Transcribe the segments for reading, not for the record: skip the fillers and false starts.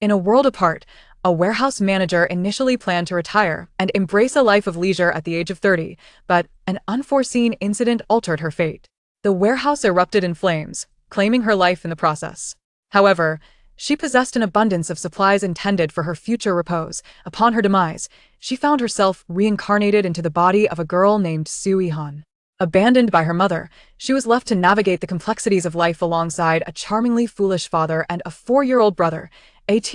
In a world apart, a warehouse manager initially planned to retire and embrace a life of leisure at the age of 30, but an unforeseen incident altered her fate. The warehouse erupted in flames, claiming her life in the process. However, she possessed an abundance of supplies intended for her future repose. Upon her demise, she found herself reincarnated into the body of a girl named Su Yihan. Abandoned by her mother, she was left to navigate the complexities of life alongside a charmingly foolish father and a 4-year-old brother.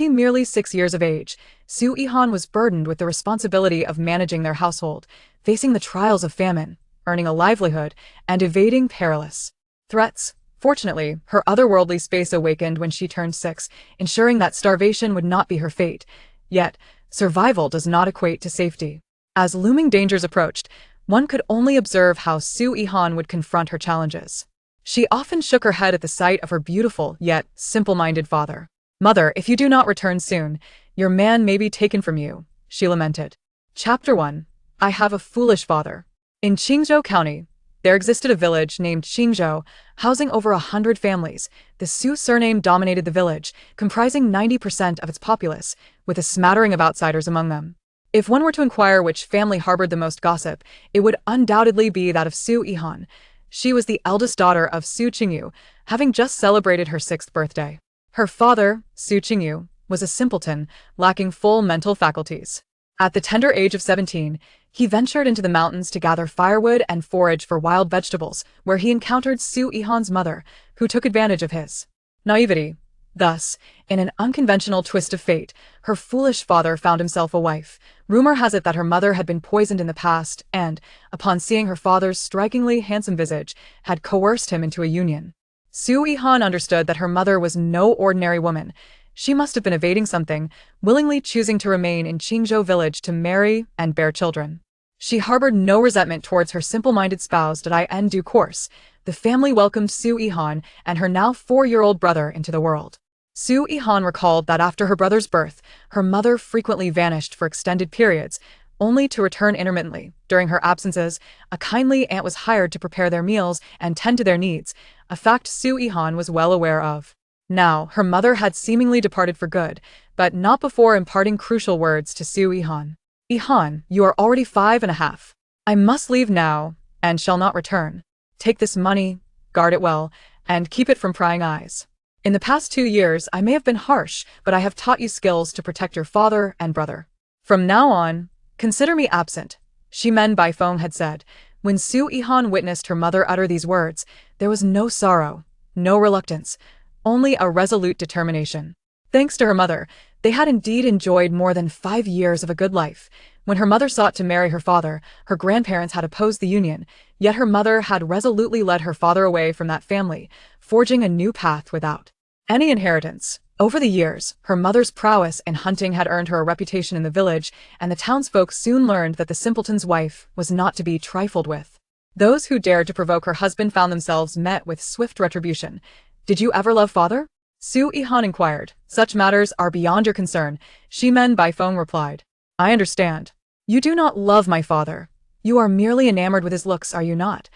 Merely 6 years of age, Su Yihan was burdened with the responsibility of managing their household, facing the trials of famine, earning a livelihood, and evading perilous threats. Fortunately, her otherworldly space awakened when she turned 6, ensuring that starvation would not be her fate. Yet, survival does not equate to safety. As looming dangers approached, one could only observe how Su Yihan would confront her challenges. She often shook her head at the sight of her beautiful yet simple-minded father. "Mother, if you do not return soon, your man may be taken from you," she lamented. Chapter 1. I Have a Foolish Father. In Qingzhou County, there existed a village named Qingzhou, housing over 100 families. The Su surname dominated the village, comprising 90% of its populace, with a smattering of outsiders among them. If one were to inquire which family harbored the most gossip, it would undoubtedly be that of Su Yihan. She was the eldest daughter of Su Qingyu, having just celebrated her 6th birthday. Her father, Su Qingyu, was a simpleton, lacking full mental faculties. At the tender age of 17, he ventured into the mountains to gather firewood and forage for wild vegetables, where he encountered Su Yihan's mother, who took advantage of his naivety. Thus, in an unconventional twist of fate, her foolish father found himself a wife. Rumor has it that her mother had been poisoned in the past and, upon seeing her father's strikingly handsome visage, had coerced him into a union. Su Yihan understood that her mother was no ordinary woman. She must have been evading something, willingly choosing to remain in Qingzhou village to marry and bear children. She harbored no resentment towards her simple-minded spouse. In due course, the family welcomed Su Yihan and her now 4-year-old brother into the world. Su Yihan recalled that after her brother's birth, her mother frequently vanished for extended periods, only to return intermittently. During her absences, a kindly aunt was hired to prepare their meals and tend to their needs, a fact Su Yihan was well aware of. Now, her mother had seemingly departed for good, but not before imparting crucial words to Su Yihan. "Yihan, you are already 5.5. I must leave now, and shall not return. Take this money, guard it well, and keep it from prying eyes. In the past 2 years, I may have been harsh, but I have taught you skills to protect your father and brother. From now on, consider me absent," Shimen Baifeng had said. When Su Yihan witnessed her mother utter these words, there was no sorrow, no reluctance, only a resolute determination. Thanks to her mother, they had indeed enjoyed more than 5 years of a good life. When her mother sought to marry her father, her grandparents had opposed the union, yet her mother had resolutely led her father away from that family, forging a new path without any inheritance. Over the years, her mother's prowess in hunting had earned her a reputation in the village, and the townsfolk soon learned that the simpleton's wife was not to be trifled with. Those who dared to provoke her husband found themselves met with swift retribution. "Did you ever love father?" Su Yihan inquired. "Such matters are beyond your concern," Shimen Baifeng replied. "I understand. You do not love my father. You are merely enamored with his looks, are you not?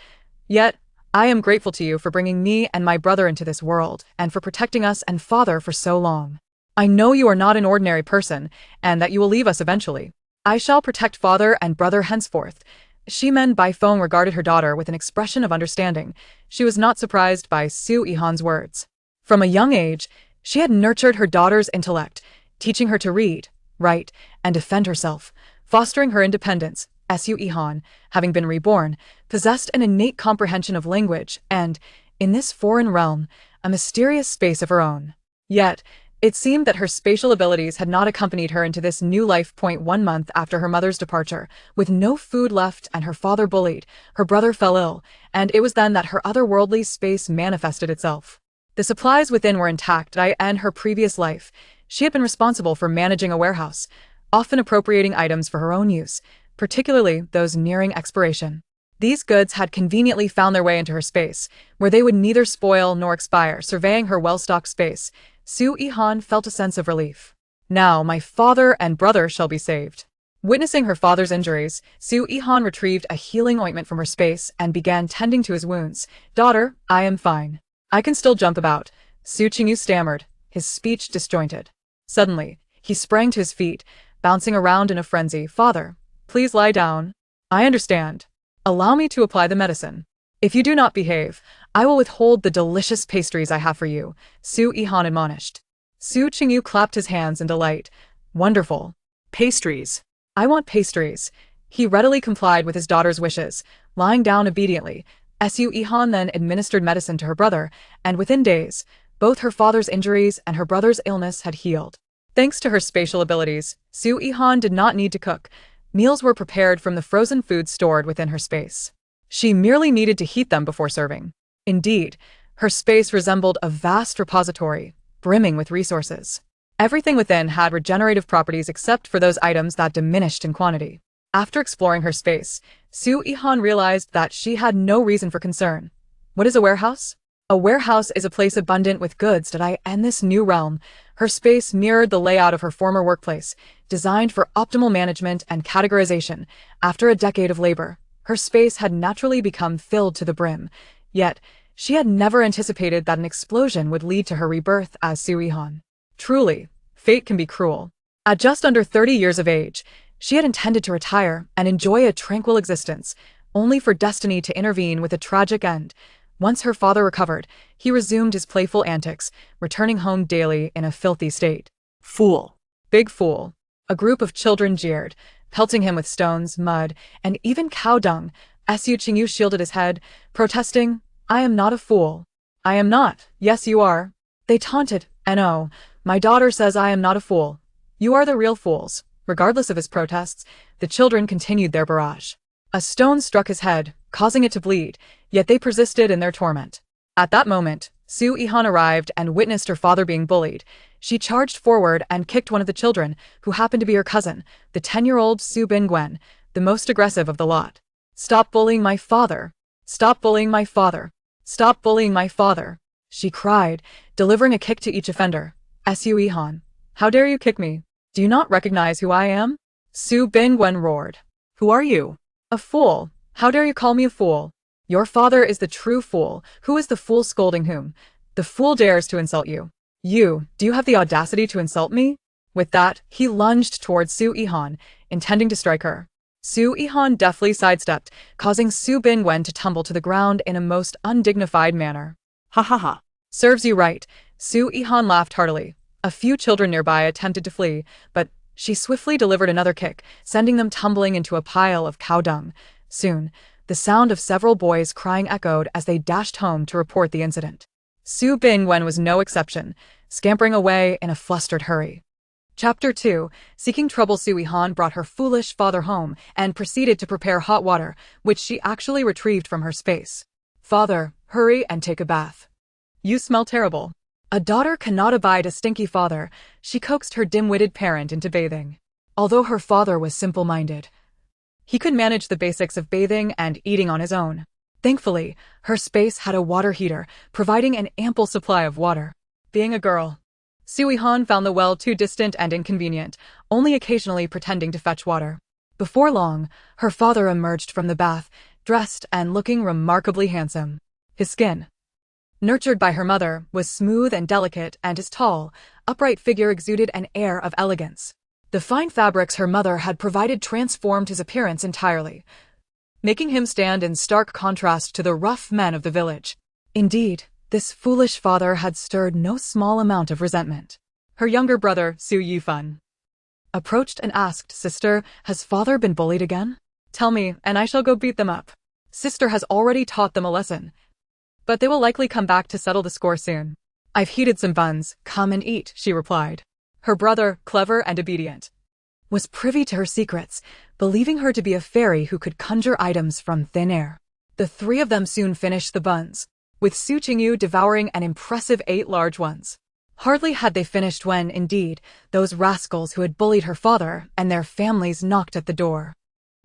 Yet, I am grateful to you for bringing me and my brother into this world, and for protecting us and father for so long. I know you are not an ordinary person, and that you will leave us eventually. I shall protect father and brother henceforth." Shimen Baifeng regarded her daughter with an expression of understanding. She was not surprised by Su Yihan's words. From a young age, she had nurtured her daughter's intellect, teaching her to read, write, and defend herself, fostering her independence. Su Yihan, having been reborn, possessed an innate comprehension of language and, in this foreign realm, a mysterious space of her own. Yet, it seemed that her spatial abilities had not accompanied her into this new life. 1 month after her mother's departure, with no food left and her father bullied, her brother fell ill, and it was then that her otherworldly space manifested itself. The supplies within were intact. In her previous life, she had been responsible for managing a warehouse, often appropriating items for her own use, particularly those nearing expiration. These goods had conveniently found their way into her space, where they would neither spoil nor expire. Surveying her well-stocked space, Su Yihan felt a sense of relief. "Now my father and brother shall be saved." Witnessing her father's injuries, Su Yihan retrieved a healing ointment from her space and began tending to his wounds. "Daughter, I am fine. I can still jump about," Su Qingyu stammered, his speech disjointed. Suddenly, he sprang to his feet, bouncing around in a frenzy. Father, please lie down. I understand. Allow me to apply the medicine. If you do not behave, I will withhold the delicious pastries I have for you, Su Yihan admonished. Su Qingyu clapped his hands in delight. Wonderful. Pastries. I want pastries. He readily complied with his daughter's wishes, lying down obediently. Su Yihan then administered medicine to her brother, and within days, both her father's injuries and her brother's illness had healed. Thanks to her spatial abilities, Su Yihan did not need to cook. Meals were prepared from the frozen foods stored within her space. She merely needed to heat them before serving. Indeed, her space resembled a vast repository, brimming with resources. Everything within had regenerative properties except for those items that diminished in quantity. After exploring her space, Su Yihan realized that she had no reason for concern. What is a warehouse? A warehouse is a place abundant with goods that in this new realm. Her space mirrored the layout of her former workplace, designed for optimal management and categorization. After a decade of labor, her space had naturally become filled to the brim. Yet, she had never anticipated that an explosion would lead to her rebirth as Su Yihan. Truly, fate can be cruel. At just under 30 years of age, she had intended to retire and enjoy a tranquil existence, only for destiny to intervene with a tragic end. Once her father recovered, he resumed his playful antics, returning home daily in a filthy state. Fool. Big fool. A group of children jeered, pelting him with stones, mud, and even cow dung. Su Qingyu shielded his head, protesting, I am not a fool. I am not. Yes, you are. They taunted, no, my daughter says I am not a fool. You are the real fools. Regardless of his protests, the children continued their barrage. A stone struck his head, causing it to bleed, yet they persisted in their torment. At that moment, Su Yihan arrived and witnessed her father being bullied. She charged forward and kicked one of the children, who happened to be her cousin, the 10-year-old Su Bingwen, the most aggressive of the lot. Stop bullying my father. Stop bullying my father. Stop bullying my father, she cried, delivering a kick to each offender. Su Yihan, how dare you kick me? Do you not recognize who I am? Su Bingwen roared. Who are you? A fool. How dare you call me a fool? Your father is the true fool. Who is the fool scolding whom? The fool dares to insult you. You, do you have the audacity to insult me? With that, he lunged towards Su Yihan, intending to strike her. Su Yihan deftly sidestepped, causing Su Bingwen to tumble to the ground in a most undignified manner. Ha ha ha. Serves you right. Su Yihan laughed heartily. A few children nearby attempted to flee, but she swiftly delivered another kick, sending them tumbling into a pile of cow dung. Soon, the sound of several boys crying echoed as they dashed home to report the incident. Su Bingwen was no exception, scampering away in a flustered hurry. Chapter 2. Seeking trouble. Su Yihan brought her foolish father home and proceeded to prepare hot water, which she actually retrieved from her space. Father, hurry and take a bath. You smell terrible. A daughter cannot abide a stinky father. She coaxed her dim-witted parent into bathing. Although her father was simple-minded, he could manage the basics of bathing and eating on his own. Thankfully, her space had a water heater, providing an ample supply of water. Being a girl, Su Yihan found the well too distant and inconvenient, only occasionally pretending to fetch water. Before long, her father emerged from the bath, dressed and looking remarkably handsome. His skin, nurtured by her mother, was smooth and delicate, and his tall, upright figure exuded an air of elegance. The fine fabrics her mother had provided transformed his appearance entirely, making him stand in stark contrast to the rough men of the village. Indeed, this foolish father had stirred no small amount of resentment. Her younger brother, Su Yihan, approached and asked, Sister, has father been bullied again? Tell me, and I shall go beat them up. Sister has already taught them a lesson, but they will likely come back to settle the score soon. I've heated some buns, come and eat, she replied. Her brother, clever and obedient, was privy to her secrets, believing her to be a fairy who could conjure items from thin air. The three of them soon finished the buns, with Su Qingyu devouring an impressive 8 large ones. Hardly had they finished when, indeed, those rascals who had bullied her father and their families knocked at the door.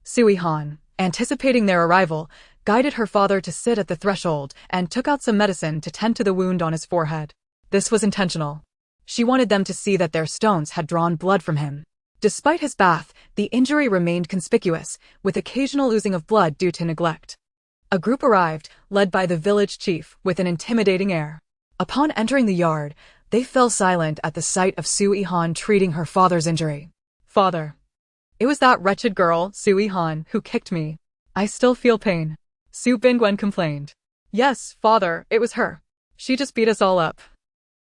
Su Yihan, anticipating their arrival, guided her father to sit at the threshold and took out some medicine to tend to the wound on his forehead. This was intentional. She wanted them to see that their stones had drawn blood from him. Despite his bath, the injury remained conspicuous, with occasional oozing of blood due to neglect. A group arrived, led by the village chief, with an intimidating air. Upon entering the yard, They fell silent at the sight of Su Yihan treating her father's injury. Father. It was that wretched girl, Su Yihan, who kicked me. I still feel pain. Su Bingwen complained. Yes, father, it was her. She just beat us all up.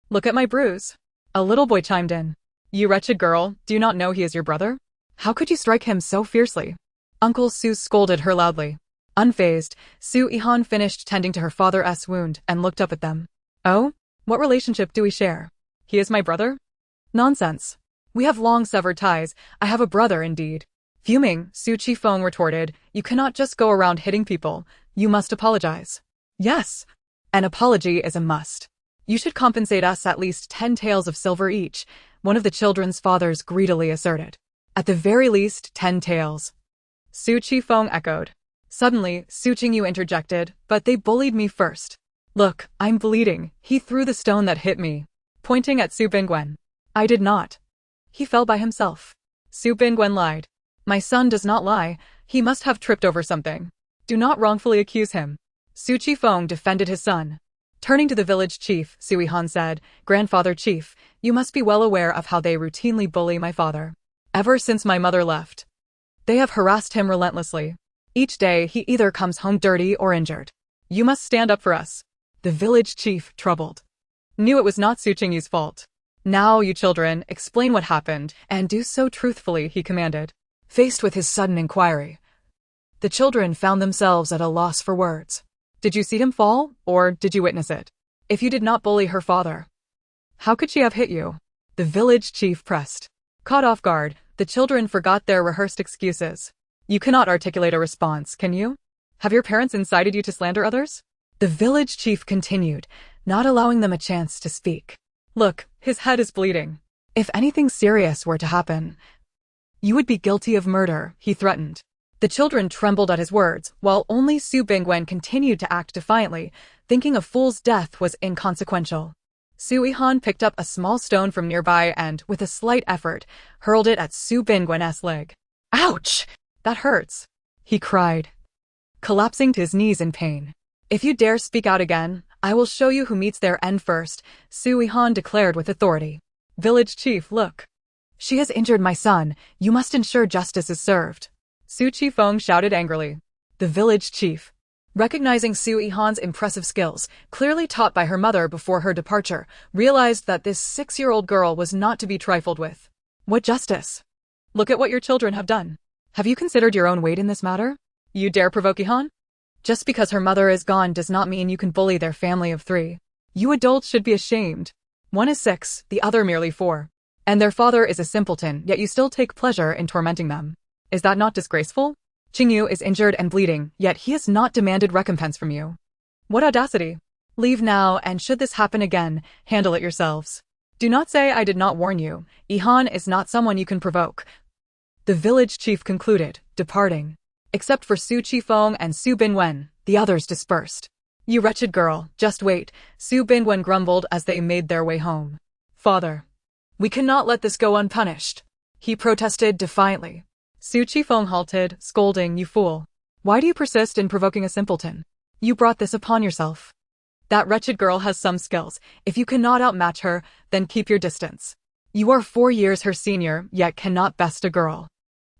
Look at my bruise. A little boy chimed in. You wretched girl, do you not know he is your brother? How could you strike him so fiercely? Uncle Su scolded her loudly. Unfazed, Su Yihan finished tending to her father's wound and looked up at them. Oh? What relationship do we share? He is my brother? Nonsense. We have long severed ties. I have a brother indeed. Fuming, Su Qifeng retorted, you cannot just go around hitting people. You must apologize. Yes. An apology is a must. You should compensate us at least 10 taels of silver each, one of the children's fathers greedily asserted. At the very least, 10 taels. Su Qifeng echoed. Suddenly, Su Qingyu interjected, but they bullied me first. Look, I'm bleeding. He threw the stone that hit me. Pointing at Su Bingwen. I did not. He fell by himself. Su Bingwen lied. My son does not lie. He must have tripped over something. Do not wrongfully accuse him. Su Qifeng defended his son. Turning to the village chief, Su Yihan said, Grandfather Chief, you must be well aware of how they routinely bully my father. Ever since my mother left. They have harassed him relentlessly. Each day he either comes home dirty or injured. You must stand up for us. The village chief, troubled, knew it was not Su Qingyu's fault. Now, you children, explain what happened, and do so truthfully, he commanded. Faced with his sudden inquiry, the children found themselves at a loss for words. Did you see him fall, or did you witness it? If you did not bully her father, how could she have hit you? The village chief pressed. Caught off guard, the children forgot their rehearsed excuses. You cannot articulate a response, can you? Have your parents incited you to slander others? The village chief continued, not allowing them a chance to speak. Look, his head is bleeding. If anything serious were to happen, you would be guilty of murder, he threatened. The children trembled at his words, while only Su Bingwen continued to act defiantly, thinking a fool's death was inconsequential. Su Yihan picked up a small stone from nearby and, with a slight effort, hurled it at Su Bingwen's leg. Ouch! That hurts, he cried, collapsing to his knees in pain. If you dare speak out again, I will show you who meets their end first, Su Yihan declared with authority. Village chief, look. She has injured my son. You must ensure justice is served. Su Qifeng shouted angrily. The village chief, recognizing Su Yihan's impressive skills, clearly taught by her mother before her departure, realized that this 6-year-old girl was not to be trifled with. What justice? Look at what your children have done. Have you considered your own weight in this matter? You dare provoke Yihan? Just because her mother is gone does not mean you can bully their family of 3. You adults should be ashamed. One is 6, the other merely 4. And their father is a simpleton, yet you still take pleasure in tormenting them. Is that not disgraceful? Qingyu is injured and bleeding, yet he has not demanded recompense from you. What audacity! Leave now, and should this happen again, handle it yourselves. Do not say I did not warn you. Yihan is not someone you can provoke. The village chief concluded, departing. Except for Su Qifeng and Su Bingwen, the others dispersed. You wretched girl, just wait, Su Bingwen grumbled as they made their way home. Father, we cannot let this go unpunished, he protested defiantly. Su Qifeng halted, scolding, you fool. Why do you persist in provoking a simpleton? You brought this upon yourself. That wretched girl has some skills. If you cannot outmatch her, then keep your distance. You are 4 years her senior, yet cannot best a girl.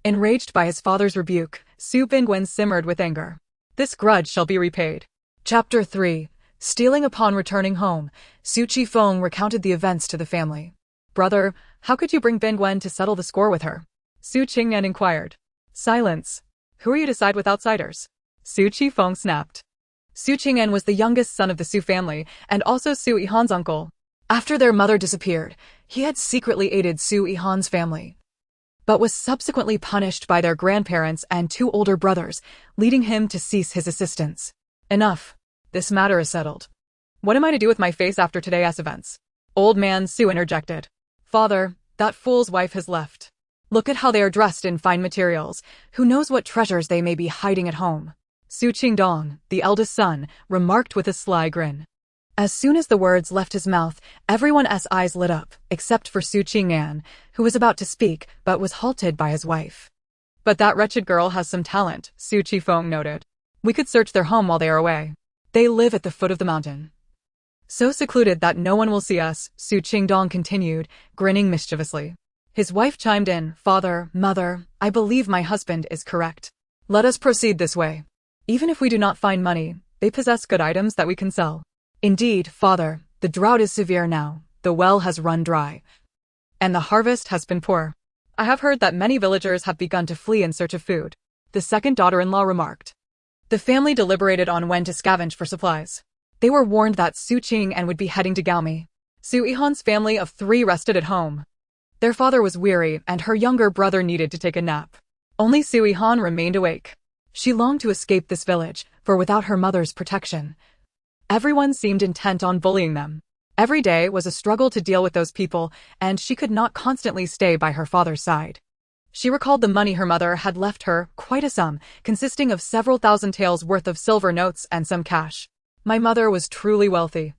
Enraged by his father's rebuke, Su Bingwen simmered with anger. This grudge shall be repaid. Chapter 3. Stealing upon returning home, Su Qifeng recounted the events to the family. Brother, how could you bring Bingwen to settle the score with her? Su Qingyan inquired. Silence. Who are you to side with outsiders? Su Qifeng snapped. Su Qingyan was the youngest son of the Su family, and also Su Yihan's uncle. After their mother disappeared, he had secretly aided Su Yihan's family, but was subsequently punished by their grandparents and 2 older brothers, leading him to cease his assistance. Enough. This matter is settled. What am I to do with my face after today's events? Old man Su interjected. Father, that fool's wife has left. Look at how they are dressed in fine materials. Who knows what treasures they may be hiding at home? Su Qingdong, the eldest son, remarked with a sly grin. As soon as the words left his mouth, everyone's eyes lit up, except for Su Qingyan, who was about to speak, but was halted by his wife. But that wretched girl has some talent, Su Qifeng noted. We could search their home while they are away. They live at the foot of the mountain. So secluded that no one will see us, Su Qingdong continued, grinning mischievously. His wife chimed in, Father, Mother, I believe my husband is correct. Let us proceed this way. Even if we do not find money, they possess good items that we can sell. Indeed, Father, the drought is severe now, the well has run dry, and the harvest has been poor. I have heard that many villagers have begun to flee in search of food, the second daughter-in-law remarked. The family deliberated on when to scavenge for supplies. They were warned that Su Qing'an would be heading to Gaomi. Su Yihan's family of 3 rested at home. Their father was weary and her younger brother needed to take a nap. Only Su Yihan remained awake. She longed to escape this village, for without her mother's protection, everyone seemed intent on bullying them. Every day was a struggle to deal with those people, and she could not constantly stay by her father's side. She recalled the money her mother had left her, quite a sum, consisting of several thousand taels worth of silver notes and some cash. My mother was truly wealthy.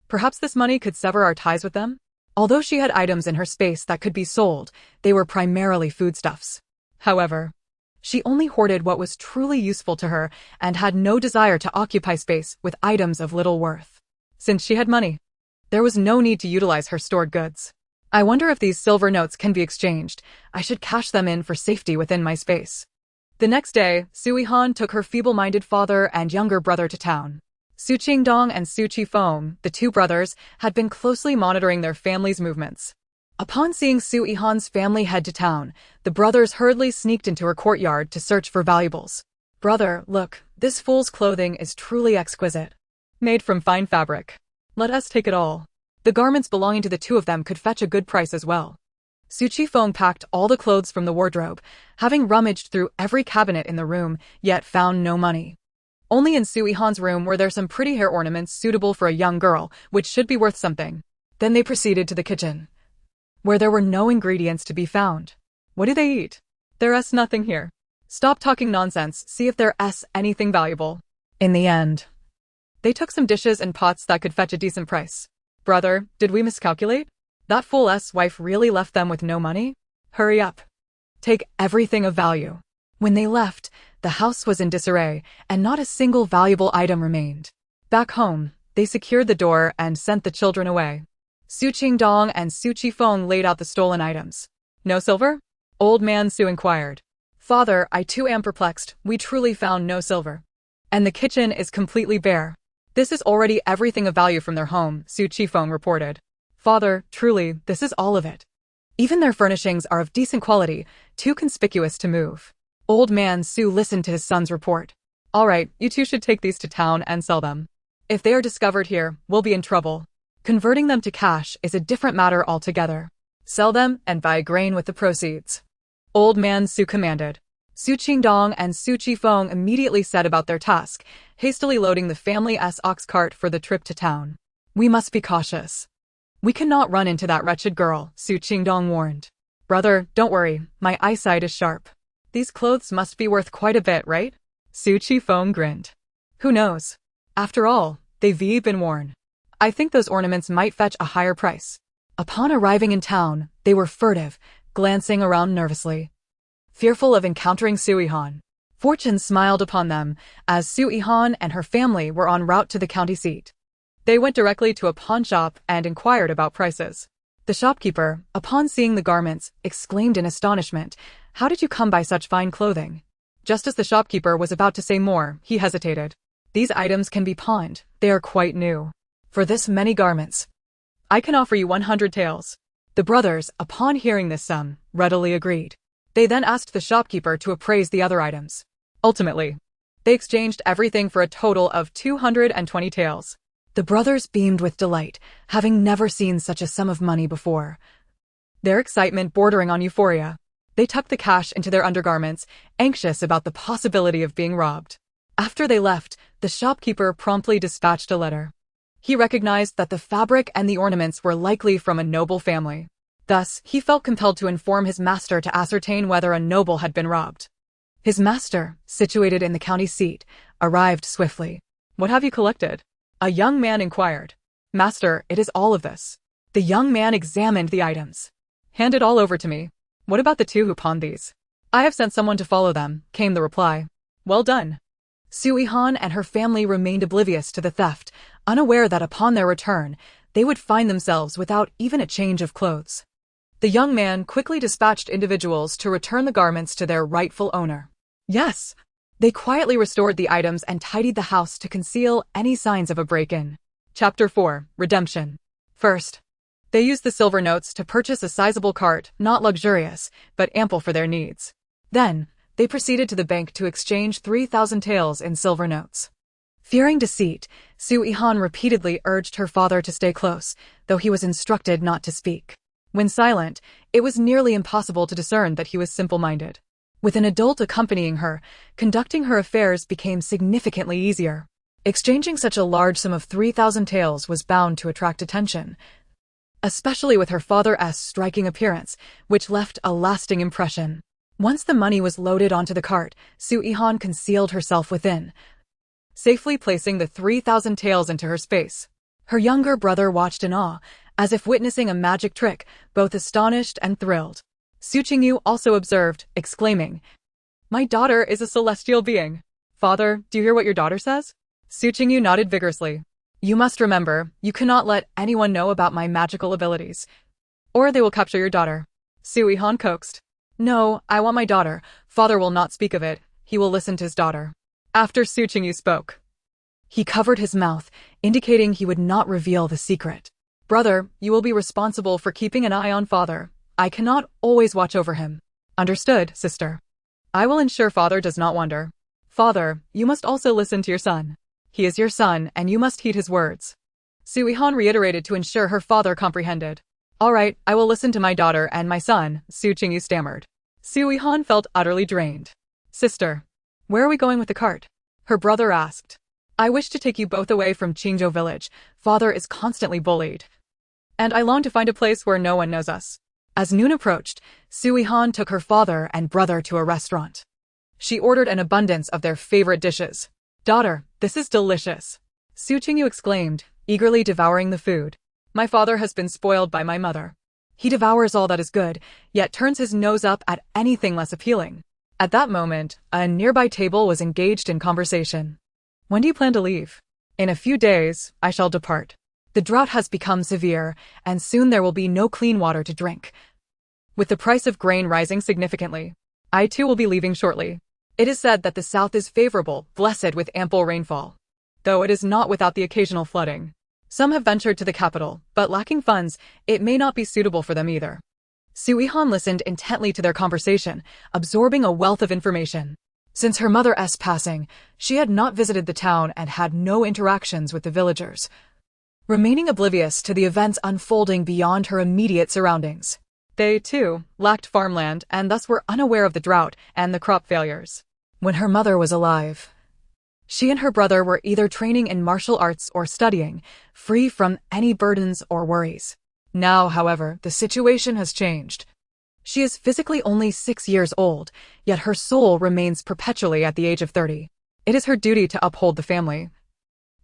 Perhaps this money could sever our ties with them? Although she had items in her space that could be sold, they were primarily foodstuffs. However, she only hoarded what was truly useful to her and had no desire to occupy space with items of little worth. Since she had money, there was no need to utilize her stored goods. I wonder if these silver notes can be exchanged. I should cash them in for safety within my space. The next day, Su Yihan took her feeble-minded father and younger brother to town. Su Qingdong and Su Qifeng, the 2 brothers, had been closely monitoring their family's movements. Upon seeing Su Yihan's family head to town, the brothers hurriedly sneaked into her courtyard to search for valuables. Brother, look, this fool's clothing is truly exquisite. Made from fine fabric. Let us take it all. The garments belonging to the 2 of them could fetch a good price as well. Su Qifeng packed all the clothes from the wardrobe, having rummaged through every cabinet in the room, yet found no money. Only in Su Yihan's room were there some pretty hair ornaments suitable for a young girl, which should be worth something. Then they proceeded to the kitchen, where there were no ingredients to be found. What do they eat? There's nothing here. Stop talking nonsense, see if there's anything valuable. In the end, they took some dishes and pots that could fetch a decent price. Brother, did we miscalculate? That fool's wife really left them with no money? Hurry up. Take everything of value. When they left, the house was in disarray, and not a single valuable item remained. Back home, they secured the door and sent the children away. Su Qingdong and Su Qifeng laid out the stolen items. No silver? Old man Su inquired. Father, I too am perplexed, we truly found no silver. And the kitchen is completely bare. This is already everything of value from their home, Su Qifeng reported. Father, truly, this is all of it. Even their furnishings are of decent quality, too conspicuous to move. Old man Su listened to his son's report. All right, you 2 should take these to town and sell them. If they are discovered here, we'll be in trouble. Converting them to cash is a different matter altogether. Sell them and buy grain with the proceeds. Old man Su commanded. Su Qingdong and Su Qifeng immediately set about their task, hastily loading the family's ox cart for the trip to town. We must be cautious. We cannot run into that wretched girl, Su Qingdong warned. Brother, don't worry, my eyesight is sharp. These clothes must be worth quite a bit, right? Su Qifeng grinned. Who knows? After all, they've been worn. I think those ornaments might fetch a higher price. Upon arriving in town, they were furtive, glancing around nervously, fearful of encountering Su Yihan. Fortune smiled upon them, as Su Yihan and her family were en route to the county seat. They went directly to a pawn shop and inquired about prices. The shopkeeper, upon seeing the garments, exclaimed in astonishment, "How did you come by such fine clothing?" Just as the shopkeeper was about to say more, he hesitated. These items can be pawned, they are quite new. For this many garments, I can offer you 100 taels. The brothers, upon hearing this sum, readily agreed. They then asked the shopkeeper to appraise the other items. Ultimately, they exchanged everything for a total of 220 taels. The brothers beamed with delight, having never seen such a sum of money before. Their excitement bordering on euphoria. They tucked the cash into their undergarments, anxious about the possibility of being robbed. After they left, the shopkeeper promptly dispatched a letter. He recognized that the fabric and the ornaments were likely from a noble family. Thus, he felt compelled to inform his master to ascertain whether a noble had been robbed. His master, situated in the county seat, arrived swiftly. "What have you collected?" a young man inquired. "Master, it is all of this." The young man examined the items. "Hand it all over to me. What about the 2 who pawned these?" "I have sent someone to follow them," came the reply. "Well done." Su Yihan and her family remained oblivious to the theft, unaware that upon their return, they would find themselves without even a change of clothes. The young man quickly dispatched individuals to return the garments to their rightful owner. Yes, they quietly restored the items and tidied the house to conceal any signs of a break-in. Chapter 4. Redemption. First, they used the silver notes to purchase a sizable cart, not luxurious, but ample for their needs. Then, they proceeded to the bank to exchange 3,000 taels in silver notes. Fearing deceit, Su Yihan repeatedly urged her father to stay close, though he was instructed not to speak. When silent, it was nearly impossible to discern that he was simple-minded. With an adult accompanying her, conducting her affairs became significantly easier. Exchanging such a large sum of 3,000 taels was bound to attract attention, especially with her father's striking appearance, which left a lasting impression. Once the money was loaded onto the cart, Su Yihan concealed herself within, safely placing the 3,000 taels into her space. Her younger brother watched in awe, as if witnessing a magic trick, both astonished and thrilled. Su Yihan also observed, exclaiming, "My daughter is a celestial being. Father, do you hear what your daughter says?" Su Yihan nodded vigorously. "You must remember, you cannot let anyone know about my magical abilities, or they will capture your daughter." Su Yihan coaxed. "No, I want my daughter. Father will not speak of it. He will listen to his daughter." After Su Yihan spoke, he covered his mouth, indicating he would not reveal the secret. "Brother, you will be responsible for keeping an eye on father. I cannot always watch over him." "Understood, sister. I will ensure father does not wander." "Father, you must also listen to your son. He is your son, and you must heed his words." Su Yihan reiterated to ensure her father comprehended. "All right, I will listen to my daughter and my son," Su Yihan stammered. Su Yihan felt utterly drained. "Sister, where are we going with the cart?" her brother asked. "I wish to take you both away from Qingzhou village. Father is constantly bullied, and I long to find a place where no one knows us." As noon approached, Su Yihan took her father and brother to a restaurant. She ordered an abundance of their favorite dishes. "Daughter, this is delicious," Su Yihan exclaimed, eagerly devouring the food. "My father has been spoiled by my mother. He devours all that is good, yet turns his nose up at anything less appealing." At that moment, a nearby table was engaged in conversation. "When do you plan to leave?" "In a few days, I shall depart. The drought has become severe, and soon there will be no clean water to drink. With the price of grain rising significantly, I too will be leaving shortly. It is said that the south is favorable, blessed with ample rainfall, though it is not without the occasional flooding. Some have ventured to the capital, but lacking funds, it may not be suitable for them either." Su Yihan listened intently to their conversation, absorbing a wealth of information. Since her mother's passing, she had not visited the town and had no interactions with the villagers, remaining oblivious to the events unfolding beyond her immediate surroundings. They, too, lacked farmland and thus were unaware of the drought and the crop failures. When her mother was alive, she and her brother were either training in martial arts or studying, free from any burdens or worries. Now, however, the situation has changed. She is physically only 6 years old, yet her soul remains perpetually at the age of 30. It is her duty to uphold the family,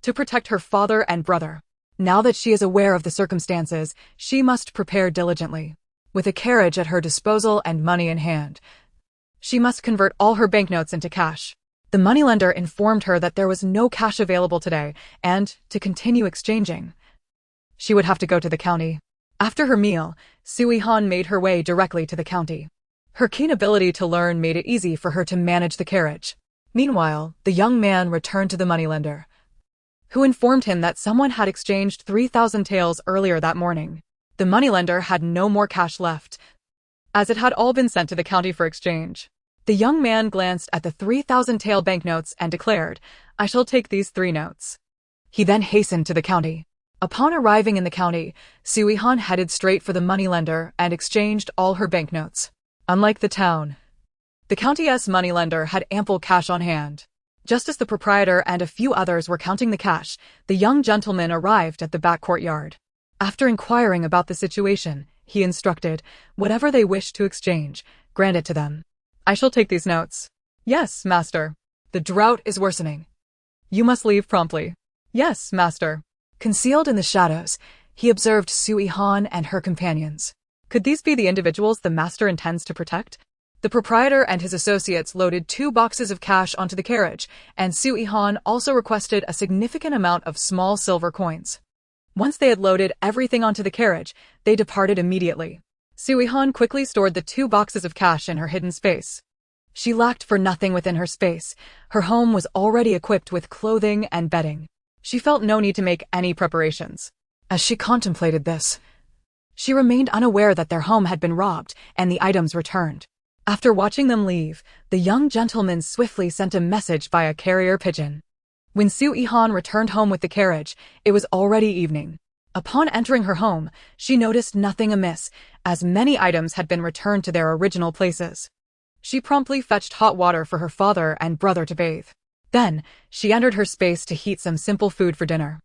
to protect her father and brother. Now that she is aware of the circumstances, she must prepare diligently. With a carriage at her disposal and money in hand, she must convert all her banknotes into cash. The moneylender informed her that there was no cash available today, and, to continue exchanging, she would have to go to the county. After her meal, Su Yihan made her way directly to the county. Her keen ability to learn made it easy for her to manage the carriage. Meanwhile, the young man returned to the moneylender, who informed him that someone had exchanged 3,000 taels earlier that morning. The moneylender had no more cash left, as it had all been sent to the county for exchange. The young man glanced at the 3,000 tael banknotes and declared, "I shall take these 3 notes." He then hastened to the county. Upon arriving in the county, Su Yihan headed straight for the moneylender and exchanged all her banknotes. Unlike the town, the county's moneylender had ample cash on hand. Just as the proprietor and a few others were counting the cash, the young gentleman arrived at the back courtyard. After inquiring about the situation, he instructed, "Whatever they wish to exchange, grant it to them." "I shall take these notes." "Yes, master." "The drought is worsening. You must leave promptly." "Yes, master." Concealed in the shadows, he observed Su Yihan and her companions. Could these be the individuals the master intends to protect? The proprietor and his associates loaded 2 boxes of cash onto the carriage, and Su Yihan also requested a significant amount of small silver coins. Once they had loaded everything onto the carriage, they departed immediately. Su Yihan quickly stored the 2 boxes of cash in her hidden space. She lacked for nothing within her space. Her home was already equipped with clothing and bedding. She felt no need to make any preparations. As she contemplated this, she remained unaware that their home had been robbed and the items returned. After watching them leave, the young gentleman swiftly sent a message by a carrier pigeon. When Su Yihan returned home with the carriage, it was already evening. Upon entering her home, she noticed nothing amiss, as many items had been returned to their original places. She promptly fetched hot water for her father and brother to bathe. Then, she entered her space to heat some simple food for dinner.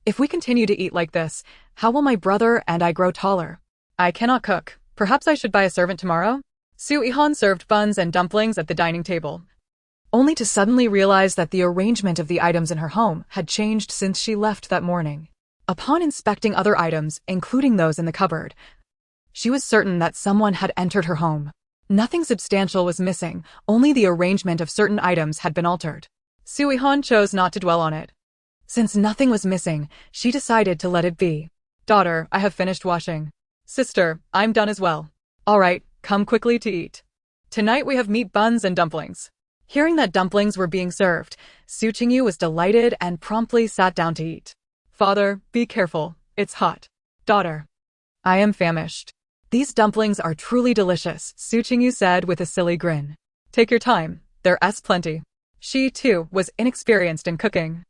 If we continue to eat like this, how will my brother and I grow taller? I cannot cook. Perhaps I should buy a servant tomorrow? Su Yihan served buns and dumplings at the dining table, only to suddenly realize that the arrangement of the items in her home had changed since she left that morning. Upon inspecting other items, including those in the cupboard, she was certain that someone had entered her home. Nothing substantial was missing, only the arrangement of certain items had been altered. Su Yihan chose not to dwell on it. Since nothing was missing, she decided to let it be. Daughter, I have finished washing. Sister, I'm done as well. All right, come quickly to eat. Tonight we have meat buns and dumplings. Hearing that dumplings were being served, Su Qingyu was delighted and promptly sat down to eat. Father, be careful, it's hot. Daughter, I am famished. These dumplings are truly delicious, Su Qingyu said with a silly grin. Take your time, there's plenty. She, too, was inexperienced in cooking,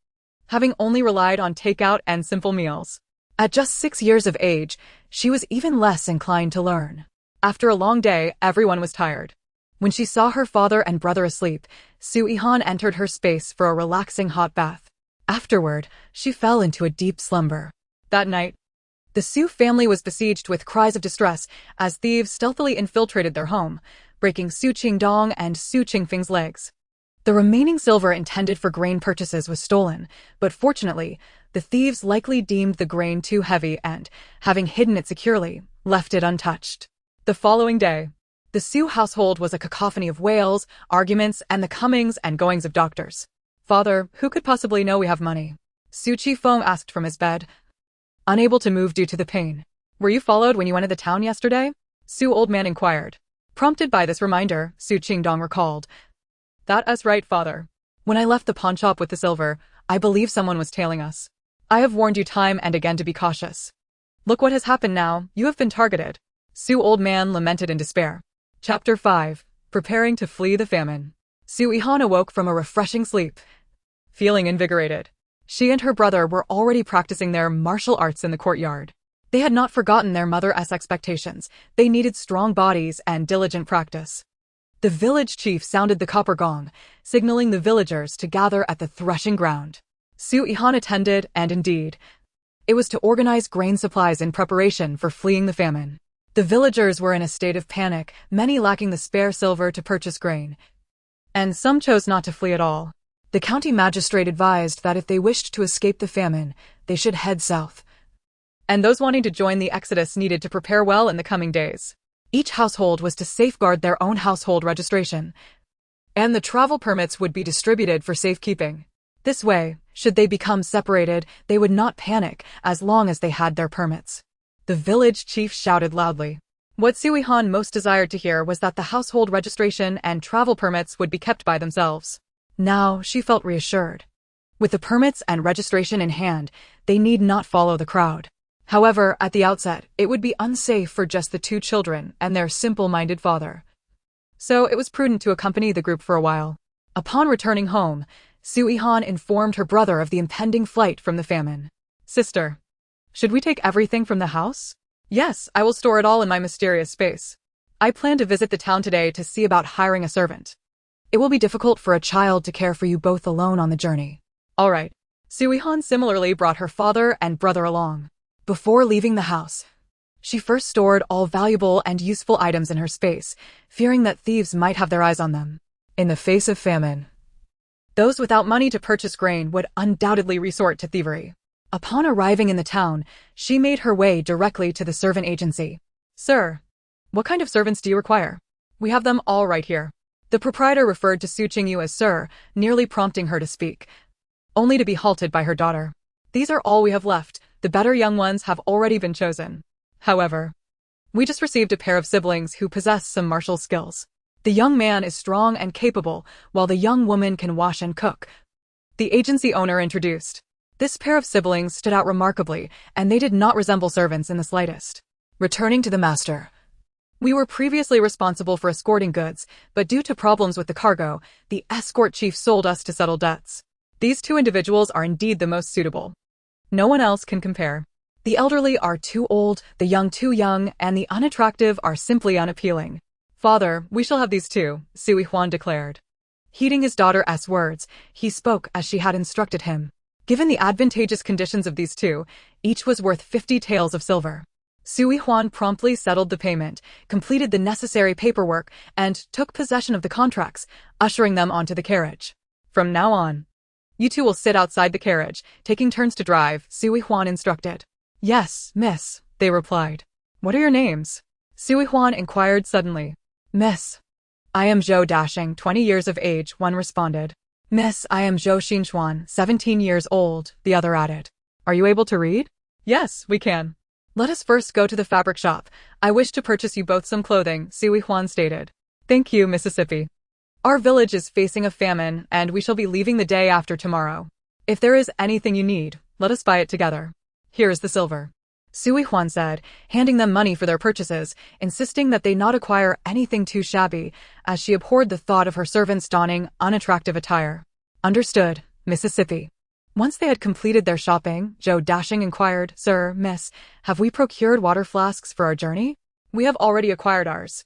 having only relied on takeout and simple meals. At just 6 years of age, she was even less inclined to learn. After a long day, everyone was tired. When she saw her father and brother asleep, Su Yihan entered her space for a relaxing hot bath. Afterward, she fell into a deep slumber. That night, the Su family was besieged with cries of distress as thieves stealthily infiltrated their home, breaking Su Qingdong and Su Qingfeng's legs. The remaining silver intended for grain purchases was stolen, but fortunately, the thieves likely deemed the grain too heavy and, having hidden it securely, left it untouched. The following day, the Su household was a cacophony of wails, arguments, and the comings and goings of doctors. Father, who could possibly know we have money? Su Qifeng asked from his bed, unable to move due to the pain. Were you followed when you entered the town yesterday? Su old man inquired. Prompted by this reminder, Su Qingdong recalled, that is right, father. When I left the pawnshop with the silver, I believe someone was tailing us. I have warned you time and again to be cautious. Look what has happened now, you have been targeted. Su old man lamented in despair. Chapter 5. Preparing to flee the famine. Su Yihan awoke from a refreshing sleep, feeling invigorated. She and her brother were already practicing their martial arts in the courtyard. They had not forgotten their mother's expectations. They needed strong bodies and diligent practice. The village chief sounded the copper gong, signaling the villagers to gather at the threshing ground. Su Yihan attended, and indeed, it was to organize grain supplies in preparation for fleeing the famine. The villagers were in a state of panic, many lacking the spare silver to purchase grain, and some chose not to flee at all. The county magistrate advised that if they wished to escape the famine, they should head south, and those wanting to join the exodus needed to prepare well in the coming days. Each household was to safeguard their own household registration, and the travel permits would be distributed for safekeeping. This way, should they become separated, they would not panic as long as they had their permits. The village chief shouted loudly. What Su Yihan most desired to hear was that the household registration and travel permits would be kept by themselves. Now, she felt reassured. With the permits and registration in hand, they need not follow the crowd. However, at the outset, it would be unsafe for just the 2 children and their simple-minded father. So it was prudent to accompany the group for a while. Upon returning home, Su Yihan informed her brother of the impending flight from the famine. Sister, should we take everything from the house? Yes, I will store it all in my mysterious space. I plan to visit the town today to see about hiring a servant. It will be difficult for a child to care for you both alone on the journey. All right. Su Yihan similarly brought her father and brother along. Before leaving the house, she first stored all valuable and useful items in her space, fearing that thieves might have their eyes on them. In the face of famine, those without money to purchase grain would undoubtedly resort to thievery. Upon arriving in the town, she made her way directly to the servant agency. Sir, what kind of servants do you require? We have them all right here. The proprietor referred to Su Qingyu as Sir, nearly prompting her to speak, only to be halted by her daughter. These are all we have left. The better young ones have already been chosen. However, we just received a pair of siblings who possess some martial skills. The young man is strong and capable, while the young woman can wash and cook. The agency owner introduced. This pair of siblings stood out remarkably, and they did not resemble servants in the slightest. Returning to the master. We were previously responsible for escorting goods, but due to problems with the cargo, the escort chief sold us to settle debts. These two individuals are indeed the most suitable. No one else can compare. The elderly are too old, the young too young, and the unattractive are simply unappealing. Father, we shall have these two, Su Yihan declared. Heeding his daughter's words, he spoke as she had instructed him. Given the advantageous conditions of these two, each was worth 50 taels of silver. Su Yihan promptly settled the payment, completed the necessary paperwork, and took possession of the contracts, ushering them onto the carriage. From now on, you two will sit outside the carriage, taking turns to drive, Su Yihan instructed. Yes, miss, they replied. What are your names? Su Yihan inquired suddenly. Miss. I am Zhou Dashing, 20 years of age, one responded. Miss, I am Zhou Xinchuan, 17 years old, the other added. Are you able to read? Yes, we can. Let us first go to the fabric shop. I wish to purchase you both some clothing, Su Yihan stated. Thank you, Mississippi. Our village is facing a famine, and we shall be leaving the day after tomorrow. If there is anything you need, let us buy it together. Here is the silver. Su Yihan said, handing them money for their purchases, insisting that they not acquire anything too shabby, as she abhorred the thought of her servants donning unattractive attire. Understood, Mississippi. Once they had completed their shopping, Zhou Dashing inquired, Sir, Miss, have we procured water flasks for our journey? We have already acquired ours.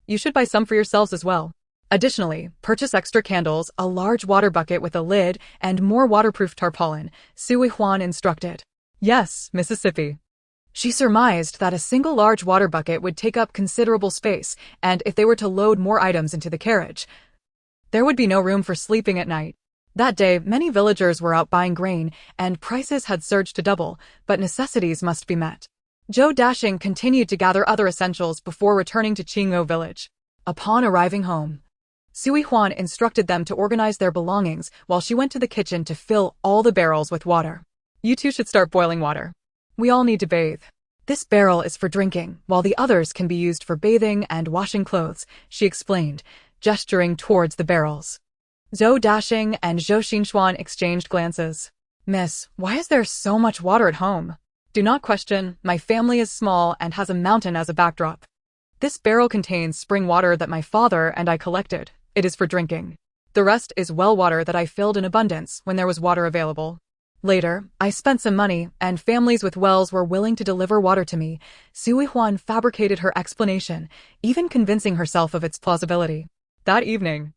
You should buy some for yourselves as well. Additionally, purchase extra candles, a large water bucket with a lid, and more waterproof tarpaulin, Su Yihan instructed. Yes, Mississippi. She surmised that a single large water bucket would take up considerable space, and if they were to load more items into the carriage, there would be no room for sleeping at night. That day, many villagers were out buying grain, and prices had surged to double, but necessities must be met. Zhou Dashing continued to gather other essentials before returning to Qingou village. Upon arriving home, Su Yihan instructed them to organize their belongings while she went to the kitchen to fill all the barrels with water. You two should start boiling water. We all need to bathe. This barrel is for drinking, while the others can be used for bathing and washing clothes, she explained, gesturing towards the barrels. Zhou Dashing and Zhou Xinchuan exchanged glances. Miss, why is there so much water at home? Do not question, my family is small and has a mountain as a backdrop. This barrel contains spring water that my father and I collected. It is for drinking. The rest is well water that I filled in abundance when there was water available. Later, I spent some money, and families with wells were willing to deliver water to me. Su Yihan fabricated her explanation, even convincing herself of its plausibility. That evening,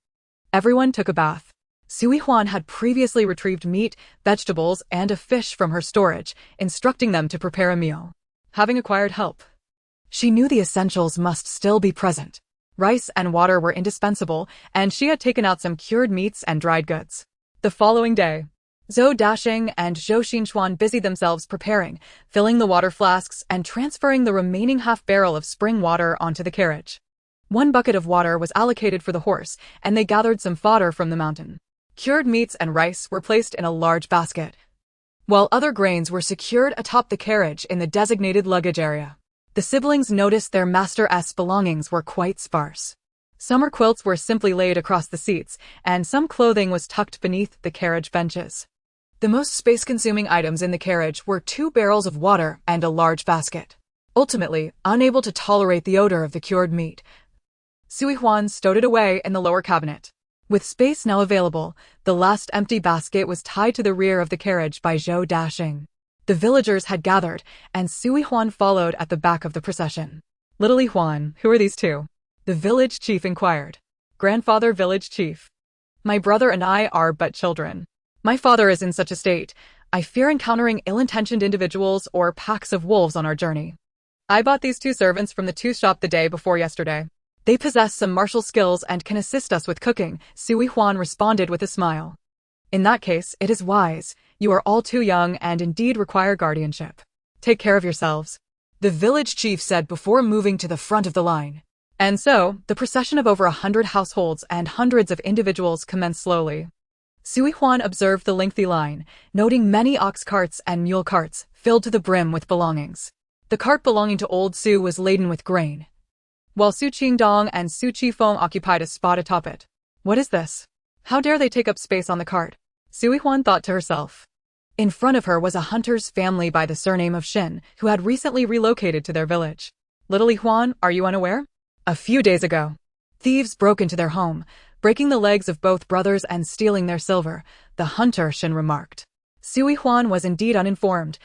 everyone took a bath. Su Yihan had previously retrieved meat, vegetables, and a fish from her storage, instructing them to prepare a meal. Having acquired help, she knew the essentials must still be present. Rice and water were indispensable, and she had taken out some cured meats and dried goods. The following day, Zhou Dashing and Zhou Xinchuan busied themselves preparing, filling the water flasks, and transferring the remaining half-barrel of spring water onto the carriage. One bucket of water was allocated for the horse, and they gathered some fodder from the mountain. Cured meats and rice were placed in a large basket, while other grains were secured atop the carriage in the designated luggage area. The siblings noticed their master's belongings were quite sparse. Summer quilts were simply laid across the seats, and some clothing was tucked beneath the carriage benches. The most space-consuming items in the carriage were 2 barrels of water and a large basket. Ultimately, unable to tolerate the odor of the cured meat, Su Yihan stowed it away in the lower cabinet. With space now available, the last empty basket was tied to the rear of the carriage by Zhou Dashing. The villagers had gathered, and Su Yihan followed at the back of the procession. Little Yihan, who are these two? The village chief inquired. Grandfather village chief. My brother and I are but children. My father is in such a state, I fear encountering ill-intentioned individuals or packs of wolves on our journey. I bought these 2 servants from the tooth shop the day before yesterday. They possess some martial skills and can assist us with cooking, Su Yihan responded with a smile. In that case, it is wise. You are all too young and indeed require guardianship. Take care of yourselves, the village chief said before moving to the front of the line. And so, the procession of over 100 households and hundreds of individuals commenced slowly. Su Yihan observed the lengthy line, noting many ox carts and mule carts filled to the brim with belongings. The cart belonging to old Su was laden with grain, while Su Qingdong and Su Qifeng occupied a spot atop it. What is this? How dare they take up space on the cart? Su Yihan thought to herself. In front of her was a hunter's family by the surname of Shin, who had recently relocated to their village. Little Yihan, are you unaware? A few days ago, thieves broke into their home, breaking the legs of both brothers and stealing their silver, the hunter Shin remarked. Su Yihan was indeed uninformed,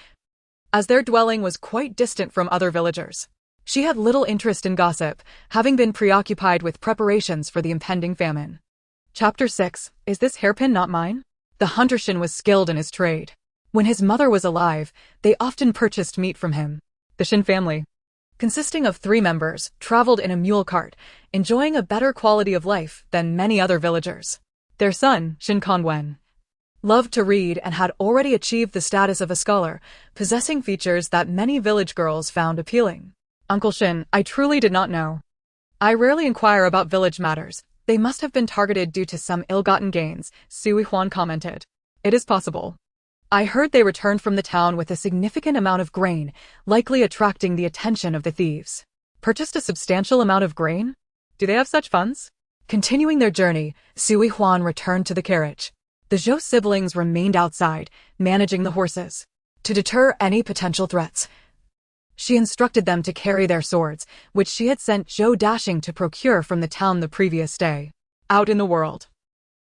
as their dwelling was quite distant from other villagers. She had little interest in gossip, having been preoccupied with preparations for the impending famine. Chapter 6, Is this hairpin not mine? The hunter Shin was skilled in his trade. When his mother was alive, they often purchased meat from him. The Shin family, consisting of 3 members, traveled in a mule cart, enjoying a better quality of life than many other villagers. Their son, Shin Kanwen, loved to read and had already achieved the status of a scholar, possessing features that many village girls found appealing. Uncle Shin, I truly did not know. I rarely inquire about village matters. They must have been targeted due to some ill-gotten gains, Su Yihan commented. It is possible. I heard they returned from the town with a significant amount of grain, likely attracting the attention of the thieves. Purchased a substantial amount of grain? Do they have such funds? Continuing their journey, Su Yihan returned to the carriage. The Zhou siblings remained outside, managing the horses. To deter any potential threats, she instructed them to carry their swords, which she had sent Zhou dashing to procure from the town the previous day. Out in the world,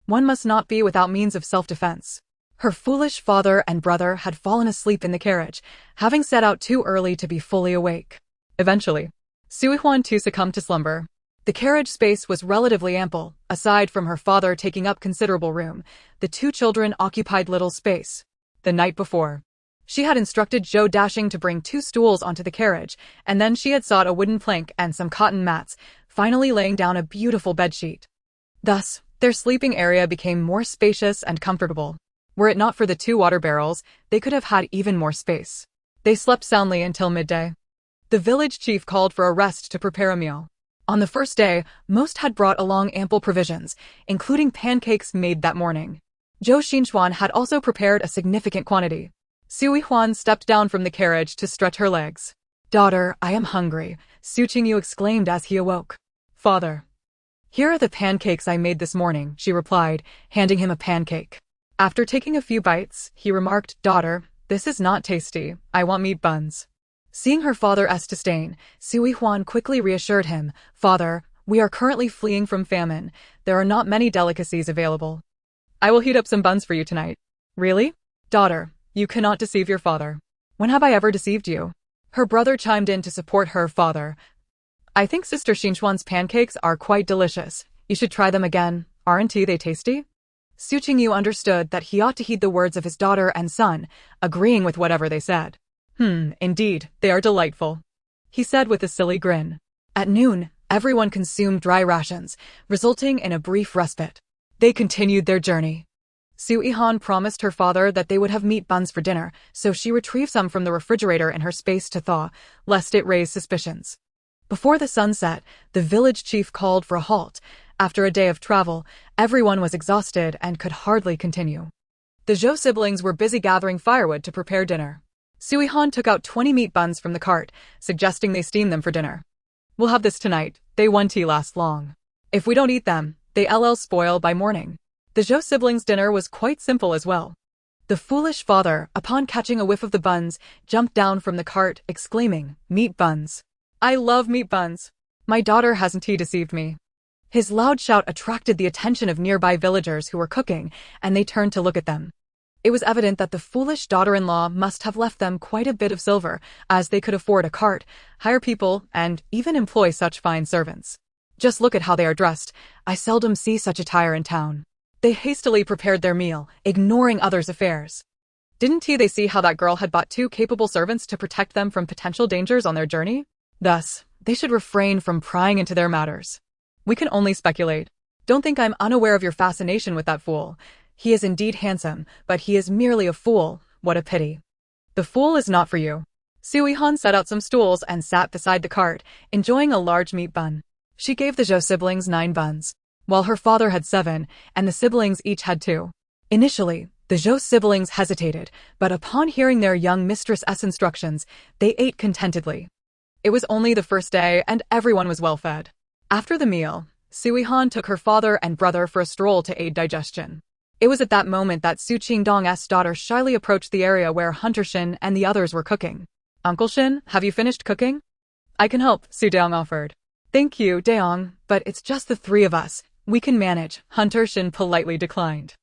one must not be without means of self-defense. Her foolish father and brother had fallen asleep in the carriage, having set out too early to be fully awake. Eventually, Su Yihan too succumbed to slumber. The carriage space was relatively ample. Aside from her father taking up considerable room, the 2 children occupied little space. The night before, she had instructed Zhou dashing to bring 2 stools onto the carriage, and then she had sought a wooden plank and some cotton mats, finally laying down a beautiful bedsheet. Thus, their sleeping area became more spacious and comfortable. Were it not for the 2 water barrels, they could have had even more space. They slept soundly until midday. The village chief called for a rest to prepare a meal. On the first day, most had brought along ample provisions, including pancakes made that morning. Zhou Xinchuan had also prepared a significant quantity. Su Yihan stepped down from the carriage to stretch her legs. Daughter, I am hungry, Su Qingyu exclaimed as he awoke. Father, here are the pancakes I made this morning, she replied, handing him a pancake. After taking a few bites, he remarked, Daughter, this is not tasty, I want meat buns. Seeing her father's disdain, Su Yihan quickly reassured him, Father, we are currently fleeing from famine. There are not many delicacies available. I will heat up some buns for you tonight. Really? Daughter, you cannot deceive your father. When have I ever deceived you? Her brother chimed in to support her father. I think Sister Xinchuan's pancakes are quite delicious. You should try them again. Aren't they tasty? Su Qingyu understood that he ought to heed the words of his daughter and son, agreeing with whatever they said. Indeed, they are delightful, he said with a silly grin. At noon, everyone consumed dry rations, resulting in a brief respite. They continued their journey. Su Yihan promised her father that they would have meat buns for dinner, so she retrieved some from the refrigerator in her space to thaw, lest it raise suspicions. Before the sun set, the village chief called for a halt. After a day of travel, everyone was exhausted and could hardly continue. The Zhou siblings were busy gathering firewood to prepare dinner. Su Yihan took out 20 meat buns from the cart, suggesting they steam them for dinner. We'll have this tonight, they won't last long. If we don't eat them, they'll spoil by morning. The Zhou siblings' dinner was quite simple as well. The foolish father, upon catching a whiff of the buns, jumped down from the cart, exclaiming, Meat buns. I love meat buns. My daughter hasn't deceived me. His loud shout attracted the attention of nearby villagers who were cooking, and they turned to look at them. It was evident that the foolish daughter-in-law must have left them quite a bit of silver, as they could afford a cart, hire people, and even employ such fine servants. Just look at how they are dressed. I seldom see such attire in town. They hastily prepared their meal, ignoring others' affairs. Didn't they see how that girl had bought 2 capable servants to protect them from potential dangers on their journey? Thus, they should refrain from prying into their matters. We can only speculate. Don't think I'm unaware of your fascination with that fool. He is indeed handsome, but he is merely a fool. What a pity. The fool is not for you. Su Yihan set out some stools and sat beside the cart, enjoying a large meat bun. She gave the Zhou siblings 9 buns, while her father had 7, and the siblings each had 2. Initially, the Zhou siblings hesitated, but upon hearing their young mistress's instructions, they ate contentedly. It was only the first day, and everyone was well fed. After the meal, Su Yihan took her father and brother for a stroll to aid digestion. It was at that moment that Su Qingdong's daughter shyly approached the area where Hunter Shin and the others were cooking. "Uncle Shin, have you finished cooking?" "I can help," Su Deong offered. "Thank you, Deong, but it's just the 3 of us. We can manage," Hunter Shin politely declined.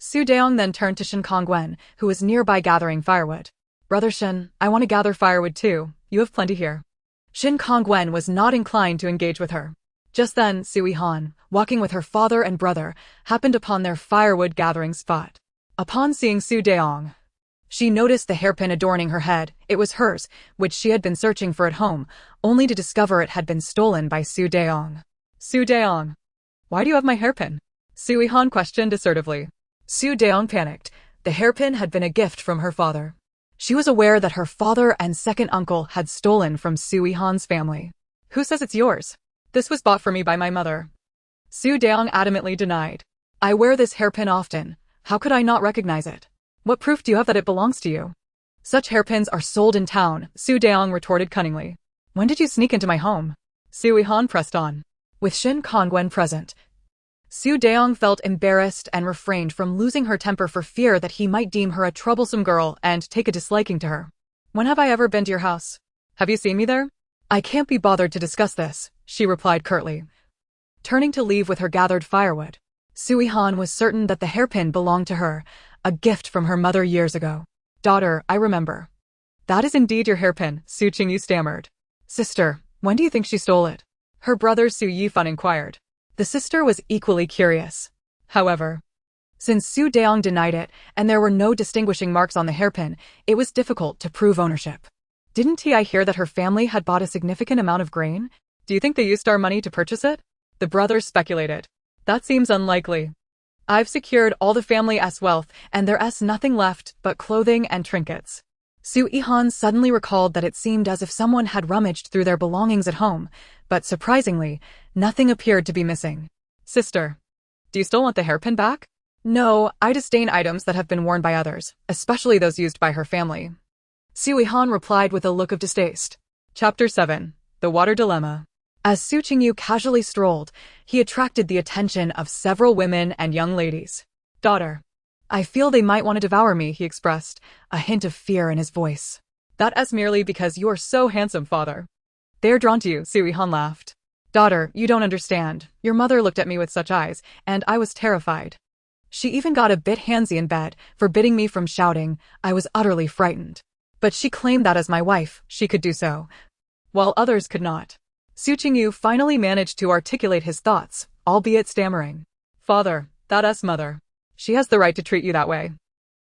Su Deong then turned to Shin Kongwen, who was nearby gathering firewood. "Brother Shin, I want to gather firewood too. You have plenty here." Shin Kongwen was not inclined to engage with her. Just then, Su Yihan, walking with her father and brother, happened upon their firewood gathering spot. Upon seeing Su Deong, she noticed the hairpin adorning her head. It was hers, which she had been searching for at home, only to discover it had been stolen by Su Deong. "Su Deong, why do you have my hairpin?" Su Yihan questioned assertively. Su Deong panicked. The hairpin had been a gift from her father. She was aware that her father and second uncle had stolen from Su Yihan's family. "Who says it's yours? This was bought for me by my mother." Su Deong adamantly denied. "I wear this hairpin often. How could I not recognize it? What proof do you have that it belongs to you?" "Such hairpins are sold in town," Su Deong retorted cunningly. "When did you sneak into my home?" Su Yihan pressed on. With Shin Kongwen present, Su Deong felt embarrassed and refrained from losing her temper for fear that he might deem her a troublesome girl and take a disliking to her. "When have I ever been to your house? Have you seen me there?" "I can't be bothered to discuss this," she replied curtly. Turning to leave with her gathered firewood, Su Yihan was certain that the hairpin belonged to her, a gift from her mother years ago. "Daughter, I remember." "That is indeed your hairpin," Su Qingyu stammered. "Sister, when do you think she stole it?" her brother Su Yihan inquired. The sister was equally curious. However, since Su Deong denied it and there were no distinguishing marks on the hairpin, it was difficult to prove ownership. "Didn't I hear that her family had bought a significant amount of grain? Do you think they used our money to purchase it?" The brothers speculated. "That seems unlikely. I've secured all the family's wealth and there's nothing left but clothing and trinkets." Su Yihan suddenly recalled that it seemed as if someone had rummaged through their belongings at home, but surprisingly, nothing appeared to be missing. "Sister, do you still want the hairpin back?" "No, I disdain items that have been worn by others, especially those used by her family," Su Yihan replied with a look of distaste. Chapter 7. The Water Dilemma. As Su Qingyu casually strolled, he attracted the attention of several women and young ladies. "Daughter, I feel they might want to devour me," he expressed, a hint of fear in his voice. "That's merely because you are so handsome, father. They're drawn to you," Su Yihan laughed. "Daughter, you don't understand. Your mother looked at me with such eyes, and I was terrified. She even got a bit handsy in bed, forbidding me from shouting. I was utterly frightened. But she claimed that as my wife, she could do so, while others could not." Su Qingyu finally managed to articulate his thoughts, albeit stammering. "Father, that's mother. She has the right to treat you that way,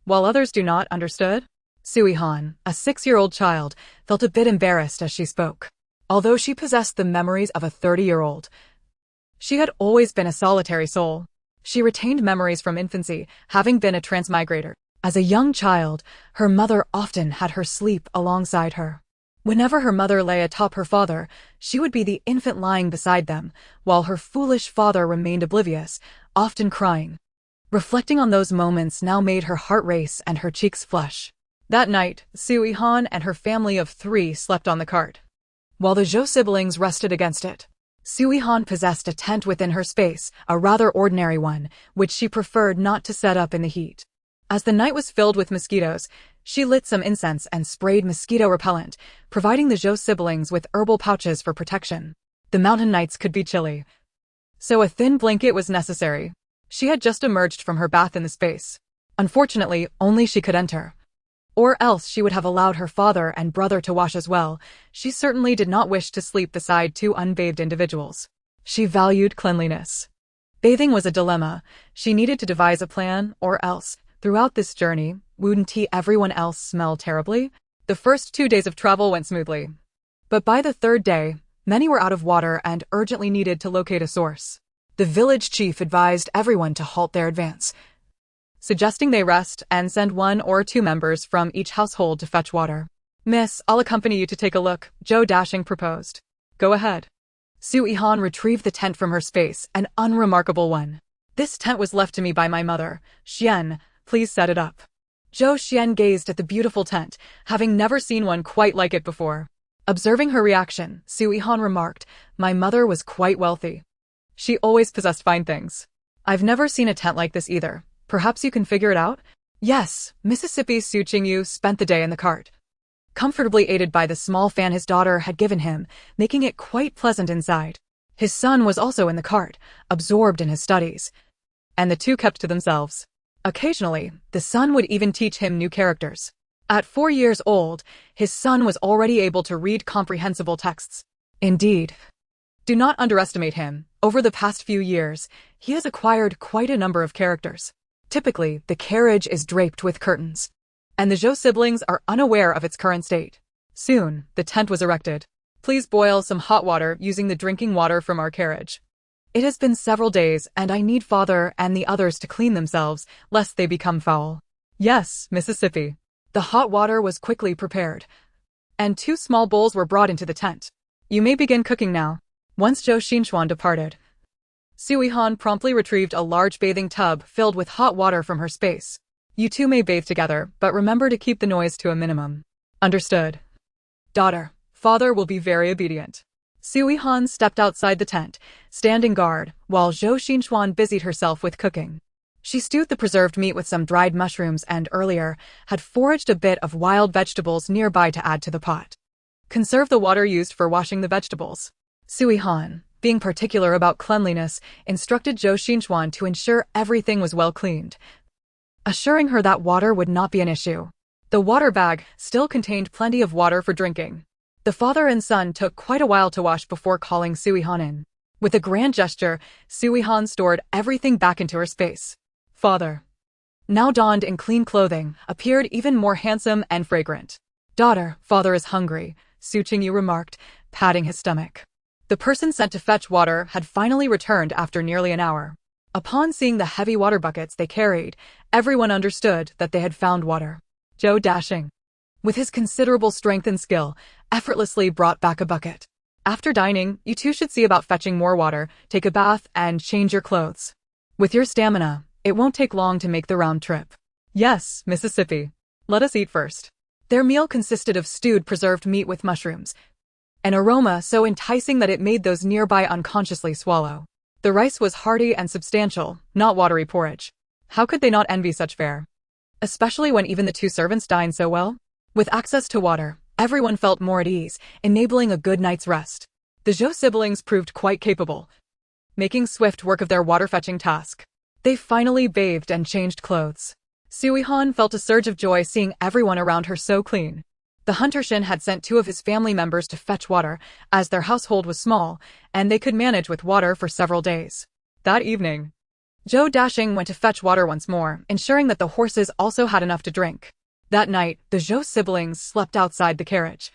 while others do not, understood?" Su Yihan, a 6-year-old child, felt a bit embarrassed as she spoke. Although she possessed the memories of a 30-year-old, she had always been a solitary soul. She retained memories from infancy, having been a transmigrator. As a young child, her mother often had her sleep alongside her. Whenever her mother lay atop her father, she would be the infant lying beside them, while her foolish father remained oblivious, often crying. Reflecting on those moments now made her heart race and her cheeks flush. That night, Su Yihan and her family of 3 slept on the cart, while the Zhou siblings rested against it. Su Yihan possessed a tent within her space, a rather ordinary one, which she preferred not to set up in the heat. As the night was filled with mosquitoes, she lit some incense and sprayed mosquito repellent, providing the Zhou siblings with herbal pouches for protection. The mountain nights could be chilly, so a thin blanket was necessary. She had just emerged from her bath in the space. Unfortunately, only she could enter. Or else she would have allowed her father and brother to wash as well. She certainly did not wish to sleep beside 2 unbathed individuals. She valued cleanliness. Bathing was a dilemma. She needed to devise a plan, or else, throughout this journey, wouldn't everyone else smell terribly? The first 2 days of travel went smoothly. But by the 3rd day, many were out of water and urgently needed to locate a source. The village chief advised everyone to halt their advance, suggesting they rest and send 1 or 2 members from each household to fetch water. "Miss, I'll accompany you to take a look," Zhou Dashing proposed. "Go ahead," Su Yihan retrieved the tent from her space, an unremarkable one. This tent was left to me by my mother. Xian, please set it up. Zhou Xian gazed at the beautiful tent, having never seen one quite like it before. Observing her reaction, Su Yihan remarked, my mother was quite wealthy. She always possessed fine things. I've never seen a tent like this either. Perhaps you can figure it out? Yes, Mississippi's Su Qingyu spent the day in the cart, comfortably aided by the small fan his daughter had given him, making it quite pleasant inside. His son was also in the cart, absorbed in his studies, and the two kept to themselves. Occasionally, the son would even teach him new characters. At 4 years old, his son was already able to read comprehensible texts. Indeed. Do not underestimate him. Over the past few years, he has acquired quite a number of characters. Typically, the carriage is draped with curtains, and the Zhou siblings are unaware of its current state. Soon, the tent was erected. Please boil some hot water using the drinking water from our carriage. It has been several days, and I need father and the others to clean themselves, lest they become foul. Yes, Mississippi. The hot water was quickly prepared, and 2 small bowls were brought into the tent. You may begin cooking now. Once Zhou Xinchuan departed, Su Yihan promptly retrieved a large bathing tub filled with hot water from her space. You two may bathe together, but remember to keep the noise to a minimum. Understood. Daughter, father will be very obedient. Su Yihan stepped outside the tent, standing guard, while Zhou Xinchuan busied herself with cooking. She stewed the preserved meat with some dried mushrooms and earlier had foraged a bit of wild vegetables nearby to add to the pot. Conserve the water used for washing the vegetables. Su Yihan, being particular about cleanliness, instructed Zhou Xinchuan to ensure everything was well cleaned, assuring her that water would not be an issue. The water bag still contained plenty of water for drinking. The father and son took quite a while to wash before calling Su Yihan in. With a grand gesture, Su Yihan stored everything back into her space. Father, now donned in clean clothing, appeared even more handsome and fragrant. Daughter, father is hungry, Su Qingyu remarked, patting his stomach. The person sent to fetch water had finally returned after nearly an hour. Upon seeing the heavy water buckets they carried, everyone understood that they had found water. Zhou Dashing, with his considerable strength and skill, effortlessly brought back a bucket. After dining, you two should see about fetching more water, take a bath, and change your clothes. With your stamina, it won't take long to make the round trip. Yes, Mississippi. Let us eat first. Their meal consisted of stewed preserved meat with mushrooms, an aroma so enticing that it made those nearby unconsciously swallow. The rice was hearty and substantial, not watery porridge. How could they not envy such fare? Especially when even the 2 servants dined so well? With access to water, everyone felt more at ease, enabling a good night's rest. The Zhou siblings proved quite capable, making swift work of their water-fetching task. They finally bathed and changed clothes. Su Yihan felt a surge of joy seeing everyone around her so clean. The hunter Shin had sent 2 of his family members to fetch water, as their household was small, and they could manage with water for several days. That evening, Zhou Dashing went to fetch water once more, ensuring that the horses also had enough to drink. That night, the Zhou siblings slept outside the carriage,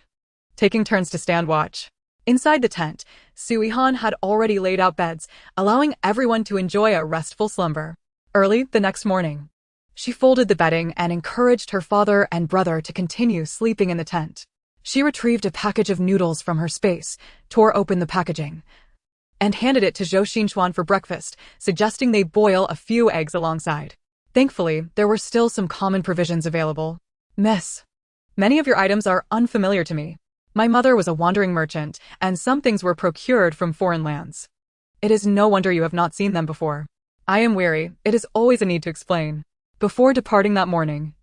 taking turns to stand watch. Inside the tent, Su Yihan had already laid out beds, allowing everyone to enjoy a restful slumber. Early the next morning, she folded the bedding and encouraged her father and brother to continue sleeping in the tent. She retrieved a package of noodles from her space, tore open the packaging, and handed it to Zhou Xinchuan for breakfast, suggesting they boil a few eggs alongside. Thankfully, there were still some common provisions available. Miss, many of your items are unfamiliar to me. My mother was a wandering merchant, and some things were procured from foreign lands. It is no wonder you have not seen them before. I am weary, it is always a need to explain. Before departing that morning,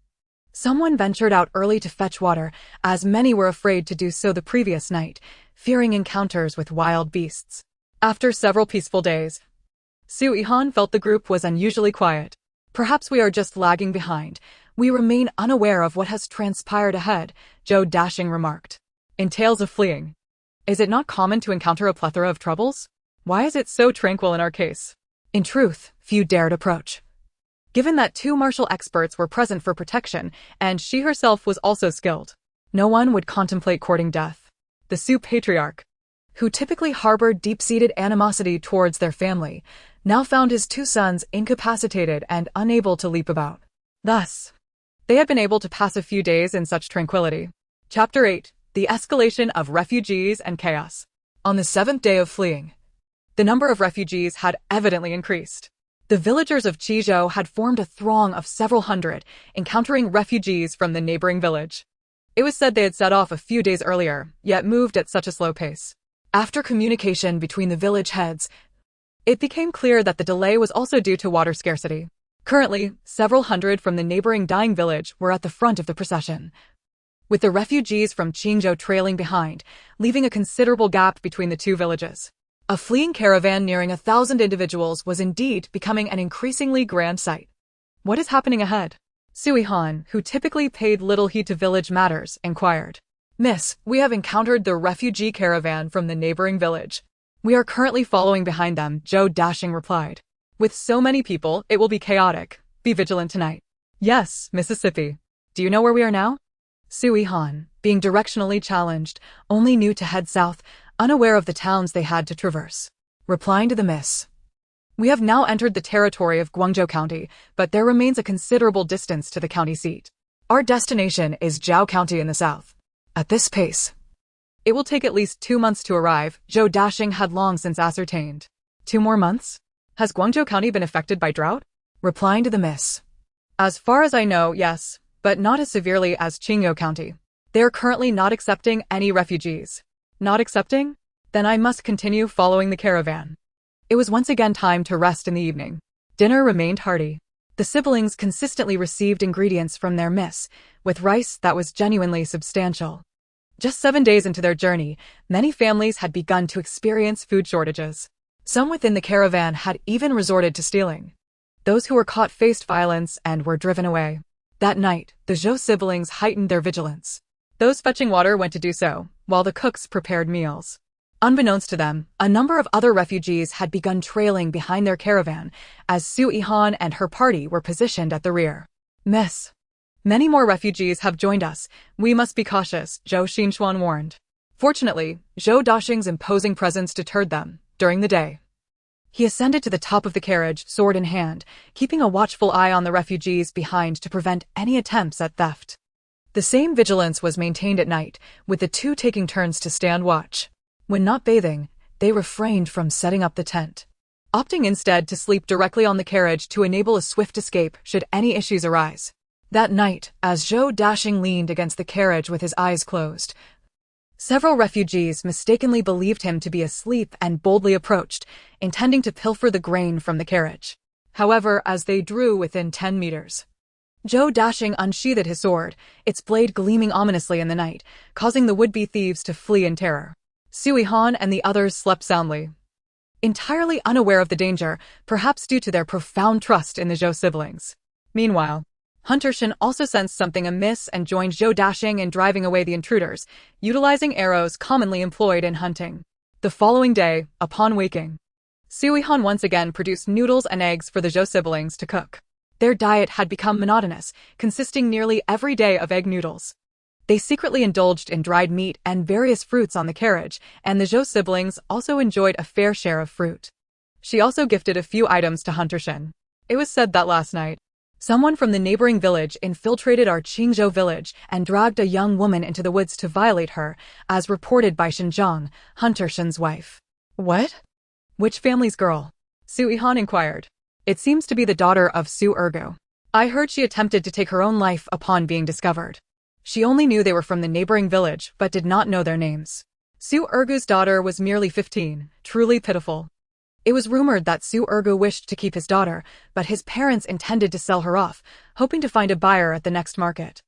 someone ventured out early to fetch water, as many were afraid to do so the previous night, fearing encounters with wild beasts. After several peaceful days, Su Yihan felt the group was unusually quiet. Perhaps we are just lagging behind. We remain unaware of what has transpired ahead, Zhou Dashing remarked. In tales of fleeing, is it not common to encounter a plethora of troubles? Why is it so tranquil in our case? In truth, few dared approach. Given that 2 martial experts were present for protection, and she herself was also skilled, no one would contemplate courting death. The Su patriarch, who typically harbored deep-seated animosity towards their family, now found his 2 sons incapacitated and unable to leap about. Thus, they had been able to pass a few days in such tranquility. Chapter 8. The escalation of refugees and chaos. On the seventh day of fleeing, the number of refugees had evidently increased. The villagers of Qizhou had formed a throng of several hundred, encountering refugees from the neighboring village. It was said they had set off a few days earlier, yet moved at such a slow pace. After communication between the village heads, it became clear that the delay was also due to water scarcity. Currently, several hundred from the neighboring Dying village were at the front of the procession, with the refugees from Qingzhou trailing behind, leaving a considerable gap between the two villages. A fleeing caravan nearing 1,000 individuals was indeed becoming an increasingly grand sight. What is happening ahead? Su Yihan, who typically paid little heed to village matters, inquired. Miss, we have encountered the refugee caravan from the neighboring village. We are currently following behind them, Zhou Dashing replied. With so many people, it will be chaotic. Be vigilant tonight. Yes, Mississippi. Do you know where we are now? Su Yihan, being directionally challenged, only knew to head south, unaware of the towns they had to traverse. Replying to the miss. We have now entered the territory of Guangzhou County, but there remains a considerable distance to the county seat. Our destination is Zhao County in the south. At this pace, it will take at least 2 months to arrive, Zhou Dashing had long since ascertained. 2 more months? Has Guangzhou County been affected by drought? Replying to the miss. As far as I know, yes, but not as severely as Qingyou County. They are currently not accepting any refugees. Not accepting? Then I must continue following the caravan. It was once again time to rest in the evening. Dinner remained hearty. The siblings consistently received ingredients from their miss, with rice that was genuinely substantial. Just 7 days into their journey, many families had begun to experience food shortages. Some within the caravan had even resorted to stealing. Those who were caught faced violence and were driven away. That night, the Zhou siblings heightened their vigilance. Those fetching water went to do so, while the cooks prepared meals. Unbeknownst to them, a number of other refugees had begun trailing behind their caravan, as Su Yihan and her party were positioned at the rear. Miss, many more refugees have joined us. We must be cautious, Zhou Xinchuan warned. Fortunately, Zhou Dashing's imposing presence deterred them. During the day, he ascended to the top of the carriage, sword in hand, keeping a watchful eye on the refugees behind to prevent any attempts at theft. The same vigilance was maintained at night, with the two taking turns to stand watch. When not bathing, they refrained from setting up the tent, opting instead to sleep directly on the carriage to enable a swift escape should any issues arise. That night, as Zhou Dashing leaned against the carriage with his eyes closed, several refugees mistakenly believed him to be asleep and boldly approached, intending to pilfer the grain from the carriage. However, as they drew within 10 meters, Zhou Dashing unsheathed his sword, its blade gleaming ominously in the night, causing the would-be thieves to flee in terror. Su Yihan and the others slept soundly, entirely unaware of the danger, perhaps due to their profound trust in the Zhou siblings. Meanwhile, Hunter Shin also sensed something amiss and joined Zhou Dashing in driving away the intruders, utilizing arrows commonly employed in hunting. The following day, upon waking, Su Yihan once again produced noodles and eggs for the Zhou siblings to cook. Their diet had become monotonous, consisting nearly every day of egg noodles. They secretly indulged in dried meat and various fruits on the carriage, and the Zhou siblings also enjoyed a fair share of fruit. She also gifted a few items to Hunter Shin. It was said that last night, someone from the neighboring village infiltrated our Qingzhou village and dragged a young woman into the woods to violate her, as reported by Xinjiang, Hunter Shin's wife. What? Which family's girl? Su Yihan inquired. It seems to be the daughter of Su Ergu. I heard she attempted to take her own life upon being discovered. She only knew they were from the neighboring village, but did not know their names. Su Ergu's daughter was merely 15, truly pitiful. It was rumored that Su Ergu wished to keep his daughter, but his parents intended to sell her off, hoping to find a buyer at the next market.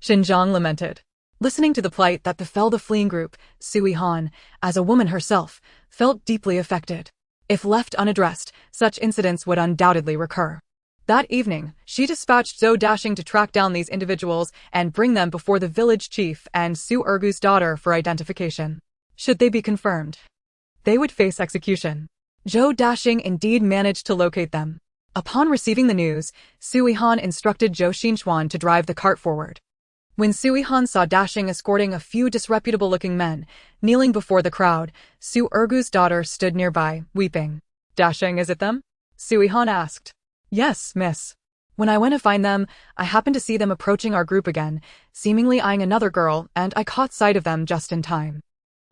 Xinjiang lamented. Listening to the plight that befell the fleeing group, Su Yihan, as a woman herself, felt deeply affected. If left unaddressed, such incidents would undoubtedly recur. That evening, she dispatched Zhou Dashing to track down these individuals and bring them before the village chief and Su Ergu's daughter for identification. Should they be confirmed, they would face execution. Zhou Dashing indeed managed to locate them. Upon receiving the news, Su Yihan instructed Zhou Xinchuan to drive the cart forward. When Su Yihan saw Dashing escorting a few disreputable-looking men, kneeling before the crowd, Su Ergu's daughter stood nearby, weeping. Dashing, is it them? Su Yihan asked. Yes, miss. When I went to find them, I happened to see them approaching our group again, seemingly eyeing another girl, and I caught sight of them just in time.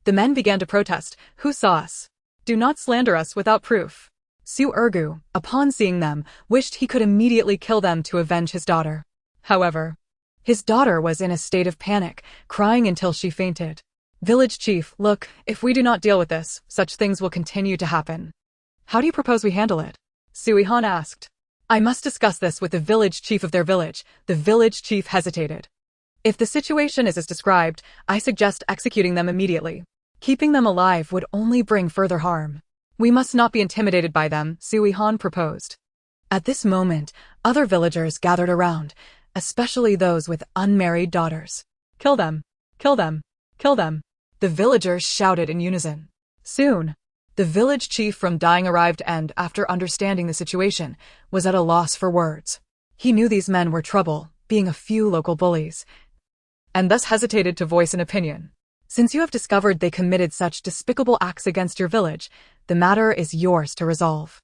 The men began to protest. Who saw us? Do not slander us without proof. Su Ergu, upon seeing them, wished he could immediately kill them to avenge his daughter. However, his daughter was in a state of panic, crying until she fainted. Village chief, look, if we do not deal with this, such things will continue to happen. How do you propose we handle it? Su Yihan asked. I must discuss this with the village chief of their village. The village chief hesitated. If the situation is as described, I suggest executing them immediately. Keeping them alive would only bring further harm. We must not be intimidated by them, Su Yihan proposed. At this moment, other villagers gathered around, especially those with unmarried daughters. Kill them! Kill them! Kill them! The villagers shouted in unison. Soon, the village chief from Dying arrived and, after understanding the situation, was at a loss for words. He knew these men were trouble, being a few local bullies, and thus hesitated to voice an opinion. Since you have discovered they committed such despicable acts against your village, the matter is yours to resolve.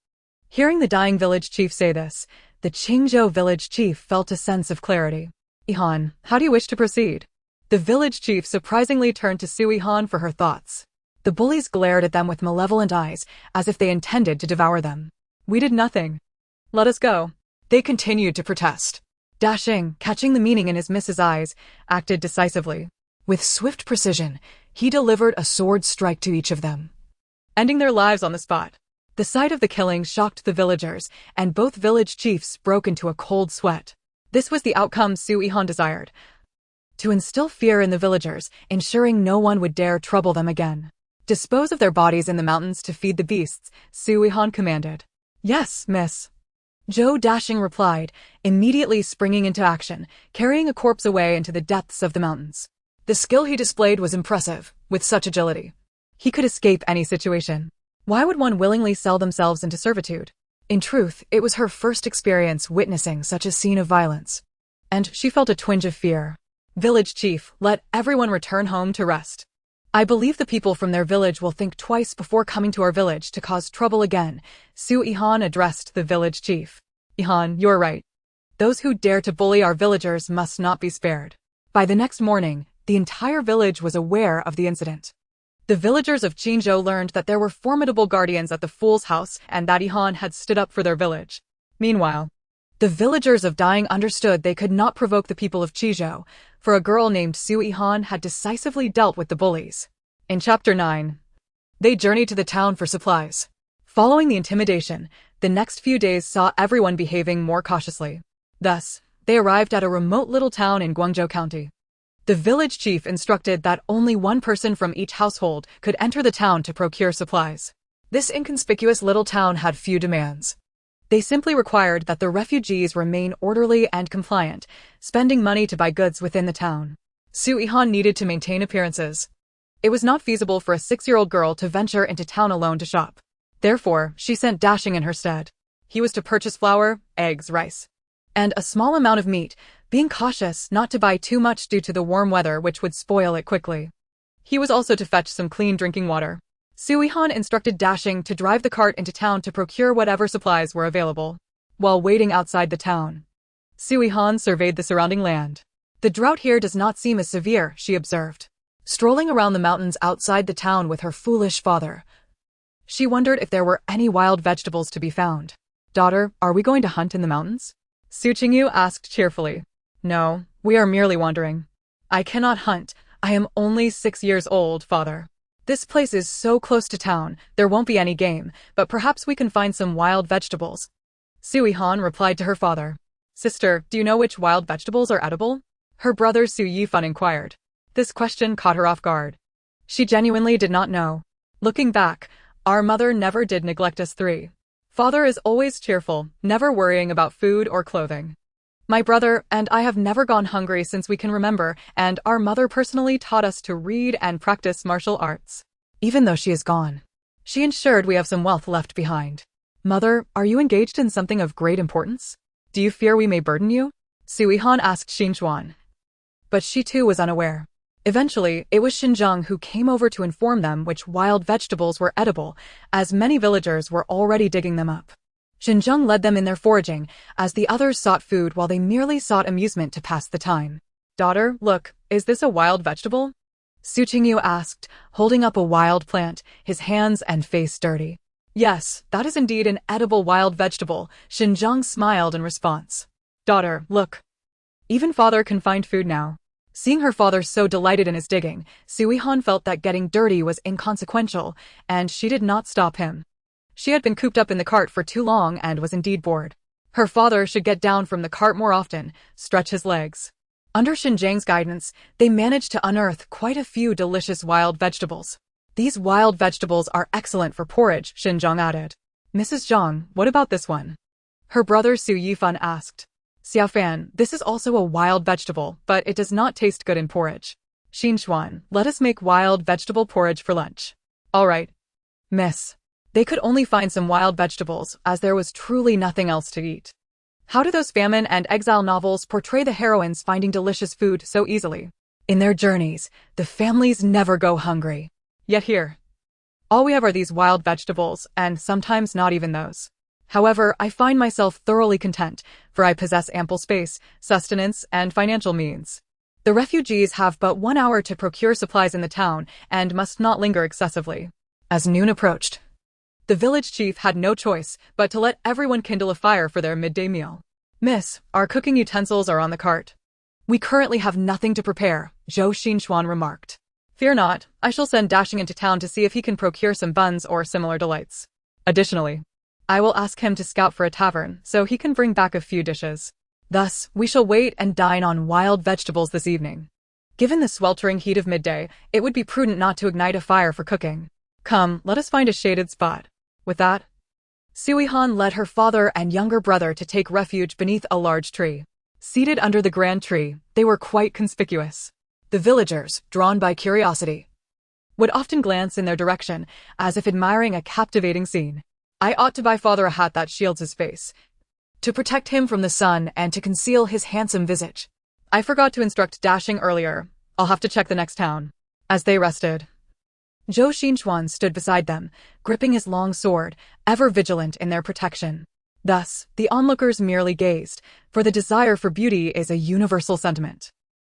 Hearing the Dying village chief say this, the Qingzhou village chief felt a sense of clarity. Yihan, how do you wish to proceed? The village chief surprisingly turned to Su Yihan for her thoughts. The bullies glared at them with malevolent eyes, as if they intended to devour them. We did nothing. Let us go. They continued to protest. Dashing, catching the meaning in his miss's eyes, acted decisively. With swift precision, he delivered a sword strike to each of them, ending their lives on the spot. The sight of the killing shocked the villagers, and both village chiefs broke into a cold sweat. This was the outcome Su Yihan desired: to instill fear in the villagers, ensuring no one would dare trouble them again. Dispose of their bodies in the mountains to feed the beasts, Su Yihan commanded. Yes, miss. Zhou Dashing replied, immediately springing into action, carrying a corpse away into the depths of the mountains. The skill he displayed was impressive. With such agility, he could escape any situation. Why would one willingly sell themselves into servitude? In truth, it was her first experience witnessing such a scene of violence, and she felt a twinge of fear. Village chief, let everyone return home to rest. I believe the people from their village will think twice before coming to our village to cause trouble again, Su Yihan addressed the village chief. Yihan, you're right. Those who dare to bully our villagers must not be spared. By the next morning, the entire village was aware of the incident. The villagers of Qingzhou learned that there were formidable guardians at the fool's house and that Yihan had stood up for their village. Meanwhile, the villagers of Dying understood they could not provoke the people of Qingzhou, for a girl named Su Yihan had decisively dealt with the bullies. In Chapter 9, they journeyed to the town for supplies. Following the intimidation, the next few days saw everyone behaving more cautiously. Thus, they arrived at a remote little town in Guangzhou County. The village chief instructed that only one person from each household could enter the town to procure supplies. This inconspicuous little town had few demands. They simply required that the refugees remain orderly and compliant, spending money to buy goods within the town. Su Yihan needed to maintain appearances. It was not feasible for a 6-year-old girl to venture into town alone to shop. Therefore, she sent Dashing in her stead. He was to purchase flour, eggs, rice, and a small amount of meat, being cautious not to buy too much due to the warm weather which would spoil it quickly. He was also to fetch some clean drinking water. Su Yihan instructed Dashing to drive the cart into town to procure whatever supplies were available. While waiting outside the town, Su Yihan surveyed the surrounding land. The drought here does not seem as severe, she observed. Strolling around the mountains outside the town with her foolish father, she wondered if there were any wild vegetables to be found. Daughter, are we going to hunt in the mountains? Su Qingyu asked cheerfully. No, we are merely wandering. I cannot hunt. I am only 6 years old, father. This place is so close to town, there won't be any game, but perhaps we can find some wild vegetables. Su Yihan replied to her father. Sister, do you know which wild vegetables are edible? Her brother Su Yifan inquired. This question caught her off guard. She genuinely did not know. Looking back, our mother never did neglect us three. Father is always cheerful, never worrying about food or clothing. My brother and I have never gone hungry since we can remember, and our mother personally taught us to read and practice martial arts. Even though she is gone, she ensured we have some wealth left behind. Mother, are you engaged in something of great importance? Do you fear we may burden you? Su Yihan asked Xinchuan. But she too was unaware. Eventually, it was Xinzheng who came over to inform them which wild vegetables were edible, as many villagers were already digging them up. Xinzheng led them in their foraging, as the others sought food while they merely sought amusement to pass the time. Daughter, look, is this a wild vegetable? Su Qingyu asked, holding up a wild plant, his hands and face dirty. Yes, that is indeed an edible wild vegetable, Xinjiang smiled in response. Daughter, look. Even father can find food now. Seeing her father so delighted in his digging, Su Yihan felt that getting dirty was inconsequential, and she did not stop him. She had been cooped up in the cart for too long and was indeed bored. Her father should get down from the cart more often, stretch his legs. Under Xinjiang's guidance, they managed to unearth quite a few delicious wild vegetables. These wild vegetables are excellent for porridge, Xinjiang added. Mrs. Zhang, what about this one? Her brother Su Yihan asked. Xiaofan, this is also a wild vegetable, but it does not taste good in porridge. Xinchuan, let us make wild vegetable porridge for lunch. All right. Miss. They could only find some wild vegetables, as there was truly nothing else to eat. How do those famine and exile novels portray the heroines finding delicious food so easily? In their journeys, the families never go hungry. Yet here, all we have are these wild vegetables, and sometimes not even those. However, I find myself thoroughly content, for I possess ample space, sustenance, and financial means. The refugees have but 1 hour to procure supplies in the town, and must not linger excessively. As noon approached, the village chief had no choice but to let everyone kindle a fire for their midday meal. Miss, our cooking utensils are on the cart. We currently have nothing to prepare, Zhou Xinchuan remarked. Fear not, I shall send Dashing into town to see if he can procure some buns or similar delights. Additionally, I will ask him to scout for a tavern, so he can bring back a few dishes. Thus, we shall wait and dine on wild vegetables this evening. Given the sweltering heat of midday, it would be prudent not to ignite a fire for cooking. Come, let us find a shaded spot. With that, Su Yihan led her father and younger brother to take refuge beneath a large tree. Seated under the grand tree, they were quite conspicuous. The villagers, drawn by curiosity, would often glance in their direction, as if admiring a captivating scene. I ought to buy father a hat that shields his face, to protect him from the sun and to conceal his handsome visage. I forgot to instruct Dashing earlier. I'll have to check the next town. As they rested, Zhou Xinchuan stood beside them, gripping his long sword, ever vigilant in their protection. Thus, the onlookers merely gazed, for the desire for beauty is a universal sentiment.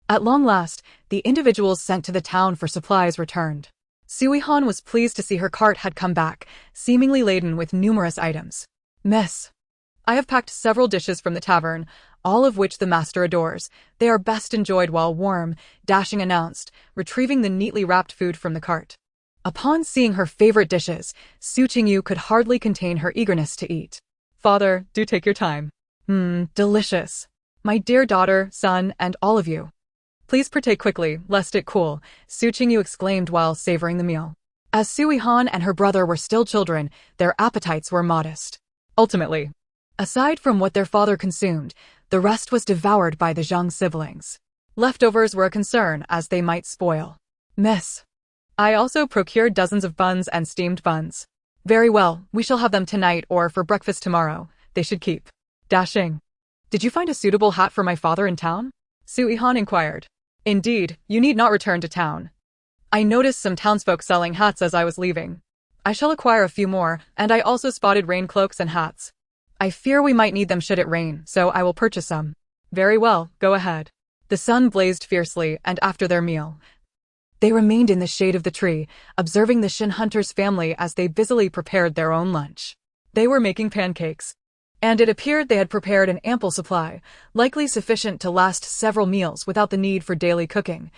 At long last, the individuals sent to the town for supplies returned. Su Yihan was pleased to see her cart had come back, seemingly laden with numerous items. Miss, I have packed several dishes from the tavern, all of which the master adores. They are best enjoyed while warm, Dashing announced, retrieving the neatly wrapped food from the cart. Upon seeing her favorite dishes, Su Qingyu could hardly contain her eagerness to eat. Father, do take your time. Delicious. My dear daughter, son, and all of you. Please partake quickly, lest it cool, Su Qingyu exclaimed while savoring the meal. As Su Yihan and her brother were still children, their appetites were modest. Ultimately, aside from what their father consumed, the rest was devoured by the Zhang siblings. Leftovers were a concern, as they might spoil. Miss, I also procured dozens of buns and steamed buns. Very well, we shall have them tonight or for breakfast tomorrow. They should keep. Dashing, did you find a suitable hat for my father in town? Su Yihan inquired. Indeed, you need not return to town. I noticed some townsfolk selling hats as I was leaving. I shall acquire a few more, and I also spotted rain cloaks and hats. I fear we might need them should it rain, so I will purchase some. Very well, go ahead. The sun blazed fiercely, and after their meal, they remained in the shade of the tree, observing the Shin hunter's family as they busily prepared their own lunch. They were making pancakes, and it appeared they had prepared an ample supply, likely sufficient to last several meals without the need for daily cooking,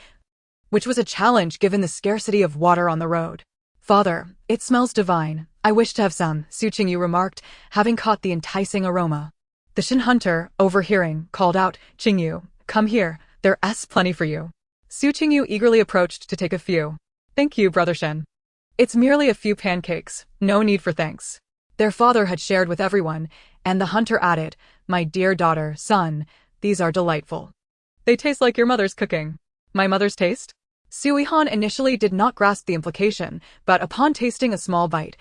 which was a challenge given the scarcity of water on the road. Father, it smells divine. I wish to have some, Su Qingyu remarked, having caught the enticing aroma. The Shin hunter, overhearing, called out, Qingyu, come here, there's plenty for you. Su Qingyu eagerly approached to take a few. Thank you, Brother Shin. It's merely a few pancakes, no need for thanks. Their father had shared with everyone, and the hunter added, my dear daughter, son, these are delightful. They taste like your mother's cooking. My mother's taste? Su Yihan initially did not grasp the implication, but upon tasting a small bite,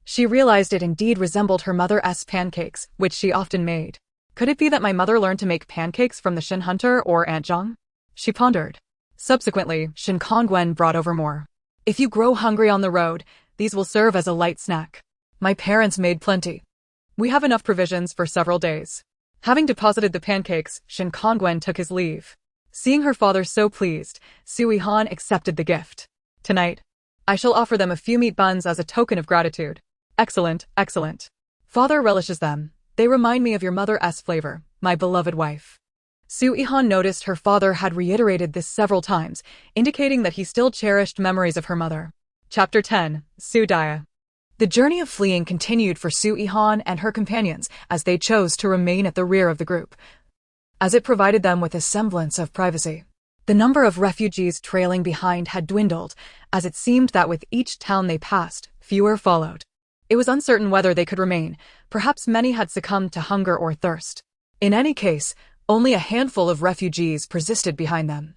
she realized it indeed resembled her mother's pancakes, which she often made. Could it be that my mother learned to make pancakes from the Shin hunter or Aunt Zhang? She pondered. Subsequently, Shin Kongwen brought over more. If you grow hungry on the road, these will serve as a light snack. My parents made plenty. We have enough provisions for several days. Having deposited the pancakes, Shin Kongwen took his leave. Seeing her father so pleased, Su Yihan accepted the gift. Tonight, I shall offer them a few meat buns as a token of gratitude. Excellent, excellent. Father relishes them. They remind me of your mother's flavor, my beloved wife. Su Yihan noticed her father had reiterated this several times, indicating that he still cherished memories of her mother. Chapter 10, Su Daya. The journey of fleeing continued for Su Yihan and her companions as they chose to remain at the rear of the group, as it provided them with a semblance of privacy. The number of refugees trailing behind had dwindled, as it seemed that with each town they passed, fewer followed. It was uncertain whether they could remain. Perhaps many had succumbed to hunger or thirst. In any case, only a handful of refugees persisted behind them,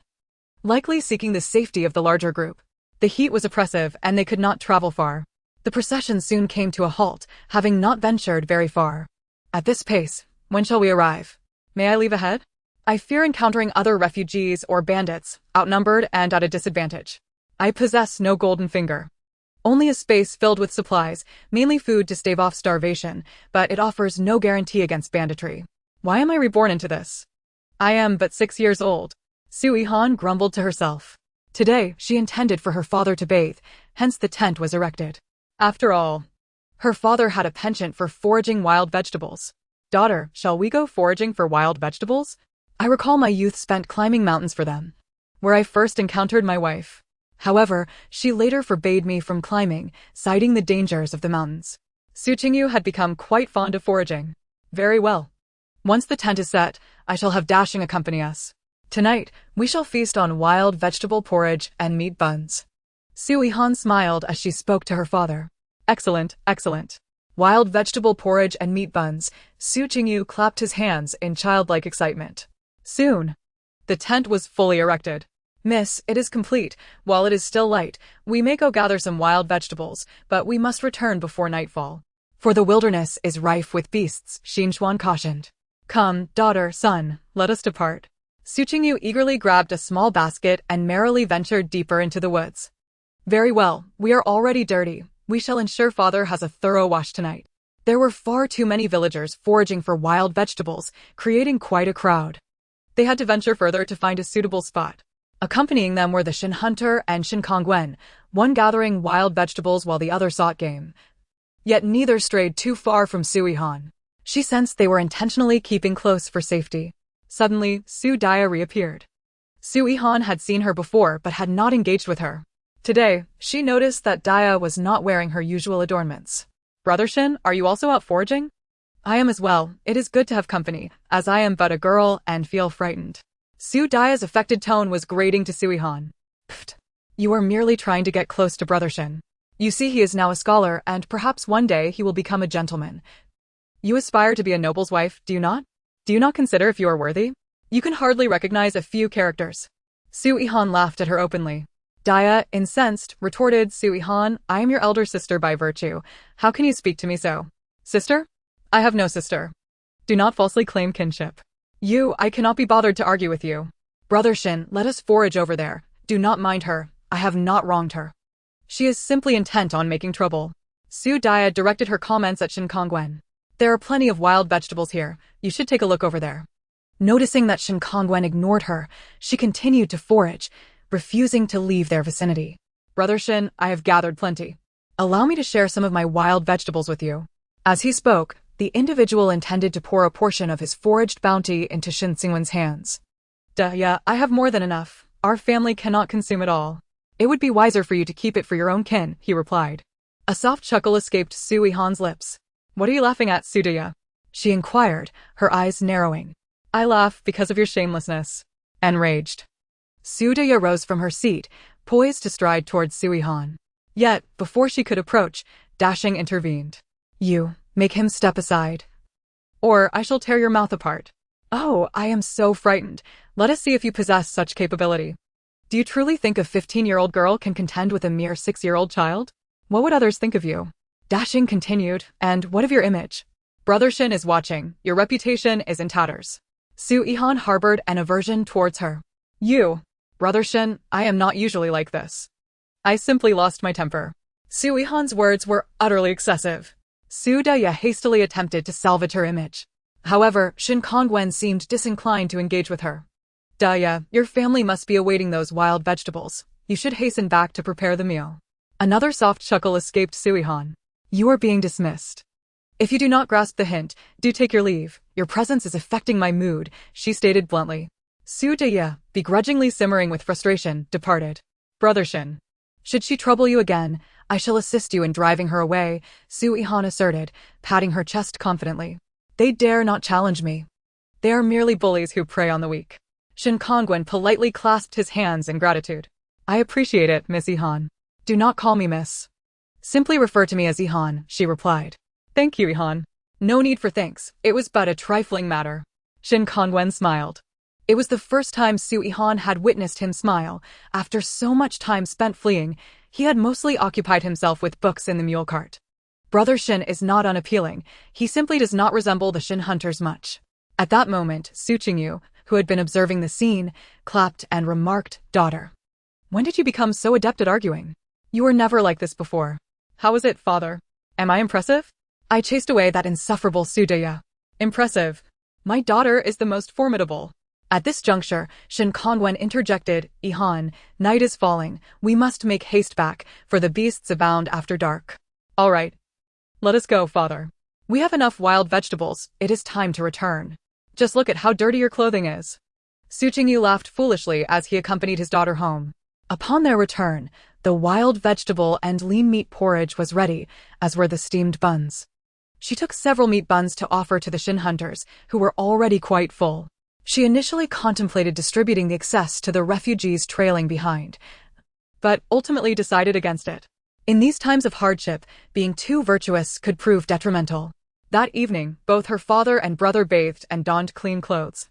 likely seeking the safety of the larger group. The heat was oppressive and they could not travel far. The procession soon came to a halt, having not ventured very far. At this pace, when shall we arrive? May I leave ahead? I fear encountering other refugees or bandits, outnumbered and at a disadvantage. I possess no golden finger. Only a space filled with supplies, mainly food to stave off starvation, but it offers no guarantee against banditry. Why am I reborn into this? I am but 6 years old. Su Yihan grumbled to herself. Today, she intended for her father to bathe, hence the tent was erected. After all, her father had a penchant for foraging wild vegetables. Daughter, shall we go foraging for wild vegetables? I recall my youth spent climbing mountains for them, where I first encountered my wife. However, she later forbade me from climbing, citing the dangers of the mountains. Su Qingyu had become quite fond of foraging. Very well. Once the tent is set, I shall have Dashing accompany us. Tonight, we shall feast on wild vegetable porridge and meat buns. Su Yihan smiled as she spoke to her father. Excellent, excellent. Wild vegetable porridge and meat buns. Su Qingyu clapped his hands in childlike excitement. Soon, the tent was fully erected. Miss, it is complete. While it is still light, we may go gather some wild vegetables, but we must return before nightfall. For the wilderness is rife with beasts, Xinchuan cautioned. Come, daughter, son, let us depart. Su Qingyu eagerly grabbed a small basket and merrily ventured deeper into the woods. Very well, we are already dirty. We shall ensure father has a thorough wash tonight. There were far too many villagers foraging for wild vegetables, creating quite a crowd. They had to venture further to find a suitable spot. Accompanying them were the Shin Hunter and Shin Kongwen, one gathering wild vegetables while the other sought game. Yet neither strayed too far from Su Yihan. She sensed they were intentionally keeping close for safety. Suddenly, Su Daya reappeared. Su Yihan had seen her before but had not engaged with her. Today, she noticed that Daya was not wearing her usual adornments. Brother Shin, are you also out foraging? I am as well. It is good to have company, as I am but a girl and feel frightened. Su Daya's affected tone was grating to Su Yihan. Pfft. You are merely trying to get close to Brother Shin. You see he is now a scholar and perhaps one day he will become a gentleman. You aspire to be a noble's wife, do you not? Do you not consider if you are worthy? You can hardly recognize a few characters. Su Yihan laughed at her openly. Daya, incensed, retorted, Su Yihan, I am your elder sister by virtue. How can you speak to me so? Sister? I have no sister. Do not falsely claim kinship. I cannot be bothered to argue with you. Brother Shin, let us forage over there. Do not mind her. I have not wronged her. She is simply intent on making trouble. Su Daya directed her comments at Shin Kongwen. There are plenty of wild vegetables here. You should take a look over there. Noticing that Shin Kongwen ignored her, she continued to forage, refusing to leave their vicinity. Brother Shin, I have gathered plenty. Allow me to share some of my wild vegetables with you. As he spoke, the individual intended to pour a portion of his foraged bounty into Shin Xingwen's hands. Yeah, I have more than enough. Our family cannot consume it all. It would be wiser for you to keep it for your own kin, he replied. A soft chuckle escaped Su Yihan's lips. What are you laughing at, Su Daya? She inquired, her eyes narrowing. I laugh because of your shamelessness. Enraged. Su Daya rose from her seat, poised to stride towards Su Yihan. Yet, before she could approach, Dashing intervened. You, make him step aside. Or I shall tear your mouth apart. Oh, I am so frightened. Let us see if you possess such capability. Do you truly think a 15-year-old girl can contend with a mere 6-year-old child? What would others think of you? Dashing continued, and what of your image? Brother Shin is watching. Your reputation is in tatters. Su Yihan harbored an aversion towards her. Brother Shin, I am not usually like this. I simply lost my temper. Su Yihan's words were utterly excessive. Su Daya hastily attempted to salvage her image. However, Shin Kongwen seemed disinclined to engage with her. Daya, your family must be awaiting those wild vegetables. You should hasten back to prepare the meal. Another soft chuckle escaped Su Yihan. You are being dismissed. If you do not grasp the hint, do take your leave. Your presence is affecting my mood, she stated bluntly. Su Yihan, begrudgingly simmering with frustration, departed. Brother Shin. Should she trouble you again, I shall assist you in driving her away, Su Yihan asserted, patting her chest confidently. They dare not challenge me. They are merely bullies who prey on the weak. Shin Kongwen politely clasped his hands in gratitude. I appreciate it, Miss Yihan. Do not call me Miss. Simply refer to me as Yihan, she replied. Thank you, Yihan. No need for thanks, it was but a trifling matter. Shin Kongwen smiled. It was the first time Su Yihan had witnessed him smile. After so much time spent fleeing, he had mostly occupied himself with books in the mule cart. Brother Shin is not unappealing, he simply does not resemble the Shin hunters much. At that moment, Su Qingyu, who had been observing the scene, clapped and remarked, Daughter. When did you become so adept at arguing? You were never like this before. How is it, father? Am I impressive? I chased away that insufferable Su Yihan. Impressive. My daughter is the most formidable. At this juncture, Shin Kongwen interjected, Yihan, night is falling, we must make haste back, for the beasts abound after dark. All right. Let us go, father. We have enough wild vegetables, it is time to return. Just look at how dirty your clothing is. Su Qingyu laughed foolishly as he accompanied his daughter home. Upon their return, the wild vegetable and lean meat porridge was ready, as were the steamed buns. She took several meat buns to offer to the Shin hunters, who were already quite full. She initially contemplated distributing the excess to the refugees trailing behind, but ultimately decided against it. In these times of hardship, being too virtuous could prove detrimental. That evening, both her father and brother bathed and donned clean clothes,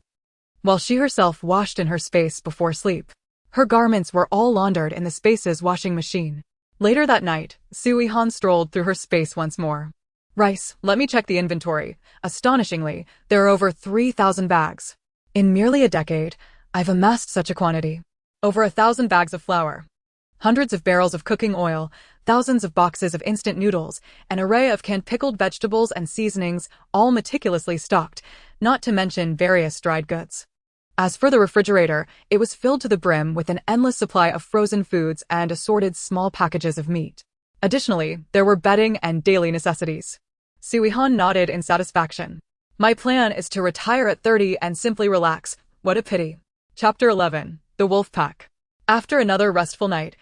while she herself washed in her space before sleep. Her garments were all laundered in the space's washing machine. Later that night, Su Yihan strolled through her space once more. Rice, let me check the inventory. Astonishingly, there are over 3,000 bags. In merely a decade, I've amassed such a quantity. Over 1,000 bags of flour. Hundreds of barrels of cooking oil, thousands of boxes of instant noodles, an array of canned pickled vegetables and seasonings, all meticulously stocked, not to mention various dried goods. As for the refrigerator, it was filled to the brim with an endless supply of frozen foods and assorted small packages of meat. Additionally, there were bedding and daily necessities. Su Yihan nodded in satisfaction. My plan is to retire at 30 and simply relax. What a pity. Chapter 11. The Wolf Pack. After another restful night,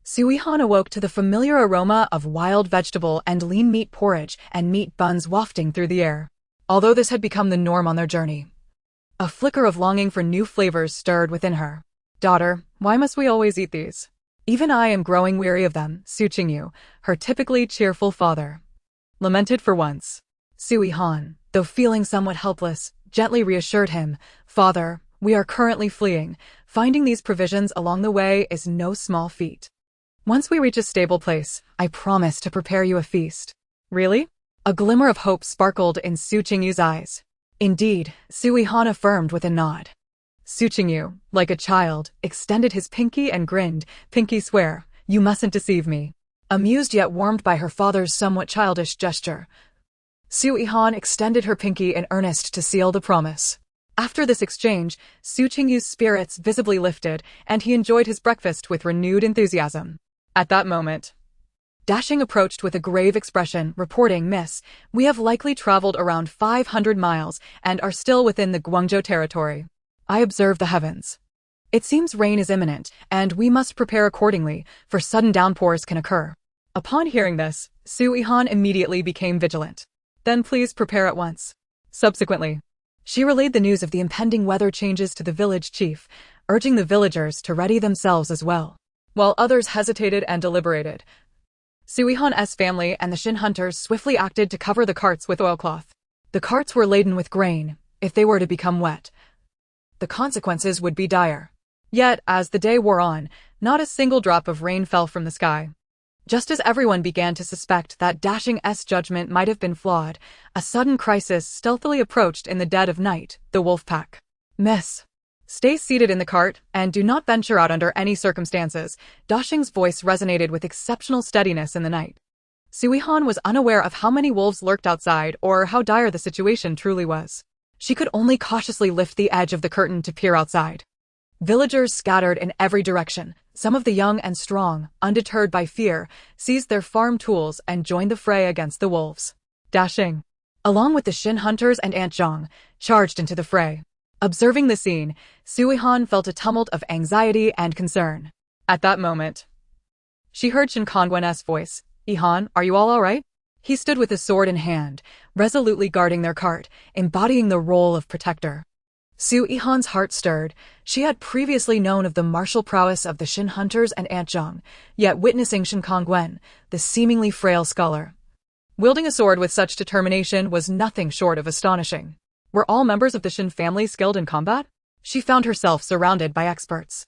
Su Yihan awoke to the familiar aroma of wild vegetable and lean meat porridge and meat buns wafting through the air. Although this had become the norm on their journey, a flicker of longing for new flavors stirred within her. Daughter, why must we always eat these? Even I am growing weary of them, Su Qingyu, her typically cheerful father, lamented for once. Su Yihan, though feeling somewhat helpless, gently reassured him, Father, we are currently fleeing. Finding these provisions along the way is no small feat. Once we reach a stable place, I promise to prepare you a feast. Really? A glimmer of hope sparkled in Su Qingyu's eyes. Indeed, Su Yihan affirmed with a nod. Su Qingyu, like a child, extended his pinky and grinned, Pinky swear, you mustn't deceive me. Amused yet warmed by her father's somewhat childish gesture, Su Yihan extended her pinky in earnest to seal the promise. After this exchange, Su Qingyu's spirits visibly lifted, and he enjoyed his breakfast with renewed enthusiasm. At that moment, Dashing approached with a grave expression, reporting, Miss, we have likely traveled around 500 miles and are still within the Guangzhou territory. I observe the heavens. It seems rain is imminent, and we must prepare accordingly, for sudden downpours can occur. Upon hearing this, Su Yihan immediately became vigilant. Then please prepare at once. Subsequently, she relayed the news of the impending weather changes to the village chief, urging the villagers to ready themselves as well. While others hesitated and deliberated, Su Yihan's family and the Shin hunters swiftly acted to cover the carts with oilcloth. The carts were laden with grain. If they were to become wet, the consequences would be dire. Yet, as the day wore on, not a single drop of rain fell from the sky. Just as everyone began to suspect that Dashing's judgment might have been flawed, a sudden crisis stealthily approached in the dead of night, the wolf pack. Miss, stay seated in the cart, and do not venture out under any circumstances. Dashing's voice resonated with exceptional steadiness in the night. Su Yihan was unaware of how many wolves lurked outside or how dire the situation truly was. She could only cautiously lift the edge of the curtain to peer outside. Villagers scattered in every direction. Some of the young and strong, undeterred by fear, seized their farm tools and joined the fray against the wolves. Dashing, along with the Shin hunters and Aunt Zhang, charged into the fray. Observing the scene, Su Yihan felt a tumult of anxiety and concern. At that moment, she heard Shin Kongwen's voice. Yihan, are you all right? He stood with his sword in hand, resolutely guarding their cart, embodying the role of protector. Su Yihan's heart stirred. She had previously known of the martial prowess of the Shin hunters and Aunt Zhang, yet witnessing Shin Kongwen, the seemingly frail scholar, wielding a sword with such determination was nothing short of astonishing. Were all members of the Shin family skilled in combat? She found herself surrounded by experts.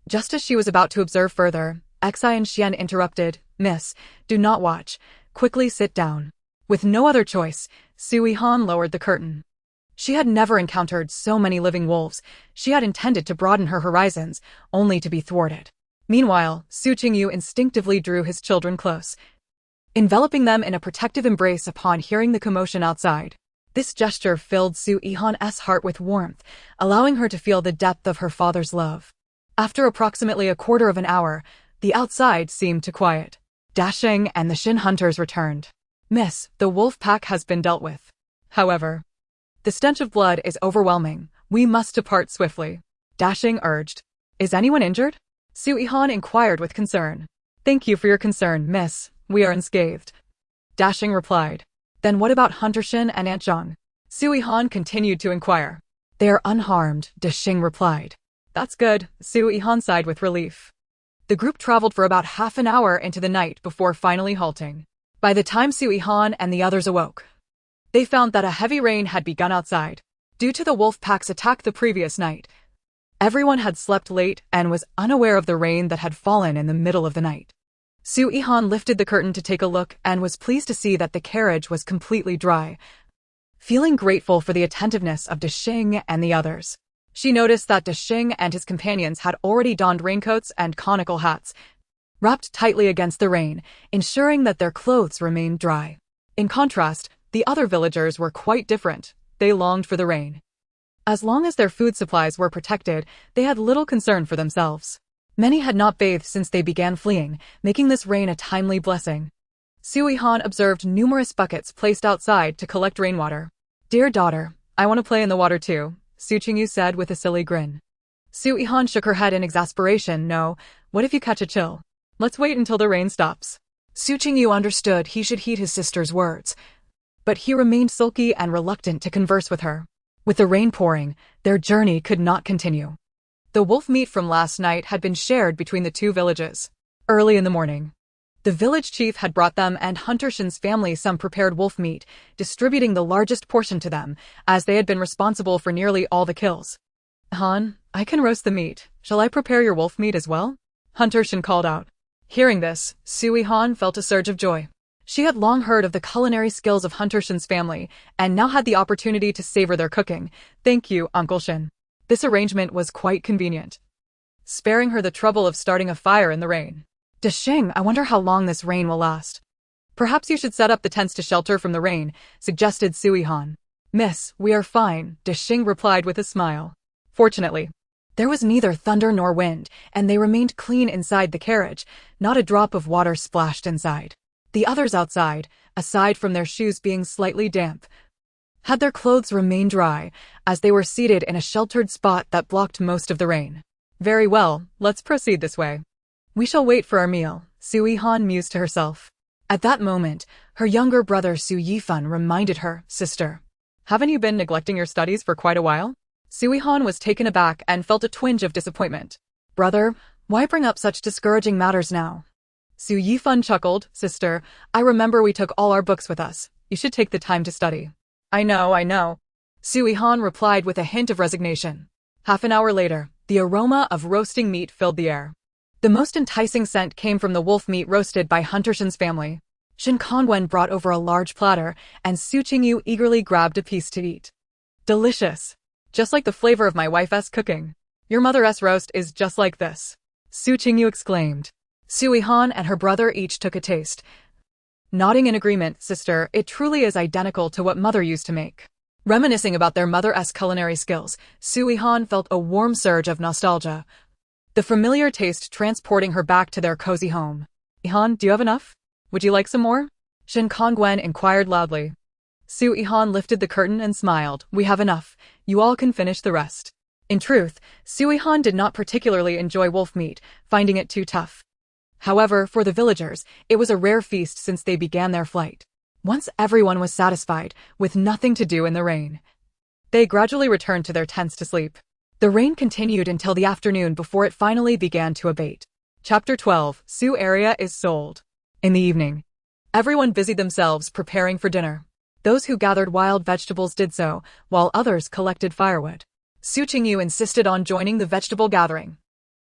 Just as she was about to observe further, Xi and Xian interrupted. Miss, do not watch. Quickly sit down. With no other choice, Su Yihan lowered the curtain. She had never encountered so many living wolves. She had intended to broaden her horizons, only to be thwarted. Meanwhile, Su Qingyu instinctively drew his children close, enveloping them in a protective embrace upon hearing the commotion outside. This gesture filled Su Yihan's heart with warmth, allowing her to feel the depth of her father's love. After approximately a quarter of an hour, the outside seemed to quiet. Dashing and the Shin hunters returned. Miss, the wolf pack has been dealt with. However, the stench of blood is overwhelming. We must depart swiftly. Dashing urged. Is anyone injured? Su Yihan inquired with concern. Thank you for your concern, miss. We are unscathed. Dashing replied. Then what about Hunter Shin and Aunt Zhang? Su Yihan continued to inquire. They are unharmed, Dashing replied. That's good, Su Yihan sighed with relief. The group traveled for about half an hour into the night before finally halting. By the time Su Yihan and the others awoke, they found that a heavy rain had begun outside. Due to the wolf pack's attack the previous night, everyone had slept late and was unaware of the rain that had fallen in the middle of the night. Su Yihan lifted the curtain to take a look and was pleased to see that the carriage was completely dry. Feeling grateful for the attentiveness of Dashing and the others, she noticed that Dashing and his companions had already donned raincoats and conical hats, wrapped tightly against the rain, ensuring that their clothes remained dry. In contrast, the other villagers were quite different. They longed for the rain. As long as their food supplies were protected, they had little concern for themselves. Many had not bathed since they began fleeing, making this rain a timely blessing. Su Yihan observed numerous buckets placed outside to collect rainwater. Dear daughter, I want to play in the water too, Su Qingyu said with a silly grin. Su Yihan shook her head in exasperation. No, what if you catch a chill? Let's wait until the rain stops. Su Qingyu understood he should heed his sister's words, but he remained sulky and reluctant to converse with her. With the rain pouring, their journey could not continue. The wolf meat from last night had been shared between the two villages. Early in the morning, the village chief had brought them and Hunter Shin's family some prepared wolf meat, distributing the largest portion to them, as they had been responsible for nearly all the kills. Han, I can roast the meat. Shall I prepare your wolf meat as well? Hunter Shin called out. Hearing this, Su Yihan felt a surge of joy. She had long heard of the culinary skills of Hunter Shin's family, and now had the opportunity to savor their cooking. Thank you, Uncle Shin. This arrangement was quite convenient, sparing her the trouble of starting a fire in the rain. Dashing, I wonder how long this rain will last. Perhaps you should set up the tents to shelter from the rain, suggested Su Yihan. Miss, we are fine, Dashing replied with a smile. Fortunately, there was neither thunder nor wind, and they remained clean inside the carriage. Not a drop of water splashed inside. The others outside, aside from their shoes being slightly damp, had their clothes remained dry, as they were seated in a sheltered spot that blocked most of the rain. Very well, let's proceed this way. We shall wait for our meal, Su Yihan mused to herself. At that moment, her younger brother Su Yihan reminded her, Sister, haven't you been neglecting your studies for quite a while? Su Yihan was taken aback and felt a twinge of disappointment. Brother, why bring up such discouraging matters now? Su Yihan chuckled, Sister, I remember we took all our books with us. You should take the time to study. I know. Su Yihan replied with a hint of resignation. Half an hour later, the aroma of roasting meat filled the air. The most enticing scent came from the wolf meat roasted by Hunter Shin's family. Shin Kongwen brought over a large platter, and Su Qingyu eagerly grabbed a piece to eat. Delicious. Just like the flavor of my wife's cooking. Your mother's roast is just like this, Su Qingyu exclaimed. Su Yihan and her brother each took a taste. Nodding in agreement, Sister, it truly is identical to what Mother used to make. Reminiscing about their mother-esque culinary skills, Su Yihan felt a warm surge of nostalgia, the familiar taste transporting her back to their cozy home. Yihan, do you have enough? Would you like some more? Shen Kongwen inquired loudly. Su Yihan lifted the curtain and smiled. We have enough. You all can finish the rest. In truth, Su Yihan did not particularly enjoy wolf meat, finding it too tough. However, for the villagers, it was a rare feast since they began their flight. Once everyone was satisfied, with nothing to do in the rain, they gradually returned to their tents to sleep. The rain continued until the afternoon before it finally began to abate. Chapter 12, Su area is sold. In the evening, everyone busied themselves preparing for dinner. Those who gathered wild vegetables did so, while others collected firewood. Su Qingyu insisted on joining the vegetable gathering,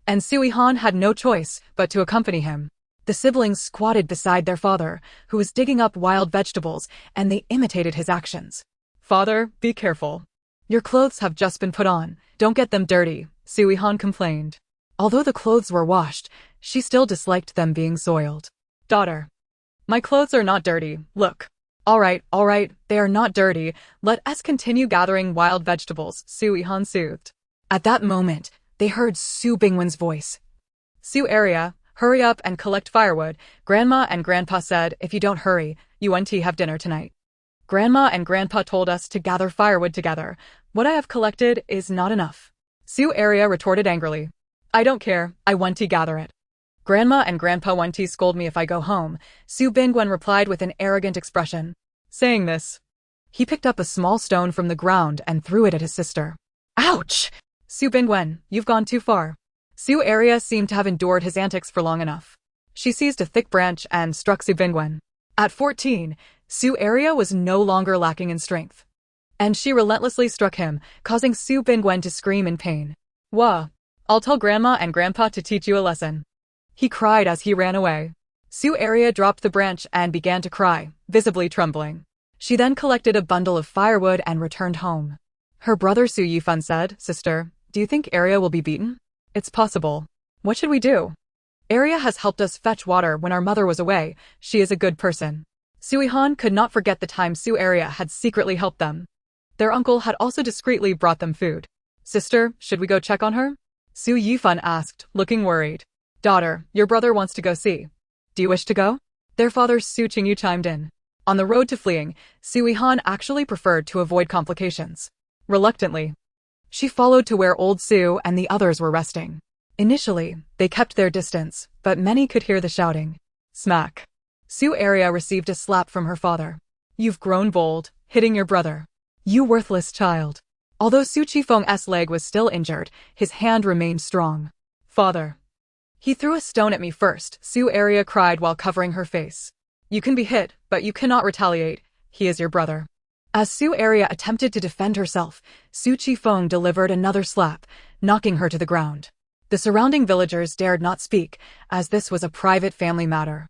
and Su Yihan had no choice but to accompany him. The siblings squatted beside their father, who was digging up wild vegetables, and they imitated his actions. Father, be careful. Your clothes have just been put on. Don't get them dirty, Su Yihan complained. Although the clothes were washed, she still disliked them being soiled. Daughter, my clothes are not dirty, look. All right, they are not dirty. Let us continue gathering wild vegetables, Su Yihan soothed. At that moment, they heard Su Bingwen's voice. Su area, hurry up and collect firewood. Grandma and Grandpa said, if you don't hurry, you won't have dinner tonight. Grandma and Grandpa told us to gather firewood together. What I have collected is not enough. Su area retorted angrily. I don't care, I want to gather it. Grandma and Grandpa want to scold me if I go home, Su Bingwen replied with an arrogant expression. Saying this, he picked up a small stone from the ground and threw it at his sister. Ouch! Su Bingwen, you've gone too far. Su area seemed to have endured his antics for long enough. She seized a thick branch and struck Su Bingwen. At 14, Su area was no longer lacking in strength, and she relentlessly struck him, causing Su Bingwen to scream in pain. Wah! I'll tell Grandma and Grandpa to teach you a lesson, he cried as he ran away. Su area dropped the branch and began to cry, visibly trembling. She then collected a bundle of firewood and returned home. Her brother Su Yifan said, Sister, do you think Area will be beaten? It's possible. What should we do? Area has helped us fetch water when our mother was away. She is a good person. Su Yihan could not forget the time Su area had secretly helped them. Their uncle had also discreetly brought them food. Sister, should we go check on her? Su Yifan asked, looking worried. Daughter, your brother wants to go see. Do you wish to go? Their father Su Qingyu chimed in. On the road to fleeing, Su Yihan actually preferred to avoid complications. Reluctantly, she followed to where old Su and the others were resting. Initially, they kept their distance, but many could hear the shouting. Smack. Su area received a slap from her father. You've grown bold, hitting your brother. You worthless child. Although Su Qifeng's leg was still injured, his hand remained strong. Father. He threw a stone at me first, Su area cried while covering her face. You can be hit, but you cannot retaliate. He is your brother. As Su area attempted to defend herself, Su Qifeng delivered another slap, knocking her to the ground. The surrounding villagers dared not speak, as this was a private family matter.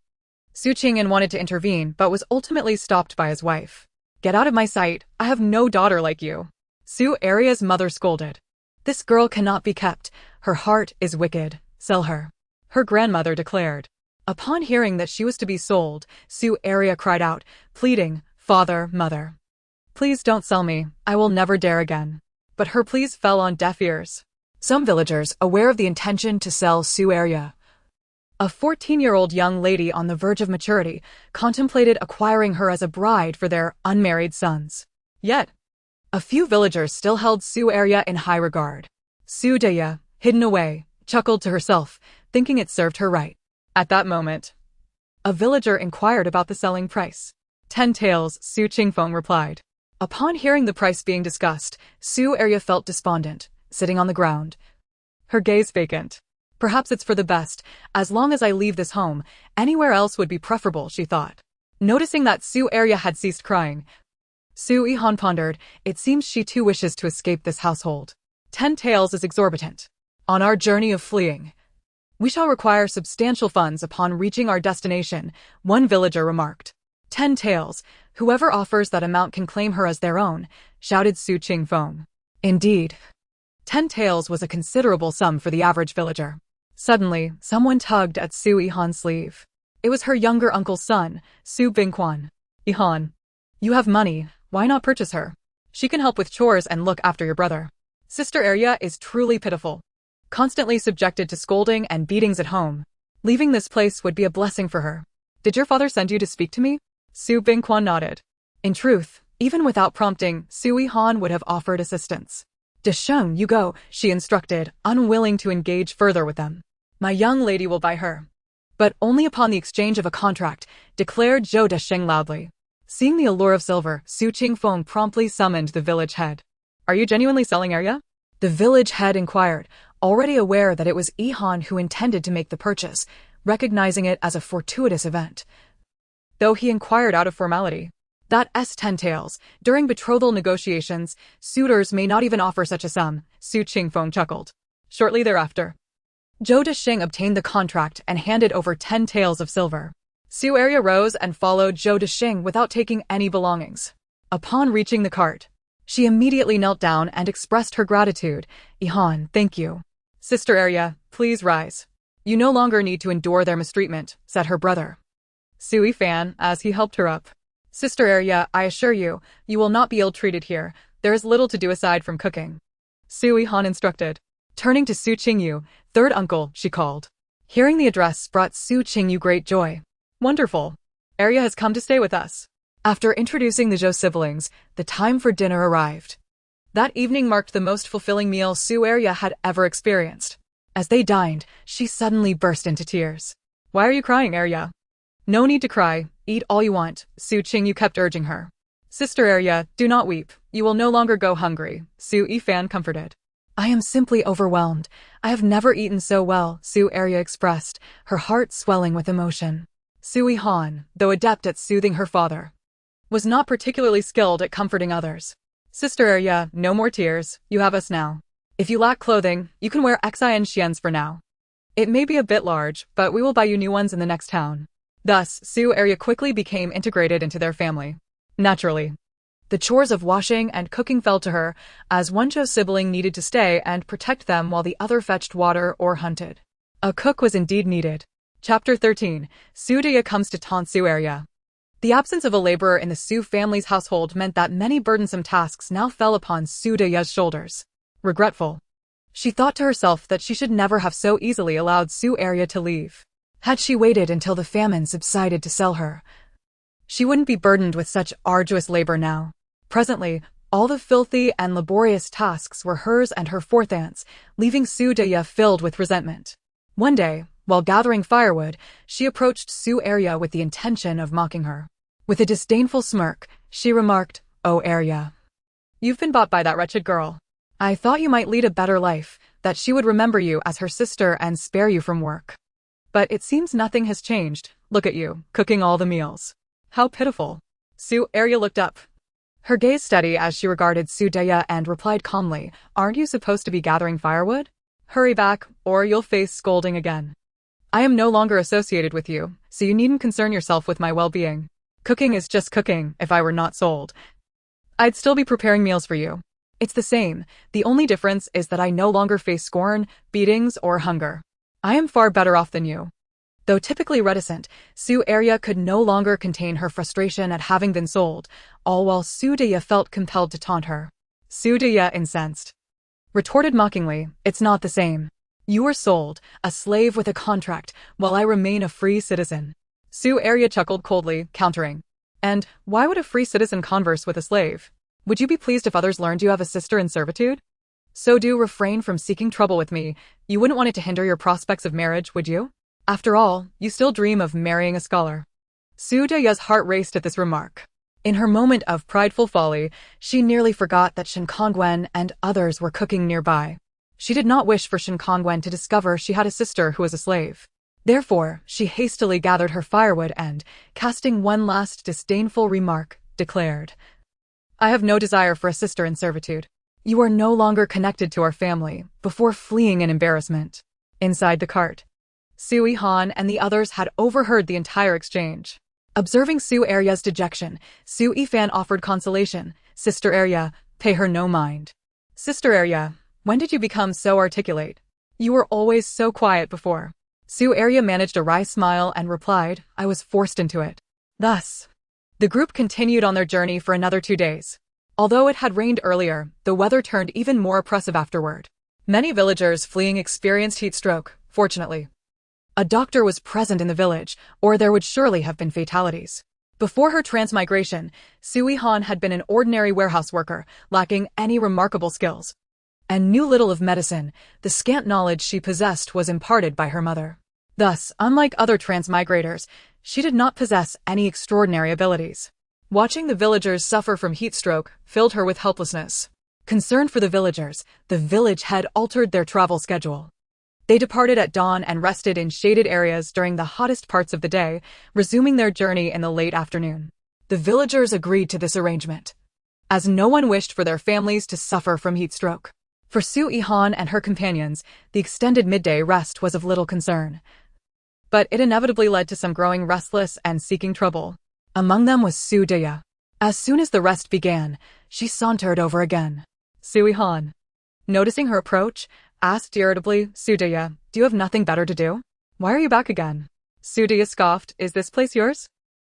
Su Qingyan wanted to intervene but was ultimately stopped by his wife. Get out of my sight, I have no daughter like you. Su area's mother scolded. This girl cannot be kept, her heart is wicked, sell her. Her grandmother declared. Upon hearing that she was to be sold, Su area cried out, pleading, Father, Mother. Please don't sell me, I will never dare again. But her pleas fell on deaf ears. Some villagers, aware of the intention to sell Su area, a 14-year-old young lady on the verge of maturity, contemplated acquiring her as a bride for their unmarried sons. Yet, a few villagers still held Su area in high regard. Su Deya, hidden away, chuckled to herself, thinking it served her right. At that moment, a villager inquired about the selling price. 10 taels, Su Qingfeng replied. Upon hearing the price being discussed, Su area felt despondent, sitting on the ground, her gaze vacant. Perhaps it's for the best, as long as I leave this home, anywhere else would be preferable, she thought. Noticing that Su area had ceased crying, Su Yihan pondered, it seems she too wishes to escape this household. 10 taels is exorbitant. On our journey of fleeing, we shall require substantial funds upon reaching our destination, one villager remarked. 10 taels, whoever offers that amount can claim her as their own, shouted Su Qingfeng. Indeed, 10 taels was a considerable sum for the average villager. Suddenly, someone tugged at Su Yihan's sleeve. It was her younger uncle's son, Su Bingquan. Yihan, you have money, why not purchase her? She can help with chores and look after your brother. Sister Arya is truly pitiful. Constantly subjected to scolding and beatings at home. Leaving this place would be a blessing for her. Did your father send you to speak to me? Su Bingquan nodded. In truth, even without prompting, Su Yihan would have offered assistance. Desheng, you go, she instructed, unwilling to engage further with them. My young lady will buy her. But only upon the exchange of a contract, declared Zhou Desheng loudly. Seeing the allure of silver, Su Qingfeng promptly summoned the village head. Are you genuinely selling Arya? The village head inquired, already aware that it was Yihan who intended to make the purchase, recognizing it as a fortuitous event. Though he inquired out of formality. That S10 tails. During betrothal negotiations, suitors may not even offer such a sum, Su Qingfeng chuckled. Shortly thereafter, Zhou Desheng obtained the contract and handed over 10 taels of silver. Su Arya rose and followed Zhou Desheng without taking any belongings. Upon reaching the cart, she immediately knelt down and expressed her gratitude. Yihan, thank you. Sister Arya, please rise. You no longer need to endure their mistreatment, said her brother. Su Yihan, as he helped her up. Sister Arya, I assure you, you will not be ill-treated here. There is little to do aside from cooking. Su Yihan instructed. Turning to Su Qingyu, third uncle, she called. Hearing the address brought Su Qingyu great joy. Wonderful. Arya has come to stay with us. After introducing the Zhou siblings, the time for dinner arrived. That evening marked the most fulfilling meal Su Arya had ever experienced. As they dined, she suddenly burst into tears. Why are you crying, Arya? No need to cry, eat all you want, Su Qingyu kept urging her. Sister Arya, do not weep, you will no longer go hungry, Su Yihan comforted. I am simply overwhelmed. I have never eaten so well, Su Arya expressed, her heart swelling with emotion. Su Yihan, though adept at soothing her father, was not particularly skilled at comforting others. Sister Arya, no more tears, you have us now. If you lack clothing, you can wear xin xians for now. It may be a bit large, but we will buy you new ones in the next town. Thus, Su Arya quickly became integrated into their family. Naturally, the chores of washing and cooking fell to her, as one Zhou sibling needed to stay and protect them while the other fetched water or hunted. A cook was indeed needed. Chapter 13, Su Yihan comes to taunt Su Arya. The absence of a laborer in the Su family's household meant that many burdensome tasks now fell upon Su Yihan's shoulders. Regretful, she thought to herself that she should never have so easily allowed Su Arya to leave. Had she waited until the famine subsided to sell her, she wouldn't be burdened with such arduous labor now. Presently, all the filthy and laborious tasks were hers and her fourth aunt's, leaving Su Yihan filled with resentment. One day, while gathering firewood, she approached Su Arya with the intention of mocking her. With a disdainful smirk, she remarked, "Oh Arya, you've been bought by that wretched girl. I thought you might lead a better life, that she would remember you as her sister and spare you from work. But it seems nothing has changed. Look at you, cooking all the meals. How pitiful." Su Arya looked up, her gaze steady as she regarded Su Yihan and replied calmly, "Aren't you supposed to be gathering firewood? Hurry back, or you'll face scolding again. I am no longer associated with you, so you needn't concern yourself with my well-being. Cooking is just cooking. If I were not sold, I'd still be preparing meals for you. It's the same. The only difference is that I no longer face scorn, beatings, or hunger. I am far better off than you." Though typically reticent, Su Arya could no longer contain her frustration at having been sold, all while Su Yihan felt compelled to taunt her. Su Yihan, incensed, retorted mockingly, "It's not the same. You were sold, a slave with a contract, while I remain a free citizen." Su Arya chuckled coldly, countering, "And why would a free citizen converse with a slave? Would you be pleased if others learned you have a sister in servitude? So do refrain from seeking trouble with me. You wouldn't want it to hinder your prospects of marriage, would you? After all, you still dream of marrying a scholar." Su Yihan's heart raced at this remark. In her moment of prideful folly, she nearly forgot that Shen Kongwen and others were cooking nearby. She did not wish for Shen Kongwen to discover she had a sister who was a slave. Therefore, she hastily gathered her firewood and, casting one last disdainful remark, declared, "I have no desire for a sister in servitude. You are no longer connected to our family," before fleeing in embarrassment. Inside the cart, Su Yihan and the others had overheard the entire exchange. Observing Su Arya's dejection, Su Yihan offered consolation. "Sister Arya, pay her no mind." "Sister Arya, when did you become so articulate? You were always so quiet before." Su Arya managed a wry smile and replied, "I was forced into it." Thus, the group continued on their journey for another 2 days. Although it had rained earlier, the weather turned even more oppressive afterward. Many villagers fleeing experienced heat stroke, fortunately. A doctor was present in the village, or there would surely have been fatalities. Before her transmigration, Su Yihan had been an ordinary warehouse worker, lacking any remarkable skills. And knew little of medicine. The scant knowledge she possessed was imparted by her mother. Thus, unlike other transmigrators, she did not possess any extraordinary abilities. Watching the villagers suffer from heat stroke filled her with helplessness. Concerned for the villagers, the village had altered their travel schedule. They departed at dawn and rested in shaded areas during the hottest parts of the day, resuming their journey in the late afternoon. The villagers agreed to this arrangement, as no one wished for their families to suffer from heat stroke. For Su Yihan and her companions, the extended midday rest was of little concern. But it inevitably led to some growing restless and seeking trouble. Among them was Su Yihan. As soon as the rest began, she sauntered over again. Su Yihan, noticing her approach, asked irritably, Su Yihan, do you have nothing better to do? Why are you back again? Su Yihan scoffed, is this place yours?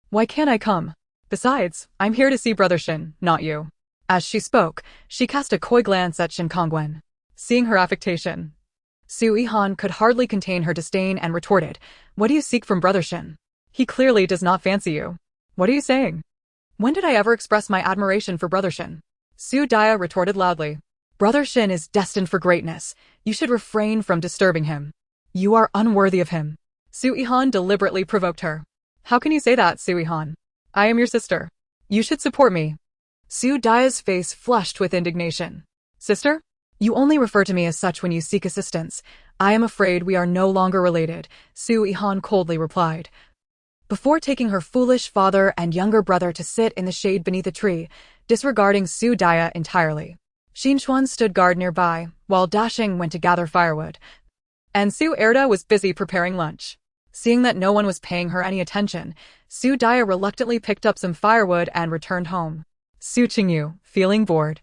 Why can't I come? Besides, I'm here to see Brother Shin, not you. As she spoke, she cast a coy glance at Shin Kongwen. Seeing her affectation, Su Yihan could hardly contain her disdain and retorted, what do you seek from Brother Shin? He clearly does not fancy you. What are you saying? When did I ever express my admiration for Brother Shin? Su Yihan retorted loudly. Brother Shin is destined for greatness. You should refrain from disturbing him. You are unworthy of him. Su Yihan deliberately provoked her. How can you say that, Su Yihan? I am your sister. You should support me. Su Yihan's face flushed with indignation. Sister? You only refer to me as such when you seek assistance. I am afraid we are no longer related, Su Yihan coldly replied. Before taking her foolish father and younger brother to sit in the shade beneath a tree, disregarding Su Yihan entirely. Xinchuan stood guard nearby, while Dashing went to gather firewood. And Su Erda was busy preparing lunch. Seeing that no one was paying her any attention, Su Yihan reluctantly picked up some firewood and returned home. Su Qingyu, feeling bored,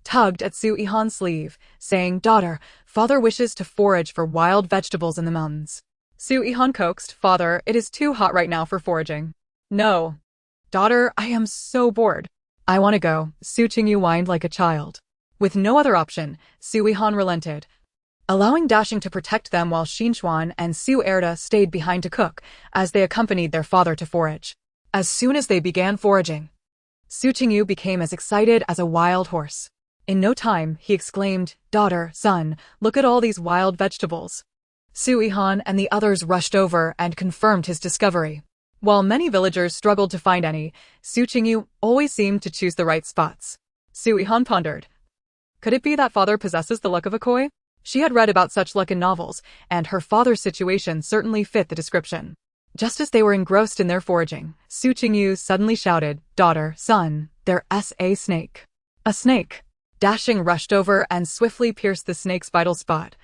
tugged at Su Yihan's sleeve, saying, Daughter, father wishes to forage for wild vegetables in the mountains. Su Yihan coaxed, Father, it is too hot right now for foraging. No. Daughter, I am so bored. I want to go, Su Qingyu whined like a child. With no other option, Su Yihan relented, allowing Dashing to protect them while Xinchuan and Su Erda stayed behind to cook, as they accompanied their father to forage. As soon as they began foraging, Su Qingyu became as excited as a wild horse. In no time, he exclaimed, Daughter, son, look at all these wild vegetables. Su Yihan and the others rushed over and confirmed his discovery. While many villagers struggled to find any, Su Qingyu always seemed to choose the right spots. Su Yihan pondered. Could it be that father possesses the luck of a koi? She had read about such luck in novels, and her father's situation certainly fit the description. Just as they were engrossed in their foraging, Su Qingyu suddenly shouted, Daughter, son, there's a snake. A snake. Dashing rushed over and swiftly pierced the snake's vital spot,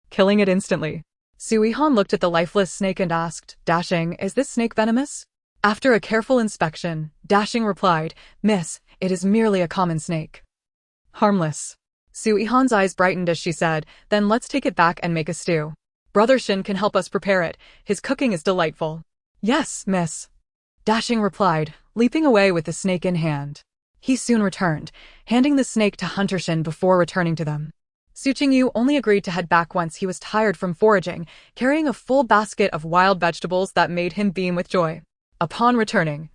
killing it instantly. Su Yihan looked at the lifeless snake and asked, Dashing, is this snake venomous? After a careful inspection, Dashing replied, Miss, it is merely a common snake. Harmless. Su Yihan's eyes brightened as she said, Then let's take it back and make a stew. Brother Shin can help us prepare it. His cooking is delightful. Yes, miss. Dashing replied, leaping away with the snake in hand. He soon returned, handing the snake to Hunter Shin before returning to them. Su Qingyu only agreed to head back once he was tired from foraging, carrying a full basket of wild vegetables that made him beam with joy. Upon returning,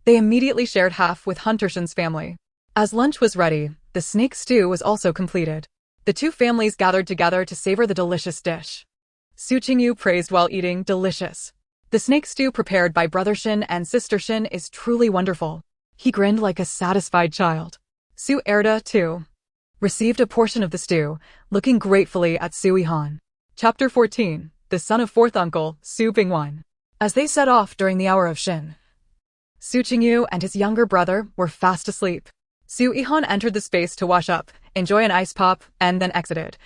they immediately shared half with Hunter Shin's family. As lunch was ready, the snake stew was also completed. The two families gathered together to savor the delicious dish. Su Qingyu praised while eating, delicious. The snake stew prepared by Brother Shin and Sister Shin is truly wonderful. He grinned like a satisfied child. Su Erda, too, received a portion of the stew, looking gratefully at Su Yihan. Chapter 14, The Son of Fourth Uncle, Su Bingwan. As they set off during the hour of Shin, Su Qingyu and his younger brother were fast asleep. Su Yihan entered the space to wash up, enjoy an ice pop, and then exited,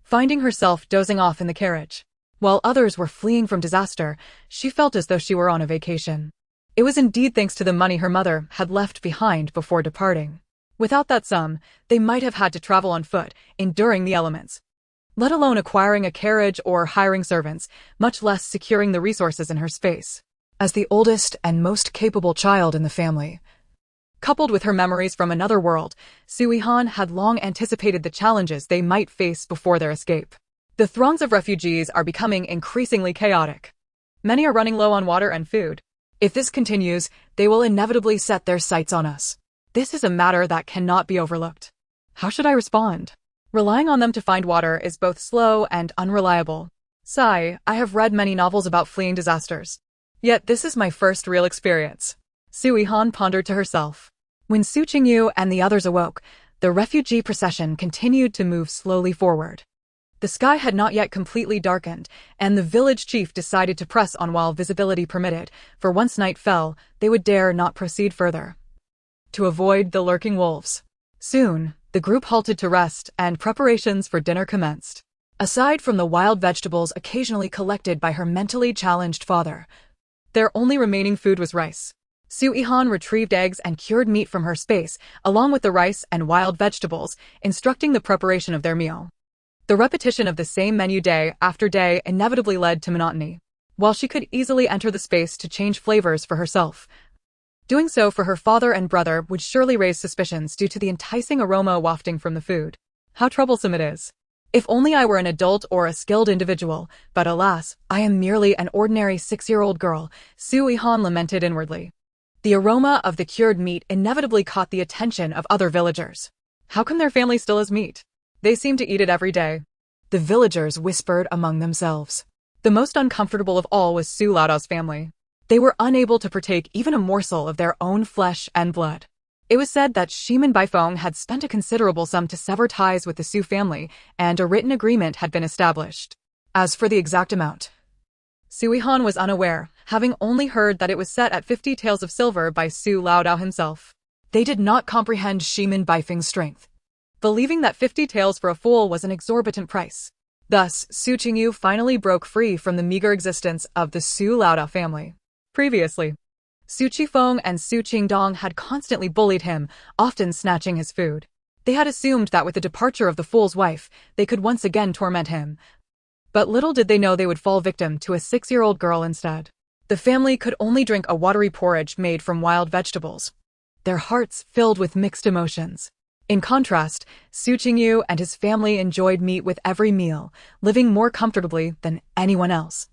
finding herself dozing off in the carriage. While others were fleeing from disaster, she felt as though she were on a vacation. It was indeed thanks to the money her mother had left behind before departing. Without that sum, they might have had to travel on foot, enduring the elements, let alone acquiring a carriage or hiring servants, much less securing the resources in her space. As the oldest and most capable child in the family, Coupled with her memories from another world, Su Yihan had long anticipated the challenges they might face before their escape. The throngs of refugees are becoming increasingly chaotic. Many are running low on water and food. If this continues, they will inevitably set their sights on us. This is a matter that cannot be overlooked. How should I respond? Relying on them to find water is both slow and unreliable. Sigh, I have read many novels about fleeing disasters. Yet this is my first real experience. Su Yihan pondered to herself. When Su Qingyu and the others awoke, the refugee procession continued to move slowly forward. The sky had not yet completely darkened, and the village chief decided to press on while visibility permitted, for once night fell, they would dare not proceed further. To avoid the lurking wolves. Soon, the group halted to rest, and preparations for dinner commenced. Aside from the wild vegetables occasionally collected by her mentally challenged father, their only remaining food was rice. Su Yihan retrieved eggs and cured meat from her space, along with the rice and wild vegetables, instructing the preparation of their meal. The repetition of the same menu day after day inevitably led to monotony. While she could easily enter the space to change flavors for herself, doing so for her father and brother would surely raise suspicions due to the enticing aroma wafting from the food. How troublesome it is. If only I were an adult or a skilled individual, but alas, I am merely an ordinary 6-year-old girl, Su Yihan lamented inwardly. The aroma of the cured meat inevitably caught the attention of other villagers. How come their family still has meat? They seem to eat it every day. The villagers whispered among themselves. The most uncomfortable of all was Su Laodao's family. They were unable to partake even a morsel of their own flesh and blood. It was said that Shimin Baifeng had spent a considerable sum to sever ties with the Su family, and a written agreement had been established. As for the exact amount, Su Yihan was unaware, having only heard that it was set at 50 taels of silver by Su Laodao himself. They did not comprehend Shimin Baifeng's strength, believing that 50 taels for a fool was an exorbitant price. Thus, Su Qingyu finally broke free from the meager existence of the Su Laodao family. Previously, Su Qifeng and Su Qingdong had constantly bullied him, often snatching his food. They had assumed that with the departure of the fool's wife, they could once again torment him. But little did they know they would fall victim to a 6-year-old girl instead. The family could only drink a watery porridge made from wild vegetables, their hearts filled with mixed emotions. In contrast, Su Qingyu and his family enjoyed meat with every meal, living more comfortably than anyone else.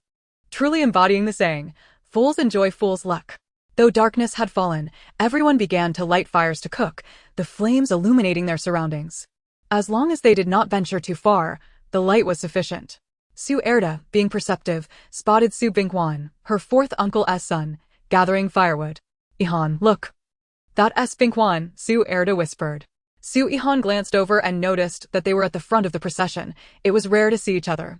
Truly embodying the saying, fools enjoy fools' luck. Though darkness had fallen, everyone began to light fires to cook, the flames illuminating their surroundings. As long as they did not venture too far, the light was sufficient. Su Erda, being perceptive, spotted Su Bingquan, her fourth uncle's son, gathering firewood. Yihan, look. That S. Bingquan, Su Erda whispered. Su Yihan glanced over and noticed that they were at the front of the procession. It was rare to see each other,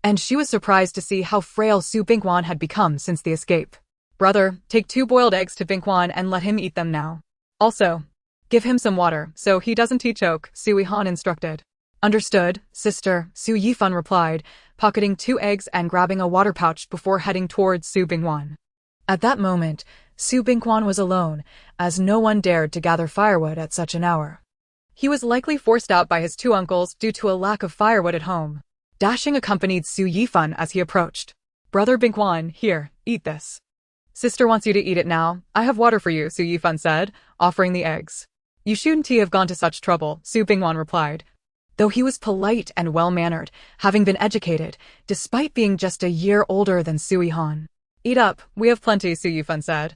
and she was surprised to see how frail Su Bingquan had become since the escape. Brother, take 2 boiled eggs to Bingquan and let him eat them now. Also, give him some water, so he doesn't choke, Su Yihan instructed. Understood, sister, Su Yifan replied, pocketing 2 eggs and grabbing a water pouch before heading towards Su Bingquan. At that moment, Su Bingquan was alone, as no one dared to gather firewood at such an hour. He was likely forced out by his 2 uncles due to a lack of firewood at home. Dashing accompanied Su Yifan as he approached. Brother Bingquan, here, eat this. Sister wants you to eat it now. I have water for you, Su Yifan said, offering the eggs. You shouldn't have gone to such trouble, Su Bingquan replied. Though he was polite and well-mannered, having been educated, despite being just a year older than Su Yihan. Eat up, we have plenty, Su Yifan said.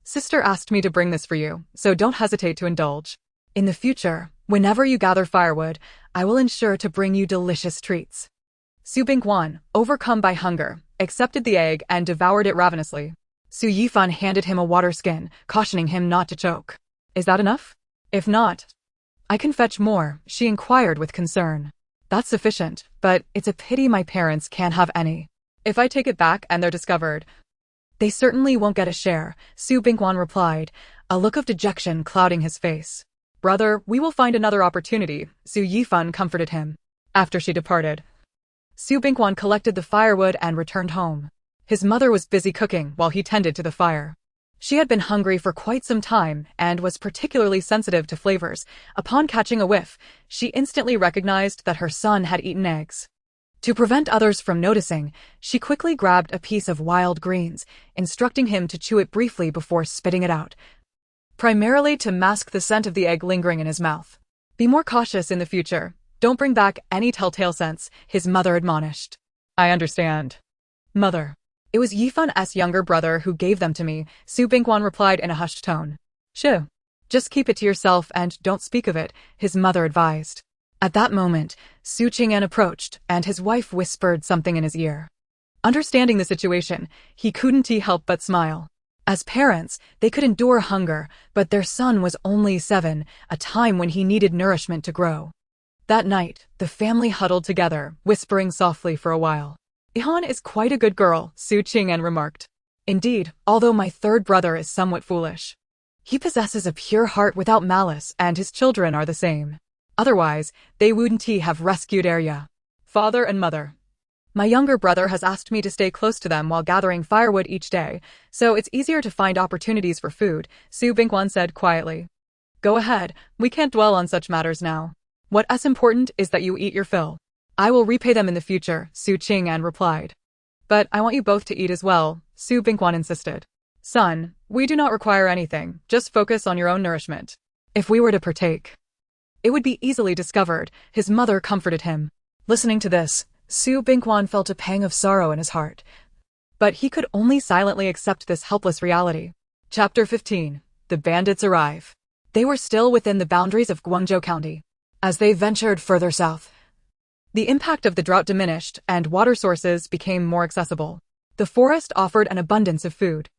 Sister asked me to bring this for you, so don't hesitate to indulge. In the future, whenever you gather firewood, I will ensure to bring you delicious treats. Su Bingquan, overcome by hunger, accepted the egg and devoured it ravenously. Su Yifan handed him a water skin, cautioning him not to choke. Is that enough? If not, I can fetch more, she inquired with concern. That's sufficient, but it's a pity my parents can't have any. If I take it back and they're discovered, they certainly won't get a share, Su Bingquan replied, a look of dejection clouding his face. Brother, we will find another opportunity, Su Yifan comforted him. After she departed, Su Bingquan collected the firewood and returned home. His mother was busy cooking while he tended to the fire. She had been hungry for quite some time and was particularly sensitive to flavors. Upon catching a whiff, she instantly recognized that her son had eaten eggs. To prevent others from noticing, she quickly grabbed a piece of wild greens, instructing him to chew it briefly before spitting it out. primarily to mask the scent of the egg lingering in his mouth. Be more cautious in the future. Don't bring back any telltale scents, his mother admonished. I understand, mother. It was Yifan's younger brother who gave them to me, Su Bingguan replied in a hushed tone. Shoo. Just keep it to yourself and don't speak of it, his mother advised. At that moment, Su Yihan approached, and his wife whispered something in his ear. Understanding the situation, he couldn't help but smile. As parents, they could endure hunger, but their son was only 7, a time when he needed nourishment to grow. That night, the family huddled together, whispering softly for a while. Yihan is quite a good girl, Su Yihan remarked. Indeed, although my third brother is somewhat foolish. He possesses a pure heart without malice, and his children are the same. Otherwise, they wouldn't have rescued Arya. Father and mother. My younger brother has asked me to stay close to them while gathering firewood each day, so it's easier to find opportunities for food, Su Bingguan said quietly. Go ahead, we can't dwell on such matters now. What's important is that you eat your fill. I will repay them in the future, Su Yihan replied. But I want you both to eat as well, Su Bingguan insisted. Son, we do not require anything, just focus on your own nourishment. If we were to partake, it would be easily discovered, his mother comforted him. Listening to this, Su Bingguan felt a pang of sorrow in his heart. But he could only silently accept this helpless reality. Chapter 15. The bandits arrive. They were still within the boundaries of Guangzhou County. As they ventured further south, the impact of the drought diminished and water sources became more accessible. The forest offered an abundance of food.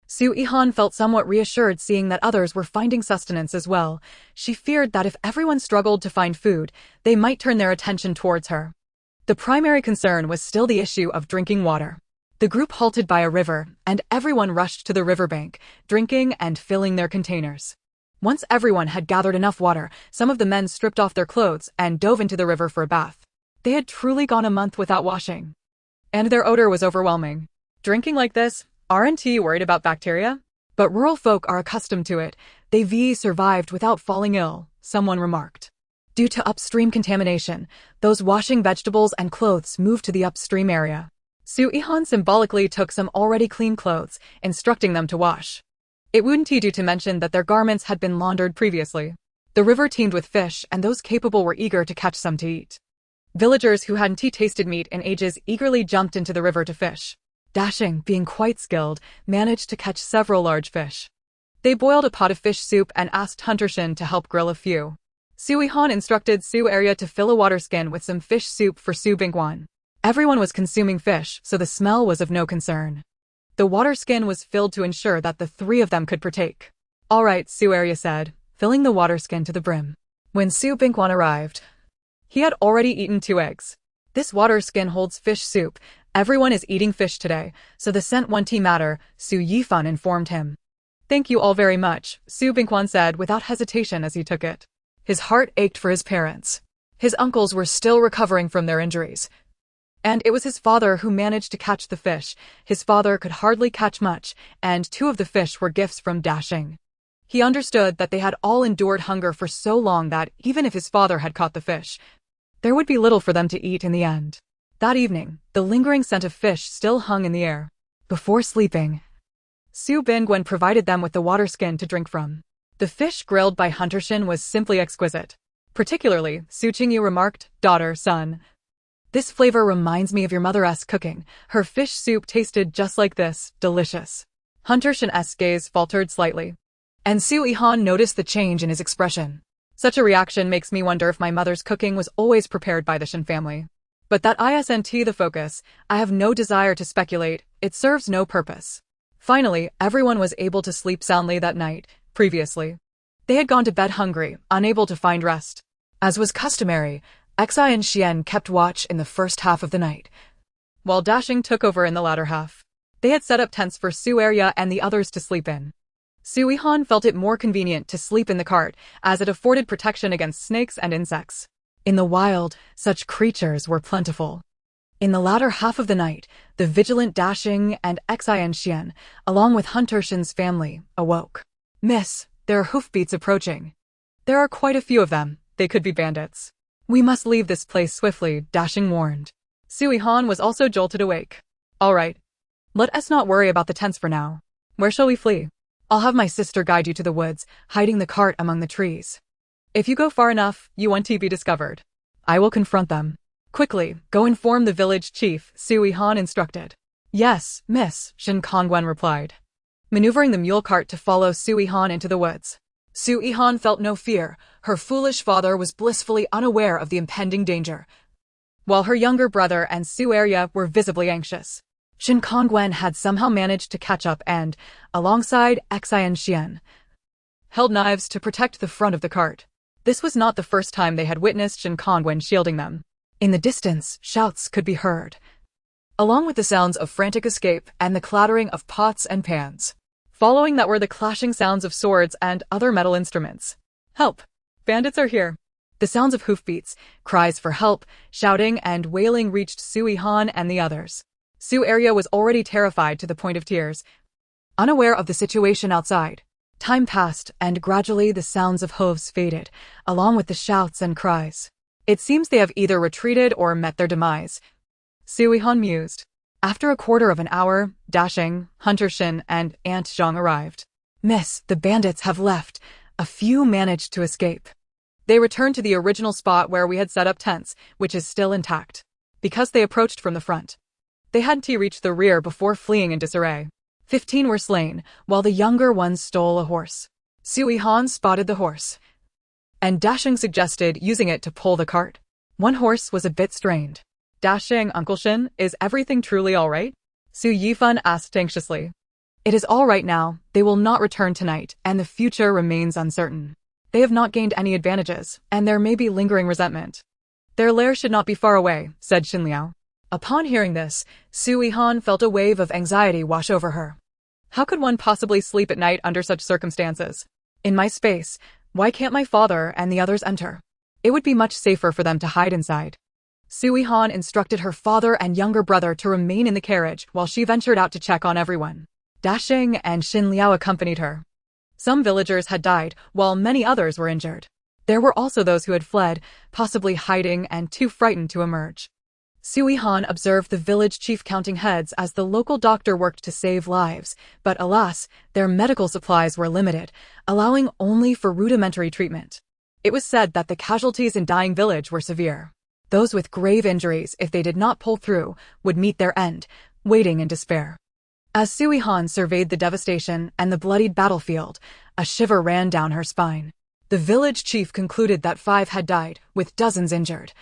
Su Yihan felt somewhat reassured seeing that others were finding sustenance as well. She feared that if everyone struggled to find food, they might turn their attention towards her. The primary concern was still the issue of drinking water. The group halted by a river, and everyone rushed to the riverbank, drinking and filling their containers. Once everyone had gathered enough water, some of the men stripped off their clothes and dove into the river for a bath. They had truly gone a month without washing. And their odor was overwhelming. Drinking like this, aren't you worried about bacteria? But rural folk are accustomed to it. They've survived without falling ill, someone remarked. Due to upstream contamination, those washing vegetables and clothes moved to the upstream area. Su Yihan symbolically took some already clean clothes, instructing them to wash. It wouldn't do to mention that their garments had been laundered previously. The river teemed with fish, and those capable were eager to catch some to eat. Villagers who hadn't tasted meat in ages eagerly jumped into the river to fish. Dashing, being quite skilled, managed to catch several large fish. They boiled a pot of fish soup and asked Huntershin to help grill a few. Su Yihan instructed Su Arya to fill a water skin with some fish soup for Su Bingguan. Everyone was consuming fish, so the smell was of no concern. The water skin was filled to ensure that the three of them could partake. All right, Su Arya said, filling the water skin to the brim. When Su Bingguan arrived, he had already eaten 2 eggs. This water skin holds fish soup. Everyone is eating fish today, so the scent won't matter, Su Yihan informed him. Thank you all very much, Su Bingguan said without hesitation as he took it. His heart ached for his parents. His uncles were still recovering from their injuries. And it was his father who managed to catch the fish. His father could hardly catch much, and 2 of the fish were gifts from Dashing. He understood that they had all endured hunger for so long that even if his father had caught the fish, there would be little for them to eat in the end. That evening, the lingering scent of fish still hung in the air. Before sleeping, Su Bingguan provided them with the water skin to drink from. The fish grilled by Huntershin was simply exquisite. Particularly, Su Qingyu remarked, daughter, son. This flavor reminds me of your mother's cooking. Her fish soup tasted just like this, delicious. Huntershin's gaze faltered slightly. And Su Yihan noticed the change in his expression. Such a reaction makes me wonder if my mother's cooking was always prepared by the Shin family. But that isn't the focus. I have no desire to speculate. It serves no purpose. Finally, everyone was able to sleep soundly that night. Previously, they had gone to bed hungry, unable to find rest. As was customary, Xi and Xian kept watch in the first half of the night, while Dashing took over in the latter half. They had set up tents for Su Arya and the others to sleep in. Su Yihan felt it more convenient to sleep in the cart, as it afforded protection against snakes and insects. In the wild, such creatures were plentiful. In the latter half of the night, the vigilant Dashing and Xi and Xian, along with Huntershin's family, awoke. Miss, there are hoofbeats approaching. There are quite a few of them. They could be bandits. We must leave this place swiftly, Dashing warned. Su Yihan was also jolted awake. All right. Let us not worry about the tents for now. Where shall we flee? I'll have my sister guide you to the woods, hiding the cart among the trees. If you go far enough, you won't be discovered. I will confront them. Quickly, go inform the village chief, Su Yihan instructed. Yes, miss, Shin Kongwen replied, maneuvering the mule cart to follow Su Yihan into the woods. Su Yihan felt no fear. Her foolish father was blissfully unaware of the impending danger, while her younger brother and Su Yihan were visibly anxious. Shin Kongwen had somehow managed to catch up and, alongside Xi and Xian, held knives to protect the front of the cart. This was not the first time they had witnessed Shin Kongwen shielding them. In the distance, shouts could be heard, along with the sounds of frantic escape and the clattering of pots and pans. Following that were the clashing sounds of swords and other metal instruments. Help! Bandits are here! The sounds of hoofbeats, cries for help, shouting and wailing reached Su Yihan and the others. Su Yihan was already terrified to the point of tears, unaware of the situation outside. Time passed, and gradually the sounds of hooves faded, along with the shouts and cries. It seems they have either retreated or met their demise, Su Yihan mused. After a quarter of an hour, Dashing, Hunter Shin, and Aunt Zhang arrived. Miss, the bandits have left. A few managed to escape. They returned to the original spot where we had set up tents, which is still intact. Because they approached from the front, they hadn't reached the rear before fleeing in disarray. 15 were slain, while the younger ones stole a horse. Su Yihan spotted the horse, and Dashing suggested using it to pull the cart. One horse was a bit strained. Dashing, Uncle Shin, is everything truly all right? Su Yihan asked anxiously. It is all right now. They will not return tonight, and the future remains uncertain. They have not gained any advantages, and there may be lingering resentment. Their lair should not be far away, said Xin Liao. Upon hearing this, Su Yihan felt a wave of anxiety wash over her. How could one possibly sleep at night under such circumstances? In my space, why can't my father and the others enter? It would be much safer for them to hide inside. Su Yihan instructed her father and younger brother to remain in the carriage while she ventured out to check on everyone. Dashing and Xin Liao accompanied her. Some villagers had died, while many others were injured. There were also those who had fled, possibly hiding and too frightened to emerge. Su Yihan observed the village chief counting heads as the local doctor worked to save lives, but alas, their medical supplies were limited, allowing only for rudimentary treatment. It was said that the casualties in Dying Village were severe. Those with grave injuries, if they did not pull through, would meet their end, waiting in despair. As Su Yihan surveyed the devastation and the bloodied battlefield, a shiver ran down her spine. The village chief concluded that 5 had died, with dozens injured,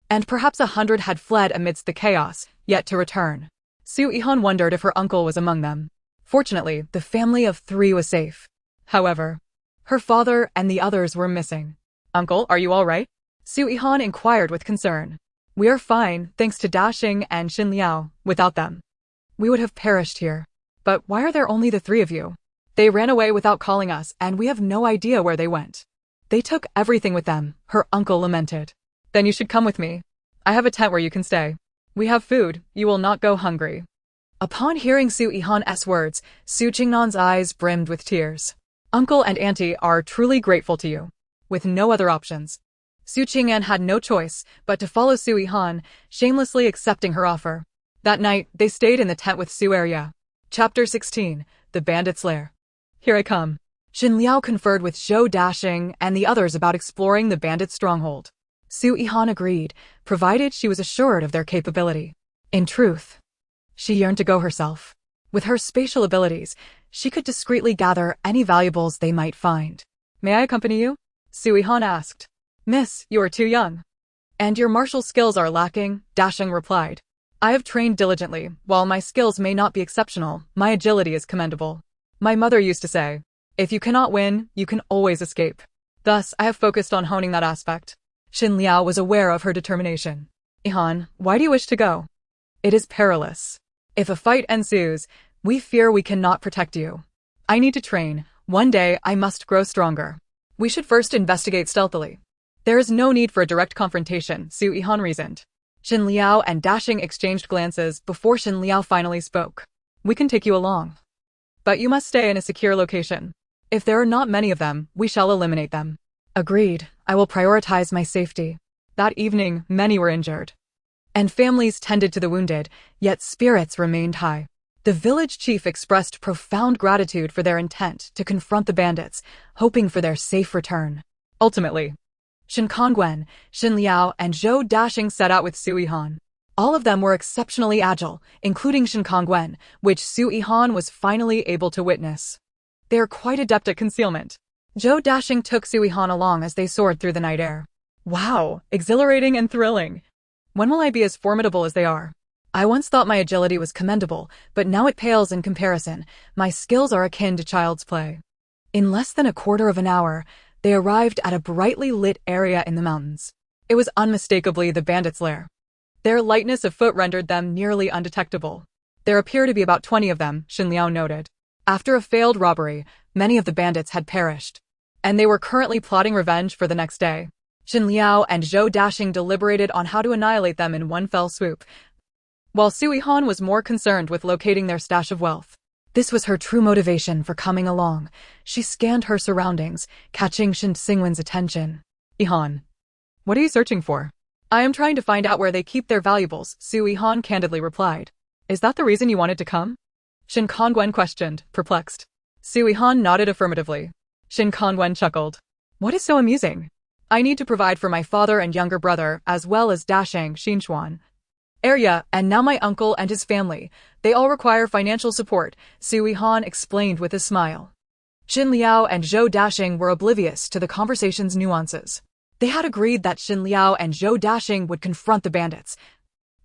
and perhaps 100 had fled amidst the chaos, yet to return. Su Yihan wondered if her uncle was among them. Fortunately, the family of 3 was safe. However, her father and the others were missing. Uncle, are you all right? Su Yihan inquired with concern. We are fine, thanks to Dashing and Xin Liao. Without them, we would have perished here. But why are there only the 3 of you? They ran away without calling us, and we have no idea where they went. They took everything with them, her uncle lamented. Then you should come with me. I have a tent where you can stay. We have food, you will not go hungry. Upon hearing Su Yihan's words, Su Qingnan's eyes brimmed with tears. Uncle and auntie are truly grateful to you. With no other options, Su Qingnan had no choice but to follow Su Yihan, shamelessly accepting her offer. That night, they stayed in the tent with Su Yihan. Chapter 16, The Bandit's Lair. Here I come. Xin Liao conferred with Zhou Dashing and the others about exploring the bandit's stronghold. Su Yihan agreed, provided she was assured of their capability. In truth, she yearned to go herself. With her spatial abilities, she could discreetly gather any valuables they might find. May I accompany you? Su Yihan asked. Miss, you are too young. And your martial skills are lacking, Dashing replied. I have trained diligently. While my skills may not be exceptional, my agility is commendable. My mother used to say, if you cannot win, you can always escape. Thus, I have focused on honing that aspect. Xin Liao was aware of her determination. Yihan, why do you wish to go? It is perilous. If a fight ensues, we fear we cannot protect you. I need to train. One day, I must grow stronger. We should first investigate stealthily. There is no need for a direct confrontation, Su Yihan reasoned. Xin Liao and Dashing exchanged glances before Xin Liao finally spoke. We can take you along. But you must stay in a secure location. If there are not many of them, we shall eliminate them. Agreed. I will prioritize my safety. That evening, many were injured, and families tended to the wounded, yet spirits remained high. The village chief expressed profound gratitude for their intent to confront the bandits, hoping for their safe return. Ultimately, Shen Kongwen, Xin Liao, and Zhou Dashing set out with Su Yihan. All of them were exceptionally agile, including Shen Kongwen, which Su Yihan was finally able to witness. They are quite adept at concealment. Zhou Dashing took Su Yihan along as they soared through the night air. Wow, exhilarating and thrilling. When will I be as formidable as they are? I once thought my agility was commendable, but now it pales in comparison. My skills are akin to child's play. In less than a quarter of an hour, they arrived at a brightly lit area in the mountains. It was unmistakably the bandits' lair. Their lightness of foot rendered them nearly undetectable. There appear to be about 20 of them, Xin Liao noted. After a failed robbery, many of the bandits had perished, and they were currently plotting revenge for the next day. Xin Liao and Zhou Dashing deliberated on how to annihilate them in one fell swoop, while Su Yihan was more concerned with locating their stash of wealth. This was her true motivation for coming along. She scanned her surroundings, catching Shen Xingwen's attention. Yihan, what are you searching for? I am trying to find out where they keep their valuables, Su Yihan candidly replied. Is that the reason you wanted to come? Shen Kongwen questioned, perplexed. Su Yihan nodded affirmatively. Shen Kongwen chuckled. What is so amusing? I need to provide for my father and younger brother, as well as Dashang, Xinchuan, Arya, and now my uncle and his family. They all require financial support, Su Yihan explained with a smile. Xin Liao and Zhou Dashing were oblivious to the conversation's nuances. They had agreed that Xin Liao and Zhou Dashing would confront the bandits,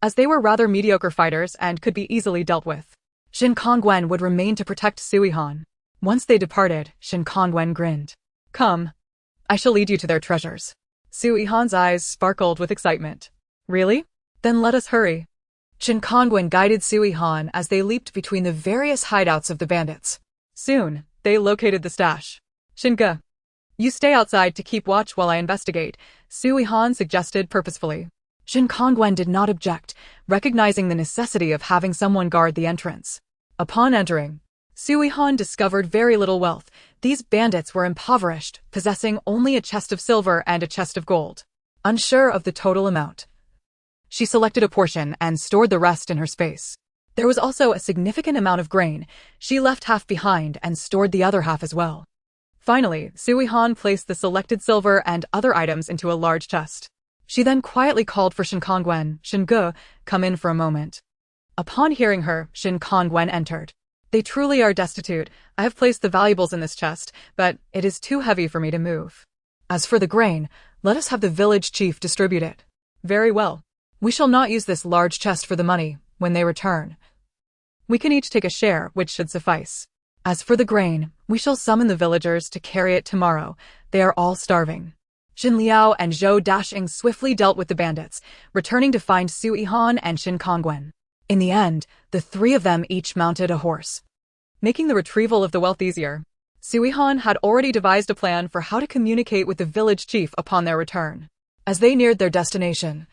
as they were rather mediocre fighters and could be easily dealt with. Shen Kongwen would remain to protect Su Yihan. Once they departed, Shen Kongwen grinned. Come, I shall lead you to their treasures. Su Yihan's eyes sparkled with excitement. Really? Then let us hurry. Shen Kongwen guided Su Yihan as they leaped between the various hideouts of the bandits. Soon, they located the stash. Shinge, you stay outside to keep watch while I investigate, Su Yihan suggested purposefully. Shen Kongwen did not object, recognizing the necessity of having someone guard the entrance. Upon entering, Su Yihan discovered very little wealth. These bandits were impoverished, possessing only a chest of silver and a chest of gold. Unsure of the total amount, she selected a portion and stored the rest in her space. There was also a significant amount of grain. She left half behind and stored the other half as well. Finally, Su Yihan placed the selected silver and other items into a large chest. She then quietly called for Shen Kongwen. Shinge, come in for a moment. Upon hearing her, Shen Kongwen entered. They truly are destitute. I have placed the valuables in this chest, but it is too heavy for me to move. As for the grain, let us have the village chief distribute it. Very well. We shall not use this large chest for the money. When they return, we can each take a share, which should suffice. As for the grain, we shall summon the villagers to carry it tomorrow. They are all starving. Xin Liao and Zhou Dashing swiftly dealt with the bandits, returning to find Su Yihan and Shen Kongwen. In the end, the three of them each mounted a horse, making the retrieval of the wealth easier. Su Yihan had already devised a plan for how to communicate with the village chief upon their return. As they neared their destination,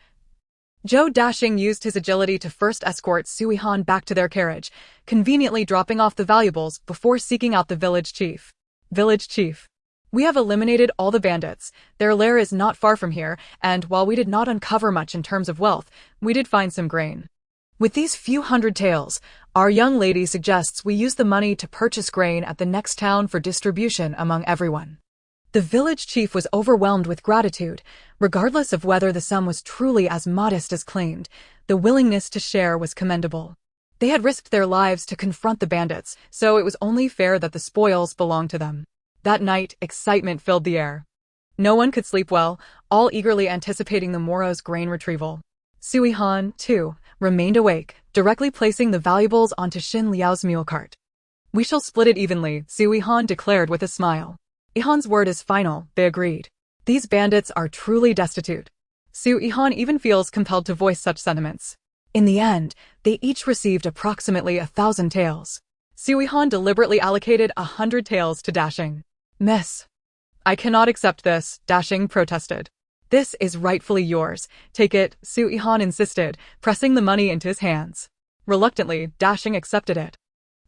Zhou Dashing used his agility to first escort Su Yihan back to their carriage, conveniently dropping off the valuables before seeking out the village chief. Village chief, we have eliminated all the bandits. Their lair is not far from here, and while we did not uncover much in terms of wealth, we did find some grain. With these few hundred taels, our young lady suggests we use the money to purchase grain at the next town for distribution among everyone. The village chief was overwhelmed with gratitude. Regardless of whether the sum was truly as modest as claimed, the willingness to share was commendable. They had risked their lives to confront the bandits, so it was only fair that the spoils belonged to them. That night, excitement filled the air. No one could sleep well, all eagerly anticipating the morrow's grain retrieval. Su Yihan, too, remained awake, directly placing the valuables onto Xin Liao's mule cart. We shall split it evenly, Su Yihan declared with a smile. Yihan's word is final, they agreed. These bandits are truly destitute. Su Yihan even feels compelled to voice such sentiments. In the end, they each received approximately 1,000 taels. Su Yihan deliberately allocated 100 taels to Dashing. Miss, I cannot accept this, Dashing protested. This is rightfully yours. Take it, Su Yihan insisted, pressing the money into his hands. Reluctantly, Dashing accepted it.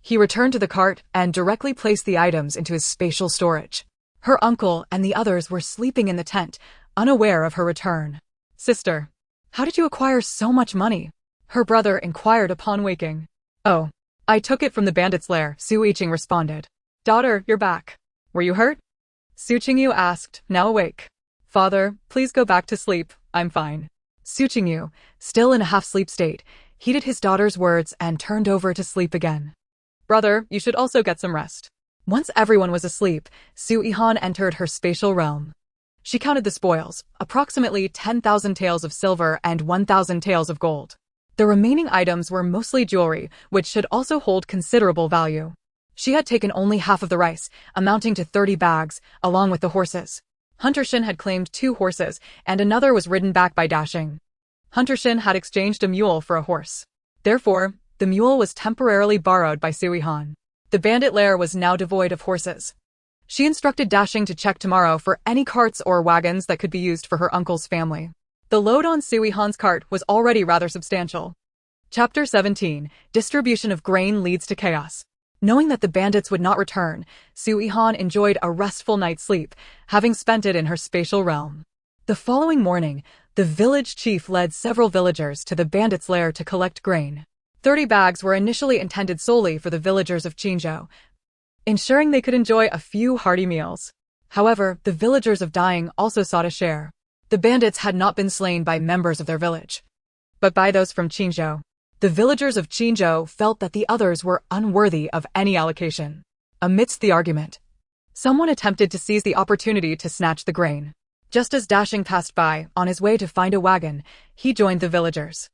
He returned to the cart and directly placed the items into his spatial storage. Her uncle and the others were sleeping in the tent, unaware of her return. Sister, how did you acquire so much money? Her brother inquired upon waking. Oh, I took it from the bandit's lair, Su Yihan responded. Daughter, you're back. Were you hurt? Su Qingyu asked, now awake. Father, please go back to sleep, I'm fine. Su Qingyu, still in a half-sleep state, heeded his daughter's words and turned over to sleep again. Brother, you should also get some rest. Once everyone was asleep, Su Yihan entered her spatial realm. She counted the spoils, approximately 10,000 taels of silver and 1,000 taels of gold. The remaining items were mostly jewelry, which should also hold considerable value. She had taken only half of the rice, amounting to 30 bags, along with the horses. Hunter Shin had claimed 2 horses, and another was ridden back by Dashing. Hunter Shin had exchanged a mule for a horse. Therefore, the mule was temporarily borrowed by Su Yihan. The bandit lair was now devoid of horses. She instructed Dashing to check tomorrow for any carts or wagons that could be used for her uncle's family. The load on Su Yihan's cart was already rather substantial. Chapter 17, Distribution of Grain Leads to Chaos. Knowing that the bandits would not return, Su Yihan enjoyed a restful night's sleep, having spent it in her spatial realm. The following morning, the village chief led several villagers to the bandits' lair to collect grain. 30 bags were initially intended solely for the villagers of Qingzhou, ensuring they could enjoy a few hearty meals. However, the villagers of Dying also sought a share. The bandits had not been slain by members of their village, but by those from Qingzhou. The villagers of Qingzhou felt that the others were unworthy of any allocation. Amidst the argument, someone attempted to seize the opportunity to snatch the grain. Just as Dashing passed by, on his way to find a wagon, he joined the villagers.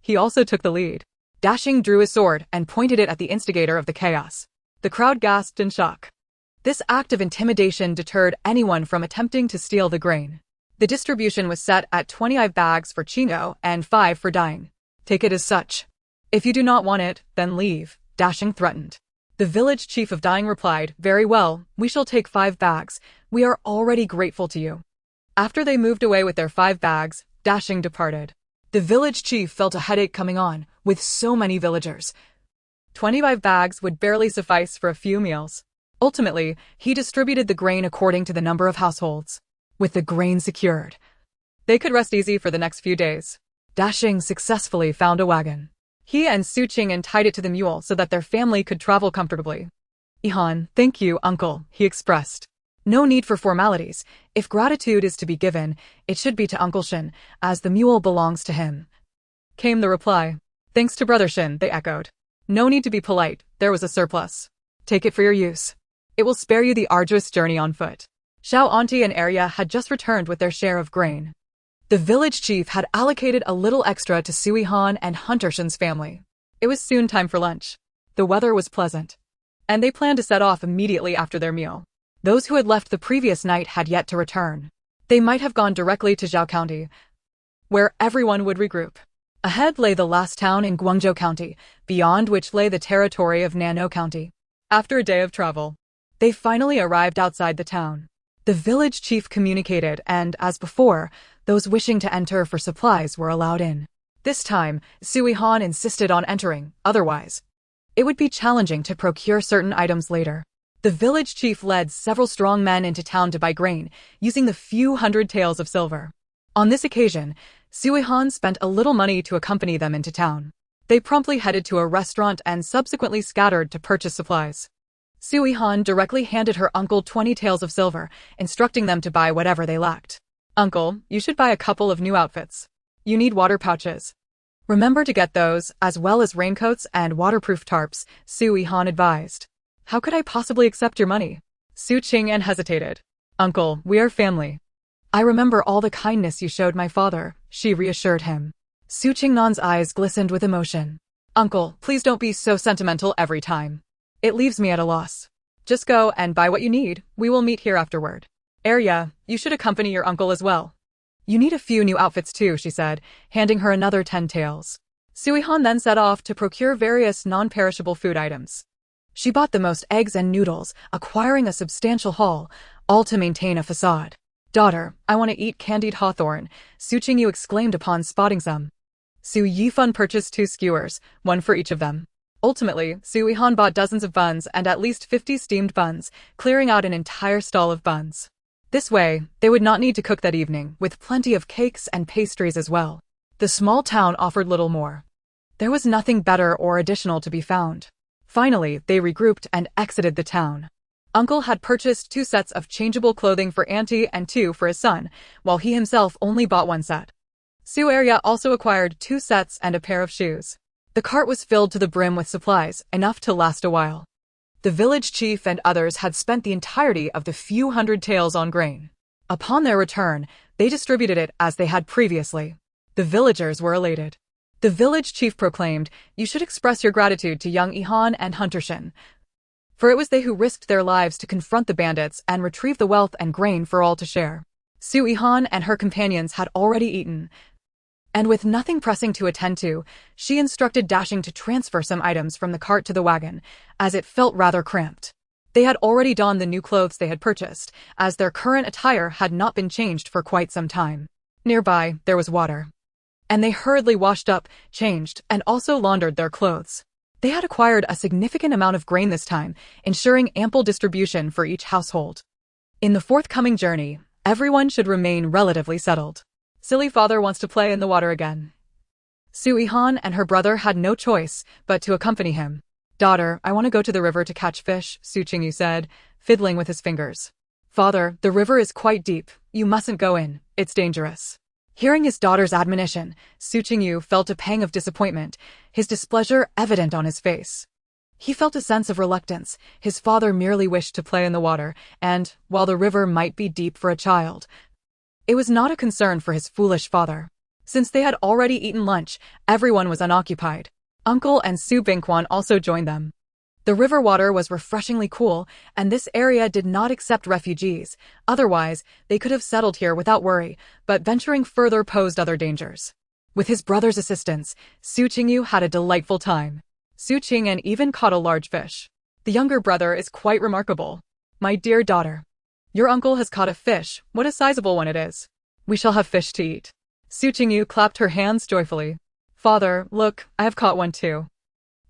He also took the lead. Dashing drew his sword and pointed it at the instigator of the chaos. The crowd gasped in shock. This act of intimidation deterred anyone from attempting to steal the grain. The distribution was set at 25 bags for Qingzhou and 5 for Dying. Take it as such. If you do not want it, then leave, Dashing threatened. The village chief of Dying replied, very well, we shall take 5 bags. We are already grateful to you. After they moved away with their 5 bags, Dashing departed. The village chief felt a headache coming on, with so many villagers. 25 bags would barely suffice for a few meals. Ultimately, he distributed the grain according to the number of households. With the grain secured, they could rest easy for the next few days. Dashing successfully found a wagon. He and Su Qingyu tied it to the mule so that their family could travel comfortably. Yihan, thank you, uncle, he expressed. No need for formalities. If gratitude is to be given, it should be to Uncle Shin, as the mule belongs to him. Came the reply. Thanks to Brother Shin, they echoed. No need to be polite, there was a surplus. Take it for your use. It will spare you the arduous journey on foot. Xiao Auntie and Arya had just returned with their share of grain. The village chief had allocated a little extra to Su Yihan and Hunter Shin's family. It was soon time for lunch. The weather was pleasant, and they planned to set off immediately after their meal. Those who had left the previous night had yet to return. They might have gone directly to Zhao County, where everyone would regroup. Ahead lay the last town in Guangzhou County, beyond which lay the territory of Nano County. After a day of travel, they finally arrived outside the town. The village chief communicated, and, as before, those wishing to enter for supplies were allowed in. This time, Su Yihan insisted on entering, otherwise it would be challenging to procure certain items later. The village chief led several strong men into town to buy grain, using the few hundred taels of silver. On this occasion, Su Yihan spent a little money to accompany them into town. They promptly headed to a restaurant and subsequently scattered to purchase supplies. Su Yihan directly handed her uncle 20 taels of silver, instructing them to buy whatever they lacked. Uncle, you should buy a couple of new outfits. You need water pouches. Remember to get those, as well as raincoats and waterproof tarps, Su Yihan advised. How could I possibly accept your money? Su Qingyu hesitated. Uncle, we are family. I remember all the kindness you showed my father, she reassured him. Su Qingnan's eyes glistened with emotion. Uncle, please don't be so sentimental every time. It leaves me at a loss. Just go and buy what you need, we will meet here afterward. Arya, you should accompany your uncle as well. You need a few new outfits too, she said, handing her another 10 taels. Su Yihan then set off to procure various non-perishable food items. She bought the most eggs and noodles, acquiring a substantial haul, all to maintain a facade. Daughter, I want to eat candied hawthorn, Su Qingyu exclaimed upon spotting some. Su Yifan purchased 2 skewers, one for each of them. Ultimately, Su Yihan bought dozens of buns and at least 50 steamed buns, clearing out an entire stall of buns. This way, they would not need to cook that evening, with plenty of cakes and pastries as well. The small town offered little more. There was nothing better or additional to be found. Finally, they regrouped and exited the town. Uncle had purchased 2 sets of changeable clothing for Auntie and 2 for his son, while he himself only bought 1 set. Su Yihan also acquired 2 sets and a pair of shoes. The cart was filled to the brim with supplies, enough to last a while. The village chief and others had spent the entirety of the few hundred taels on grain. Upon their return, they distributed it as they had previously. The villagers were elated. The village chief proclaimed, "You should express your gratitude to young Yihan and Hunter Shin, for it was they who risked their lives to confront the bandits and retrieve the wealth and grain for all to share." Su Yihan and her companions had already eaten, and with nothing pressing to attend to, she instructed Dashing to transfer some items from the cart to the wagon, as it felt rather cramped. They had already donned the new clothes they had purchased, as their current attire had not been changed for quite some time. Nearby, there was water, and they hurriedly washed up, changed, and also laundered their clothes. They had acquired a significant amount of grain this time, ensuring ample distribution for each household. In the forthcoming journey, everyone should remain relatively settled. Silly father wants to play in the water again. Su Yihan and her brother had no choice but to accompany him. "Daughter, I want to go to the river to catch fish," Su Qingyu said, fiddling with his fingers. "Father, the river is quite deep. You mustn't go in. It's dangerous." Hearing his daughter's admonition, Su Qingyu felt a pang of disappointment, his displeasure evident on his face. He felt a sense of reluctance. His father merely wished to play in the water, and, while the river might be deep for a child, it was not a concern for his foolish father. Since they had already eaten lunch, everyone was unoccupied. Uncle and Su Bingquan also joined them. The river water was refreshingly cool, and this area did not accept refugees. Otherwise, they could have settled here without worry, but venturing further posed other dangers. With his brother's assistance, Su Qingyu had a delightful time. Su Qing'an even caught a large fish. "The younger brother is quite remarkable. My dear daughter, your uncle has caught a fish. What a sizable one it is. We shall have fish to eat." Su Qingyu clapped her hands joyfully. "Father, look, I have caught one too."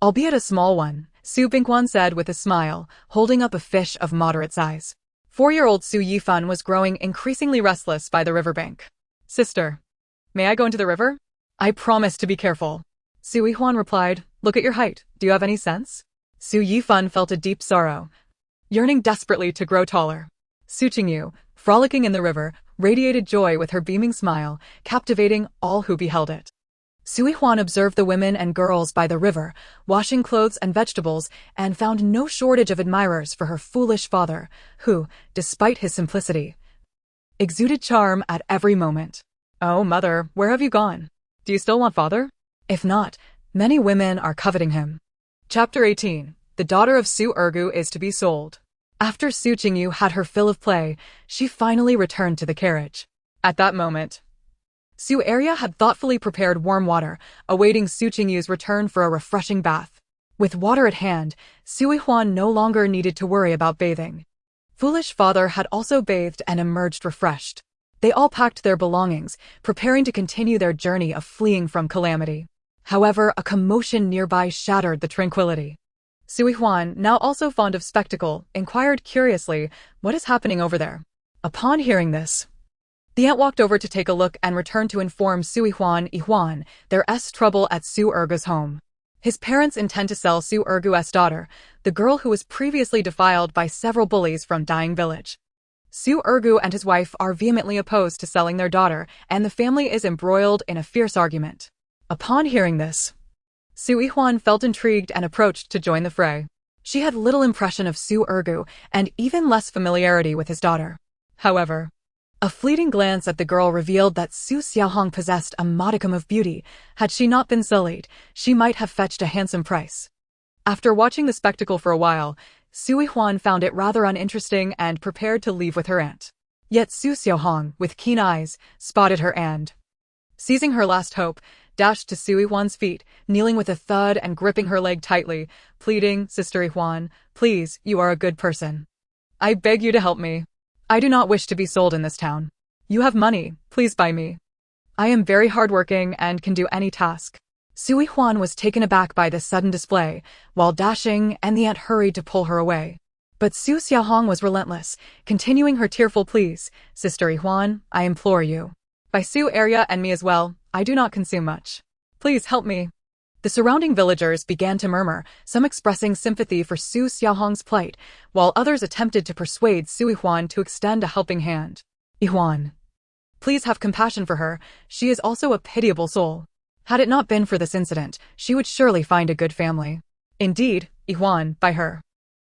"Albeit a small one," Su Bingquan said with a smile, holding up a fish of moderate size. 4-year-old Su Yihan was growing increasingly restless by the riverbank. "Sister, may I go into the river?" "I promise to be careful." Su Yihan replied, "Look at your height. Do you have any sense?" Su Yihan felt a deep sorrow, yearning desperately to grow taller. Su Qingyu, frolicking in the river, radiated joy with her beaming smile, captivating all who beheld it. Su Yihan observed the women and girls by the river, washing clothes and vegetables, and found no shortage of admirers for her foolish father, who, despite his simplicity, exuded charm at every moment. "Oh, mother, where have you gone? Do you still want father? If not, many women are coveting him." Chapter 18. The daughter of Su Ergu is to be sold. After Su Qingyu had her fill of play, she finally returned to the carriage. At that moment, Su Yihan had thoughtfully prepared warm water, awaiting Su Qingyu's return for a refreshing bath. With water at hand, Su Yihan no longer needed to worry about bathing. Foolish father had also bathed and emerged refreshed. They all packed their belongings, preparing to continue their journey of fleeing from calamity. However, a commotion nearby shattered the tranquility. Su Yihan, now also fond of spectacle, inquired curiously, "What is happening over there?" Upon hearing this, the aunt walked over to take a look and returned to inform Su Yihan there's trouble at Su Ergu's home. His parents intend to sell Su Ergu's daughter, the girl who was previously defiled by several bullies from Dying Village. Su Ergu and his wife are vehemently opposed to selling their daughter, and the family is embroiled in a fierce argument. Upon hearing this, Su Yihan felt intrigued and approached to join the fray. She had little impression of Su Ergu and even less familiarity with his daughter. However, a fleeting glance at the girl revealed that Su Xiaohong possessed a modicum of beauty. Had she not been sullied, she might have fetched a handsome price. After watching the spectacle for a while, Su Yihan found it rather uninteresting and prepared to leave with her aunt. Yet Su Xiaohong, with keen eyes, spotted her and, seizing her last hope, dashed to Su Yihan's feet, kneeling with a thud and gripping her leg tightly, pleading, "Sister Yihan, please, you are a good person. I beg you to help me. I do not wish to be sold in this town. You have money, please buy me. I am very hardworking and can do any task." Su Yihan was taken aback by this sudden display, while Dashing and the aunt hurried to pull her away. But Su Xiaohong was relentless, continuing her tearful pleas, "Sister Yihan, I implore you. Buy Su Yihan and me as well. I do not consume much. Please help me." The surrounding villagers began to murmur, some expressing sympathy for Su Xiaohong's plight, while others attempted to persuade Su Yihan to extend a helping hand. Yihan, please have compassion for her, she is also a pitiable soul. Had it not been for this incident, she would surely find a good family. Indeed, Yihan, by her.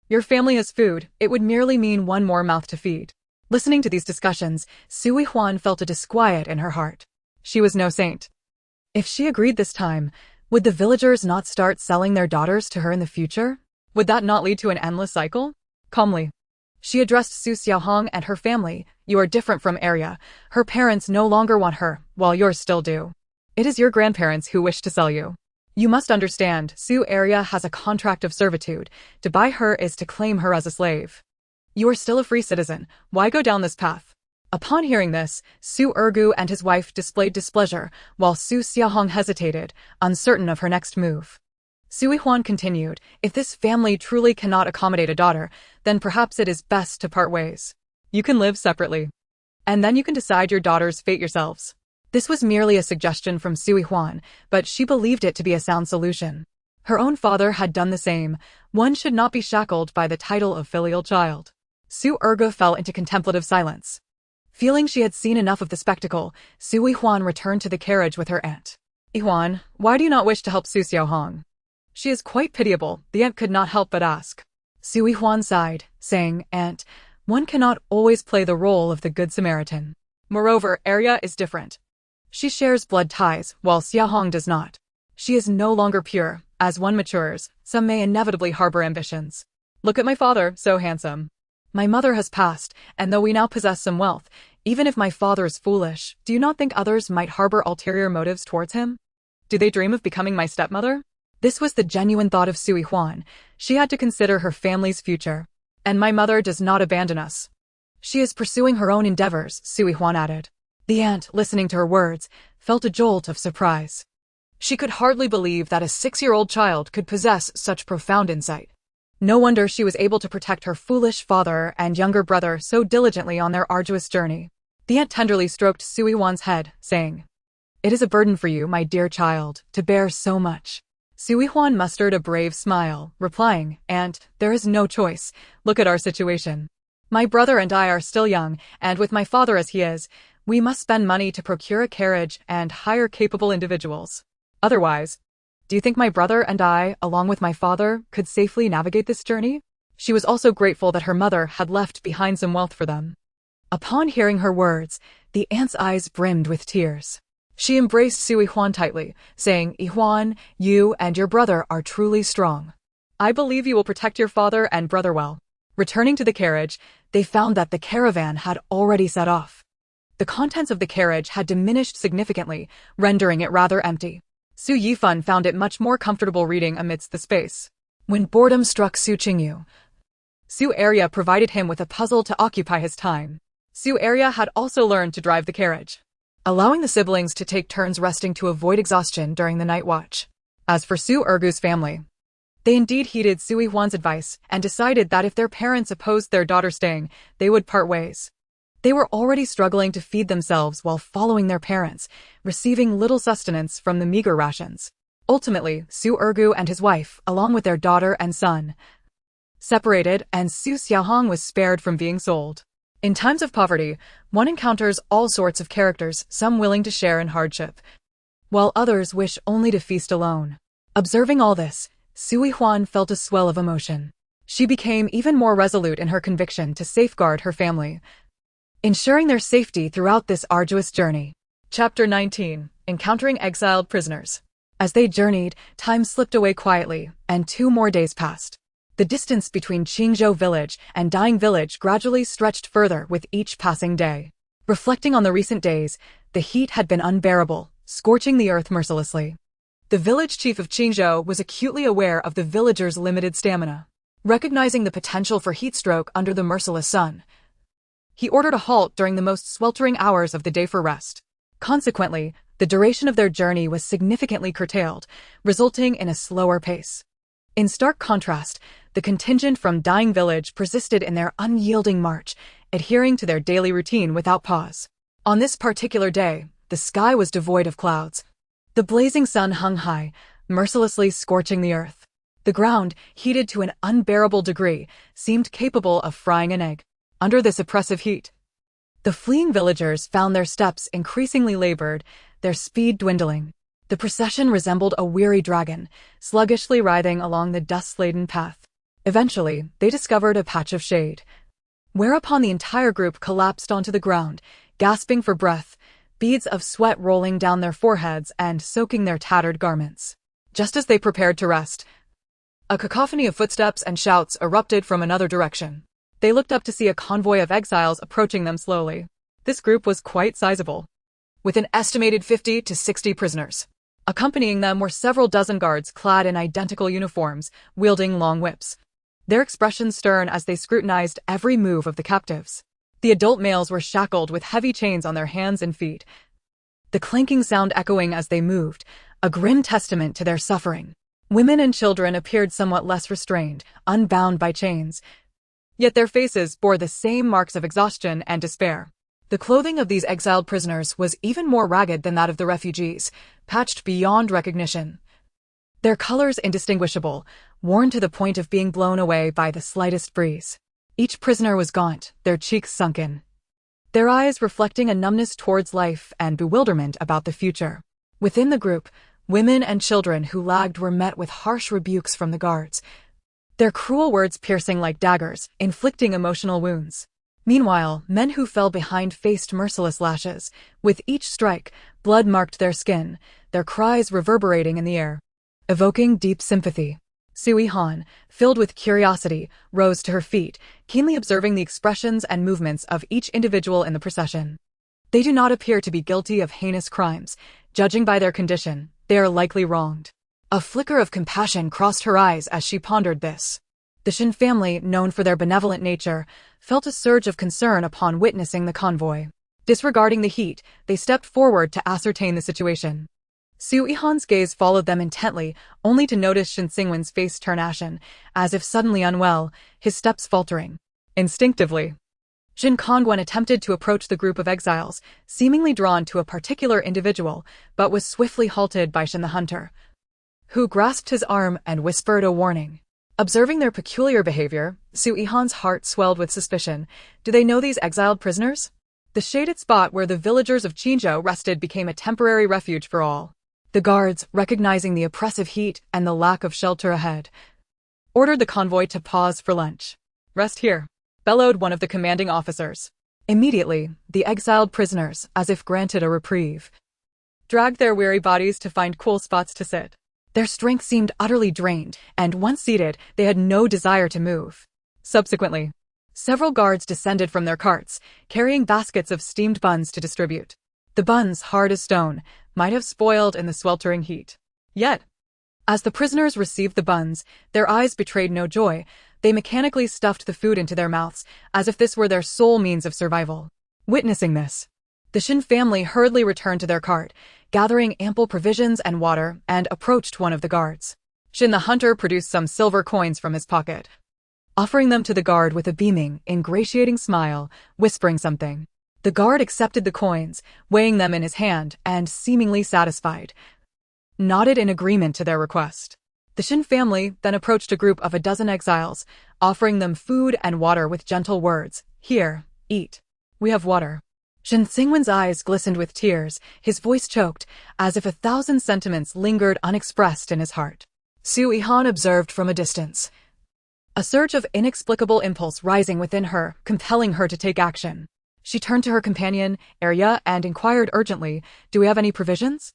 Your family is food, it would merely mean one more mouth to feed. Listening to these discussions, Su Yihan felt a disquiet in her heart. She was no saint. If she agreed this time, would the villagers not start selling their daughters to her in the future? Would that not lead to an endless cycle? Calmly, she addressed Su Xiaohong and her family. You are different from Arya. Her parents no longer want her, while yours still do. It is your grandparents who wish to sell you. You must understand, Su Arya has a contract of servitude. To buy her is to claim her as a slave. You are still a free citizen. Why go down this path? Upon hearing this, Su Ergu and his wife displayed displeasure, while Su Xiaohong hesitated, uncertain of her next move. Su Yihan continued, if this family truly cannot accommodate a daughter, then perhaps it is best to part ways. You can live separately. And then you can decide your daughter's fate yourselves. This was merely a suggestion from Su Yihan, but she believed it to be a sound solution. Her own father had done the same. One should not be shackled by the title of filial child. Su Ergu fell into contemplative silence. Feeling she had seen enough of the spectacle, Su Yihan returned to the carriage with her aunt. Yihan, why do you not wish to help Su Xiaohong? She is quite pitiable, the aunt could not help but ask. Su Yihan sighed, saying, Aunt, one cannot always play the role of the Good Samaritan. Moreover, Arya is different. She shares blood ties, while Xiaohong does not. She is no longer pure. As one matures, some may inevitably harbor ambitions. Look at my father, so handsome. My mother has passed, and though we now possess some wealth, even if my father is foolish, do you not think others might harbor ulterior motives towards him? Do they dream of becoming my stepmother? This was the genuine thought of Su Yihan. She had to consider her family's future. And my mother does not abandon us. She is pursuing her own endeavors, Su Yihan added. The aunt, listening to her words, felt a jolt of surprise. She could hardly believe that a 6-year-old child could possess such profound insight. No wonder she was able to protect her foolish father and younger brother so diligently on their arduous journey. The aunt tenderly stroked Su Yihan's head, saying, It is a burden for you, my dear child, to bear so much. Su Yihan mustered a brave smile, replying, Aunt, there is no choice. Look at our situation. My brother and I are still young, and with my father as he is, we must spend money to procure a carriage and hire capable individuals. Otherwise, do you think my brother and I, along with my father, could safely navigate this journey? She was also grateful that her mother had left behind some wealth for them. Upon hearing her words, the aunt's eyes brimmed with tears. She embraced Su Yihan tightly, saying, Yihan, you and your brother are truly strong. I believe you will protect your father and brother well. Returning to the carriage, they found that the caravan had already set off. The contents of the carriage had diminished significantly, rendering it rather empty. Su Yihan found it much more comfortable reading amidst the space. When boredom struck Su Qingyu, Su Arya provided him with a puzzle to occupy his time. Su Arya had also learned to drive the carriage, allowing the siblings to take turns resting to avoid exhaustion during the night watch. As for Su Ergu's family, they indeed heeded Su Yihan's advice and decided that if their parents opposed their daughter staying, they would part ways. They were already struggling to feed themselves while following their parents, receiving little sustenance from the meager rations. Ultimately, Su Ergu and his wife, along with their daughter and son, separated, and Su Xiaohong was spared from being sold. In times of poverty, one encounters all sorts of characters, some willing to share in hardship, while others wish only to feast alone. Observing all this, Su Yihan felt a swell of emotion. She became even more resolute in her conviction to safeguard her family, ensuring their safety throughout this arduous journey. Chapter 19. Encountering exiled prisoners. As they journeyed, time slipped away quietly, and 2 more days passed. The distance between Qingzhou village and Dying village gradually stretched further with each passing day. Reflecting on the recent days, the heat had been unbearable, scorching the earth mercilessly. The village chief of Qingzhou was acutely aware of the villagers' limited stamina. Recognizing the potential for heat stroke under the merciless sun, he ordered a halt during the most sweltering hours of the day for rest. Consequently, the duration of their journey was significantly curtailed, resulting in a slower pace. In stark contrast, the contingent from Dying village persisted in their unyielding march, adhering to their daily routine without pause. On this particular day, the sky was devoid of clouds. The blazing sun hung high, mercilessly scorching the earth. The ground, heated to an unbearable degree, seemed capable of frying an egg. Under this oppressive heat, the fleeing villagers found their steps increasingly labored, their speed dwindling. The procession resembled a weary dragon, sluggishly writhing along the dust-laden path. Eventually, they discovered a patch of shade, whereupon the entire group collapsed onto the ground, gasping for breath, beads of sweat rolling down their foreheads and soaking their tattered garments. Just as they prepared to rest, a cacophony of footsteps and shouts erupted from another direction. They looked up to see a convoy of exiles approaching them slowly. This group was quite sizable, with an estimated 50 to 60 prisoners. Accompanying them were several dozen guards clad in identical uniforms, wielding long whips, their expressions stern as they scrutinized every move of the captives. The adult males were shackled with heavy chains on their hands and feet, the clanking sound echoing as they moved, a grim testament to their suffering. Women and children appeared somewhat less restrained, unbound by chains, yet their faces bore the same marks of exhaustion and despair. The clothing of these exiled prisoners was even more ragged than that of the refugees, patched beyond recognition, their colors indistinguishable, worn to the point of being blown away by the slightest breeze. Each prisoner was gaunt, their cheeks sunken, their eyes reflecting a numbness towards life and bewilderment about the future. Within the group, women and children who lagged were met with harsh rebukes from the guards, their cruel words piercing like daggers, inflicting emotional wounds. Meanwhile, men who fell behind faced merciless lashes. With each strike, blood marked their skin, their cries reverberating in the air, evoking deep sympathy. Su Yihan, filled with curiosity, rose to her feet, keenly observing the expressions and movements of each individual in the procession. They do not appear to be guilty of heinous crimes. Judging by their condition, they are likely wronged. A flicker of compassion crossed her eyes as she pondered this. The Shin family, known for their benevolent nature, felt a surge of concern upon witnessing the convoy. Disregarding the heat, they stepped forward to ascertain the situation. Su Yihan's gaze followed them intently, only to notice Shin Singwen's face turn ashen, as if suddenly unwell, his steps faltering. Instinctively, Shin Kongwen attempted to approach the group of exiles, seemingly drawn to a particular individual, but was swiftly halted by Shin the Hunter, who grasped his arm and whispered a warning. Observing their peculiar behavior, Su Yihan's heart swelled with suspicion. Do they know these exiled prisoners? The shaded spot where the villagers of Qinzhou rested became a temporary refuge for all. The guards, recognizing the oppressive heat and the lack of shelter ahead, ordered the convoy to pause for lunch. Rest here, bellowed one of the commanding officers. Immediately, the exiled prisoners, as if granted a reprieve, dragged their weary bodies to find cool spots to sit. Their strength seemed utterly drained, and once seated, they had no desire to move. Subsequently, several guards descended from their carts, carrying baskets of steamed buns to distribute. The buns, hard as stone, might have spoiled in the sweltering heat. Yet, as the prisoners received the buns, their eyes betrayed no joy. They mechanically stuffed the food into their mouths, as if this were their sole means of survival. Witnessing this, the Shin family hurriedly returned to their cart, gathering ample provisions and water, and approached one of the guards. Shin the Hunter produced some silver coins from his pocket, offering them to the guard with a beaming, ingratiating smile, whispering something. The guard accepted the coins, weighing them in his hand, and, seemingly satisfied, nodded in agreement to their request. The Shin family then approached a group of a dozen exiles, offering them food and water with gentle words. Here, eat. We have water. Shin Singwen's eyes glistened with tears, his voice choked, as if 1,000 sentiments lingered unexpressed in his heart. Su Yihan observed from a distance, a surge of inexplicable impulse rising within her, compelling her to take action. She turned to her companion, Arya, and inquired urgently, "Do we have any provisions?"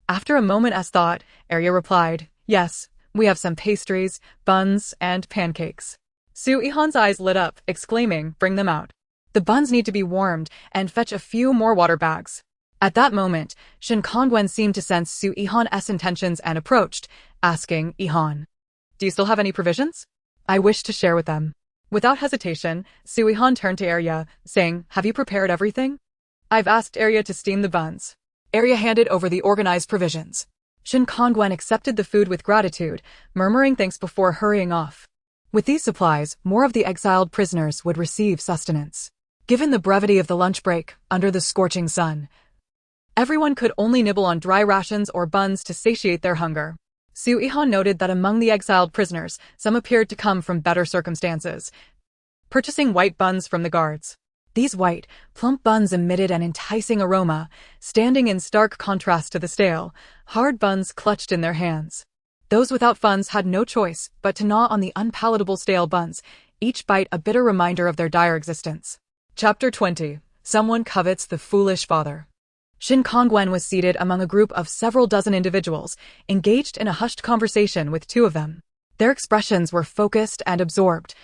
After a moment's thought, Arya replied, "Yes, we have some pastries, buns, and pancakes." Su Yihan's eyes lit up, exclaiming, "Bring them out. The buns need to be warmed, and fetch a few more water bags." At that moment, Shin Kongwen seemed to sense Su Yihan's intentions and approached, asking, "Yihan, do you still have any provisions? I wish to share with them." Without hesitation, Su Yihan turned to Arya, saying, "Have you prepared everything?" "I've asked Arya to steam the buns." Arya handed over the organized provisions. Shin Kongwen accepted the food with gratitude, murmuring thanks before hurrying off. With these supplies, more of the exiled prisoners would receive sustenance. Given the brevity of the lunch break, under the scorching sun, everyone could only nibble on dry rations or buns to satiate their hunger. Su Yihan noted that among the exiled prisoners, some appeared to come from better circumstances, purchasing white buns from the guards. These white, plump buns emitted an enticing aroma, standing in stark contrast to the stale, hard buns clutched in their hands. Those without funds had no choice but to gnaw on the unpalatable stale buns, each bite a bitter reminder of their dire existence. Chapter 20. Someone covets the foolish father. Shin Kongwen was seated among a group of several dozen individuals, engaged in a hushed conversation with two of them. Their expressions were focused and absorbed,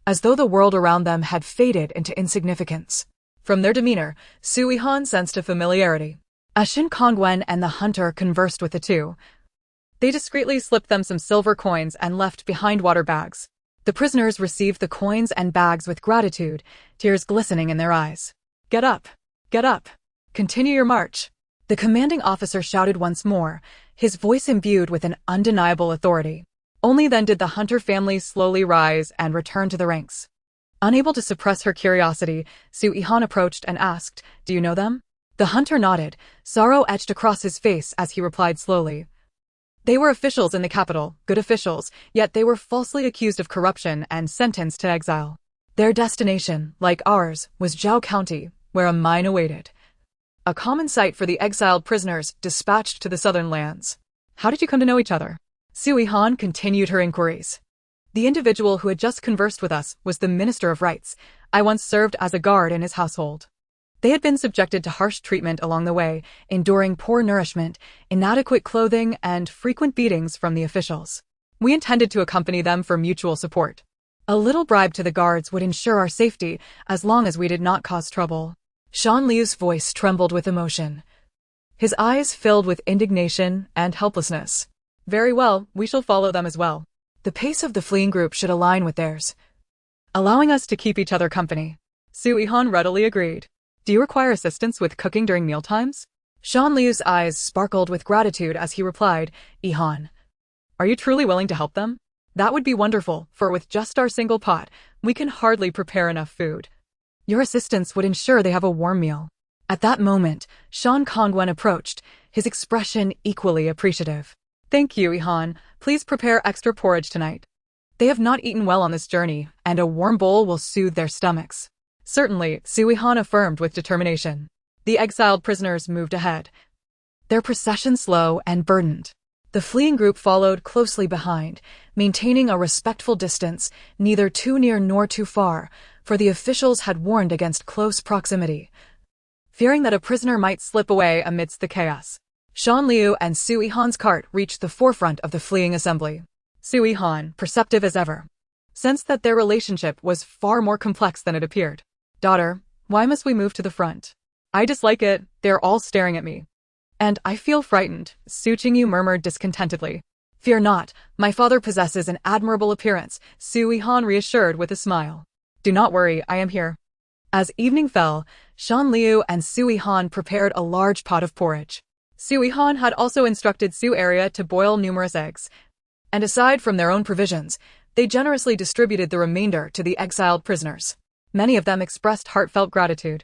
as though the world around them had faded into insignificance. From their demeanor, Su Yihan sensed a familiarity. As Shin Kongwen and the hunter conversed with the two, they discreetly slipped them some silver coins and left behind water bags. The prisoners received the coins and bags with gratitude, tears glistening in their eyes. Get up! Get up! Continue your march. The commanding officer shouted once more, his voice imbued with an undeniable authority. Only then did the hunter family slowly rise and return to the ranks. Unable to suppress her curiosity, Su Yihan approached and asked, "Do you know them?" The hunter nodded, sorrow etched across his face as he replied slowly. They were officials in the capital, good officials, yet they were falsely accused of corruption and sentenced to exile. Their destination, like ours, was Zhao County, where a mine awaited. A common sight for the exiled prisoners dispatched to the southern lands. How did you come to know each other? Su Yihan continued her inquiries. The individual who had just conversed with us was the Minister of Rights. I once served as a guard in his household. They had been subjected to harsh treatment along the way, enduring poor nourishment, inadequate clothing, and frequent beatings from the officials. We intended to accompany them for mutual support. A little bribe to the guards would ensure our safety as long as we did not cause trouble. Shan Liu's voice trembled with emotion. His eyes filled with indignation and helplessness. Very well, we shall follow them as well. The pace of the fleeing group should align with theirs, allowing us to keep each other company. Su Yihan readily agreed. Do you require assistance with cooking during mealtimes? Shan Liu's eyes sparkled with gratitude as he replied, Yihan, are you truly willing to help them? That would be wonderful, for with just our single pot, we can hardly prepare enough food. Your assistance would ensure they have a warm meal. At that moment, Shan Kongwen approached, his expression equally appreciative. Thank you, Yihan. Please prepare extra porridge tonight. They have not eaten well on this journey, and a warm bowl will soothe their stomachs. Certainly, Su Yihan affirmed with determination. The exiled prisoners moved ahead, their procession slow and burdened. The fleeing group followed closely behind, maintaining a respectful distance, neither too near nor too far, for the officials had warned against close proximity, fearing that a prisoner might slip away amidst the chaos. Shan Liu and Su Yihan's cart reached the forefront of the fleeing assembly. Su Yihan, perceptive as ever, sensed that their relationship was far more complex than it appeared. Daughter, why must we move to the front? I dislike it, they're all staring at me. And I feel frightened, Su Qingyu murmured discontentedly. Fear not, my father possesses an admirable appearance, Su Yihan reassured with a smile. Do not worry, I am here. As evening fell, Shan Liu and Su Yihan prepared a large pot of porridge. Su Yihan had also instructed Su Area to boil numerous eggs, and aside from their own provisions, they generously distributed the remainder to the exiled prisoners. Many of them expressed heartfelt gratitude.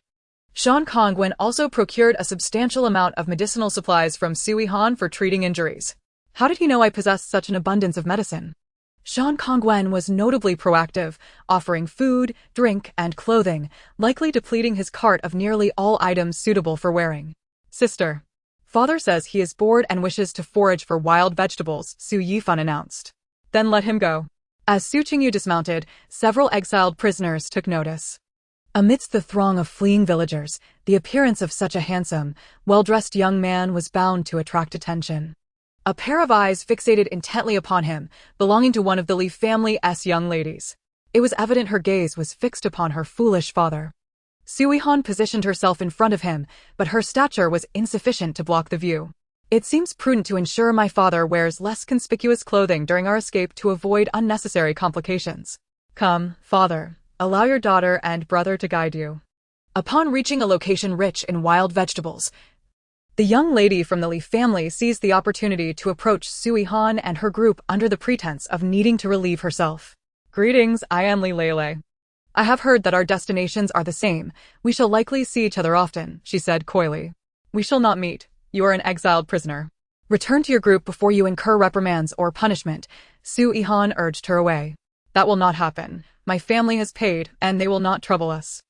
Shan Kongwen also procured a substantial amount of medicinal supplies from Su Yihan for treating injuries. How did he know I possessed such an abundance of medicine? Shan Kongwen was notably proactive, offering food, drink, and clothing, likely depleting his cart of nearly all items suitable for wearing. Sister, father says he is bored and wishes to forage for wild vegetables, Su Yihan announced. Then let him go. As Su Qingyu dismounted, several exiled prisoners took notice. Amidst the throng of fleeing villagers, the appearance of such a handsome, well-dressed young man was bound to attract attention. A pair of eyes fixated intently upon him, belonging to one of the Li family's young ladies. It was evident her gaze was fixed upon her foolish father. Su Yihan positioned herself in front of him, but her stature was insufficient to block the view. It seems prudent to ensure my father wears less conspicuous clothing during our escape to avoid unnecessary complications. Come, father, allow your daughter and brother to guide you. Upon reaching a location rich in wild vegetables, the young lady from the Li family seized the opportunity to approach Su Yihan and her group under the pretense of needing to relieve herself. Greetings, I am Li Lele. I have heard that our destinations are the same. We shall likely see each other often, she said coyly. We shall not meet. You are an exiled prisoner. Return to your group before you incur reprimands or punishment, Su Yihan urged her away. That will not happen. My family has paid, and they will not trouble us.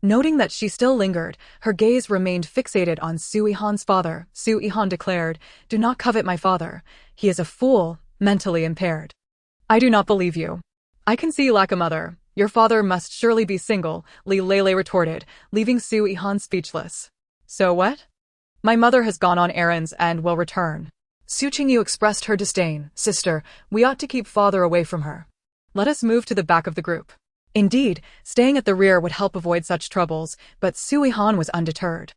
Noting that she still lingered, her gaze remained fixated on Su Yihan's father. Su Yihan declared, "Do not covet my father. He is a fool, mentally impaired." "I do not believe you. I can see you lack a mother. Your father must surely be single," Li Lele retorted, leaving Su Yihan speechless. "So what?" "My mother has gone on errands and will return." Su Qingyu expressed her disdain. "Sister, we ought to keep father away from her. Let us move to the back of the group." Indeed, staying at the rear would help avoid such troubles, but Su Yihan was undeterred.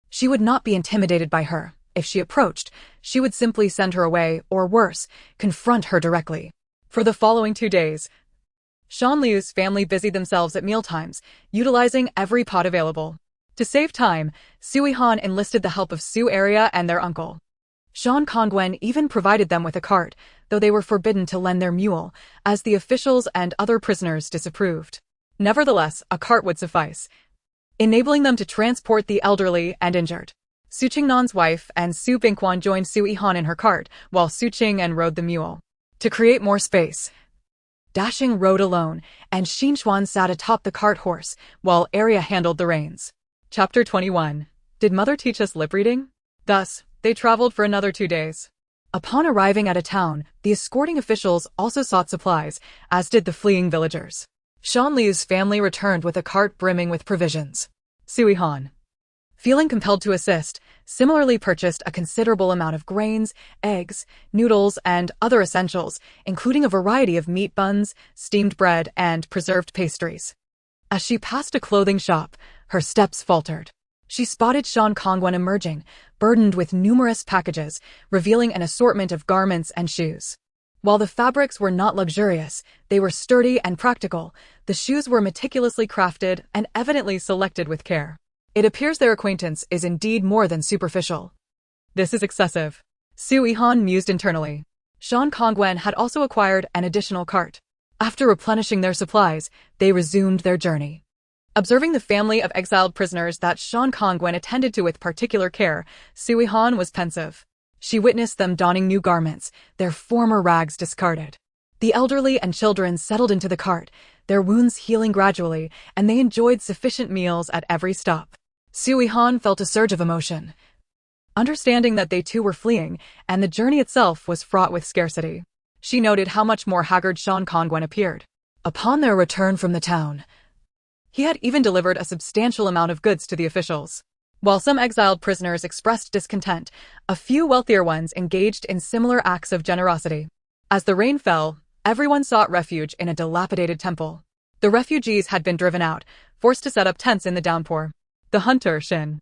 She would not be intimidated by her. If she approached, she would simply send her away, or worse, confront her directly. For the following 2 days, Shan Liu's family busied themselves at mealtimes, utilizing every pot available. To save time, Su Yihan enlisted the help of Su Area and their uncle. Shan Kongwen even provided them with a cart, though they were forbidden to lend their mule, as the officials and other prisoners disapproved. Nevertheless, a cart would suffice, enabling them to transport the elderly and injured. Su Qingnan's wife and Su Bingquan joined Su Yihan in her cart, while Su Qing'an rode the mule. To create more space, Dashing rode alone, and Xinchuan sat atop the cart horse, while Area handled the reins. Chapter 21. Did Mother teach us lip reading? Thus, they traveled for another 2 days. Upon arriving at a town, the escorting officials also sought supplies, as did the fleeing villagers. Shan Liu's family returned with a cart brimming with provisions. Su Yihan, feeling compelled to assist, similarly purchased a considerable amount of grains, eggs, noodles, and other essentials, including a variety of meat buns, steamed bread, and preserved pastries. As she passed a clothing shop, her steps faltered. She spotted Shan Kongwen emerging, burdened with numerous packages, revealing an assortment of garments and shoes. While the fabrics were not luxurious, they were sturdy and practical. The shoes were meticulously crafted and evidently selected with care. It appears their acquaintance is indeed more than superficial. This is excessive. Su Yihan mused internally. Shan Kongwen had also acquired an additional cart. After replenishing their supplies, they resumed their journey. Observing the family of exiled prisoners that Shan Kongwen attended to with particular care, Su Yihan was pensive. She witnessed them donning new garments, their former rags discarded. The elderly and children settled into the cart, their wounds healing gradually, and they enjoyed sufficient meals at every stop. Su Yihan felt a surge of emotion, understanding that they too were fleeing, and the journey itself was fraught with scarcity. She noted how much more haggard Shan Kongwen appeared. Upon their return from the town, he had even delivered a substantial amount of goods to the officials. While some exiled prisoners expressed discontent, a few wealthier ones engaged in similar acts of generosity. As the rain fell, everyone sought refuge in a dilapidated temple. The refugees had been driven out, forced to set up tents in the downpour. The hunter, Shin,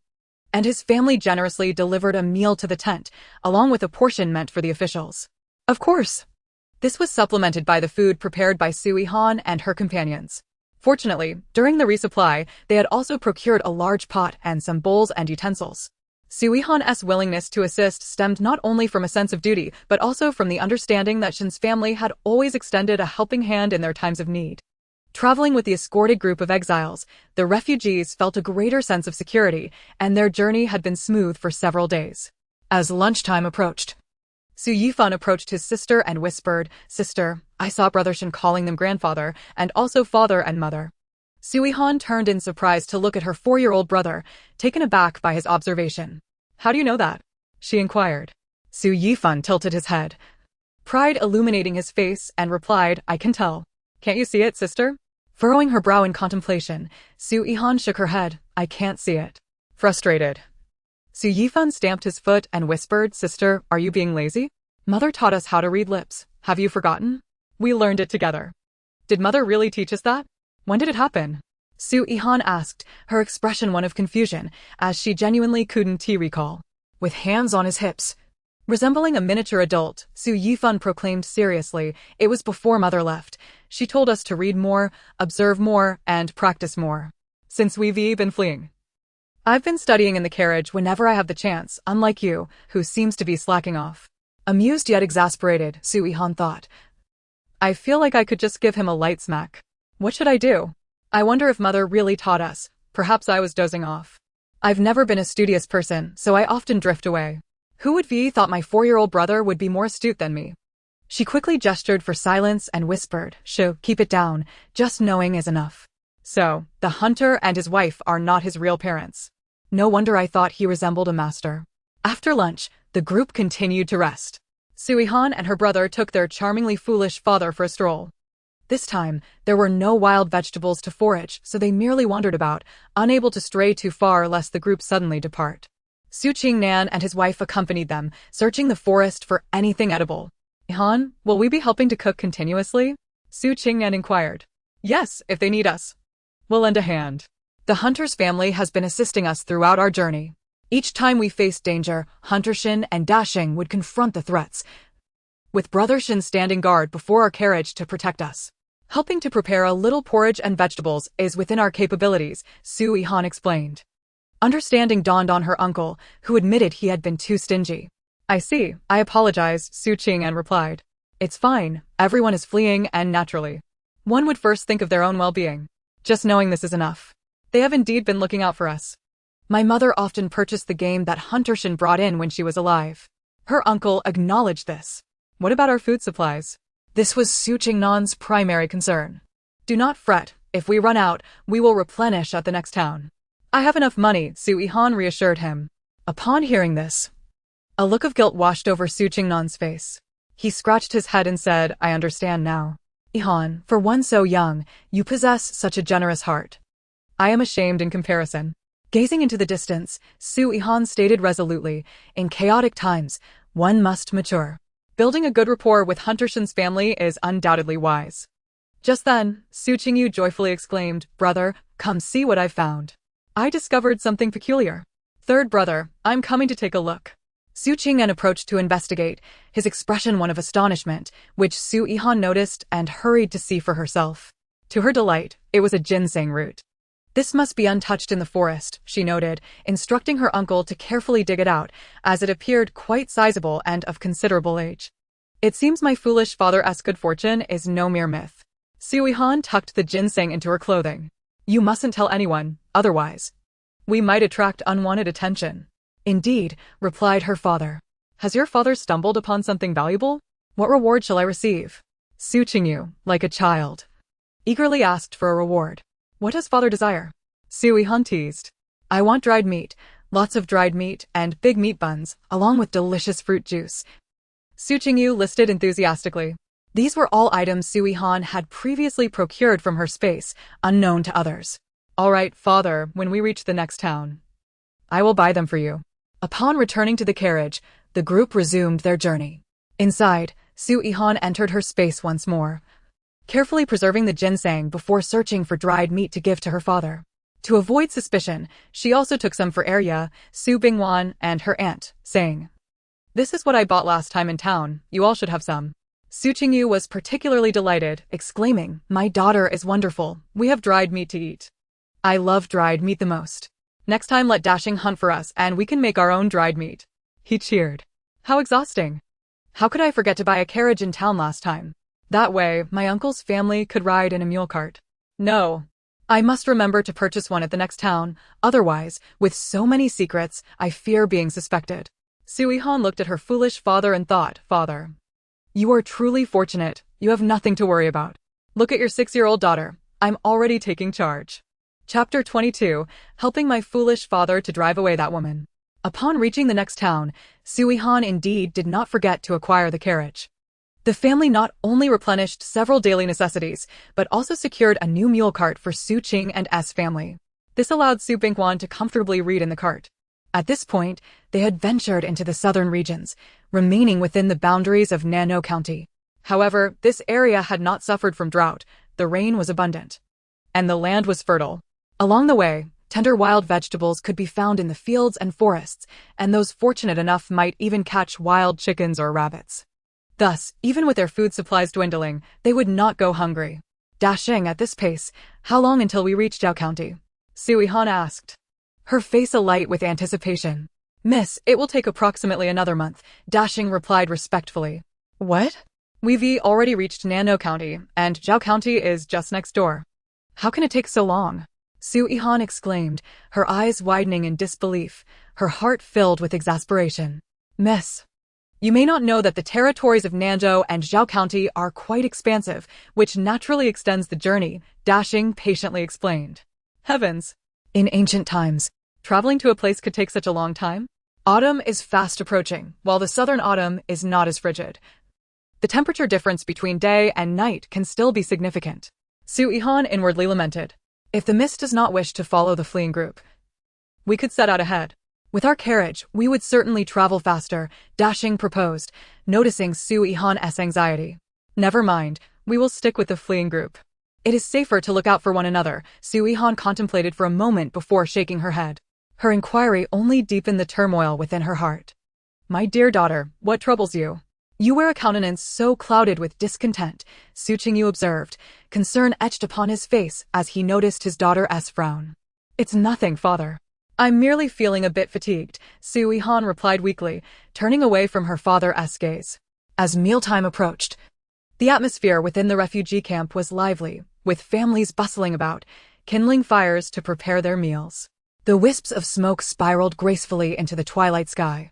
and his family generously delivered a meal to the tent, along with a portion meant for the officials. Of course, this was supplemented by the food prepared by Su Yihan and her companions. Fortunately, during the resupply, they had also procured a large pot and some bowls and utensils. Su Yihan's willingness to assist stemmed not only from a sense of duty, but also from the understanding that Shin's family had always extended a helping hand in their times of need. Traveling with the escorted group of exiles, the refugees felt a greater sense of security, and their journey had been smooth for several days. As lunchtime approached, Su Yihan approached his sister and whispered, "Sister, I saw Brother Shin calling them grandfather, and also father and mother." Su Yihan turned in surprise to look at her 4-year-old brother, taken aback by his observation. "How do you know that?" she inquired. Su Yihan tilted his head, pride illuminating his face, and replied, "I can tell." "Can't you see it, sister?" Furrowing her brow in contemplation, Su Yihan shook her head. "I can't see it." Frustrated, Su Yihan stamped his foot and whispered, "Sister, are you being lazy? Mother taught us how to read lips. Have you forgotten? We learned it together." "Did Mother really teach us that? When did it happen?" Su Yihan asked, her expression one of confusion, as she genuinely couldn't recall. With hands on his hips, resembling a miniature adult, Su Yihan proclaimed seriously, "It was before Mother left. She told us to read more, observe more, and practice more. Since we've been fleeing, I've been studying in the carriage whenever I have the chance, unlike you, who seems to be slacking off." Amused yet exasperated, Su Yihan thought, "I feel like I could just give him a light smack. What should I do? I wonder if Mother really taught us. Perhaps I was dozing off. I've never been a studious person, so I often drift away." Who would be thought my 4-year-old brother would be more astute than me? She quickly gestured for silence and whispered, "Shh, keep it down, just knowing is enough." So, the hunter and his wife are not his real parents. No wonder I thought he resembled a master. After lunch, the group continued to rest. Su Yihan and her brother took their charmingly foolish father for a stroll. This time, there were no wild vegetables to forage, so they merely wandered about, unable to stray too far lest the group suddenly depart. Su Qingnan and his wife accompanied them, searching the forest for anything edible. "Yihan, will we be helping to cook continuously?" Su Qingnan inquired. "Yes, if they need us. We'll lend a hand. The hunter's family has been assisting us throughout our journey. Each time we faced danger, Hunter Shin and Dashing would confront the threats, with Brother Shin standing guard before our carriage to protect us. Helping to prepare a little porridge and vegetables is within our capabilities," Su Yihan explained. Understanding dawned on her uncle, who admitted he had been too stingy. "I see, I apologize," Su Qing'an replied. "It's fine, everyone is fleeing and naturally. One would first think of their own well-being. Just knowing this is enough. They have indeed been looking out for us. My mother often purchased the game that Hunter Shin brought in when she was alive." Her uncle acknowledged this. "What about our food supplies?" This was Su Qingnan's primary concern. "Do not fret, if we run out, we will replenish at the next town." "I have enough money," Su Yihan reassured him. Upon hearing this, a look of guilt washed over Su Qingnan's face. He scratched his head and said, "I understand now. Yihan, for one so young, you possess such a generous heart. I am ashamed in comparison." Gazing into the distance, Su Yihan stated resolutely, "In chaotic times, one must mature. Building a good rapport with Hunter Shin's family is undoubtedly wise." Just then, Su Qingyu joyfully exclaimed, "Brother, come see what I've found. I discovered something peculiar." "Third brother, I'm coming to take a look." Su Qing'an approached to investigate, his expression one of astonishment, which Su Yihan noticed and hurried to see for herself. To her delight, it was a ginseng root. "This must be untouched in the forest," she noted, instructing her uncle to carefully dig it out, as it appeared quite sizable and of considerable age. "It seems my foolish father's good fortune is no mere myth." Su Yihan tucked the ginseng into her clothing. "You mustn't tell anyone, otherwise we might attract unwanted attention." "Indeed," replied her father. "Has your father stumbled upon something valuable? What reward shall I receive?" Su Qingyu, like a child, eagerly asked for a reward. "What does father desire?" Su Yihan teased. "I want dried meat, lots of dried meat and big meat buns, along with delicious fruit juice." Su Qingyu listed enthusiastically. These were all items Su Yihan had previously procured from her space, unknown to others. "All right, father, when we reach the next town, I will buy them for you." Upon returning to the carriage, the group resumed their journey. Inside, Su Yihan entered her space once more, carefully preserving the ginseng before searching for dried meat to give to her father. To avoid suspicion, she also took some for Arya, Su Bingwan, and her aunt, saying, "This is what I bought last time in town, you all should have some." Su Qingyu was particularly delighted, exclaiming, "My daughter is wonderful, we have dried meat to eat. I love dried meat the most. Next time let Dashing hunt for us and we can make our own dried meat." He cheered. "How exhausting. How could I forget to buy a carriage in town last time? That way, my uncle's family could ride in a mule cart. No. I must remember to purchase one at the next town, otherwise, with so many secrets, I fear being suspected." Su Yihan looked at her foolish father and thought, "Father, you are truly fortunate, you have nothing to worry about. Look at your 6-year-old daughter, I'm already taking charge." Chapter 22, Helping My Foolish Father to Drive Away That Woman. Upon reaching the next town, Su Yihan indeed did not forget to acquire the carriage. The family not only replenished several daily necessities, but also secured a new mule cart for Su Qing and S family. This allowed Su Bingwan to comfortably read in the cart. At this point, they had ventured into the southern regions, remaining within the boundaries of Nano County. However, this area had not suffered from drought, the rain was abundant, and the land was fertile. Along the way, tender wild vegetables could be found in the fields and forests, and those fortunate enough might even catch wild chickens or rabbits. Thus, even with their food supplies dwindling, they would not go hungry. "Dashing at this pace, how long until we reach Zhao County?" Su Yihan asked, her face alight with anticipation. "Miss, it will take approximately another month," Dashing replied respectfully. "What? We've already reached Nano County, and Zhao County is just next door. How can it take so long?" Su Yihan exclaimed, her eyes widening in disbelief, her heart filled with exasperation. Miss, you may not know that the territories of Nanzhou and Zhao County are quite expansive, which naturally extends the journey, Dashing patiently explained. Heavens! In ancient times, traveling to a place could take such a long time? Autumn is fast approaching, while the southern autumn is not as frigid. The temperature difference between day and night can still be significant. Su Yihan inwardly lamented. If the mist does not wish to follow the fleeing group, we could set out ahead. With our carriage, we would certainly travel faster, Dashing proposed, noticing Su Yihan's anxiety. Never mind, we will stick with the fleeing group. It is safer to look out for one another, Su Yihan contemplated for a moment before shaking her head. Her inquiry only deepened the turmoil within her heart. My dear daughter, what troubles you? You wear a countenance so clouded with discontent, Su Qingyu observed, concern etched upon his face as he noticed his daughter's frown. It's nothing, father. I'm merely feeling a bit fatigued, Su Yihan replied weakly, turning away from her father's gaze. As mealtime approached, the atmosphere within the refugee camp was lively, with families bustling about, kindling fires to prepare their meals. The wisps of smoke spiraled gracefully into the twilight sky,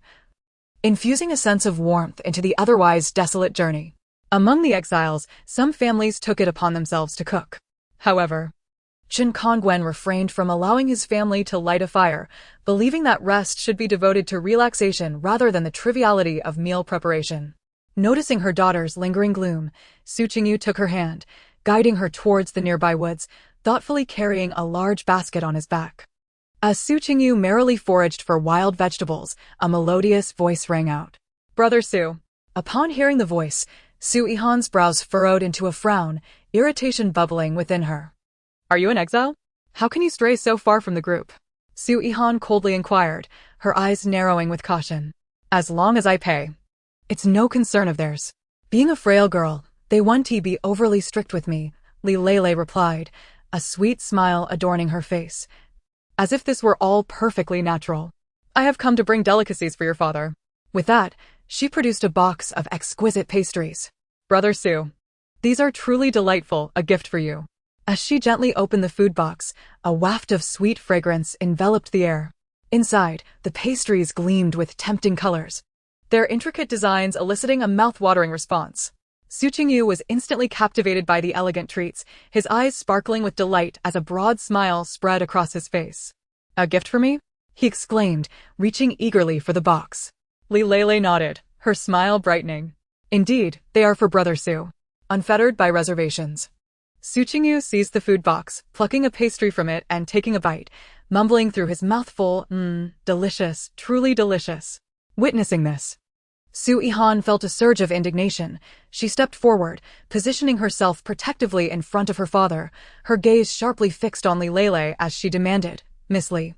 infusing a sense of warmth into the otherwise desolate journey. Among the exiles, some families took it upon themselves to cook. However, Chen Kongwen refrained from allowing his family to light a fire, believing that rest should be devoted to relaxation rather than the triviality of meal preparation. Noticing her daughter's lingering gloom, Su Qingyu took her hand, guiding her towards the nearby woods, thoughtfully carrying a large basket on his back. As Su Qingyu merrily foraged for wild vegetables, a melodious voice rang out. Brother Su. Upon hearing the voice, Su Yihan's brows furrowed into a frown, irritation bubbling within her. Are you an exile? How can you stray so far from the group? Su Yihan coldly inquired, her eyes narrowing with caution. As long as I pay. It's no concern of theirs. Being a frail girl, they won't be overly strict with me, Li Lei replied, a sweet smile adorning her face. As if this were all perfectly natural. I have come to bring delicacies for your father. With that, she produced a box of exquisite pastries. Brother Su, these are truly delightful, a gift for you. As she gently opened the food box, a waft of sweet fragrance enveloped the air. Inside, the pastries gleamed with tempting colors, their intricate designs eliciting a mouth-watering response. Su Qingyu was instantly captivated by the elegant treats, his eyes sparkling with delight as a broad smile spread across his face. A gift for me? He exclaimed, reaching eagerly for the box. Li Lei nodded, her smile brightening. Indeed, they are for Brother Su. Unfettered by reservations. Su Qingyu seized the food box, plucking a pastry from it and taking a bite, mumbling through his mouthful, delicious, truly delicious. Witnessing this, Su Yihan felt a surge of indignation. She stepped forward, positioning herself protectively in front of her father, her gaze sharply fixed on Li Lei as she demanded, Miss Li,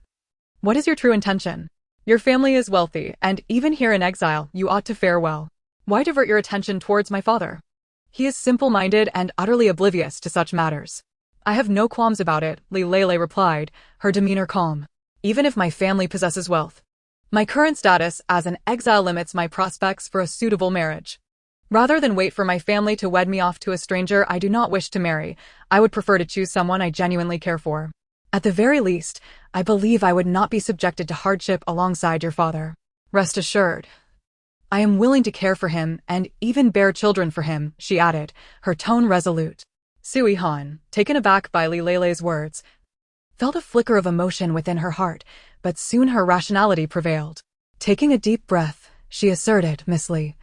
what is your true intention? Your family is wealthy, and even here in exile, you ought to fare well. Why divert your attention towards my father? He is simple-minded and utterly oblivious to such matters. I have no qualms about it, Li Lei replied, her demeanor calm. Even if my family possesses wealth, my current status as an exile limits my prospects for a suitable marriage. Rather than wait for my family to wed me off to a stranger I do not wish to marry, I would prefer to choose someone I genuinely care for. At the very least, I believe I would not be subjected to hardship alongside your father. Rest assured, I am willing to care for him and even bear children for him, she added, her tone resolute. Su Yihan, taken aback by Li Lei's words, felt a flicker of emotion within her heart, but soon her rationality prevailed. Taking a deep breath, she asserted, Miss Li,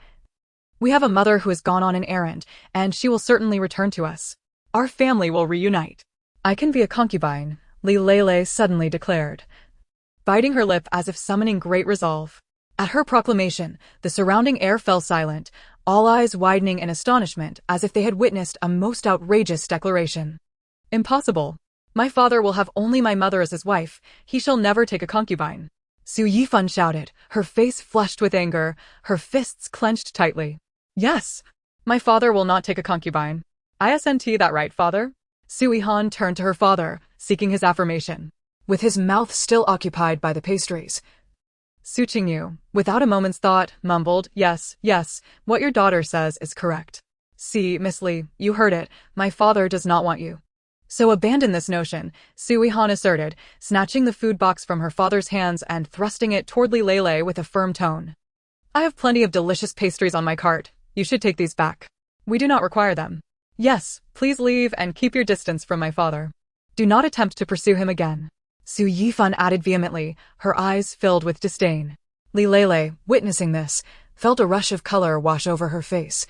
we have a mother who has gone on an errand, and she will certainly return to us. Our family will reunite. I can be a concubine, Li Lei suddenly declared, biting her lip as if summoning great resolve. At her proclamation, the surrounding air fell silent, all eyes widening in astonishment as if they had witnessed a most outrageous declaration. Impossible. My father will have only my mother as his wife, he shall never take a concubine. Su Yihan shouted, her face flushed with anger, her fists clenched tightly. Yes, my father will not take a concubine. Isn't that right, father? Su Yihan turned to her father, seeking his affirmation. With his mouth still occupied by the pastries, Su Qingyu, without a moment's thought, mumbled, yes, what your daughter says is correct. See, Miss Li, you heard it, my father does not want you. So abandon this notion, Su Yihan asserted, snatching the food box from her father's hands and thrusting it toward Li Lei with a firm tone. I have plenty of delicious pastries on my cart. You should take these back. We do not require them. Yes, please leave and keep your distance from my father. Do not attempt to pursue him again. Su Yihan added vehemently, her eyes filled with disdain. Li Lele, witnessing this, felt a rush of color wash over her face,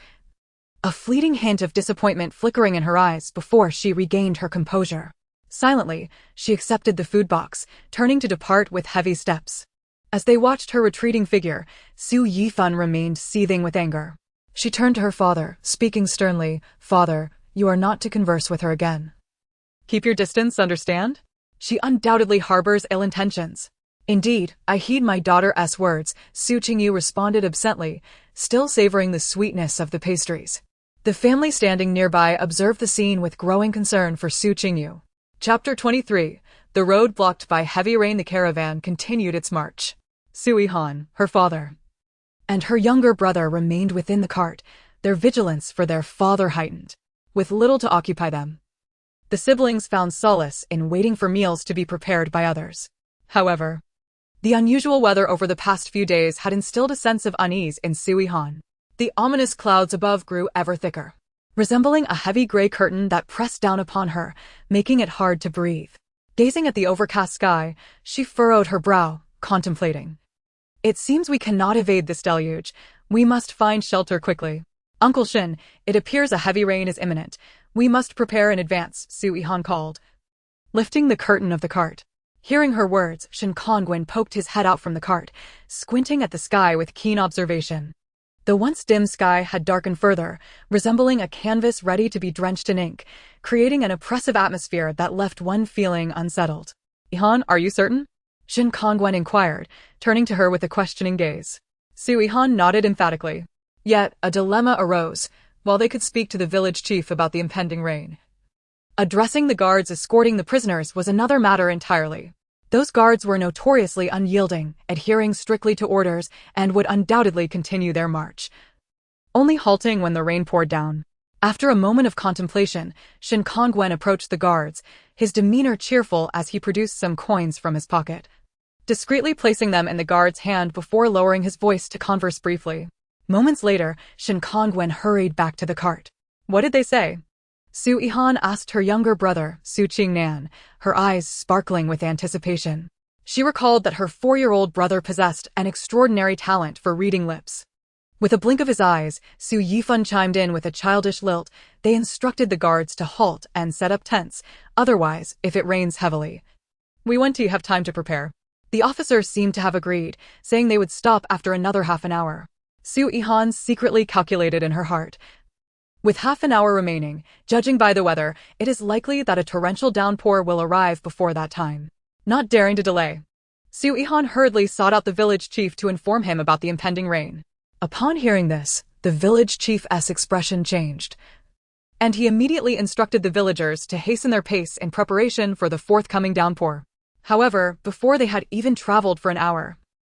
a fleeting hint of disappointment flickering in her eyes before she regained her composure. Silently, she accepted the food box, turning to depart with heavy steps. As they watched her retreating figure, Su Yihan remained seething with anger. She turned to her father, speaking sternly, "Father, you are not to converse with her again. Keep your distance, understand? She undoubtedly harbors ill intentions." "Indeed, I heed my daughter's words," Su Qingyu responded absently, still savoring the sweetness of the pastries. The family standing nearby observed the scene with growing concern for Su Qingyu. Chapter 23. The road blocked by heavy rain. The caravan continued its march. Su Yihan, her father, and her younger brother remained within the cart, their vigilance for their father heightened. With little to occupy them, the siblings found solace in waiting for meals to be prepared by others. However, the unusual weather over the past few days had instilled a sense of unease in Su Yihan. The ominous clouds above grew ever thicker, resembling a heavy gray curtain that pressed down upon her, making it hard to breathe. Gazing at the overcast sky, she furrowed her brow, contemplating. "It seems we cannot evade this deluge. We must find shelter quickly. Uncle Shin, it appears a heavy rain is imminent. We must prepare in advance," Su Yihan called, lifting the curtain of the cart. Hearing her words, Shin Kongwen poked his head out from the cart, squinting at the sky with keen observation. The once dim sky had darkened further, resembling a canvas ready to be drenched in ink, creating an oppressive atmosphere that left one feeling unsettled. "Yihan, are you certain?" Shin Kongwen inquired, turning to her with a questioning gaze. Su Yihan nodded emphatically. Yet, a dilemma arose, while they could speak to the village chief about the impending rain. Addressing the guards escorting the prisoners was another matter entirely. Those guards were notoriously unyielding, adhering strictly to orders, and would undoubtedly continue their march, only halting when the rain poured down. After a moment of contemplation, Shin Kongwen approached the guards, his demeanor cheerful as he produced some coins from his pocket, discreetly placing them in the guard's hand before lowering his voice to converse briefly. Moments later, Shin Kongwen hurried back to the cart. "What did they say?" Su Yihan asked her younger brother, Su Qingnan, her eyes sparkling with anticipation. She recalled that her 4-year-old brother possessed an extraordinary talent for reading lips. With a blink of his eyes, Su Yihan chimed in with a childish lilt. They instructed the guards to halt and set up tents, otherwise, if it rains heavily, we want to have time to prepare. The officers seemed to have agreed, saying they would stop after another half an hour. Su Yihan secretly calculated in her heart. With half an hour remaining, judging by the weather, it is likely that a torrential downpour will arrive before that time. Not daring to delay, Su Yihan hurriedly sought out the village chief to inform him about the impending rain. Upon hearing this, the village chief's expression changed, and he immediately instructed the villagers to hasten their pace in preparation for the forthcoming downpour. However, before they had even traveled for an hour,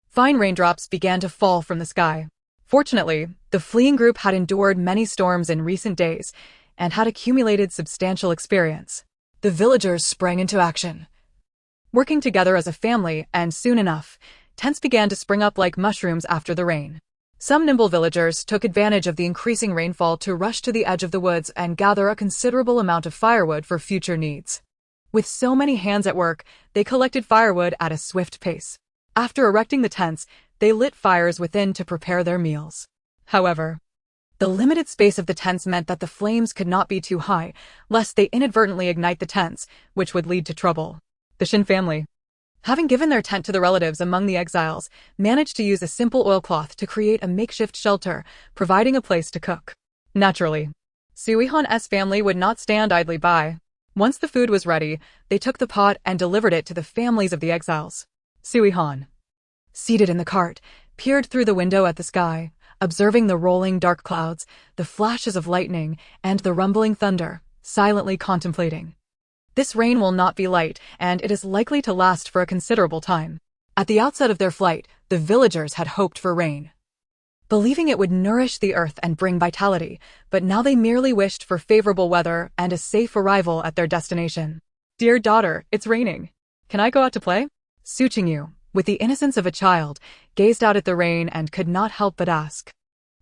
fine raindrops began to fall from the sky. Fortunately, the fleeing group had endured many storms in recent days and had accumulated substantial experience. The villagers sprang into action, working together as a family, and soon enough, tents began to spring up like mushrooms after the rain. Some nimble villagers took advantage of the increasing rainfall to rush to the edge of the woods and gather a considerable amount of firewood for future needs. With so many hands at work, they collected firewood at a swift pace. After erecting the tents, they lit fires within to prepare their meals. However, the limited space of the tents meant that the flames could not be too high, lest they inadvertently ignite the tents, which would lead to trouble. The Shin family, having given their tent to the relatives among the exiles, managed to use a simple oilcloth to create a makeshift shelter, providing a place to cook. Naturally, Su Yihan's family would not stand idly by. Once the food was ready, they took the pot and delivered it to the families of the exiles. Su Yihan, seated in the cart, peered through the window at the sky, observing the rolling dark clouds, the flashes of lightning, and the rumbling thunder, silently contemplating. This rain will not be light, and it is likely to last for a considerable time. At the outset of their flight, the villagers had hoped for rain, believing it would nourish the earth and bring vitality, but now they merely wished for favorable weather and a safe arrival at their destination. "Dear daughter, it's raining. Can I go out to play?" Su Qingyu, with the innocence of a child, gazed out at the rain and could not help but ask.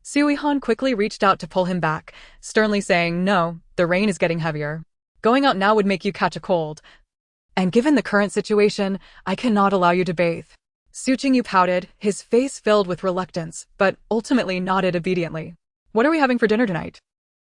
Su Yihan quickly reached out to pull him back, sternly saying, "No, the rain is getting heavier. Going out now would make you catch a cold. And given the current situation, I cannot allow you to bathe." Su Qingyu pouted, his face filled with reluctance, but ultimately nodded obediently. "What are we having for dinner tonight?"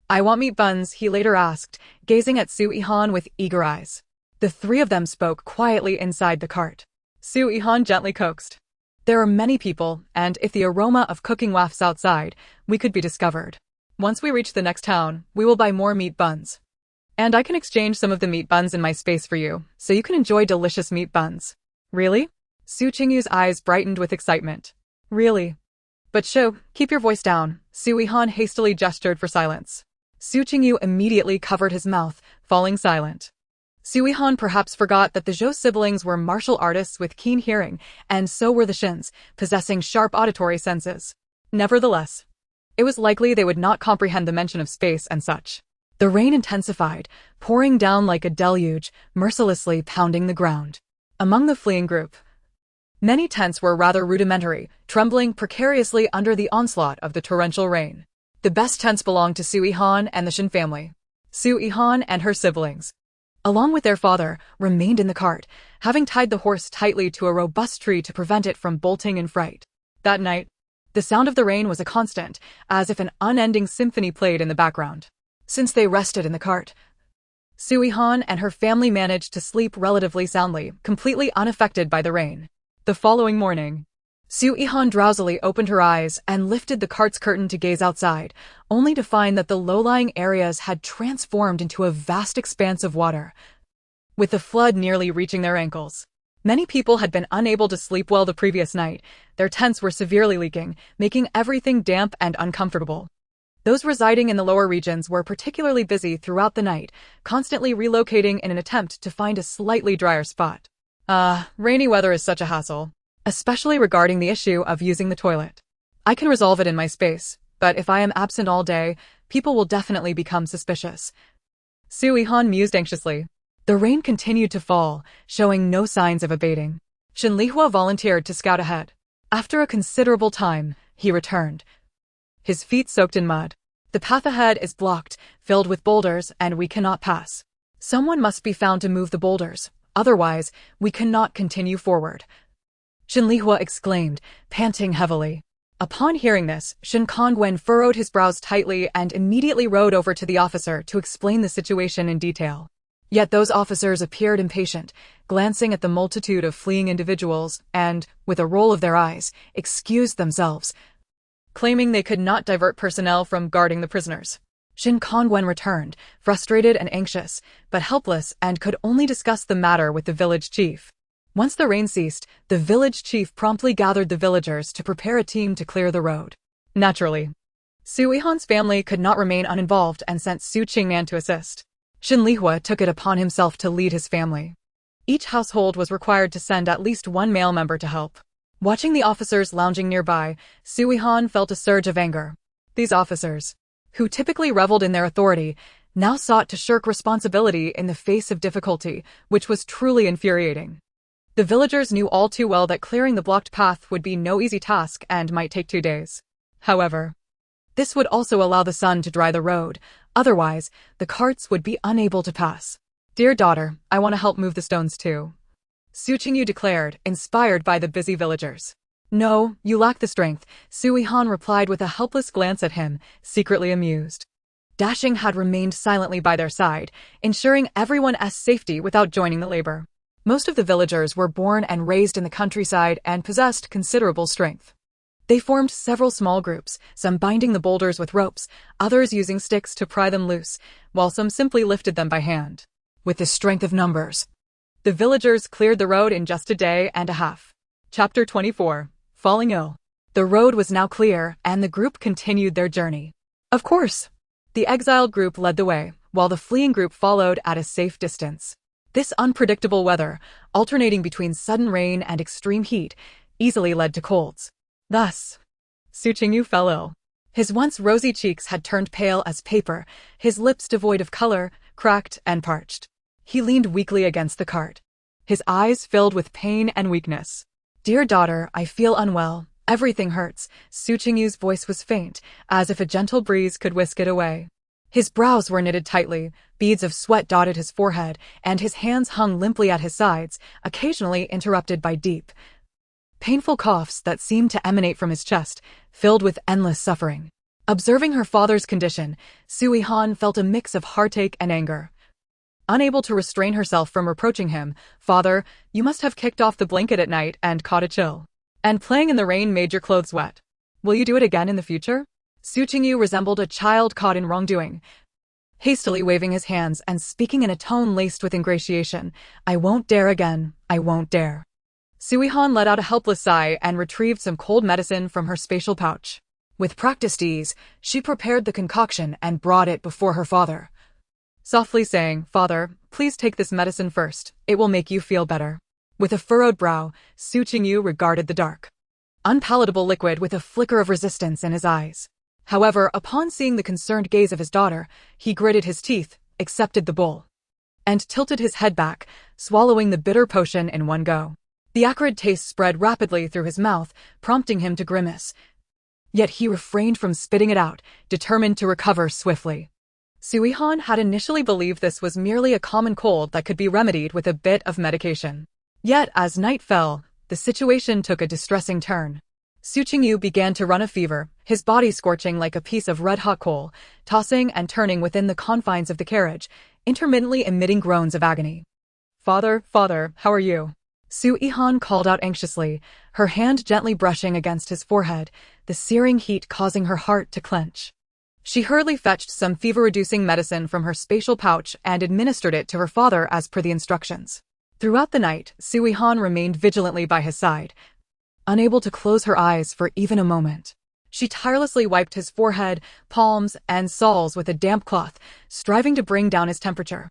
"I want meat buns," he later asked, gazing at Su Yihan with eager eyes. The three of them spoke quietly inside the cart. Su Yihan gently coaxed, "There are many people, and if the aroma of cooking wafts outside, we could be discovered. Once we reach the next town, we will buy more meat buns. And I can exchange some of the meat buns in my space for you, so you can enjoy delicious meat buns." "Really?" Su Qingyu's eyes brightened with excitement. "Really? But shoo, keep your voice down." Su Yihan hastily gestured for silence. Su Qingyu immediately covered his mouth, falling silent. Su Yihan perhaps forgot that the Zhou siblings were martial artists with keen hearing, and so were the Shins, possessing sharp auditory senses. Nevertheless, it was likely they would not comprehend the mention of space and such. The rain intensified, pouring down like a deluge, mercilessly pounding the ground. Among the fleeing group, many tents were rather rudimentary, trembling precariously under the onslaught of the torrential rain. The best tents belonged to Su Yihan and the Shin family. Su Yihan and her siblings, along with their father, remained in the cart, having tied the horse tightly to a robust tree to prevent it from bolting in fright. That night, the sound of the rain was a constant, as if an unending symphony played in the background. Since they rested in the cart, Su Yihan and her family managed to sleep relatively soundly, completely unaffected by the rain. The following morning, Su Yihan drowsily opened her eyes and lifted the cart's curtain to gaze outside, only to find that the low-lying areas had transformed into a vast expanse of water, with the flood nearly reaching their ankles. Many people had been unable to sleep well the previous night. Their tents were severely leaking, making everything damp and uncomfortable. Those residing in the lower regions were particularly busy throughout the night, constantly relocating in an attempt to find a slightly drier spot. Rainy weather is such a hassle, especially regarding the issue of using the toilet. I can resolve it in my space, but if I am absent all day, people will definitely become suspicious. Su Yihan mused anxiously. The rain continued to fall, showing no signs of abating. Shin Lihua volunteered to scout ahead. After a considerable time, he returned, his feet soaked in mud. "The path ahead is blocked, filled with boulders, and we cannot pass. Someone must be found to move the boulders, otherwise, we cannot continue forward," Shin Lihua exclaimed, panting heavily. Upon hearing this, Shin Kongwen furrowed his brows tightly and immediately rode over to the officer to explain the situation in detail. Yet those officers appeared impatient, glancing at the multitude of fleeing individuals and, with a roll of their eyes, excused themselves, claiming they could not divert personnel from guarding the prisoners. Shin Kongwen returned, frustrated and anxious, but helpless, and could only discuss the matter with the village chief. Once the rain ceased, the village chief promptly gathered the villagers to prepare a team to clear the road. Naturally, Su Yihan's family could not remain uninvolved and sent Su Qingnan to assist. Shin Lihua took it upon himself to lead his family. Each household was required to send at least one male member to help. Watching the officers lounging nearby, Su Yihan felt a surge of anger. These officers, who typically reveled in their authority, now sought to shirk responsibility in the face of difficulty, which was truly infuriating. The villagers knew all too well that clearing the blocked path would be no easy task and might take 2 days. However, this would also allow the sun to dry the road, otherwise, the carts would be unable to pass. "Dear daughter, I want to help move the stones too," Su Qingyu declared, inspired by the busy villagers. "No, you lack the strength," Su Yihan replied with a helpless glance at him, secretly amused. Dashing had remained silently by their side, ensuring everyone's safety without joining the labor. Most of the villagers were born and raised in the countryside and possessed considerable strength. They formed several small groups, some binding the boulders with ropes, others using sticks to pry them loose, while some simply lifted them by hand. With the strength of numbers, the villagers cleared the road in just a day and a half. Chapter 24. Falling ill. The road was now clear, and the group continued their journey. Of course, the exiled group led the way, while the fleeing group followed at a safe distance. This unpredictable weather, alternating between sudden rain and extreme heat, easily led to colds. Thus, Su Qingyu fell ill. His once rosy cheeks had turned pale as paper, his lips devoid of color, cracked and parched. He leaned weakly against the cart, his eyes filled with pain and weakness. Dear daughter, I feel unwell. Everything hurts. Su Qingyu's voice was faint, as if a gentle breeze could whisk it away. His brows were knitted tightly, beads of sweat dotted his forehead, and his hands hung limply at his sides, occasionally interrupted by deep, painful coughs that seemed to emanate from his chest, filled with endless suffering. Observing her father's condition, Su Yihan felt a mix of heartache and anger. Unable to restrain herself from reproaching him, "Father, you must have kicked off the blanket at night and caught a chill. And playing in the rain made your clothes wet. Will you do it again in the future?" Su Qingyu resembled a child caught in wrongdoing, hastily waving his hands and speaking in a tone laced with ingratiation. "I won't dare again. I won't dare." Su Yihan let out a helpless sigh and retrieved some cold medicine from her spatial pouch. With practiced ease, she prepared the concoction and brought it before her father, softly saying, "Father, please take this medicine first. It will make you feel better." With a furrowed brow, Su Qingyu regarded the dark, unpalatable liquid with a flicker of resistance in his eyes. However, upon seeing the concerned gaze of his daughter, he gritted his teeth, accepted the bowl, and tilted his head back, swallowing the bitter potion in one go. The acrid taste spread rapidly through his mouth, prompting him to grimace. Yet he refrained from spitting it out, determined to recover swiftly. Su Yihan had initially believed this was merely a common cold that could be remedied with a bit of medication. Yet, as night fell, the situation took a distressing turn. Su Qingyu began to run a fever, his body scorching like a piece of red-hot coal, tossing and turning within the confines of the carriage, intermittently emitting groans of agony. "Father, father, how are you?" Su Yihan called out anxiously, her hand gently brushing against his forehead, the searing heat causing her heart to clench. She hurriedly fetched some fever-reducing medicine from her spatial pouch and administered it to her father as per the instructions. Throughout the night, Su Yihan remained vigilantly by his side, unable to close her eyes for even a moment. She tirelessly wiped his forehead, palms, and soles with a damp cloth, striving to bring down his temperature.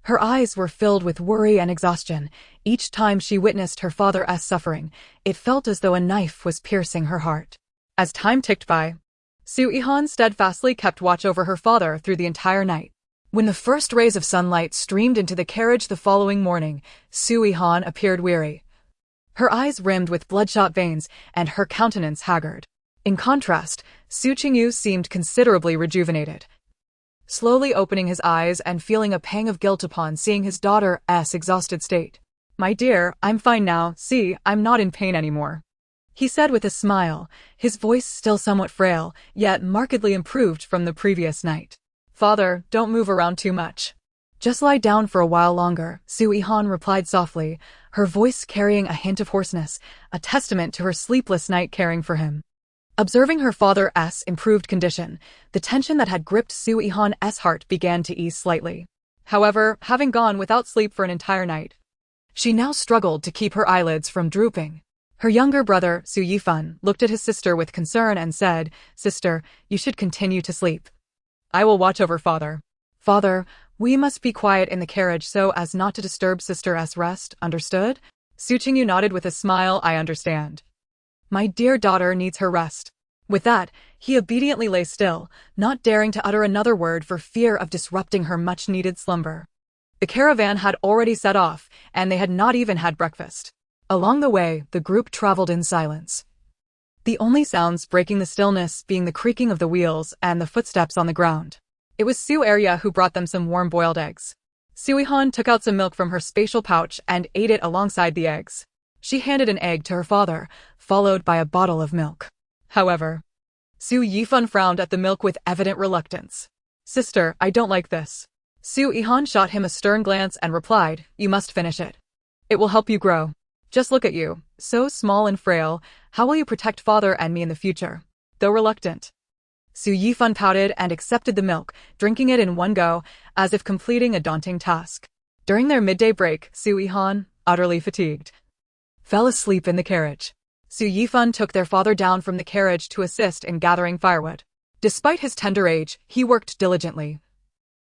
Her eyes were filled with worry and exhaustion. Each time she witnessed her father's suffering, it felt as though a knife was piercing her heart. As time ticked by, Su Yihan steadfastly kept watch over her father through the entire night. When the first rays of sunlight streamed into the carriage the following morning, Su Yihan appeared weary, her eyes rimmed with bloodshot veins and her countenance haggard. In contrast, Su Qingyu seemed considerably rejuvenated, slowly opening his eyes and feeling a pang of guilt upon seeing his daughter's exhausted state. "My dear, I'm fine now. See, I'm not in pain anymore," he said with a smile, his voice still somewhat frail, yet markedly improved from the previous night. "Father, don't move around too much. Just lie down for a while longer," Su Yihan replied softly, her voice carrying a hint of hoarseness, a testament to her sleepless night caring for him. Observing her father's improved condition, the tension that had gripped Su Yihan's heart began to ease slightly. However, having gone without sleep for an entire night, she now struggled to keep her eyelids from drooping. Her younger brother, Su Yihan, looked at his sister with concern and said, "Sister, you should continue to sleep. I will watch over father." "Father, we must be quiet in the carriage so as not to disturb sister's rest, understood?" Su Qingyu nodded with a smile. "I understand. My dear daughter needs her rest." With that, he obediently lay still, not daring to utter another word for fear of disrupting her much-needed slumber. The caravan had already set off, and they had not even had breakfast. Along the way, the group traveled in silence, the only sounds breaking the stillness being the creaking of the wheels and the footsteps on the ground. It was Su Arya who brought them some warm boiled eggs. Su Yihan took out some milk from her spatial pouch and ate it alongside the eggs. She handed an egg to her father, followed by a bottle of milk. However, Su Yihan frowned at the milk with evident reluctance. "Sister, I don't like this." Su Yihan shot him a stern glance and replied, "You must finish it. It will help you grow. Just look at you, so small and frail. How will you protect father and me in the future?" Though reluctant, Su Yihan pouted and accepted the milk, drinking it in one go, as if completing a daunting task. During their midday break, Su Yihan, utterly fatigued, fell asleep in the carriage. Su Yihan took their father down from the carriage to assist in gathering firewood. Despite his tender age, he worked diligently,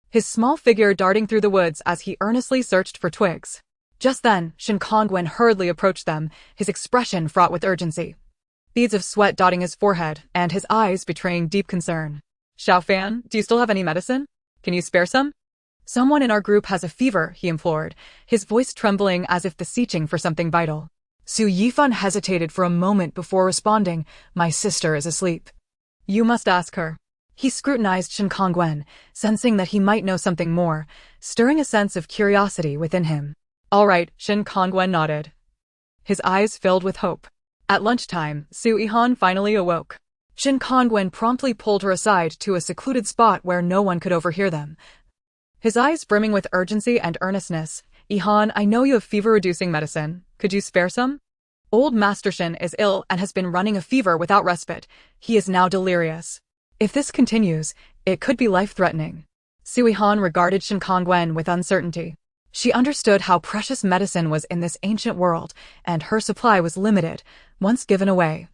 his small figure darting through the woods as he earnestly searched for twigs. Just then, Shen Kongwen hurriedly approached them, his expression fraught with urgency, beads of sweat dotting his forehead, and his eyes betraying deep concern. "Xiaofan, do you still have any medicine? Can you spare some?" "Someone in our group has a fever," he implored, his voice trembling as if beseeching for something vital. Su Yihan hesitated for a moment before responding, "My sister is asleep. You must ask her." He scrutinized Shen Kongwen, sensing that he might know something more, stirring a sense of curiosity within him. "All right," Shen Kongwen nodded. His eyes filled with hope. At lunchtime, Su Yihan finally awoke. Shen Kongwen promptly pulled her aside to a secluded spot where no one could overhear them. His eyes brimming with urgency and earnestness. "Yihan, I know you have fever-reducing medicine. Could you spare some? Old Master Shen is ill and has been running a fever without respite. He is now delirious. If this continues, it could be life-threatening." Su Yihan regarded Shen Kongwen with uncertainty. She understood how precious medicine was in this ancient world, and her supply was limited. Once given away,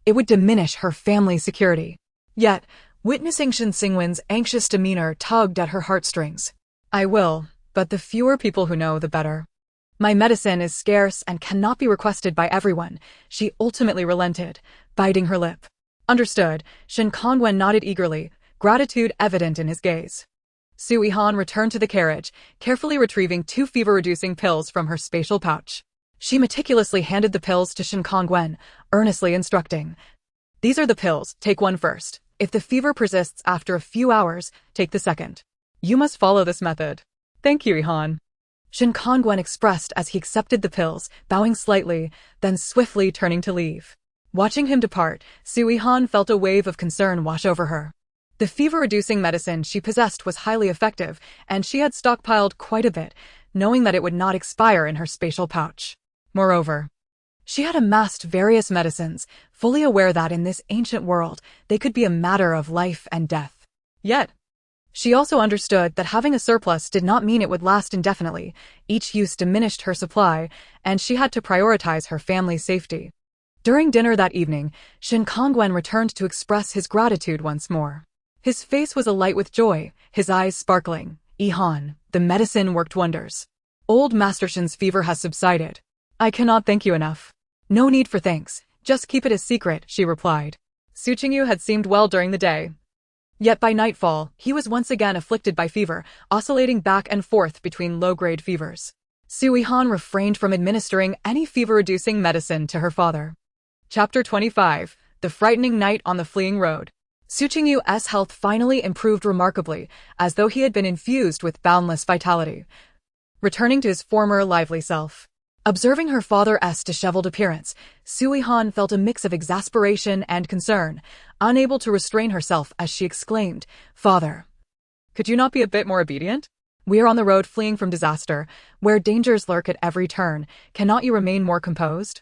it would diminish her family's security. Yet, witnessing Shen Xingwen's anxious demeanor tugged at her heartstrings. "I will, but the fewer people who know, the better. My medicine is scarce and cannot be requested by everyone," she ultimately relented, biting her lip. "Understood." Shen Kongwen nodded eagerly, gratitude evident in his gaze. Su Yihan returned to the carriage, carefully retrieving 2 fever-reducing pills from her spatial pouch. She meticulously handed the pills to Shen Kongwen, earnestly instructing, "These are the pills, take one first. If the fever persists after a few hours, take the second. You must follow this method." "Thank you, Yihan," Shen Kongwen expressed as he accepted the pills, bowing slightly, then swiftly turning to leave. Watching him depart, Su Yihan felt a wave of concern wash over her. The fever-reducing medicine she possessed was highly effective, and she had stockpiled quite a bit, knowing that it would not expire in her spatial pouch. Moreover, she had amassed various medicines, fully aware that in this ancient world, they could be a matter of life and death. Yet, she also understood that having a surplus did not mean it would last indefinitely. Each use diminished her supply, and she had to prioritize her family's safety. During dinner that evening, Shen Kongwen returned to express his gratitude once more. His face was alight with joy, his eyes sparkling. "Yihan, the medicine worked wonders. Old Master Shen's fever has subsided. I cannot thank you enough." "No need for thanks, just keep it a secret," she replied. Su Qingyu had seemed well during the day. Yet by nightfall, he was once again afflicted by fever, oscillating back and forth between low-grade fevers. Su Yihan refrained from administering any fever-reducing medicine to her father. Chapter 25. The Frightening Night on the Fleeing Road. Su Qingyu's health finally improved remarkably, as though he had been infused with boundless vitality, returning to his former lively self. Observing her father's disheveled appearance, Su Yihan felt a mix of exasperation and concern, unable to restrain herself as she exclaimed, "Father, could you not be a bit more obedient? We are on the road fleeing from disaster, where dangers lurk at every turn. Cannot you remain more composed?"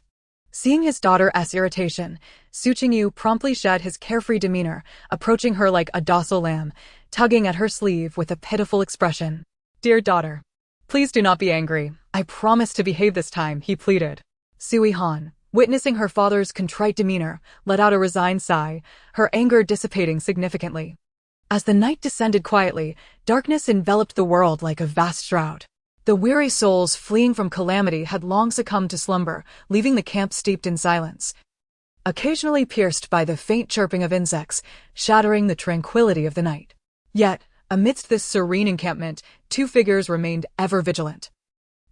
Seeing his daughter's irritation, Su Qingyu promptly shed his carefree demeanor, approaching her like a docile lamb, tugging at her sleeve with a pitiful expression. "Dear daughter, please do not be angry. I promise to behave this time," he pleaded. Su Yihan, witnessing her father's contrite demeanor, let out a resigned sigh, her anger dissipating significantly. As the night descended quietly, darkness enveloped the world like a vast shroud. The weary souls fleeing from calamity had long succumbed to slumber, leaving the camp steeped in silence, occasionally pierced by the faint chirping of insects, shattering the tranquility of the night. Yet, amidst this serene encampment, 2 figures remained ever vigilant.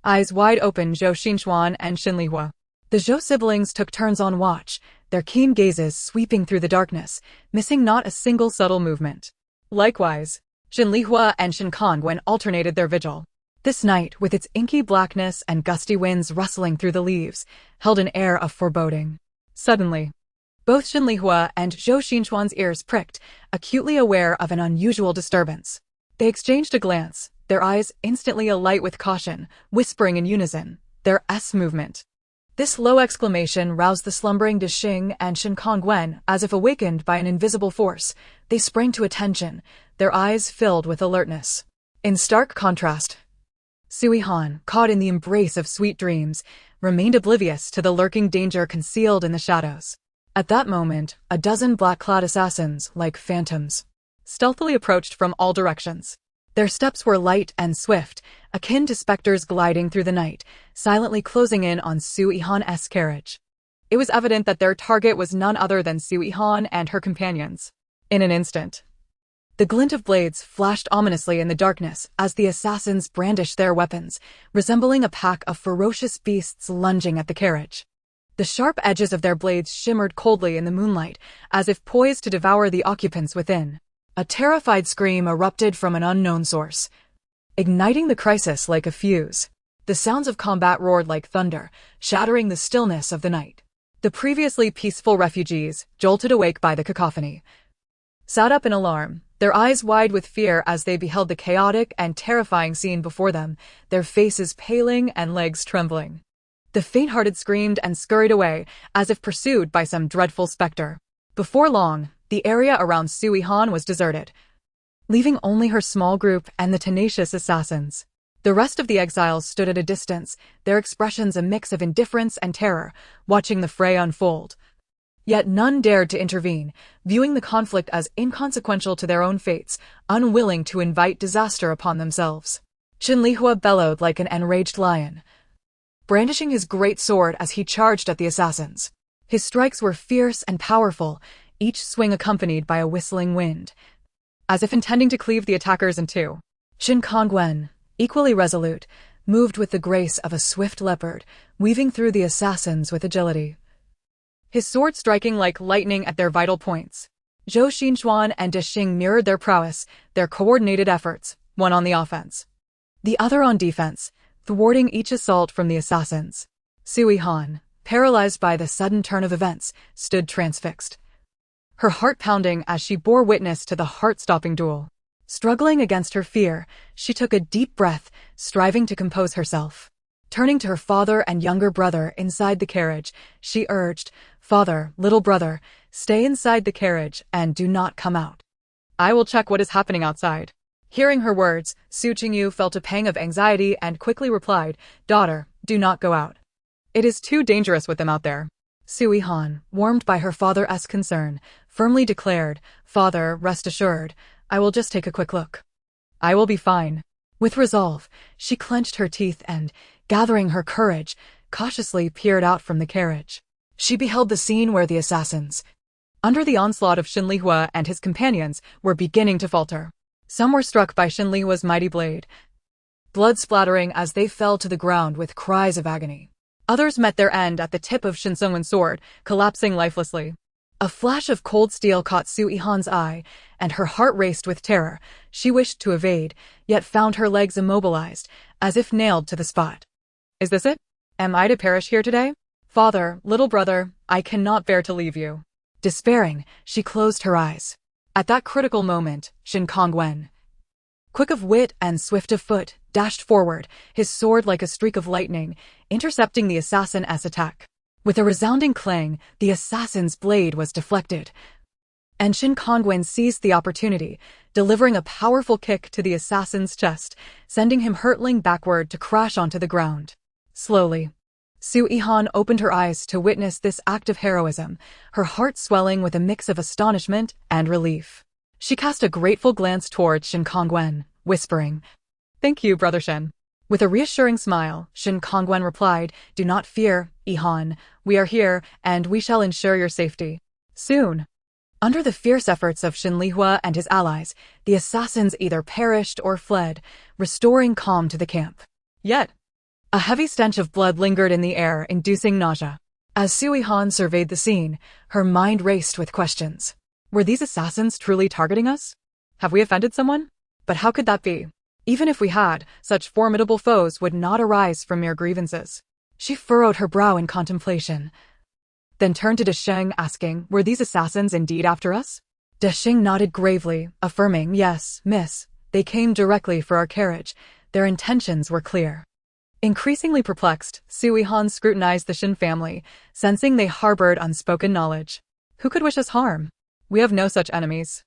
Eyes wide open, Zhou Xinchuan and Shen Lihua. The Zhou siblings took turns on watch, their keen gazes sweeping through the darkness, missing not a single subtle movement. Likewise, Shen Lihua and Shen Kongwen alternated their vigil. This night, with its inky blackness and gusty winds rustling through the leaves, held an air of foreboding. Suddenly, both Shen Lihua and Zhou Xinchuan's ears pricked, acutely aware of an unusual disturbance. They exchanged a glance, their eyes instantly alight with caution, whispering in unison, their S movement. This low exclamation roused the slumbering De Xing and Shen Kongwen, as if awakened by an invisible force. They sprang to attention, their eyes filled with alertness. In stark contrast, Su Yihan, caught in the embrace of sweet dreams, remained oblivious to the lurking danger concealed in the shadows. At that moment, a dozen black-clad assassins, like phantoms, stealthily approached from all directions. Their steps were light and swift, akin to specters gliding through the night, silently closing in on Su Yihan's carriage. It was evident that their target was none other than Su Yihan and her companions. In an instant, The glint of blades flashed ominously in the darkness as the assassins brandished their weapons, resembling a pack of ferocious beasts lunging at the carriage. The sharp edges of their blades shimmered coldly in the moonlight, as if poised to devour the occupants within. A terrified scream erupted from an unknown source, igniting the crisis like a fuse. The sounds of combat roared like thunder, shattering the stillness of the night. The previously peaceful refugees, jolted awake by the cacophony, sat up in alarm, their eyes wide with fear as they beheld the chaotic and terrifying scene before them, their faces paling and legs trembling. The faint-hearted screamed and scurried away, as if pursued by some dreadful specter. Before long, the area around Su Yihan was deserted, leaving only her small group and the tenacious assassins. The rest of the exiles stood at a distance, their expressions a mix of indifference and terror, watching the fray unfold. Yet none dared to intervene, viewing the conflict as inconsequential to their own fates, unwilling to invite disaster upon themselves. Shinlihua bellowed like an enraged lion, brandishing his great sword as he charged at the assassins. His strikes were fierce and powerful, each swing accompanied by a whistling wind, as if intending to cleave the attackers in two. Shin Kongwen, equally resolute, moved with the grace of a swift leopard, weaving through the assassins with agility, his sword striking like lightning at their vital points. Zhou Xinchuan and De Xing mirrored their prowess, their coordinated efforts, one on the offense, the other on defense, thwarting each assault from the assassins. Su Yihan, paralyzed by the sudden turn of events, stood transfixed, her heart pounding as she bore witness to the heart-stopping duel. Struggling against her fear, she took a deep breath, striving to compose herself. Turning to her father and younger brother inside the carriage, she urged, "Father, little brother, stay inside the carriage and do not come out. I will check what is happening outside." Hearing her words, Su Qingyu felt a pang of anxiety and quickly replied, "Daughter, do not go out. It is too dangerous with them out there." Su Yihan, warmed by her father's concern, firmly declared, "Father, rest assured, I will just take a quick look. I will be fine." With resolve, she clenched her teeth and, gathering her courage, cautiously peered out from the carriage. She beheld the scene where the assassins, under the onslaught of Shinlihua and his companions, were beginning to falter. Some were struck by Shinlihua's mighty blade, blood splattering as they fell to the ground with cries of agony. Others met their end at the tip of Shin Sungwen's sword, collapsing lifelessly. A flash of cold steel caught Su Yihan's eye, and her heart raced with terror. She wished to evade, yet found her legs immobilized, as if nailed to the spot. "Is this it? Am I to perish here today? Father, little brother, I cannot bear to leave you." Despairing, she closed her eyes. At that critical moment, Shin Kongwen, quick of wit and swift of foot, dashed forward, his sword like a streak of lightning, intercepting the assassin's attack. With a resounding clang, the assassin's blade was deflected, and Shin Kongwen seized the opportunity, delivering a powerful kick to the assassin's chest, sending him hurtling backward to crash onto the ground. Slowly, Su Yihan opened her eyes to witness this act of heroism, her heart swelling with a mix of astonishment and relief. She cast a grateful glance towards Shin Kongwen, whispering, "Thank you, Brother Shin." With a reassuring smile, Shin Kongwen replied, "Do not fear, Yihan. We are here, and we shall ensure your safety soon." Under the fierce efforts of Shinlihua and his allies, the assassins either perished or fled, restoring calm to the camp. Yet, a heavy stench of blood lingered in the air, inducing nausea. As Su Yihan surveyed the scene, her mind raced with questions. Were these assassins truly targeting us? Have we offended someone? But how could that be? Even if we had, such formidable foes would not arise from mere grievances. She furrowed her brow in contemplation, then turned to De Xing, asking, "Were these assassins indeed after us?" De Xing nodded gravely, affirming, "Yes, miss. They came directly for our carriage. Their intentions were clear." Increasingly perplexed, Su Yihan scrutinized the Shin family, sensing they harbored unspoken knowledge. "Who could wish us harm? We have no such enemies.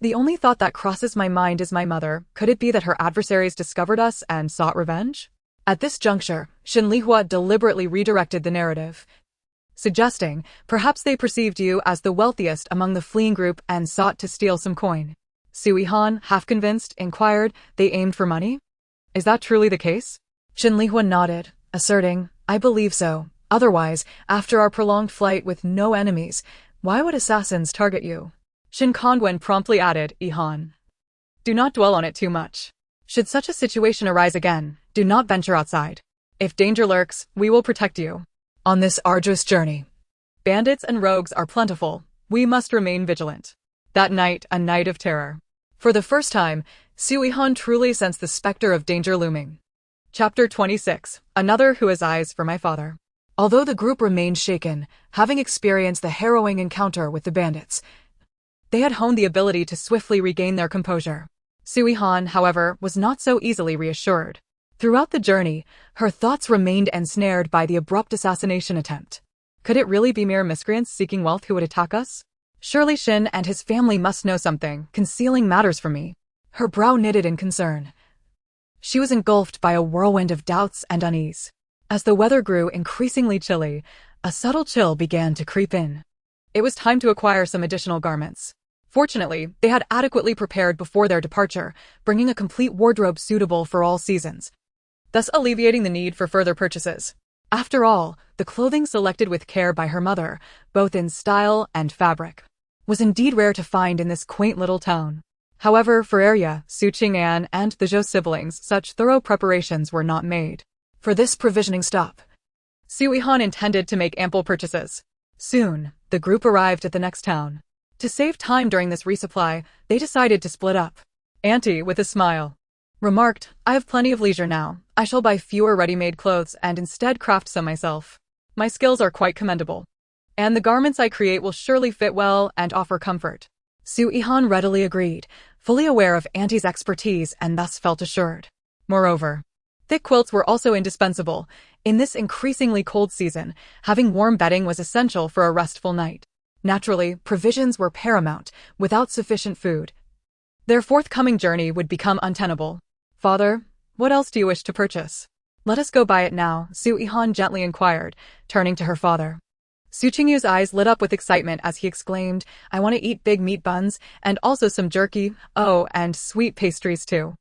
The only thought that crosses my mind is my mother. Could it be that her adversaries discovered us and sought revenge?" At this juncture, Shinlihua deliberately redirected the narrative, suggesting, "Perhaps they perceived you as the wealthiest among the fleeing group and sought to steal some coin." Su Yihan, half convinced, inquired, "They aimed for money? Is that truly the case?" Shinlihua nodded, asserting, "I believe so. Otherwise, after our prolonged flight with no enemies, why would assassins target you?" Shin Kongwen promptly added, "Yihan, Do not dwell on it too much. Should such a situation arise again, do not venture outside. If danger lurks, we will protect you. On this arduous journey, bandits and rogues are plentiful. We must remain vigilant. That night, a night of terror. For the first time, Su Yihan truly sensed the specter of danger looming. Chapter 26. Another who has eyes for my father. Although the group remained shaken, having experienced the harrowing encounter with the bandits, they had honed the ability to swiftly regain their composure. Su Yihan, however, was not so easily reassured. Throughout the journey, her thoughts remained ensnared by the abrupt assassination attempt. Could it really be mere miscreants seeking wealth who would attack us? Surely Shin and his family must know something, concealing matters from me. Her brow knitted in concern. She was engulfed by a whirlwind of doubts and unease. As the weather grew increasingly chilly, a subtle chill began to creep in. It was time to acquire some additional garments. Fortunately, they had adequately prepared before their departure, bringing a complete wardrobe suitable for all seasons, thus alleviating the need for further purchases. After all, the clothing selected with care by her mother, both in style and fabric, was indeed rare to find in this quaint little town. However, for Arya, Su Yihan, and the Zhou siblings, such thorough preparations were not made. For this provisioning stop, Su Yihan intended to make ample purchases. Soon, the group arrived at the next town. To save time during this resupply, they decided to split up. Auntie, with a smile, remarked, I have plenty of leisure now. I shall buy fewer ready-made clothes and instead craft some myself. My skills are quite commendable, and the garments I create will surely fit well and offer comfort. Su Yihan readily agreed, fully aware of Auntie's expertise and thus felt assured. Moreover, thick quilts were also indispensable. In this increasingly cold season, having warm bedding was essential for a restful night. Naturally, provisions were paramount. Without sufficient food, their forthcoming journey would become untenable. Father, what else do you wish to purchase? Let us go buy it now, Su Yihan gently inquired, turning to her father. Su Qingyu's eyes lit up with excitement as he exclaimed, I want to eat big meat buns, and also some jerky, oh, and sweet pastries too.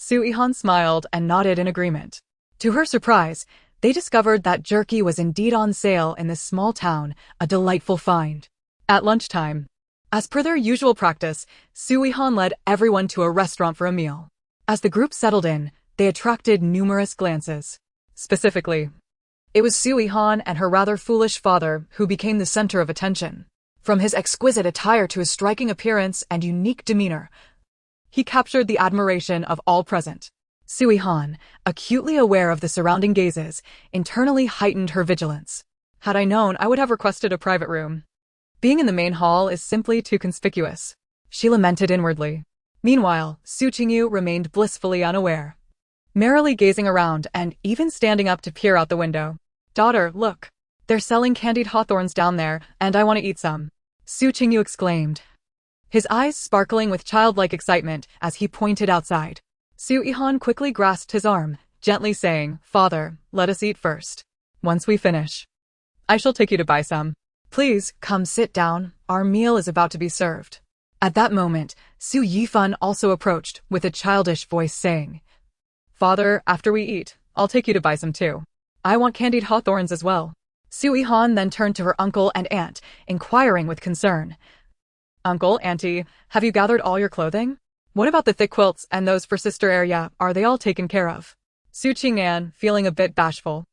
Su Yihan smiled and nodded in agreement. To her surprise, they discovered that jerky was indeed on sale in this small town, a delightful find. At lunchtime, as per their usual practice, Su Yihan led everyone to a restaurant for a meal. As the group settled in, they attracted numerous glances. Specifically, it was Su Yihan and her rather foolish father who became the center of attention. From his exquisite attire to his striking appearance and unique demeanor, he captured the admiration of all present. Su Yihan, acutely aware of the surrounding gazes, internally heightened her vigilance. Had I known, I would have requested a private room. Being in the main hall is simply too conspicuous, she lamented inwardly. Meanwhile, Su Qingyu remained blissfully unaware, merrily gazing around and even standing up to peer out the window. Daughter, look. They're selling candied hawthorns down there, and I want to eat some. Su Qingyu exclaimed, his eyes sparkling with childlike excitement as he pointed outside. Su Yihan quickly grasped his arm, gently saying, Father, let us eat first. Once we finish, I shall take you to buy some. Please, come sit down. Our meal is about to be served. At that moment, Su Yifan also approached, with a childish voice saying, Father, after we eat, I'll take you to buy some too. I want candied hawthorns as well. Su Yihan then turned to her uncle and aunt, inquiring with concern. Uncle, Auntie, have you gathered all your clothing? What about the thick quilts and those for Sister Arya, are they all taken care of? Su Qingyan, feeling a bit bashful,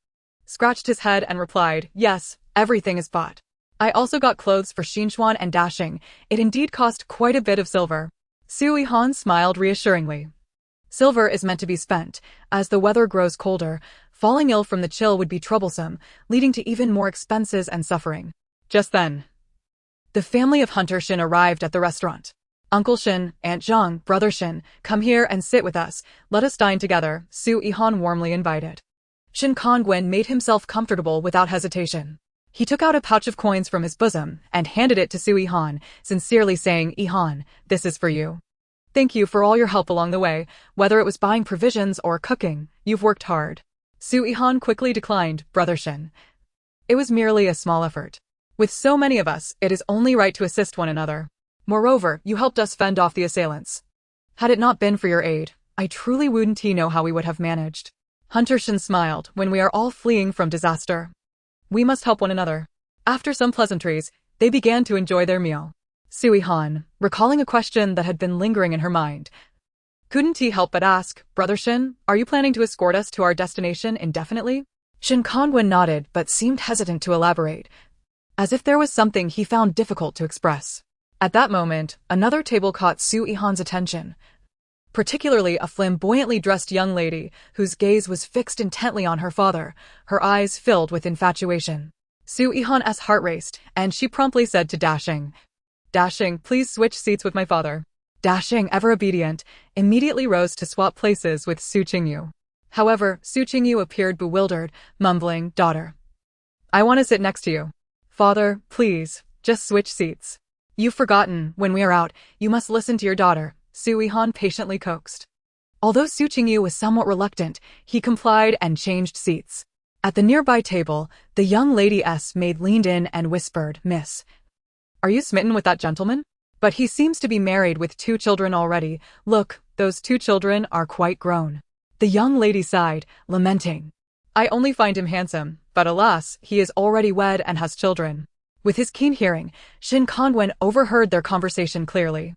scratched his head and replied, Yes, everything is bought. I also got clothes for Xinchuan and Dashing. It indeed cost quite a bit of silver. Su Yihan smiled reassuringly. Silver is meant to be spent. As the weather grows colder, falling ill from the chill would be troublesome, leading to even more expenses and suffering. Just then, the family of Hunter Shin arrived at the restaurant. Uncle Shin, Aunt Zhang, Brother Shin, come here and sit with us. Let us dine together, Su Yihan warmly invited. Shin Kongwen made himself comfortable without hesitation. He took out a pouch of coins from his bosom and handed it to Su Yihan, sincerely saying, Yihan, this is for you. Thank you for all your help along the way, whether it was buying provisions or cooking. You've worked hard. Su Yihan quickly declined, Brother Shin. It was merely a small effort. With so many of us, it is only right to assist one another. Moreover, you helped us fend off the assailants. Had it not been for your aid, I truly wouldn't know how we would have managed. Hunter Shin smiled. When we are all fleeing from disaster, we must help one another. After some pleasantries, they began to enjoy their meal. Su Yihan, recalling a question that had been lingering in her mind, Couldn't he help but ask, Brother Shin, are you planning to escort us to our destination indefinitely? Shin Kangwen nodded but seemed hesitant to elaborate, as if there was something he found difficult to express. At that moment, another table caught Su Yihan's attention, particularly a flamboyantly dressed young lady whose gaze was fixed intently on her father, her eyes filled with infatuation. Su Yihan's heart raced, and she promptly said to Dashing, Dashing, please switch seats with my father. Dashing, ever obedient, immediately rose to swap places with Su Qingyu. However, Su Qingyu appeared bewildered, mumbling, Daughter, I want to sit next to you. Father, please, just switch seats. You've forgotten, when we are out, you must listen to your daughter, Su Yihan patiently coaxed. Although Su Qingyu was somewhat reluctant, he complied and changed seats. At the nearby table, the young lady's maid leaned in and whispered, Miss, are you smitten with that gentleman? But he seems to be married with 2 children already. Look, those 2 children are quite grown. The young lady sighed, lamenting. I only find him handsome, but alas, he is already wed and has children. With his keen hearing, Shin Kangwen overheard their conversation clearly.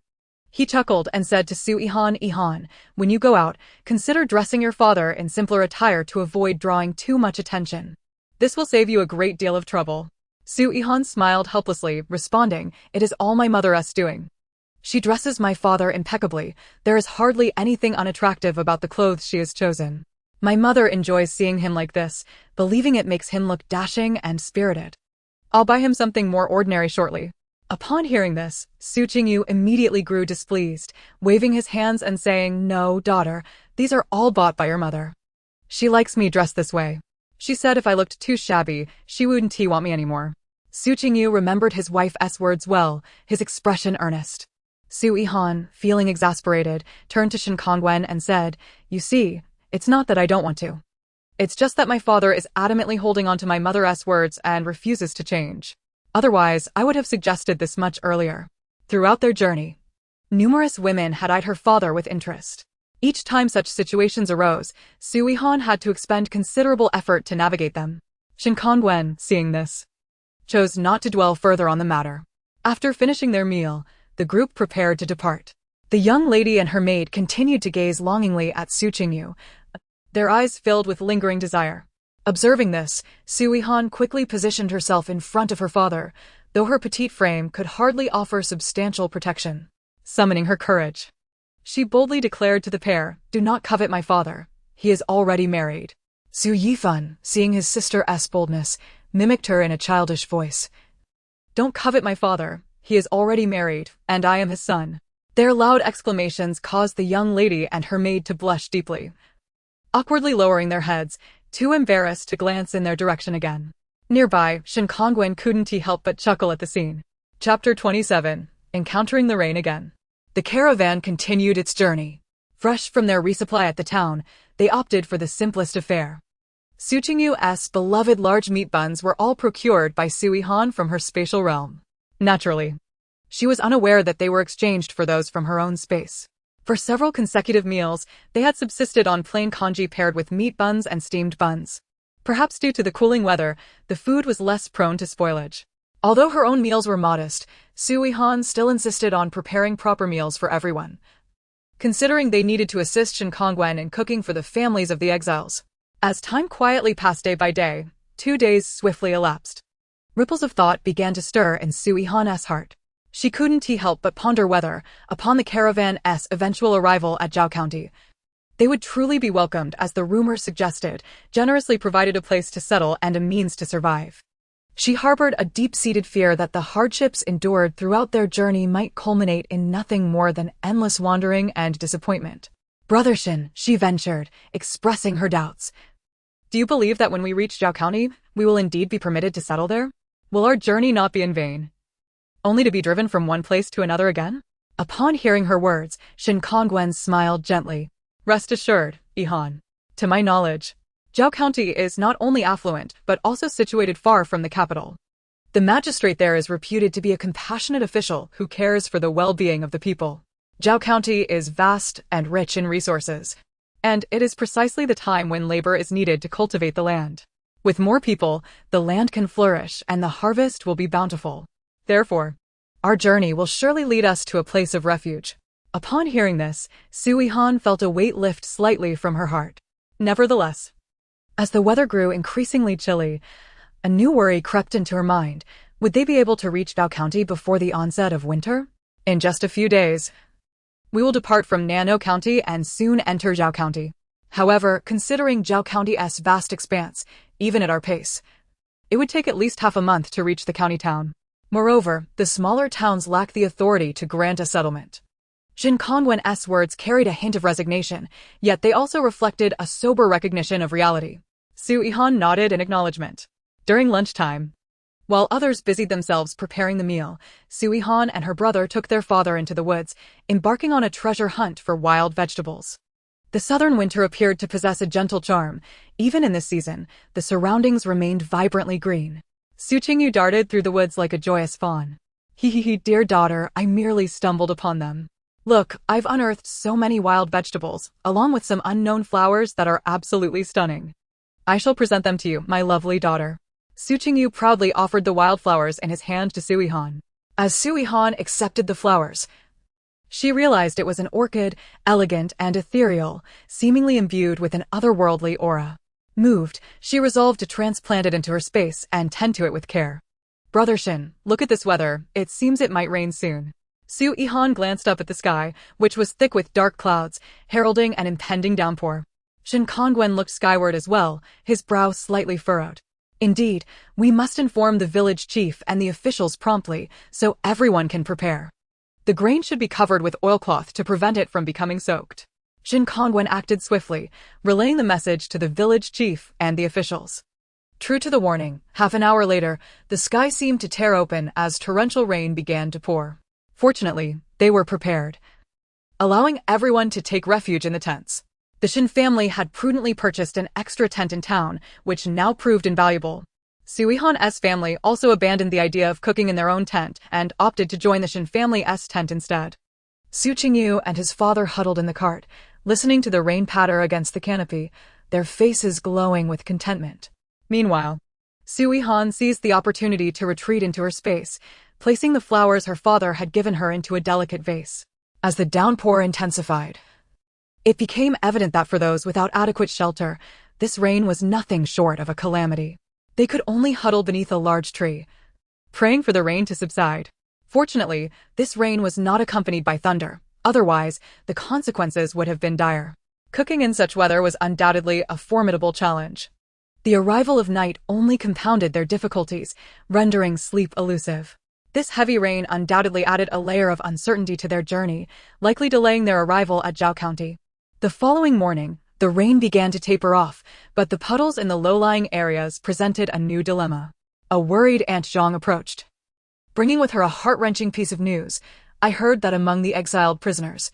He chuckled and said to Su Yihan, when you go out, consider dressing your father in simpler attire to avoid drawing too much attention. This will save you a great deal of trouble. Su Yihan smiled helplessly, responding, It is all my mother's doing. She dresses my father impeccably. There is hardly anything unattractive about the clothes she has chosen. My mother enjoys seeing him like this, believing it makes him look dashing and spirited. I'll buy him something more ordinary shortly. Upon hearing this, Su Qingyu immediately grew displeased, waving his hands and saying, No, daughter, these are all bought by your mother. She likes me dressed this way. She said if I looked too shabby, she wouldn't want me anymore. Su Qingyu remembered his wife's words well, his expression earnest. Su Yihan, feeling exasperated, turned to Shin Kangwen and said, You see, it's not that I don't want to. It's just that my father is adamantly holding on to my mother's words and refuses to change. Otherwise, I would have suggested this much earlier. Throughout their journey, numerous women had eyed her father with interest. Each time such situations arose, Su Yihan had to expend considerable effort to navigate them. Shin Kangwen, seeing this, chose not to dwell further on the matter. After finishing their meal, the group prepared to depart. The young lady and her maid continued to gaze longingly at Su Qingyu, their eyes filled with lingering desire. Observing this, Su Yihan quickly positioned herself in front of her father, though her petite frame could hardly offer substantial protection. Summoning her courage, she boldly declared to the pair, Do not covet my father. He is already married. Su Yihan, seeing his sister's boldness, mimicked her in a childish voice. Don't covet my father. He is already married, and I am his son. Their loud exclamations caused the young lady and her maid to blush deeply. Awkwardly lowering their heads, too embarrassed to glance in their direction again. Nearby, Shin Kangwen couldn't help but chuckle at the scene. Chapter 27, Encountering the Rain Again. The caravan continued its journey. Fresh from their resupply at the town, they opted for the simplest of fare. Su Qingyu's beloved large meat buns were all procured by Su Yihan from her spatial realm. Naturally, she was unaware that they were exchanged for those from her own space. For several consecutive meals, they had subsisted on plain congee paired with meat buns and steamed buns. Perhaps due to the cooling weather, the food was less prone to spoilage. Although her own meals were modest, Su Yihan still insisted on preparing proper meals for everyone, considering they needed to assist Shin Kangwen in cooking for the families of the exiles. As time quietly passed day by day, 2 days swiftly elapsed. Ripples of thought began to stir in Su Yihan's heart. She couldn't help but ponder whether, upon the caravan's eventual arrival at Zhao County, they would truly be welcomed as the rumor suggested, generously provided a place to settle and a means to survive. She harbored a deep-seated fear that the hardships endured throughout their journey might culminate in nothing more than endless wandering and disappointment. Brother Shin, she ventured, expressing her doubts. Do you believe that when we reach Zhao County, we will indeed be permitted to settle there? Will our journey not be in vain, only to be driven from one place to another again? Upon hearing her words, Shin Kangwen smiled gently. Rest assured, Yihan. To my knowledge, Zhao County is not only affluent, but also situated far from the capital. The magistrate there is reputed to be a compassionate official who cares for the well-being of the people. Zhao County is vast and rich in resources, and it is precisely the time when labor is needed to cultivate the land. With more people, the land can flourish and the harvest will be bountiful. Therefore, our journey will surely lead us to a place of refuge. Upon hearing this, Su Yihan felt a weight lift slightly from her heart. Nevertheless, as the weather grew increasingly chilly, a new worry crept into her mind. Would they be able to reach Zhao County before the onset of winter? In just a few days, we will depart from Nano County and soon enter Zhao County. However, considering Zhao County's vast expanse, even at our pace, it would take at least half a month to reach the county town. Moreover, the smaller towns lack the authority to grant a settlement. Jin Kongwen's words carried a hint of resignation, yet they also reflected a sober recognition of reality. Su Yihan nodded in acknowledgement. During lunchtime, while others busied themselves preparing the meal, Su Yihan and her brother took their father into the woods, embarking on a treasure hunt for wild vegetables. The southern winter appeared to possess a gentle charm. Even in this season, the surroundings remained vibrantly green. Su Qingyu darted through the woods like a joyous fawn. Hee, dear daughter, I merely stumbled upon them. Look, I've unearthed so many wild vegetables, along with some unknown flowers that are absolutely stunning. I shall present them to you, my lovely daughter. Su Qingyu proudly offered the wildflowers in his hand to Su Yihan. As Su Yihan accepted the flowers, she realized it was an orchid, elegant and ethereal, seemingly imbued with an otherworldly aura. Moved, she resolved to transplant it into her space and tend to it with care. Brother Shin, look at this weather, it seems it might rain soon. Su Yihan glanced up at the sky, which was thick with dark clouds, heralding an impending downpour. Shin Kongwen looked skyward as well, his brow slightly furrowed. Indeed, we must inform the village chief and the officials promptly, so everyone can prepare. The grain should be covered with oilcloth to prevent it from becoming soaked. Jin Kongwen acted swiftly, relaying the message to the village chief and the officials. True to the warning, half an hour later, the sky seemed to tear open as torrential rain began to pour. Fortunately, they were prepared, allowing everyone to take refuge in the tents. The Shin family had prudently purchased an extra tent in town, which now proved invaluable. Su Yihan's family also abandoned the idea of cooking in their own tent and opted to join the Shin family's tent instead. Su Qingyu and his father huddled in the cart, listening to the rain patter against the canopy, their faces glowing with contentment. Meanwhile, Su Yihan seized the opportunity to retreat into her space, placing the flowers her father had given her into a delicate vase. As the downpour intensified, it became evident that for those without adequate shelter, this rain was nothing short of a calamity. They could only huddle beneath a large tree, praying for the rain to subside. Fortunately, this rain was not accompanied by thunder, otherwise, the consequences would have been dire. Cooking in such weather was undoubtedly a formidable challenge. The arrival of night only compounded their difficulties, rendering sleep elusive. This heavy rain undoubtedly added a layer of uncertainty to their journey, likely delaying their arrival at Zhao County. The following morning, the rain began to taper off, but the puddles in the low-lying areas presented a new dilemma. A worried Aunt Zhang approached, bringing with her a heart-wrenching piece of news. I heard that among the exiled prisoners,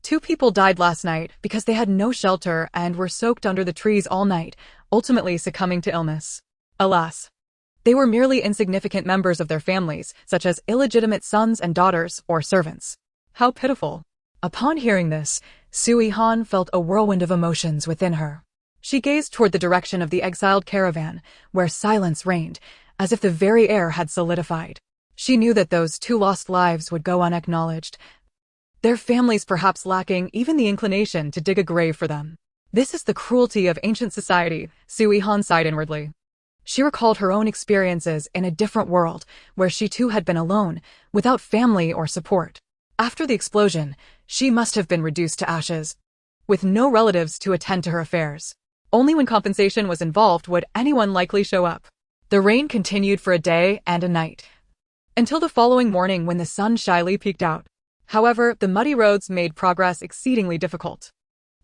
2 people died last night because they had no shelter and were soaked under the trees all night, ultimately succumbing to illness. Alas, they were merely insignificant members of their families, such as illegitimate sons and daughters or servants. How pitiful. Upon hearing this, Su Yihan felt a whirlwind of emotions within her. She gazed toward the direction of the exiled caravan, where silence reigned, as if the very air had solidified. She knew that those 2 lost lives would go unacknowledged, their families perhaps lacking even the inclination to dig a grave for them. This is the cruelty of ancient society, Su Yihan sighed inwardly. She recalled her own experiences in a different world, where she too had been alone, without family or support. After the explosion, she must have been reduced to ashes, with no relatives to attend to her affairs. Only when compensation was involved would anyone likely show up. The rain continued for a day and a night, until the following morning when the sun shyly peeked out. However, the muddy roads made progress exceedingly difficult.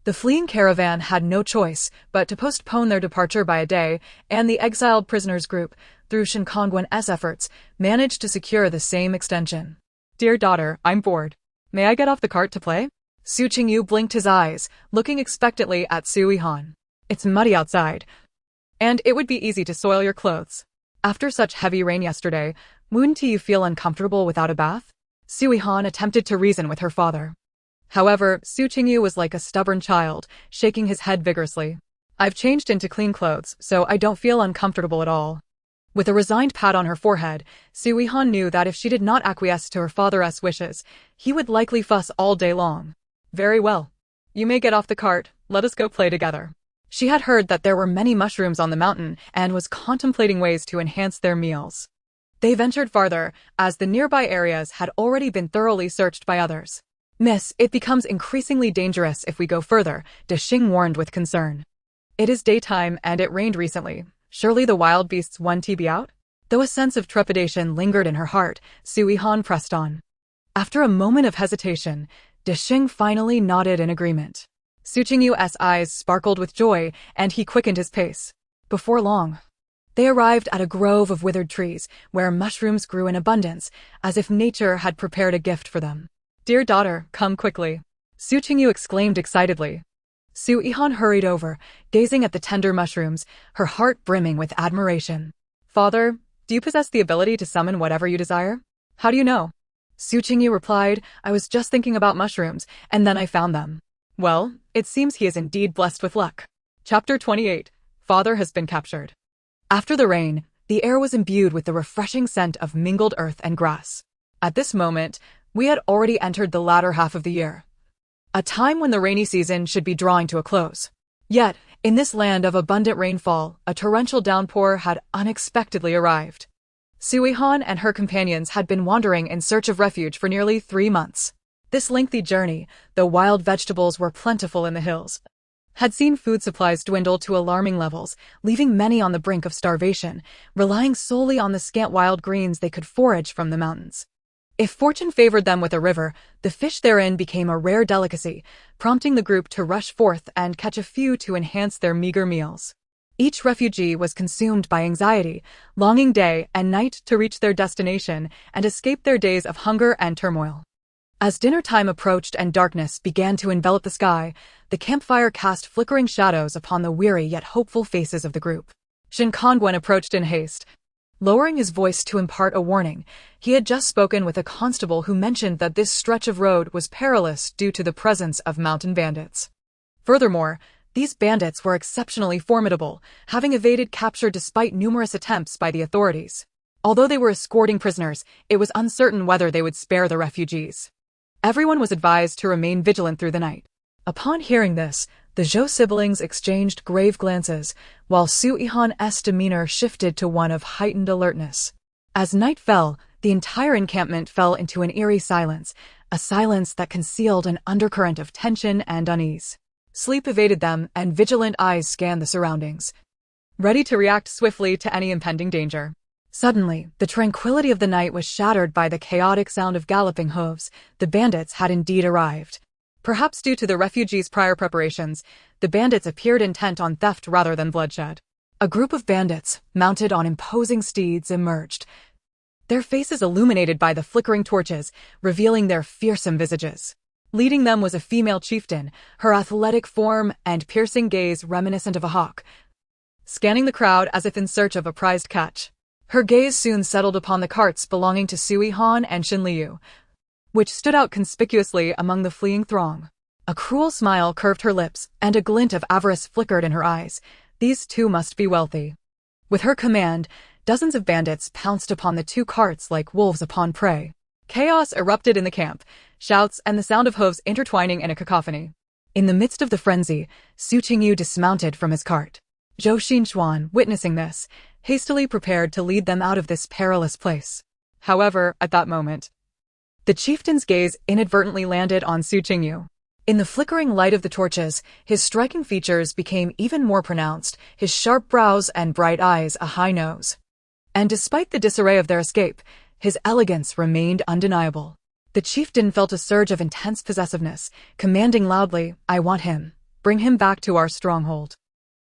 The fleeing caravan had no choice but to postpone their departure by a day, and the exiled prisoners group, through Shin Kongwen's efforts, managed to secure the same extension. Dear daughter, I'm bored. May I get off the cart to play? Su Qingyu blinked his eyes, looking expectantly at Su Yihan. It's muddy outside, and it would be easy to soil your clothes. After such heavy rain yesterday, wouldn't you feel uncomfortable without a bath? Su Yihan attempted to reason with her father. However, Su Qingyu was like a stubborn child, shaking his head vigorously. I've changed into clean clothes, so I don't feel uncomfortable at all. With a resigned pat on her forehead, Su Yihan knew that if she did not acquiesce to her father's wishes, he would likely fuss all day long. Very well. You may get off the cart, let us go play together. She had heard that there were many mushrooms on the mountain and was contemplating ways to enhance their meals. They ventured farther, as the nearby areas had already been thoroughly searched by others. Miss, it becomes increasingly dangerous if we go further, Dexing warned with concern. It is daytime and it rained recently. Surely the wild beasts want to be out? Though a sense of trepidation lingered in her heart, Su Yihan pressed on. After a moment of hesitation, Dexing finally nodded in agreement. Su Qingyu's eyes sparkled with joy, and he quickened his pace. Before long, they arrived at a grove of withered trees, where mushrooms grew in abundance, as if nature had prepared a gift for them. Dear daughter, come quickly. Su Qingyu exclaimed excitedly. Su Yihan hurried over, gazing at the tender mushrooms, her heart brimming with admiration. Father, do you possess the ability to summon whatever you desire? How do you know? Su Qingyu replied, I was just thinking about mushrooms, and then I found them. Well, it seems he is indeed blessed with luck. Chapter 28. Father has been captured. After the rain, the air was imbued with the refreshing scent of mingled earth and grass. At this moment, we had already entered the latter half of the year, a time when the rainy season should be drawing to a close. Yet, in this land of abundant rainfall, a torrential downpour had unexpectedly arrived. Su Yihan and her companions had been wandering in search of refuge for nearly 3 months. This lengthy journey, though wild vegetables were plentiful in the hills, had seen food supplies dwindle to alarming levels, leaving many on the brink of starvation, relying solely on the scant wild greens they could forage from the mountains. If fortune favored them with a river, the fish therein became a rare delicacy, prompting the group to rush forth and catch a few to enhance their meager meals. Each refugee was consumed by anxiety, longing day and night to reach their destination and escape their days of hunger and turmoil. As dinner time approached and darkness began to envelop the sky, the campfire cast flickering shadows upon the weary yet hopeful faces of the group. Shin Kongwen approached in haste. Lowering his voice to impart a warning, he had just spoken with a constable who mentioned that this stretch of road was perilous due to the presence of mountain bandits. Furthermore, these bandits were exceptionally formidable, having evaded capture despite numerous attempts by the authorities. Although they were escorting prisoners, it was uncertain whether they would spare the refugees. Everyone was advised to remain vigilant through the night. Upon hearing this, the Zhou siblings exchanged grave glances, while Su Yihan's demeanor shifted to one of heightened alertness. As night fell, the entire encampment fell into an eerie silence, a silence that concealed an undercurrent of tension and unease. Sleep evaded them, and vigilant eyes scanned the surroundings, ready to react swiftly to any impending danger. Suddenly, the tranquility of the night was shattered by the chaotic sound of galloping hooves. The bandits had indeed arrived. Perhaps due to the refugees' prior preparations, the bandits appeared intent on theft rather than bloodshed. A group of bandits, mounted on imposing steeds, emerged, their faces illuminated by the flickering torches, revealing their fearsome visages. Leading them was a female chieftain, her athletic form and piercing gaze reminiscent of a hawk, scanning the crowd as if in search of a prized catch. Her gaze soon settled upon the carts belonging to Su Yihan and Xin Liu, which stood out conspicuously among the fleeing throng. A cruel smile curved her lips, and a glint of avarice flickered in her eyes. These two must be wealthy. With her command, dozens of bandits pounced upon the 2 carts like wolves upon prey. Chaos erupted in the camp, shouts and the sound of hooves intertwining in a cacophony. In the midst of the frenzy, Su Qingyu dismounted from his cart. Zhou Xinchuan, witnessing this, hastily prepared to lead them out of this perilous place. However, at that moment, the chieftain's gaze inadvertently landed on Su Qingyu. In the flickering light of the torches, his striking features became even more pronounced, his sharp brows and bright eyes a high nose. And despite the disarray of their escape, his elegance remained undeniable. The chieftain felt a surge of intense possessiveness, commanding loudly, I want him. Bring him back to our stronghold.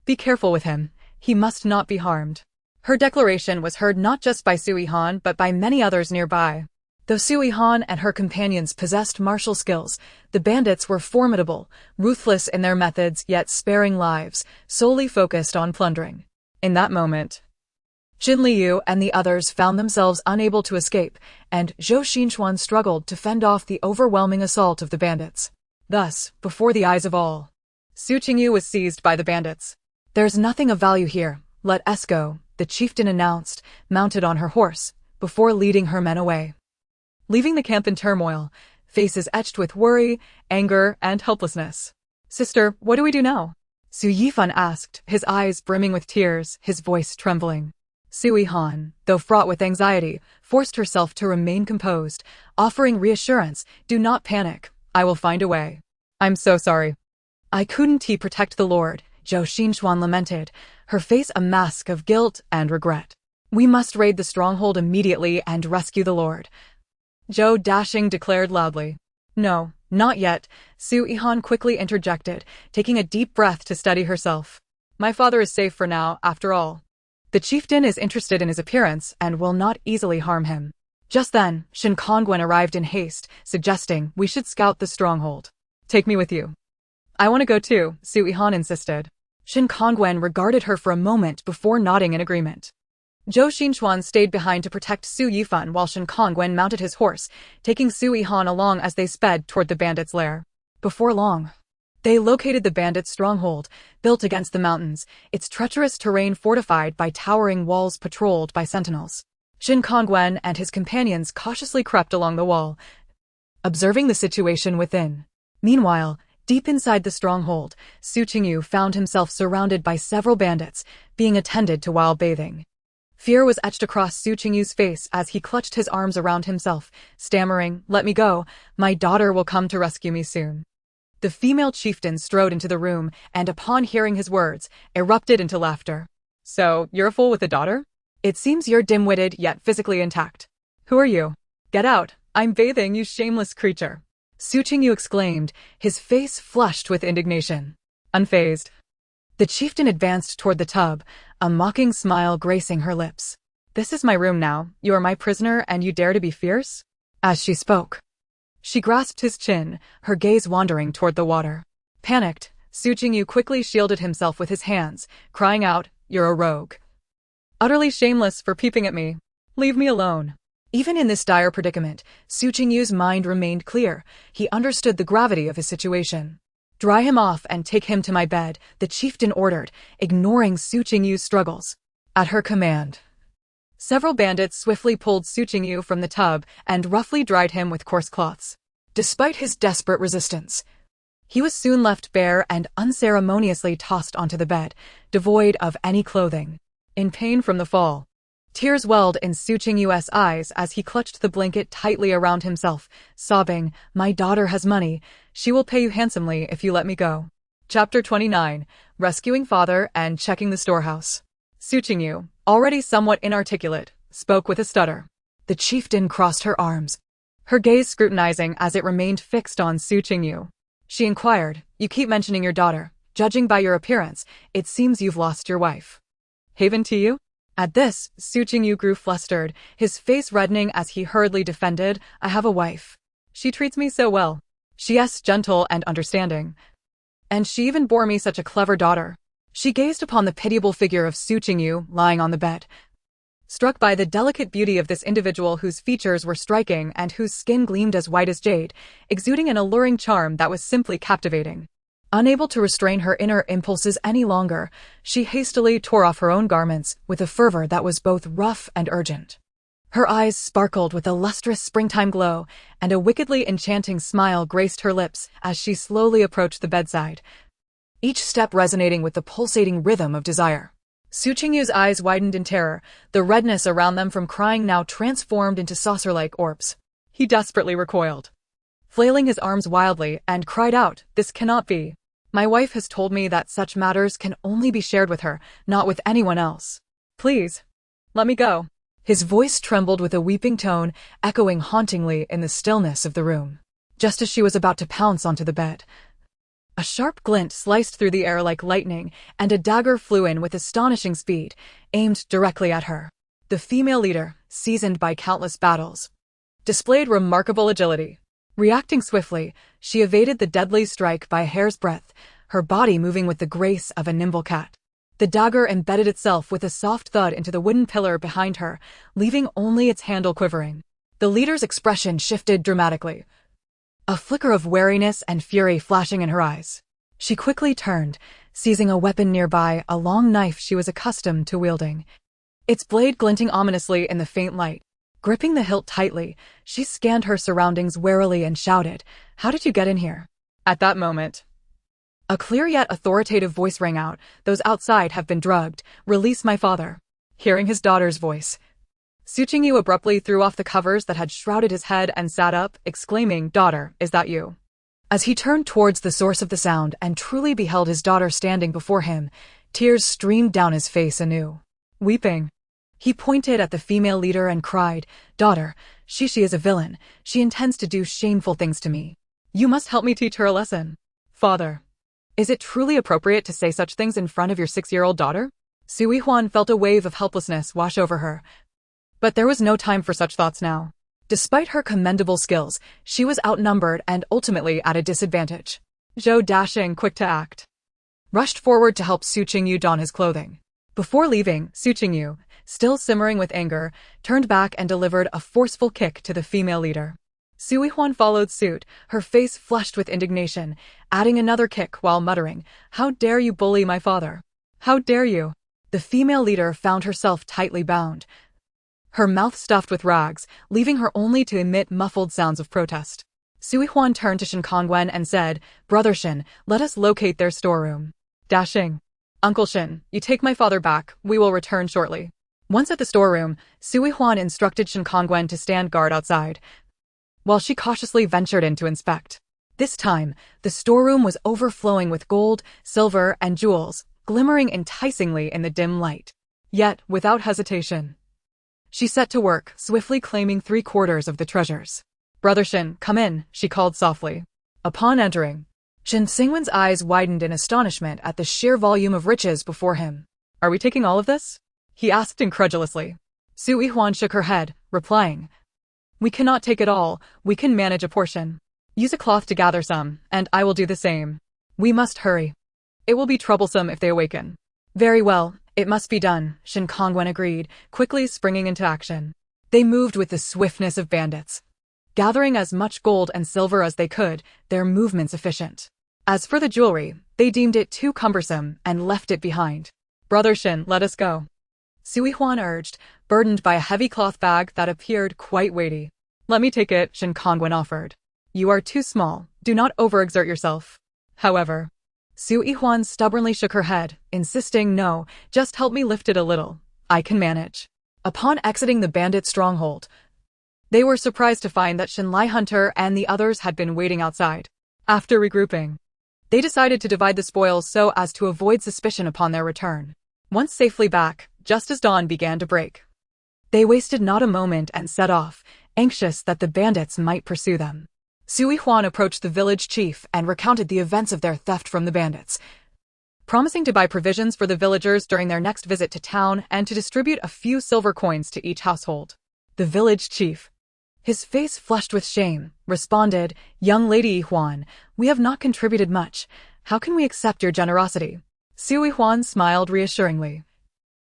Be careful with him. He must not be harmed. Her declaration was heard not just by Su Yihan but by many others nearby. Though Su Yihan and her companions possessed martial skills, the bandits were formidable, ruthless in their methods yet sparing lives, solely focused on plundering. In that moment, Xin Liu and the others found themselves unable to escape, and Zhou Xinchuan struggled to fend off the overwhelming assault of the bandits. Thus, before the eyes of all, Su Qingyu was seized by the bandits. There's nothing of value here. Let us go, the chieftain announced, mounted on her horse, before leading her men away. Leaving the camp in turmoil, faces etched with worry, anger, and helplessness. "Sister, what do we do now?" Su Yihan asked, his eyes brimming with tears, his voice trembling. Su Yihan, though fraught with anxiety, forced herself to remain composed, offering reassurance, "Do not panic, I will find a way." "I'm so sorry. I couldn't protect the Lord," Zhou Xinchuan lamented, her face a mask of guilt and regret. "We must raid the stronghold immediately and rescue the Lord," Zhou Dashing declared loudly. "No, not yet," Su Yihan quickly interjected, taking a deep breath to steady herself. "My father is safe for now, after all. The chieftain is interested in his appearance and will not easily harm him." Just then, Shen Kongwen arrived in haste, suggesting, "We should scout the stronghold. Take me with you." "I want to go too," Su Yihan insisted. Shen Kongwen regarded her for a moment before nodding in agreement. Zhou Xinchuan stayed behind to protect Su Yihan while Shen Kongwen mounted his horse, taking Su Yihan along as they sped toward the bandits' lair. Before long, they located the bandits' stronghold, built against the mountains, its treacherous terrain fortified by towering walls patrolled by sentinels. Shen Kongwen and his companions cautiously crept along the wall, observing the situation within. Meanwhile, deep inside the stronghold, Su Qingyu found himself surrounded by several bandits, being attended to while bathing. Fear was etched across Su Qingyu's face as he clutched his arms around himself, stammering, "Let me go, my daughter will come to rescue me soon." The female chieftain strode into the room and, upon hearing his words, erupted into laughter. "So, you're a fool with a daughter? It seems you're dim-witted yet physically intact. Who are you? Get out, I'm bathing, you shameless creature." Su Qingyu exclaimed, his face flushed with indignation. Unfazed, the chieftain advanced toward the tub, a mocking smile gracing her lips. "This is my room now, you are my prisoner and you dare to be fierce?" As she spoke, she grasped his chin, her gaze wandering toward the water. Panicked, Su Qingyu quickly shielded himself with his hands, crying out, "You're a rogue. Utterly shameless for peeping at me. Leave me alone." Even in this dire predicament, Su Qingyu's mind remained clear. He understood the gravity of his situation. "Dry him off and take him to my bed," the chieftain ordered, ignoring Su Qingyu's struggles. At her command, several bandits swiftly pulled Su Qingyu from the tub and roughly dried him with coarse cloths. Despite his desperate resistance, he was soon left bare and unceremoniously tossed onto the bed, devoid of any clothing. In pain from the fall, tears welled in Su Qingyu's eyes as he clutched the blanket tightly around himself, sobbing, "My daughter has money. She will pay you handsomely if you let me go." Chapter 29, Rescuing Father and Checking the Storehouse. Su Qingyu, already somewhat inarticulate, spoke with a stutter. The chieftain crossed her arms, her gaze scrutinizing as it remained fixed on Su Qingyu. She inquired, "You keep mentioning your daughter. Judging by your appearance, it seems you've lost your wife. Haven to you?" At this, Su Qingyu grew flustered, his face reddening as he hurriedly defended, "I have a wife. She treats me so well. She's gentle and understanding. And she even bore me such a clever daughter." She gazed upon the pitiable figure of Su Qingyu lying on the bed, struck by the delicate beauty of this individual whose features were striking and whose skin gleamed as white as jade, exuding an alluring charm that was simply captivating. Unable to restrain her inner impulses any longer, she hastily tore off her own garments with a fervor that was both rough and urgent. Her eyes sparkled with a lustrous springtime glow, and a wickedly enchanting smile graced her lips as she slowly approached the bedside, each step resonating with the pulsating rhythm of desire. Su Qingyu's eyes widened in terror, the redness around them from crying now transformed into saucer-like orbs. He desperately recoiled, flailing his arms wildly, and cried out, "This cannot be. My wife has told me that such matters can only be shared with her, not with anyone else. Please, let me go." His voice trembled with a weeping tone, echoing hauntingly in the stillness of the room. Just as she was about to pounce onto the bed, a sharp glint sliced through the air like lightning, and a dagger flew in with astonishing speed, aimed directly at her. The female leader, seasoned by countless battles, displayed remarkable agility. Reacting swiftly, she evaded the deadly strike by a hair's breadth, her body moving with the grace of a nimble cat. The dagger embedded itself with a soft thud into the wooden pillar behind her, leaving only its handle quivering. The leader's expression shifted dramatically, a flicker of wariness and fury flashing in her eyes. She quickly turned, seizing a weapon nearby, a long knife she was accustomed to wielding. its blade glinting ominously in the faint light. Gripping the hilt tightly, she scanned her surroundings warily and shouted, "How did you get in here?" At that moment, a clear yet authoritative voice rang out, "Those outside have been drugged. Release my father." Hearing his daughter's voice, Su Yihan abruptly threw off the covers that had shrouded his head and sat up, exclaiming, "Daughter, is that you?" As he turned towards the source of the sound and truly beheld his daughter standing before him, tears streamed down his face anew. Weeping, he pointed at the female leader and cried, "Daughter, she is a villain. She intends to do shameful things to me. You must help me teach her a lesson." "Father, is it truly appropriate to say such things in front of your 6-year-old daughter?" Su Yihan felt a wave of helplessness wash over her. But there was no time for such thoughts now. Despite her commendable skills, she was outnumbered and ultimately at a disadvantage. Zhou, dashing, quick to act, rushed forward to help Su Yihan don his clothing. Before leaving, Su Yihan, still simmering with anger, turned back and delivered a forceful kick to the female leader. Su Yihan followed suit, her face flushed with indignation, adding another kick while muttering, "How dare you bully my father? How dare you?" The female leader found herself tightly bound, her mouth stuffed with rags, leaving her only to emit muffled sounds of protest. Su Yihan turned to Shen Kongwen and said, "Brother Shen, let us locate their storeroom." Dashing, "Uncle Shen, you take my father back, we will return shortly." Once at the storeroom, Su Yihan instructed Shen Kongwen to stand guard outside, while she cautiously ventured in to inspect. This time, the storeroom was overflowing with gold, silver, and jewels, glimmering enticingly in the dim light. Yet, without hesitation, she set to work, swiftly claiming 3/4 of the treasures. "Brother Shen, come in," she called softly. Upon entering, Shen Xingwen's eyes widened in astonishment at the sheer volume of riches before him. "Are we taking all of this?" he asked incredulously. Su Yihan shook her head, replying, "We cannot take it all, we can manage a portion. Use a cloth to gather some, and I will do the same. We must hurry. It will be troublesome if they awaken." "Very well, it must be done," Shen Kongwen agreed, quickly springing into action. They moved with the swiftness of bandits, gathering as much gold and silver as they could, their movements efficient. As for the jewelry, they deemed it too cumbersome and left it behind. "Brother Shen, let us go," Su Yihan urged, burdened by a heavy cloth bag that appeared quite weighty. "Let me take it," Shen Kongwen offered. "You are too small, do not overexert yourself." However, Su Yihan stubbornly shook her head, insisting, "No, just help me lift it a little. I can manage." Upon exiting the bandit stronghold, they were surprised to find that Shenlai Hunter and the others had been waiting outside. After regrouping, they decided to divide the spoils so as to avoid suspicion upon their return. Once safely back, just as dawn began to break, they wasted not a moment and set off, anxious that the bandits might pursue them. Su Yihan approached the village chief and recounted the events of their theft from the bandits, promising to buy provisions for the villagers during their next visit to town and to distribute a few silver coins to each household. The village chief, his face flushed with shame, responded, "Young Lady Yihan, we have not contributed much. How can we accept your generosity?" Su Yihan smiled reassuringly.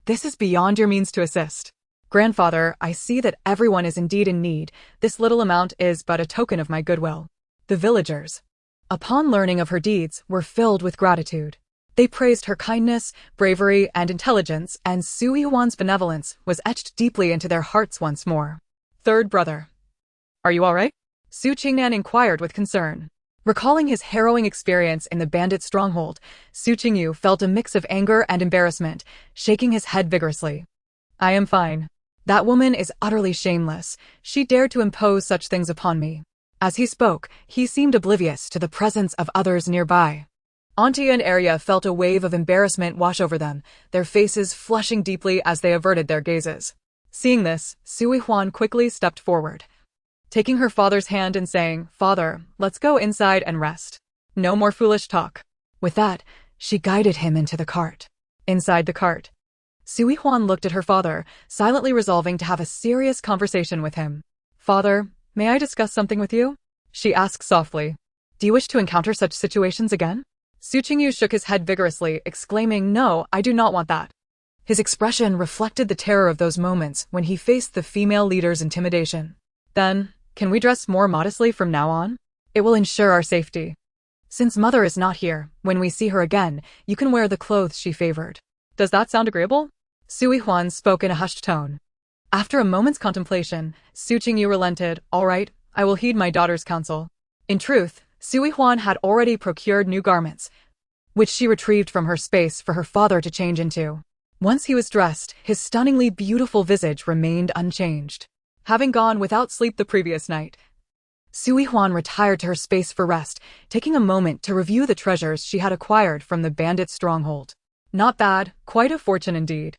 "This is beyond your means to assist. Grandfather, I see that everyone is indeed in need. This little amount is but a token of my goodwill." The villagers, upon learning of her deeds, were filled with gratitude. They praised her kindness, bravery, and intelligence, and Su Yihan's benevolence was etched deeply into their hearts once more. "Third brother, are you all right?" Su Qingnan inquired with concern. Recalling his harrowing experience in the bandit stronghold, Su Qingyu felt a mix of anger and embarrassment, shaking his head vigorously. "I am fine. That woman is utterly shameless. She dared to impose such things upon me." As he spoke, he seemed oblivious to the presence of others nearby. Auntie and Arya felt a wave of embarrassment wash over them, their faces flushing deeply as they averted their gazes. Seeing this, Su Yihan quickly stepped forward, taking her father's hand and saying, "Father, let's go inside and rest. No more foolish talk." With that, she guided him into the cart. Inside the cart, Su Yihan looked at her father, silently resolving to have a serious conversation with him. "Father, may I discuss something with you?" she asked softly. "Do you wish to encounter such situations again?" Su Qingyu shook his head vigorously, exclaiming, "No, I do not want that." His expression reflected the terror of those moments when he faced the female leader's intimidation. "Then, can we dress more modestly from now on? It will ensure our safety. Since Mother is not here, when we see her again, you can wear the clothes she favored. Does that sound agreeable?" Su Yihan spoke in a hushed tone. After a moment's contemplation, Su Qingyu relented. All right, I will heed my daughter's counsel. In truth, Su Yihan had already procured new garments, which she retrieved from her space for her father to change into. Once he was dressed, his stunningly beautiful visage remained unchanged. Having gone without sleep the previous night, Su Yihan retired to her space for rest, taking a moment to review the treasures she had acquired from the bandit stronghold. Not bad, quite a fortune indeed.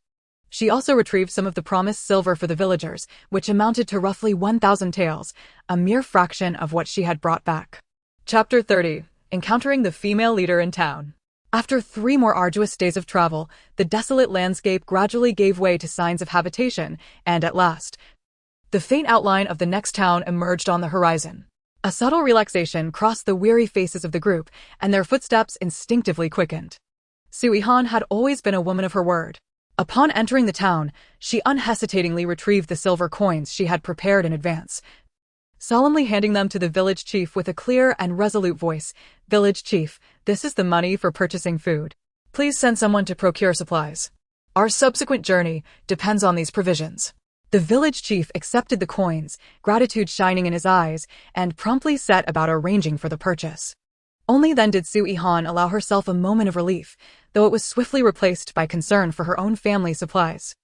She also retrieved some of the promised silver for the villagers, which amounted to roughly 1,000 taels, a mere fraction of what she had brought back. Chapter 30. Encountering the female leader in town. After 3 more arduous days of travel, the desolate landscape gradually gave way to signs of habitation, and at last, the faint outline of the next town emerged on the horizon. A subtle relaxation crossed the weary faces of the group, and their footsteps instinctively quickened. Su Yihan had always been a woman of her word. Upon entering the town, she unhesitatingly retrieved the silver coins she had prepared in advance, solemnly handing them to the village chief with a clear and resolute voice. Village chief, this is the money for purchasing food. Please send someone to procure supplies. Our subsequent journey depends on these provisions. The village chief accepted the coins, gratitude shining in his eyes, and promptly set about arranging for the purchase. Only then did Su Yihan allow herself a moment of relief, though it was swiftly replaced by concern for her own family supplies.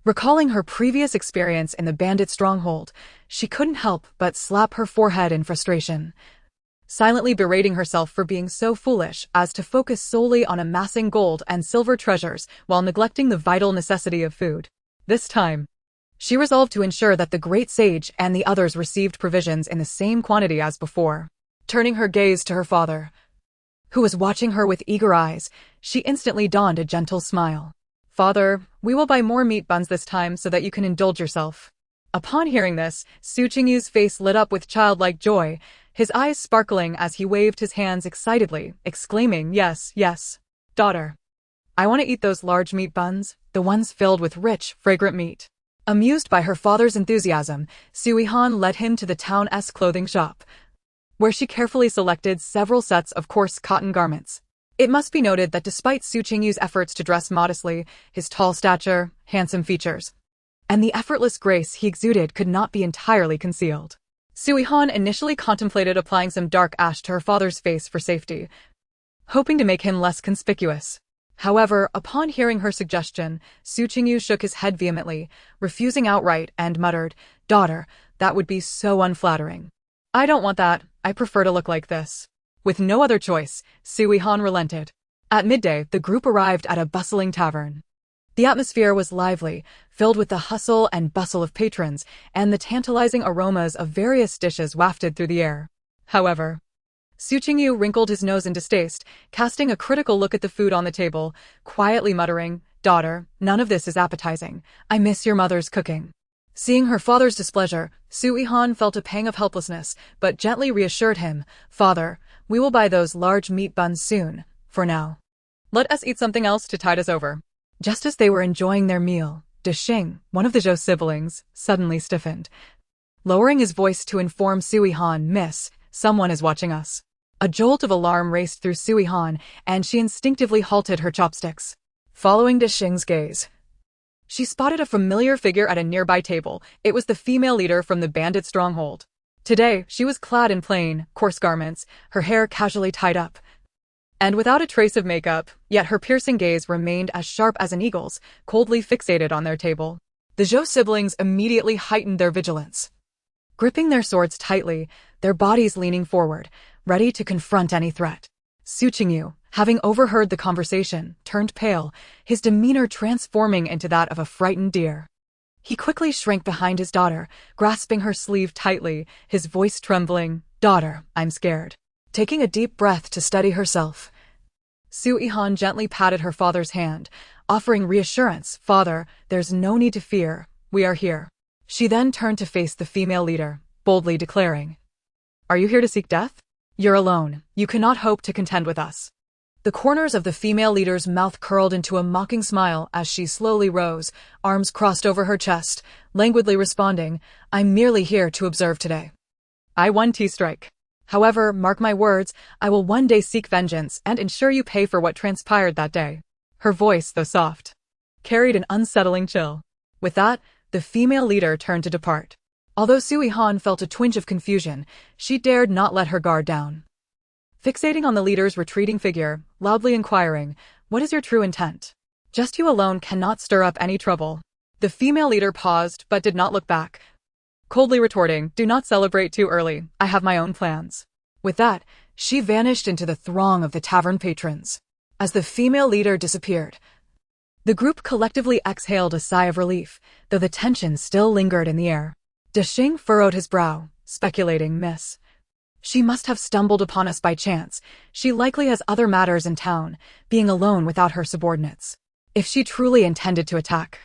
Recalling her previous experience in the bandit stronghold, she couldn't help but slap her forehead in frustration, silently berating herself for being so foolish as to focus solely on amassing gold and silver treasures while neglecting the vital necessity of food. This time, she resolved to ensure that the great sage and the others received provisions in the same quantity as before. Turning her gaze to her father, who was watching her with eager eyes, she instantly donned a gentle smile. Father, we will buy more meat buns this time so that you can indulge yourself. Upon hearing this, Su Qingyu's face lit up with childlike joy, his eyes sparkling as he waved his hands excitedly, exclaiming, Yes, yes, daughter. I want to eat those large meat buns, the ones filled with rich, fragrant meat. Amused by her father's enthusiasm, Su Yihan led him to the town's clothing shop, where she carefully selected several sets of coarse cotton garments. It must be noted that despite Su Qingyu's efforts to dress modestly, his tall stature, handsome features, and the effortless grace he exuded could not be entirely concealed. Su Yihan initially contemplated applying some dark ash to her father's face for safety, hoping to make him less conspicuous. However, upon hearing her suggestion, Su Qingyu shook his head vehemently, refusing outright, and muttered, Daughter, that would be so unflattering. I don't want that, I prefer to look like this. With no other choice, Su Yihan relented. At midday, the group arrived at a bustling tavern. The atmosphere was lively, filled with the hustle and bustle of patrons, and the tantalizing aromas of various dishes wafted through the air. However, Su Qingyu wrinkled his nose in distaste, casting a critical look at the food on the table, quietly muttering, Daughter, none of this is appetizing. I miss your mother's cooking. Seeing her father's displeasure, Su Yihan felt a pang of helplessness, but gently reassured him, Father, we will buy those large meat buns soon. For now, let us eat something else to tide us over. Just as they were enjoying their meal, Desheng, one of the Zhou siblings, suddenly stiffened, lowering his voice to inform Su Yihan, Miss, someone is watching us. A jolt of alarm raced through Su Yihan, and she instinctively halted her chopsticks. Following Desheng's gaze, she spotted a familiar figure at a nearby table. It was the female leader from the bandit stronghold. Today, she was clad in plain, coarse garments, her hair casually tied up, and without a trace of makeup, yet her piercing gaze remained as sharp as an eagle's, coldly fixated on their table. The Zhou siblings immediately heightened their vigilance, gripping their swords tightly, their bodies leaning forward, ready to confront any threat. Su Qingyu, having overheard the conversation, turned pale, his demeanor transforming into that of a frightened deer. He quickly shrank behind his daughter, grasping her sleeve tightly, his voice trembling, Daughter, I'm scared. Taking a deep breath to steady herself, Su Yihan gently patted her father's hand, offering reassurance, Father, there's no need to fear, we are here. She then turned to face the female leader, boldly declaring, Are you here to seek death? You're alone, you cannot hope to contend with us. The corners of the female leader's mouth curled into a mocking smile as she slowly rose, arms crossed over her chest, languidly responding, I'm merely here to observe today. I won T-Strike. However, mark my words, I will one day seek vengeance and ensure you pay for what transpired that day. Her voice, though soft, carried an unsettling chill. With that, the female leader turned to depart. Although Su Yihan felt a twinge of confusion, she dared not let her guard down. Fixating on the leader's retreating figure, loudly inquiring, "What is your true intent? Just you alone cannot stir up any trouble." The female leader paused but did not look back, coldly retorting, "Do not celebrate too early, I have my own plans." With that, she vanished into the throng of the tavern patrons. As the female leader disappeared, the group collectively exhaled a sigh of relief, though the tension still lingered in the air. Desheng furrowed his brow, speculating, "Miss, she must have stumbled upon us by chance. She likely has other matters in town, being alone without her subordinates. If she truly intended to attack,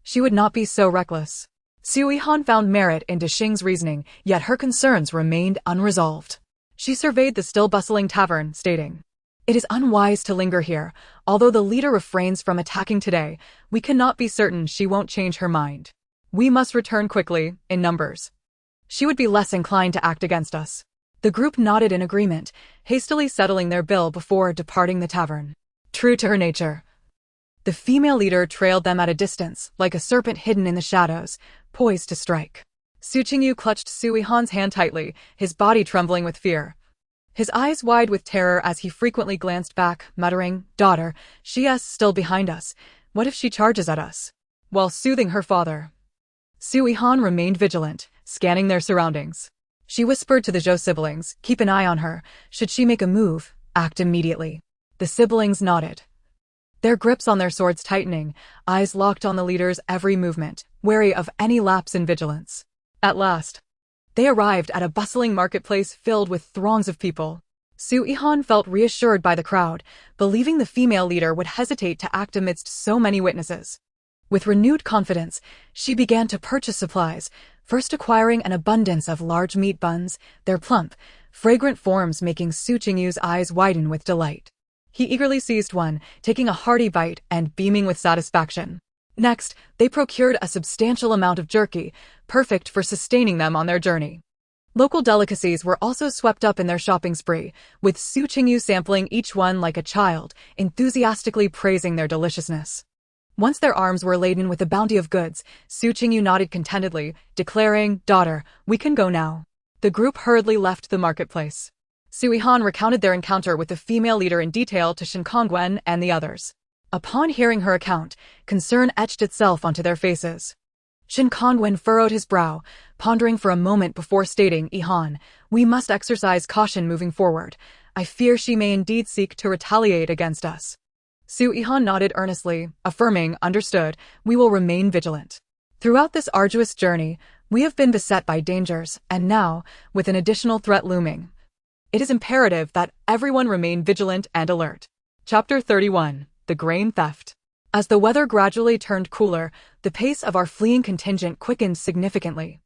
she would not be so reckless." Su Yihan found merit in Desheng's reasoning, yet her concerns remained unresolved. She surveyed the still bustling tavern, stating, "It is unwise to linger here. Although the leader refrains from attacking today, we cannot be certain she won't change her mind. We must return quickly, in numbers. She would be less inclined to act against us." The group nodded in agreement, hastily settling their bill before departing the tavern. True to her nature, the female leader trailed them at a distance, like a serpent hidden in the shadows, poised to strike. Su Qingyu clutched Su Yihan's hand tightly, his body trembling with fear. His eyes wide with terror as he frequently glanced back, muttering, "Daughter, she is still behind us. What if she charges at us?" While soothing her father, Su Yihan remained vigilant, scanning their surroundings. She whispered to the Zhou siblings, "Keep an eye on her. Should she make a move, act immediately." The siblings nodded, their grips on their swords tightening, eyes locked on the leader's every movement, wary of any lapse in vigilance. At last, they arrived at a bustling marketplace filled with throngs of people. Su Yihan felt reassured by the crowd, believing the female leader would hesitate to act amidst so many witnesses. With renewed confidence, she began to purchase supplies, first acquiring an abundance of large meat buns, their plump, fragrant forms making Su Qingyu's eyes widen with delight. He eagerly seized one, taking a hearty bite and beaming with satisfaction. Next, they procured a substantial amount of jerky, perfect for sustaining them on their journey. Local delicacies were also swept up in their shopping spree, with Su Qingyu sampling each one like a child, enthusiastically praising their deliciousness. Once their arms were laden with a bounty of goods, Su Qingyu nodded contentedly, declaring, "Daughter, we can go now." The group hurriedly left the marketplace. Su Yihan recounted their encounter with the female leader in detail to Shen Kongwen and the others. Upon hearing her account, concern etched itself onto their faces. Shen Kongwen furrowed his brow, pondering for a moment before stating, "Yihan, we must exercise caution moving forward. I fear she may indeed seek to retaliate against us." Su Yihan nodded earnestly, affirming, "Understood, we will remain vigilant." Throughout this arduous journey, we have been beset by dangers, and now, with an additional threat looming, it is imperative that everyone remain vigilant and alert. Chapter 31. The Grain Theft. As the weather gradually turned cooler, the pace of our fleeing contingent quickened significantly.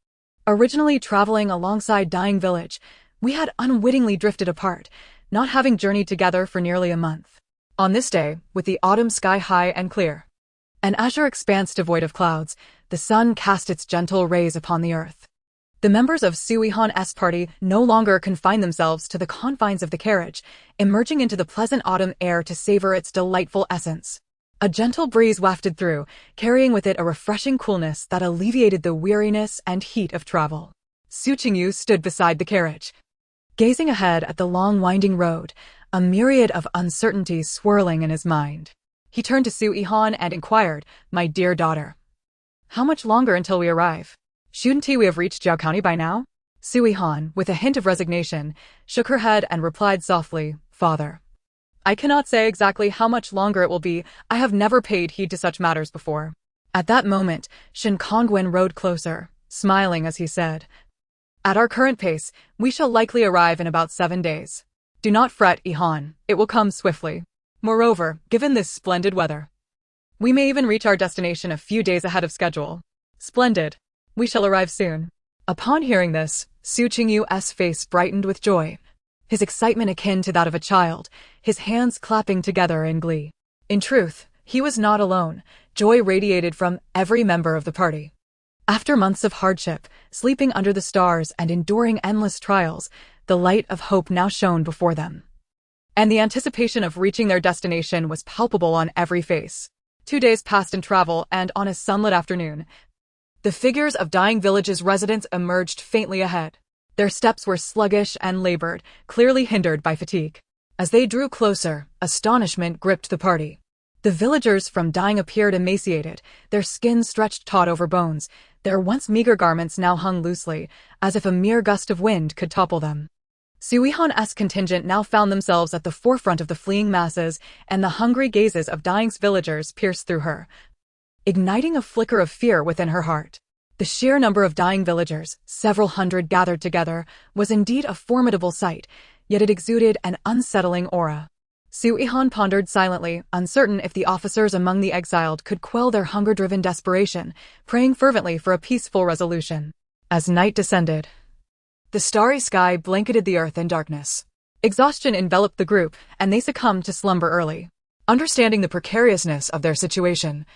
Originally traveling alongside Dying Village, we had unwittingly drifted apart, not having journeyed together for nearly a month. On this day, with the autumn sky high and clear, an azure expanse devoid of clouds, the sun cast its gentle rays upon the earth. The members of Su Yihan's party no longer confined themselves to the confines of the carriage, emerging into the pleasant autumn air to savor its delightful essence. A gentle breeze wafted through, carrying with it a refreshing coolness that alleviated the weariness and heat of travel. Su Qingyu stood beside the carriage, gazing ahead at the long winding road, a myriad of uncertainties swirling in his mind. He turned to Su Yihan and inquired, "My dear daughter, how much longer until we arrive? Shouldn't we have reached Jiao County by now?" Su Yihan, with a hint of resignation, shook her head and replied softly, "Father, I cannot say exactly how much longer it will be. I have never paid heed to such matters before." At that moment, Shen Kongwen rode closer, smiling as he said, "At our current pace, we shall likely arrive in about 7 days. Do not fret, Yihan, it will come swiftly. Moreover, given this splendid weather, we may even reach our destination a few days ahead of schedule." "Splendid. We shall arrive soon." Upon hearing this, Su Qingyu's face brightened with joy, his excitement akin to that of a child, his hands clapping together in glee. In truth, he was not alone. Joy radiated from every member of the party. After months of hardship, sleeping under the stars and enduring endless trials, the light of hope now shone before them, and the anticipation of reaching their destination was palpable on every face. 2 days passed in travel, and on a sunlit afternoon, the figures of dying villages' residents emerged faintly ahead. Their steps were sluggish and labored, clearly hindered by fatigue. As they drew closer, astonishment gripped the party. The villagers from dying appeared emaciated, their skin stretched taut over bones. Their once meager garments now hung loosely, as if a mere gust of wind could topple them. Su Yihan's contingent now found themselves at the forefront of the fleeing masses, and the hungry gazes of dying villagers pierced through her, igniting a flicker of fear within her heart. The sheer number of dying villagers, several hundred gathered together, was indeed a formidable sight, yet it exuded an unsettling aura. Su Yihan pondered silently, uncertain if the officers among the exiled could quell their hunger-driven desperation, praying fervently for a peaceful resolution. As night descended, the starry sky blanketed the earth in darkness. Exhaustion enveloped the group, and they succumbed to slumber early. Understanding the precariousness of their situation,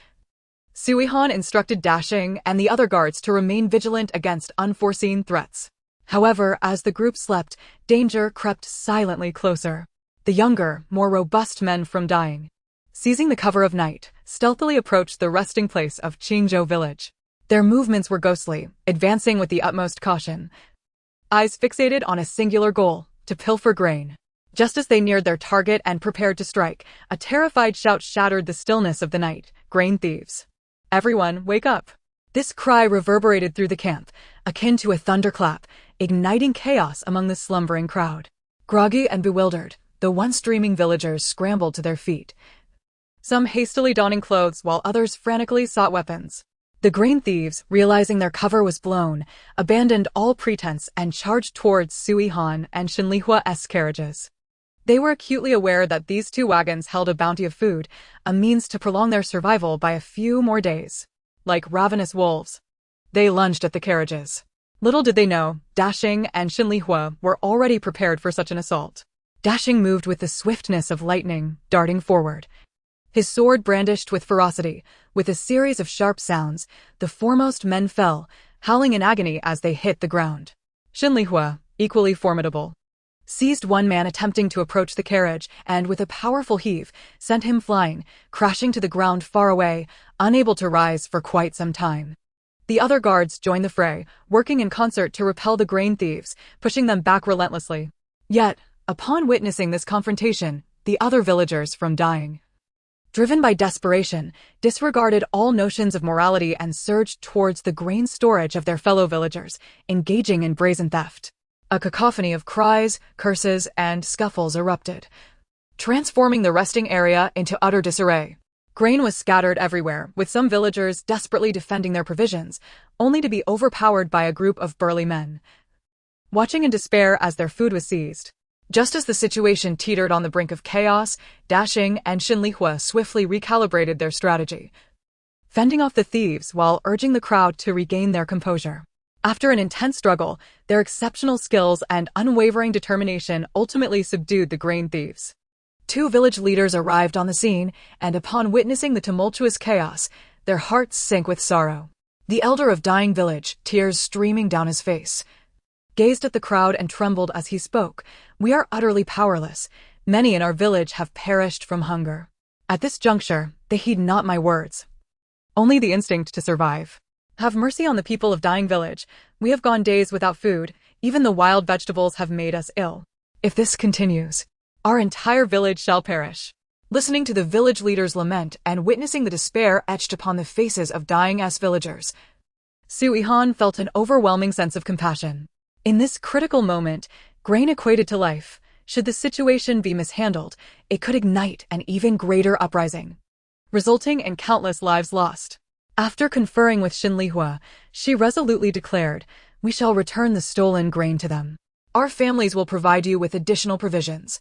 Su Yihan instructed Dashing and the other guards to remain vigilant against unforeseen threats. However, as the group slept, danger crept silently closer. The younger, more robust men from dying, seizing the cover of night, stealthily approached the resting place of Qingzhou village. Their movements were ghostly, advancing with the utmost caution, eyes fixated on a singular goal, to pilfer grain. Just as they neared their target and prepared to strike, a terrified shout shattered the stillness of the night. Grain thieves! Everyone, wake up! This cry reverberated through the camp, akin to a thunderclap, igniting chaos among the slumbering crowd. Groggy and bewildered, the once dreaming villagers scrambled to their feet, some hastily donning clothes while others frantically sought weapons. The grain thieves, realizing their cover was blown, abandoned all pretense and charged towards Su Yihan and Shenlihua's carriages. They were acutely aware that these 2 wagons held a bounty of food, a means to prolong their survival by a few more days. Like ravenous wolves, they lunged at the carriages. Little did they know, Dashing and Shenlihua were already prepared for such an assault. Dashing moved with the swiftness of lightning, darting forward, his sword brandished with ferocity. With a series of sharp sounds, the foremost men fell, howling in agony as they hit the ground. Shenlihua, equally formidable, seized one man attempting to approach the carriage and, with a powerful heave, sent him flying, crashing to the ground far away, unable to rise for quite some time. The other guards joined the fray, working in concert to repel the grain thieves, pushing them back relentlessly. Yet, upon witnessing this confrontation, the other villagers from dying, driven by desperation, disregarded all notions of morality and surged towards the grain storage of their fellow villagers, engaging in brazen theft. A cacophony of cries, curses, and scuffles erupted, transforming the resting area into utter disarray. Grain was scattered everywhere, with some villagers desperately defending their provisions, only to be overpowered by a group of burly men, watching in despair as their food was seized. Just as the situation teetered on the brink of chaos, Dashing and Shenlihua swiftly recalibrated their strategy, fending off the thieves while urging the crowd to regain their composure. After an intense struggle, their exceptional skills and unwavering determination ultimately subdued the grain thieves. 2 village leaders arrived on the scene, and upon witnessing the tumultuous chaos, their hearts sank with sorrow. The elder of dying village, tears streaming down his face, gazed at the crowd and trembled as he spoke. "We are utterly powerless. Many in our village have perished from hunger. At this juncture, they heed not my words. Only the instinct to survive. Have mercy on the people of dying village. We have gone days without food. Even the wild vegetables have made us ill. If this continues, our entire village shall perish." Listening to the village leader's lament and witnessing the despair etched upon the faces of dying villagers, Su Yihan felt an overwhelming sense of compassion. In this critical moment, grain equated to life. Should the situation be mishandled, it could ignite an even greater uprising, resulting in countless lives lost. After conferring with Shenlihua, she resolutely declared, "We shall return the stolen grain to them. Our families will provide you with additional provisions.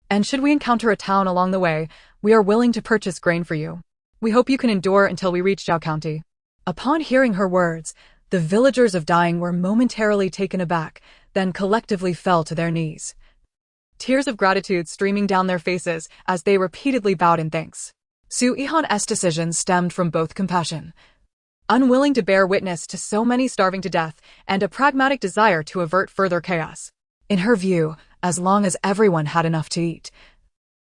And should we encounter a town along the way, we are willing to purchase grain for you. We hope you can endure until we reach Zhao County." Upon hearing her words, the villagers of dying were momentarily taken aback, then collectively fell to their knees, tears of gratitude streaming down their faces as they repeatedly bowed in thanks. Su Yihan's decision stemmed from both compassion, unwilling to bear witness to so many starving to death, and a pragmatic desire to avert further chaos. In her view, as long as everyone had enough to eat,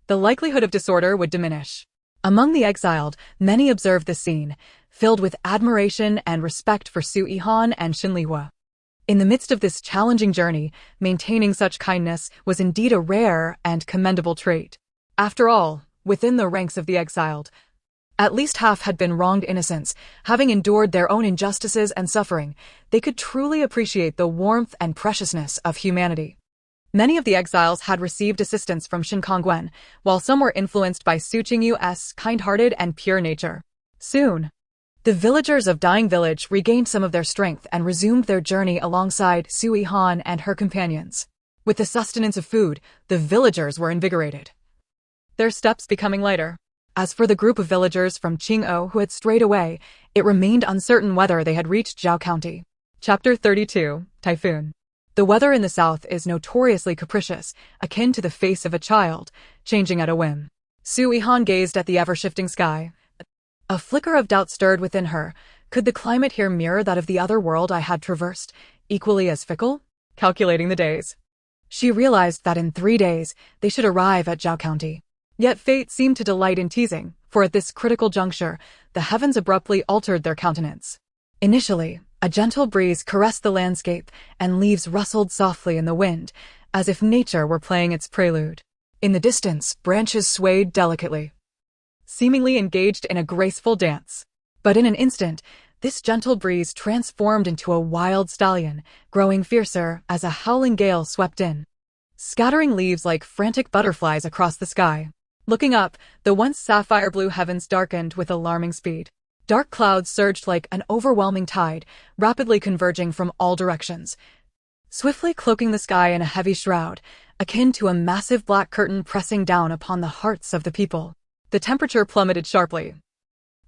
the likelihood of disorder would diminish. Among the exiled, many observed the scene, filled with admiration and respect for Su Yihan and Xinlihua. In the midst of this challenging journey, maintaining such kindness was indeed a rare and commendable trait. After all, within the ranks of the exiled, at least half had been wronged innocents. Having endured their own injustices and suffering, they could truly appreciate the warmth and preciousness of humanity. Many of the exiles had received assistance from Shinkongwen, while some were influenced by Su Qingyu's kind-hearted and pure nature. Soon, the villagers of Dying Village regained some of their strength and resumed their journey alongside Su Yihan and her companions. With the sustenance of food, the villagers were invigorated, their steps becoming lighter. As for the group of villagers from Qing'o who had strayed away, it remained uncertain whether they had reached Zhao County. Chapter 32, Typhoon. The weather in the south is notoriously capricious, akin to the face of a child, changing at a whim. Su Yihan gazed at the ever-shifting sky. A flicker of doubt stirred within her. Could the climate here mirror that of the other world I had traversed, equally as fickle? Calculating the days, she realized that in 3 days they should arrive at Zhao County. Yet fate seemed to delight in teasing, for at this critical juncture, the heavens abruptly altered their countenance. Initially, a gentle breeze caressed the landscape, and leaves rustled softly in the wind, as if nature were playing its prelude. In the distance, branches swayed delicately, seemingly engaged in a graceful dance. But in an instant, this gentle breeze transformed into a wild stallion, growing fiercer as a howling gale swept in, scattering leaves like frantic butterflies across the sky. Looking up, the once sapphire-blue heavens darkened with alarming speed. Dark clouds surged like an overwhelming tide, rapidly converging from all directions, swiftly cloaking the sky in a heavy shroud, akin to a massive black curtain pressing down upon the hearts of the people. The temperature plummeted sharply.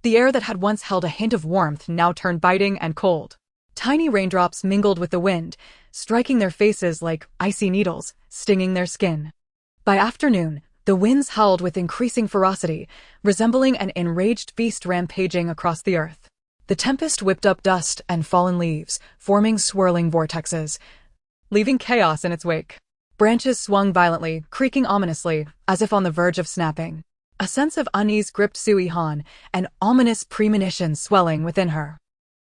The air that had once held a hint of warmth now turned biting and cold. Tiny raindrops mingled with the wind, striking their faces like icy needles, stinging their skin. By afternoon, the winds howled with increasing ferocity, resembling an enraged beast rampaging across the earth. The tempest whipped up dust and fallen leaves, forming swirling vortexes, leaving chaos in its wake. Branches swung violently, creaking ominously, as if on the verge of snapping. A sense of unease gripped Su Yihan, an ominous premonition swelling within her.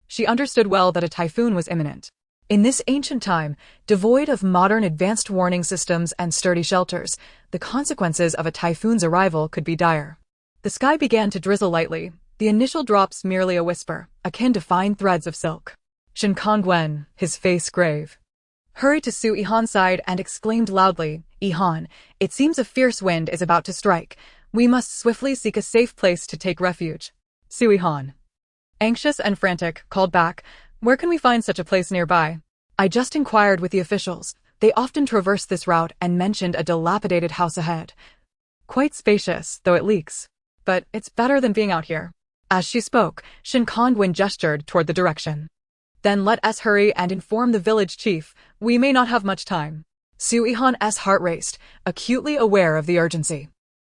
She understood well that a typhoon was imminent. In this ancient time, devoid of modern advanced warning systems and sturdy shelters, the consequences of a typhoon's arrival could be dire. The sky began to drizzle lightly, the initial drops merely a whisper, akin to fine threads of silk. Shinkongwen, his face grave, hurried to Su Yihan's side and exclaimed loudly, "Yihan, it seems a fierce wind is about to strike. We must swiftly seek a safe place to take refuge." Su Yihan, anxious and frantic, called back, "Where can we find such a place nearby?" "I just inquired with the officials. They often traverse this route and mentioned a dilapidated house ahead. Quite spacious, though it leaks. But it's better than being out here." As she spoke, Shinkongwen gestured toward the direction. "Then let us hurry and inform the village chief. We may not have much time." Su Yihan's heart raced, acutely aware of the urgency.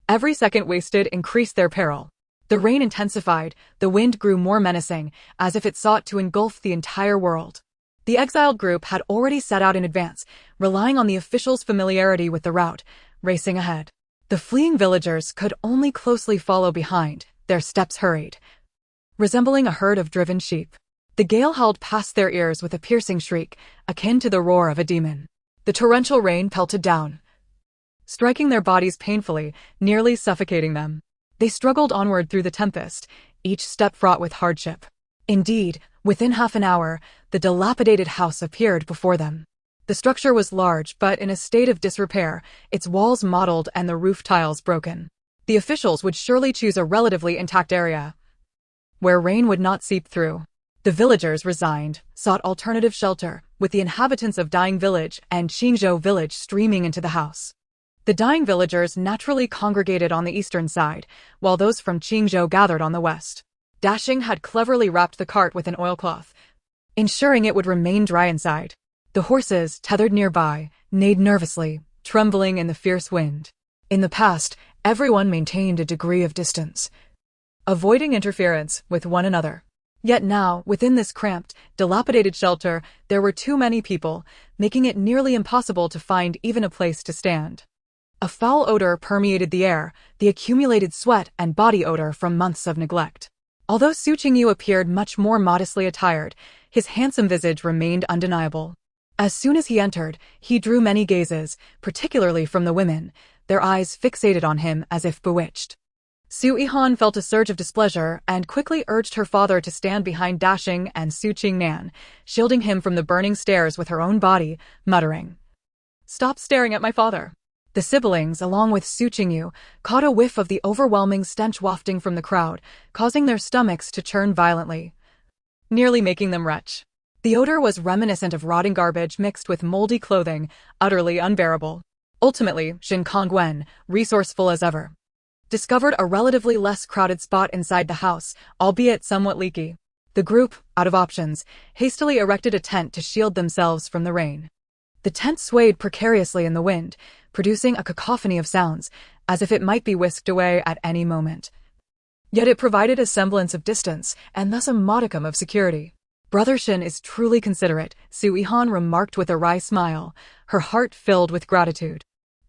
Every second wasted increased their peril. The rain intensified, the wind grew more menacing, as if it sought to engulf the entire world. The exiled group had already set out in advance, relying on the officials' familiarity with the route, racing ahead. The fleeing villagers could only closely follow behind, their steps hurried, resembling a herd of driven sheep. The gale howled past their ears with a piercing shriek, akin to the roar of a demon. The torrential rain pelted down, striking their bodies painfully, nearly suffocating them. They struggled onward through the tempest, each step fraught with hardship. Indeed, within half an hour, the dilapidated house appeared before them. The structure was large, but in a state of disrepair, its walls mottled and the roof tiles broken. The officials would surely choose a relatively intact area, where rain would not seep through. The villagers, resigned, sought alternative shelter, with the inhabitants of Dying Village and Qingzhou Village streaming into the house. The dying villagers naturally congregated on the eastern side, while those from Qingzhou gathered on the west. Dashing had cleverly wrapped the cart with an oilcloth, ensuring it would remain dry inside. The horses, tethered nearby, neighed nervously, trembling in the fierce wind. In the past, everyone maintained a degree of distance, avoiding interference with one another. Yet now, within this cramped, dilapidated shelter, there were too many people, making it nearly impossible to find even a place to stand. A foul odor permeated the air, the accumulated sweat and body odor from months of neglect. Although Su Yihan appeared much more modestly attired, his handsome visage remained undeniable. As soon as he entered, he drew many gazes, particularly from the women, their eyes fixated on him as if bewitched. Su Yihan felt a surge of displeasure and quickly urged her father to stand behind Dashing and Su Qingnan, shielding him from the burning stairs with her own body, muttering, "Stop staring at my father." The siblings, along with Su Qingyu, caught a whiff of the overwhelming stench wafting from the crowd, causing their stomachs to churn violently, nearly making them retch. The odor was reminiscent of rotting garbage mixed with moldy clothing, utterly unbearable. Ultimately, Shin Kongwen, resourceful as ever, discovered a relatively less crowded spot inside the house, albeit somewhat leaky. The group, out of options, hastily erected a tent to shield themselves from the rain. The tent swayed precariously in the wind, producing a cacophony of sounds, as if it might be whisked away at any moment. Yet it provided a semblance of distance, and thus a modicum of security. "Brother Shin is truly considerate," Su Yihan remarked with a wry smile, her heart filled with gratitude.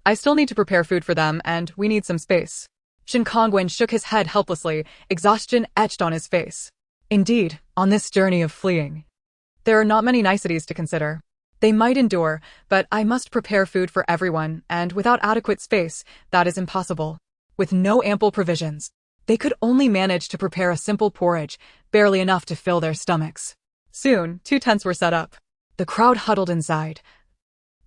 "I still need to prepare food for them, and we need some space." Shin Kongwen shook his head helplessly, exhaustion etched on his face. Indeed, on this journey of fleeing, there are not many niceties to consider. They might endure, but I must prepare food for everyone, and without adequate space, that is impossible. With no ample provisions, they could only manage to prepare a simple porridge, barely enough to fill their stomachs. Soon, 2 tents were set up. The crowd huddled inside,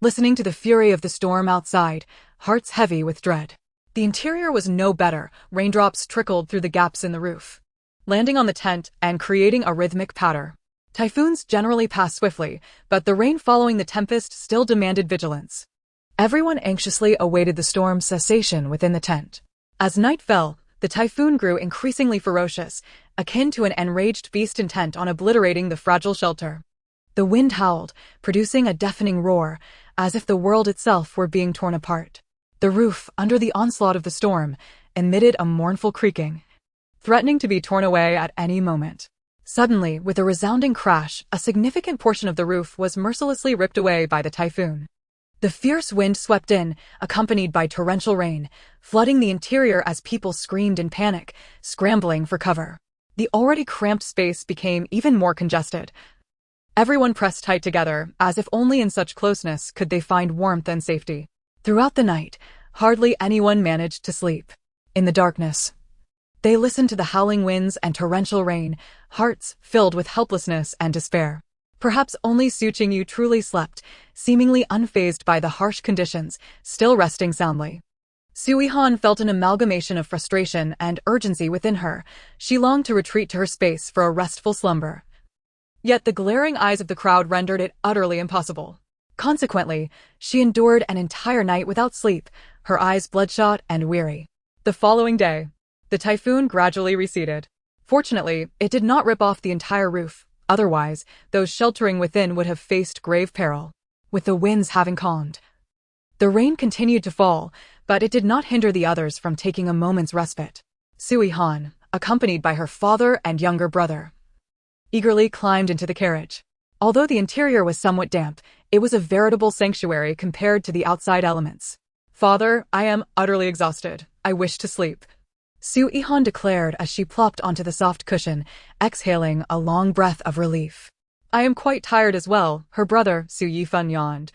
listening to the fury of the storm outside, hearts heavy with dread. The interior was no better. Raindrops trickled through the gaps in the roof, landing on the tent and creating a rhythmic patter. Typhoons generally pass swiftly, but the rain following the tempest still demanded vigilance. Everyone anxiously awaited the storm's cessation within the tent. As night fell, the typhoon grew increasingly ferocious, akin to an enraged beast intent on obliterating the fragile shelter. The wind howled, producing a deafening roar, as if the world itself were being torn apart. The roof, under the onslaught of the storm, emitted a mournful creaking, threatening to be torn away at any moment. Suddenly, with a resounding crash, a significant portion of the roof was mercilessly ripped away by the typhoon. The fierce wind swept in, accompanied by torrential rain, flooding the interior as people screamed in panic, scrambling for cover. The already cramped space became even more congested. Everyone pressed tight together, as if only in such closeness could they find warmth and safety. Throughout the night, hardly anyone managed to sleep. In the darkness, they listened to the howling winds and torrential rain, hearts filled with helplessness and despair. Perhaps only Su Qingyu truly slept, seemingly unfazed by the harsh conditions, still resting soundly. Su Yihan felt an amalgamation of frustration and urgency within her. She longed to retreat to her space for a restful slumber. Yet the glaring eyes of the crowd rendered it utterly impossible. Consequently, she endured an entire night without sleep, her eyes bloodshot and weary. The following day, the typhoon gradually receded. Fortunately, it did not rip off the entire roof. Otherwise, those sheltering within would have faced grave peril. With the winds having calmed, the rain continued to fall, but it did not hinder the others from taking a moment's respite. Su Yihan, accompanied by her father and younger brother, eagerly climbed into the carriage. Although the interior was somewhat damp, it was a veritable sanctuary compared to the outside elements. "Father, I am utterly exhausted. I wish to sleep," Su Yihan declared as she plopped onto the soft cushion, exhaling a long breath of relief. "I am quite tired as well," her brother, Su Yihan, yawned,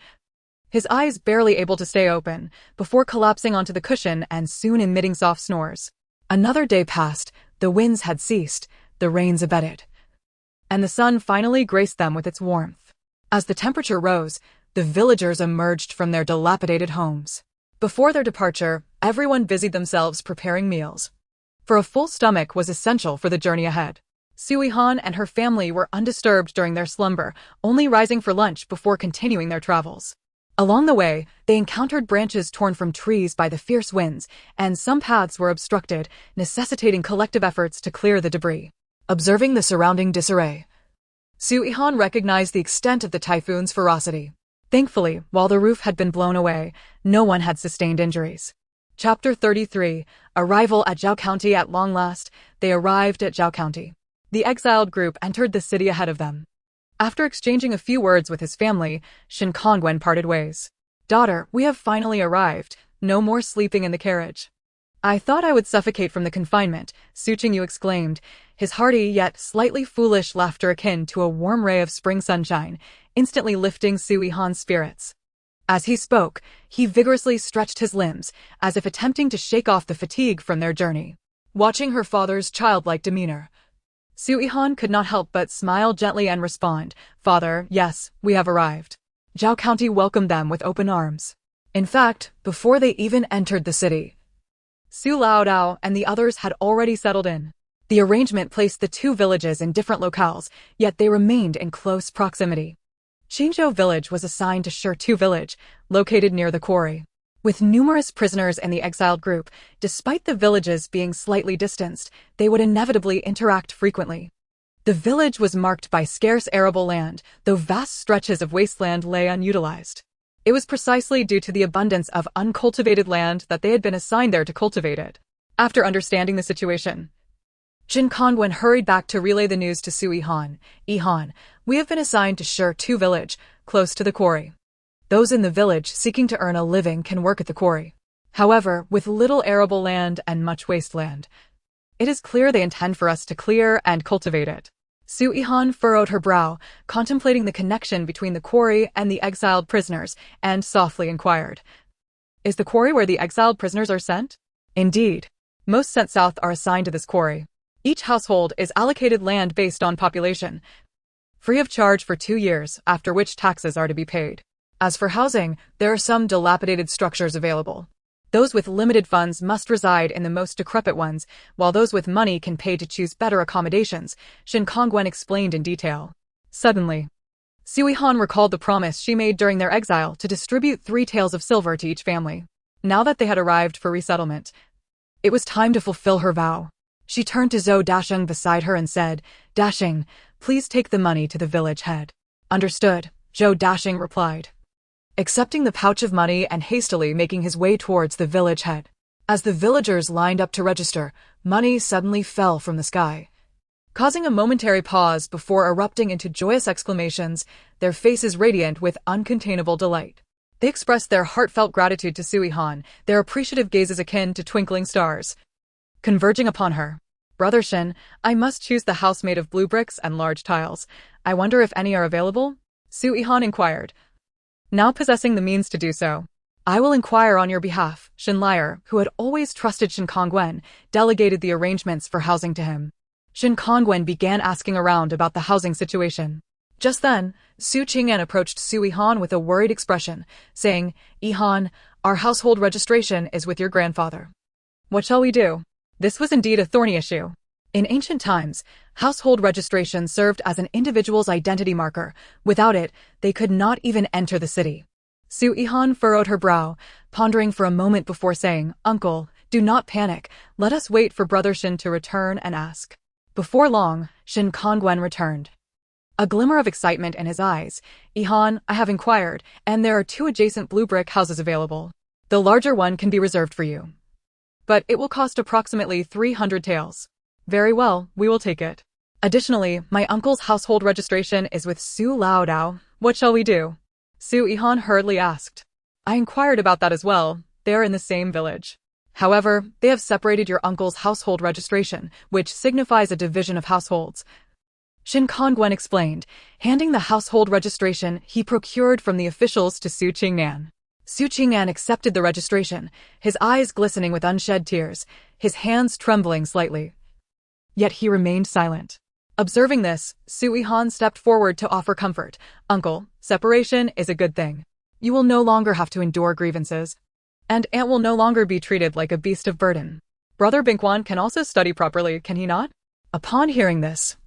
his eyes barely able to stay open, before collapsing onto the cushion and soon emitting soft snores. Another day passed, the winds had ceased, the rains abated, and the sun finally graced them with its warmth. As the temperature rose, the villagers emerged from their dilapidated homes. Before their departure, everyone busied themselves preparing meals, for a full stomach was essential for the journey ahead. Su Yihan and her family were undisturbed during their slumber, only rising for lunch before continuing their travels. Along the way, they encountered branches torn from trees by the fierce winds, and some paths were obstructed, necessitating collective efforts to clear the debris. Observing the surrounding disarray, Su Yihan recognized the extent of the typhoon's ferocity. Thankfully, while the roof had been blown away, no one had sustained injuries. Chapter 33, Arrival at Zhao County. At long last, they arrived at Zhao County. The exiled group entered the city ahead of them. After exchanging a few words with his family, Shin Kongwen parted ways. "Daughter, we have finally arrived," No more sleeping in the carriage. I thought I would suffocate from the confinement, Su Yihan exclaimed, his hearty yet slightly foolish laughter akin to a warm ray of spring sunshine, instantly lifting Su Yihan's spirits. As he spoke, he vigorously stretched his limbs, as if attempting to shake off the fatigue from their journey. Watching her father's childlike demeanor, Su Yihan could not help but smile gently and respond, "Father, yes, we have arrived." Zhao County welcomed them with open arms. In fact, before they even entered the city, Su Laodao and the others had already settled in. The arrangement placed the two villages in different locales, yet they remained in close proximity. Qingzhou village was assigned to Shitu village, located near the quarry. With numerous prisoners in the exiled group, despite the villages being slightly distanced, they would inevitably interact frequently. The village was marked by scarce arable land, though vast stretches of wasteland lay unutilized. It was precisely due to the abundance of uncultivated land that they had been assigned there to cultivate it. After understanding the situation, Jin Kongwen hurried back to relay the news to Su Yihan. "Yihan, we have been assigned to Shitu village, close to the quarry. Those in the village seeking to earn a living can work at the quarry. However, with little arable land and much wasteland, it is clear they intend for us to clear and cultivate it." Su Yihan furrowed her brow, contemplating the connection between the quarry and the exiled prisoners, and softly inquired, "Is the quarry where the exiled prisoners are sent?" "Indeed. Most sent south are assigned to this quarry. Each household is allocated land based on population, free of charge for 2 years, after which taxes are to be paid. As for housing, there are some dilapidated structures available. Those with limited funds must reside in the most decrepit ones, while those with money can pay to choose better accommodations," Jin Kongwen explained in detail. Suddenly, Su Yihan recalled the promise she made during their exile to distribute 3 taels of silver to each family. Now that they had arrived for resettlement, it was time to fulfill her vow. She turned to Zhou Dasheng beside her and said, "Dasheng, please take the money to the village head." "Understood," Zhou Dasheng replied, accepting the pouch of money and hastily making his way towards the village head. As the villagers lined up to register, money suddenly fell from the sky, causing a momentary pause before erupting into joyous exclamations, their faces radiant with uncontainable delight. They expressed their heartfelt gratitude to Su Yihan, their appreciative gazes akin to twinkling stars, converging upon her. "Brother Shin, I must choose the house made of blue bricks and large tiles. I wonder if any are available?" Su Yihan inquired, now possessing the means to do so. "I will inquire on your behalf." Shin Liar, who had always trusted Shin Kongwen, delegated the arrangements for housing to him. Shin Kongwen began asking around about the housing situation. Just then, Su Qing'an approached Su Yihan with a worried expression, saying, "Yihan, our household registration is with your grandfather. What shall we do?" This was indeed a thorny issue. In ancient times, household registration served as an individual's identity marker. Without it, they could not even enter the city. Su Yihan furrowed her brow, pondering for a moment before saying, "Uncle, do not panic. Let us wait for Brother Shin to return and ask." Before long, Shin Kongwen returned, a glimmer of excitement in his eyes. "Yihan, I have inquired, and there are 2 adjacent blue brick houses available. The larger one can be reserved for you, but it will cost approximately 300 taels. "Very well, we will take it. Additionally, my uncle's household registration is with Su Laodao. What shall we do?" Su Yihan hurriedly asked. "I inquired about that as well. They are in the same village. However, they have separated your uncle's household registration, which signifies a division of households," Shin Kongwen explained, handing the household registration he procured from the officials to Su Qing'an. Su Qing'an accepted the registration, his eyes glistening with unshed tears, his hands trembling slightly. Yet he remained silent. Observing this, Su Yihan stepped forward to offer comfort. "Uncle, separation is a good thing. You will no longer have to endure grievances, and Aunt will no longer be treated like a beast of burden. Brother Bingquan can also study properly, can he not?" Upon hearing this,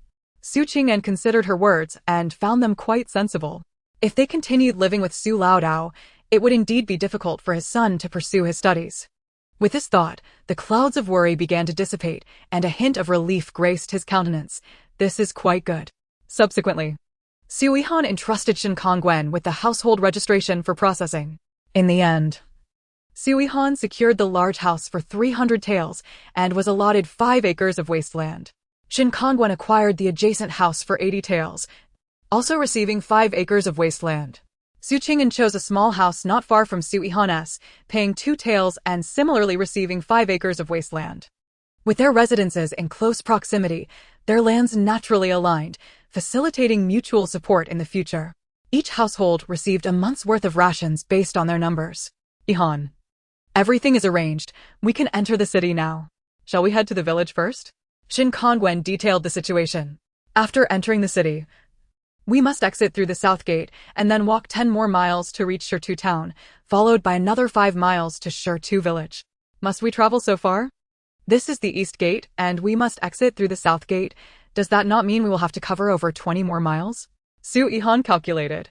Su Qing'an considered her words and found them quite sensible. If they continued living with Su Laodao, it would indeed be difficult for his son to pursue his studies. With this thought, the clouds of worry began to dissipate, and a hint of relief graced his countenance. "This is quite good." Subsequently, Su Yihan entrusted Shin Kongwen with the household registration for processing. In the end, Su Yihan secured the large house for 300 taels and was allotted 5 acres of wasteland. Shin Kongwen acquired the adjacent house for 80 taels, also receiving 5 acres of wasteland. Su Qing'an chose a small house not far from Su Yihan's, paying 2 taels and similarly receiving 5 acres of wasteland. With their residences in close proximity, their lands naturally aligned, facilitating mutual support in the future. Each household received a month's worth of rations based on their numbers. Yihan. Everything is arranged. We can enter the city now. Shall we head to the village first? Shin Kongwen detailed the situation. After entering the city, we must exit through the south gate and then walk 10 more miles to reach Shirtu town, followed by another 5 miles to Shirtu village. Must we travel so far? This is the east gate, and we must exit through the south gate. Does that not mean we will have to cover over 20 more miles? Su Yihan calculated,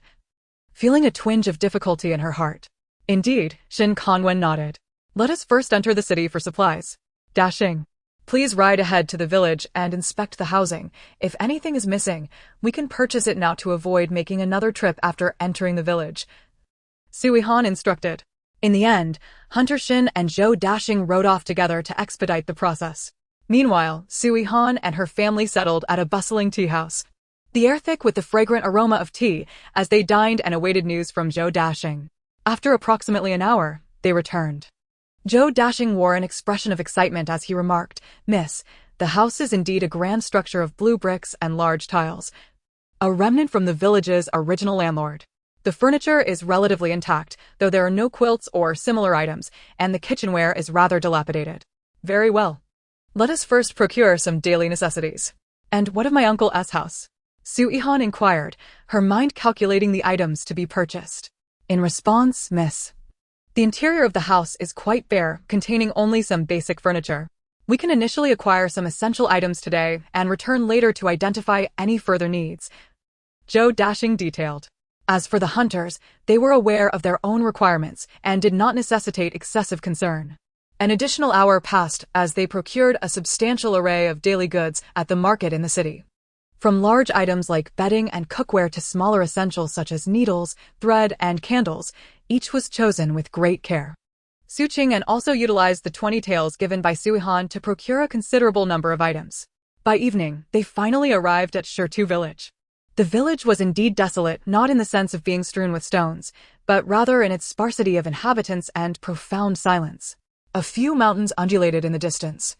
feeling a twinge of difficulty in her heart. Indeed, Shin Kongwen nodded. Let us first enter the city for supplies. Dashing. Please ride ahead to the village and inspect the housing. If anything is missing, we can purchase it now to avoid making another trip after entering the village. Su Yihan instructed. In the end, Hunter Shin and Zhou Dashing rode off together to expedite the process. Meanwhile, Su Yihan and her family settled at a bustling tea house. The air thick with the fragrant aroma of tea as they dined and awaited news from Zhou Dashing. After approximately an hour, they returned. Zhou Dashing wore an expression of excitement as he remarked, "Miss, the house is indeed a grand structure of blue bricks and large tiles. A remnant from the village's original landlord. The furniture is relatively intact, though there are no quilts or similar items, and the kitchenware is rather dilapidated. Very well. Let us first procure some daily necessities. And what of my Uncle S' house?" Su Yihan inquired, her mind calculating the items to be purchased. In response, Miss. The interior of the house is quite bare, containing only some basic furniture. We can initially acquire some essential items today and return later to identify any further needs. Zhou Dashing detailed. As for the hunters, they were aware of their own requirements and did not necessitate excessive concern. An additional hour passed as they procured a substantial array of daily goods at the market in the city. From large items like bedding and cookware to smaller essentials such as needles, thread, and candles, each was chosen with great care. Su Qing'an also utilized the 20 taels given by Su Yihan to procure a considerable number of items. By evening, they finally arrived at Shirtu village. The village was indeed desolate, not in the sense of being strewn with stones, but rather in its sparsity of inhabitants and profound silence. A few mountains undulated in the distance.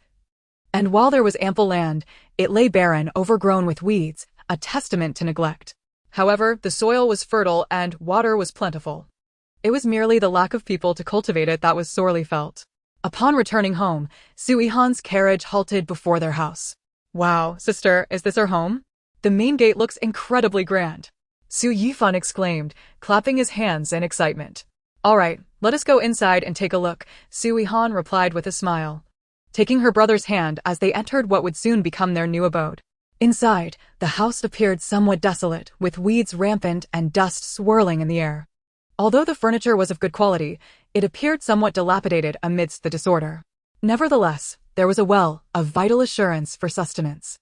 And while there was ample land, it lay barren, overgrown with weeds, a testament to neglect. However, the soil was fertile and water was plentiful. It was merely the lack of people to cultivate it that was sorely felt. Upon returning home, Su Yihan's carriage halted before their house. "Wow, sister, is this our home? The main gate looks incredibly grand," Su Yihan exclaimed, clapping his hands in excitement. "All right, let us go inside and take a look," Su Yihan replied with a smile, taking her brother's hand as they entered what would soon become their new abode. Inside, the house appeared somewhat desolate, with weeds rampant and dust swirling in the air. Although the furniture was of good quality, it appeared somewhat dilapidated amidst the disorder. Nevertheless, there was a well of vital assurance for sustenance.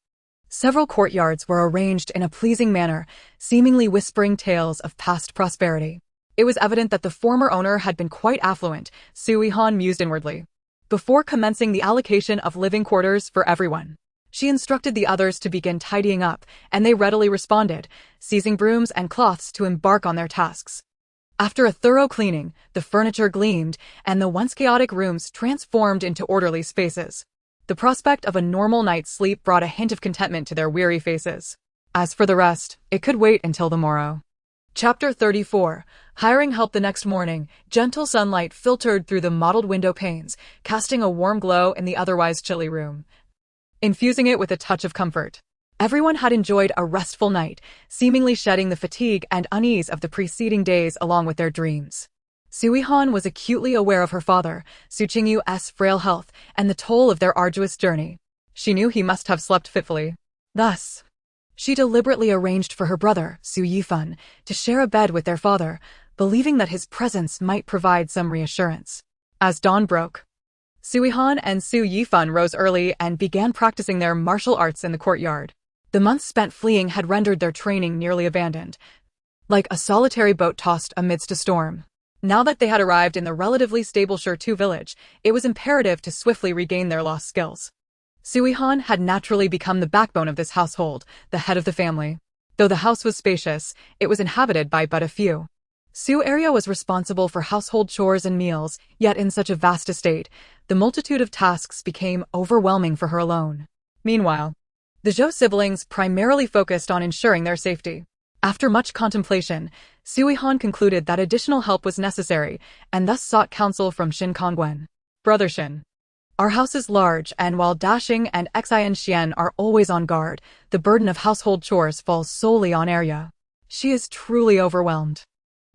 Several courtyards were arranged in a pleasing manner, seemingly whispering tales of past prosperity. It was evident that the former owner had been quite affluent, Su Yihan mused inwardly. Before commencing the allocation of living quarters for everyone, she instructed the others to begin tidying up, and they readily responded, seizing brooms and cloths to embark on their tasks. After a thorough cleaning, the furniture gleamed, and the once chaotic rooms transformed into orderly spaces. The prospect of a normal night's sleep brought a hint of contentment to their weary faces. As for the rest, it could wait until the morrow. Chapter 34. Hiring help. The next morning, gentle sunlight filtered through the mottled window panes, casting a warm glow in the otherwise chilly room, infusing it with a touch of comfort. Everyone had enjoyed a restful night, seemingly shedding the fatigue and unease of the preceding days along with their dreams. Su Yihan was acutely aware of her father, Su Qingyu's frail health, and the toll of their arduous journey. She knew he must have slept fitfully. Thus, she deliberately arranged for her brother, Su Yihan, to share a bed with their father, believing that his presence might provide some reassurance. As dawn broke, Su Yihan and Su Yihan rose early and began practicing their martial arts in the courtyard. The months spent fleeing had rendered their training nearly abandoned, like a solitary boat tossed amidst a storm. Now that they had arrived in the relatively stable Shirtu village, it was imperative to swiftly regain their lost skills. Su Yihan had naturally become the backbone of this household, the head of the family. Though the house was spacious, it was inhabited by but a few. Su area was responsible for household chores and meals, yet in such a vast estate, the multitude of tasks became overwhelming for her alone. Meanwhile, the Zhou siblings primarily focused on ensuring their safety. After much contemplation, Su Yihan concluded that additional help was necessary and thus sought counsel from Shin Kongwen. Brother Shin, our house is large, and while Dashing and Xian are always on guard, the burden of household chores falls solely on Arya. She is truly overwhelmed.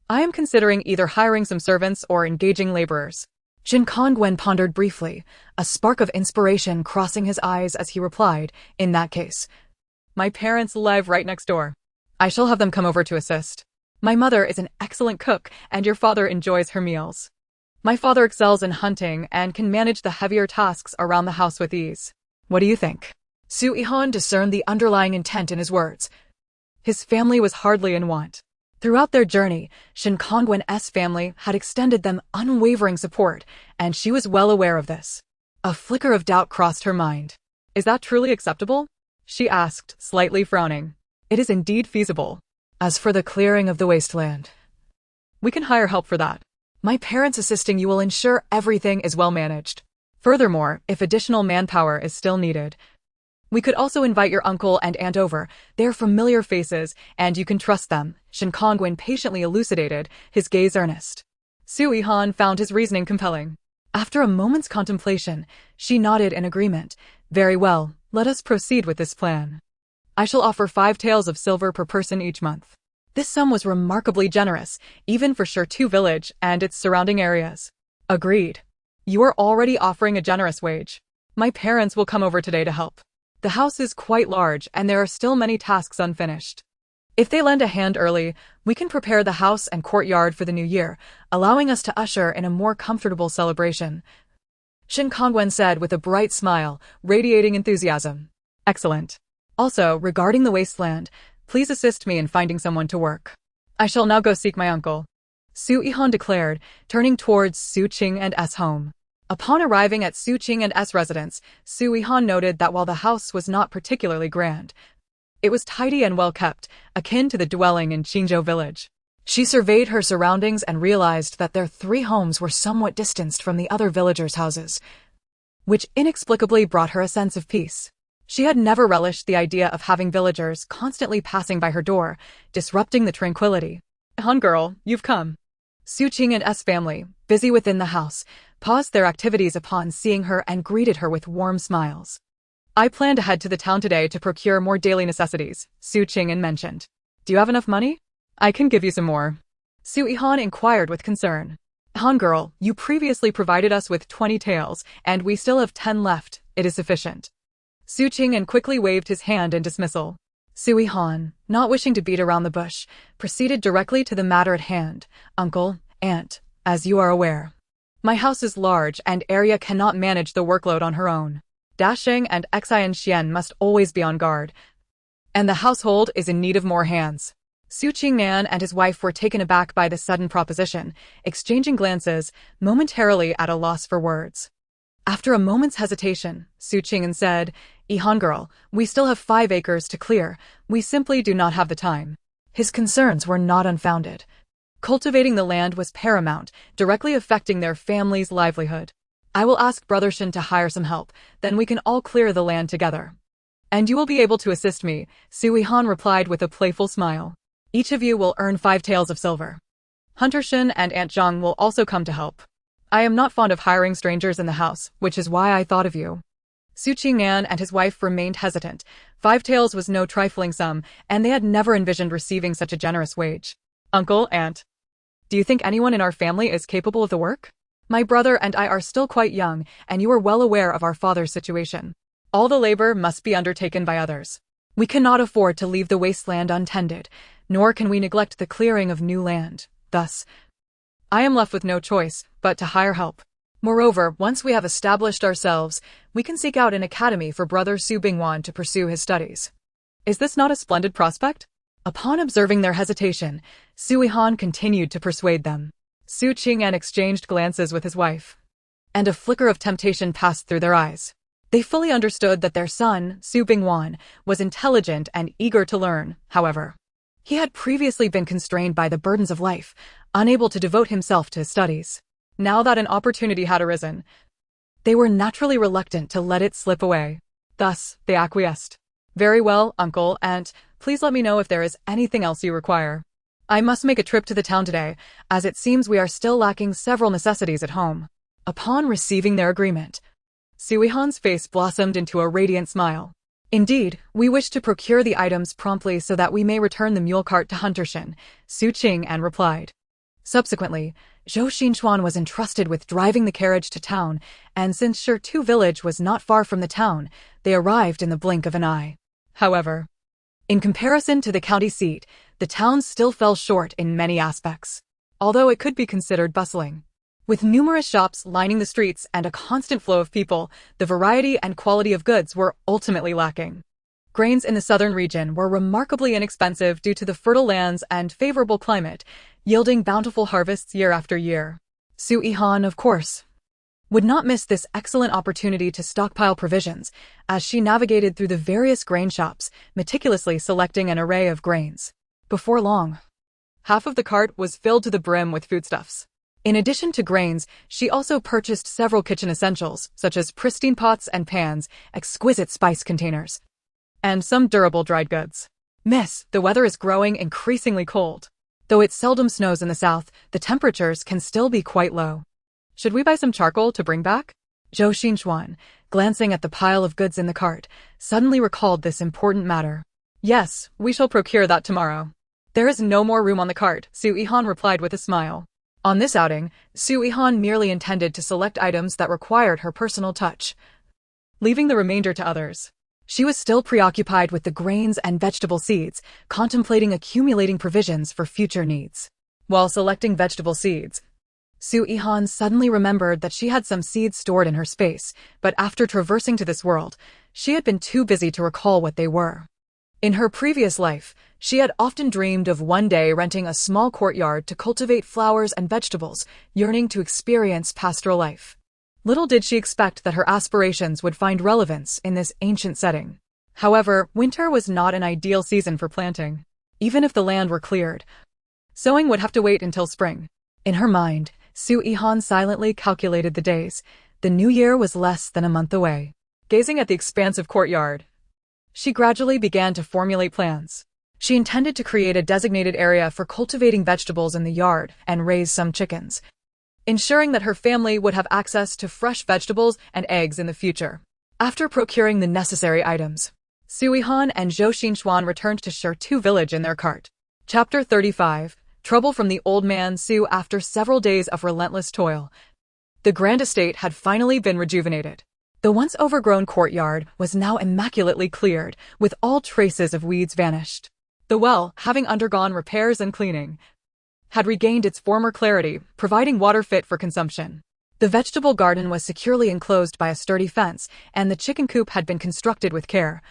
I am considering either hiring some servants or engaging laborers. Shin Kongwen pondered briefly, a spark of inspiration crossing his eyes as he replied, in that case, my parents live right next door. I shall have them come over to assist. My mother is an excellent cook, and your father enjoys her meals. My father excels in hunting and can manage the heavier tasks around the house with ease. What do you think? Su Yihan discerned the underlying intent in his words. His family was hardly in want. Throughout their journey, Shin Kongwen's family had extended them unwavering support, and she was well aware of this. A flicker of doubt crossed her mind. Is that truly acceptable? She asked, slightly frowning. It is indeed feasible. As for the clearing of the wasteland, we can hire help for that. My parents assisting you will ensure everything is well managed. Furthermore, if additional manpower is still needed, we could also invite your uncle and aunt over. They're familiar faces, and you can trust them, Shin Kongwen patiently elucidated, his gaze earnest. Su Yihan found his reasoning compelling. After a moment's contemplation, she nodded in agreement. Very well, let us proceed with this plan. I shall offer 5 taels of silver per person each month. This sum was remarkably generous, even for Shirtu village and its surrounding areas. Agreed. You are already offering a generous wage. My parents will come over today to help. The house is quite large and there are still many tasks unfinished. If they lend a hand early, we can prepare the house and courtyard for the new year, allowing us to usher in a more comfortable celebration. Shin Kongwen said with a bright smile, radiating enthusiasm. Excellent. Also, regarding the wasteland, please assist me in finding someone to work. I shall now go seek my uncle. Su Yihan declared, turning towards Su Qing's home. Upon arriving at Su Qing's residence, Su Yihan noted that while the house was not particularly grand, it was tidy and well kept, akin to the dwelling in Qingzhou village. She surveyed her surroundings and realized that their 3 homes were somewhat distanced from the other villagers' houses, which inexplicably brought her a sense of peace. She had never relished the idea of having villagers constantly passing by her door, disrupting the tranquility. Han girl, you've come. Su Qing's family, busy within the house, paused their activities upon seeing her and greeted her with warm smiles. I plan to head to the town today to procure more daily necessities, Su Qing'an mentioned. Do you have enough money? I can give you some more. Su Yihan inquired with concern. Han girl, you previously provided us with 20 taels, and we still have 10 left. It is sufficient. Su Qing'an quickly waved his hand in dismissal. Su Yihan, not wishing to beat around the bush, proceeded directly to the matter at hand. Uncle, aunt, as you are aware, my house is large and Arya cannot manage the workload on her own. Dashing and Xian must always be on guard, and the household is in need of more hands. Su Qing'an and his wife were taken aback by this sudden proposition, exchanging glances, momentarily at a loss for words. After a moment's hesitation, Su Qing'an said, Yihan girl, we still have 5 acres to clear. We simply do not have the time. His concerns were not unfounded. Cultivating the land was paramount, directly affecting their family's livelihood. I will ask Brother Shin to hire some help, then we can all clear the land together. And you will be able to assist me, Su Yihan replied with a playful smile. Each of you will earn 5 taels of silver. Hunter Shin and Aunt Zhang will also come to help. I am not fond of hiring strangers in the house, which is why I thought of you. Su Qing'an and his wife remained hesitant. 5 taels was no trifling sum, and they had never envisioned receiving such a generous wage. Uncle, aunt, do you think anyone in our family is capable of the work? My brother and I are still quite young, and you are well aware of our father's situation. All the labor must be undertaken by others. We cannot afford to leave the wasteland untended, nor can we neglect the clearing of new land. Thus, I am left with no choice but to hire help. Moreover, once we have established ourselves, we can seek out an academy for brother Su Bingwan to pursue his studies. Is this not a splendid prospect? Upon observing their hesitation, Su Yihan continued to persuade them. Su Qing'an exchanged glances with his wife, and a flicker of temptation passed through their eyes. They fully understood that their son, Su Bingwan, was intelligent and eager to learn. However, he had previously been constrained by the burdens of life, unable to devote himself to his studies. Now that an opportunity had arisen, they were naturally reluctant to let it slip away. Thus, they acquiesced. Very well, uncle, aunt, please let me know if there is anything else you require. I must make a trip to the town today, as it seems we are still lacking several necessities at home. Upon receiving their agreement, Su Yihan's face blossomed into a radiant smile. Indeed, we wish to procure the items promptly so that we may return the mule cart to Huntershan, Su Qing replied. Subsequently, Zhou Xinchuan was entrusted with driving the carriage to town, and since Shirtu village was not far from the town, they arrived in the blink of an eye. However, in comparison to the county seat, the town still fell short in many aspects, although it could be considered bustling. With numerous shops lining the streets and a constant flow of people, the variety and quality of goods were ultimately lacking. Grains in the southern region were remarkably inexpensive due to the fertile lands and favorable climate, yielding bountiful harvests year after year. Su Yihan, of course, would not miss this excellent opportunity to stockpile provisions, as she navigated through the various grain shops, meticulously selecting an array of grains. Before long, half of the cart was filled to the brim with foodstuffs. In addition to grains, she also purchased several kitchen essentials, such as pristine pots and pans, exquisite spice containers, and some durable dried goods. Miss, the weather is growing increasingly cold. Though it seldom snows in the south, the temperatures can still be quite low. Should we buy some charcoal to bring back? Zhou Xinchuan, glancing at the pile of goods in the cart, suddenly recalled this important matter. Yes, we shall procure that tomorrow. There is no more room on the cart, Su Yihan replied with a smile. On this outing, Su Yihan merely intended to select items that required her personal touch, leaving the remainder to others. She was still preoccupied with the grains and vegetable seeds, contemplating accumulating provisions for future needs. While selecting vegetable seeds, Su Yihan suddenly remembered that she had some seeds stored in her space, but after traversing to this world, she had been too busy to recall what they were. In her previous life, she had often dreamed of one day renting a small courtyard to cultivate flowers and vegetables, yearning to experience pastoral life. Little did she expect that her aspirations would find relevance in this ancient setting. However, winter was not an ideal season for planting. Even if the land were cleared, sowing would have to wait until spring. In her mind, Su Yihan silently calculated the days. The new year was less than a month away. Gazing at the expansive courtyard, she gradually began to formulate plans. She intended to create a designated area for cultivating vegetables in the yard and raise some chickens, ensuring that her family would have access to fresh vegetables and eggs in the future. After procuring the necessary items, Su Yihan and Zhou Xinchuan returned to Shirtu village in their cart. Chapter 35. Trouble from the old man Su. After several days of relentless toil, the grand estate had finally been rejuvenated. The once overgrown courtyard was now immaculately cleared, with all traces of weeds vanished. The well, having undergone repairs and cleaning, had regained its former clarity, providing water fit for consumption. The vegetable garden was securely enclosed by a sturdy fence, and the chicken coop had been constructed with care,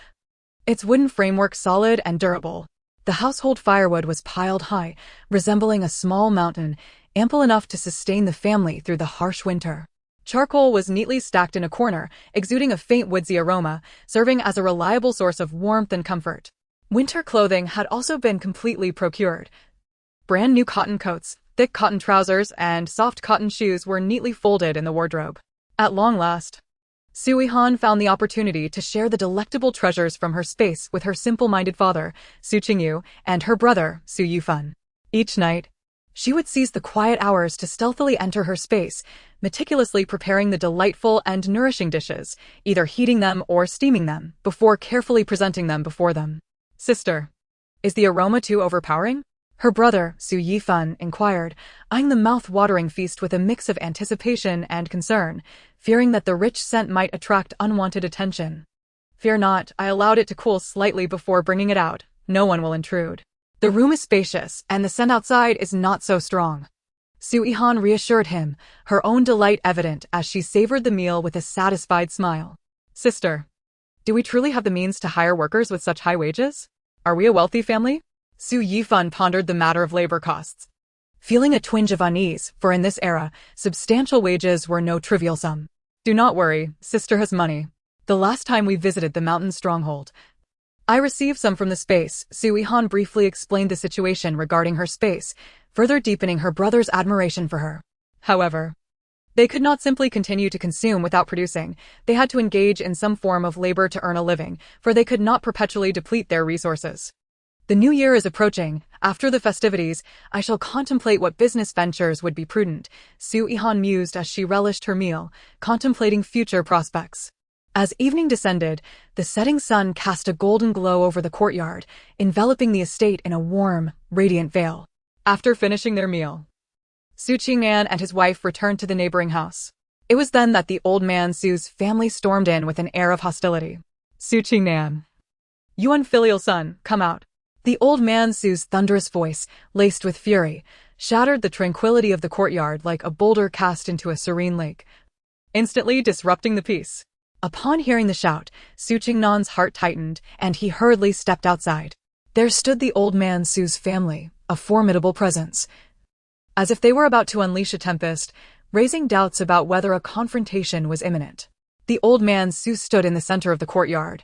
its wooden framework solid and durable. The household firewood was piled high, resembling a small mountain, ample enough to sustain the family through the harsh winter. Charcoal was neatly stacked in a corner, exuding a faint woodsy aroma, serving as a reliable source of warmth and comfort. Winter clothing had also been completely procured. Brand new cotton coats, thick cotton trousers, and soft cotton shoes were neatly folded in the wardrobe. At long last, Su Yihan found the opportunity to share the delectable treasures from her space with her simple-minded father, Su Qingyu, and her brother, Su Yifan. Each night, she would seize the quiet hours to stealthily enter her space, meticulously preparing the delightful and nourishing dishes, either heating them or steaming them, before carefully presenting them before them. Sister, is the aroma too overpowering? Her brother, Su Yifan, inquired, eyeing the mouth-watering feast with a mix of anticipation and concern, fearing that the rich scent might attract unwanted attention. Fear not, I allowed it to cool slightly before bringing it out. No one will intrude. The room is spacious, and the scent outside is not so strong. Su Yihan reassured him, her own delight evident as she savored the meal with a satisfied smile. Sister, do we truly have the means to hire workers with such high wages? Are we a wealthy family? Su Yifan pondered the matter of labor costs, feeling a twinge of unease, for in this era, substantial wages were no trivial sum. Do not worry, sister has money. The last time we visited the mountain stronghold, I received some from the space. Su Yihan briefly explained the situation regarding her space, further deepening her brother's admiration for her. However, they could not simply continue to consume without producing. They had to engage in some form of labor to earn a living, for they could not perpetually deplete their resources. The new year is approaching. After the festivities, I shall contemplate what business ventures would be prudent, Su Yihan mused as she relished her meal, contemplating future prospects. As evening descended, the setting sun cast a golden glow over the courtyard, enveloping the estate in a warm, radiant veil. After finishing their meal, Su Yihan and his wife returned to the neighboring house. It was then that the old man Su's family stormed in with an air of hostility. Su Yihan, you unfilial son, come out. The old man Su's thunderous voice, laced with fury, shattered the tranquility of the courtyard like a boulder cast into a serene lake, instantly disrupting the peace. Upon hearing the shout, Su Yihan's heart tightened, and he hurriedly stepped outside. There stood the old man Su's family, a formidable presence, as if they were about to unleash a tempest, raising doubts about whether a confrontation was imminent. The old man Su stood in the center of the courtyard,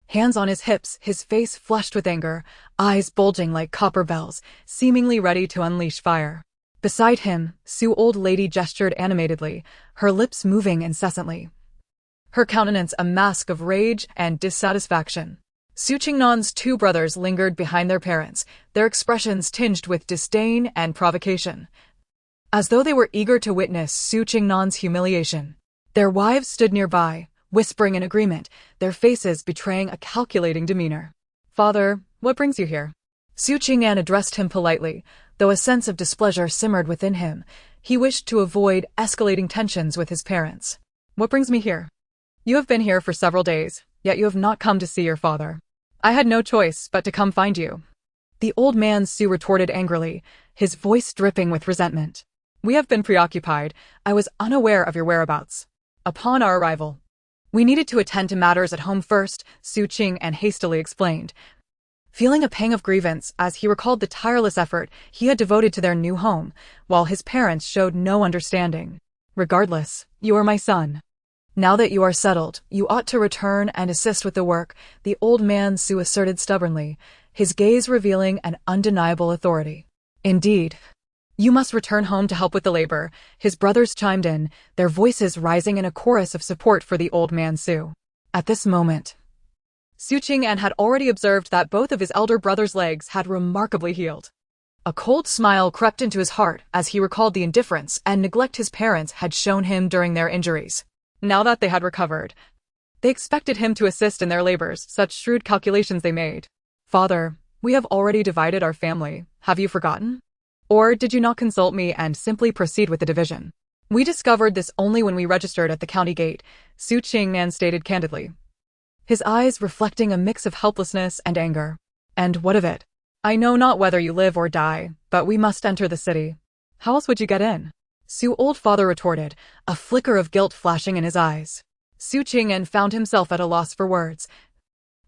hands on his hips, his face flushed with anger, eyes bulging like copper bells, seemingly ready to unleash fire. Beside him, Su old lady gestured animatedly, her lips moving incessantly, her countenance a mask of rage and dissatisfaction. Su Yihan's two brothers lingered behind their parents, their expressions tinged with disdain and provocation, as though they were eager to witness Su Yihan's humiliation. Their wives stood nearby, whispering in agreement, their faces betraying a calculating demeanor. "Father, what brings you here?" Su Yihan addressed him politely, though a sense of displeasure simmered within him. He wished to avoid escalating tensions with his parents. "What brings me here? You have been here for several days, yet you have not come to see your father. I had no choice but to come find you." The old man Su retorted angrily, his voice dripping with resentment. "We have been preoccupied. I was unaware of your whereabouts. Upon our arrival, we needed to attend to matters at home first," Su Yihan hastily explained, feeling a pang of grievance as he recalled the tireless effort he had devoted to their new home, while his parents showed no understanding. "Regardless, you are my son. Now that you are settled, you ought to return and assist with the work," the old man Su asserted stubbornly, his gaze revealing an undeniable authority. "Indeed, you must return home to help with the labor," his brothers chimed in, their voices rising in a chorus of support for the old man Su. At this moment, Su Yihan had already observed that both of his elder brother's legs had remarkably healed. A cold smile crept into his heart as he recalled the indifference and neglect his parents had shown him during their injuries. Now that they had recovered, they expected him to assist in their labors, such shrewd calculations they made. "Father, we have already divided our family. Have you forgotten? Or did you not consult me and simply proceed with the division?" "We discovered this only when we registered at the county gate," Su Yihan stated candidly, his eyes reflecting a mix of helplessness and anger. "And what of it? I know not whether you live or die, but we must enter the city. How else would you get in?" Su old father retorted, a flicker of guilt flashing in his eyes. Su Yihan found himself at a loss for words,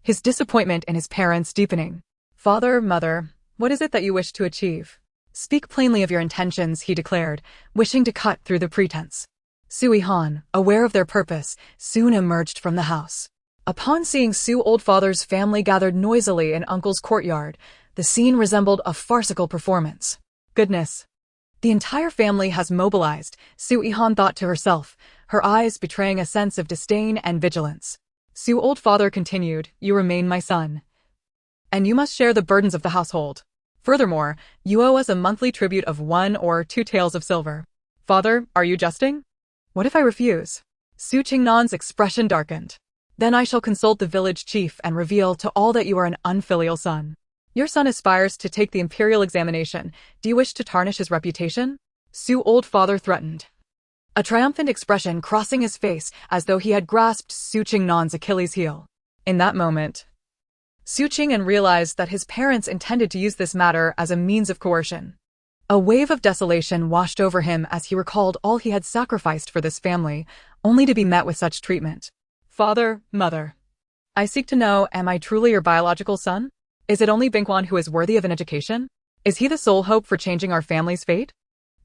his disappointment in his parents deepening. "Father, mother, what is it that you wish to achieve? Speak plainly of your intentions," he declared, wishing to cut through the pretense. Su Yihan, aware of their purpose, soon emerged from the house. Upon seeing Su old father's family gathered noisily in uncle's courtyard, the scene resembled a farcical performance. "Goodness. The entire family has mobilized," Su Yihan thought to herself, her eyes betraying a sense of disdain and vigilance. Su old father continued, "You remain my son, and you must share the burdens of the household. Furthermore, you owe us a monthly tribute of 1 or 2 taels of silver." "Father, are you jesting? What if I refuse?" Su Yihan's expression darkened. "Then I shall consult the village chief and reveal to all that you are an unfilial son. Your son aspires to take the imperial examination. Do you wish to tarnish his reputation?" Su old father threatened, a triumphant expression crossing his face as though he had grasped Su Yihan's Achilles heel. In that moment, Su Yihan realized that his parents intended to use this matter as a means of coercion. A wave of desolation washed over him as he recalled all he had sacrificed for this family, only to be met with such treatment. "Father, mother, I seek to know, am I truly your biological son? Is it only Bingquan who is worthy of an education? Is he the sole hope for changing our family's fate?"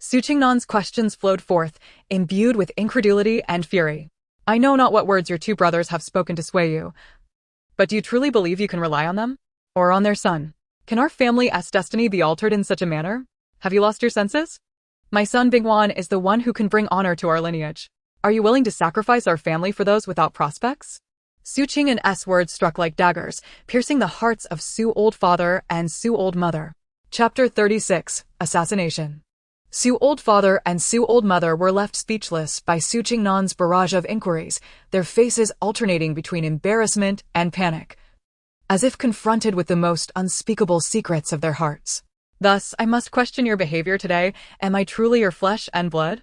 Su Yihan's questions flowed forth, imbued with incredulity and fury. "I know not what words your 2 brothers have spoken to sway you, But do you truly believe you can rely on them? Or on their son? Can our family's destiny be altered in such a manner? Have you lost your senses? My son Bingwan is the one who can bring honor to our lineage. Are you willing to sacrifice our family for those without prospects? Su Yihan's words struck like daggers, piercing the hearts of Su old father and Su old mother. Chapter 36, Assassination. Su old father and Su old mother were left speechless by Su Yihan's barrage of inquiries, their faces alternating between embarrassment and panic, as if confronted with the most unspeakable secrets of their hearts. Thus, I must question your behavior today. Am I truly your flesh and blood?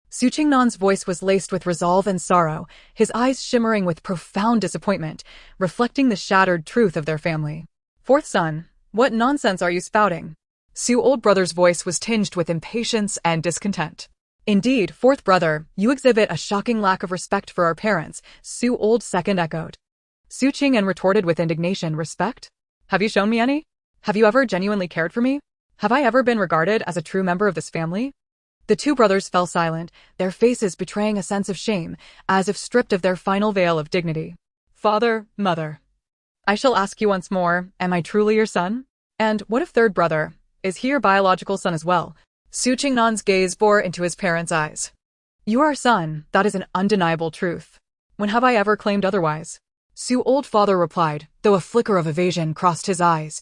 Su Yihan's voice was laced with resolve and sorrow, his eyes shimmering with profound disappointment, reflecting the shattered truth of their family. Fourth son, what nonsense are you spouting? Su old brother's voice was tinged with impatience and discontent. Indeed, fourth brother, you exhibit a shocking lack of respect for our parents, Su old second echoed. Su Yihan retorted with indignation. Respect? Have you shown me any? Have you ever genuinely cared for me? Have I ever been regarded as a true member of this family? The two brothers fell silent, their faces betraying a sense of shame, as if stripped of their final veil of dignity. Father, mother. I shall ask you once more, am I truly your son? And what of third brother? Is he your biological son as well? Su Yihan's gaze bore into his parents' eyes. You are our son, that is an undeniable truth. When have I ever claimed otherwise? Su old father replied, though a flicker of evasion crossed his eyes,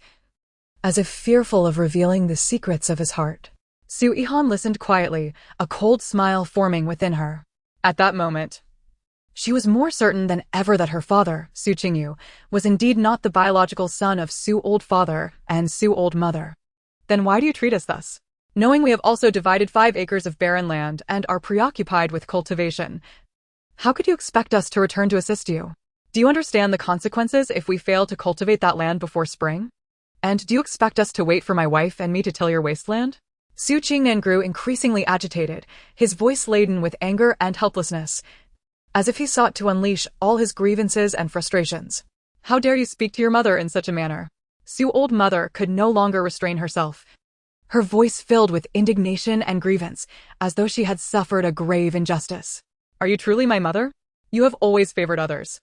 as if fearful of revealing the secrets of his heart. Su Yihan listened quietly, a cold smile forming within her. At that moment, she was more certain than ever that her father, Su Qingyu, was indeed not the biological son of Su old father and Su old mother. Then why do you treat us thus? Knowing we have also divided 5 acres of barren land and are preoccupied with cultivation, how could you expect us to return to assist you? Do you understand the consequences if we fail to cultivate that land before spring? And do you expect us to wait for my wife and me to till your wasteland? Su Yihan grew increasingly agitated, his voice laden with anger and helplessness, as if he sought to unleash all his grievances and frustrations. How dare you speak to your mother in such a manner? Su old mother could no longer restrain herself, her voice filled with indignation and grievance, as though she had suffered a grave injustice. Are you truly my mother? You have always favored others.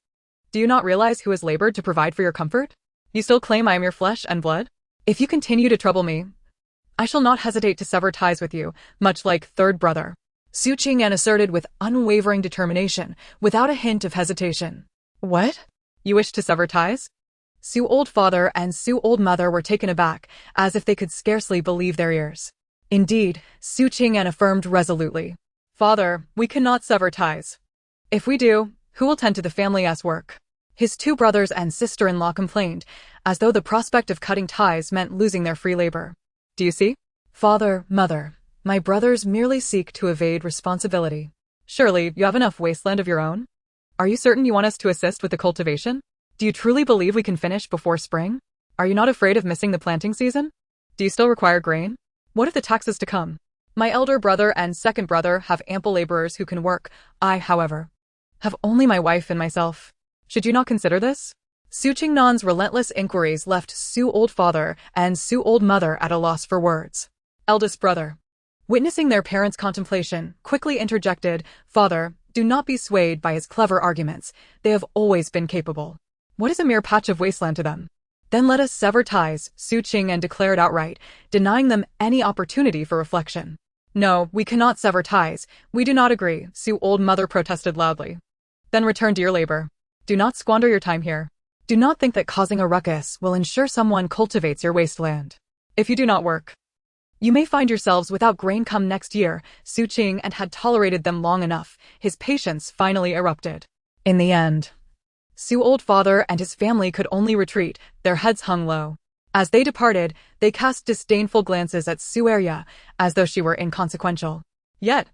Do you not realize who has labored to provide for your comfort? You still claim I am your flesh and blood? If you continue to trouble me, I shall not hesitate to sever ties with you, much like third brother. Su Yihan asserted with unwavering determination, without a hint of hesitation. What? You wish to sever ties? Su old father and Su old mother were taken aback, as if they could scarcely believe their ears. Indeed, Su Yihan affirmed resolutely. Father, we cannot sever ties. If we do, who will tend to the family's work? His 2 brothers and sister-in-law complained, as though the prospect of cutting ties meant losing their free labor. Do you see? Father, mother, my brothers merely seek to evade responsibility. Surely, you have enough wasteland of your own? Are you certain you want us to assist with the cultivation? Do you truly believe we can finish before spring? Are you not afraid of missing the planting season? Do you still require grain? What of the taxes to come? My elder brother and second brother have ample laborers who can work. I, however, have only my wife and myself. Should you not consider this? Su Yihan's relentless inquiries left Su old father and Su old mother at a loss for words. Eldest brother, witnessing their parents' contemplation, quickly interjected, Father, do not be swayed by his clever arguments. They have always been capable. What is a mere patch of wasteland to them? Then let us sever ties, Su Yihan declared outright, denying them any opportunity for reflection. No, we cannot sever ties. We do not agree, Su old mother protested loudly. Then return to your labor. Do not squander your time here. Do not think that causing a ruckus will ensure someone cultivates your wasteland. If you do not work, you may find yourselves without grain come next year. Su Yihan had tolerated them long enough. His patience finally erupted. In the end, Su old father and his family could only retreat, their heads hung low. As they departed, they cast disdainful glances at Su Yihan, as though she were inconsequential. Yet,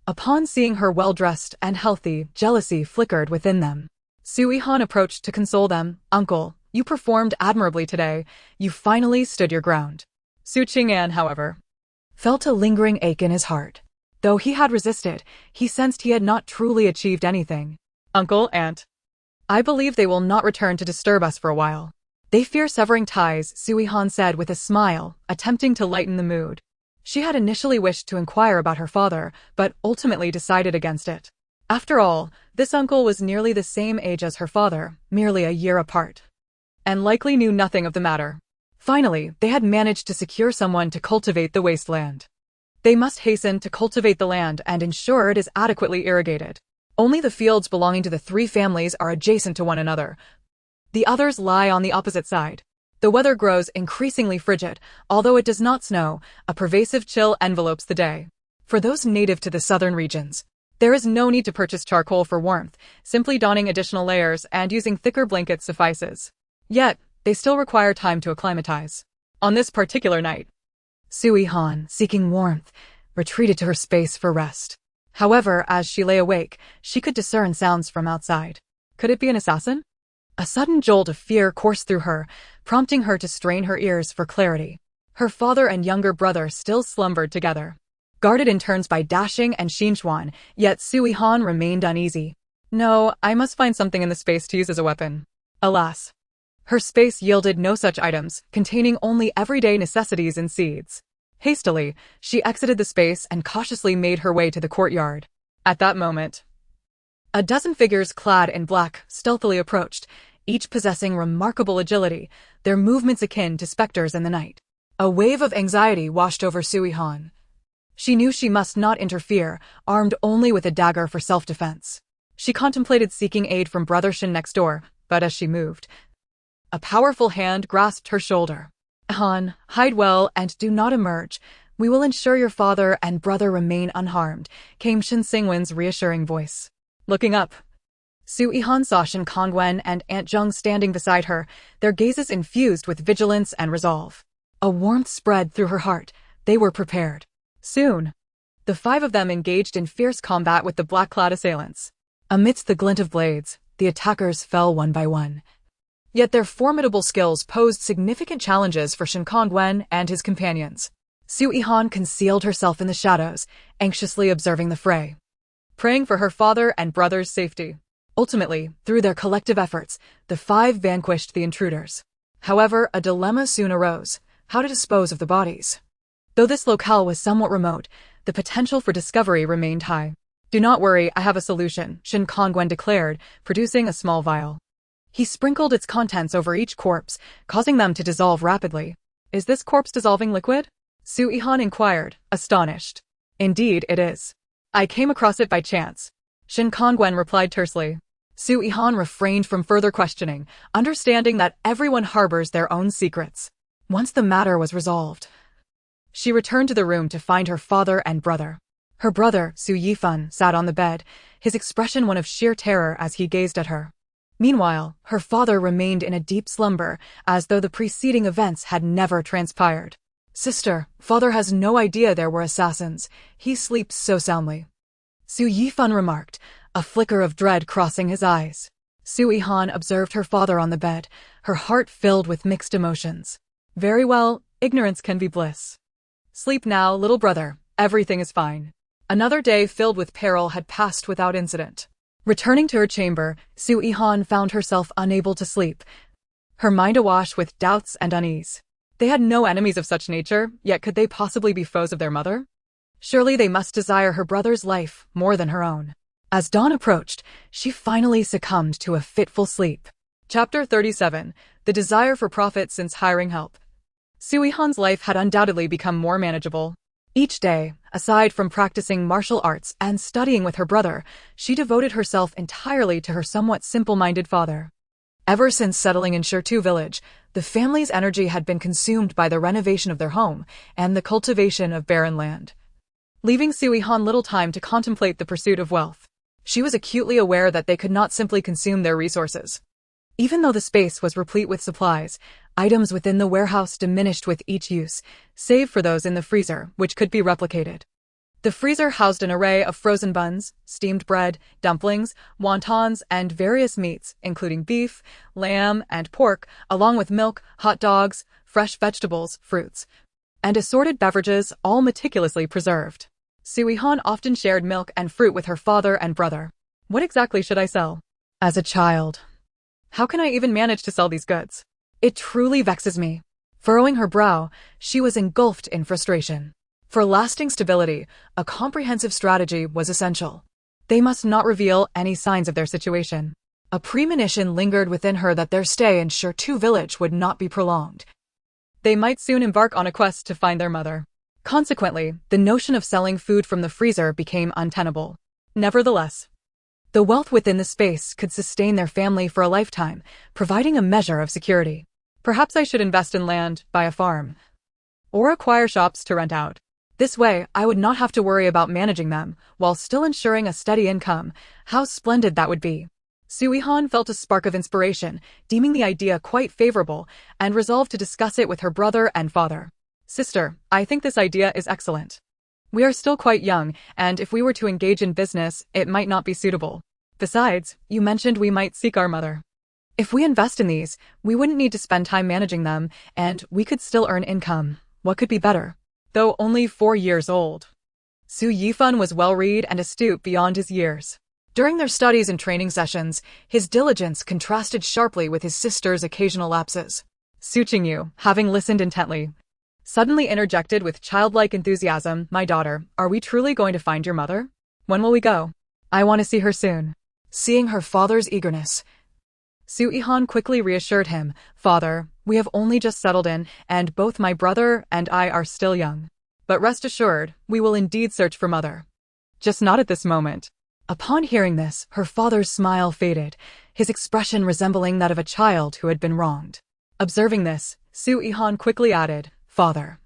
upon seeing her well-dressed and healthy, jealousy flickered within them. Su Yihan approached to console them. Uncle, you performed admirably today. You finally stood your ground. Su Yihan, however, felt a lingering ache in his heart. Though he had resisted, he sensed he had not truly achieved anything. Uncle, aunt, I believe they will not return to disturb us for a while. They fear severing ties, Su Yihan said with a smile, attempting to lighten the mood. She had initially wished to inquire about her father, but ultimately decided against it. After all, this uncle was nearly the same age as her father, merely a year apart. and likely knew nothing of the matter. Finally, they had managed to secure someone to cultivate the wasteland. They must hasten to cultivate the land and ensure it is adequately irrigated. Only the fields belonging to the three families are adjacent to one another. The others lie on the opposite side. The weather grows increasingly frigid. Although it does not snow, a pervasive chill envelopes the day. For those native to the southern regions, there is no need to purchase charcoal for warmth. Simply donning additional layers and using thicker blankets suffices. Yet, they still require time to acclimatize. On this particular night, Su Yihan, seeking warmth, retreated to her space for rest. However, as she lay awake, she could discern sounds from outside. Could it be an assassin? A sudden jolt of fear coursed through her, prompting her to strain her ears for clarity. Her father and younger brother still slumbered together, guarded in turns by Dashing and Xinchuan, yet Su Yihan remained uneasy. No, I must find something in the space to use as a weapon. Alas, her space yielded no such items, containing only everyday necessities and seeds. Hastily, she exited the space and cautiously made her way to the courtyard. At that moment, a dozen figures clad in black stealthily approached, each possessing remarkable agility, their movements akin to specters in the night. A wave of anxiety washed over Su Yihan. She knew she must not interfere, armed only with a dagger for self-defense. She contemplated seeking aid from Brother Shin next door, but as she moved, a powerful hand grasped her shoulder. Han, hide well and do not emerge. We will ensure your father and brother remain unharmed, came Shin Singwen's reassuring voice. Looking up, Su Yihan saw Shin Kongwen and Aunt Zheng standing beside her, their gazes infused with vigilance and resolve. A warmth spread through her heart. They were prepared. Soon, the five of them engaged in fierce combat with the black-clad assailants. Amidst the glint of blades, the attackers fell one by one. Yet their formidable skills posed significant challenges for Shin Kongwen and his companions. Su Yihan concealed herself in the shadows, anxiously observing the fray, praying for her father and brother's safety. Ultimately, through their collective efforts, the five vanquished the intruders. However, a dilemma soon arose: how to dispose of the bodies. Though this locale was somewhat remote, the potential for discovery remained high. Do not worry, I have a solution, Shin Kongwen declared, producing a small vial. He sprinkled its contents over each corpse, causing them to dissolve rapidly. Is this corpse dissolving liquid? Su Yihan inquired, astonished. Indeed, it is. I came across it by chance, Shin Kongwen replied tersely. Su Yihan refrained from further questioning, understanding that everyone harbors their own secrets. Once the matter was resolved, she returned to the room to find her father and brother. Her brother, Su Yihan, sat on the bed, his expression one of sheer terror as he gazed at her. Meanwhile, her father remained in a deep slumber, as though the preceding events had never transpired. Sister, father has no idea there were assassins. He sleeps so soundly, Su Yihan remarked, a flicker of dread crossing his eyes. Su Yihan observed her father on the bed, her heart filled with mixed emotions. Very well, ignorance can be bliss. Sleep now, little brother, everything is fine. Another day filled with peril had passed without incident. Returning to her chamber, Su Yihan found herself unable to sleep, her mind awash with doubts and unease. They had no enemies of such nature, yet could they possibly be foes of their mother? Surely they must desire her brother's life more than her own. As dawn approached, she finally succumbed to a fitful sleep. Chapter 37. The Desire for Profit Since Hiring Help. Su Yihan's life had undoubtedly become more manageable. Each day, aside from practicing martial arts and studying with her brother, she devoted herself entirely to her somewhat simple-minded father. Ever since settling in Shirtu village, the family's energy had been consumed by the renovation of their home and the cultivation of barren land, leaving Su Yihan little time to contemplate the pursuit of wealth. She was acutely aware that they could not simply consume their resources. Even though the space was replete with supplies, items within the warehouse diminished with each use, save for those in the freezer, which could be replicated. The freezer housed an array of frozen buns, steamed bread, dumplings, wontons, and various meats, including beef, lamb, and pork, along with milk, hot dogs, fresh vegetables, fruits, and assorted beverages, all meticulously preserved. Su Yihan often shared milk and fruit with her father and brother. What exactly should I sell? As a child, how can I even manage to sell these goods? It truly vexes me. Furrowing her brow, she was engulfed in frustration. For lasting stability, a comprehensive strategy was essential. They must not reveal any signs of their situation. A premonition lingered within her that their stay in Shirtu village would not be prolonged. They might soon embark on a quest to find their mother. Consequently, the notion of selling food from the freezer became untenable. Nevertheless, the wealth within the space could sustain their family for a lifetime, providing a measure of security. Perhaps I should invest in land, buy a farm, or acquire shops to rent out. This way, I would not have to worry about managing them, while still ensuring a steady income. How splendid that would be. Su Yihan felt a spark of inspiration, deeming the idea quite favorable, and resolved to discuss it with her brother and father. Sister, I think this idea is excellent. We are still quite young, and if we were to engage in business, it might not be suitable. Besides, you mentioned we might seek our mother. If we invest in these, we wouldn't need to spend time managing them, and we could still earn income. What could be better? Though only 4 years old, Su Yihan was well-read and astute beyond his years. During their studies and training sessions, his diligence contrasted sharply with his sister's occasional lapses. Su Qingyu, having listened intently, suddenly interjected with childlike enthusiasm, "My daughter, are we truly going to find your mother? When will we go? I want to see her soon." Seeing her father's eagerness, Su Yihan quickly reassured him, "Father, we have only just settled in, and both my brother and I are still young. But rest assured, we will indeed search for mother. Just not at this moment." Upon hearing this, her father's smile faded, his expression resembling that of a child who had been wronged. Observing this, Su Yihan quickly added, "Father,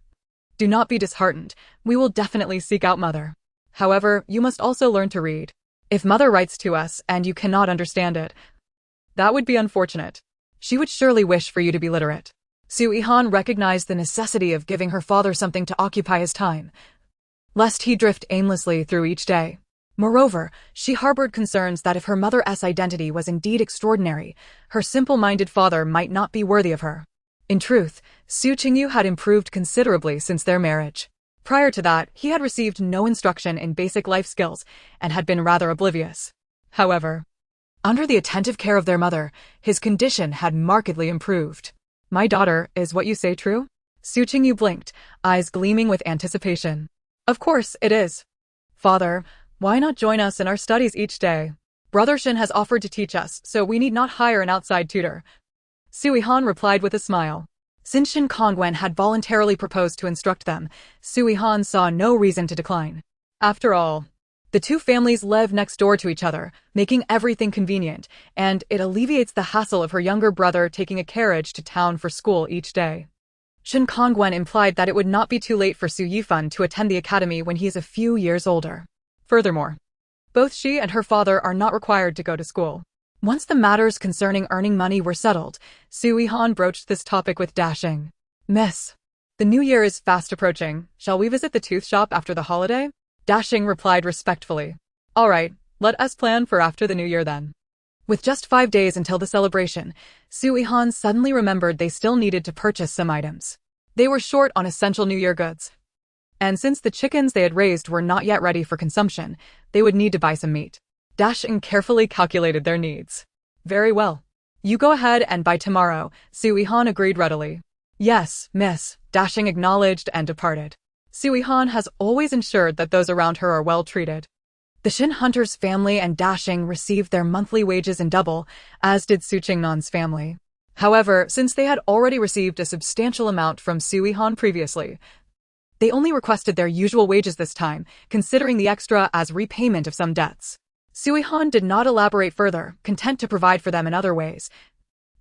do not be disheartened, we will definitely seek out mother. However, you must also learn to read. If mother writes to us and you cannot understand it, that would be unfortunate. She would surely wish for you to be literate." Su Yihan recognized the necessity of giving her father something to occupy his time, lest he drift aimlessly through each day. Moreover, she harbored concerns that if her mother's identity was indeed extraordinary, her simple-minded father might not be worthy of her. In truth, Su Qingyu had improved considerably since their marriage. Prior to that, he had received no instruction in basic life skills and had been rather oblivious. However, under the attentive care of their mother, his condition had markedly improved. "My daughter, is what you say true?" Su Qingyu blinked, eyes gleaming with anticipation. "Of course, it is. Father, why not join us in our studies each day? Brother Shin has offered to teach us, so we need not hire an outside tutor." Su Yihan replied with a smile. Since Shin Kongwen had voluntarily proposed to instruct them, Su Yihan saw no reason to decline. After all, the two families live next door to each other, making everything convenient, and it alleviates the hassle of her younger brother taking a carriage to town for school each day. Shin Kongwen implied that it would not be too late for Su Yihan to attend the academy when he is a few years older. Furthermore, both she and her father are not required to go to school. Once the matters concerning earning money were settled, Su Yihan broached this topic with dashing. "Miss, the new year is fast approaching. Shall we visit the tooth shop after the holiday?" Dashing replied respectfully. "All right, let us plan for after the new year then." With just 5 days until the celebration, Su Yihan suddenly remembered they still needed to purchase some items. They were short on essential New Year goods. And since the chickens they had raised were not yet ready for consumption, they would need to buy some meat. Dashing carefully calculated their needs. "Very well. You go ahead and by tomorrow," Su Yihan agreed readily. "Yes, miss," Dashing acknowledged and departed. Su Yihan has always ensured that those around her are well treated. The Shin Hunter's family and Dashing received their monthly wages in double, as did Su Qingnan's family. However, since they had already received a substantial amount from Su Yihan previously, they only requested their usual wages this time, considering the extra as repayment of some debts. Su Yihan did not elaborate further, content to provide for them in other ways,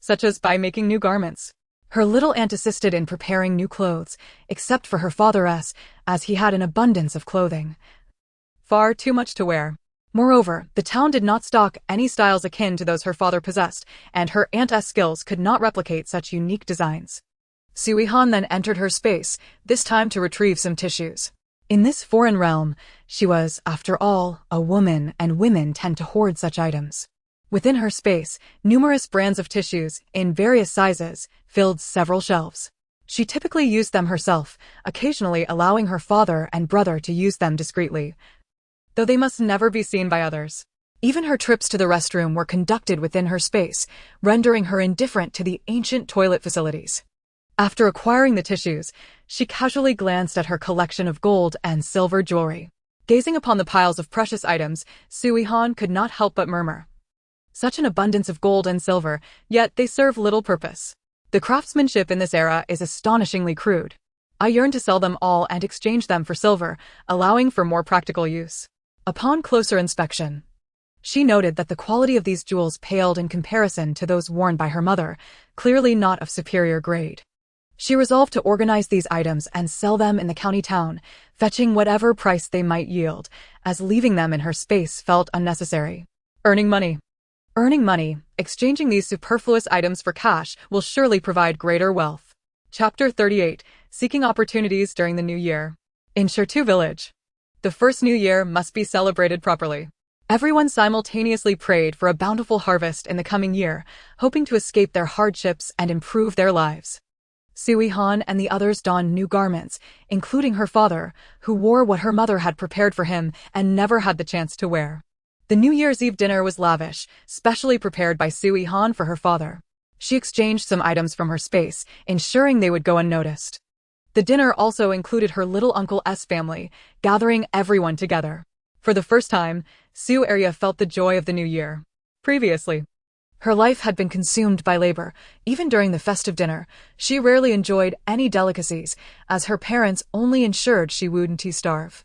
such as by making new garments. Her little aunt assisted in preparing new clothes, except for her father's, as he had an abundance of clothing. Far too much to wear. Moreover, the town did not stock any styles akin to those her father possessed, and her aunt's skills could not replicate such unique designs. Su Yihan then entered her space, this time to retrieve some tissues. In this foreign realm, she was, after all, a woman, and women tend to hoard such items. Within her space, numerous brands of tissues, in various sizes, filled several shelves. She typically used them herself, occasionally allowing her father and brother to use them discreetly, though they must never be seen by others. Even her trips to the restroom were conducted within her space, rendering her indifferent to the ancient toilet facilities. After acquiring the tissues, she casually glanced at her collection of gold and silver jewelry. Gazing upon the piles of precious items, Su Yihan could not help but murmur, Such an abundance of gold and silver, yet they serve little purpose. The craftsmanship in this era is astonishingly crude. I yearn to sell them all and exchange them for silver, allowing for more practical use. Upon closer inspection, she noted that the quality of these jewels paled in comparison to those worn by her mother, clearly not of superior grade. She resolved to organize these items and sell them in the county town, fetching whatever price they might yield, as leaving them in her space felt unnecessary. Earning money. Earning money, exchanging these superfluous items for cash, will surely provide greater wealth. Chapter 38. Seeking opportunities during the new year. In Shertu village, the first new year must be celebrated properly. Everyone simultaneously prayed for a bountiful harvest in the coming year, hoping to escape their hardships and improve their lives. Su Yihan and the others donned new garments, including her father, who wore what her mother had prepared for him and never had the chance to wear. The New Year's Eve dinner was lavish, specially prepared by Su Yihan for her father. She exchanged some items from her space, ensuring they would go unnoticed. The dinner also included her little uncle's family, gathering everyone together. For the first time, Su Yihan felt the joy of the new year. Previously, her life had been consumed by labor. Even during the festive dinner, she rarely enjoyed any delicacies, as her parents only ensured she wouldn't starve.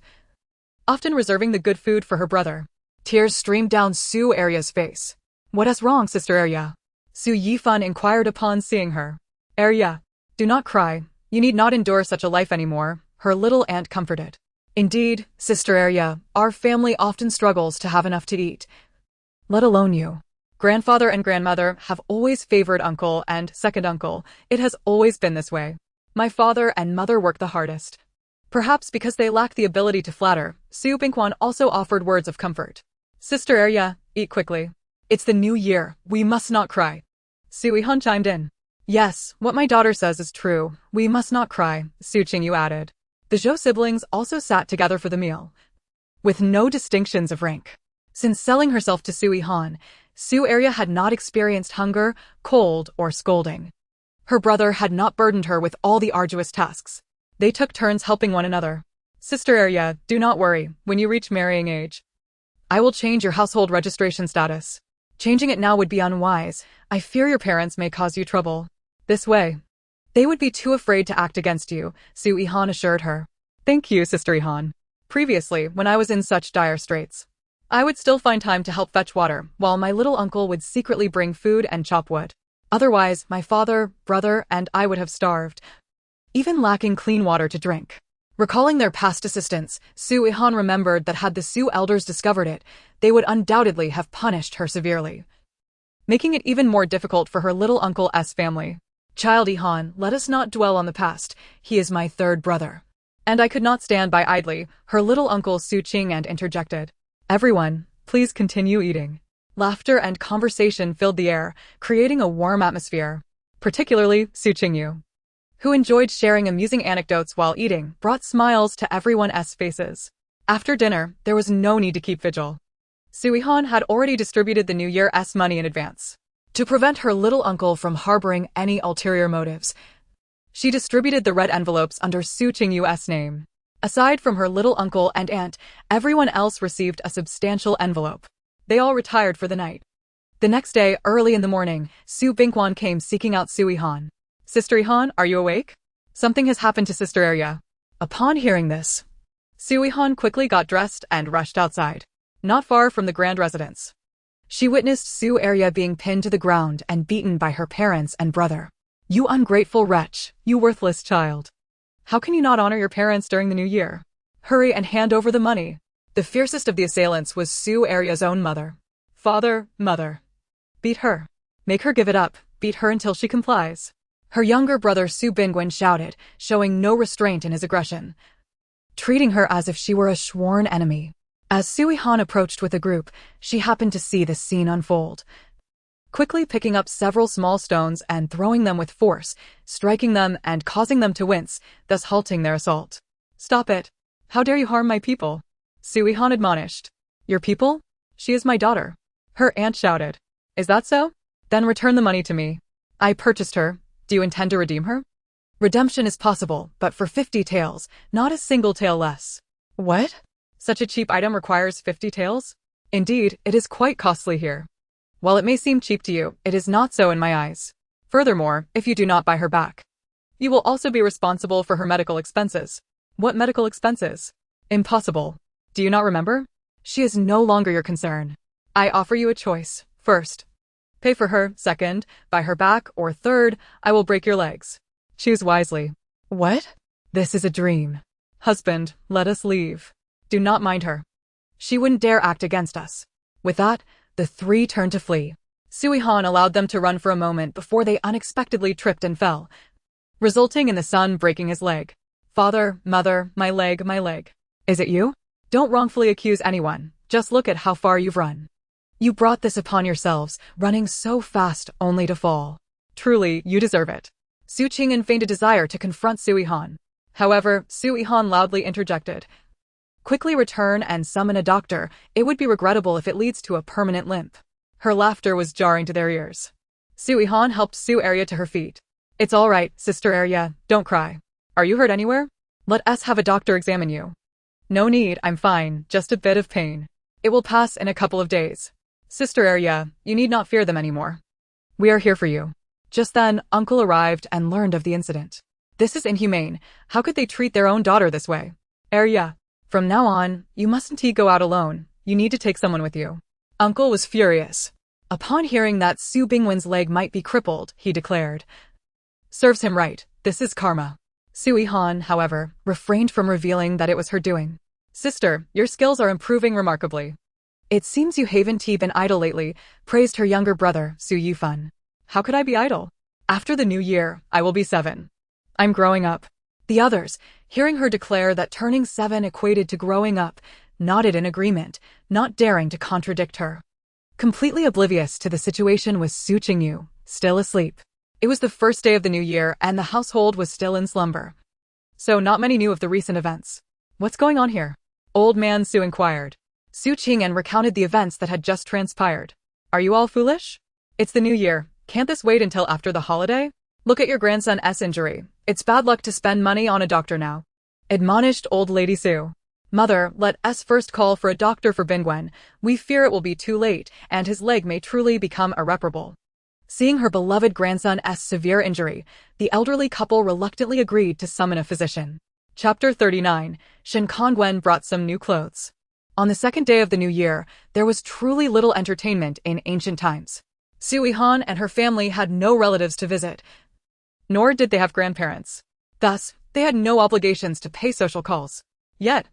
Often reserving the good food for her brother. Tears streamed down Su Yihan's face. "What is wrong, Sister Yihan?" Su Yihan inquired upon seeing her. "Yihan, do not cry. You need not endure such a life anymore," her little aunt comforted. "Indeed, Sister Yihan, our family often struggles to have enough to eat. Let alone you. Grandfather and grandmother have always favored uncle and second uncle. It has always been this way. My father and mother work the hardest." Perhaps because they lack the ability to flatter, Su Bingquan also offered words of comfort. "Sister Yihan, eat quickly. It's the new year. We must not cry." Su Yihan chimed in. "Yes, what my daughter says is true. We must not cry," Su Qingyu added. The Zhou siblings also sat together for the meal, with no distinctions of rank. Since selling herself to Su Yihan, Su Yihan had not experienced hunger, cold, or scolding. Her brother had not burdened her with all the arduous tasks. They took turns helping one another. "Sister Yihan, do not worry. When you reach marrying age, I will change your household registration status. Changing it now would be unwise. I fear your parents may cause you trouble. This way, they would be too afraid to act against you," Su Yihan assured her. "Thank you, Sister Yihan. Previously, when I was in such dire straits, I would still find time to help fetch water, while my little uncle would secretly bring food and chop wood. Otherwise, my father, brother, and I would have starved, even lacking clean water to drink." Recalling their past assistance, Su Yihan remembered that had the Su elders discovered it, they would undoubtedly have punished her severely, making it even more difficult for her little uncle's family. "Child Yihan, let us not dwell on the past. He is my third brother. And I could not stand by idly," her little uncle Su Qing'an interjected. "Everyone, please continue eating." Laughter and conversation filled the air, creating a warm atmosphere. Particularly Su Qingyu, who enjoyed sharing amusing anecdotes while eating, brought smiles to everyone's faces. After dinner, there was no need to keep vigil. Su Yihan had already distributed the New Year's money in advance. To prevent her little uncle from harboring any ulterior motives, she distributed the red envelopes under Su Qingyu's name. Aside from her little uncle and aunt, everyone else received a substantial envelope. They all retired for the night. The next day, early in the morning, Su Bingquan came seeking out Su Yihan. "Sister Yihan, are you awake? Something has happened to Sister Yihan." Upon hearing this, Su Yihan quickly got dressed and rushed outside. Not far from the grand residence, she witnessed Su Yihan being pinned to the ground and beaten by her parents and brother. "You ungrateful wretch, you worthless child. How can you not honor your parents during the new year? Hurry and hand over the money." The fiercest of the assailants was Su Yihan's own mother. "Father, mother. Beat her. Make her give it up. Beat her until she complies." Her younger brother Su Bingwen shouted, showing no restraint in his aggression, treating her as if she were a sworn enemy. As Su Yihan approached with the group, she happened to see the scene unfold. Quickly picking up several small stones and throwing them with force, striking them and causing them to wince, thus halting their assault. "Stop it. How dare you harm my people?" Su Yihan admonished. "Your people? She is my daughter." Her aunt shouted. "Is that so? Then return the money to me. I purchased her. Do you intend to redeem her?" "Redemption is possible, but for 50 taels, not a single tael less." "What? Such a cheap item requires 50 taels? Indeed, it is quite costly here." While it may seem cheap to you, it is not so in my eyes. Furthermore, if you do not buy her back, you will also be responsible for her medical expenses. What medical expenses? Impossible. Do you not remember? She is no longer your concern. I offer you a choice. First, pay for her. Second, buy her back. Or third, I will break your legs. Choose wisely. What? This is a dream. Husband, let us leave. Do not mind her. She wouldn't dare act against us. With that, the three turned to flee. Su Yihan allowed them to run for a moment before they unexpectedly tripped and fell, resulting in the son breaking his leg. Father, mother, my leg, my leg. Is it you? Don't wrongfully accuse anyone. Just look at how far you've run. You brought this upon yourselves, running so fast only to fall. Truly, you deserve it. Su Qing'an feigned a desire to confront Su Yihan. However, Su Yihan loudly interjected. Quickly return and summon a doctor. It would be regrettable if it leads to a permanent limp. Her laughter was jarring to their ears. Su Yihan helped Su Arya to her feet. It's all right, Sister Arya, don't cry. Are you hurt anywhere? Let us have a doctor examine you. No need, I'm fine, just a bit of pain. It will pass in a couple of days. Sister Arya, you need not fear them anymore. We are here for you. Just then, Uncle arrived and learned of the incident. This is inhumane. How could they treat their own daughter this way? Arya, from now on, you mustn't go out alone. You need to take someone with you. Uncle was furious. Upon hearing that Su Bingwen's leg might be crippled, he declared. Serves him right. This is karma. Su Yihan, however, refrained from revealing that it was her doing. Sister, your skills are improving remarkably. It seems you haven't been idle lately, praised her younger brother, Su Yihan. How could I be idle? After the new year, I will be 7. I'm growing up. The others, hearing her declare that turning 7 equated to growing up, nodded in agreement, not daring to contradict her. Completely oblivious to the situation was Su Qingyu, still asleep. It was the first day of the new year and the household was still in slumber. So not many knew of the recent events. What's going on here? Old man Su inquired. Su Qing'an recounted the events that had just transpired. Are you all foolish? It's the new year. Can't this wait until after the holiday? Look at your grandson's injury. It's bad luck to spend money on a doctor now. Admonished old lady Su. Mother, let us first call for a doctor for Bingwen. We fear it will be too late, and his leg may truly become irreparable. Seeing her beloved grandson's severe injury, the elderly couple reluctantly agreed to summon a physician. Chapter 39. Shen Kongwen brought some new clothes. On the second day of the new year, there was truly little entertainment in ancient times. Su Yihan and her family had no relatives to visit, nor did they have grandparents. Thus, they had no obligations to pay social calls. Yet,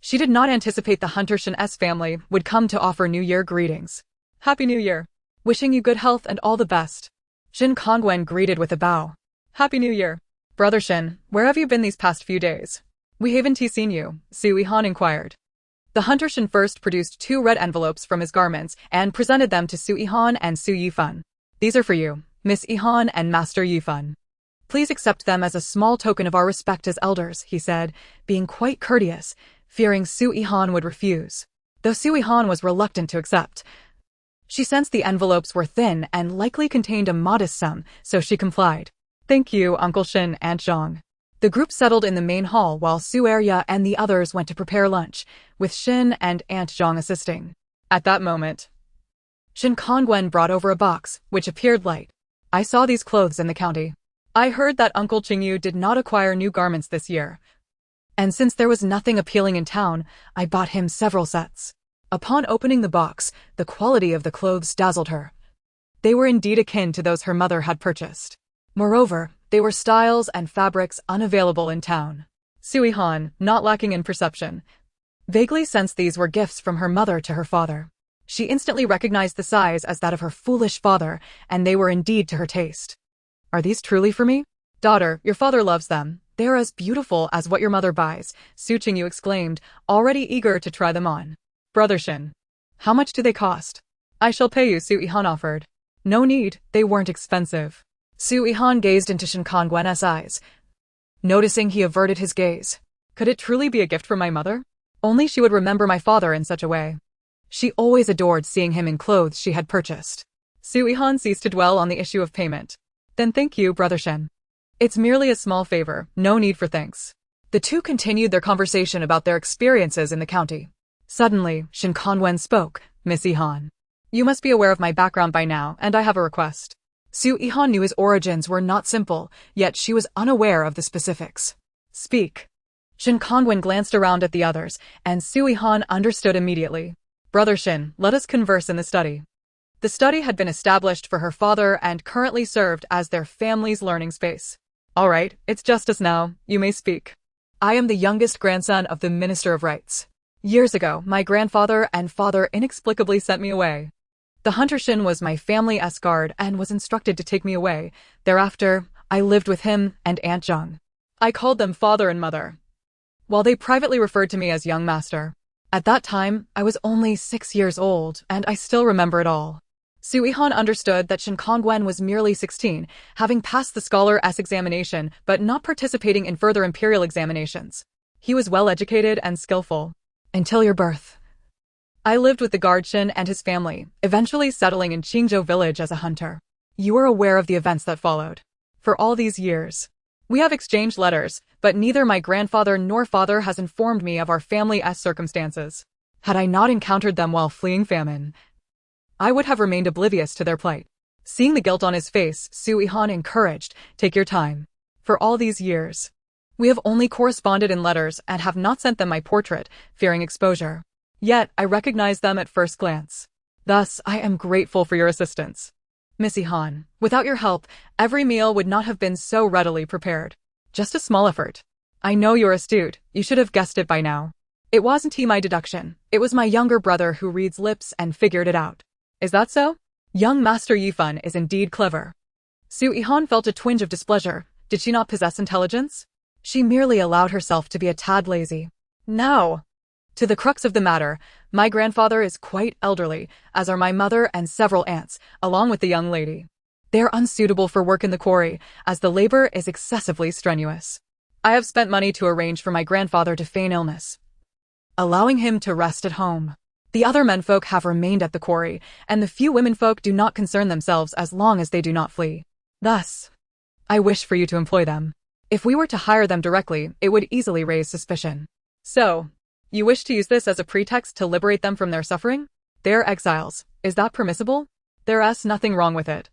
she did not anticipate the Hunter Shen's family would come to offer New Year greetings. Happy New Year. Wishing you good health and all the best. Shen Kongwen greeted with a bow. Happy New Year. Brother Shen, where have you been these past few days? We haven't seen you, Su Yihan inquired. The Hunter Shen first produced 2 red envelopes from his garments and presented them to Su Yihan and Su Yifan. These are for you, Miss Yihan and Master Yifan. Please accept them as a small token of our respect as elders, he said, being quite courteous, fearing Su Yihan would refuse. Though Su Yihan was reluctant to accept, she sensed the envelopes were thin and likely contained a modest sum, so she complied. Thank you, Uncle Shen, Aunt Zhang. The group settled in the main hall while Su Arya and the others went to prepare lunch, with Shen and Aunt Zhang assisting. At that moment, Shen Kongwen brought over a box, which appeared light. I saw these clothes in the county. I heard that Uncle Qingyu did not acquire new garments this year. And since there was nothing appealing in town, I bought him several sets. Upon opening the box, the quality of the clothes dazzled her. They were indeed akin to those her mother had purchased. Moreover, they were styles and fabrics unavailable in town. Su Yihan, not lacking in perception, vaguely sensed these were gifts from her mother to her father. She instantly recognized the size as that of her foolish father, and they were indeed to her taste. Are these truly for me? Daughter, your father loves them. They are as beautiful as what your mother buys, Su Qingyu exclaimed, already eager to try them on. Brother Shen, how much do they cost? I shall pay you, Su Yihan offered. No need, they weren't expensive. Su Yihan gazed into Shen Kongwen's eyes. Noticing he averted his gaze. Could it truly be a gift from my mother? Only she would remember my father in such a way. She always adored seeing him in clothes she had purchased. Su Yihan ceased to dwell on the issue of payment. Then thank you, Brother Shen. It's merely a small favor, no need for thanks. The two continued their conversation about their experiences in the county. Suddenly, Shen Kongwen spoke. Miss Yihan. You must be aware of my background by now, and I have a request. Su Yihan knew his origins were not simple, yet she was unaware of the specifics. Speak. Shin Kongwen glanced around at the others, and Su Yihan understood immediately. Brother Shin, let us converse in the study. The study had been established for her father and currently served as their family's learning space. All right, it's justice now, you may speak. I am the youngest grandson of the Minister of Rights. Years ago, my grandfather and father inexplicably sent me away. The hunter Shin was my family guard and was instructed to take me away. Thereafter, I lived with him and Aunt Zheng. I called them father and mother, while they privately referred to me as young master. At that time, I was only 6 years old, and I still remember it all. Su Yihan understood that Shin Kongwen was merely 16, having passed the Scholar S examination but not participating in further imperial examinations. He was well-educated and skillful. Until your birth. I lived with the guard Shin and his family, eventually settling in Qingzhou village as a hunter. You are aware of the events that followed. For all these years, we have exchanged letters, but neither my grandfather nor father has informed me of our family's circumstances. Had I not encountered them while fleeing famine, I would have remained oblivious to their plight. Seeing the guilt on his face, Su Yihan encouraged, take your time. For all these years, we have only corresponded in letters and have not sent them my portrait, fearing exposure. Yet, I recognize them at first glance. Thus, I am grateful for your assistance. Miss Yihan, without your help, every meal would not have been so readily prepared. Just a small effort. I know you're astute, you should have guessed it by now. It wasn't my deduction, it was my younger brother who reads lips and figured it out. Is that so? Young Master Yifan is indeed clever. Su Yihan felt a twinge of displeasure. Did she not possess intelligence? She merely allowed herself to be a tad lazy. No. To the crux of the matter, my grandfather is quite elderly, as are my mother and several aunts, along with the young lady. They are unsuitable for work in the quarry, as the labor is excessively strenuous. I have spent money to arrange for my grandfather to feign illness, allowing him to rest at home. The other menfolk have remained at the quarry, and the few womenfolk do not concern themselves as long as they do not flee. Thus, I wish for you to employ them. If we were to hire them directly, it would easily raise suspicion. So, you wish to use this as a pretext to liberate them from their suffering? They are exiles. Is that permissible? There's nothing wrong with it.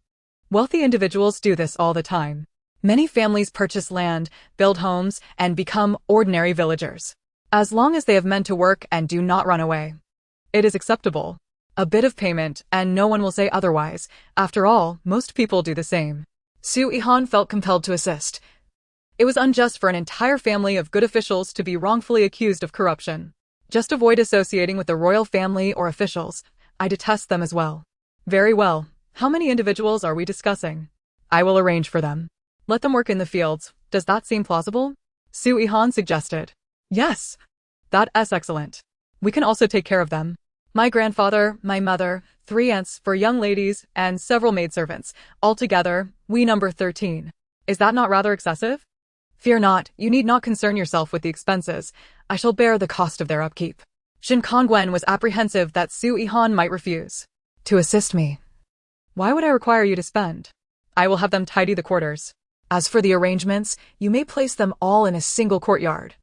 Wealthy individuals do this all the time. Many families purchase land, build homes, and become ordinary villagers. As long as they have meant to work and do not run away, it is acceptable. A bit of payment, and no one will say otherwise. After all, most people do the same. Su Yihan felt compelled to assist. It was unjust for an entire family of good officials to be wrongfully accused of corruption. Just avoid associating with the royal family or officials. I detest them as well. Very well. How many individuals are we discussing? I will arrange for them. Let them work in the fields. Does that seem plausible? Su Yihan suggested. Yes. That's excellent. We can also take care of them. My grandfather, my mother, 3 aunts for young ladies, and several maidservants. Altogether, we number 13. Is that not rather excessive? Fear not, you need not concern yourself with the expenses. I shall bear the cost of their upkeep. Shin Kongwen was apprehensive that Su Yihan might refuse to assist me. Why would I require you to spend? I will have them tidy the quarters. As for the arrangements, you may place them all in a single courtyard.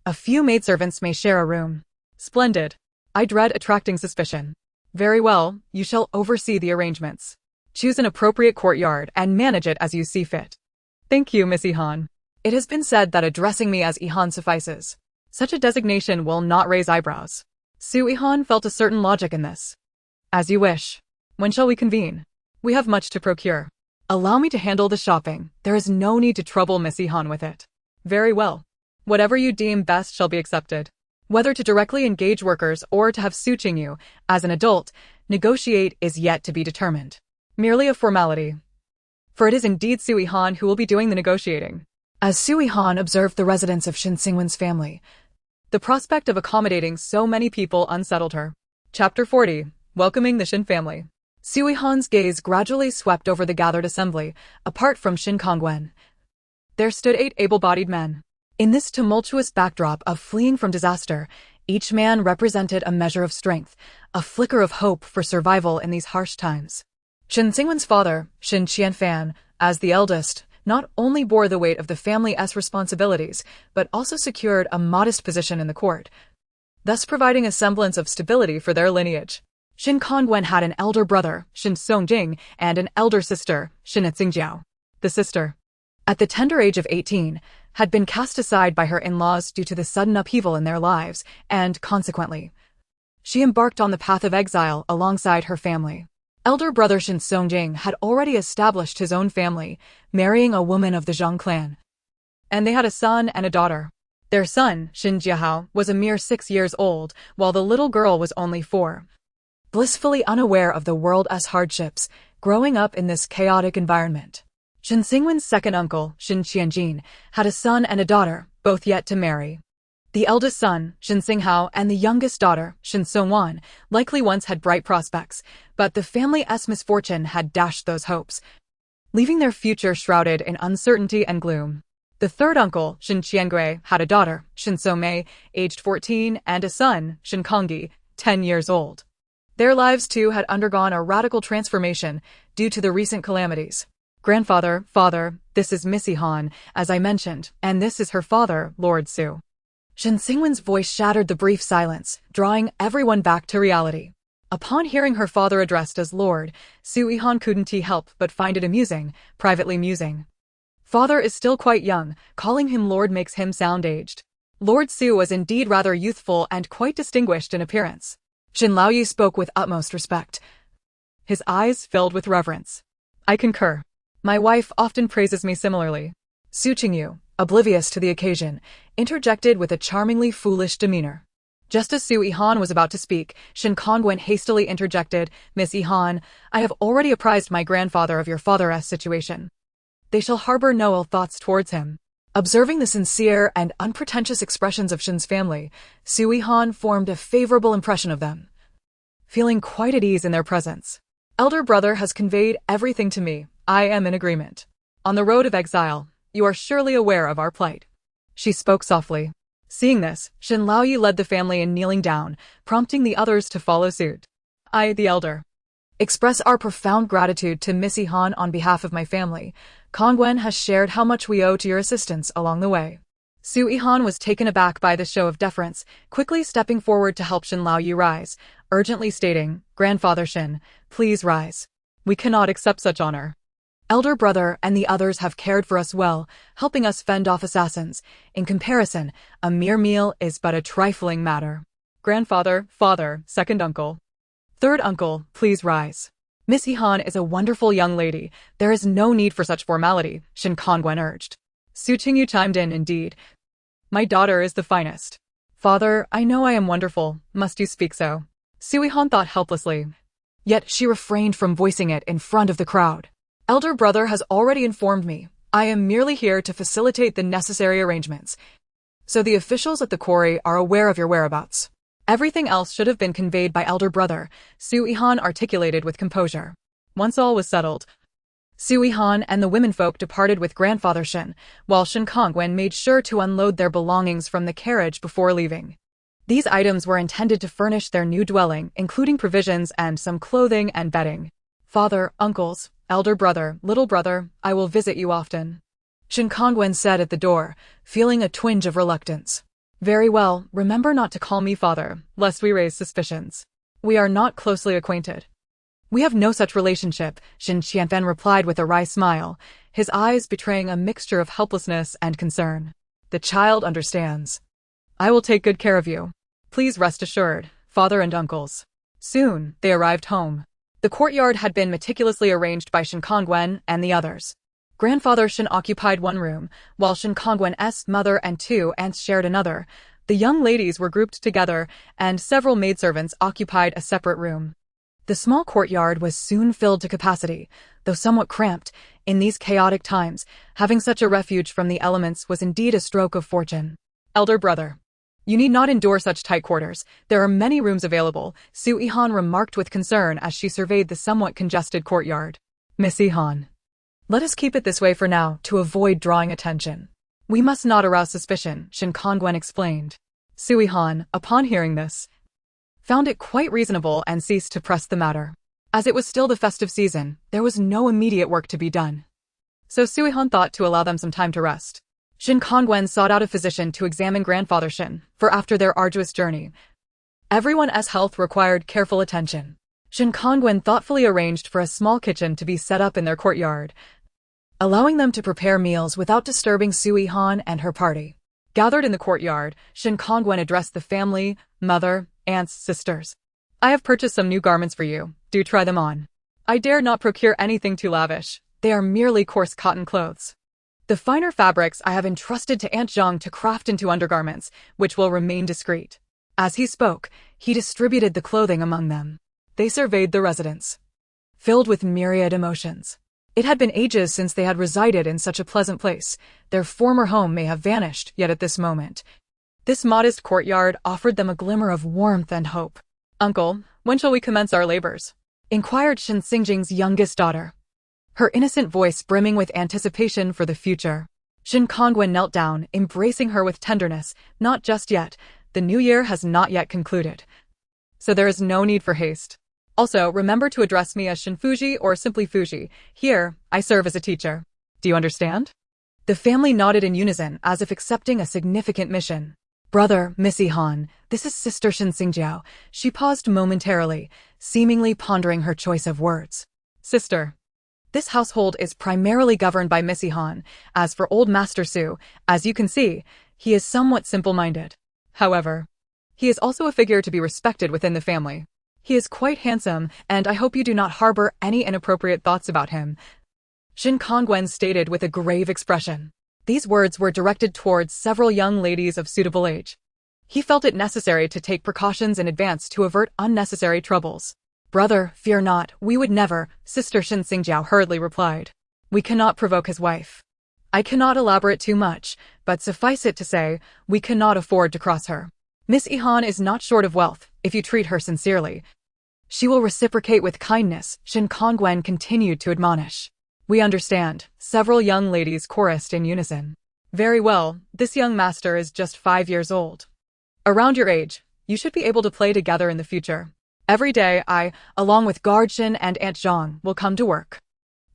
A few maidservants may share a room. Splendid. I dread attracting suspicion. Very well, you shall oversee the arrangements. Choose an appropriate courtyard and manage it as you see fit. Thank you, Miss Yihan. It has been said that addressing me as Yihan suffices. Such a designation will not raise eyebrows. Su Yihan felt a certain logic in this. As you wish. When shall we convene? We have much to procure. Allow me to handle the shopping. There is no need to trouble Miss Yihan with it. Very well. Whatever you deem best shall be accepted. Whether to directly engage workers or to have Su Qingyu, as an adult, negotiate is yet to be determined. Merely a formality. For it is indeed Su Yihan who will be doing the negotiating. As Su Yihan observed the residence of Shin Xingwen's family, the prospect of accommodating so many people unsettled her. Chapter 40. Welcoming the Shin family. Su Yihan's gaze gradually swept over the gathered assembly. Apart from Shin Kongwen, there stood 8 able-bodied men. In this tumultuous backdrop of fleeing from disaster, each man represented a measure of strength, a flicker of hope for survival in these harsh times. Shin Xingwen's father, Shin Qianfan, as the eldest, not only bore the weight of the family's responsibilities, but also secured a modest position in the court, thus providing a semblance of stability for their lineage. Shin Kongwen had an elder brother, Shin Songjing, and an elder sister, Shin Xingjiao. The sister, at the tender age of 18, had been cast aside by her in-laws due to the sudden upheaval in their lives, and, consequently, she embarked on the path of exile alongside her family. Elder brother Shin Songjing had already established his own family, marrying a woman of the Zhang clan. And they had a son and a daughter. Their son, Shin Yihan, was a mere 6 years old, while the little girl was only 4. Blissfully unaware of the world's hardships, growing up in this chaotic environment. Shin Xingwen's second uncle, Shin Qianjin, had a son and a daughter, both yet to marry. The eldest son, Shin Xinghao, and the youngest daughter, Shin Songwan, likely once had bright prospects, but the family's misfortune had dashed those hopes, leaving their future shrouded in uncertainty and gloom. The third uncle, Shin Qiangui, had a daughter, Shin Somei, aged 14, and a son, Shin Kongyi, 10 years old. Their lives, too, had undergone a radical transformation due to the recent calamities. Grandfather, father, this is Miss Yihan, as I mentioned, and this is her father, Lord Su. Shin Xingwen's voice shattered the brief silence, drawing everyone back to reality. Upon hearing her father addressed as Lord, Su Yihan couldn't help but find it amusing, privately musing. Father is still quite young, calling him Lord makes him sound aged. Lord Su was indeed rather youthful and quite distinguished in appearance. Shin Laoyi spoke with utmost respect. His eyes filled with reverence. I concur. My wife often praises me similarly. Su Qingyu, oblivious to the occasion, interjected with a charmingly foolish demeanor. Just as Su Yihan was about to speak, Shin Kongwen hastily interjected, Miss Yihan, I have already apprised my grandfather of your father's situation. They shall harbor no ill thoughts towards him. Observing the sincere and unpretentious expressions of Shin's family, Su Yihan formed a favorable impression of them, feeling quite at ease in their presence. Elder brother has conveyed everything to me. I am in agreement. On the road of exile, you are surely aware of our plight. She spoke softly. Seeing this, Shin Laoyi led the family in kneeling down, prompting the others to follow suit. I, the elder, express our profound gratitude to Miss Yihan on behalf of my family. Kongwen has shared how much we owe to your assistance along the way. Su Yihan was taken aback by the show of deference, quickly stepping forward to help Shin Laoyi rise, urgently stating, Grandfather Shin, please rise. We cannot accept such honor. Elder brother and the others have cared for us well, helping us fend off assassins. In comparison, a mere meal is but a trifling matter. Grandfather, father, second uncle, third uncle, please rise. Miss Yihan is a wonderful young lady. There is no need for such formality, Shin Kongwen urged. Su Qingyu chimed in, indeed. My daughter is the finest. Father, I know I am wonderful. Must you speak so? Su Yihan thought helplessly. Yet she refrained from voicing it in front of the crowd. Elder brother has already informed me. I am merely here to facilitate the necessary arrangements, so the officials at the quarry are aware of your whereabouts. Everything else should have been conveyed by elder brother, Su Yihan articulated with composure. Once all was settled, Su Yihan and the womenfolk departed with grandfather Shin, while Shin Kongwen made sure to unload their belongings from the carriage before leaving. These items were intended to furnish their new dwelling, including provisions and some clothing and bedding. Father, uncles, elder brother, little brother, I will visit you often, Shin Kongwen said at the door, feeling a twinge of reluctance. Very well, remember not to call me father, lest we raise suspicions. We are not closely acquainted. We have no such relationship, Shin Qianfen replied with a wry smile, his eyes betraying a mixture of helplessness and concern. The child understands. I will take good care of you. Please rest assured, father and uncles. Soon, they arrived home. The courtyard had been meticulously arranged by Shin Kongwen and the others. Grandfather Shin occupied one room, while Shin Kongwen's mother and 2 aunts shared another. The young ladies were grouped together, and several maidservants occupied a separate room. The small courtyard was soon filled to capacity, though somewhat cramped. In these chaotic times, having such a refuge from the elements was indeed a stroke of fortune. Elder brother, you need not endure such tight quarters. There are many rooms available, Su Yihan remarked with concern as she surveyed the somewhat congested courtyard. Miss Yihan, let us keep it this way for now, to avoid drawing attention. We must not arouse suspicion, Shin Kongwen explained. Su Yihan, upon hearing this, found it quite reasonable and ceased to press the matter. As it was still the festive season, there was no immediate work to be done. So Su Yihan thought to allow them some time to rest. Shin Kongwen sought out a physician to examine grandfather Shin, for after their arduous journey, everyone's health required careful attention. Shin Kongwen thoughtfully arranged for a small kitchen to be set up in their courtyard, allowing them to prepare meals without disturbing Su Yihan and her party. Gathered in the courtyard, Shin Kongwen addressed the family, mother, aunts, sisters. I have purchased some new garments for you. Do try them on. I dare not procure anything too lavish. They are merely coarse cotton clothes. The finer fabrics I have entrusted to Aunt Zhang to craft into undergarments, which will remain discreet. As he spoke, he distributed the clothing among them. They surveyed the residence, filled with myriad emotions. It had been ages since they had resided in such a pleasant place. Their former home may have vanished, yet at this moment, this modest courtyard offered them a glimmer of warmth and hope. Uncle, when shall we commence our labors? Inquired Shin Xingjing's youngest daughter, her innocent voice brimming with anticipation for the future. Shin Kongwen knelt down, embracing her with tenderness. Not just yet. The new year has not yet concluded, so there is no need for haste. Also, remember to address me as Shin Fuji or simply Fuji. Here, I serve as a teacher. Do you understand? The family nodded in unison, as if accepting a significant mission. Brother, Miss Yihan, this is Sister Shin Xingjiao. She paused momentarily, seemingly pondering her choice of words. Sister. This household is primarily governed by Miss Yihan. As for old Master Su, as you can see, he is somewhat simple-minded. However, he is also a figure to be respected within the family. He is quite handsome, and I hope you do not harbor any inappropriate thoughts about him. Shin Kongwen stated with a grave expression. These words were directed towards several young ladies of suitable age. He felt it necessary to take precautions in advance to avert unnecessary troubles. Brother, fear not, we would never, Sister Shin Xingjiao hurriedly replied. We cannot provoke his wife. I cannot elaborate too much, but suffice it to say, we cannot afford to cross her. Miss Yihan is not short of wealth, if you treat her sincerely. She will reciprocate with kindness, Shin Kongwen continued to admonish. We understand, several young ladies chorused in unison. Very well, this young master is just 5 years old. Around your age, you should be able to play together in the future. Every day I, along with Guardshin and Aunt Zhang, will come to work.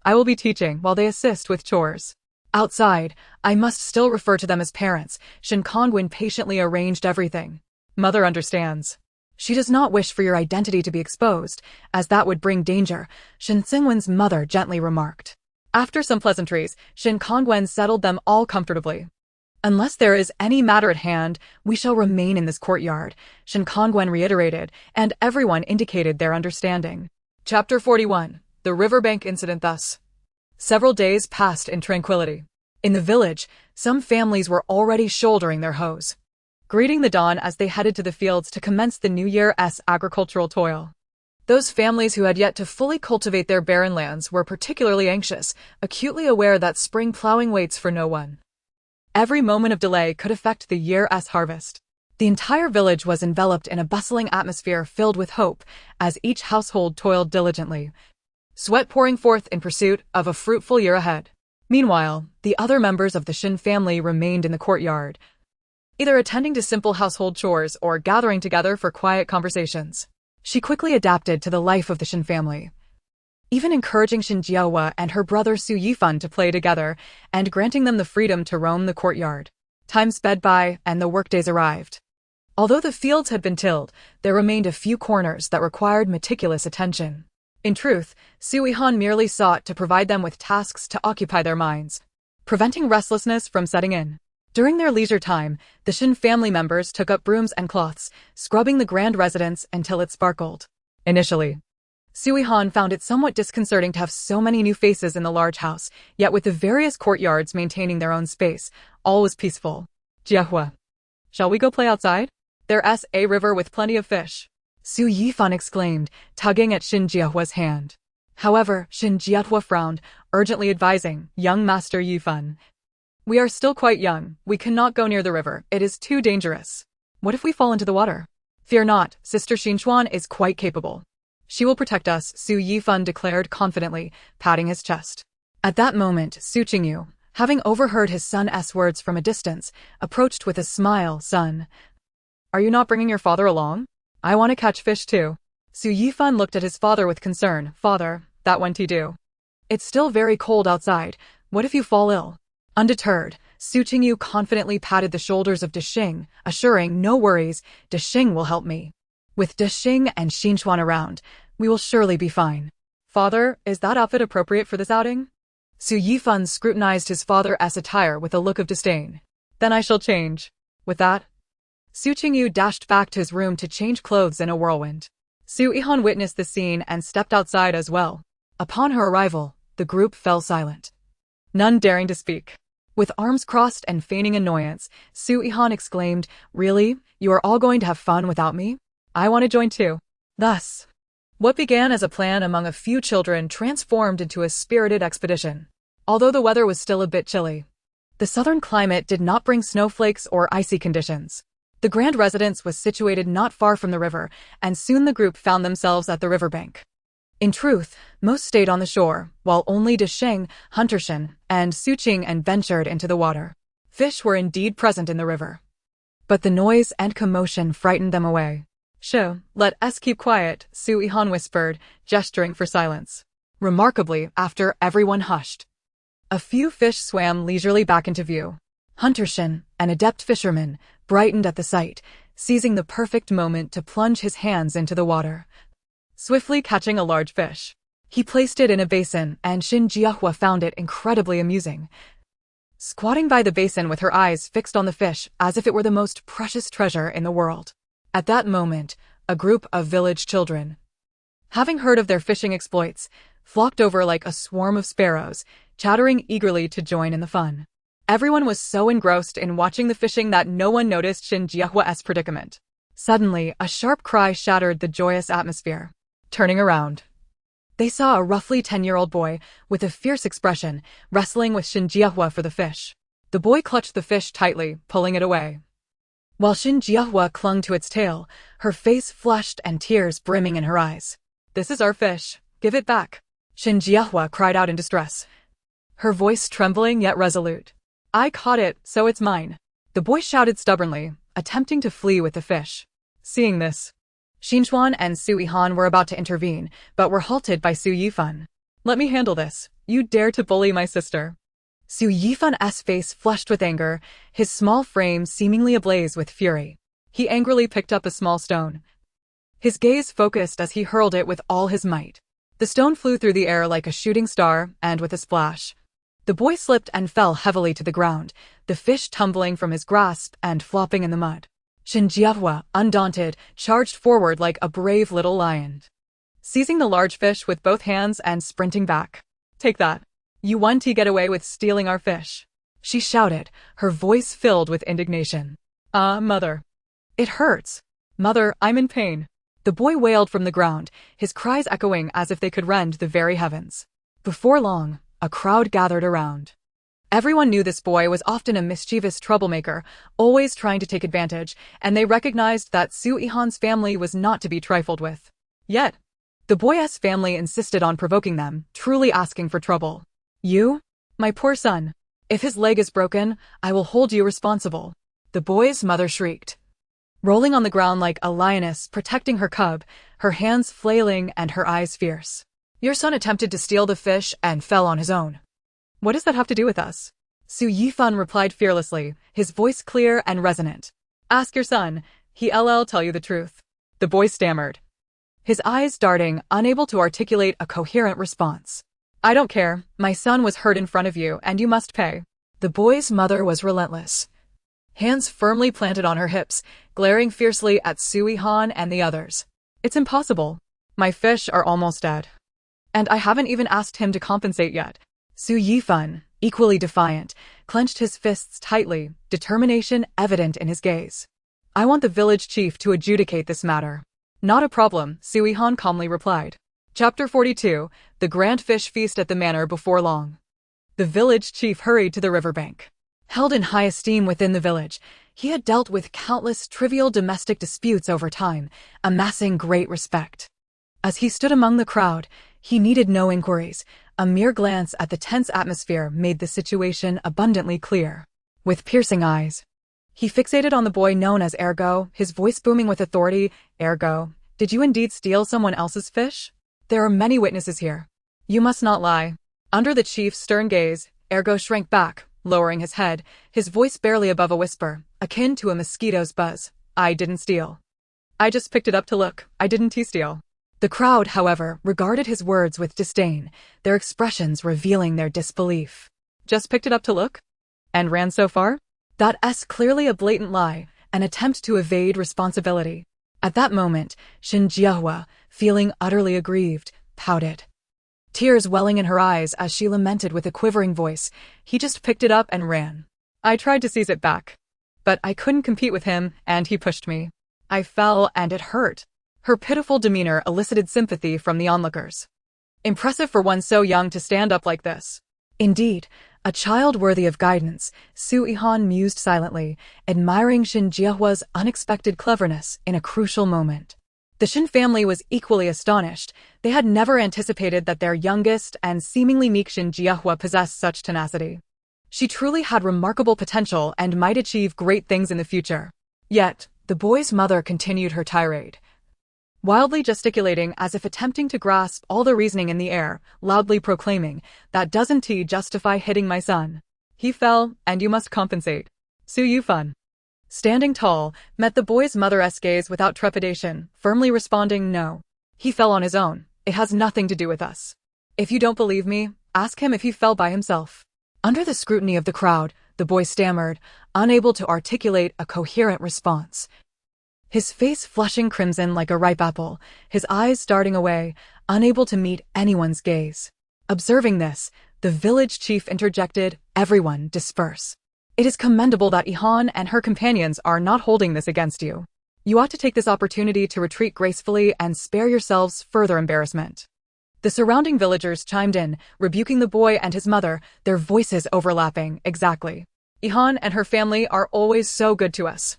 I will be teaching while they assist with chores. Outside, I must still refer to them as parents. Shin Kongwen patiently arranged everything. Mother understands. She does not wish for your identity to be exposed, as that would bring danger, Shin Xingwen's mother gently remarked. After some pleasantries, Shin Kongwen settled them all comfortably. Unless there is any matter at hand, we shall remain in this courtyard, Shin Kongwen reiterated, and everyone indicated their understanding. Chapter 41. The Riverbank Incident. Thus, several days passed in tranquility. In the village, some families were already shouldering their hoes, greeting the dawn as they headed to the fields to commence the New Year's agricultural toil. Those families who had yet to fully cultivate their barren lands were particularly anxious, acutely aware that spring plowing waits for no one. Every moment of delay could affect the year's harvest. The entire village was enveloped in a bustling atmosphere filled with hope, as each household toiled diligently, sweat pouring forth in pursuit of a fruitful year ahead. Meanwhile, the other members of the Shin family remained in the courtyard, either attending to simple household chores or gathering together for quiet conversations. She quickly adapted to the life of the Shin family, even encouraging Shin Jiahua and her brother Su Yihan to play together and granting them the freedom to roam the courtyard. Time sped by, and the workdays arrived. Although the fields had been tilled, there remained a few corners that required meticulous attention. In truth, Su Yihan merely sought to provide them with tasks to occupy their minds, preventing restlessness from setting in. During their leisure time, the Shin family members took up brooms and cloths, scrubbing the grand residence until it sparkled. Initially, Su Yihan found it somewhat disconcerting to have so many new faces in the large house, yet with the various courtyards maintaining their own space, all was peaceful. Jiahua, shall we go play outside? There's a river with plenty of fish, Su Yihan exclaimed, tugging at Shin Jiahua's hand. However, Shin Jiahua frowned, urgently advising, young Master Yihan, we are still quite young. We cannot go near the river. It is too dangerous. What if we fall into the water? Fear not, Sister Xinchuan is quite capable. She will protect us, Su Yihan declared confidently, patting his chest. At that moment, Su Qingyu, having overheard his son's words from a distance, approached with a smile. Son, are you not bringing your father along? I want to catch fish too. Su Yihan looked at his father with concern. Father, that won't he do? It's still very cold outside. What if you fall ill? Undeterred, Su Qingyu confidently patted the shoulders of Dexing, assuring, no worries, Dexing will help me. With Dexing and Xinchuan around, We will surely be fine. Father, is that outfit appropriate for this outing? Su Yihan scrutinized his father's attire with a look of disdain. Then I shall change. With that, Su Qingyu dashed back to his room to change clothes in a whirlwind. Su Yihan witnessed the scene and stepped outside as well. Upon her arrival, the group fell silent, none daring to speak. With arms crossed and feigning annoyance, Su Yihan exclaimed, "Really? You are all going to have fun without me? I want to join too." Thus, what began as a plan among a few children transformed into a spirited expedition. Although the weather was still a bit chilly, the southern climate did not bring snowflakes or icy conditions. The grand residence was situated not far from the river, and soon the group found themselves at the riverbank. In truth, most stayed on the shore, while only Desheng, Huntershan, and Suqing ventured into the water. Fish were indeed present in the river, but the noise and commotion frightened them away. Let us keep quiet, Su Yihan whispered, gesturing for silence. Remarkably, after everyone hushed, a few fish swam leisurely back into view. Huntershan, an adept fisherman, brightened at the sight, seizing the perfect moment to plunge his hands into the water. Swiftly catching a large fish, he placed it in a basin, and Jinjiahua found it incredibly amusing. Squatting by the basin with her eyes fixed on the fish as if it were the most precious treasure in the world. At that moment, a group of village children, having heard of their fishing exploits, flocked over like a swarm of sparrows, chattering eagerly to join in the fun. Everyone was so engrossed in watching the fishing that no one noticed Jinjiahua's predicament. Suddenly, a sharp cry shattered the joyous atmosphere. Turning around, they saw a roughly 10-year-old boy with a fierce expression wrestling with Jinjiahua for the fish. The boy clutched the fish tightly, pulling it away, while Jinjiahua clung to its tail, her face flushed and tears brimming in her eyes. "This is our fish. Give it back," Jinjiahua cried out in distress, her voice trembling yet resolute. "I caught it, so it's mine," the boy shouted stubbornly, attempting to flee with the fish. Seeing this, Xinchuan and Su Yihan were about to intervene, but were halted by Su Yihan. "Let me handle this. You dare to bully my sister." Su Yifan's face flushed with anger, his small frame seemingly ablaze with fury. He angrily picked up a small stone, his gaze focused as he hurled it with all his might. The stone flew through the air like a shooting star, and with a splash, the boy slipped and fell heavily to the ground, the fish tumbling from his grasp and flopping in the mud. Jinjiahua, undaunted, charged forward like a brave little lion, seizing the large fish with both hands and sprinting back. "Take that. You want to get away with stealing our fish," she shouted, her voice filled with indignation. Mother. It hurts. Mother, I'm in pain." The boy wailed from the ground, his cries echoing as if they could rend the very heavens. Before long, a crowd gathered around. Everyone knew this boy was often a mischievous troublemaker, always trying to take advantage, and they recognized that Su Yihan's family was not to be trifled with. Yet, the boy's family insisted on provoking them, truly asking for trouble. "You? My poor son. If his leg is broken, I will hold you responsible," the boy's mother shrieked, rolling on the ground like a lioness protecting her cub, her hands flailing and her eyes fierce. "Your son attempted to steal the fish and fell on his own. What does that have to do with us?" Su Yihan replied fearlessly, his voice clear and resonant. "Ask your son. He'll tell you the truth," the boy stammered, his eyes darting, unable to articulate a coherent response. "I don't care. My son was hurt in front of you, and you must pay." The boy's mother was relentless, hands firmly planted on her hips, glaring fiercely at Su Yihan and the others. "It's impossible. My fish are almost dead, and I haven't even asked him to compensate yet." Su Yihan, equally defiant, clenched his fists tightly, determination evident in his gaze. "I want the village chief to adjudicate this matter." "Not a problem," Su Yihan calmly replied. Chapter 42, The Grand Fish Feast at the Manor. Before long, the village chief hurried to the riverbank. Held in high esteem within the village, he had dealt with countless trivial domestic disputes over time, amassing great respect. As he stood among the crowd, he needed no inquiries. A mere glance at the tense atmosphere made the situation abundantly clear. With piercing eyes, he fixated on the boy known as Ergo, his voice booming with authority. "Ergo, did you indeed steal someone else's fish? There are many witnesses here. You must not lie." Under the chief's stern gaze, Ergo shrank back, lowering his head, his voice barely above a whisper, akin to a mosquito's buzz. "I didn't steal. I just picked it up to look. I didn't steal." The crowd, however, regarded his words with disdain, their expressions revealing their disbelief. Just picked it up to look? And ran so far? That's clearly a blatant lie, an attempt to evade responsibility. At that moment, Shin Jiahua, feeling utterly aggrieved, pouted. Tears welling in her eyes as she lamented with a quivering voice, he just picked it up and ran. I tried to seize it back. But I couldn't compete with him, and he pushed me. I fell, and it hurt. Her pitiful demeanor elicited sympathy from the onlookers. Impressive for one so young to stand up like this. Indeed, a child worthy of guidance, Su Yihan mused silently, admiring Shin Jiahua's unexpected cleverness in a crucial moment. The Shin family was equally astonished. They had never anticipated that their youngest and seemingly meek Shin Jiahua possessed such tenacity. She truly had remarkable potential and might achieve great things in the future. Yet, the boy's mother continued her tirade, wildly gesticulating as if attempting to grasp all the reasoning in the air, loudly proclaiming, "That doesn't justify hitting my son. He fell, and you must compensate." Su Yihan, standing tall, met the boy's mother's gaze without trepidation, firmly responding, "No. He fell on his own. It has nothing to do with us. If you don't believe me, ask him if he fell by himself." Under the scrutiny of the crowd, the boy stammered, unable to articulate a coherent response. His face flushing crimson like a ripe apple, his eyes darting away, unable to meet anyone's gaze. Observing this, the village chief interjected, "Everyone, disperse. It is commendable that Yihan and her companions are not holding this against you. You ought to take this opportunity to retreat gracefully and spare yourselves further embarrassment." The surrounding villagers chimed in, rebuking the boy and his mother, their voices overlapping. "Exactly. Yihan and her family are always so good to us.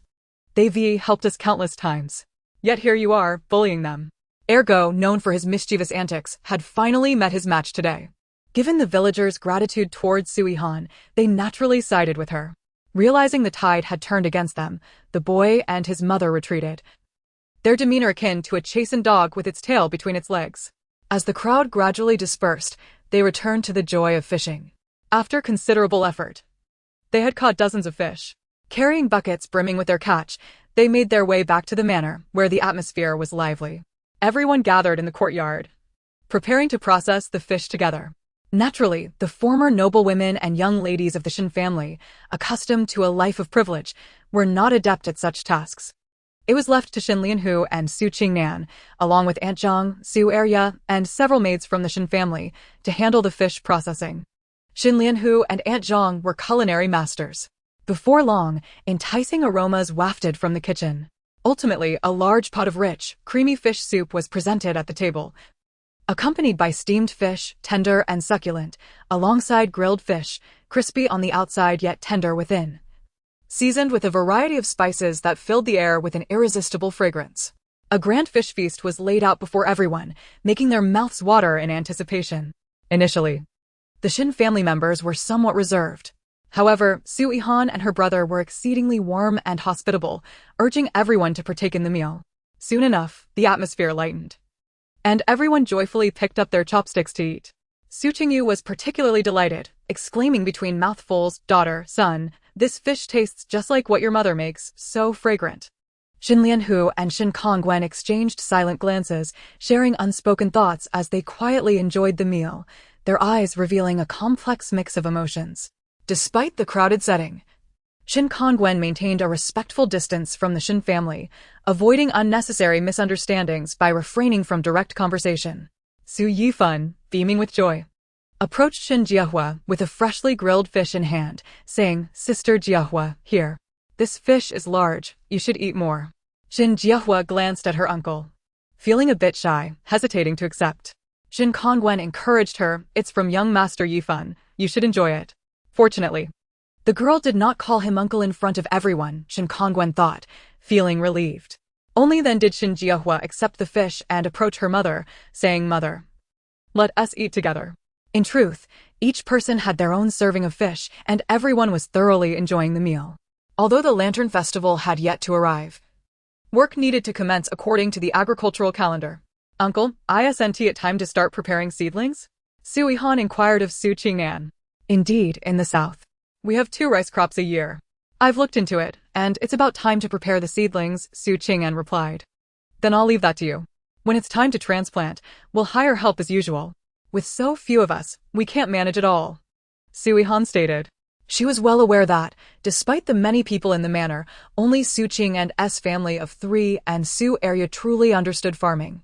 They've helped us countless times. Yet here you are, bullying them." Ergo, known for his mischievous antics, had finally met his match today. Given the villagers' gratitude towards Su Yihan, they naturally sided with her. Realizing the tide had turned against them, the boy and his mother retreated, their demeanor akin to a chastened dog with its tail between its legs. As the crowd gradually dispersed, they returned to the joy of fishing. After considerable effort, they had caught dozens of fish. Carrying buckets brimming with their catch, they made their way back to the manor, where the atmosphere was lively. Everyone gathered in the courtyard, preparing to process the fish together. Naturally, the former noblewomen and young ladies of the Shin family, accustomed to a life of privilege, were not adept at such tasks. It was left to Shin Lianhu and Su Qingnan, along with Aunt Zhang, Su Erya, and several maids from the Shin family, to handle the fish processing. Shin Lianhu and Aunt Zhang were culinary masters. Before long, enticing aromas wafted from the kitchen. Ultimately, a large pot of rich, creamy fish soup was presented at the table, accompanied by steamed fish, tender and succulent, alongside grilled fish, crispy on the outside yet tender within, seasoned with a variety of spices that filled the air with an irresistible fragrance. A grand fish feast was laid out before everyone, making their mouths water in anticipation. Initially, the Shin family members were somewhat reserved. However, Su Yihan and her brother were exceedingly warm and hospitable, urging everyone to partake in the meal. Soon enough, the atmosphere lightened, and everyone joyfully picked up their chopsticks to eat. Su Qingyu was particularly delighted, exclaiming between mouthfuls, "Daughter, son, this fish tastes just like what your mother makes, so fragrant." Shin Lianhu and Shin Kongwen exchanged silent glances, sharing unspoken thoughts as they quietly enjoyed the meal, their eyes revealing a complex mix of emotions. Despite the crowded setting, Shin Kongwen maintained a respectful distance from the Shin family, avoiding unnecessary misunderstandings by refraining from direct conversation. Su Yihan, beaming with joy, approached Shin Jiahua with a freshly grilled fish in hand, saying, "Sister Jiahua, here. This fish is large, you should eat more." Shin Jiahua glanced at her uncle, feeling a bit shy, hesitating to accept. Shin Kongwen encouraged her, "It's from young Master Yihan, you should enjoy it." Fortunately, the girl did not call him uncle in front of everyone, Shin Kongwen thought, feeling relieved. Only then did Shin Jiahua accept the fish and approach her mother, saying, "Mother, let us eat together." In truth, each person had their own serving of fish, and everyone was thoroughly enjoying the meal. Although the Lantern Festival had yet to arrive, work needed to commence according to the agricultural calendar. "Uncle, isn't it time to start preparing seedlings?" Su Yihan inquired of Su Qingnan. "Indeed, in the south, we have 2 rice crops a year. I've looked into it, and it's about time to prepare the seedlings," Su Qingnan replied. "Then I'll leave that to you. When it's time to transplant, we'll hire help as usual. With so few of us, we can't manage it all, Su Yihan stated. She was well aware that, despite the many people in the manor, only Su Qing and S family of 3 and Su area truly understood farming.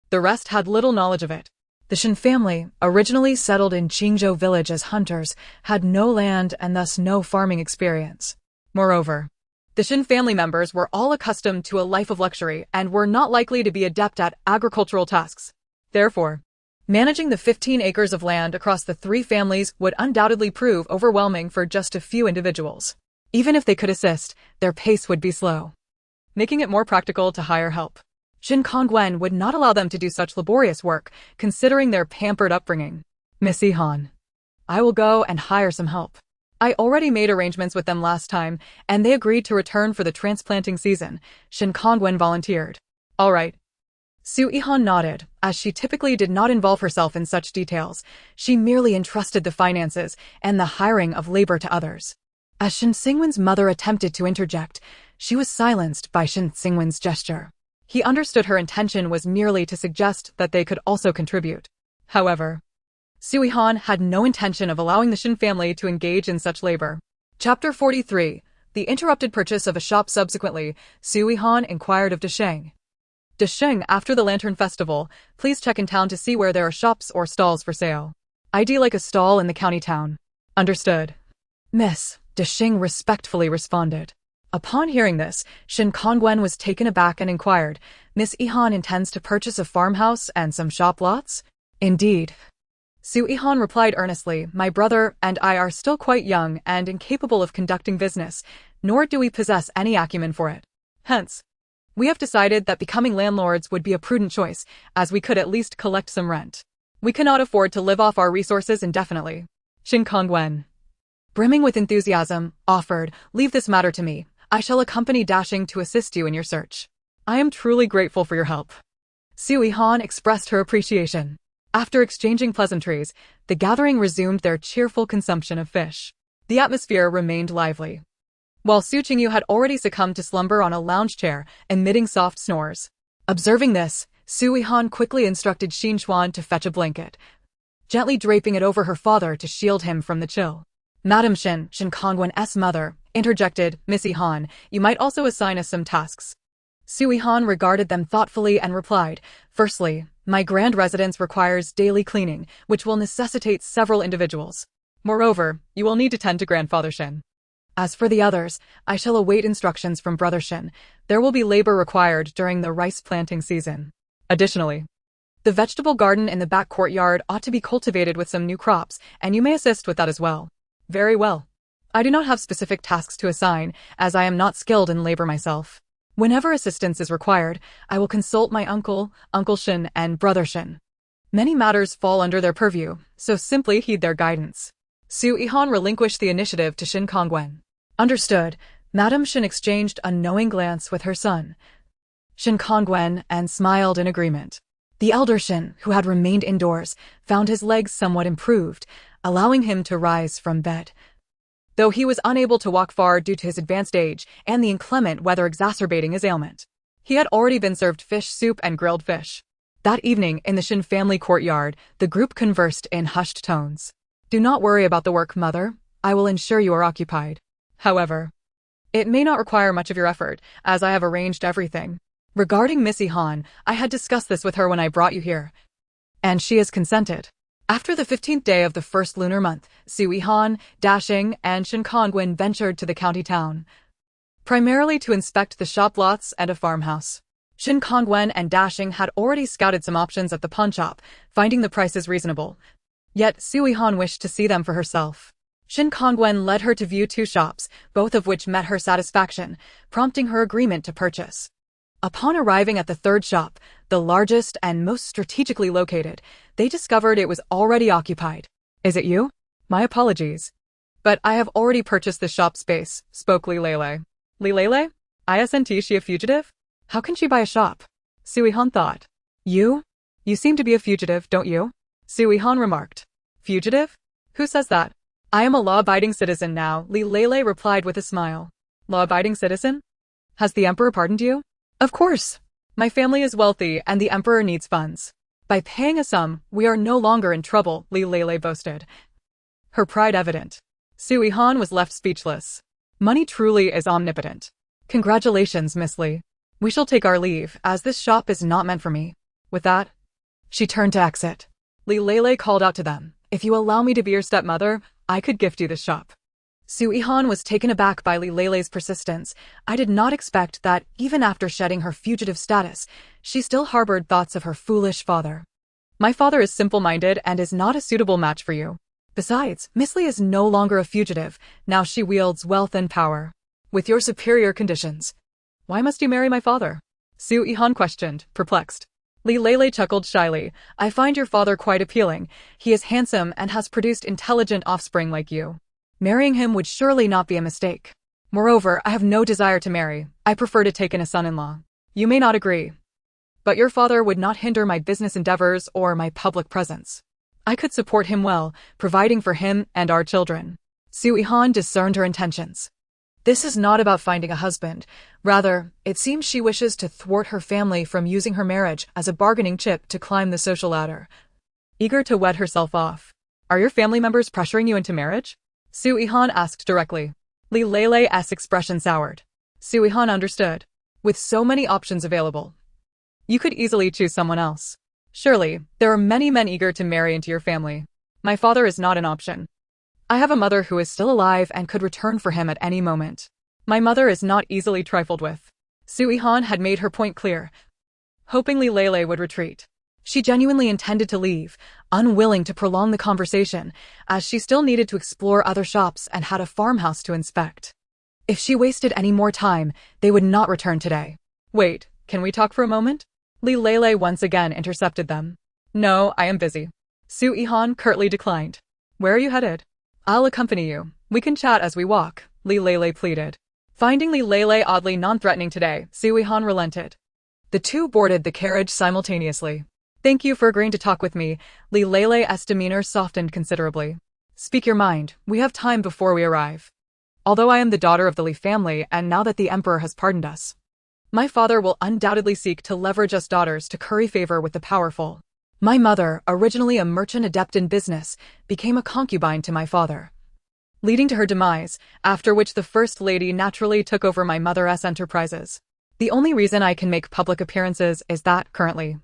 The rest had little knowledge of it. The Shin family, originally settled in Qingzhou village as hunters, had no land and thus no farming experience. Moreover, the Shin family members were all accustomed to a life of luxury and were not likely to be adept at agricultural tasks. Therefore, managing the 15 acres of land across the 3 families would undoubtedly prove overwhelming for just a few individuals. Even if they could assist, their pace would be slow, making it more practical to hire help. Shin Kongwen would not allow them to do such laborious work, considering their pampered upbringing. Miss Yihan, I will go and hire some help. I already made arrangements with them last time, and they agreed to return for the transplanting season, Shin Kongwen volunteered. All right. Su Yihan nodded, as she typically did not involve herself in such details. She merely entrusted the finances and the hiring of labor to others. As Shin Xingwen's mother attempted to interject, she was silenced by Shin Xingwen's gesture. He understood her intention was merely to suggest that they could also contribute. However, Su Yihan had no intention of allowing the Shin family to engage in such labor. Chapter 43. The interrupted purchase of a shop. Subsequently, Su Yihan inquired of Desheng. Desheng, after the Lantern Festival, please check in town to see where there are shops or stalls for sale. ID like a stall in the county town. Understood. Miss, Desheng respectfully responded. Upon hearing this, Shin Kongwen was taken aback and inquired, Miss Yihan intends to purchase a farmhouse and some shop lots? Indeed. Su Yihan replied earnestly, my brother and I are still quite young and incapable of conducting business, nor do we possess any acumen for it. Hence, we have decided that becoming landlords would be a prudent choice, as we could at least collect some rent. We cannot afford to live off our resources indefinitely. Shin Kongwen, brimming with enthusiasm, offered, leave this matter to me. I shall accompany Dashing to assist you in your search. I am truly grateful for your help. Su Yihan expressed her appreciation. After exchanging pleasantries, the gathering resumed their cheerful consumption of fish. The atmosphere remained lively. While Su Qingyu had already succumbed to slumber on a lounge chair, emitting soft snores. Observing this, Su Yihan quickly instructed Xin Xuan to fetch a blanket, gently draping it over her father to shield him from the chill. Madam Shin Kongwen's mother, interjected, Miss Yihan, you might also assign us some tasks. Su Yihan regarded them thoughtfully and replied, firstly, my grand residence requires daily cleaning, which will necessitate several individuals. Moreover, you will need to tend to Grandfather Shin. As for the others, I shall await instructions from Brother Shin. There will be labor required during the rice planting season. Additionally, the vegetable garden in the back courtyard ought to be cultivated with some new crops, and you may assist with that as well. Very well. I do not have specific tasks to assign, as I am not skilled in labor myself. Whenever assistance is required, I will consult my uncle, Uncle Shin, and Brother Shin. Many matters fall under their purview, so simply heed their guidance. Su Yihan relinquished the initiative to Shin Kongwen. Understood. Madam Shin exchanged a knowing glance with her son, Shin Kongwen, and smiled in agreement. The elder Shin, who had remained indoors, found his legs somewhat improved, allowing him to rise from bed. Though he was unable to walk far due to his advanced age and the inclement weather exacerbating his ailment, he had already been served fish soup and grilled fish. That evening, in the Shin family courtyard, the group conversed in hushed tones. Do not worry about the work, mother. I will ensure you are occupied. However, it may not require much of your effort, as I have arranged everything. Regarding Miss Yihan, I had discussed this with her when I brought you here, and she has consented. After the 15th day of the first lunar month, Su Yihan, Dashing, and Shin Kongwen ventured to the county town, primarily to inspect the shop lots and a farmhouse. Shin Kongwen and Dashing had already scouted some options at the pawn shop, finding the prices reasonable. Yet Su Yihan wished to see them for herself. Shin Kongwen led her to view 2 shops, both of which met her satisfaction, prompting her agreement to purchase. Upon arriving at the 3rd shop, the largest and most strategically located, they discovered it was already occupied. Is it you? My apologies. But I have already purchased the shop space, spoke Li Lele. Li Lele? Isn't she a fugitive? How can she buy a shop? Su Yihan thought. You? You seem to be a fugitive, don't you? Su Yihan remarked. Fugitive? Who says that? I am a law-abiding citizen now, Li Lele replied with a smile. Law-abiding citizen? Has the emperor pardoned you? Of course. My family is wealthy and the emperor needs funds. By paying a sum, we are no longer in trouble, Li Lele boasted. Her pride evident. Su Yihan was left speechless. Money truly is omnipotent. Congratulations, Miss Li. We shall take our leave, as this shop is not meant for me. With that, she turned to exit. Li Lele called out to them, if you allow me to be your stepmother, I could gift you this shop. Su Yihan was taken aback by Li Lele's persistence. I did not expect that, even after shedding her fugitive status, she still harbored thoughts of her foolish father. My father is simple-minded and is not a suitable match for you. Besides, Miss Li is no longer a fugitive, now she wields wealth and power. With your superior conditions. Why must you marry my father? Su Yihan questioned, perplexed. Li Lele chuckled shyly. I find your father quite appealing. He is handsome and has produced intelligent offspring like you. Marrying him would surely not be a mistake. Moreover, I have no desire to marry. I prefer to take in a son-in-law. You may not agree, but your father would not hinder my business endeavors or my public presence. I could support him well, providing for him and our children. Su Yihan discerned her intentions. This is not about finding a husband. Rather, it seems she wishes to thwart her family from using her marriage as a bargaining chip to climb the social ladder. Eager to wed herself off. Are your family members pressuring you into marriage? Su Yihan asked directly. Li Lele's expression soured. Su Yihan understood. With so many options available, you could easily choose someone else. Surely, there are many men eager to marry into your family. My father is not an option. I have a mother who is still alive and could return for him at any moment. My mother is not easily trifled with. Su Yihan had made her point clear, hoping Li Lele would retreat. She genuinely intended to leave, unwilling to prolong the conversation, as she still needed to explore other shops and had a farmhouse to inspect. If she wasted any more time, they would not return today. Wait, can we talk for a moment? Li Lele once again intercepted them. No, I am busy. Su Yihan curtly declined. Where are you headed? I'll accompany you. We can chat as we walk, Li Lele pleaded. Finding Li Lele oddly non-threatening today, Su Yihan relented. The two boarded the carriage simultaneously. Thank you for agreeing to talk with me. Li Lele's demeanor softened considerably. Speak your mind, we have time before we arrive. Although I am the daughter of the Li family and now that the emperor has pardoned us, my father will undoubtedly seek to leverage us daughters to curry favor with the powerful. My mother, originally a merchant adept in business, became a concubine to my father, leading to her demise, after which the First Lady naturally took over my mother's enterprises. The only reason I can make public appearances is that, currently,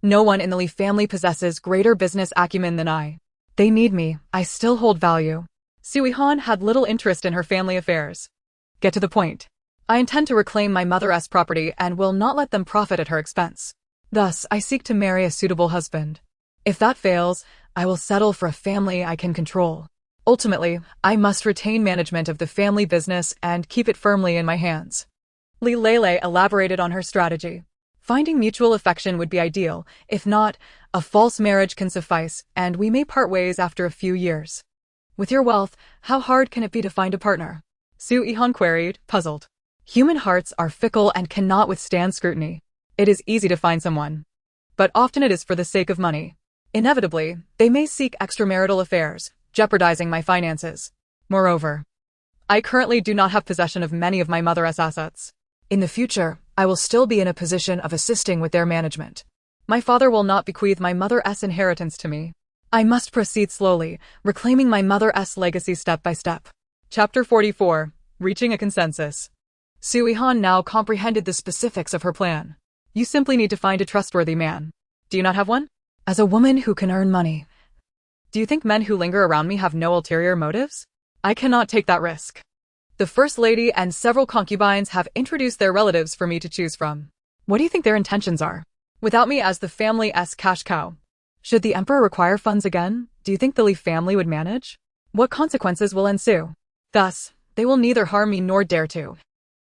no one in the Li family possesses greater business acumen than I. They need me, I still hold value. Su Yihan had little interest in her family affairs. Get to the point. I intend to reclaim my mother's property and will not let them profit at her expense. Thus, I seek to marry a suitable husband. If that fails, I will settle for a family I can control. Ultimately, I must retain management of the family business and keep it firmly in my hands. Li Lele elaborated on her strategy. Finding mutual affection would be ideal. If not, a false marriage can suffice, and we may part ways after a few years. With your wealth, how hard can it be to find a partner? Su Yihan queried, puzzled. Human hearts are fickle and cannot withstand scrutiny. It is easy to find someone, but often it is for the sake of money. Inevitably, they may seek extramarital affairs, jeopardizing my finances. Moreover, I currently do not have possession of many of my mother's assets. In the future, I will still be in a position of assisting with their management. My father will not bequeath my mother's inheritance to me. I must proceed slowly, reclaiming my mother's legacy step by step. Chapter 44. Reaching a consensus. Su Yihan now comprehended the specifics of her plan. You simply need to find a trustworthy man. Do you not have one? As a woman who can earn money, do you think men who linger around me have no ulterior motives? I cannot take that risk. The First Lady and several concubines have introduced their relatives for me to choose from. What do you think their intentions are? Without me as the family's cash cow, should the emperor require funds again, do you think the Li family would manage? What consequences will ensue? Thus, they will neither harm me nor dare to.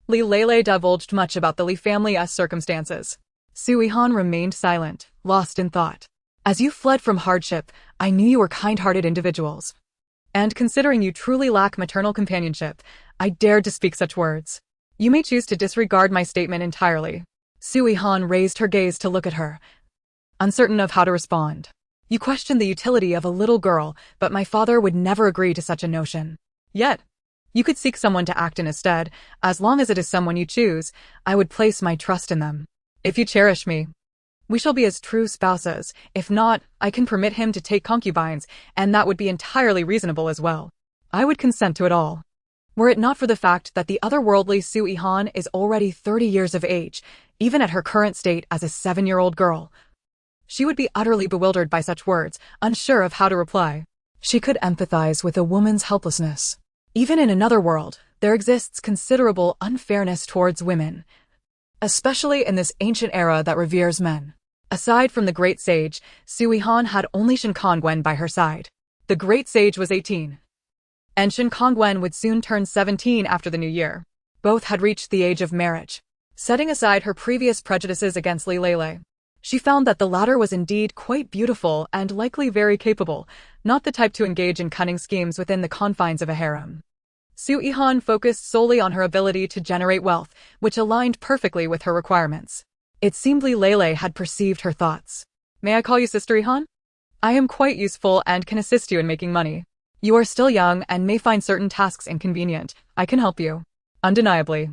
Li Lele divulged much about the Li family's circumstances. Su Yihan remained silent, lost in thought. As you fled from hardship, I knew you were kind-hearted individuals. And considering you truly lack maternal companionship, I dared to speak such words. You may choose to disregard my statement entirely. Su Yihan raised her gaze to look at her, uncertain of how to respond. You questioned the utility of a little girl, but my father would never agree to such a notion. Yet, you could seek someone to act in his stead. As long as it is someone you choose, I would place my trust in them. If you cherish me, we shall be as true spouses. If not, I can permit him to take concubines, and that would be entirely reasonable as well. I would consent to it all. Were it not for the fact that the otherworldly Su Yihan is already 30 years of age, even at her current state as a 7-year-old girl. She would be utterly bewildered by such words, unsure of how to reply. She could empathize with a woman's helplessness. Even in another world, there exists considerable unfairness towards women, especially in this ancient era that reveres men. Aside from the great sage, Su Yihan had only Shen Kongwen by her side. The great sage was 18. And Shen Kongwen would soon turn 17 after the new year. Both had reached the age of marriage. Setting aside her previous prejudices against Li Lele, she found that the latter was indeed quite beautiful and likely very capable, not the type to engage in cunning schemes within the confines of a harem. Su Yihan focused solely on her ability to generate wealth, which aligned perfectly with her requirements. It seemed Li Lele had perceived her thoughts. May I call you Sister Yihan? I am quite useful and can assist you in making money. You are still young and may find certain tasks inconvenient. I can help you. Undeniably.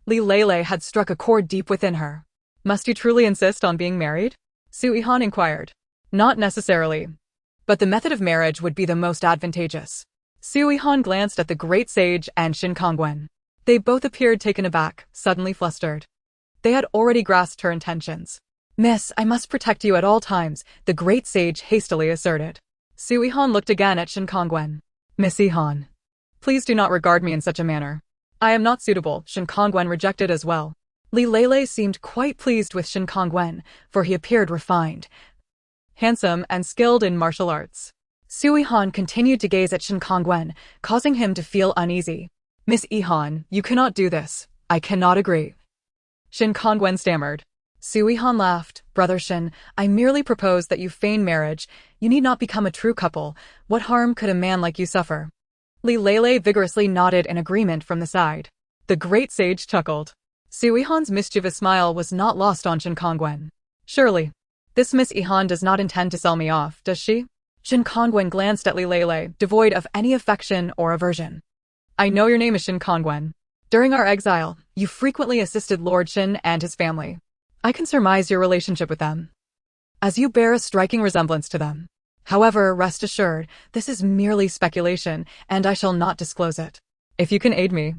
Li Lele had struck a chord deep within her. Must you truly insist on being married? Su Yihan inquired. Not necessarily. But the method of marriage would be the most advantageous. Su Yihan glanced at the great sage and Shen Kongwen. They both appeared taken aback, suddenly flustered. They had already grasped her intentions. Miss, I must protect you at all times, the great sage hastily asserted. Su Yihan looked again at Shen Kongwen. Miss Yihan, please do not regard me in such a manner. I am not suitable, Shen Kongwen rejected as well. Li Lele seemed quite pleased with Shen Kongwen, for he appeared refined, handsome, and skilled in martial arts. Su Yihan continued to gaze at Shen Kongwen, causing him to feel uneasy. Miss Yihan, you cannot do this. I cannot agree. Shen Kongwen stammered. Su Yihan laughed. Brother Shen, I merely propose that you feign marriage. You need not become a true couple. What harm could a man like you suffer? Li Lele vigorously nodded in agreement from the side. The great sage chuckled. Su Yihan's mischievous smile was not lost on Shen Kongwen. Surely, this Miss Yihan does not intend to sell me off, does she? Shen Kongwen glanced at Li Lele, devoid of any affection or aversion. I know your name is Shen Kongwen. During our exile, you frequently assisted Lord Shen and his family. I can surmise your relationship with them, as you bear a striking resemblance to them. However, rest assured, this is merely speculation, and I shall not disclose it. If you can aid me,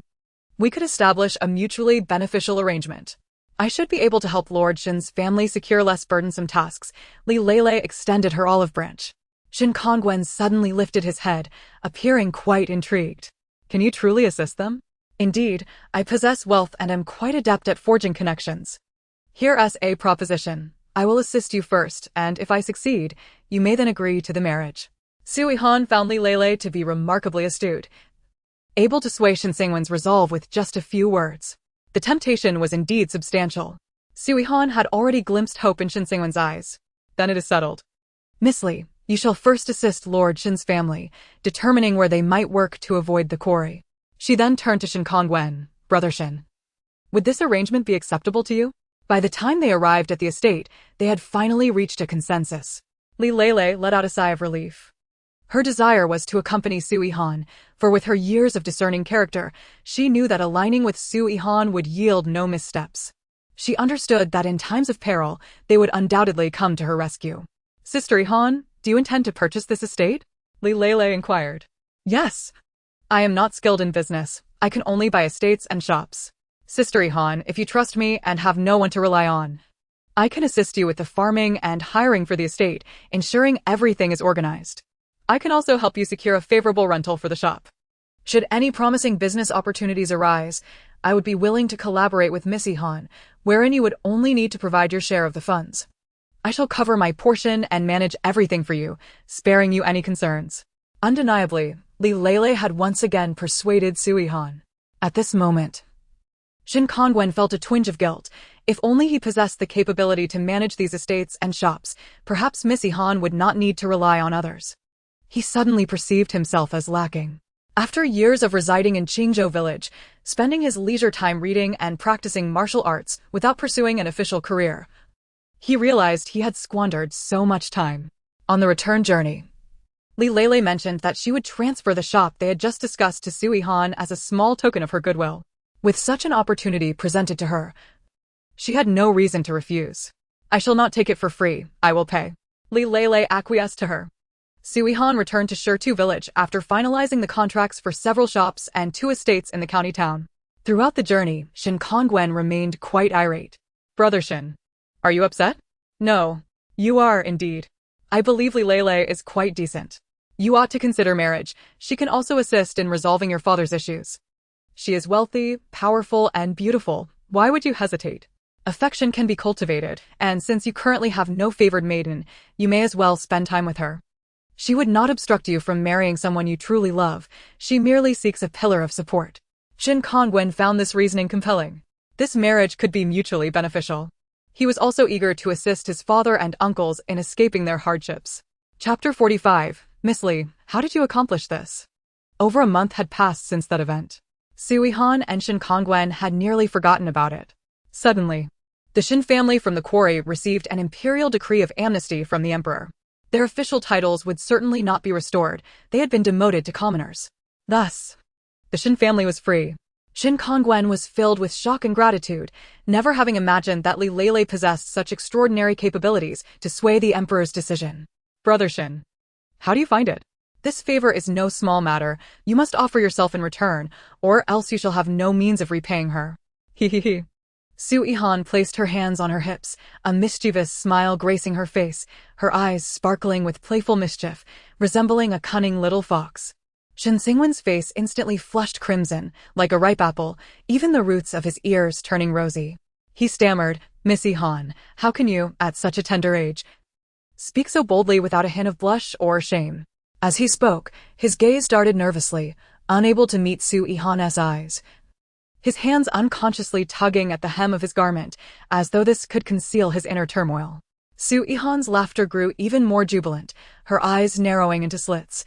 we could establish a mutually beneficial arrangement. I should be able to help Lord Shen's family secure less burdensome tasks. Li Lele extended her olive branch. Shen Kongwen suddenly lifted his head, appearing quite intrigued. Can you truly assist them? Indeed, I possess wealth and am quite adept at forging connections. Here's a proposition. I will assist you first, and if I succeed, you may then agree to the marriage. Su Yihan found Li Lele to be remarkably astute, able to sway Shen Xingwen's resolve with just a few words. The temptation was indeed substantial. Su Yihan had already glimpsed hope in Shen Xingwen's eyes. Then it is settled. Miss Li, you shall first assist Lord Shen's family, determining where they might work to avoid the quarry. She then turned to Shen Kongwen. Brother Shen, would this arrangement be acceptable to you? By the time they arrived at the estate, they had finally reached a consensus. Li Lele let out a sigh of relief. Her desire was to accompany Su Yihan, for with her years of discerning character, she knew that aligning with Su Yihan would yield no missteps. She understood that in times of peril, they would undoubtedly come to her rescue. Sister Yihan, do you intend to purchase this estate? Li Lele inquired. Yes. I am not skilled in business. I can only buy estates and shops. Sister Yihan, if you trust me and have no one to rely on, I can assist you with the farming and hiring for the estate, ensuring everything is organized. I can also help you secure a favorable rental for the shop. Should any promising business opportunities arise, I would be willing to collaborate with Miss Yihan, wherein you would only need to provide your share of the funds. I shall cover my portion and manage everything for you, sparing you any concerns. Undeniably, Li Lele had once again persuaded Su Yihan. At this moment, Shen Kongwen felt a twinge of guilt. If only he possessed the capability to manage these estates and shops, perhaps Miss Yihan would not need to rely on others. He suddenly perceived himself as lacking. After years of residing in Qingzhou village, spending his leisure time reading and practicing martial arts without pursuing an official career, he realized he had squandered so much time. On the return journey, Li Lele mentioned that she would transfer the shop they had just discussed to Su Yihan as a small token of her goodwill. With such an opportunity presented to her, She had no reason to refuse. I shall not take it for free, I will pay. Li Lele acquiesced to her. Su Yihan returned to Shirtu village after finalizing the contracts for several shops and 2 estates in the county town. Throughout the journey, Shin Kongwen remained quite irate. Brother Shin, are you upset? No. You are, indeed. I believe Li Lele is quite decent. You ought to consider marriage. She can also assist in resolving your father's issues. She is wealthy, powerful, and beautiful. Why would you hesitate? Affection can be cultivated, and since you currently have no favored maiden, you may as well spend time with her. She would not obstruct you from marrying someone you truly love. She merely seeks a pillar of support. Shin Kongwen found this reasoning compelling. This marriage could be mutually beneficial. He was also eager to assist his father and uncles in escaping their hardships. Chapter 45. Miss Li, how did you accomplish this? Over a month had passed since that event. Su Yihan and Shin Kongwen had nearly forgotten about it. Suddenly, the Shin family from the quarry received an imperial decree of amnesty from the emperor. Their official titles would certainly not be restored. They had been demoted to commoners. Thus, the Shin family was free. Shin Kongwen was filled with shock and gratitude, never having imagined that Li Lele possessed such extraordinary capabilities to sway the emperor's decision. Brother Shin, how do you find it? This favor is no small matter. You must offer yourself in return, or else you shall have no means of repaying her. He. Su Yihan placed her hands on her hips, a mischievous smile gracing her face, her eyes sparkling with playful mischief, resembling a cunning little fox. Shin Xingwen's face instantly flushed crimson, like a ripe apple, even the roots of his ears turning rosy. He stammered, Miss Yihan, how can you, at such a tender age, speak so boldly without a hint of blush or shame? As he spoke, his gaze darted nervously, unable to meet Su Yihan's eyes. His hands unconsciously tugging at the hem of his garment, as though this could conceal his inner turmoil. Su Yihan's laughter grew even more jubilant, her eyes narrowing into slits.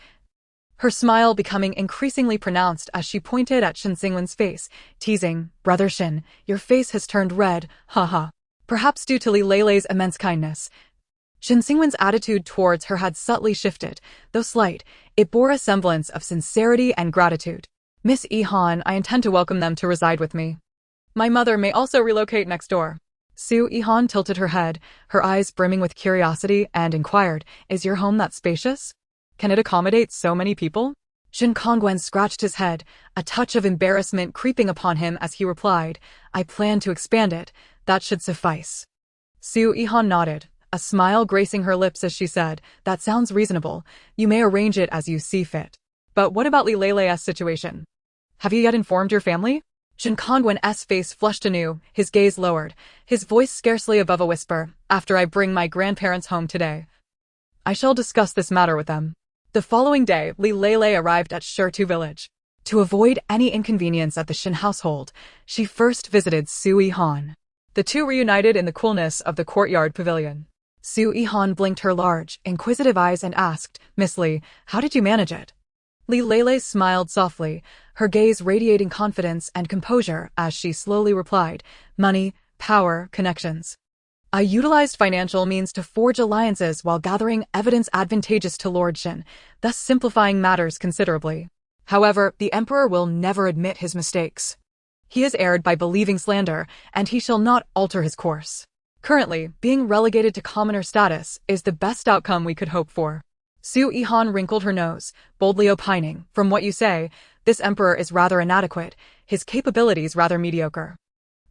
Her smile becoming increasingly pronounced as she pointed at Shin Xingwen's face, teasing, Brother Shin, your face has turned red, haha. Perhaps due to Li Lele's immense kindness. Shin Xingwen's attitude towards her had subtly shifted, though slight, it bore a semblance of sincerity and gratitude. Miss Yihan, I intend to welcome them to reside with me. My mother may also relocate next door. Su Yihan tilted her head, her eyes brimming with curiosity, and inquired, Is your home that spacious? Can it accommodate so many people? Shin Kongwen scratched his head, a touch of embarrassment creeping upon him as he replied, I plan to expand it, that should suffice. Su Yihan nodded, a smile gracing her lips as she said, That sounds reasonable, you may arrange it as you see fit. But what about Li Lele's situation? Have you yet informed your family? Shin Kongwen's face flushed anew, his gaze lowered, his voice scarcely above a whisper, After I bring my grandparents home today, I shall discuss this matter with them. The following day, Li Lele arrived at Shirtu village. To avoid any inconvenience at the Shin household, she first visited Su Yihan. The two reunited in the coolness of the courtyard pavilion. Su Yihan blinked her large, inquisitive eyes and asked, Miss Li, how did you manage it? Li Lele smiled softly, her gaze radiating confidence and composure as she slowly replied, Money, power, connections. I utilized financial means to forge alliances while gathering evidence advantageous to Lord Shin, thus simplifying matters considerably. However, the emperor will never admit his mistakes. He has erred by believing slander, and he shall not alter his course. Currently, being relegated to commoner status is the best outcome we could hope for. Su Yihan wrinkled her nose, boldly opining, From what you say, this emperor is rather inadequate, his capabilities rather mediocre.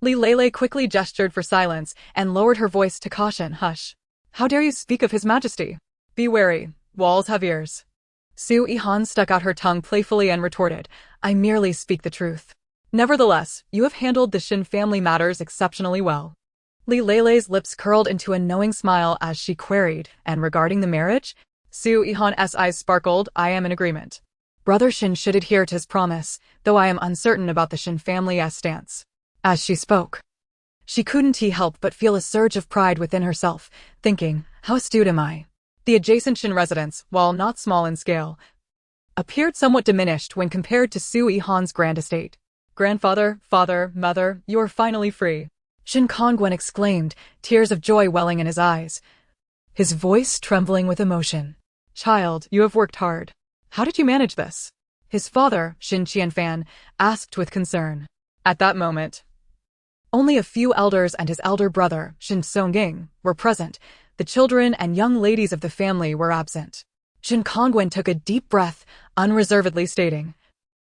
Li Lele quickly gestured for silence and lowered her voice to caution, Hush. How dare you speak of his majesty? Be wary, walls have ears. Su Yihan stuck out her tongue playfully and retorted, I merely speak the truth. Nevertheless, you have handled the Shin family matters exceptionally well. Li Lele's lips curled into a knowing smile as she queried, And regarding the marriage? Su Yihan's eyes sparkled, I am in agreement. Brother Shin should adhere to his promise, though I am uncertain about the Shin family's stance. As she spoke, she couldn't help but feel a surge of pride within herself, thinking, How astute am I? The adjacent Shin residence, while not small in scale, appeared somewhat diminished when compared to Su Yihan's grand estate. Grandfather, father, mother, you are finally free. Shin Kongwen exclaimed, tears of joy welling in his eyes, his voice trembling with emotion. Child, you have worked hard. How did you manage this? His father, Shin Qianfan, asked with concern. At that moment, Only a few elders and his elder brother, Shin Songying, were present. The children and young ladies of the family were absent. Shin Kongwen took a deep breath, unreservedly stating,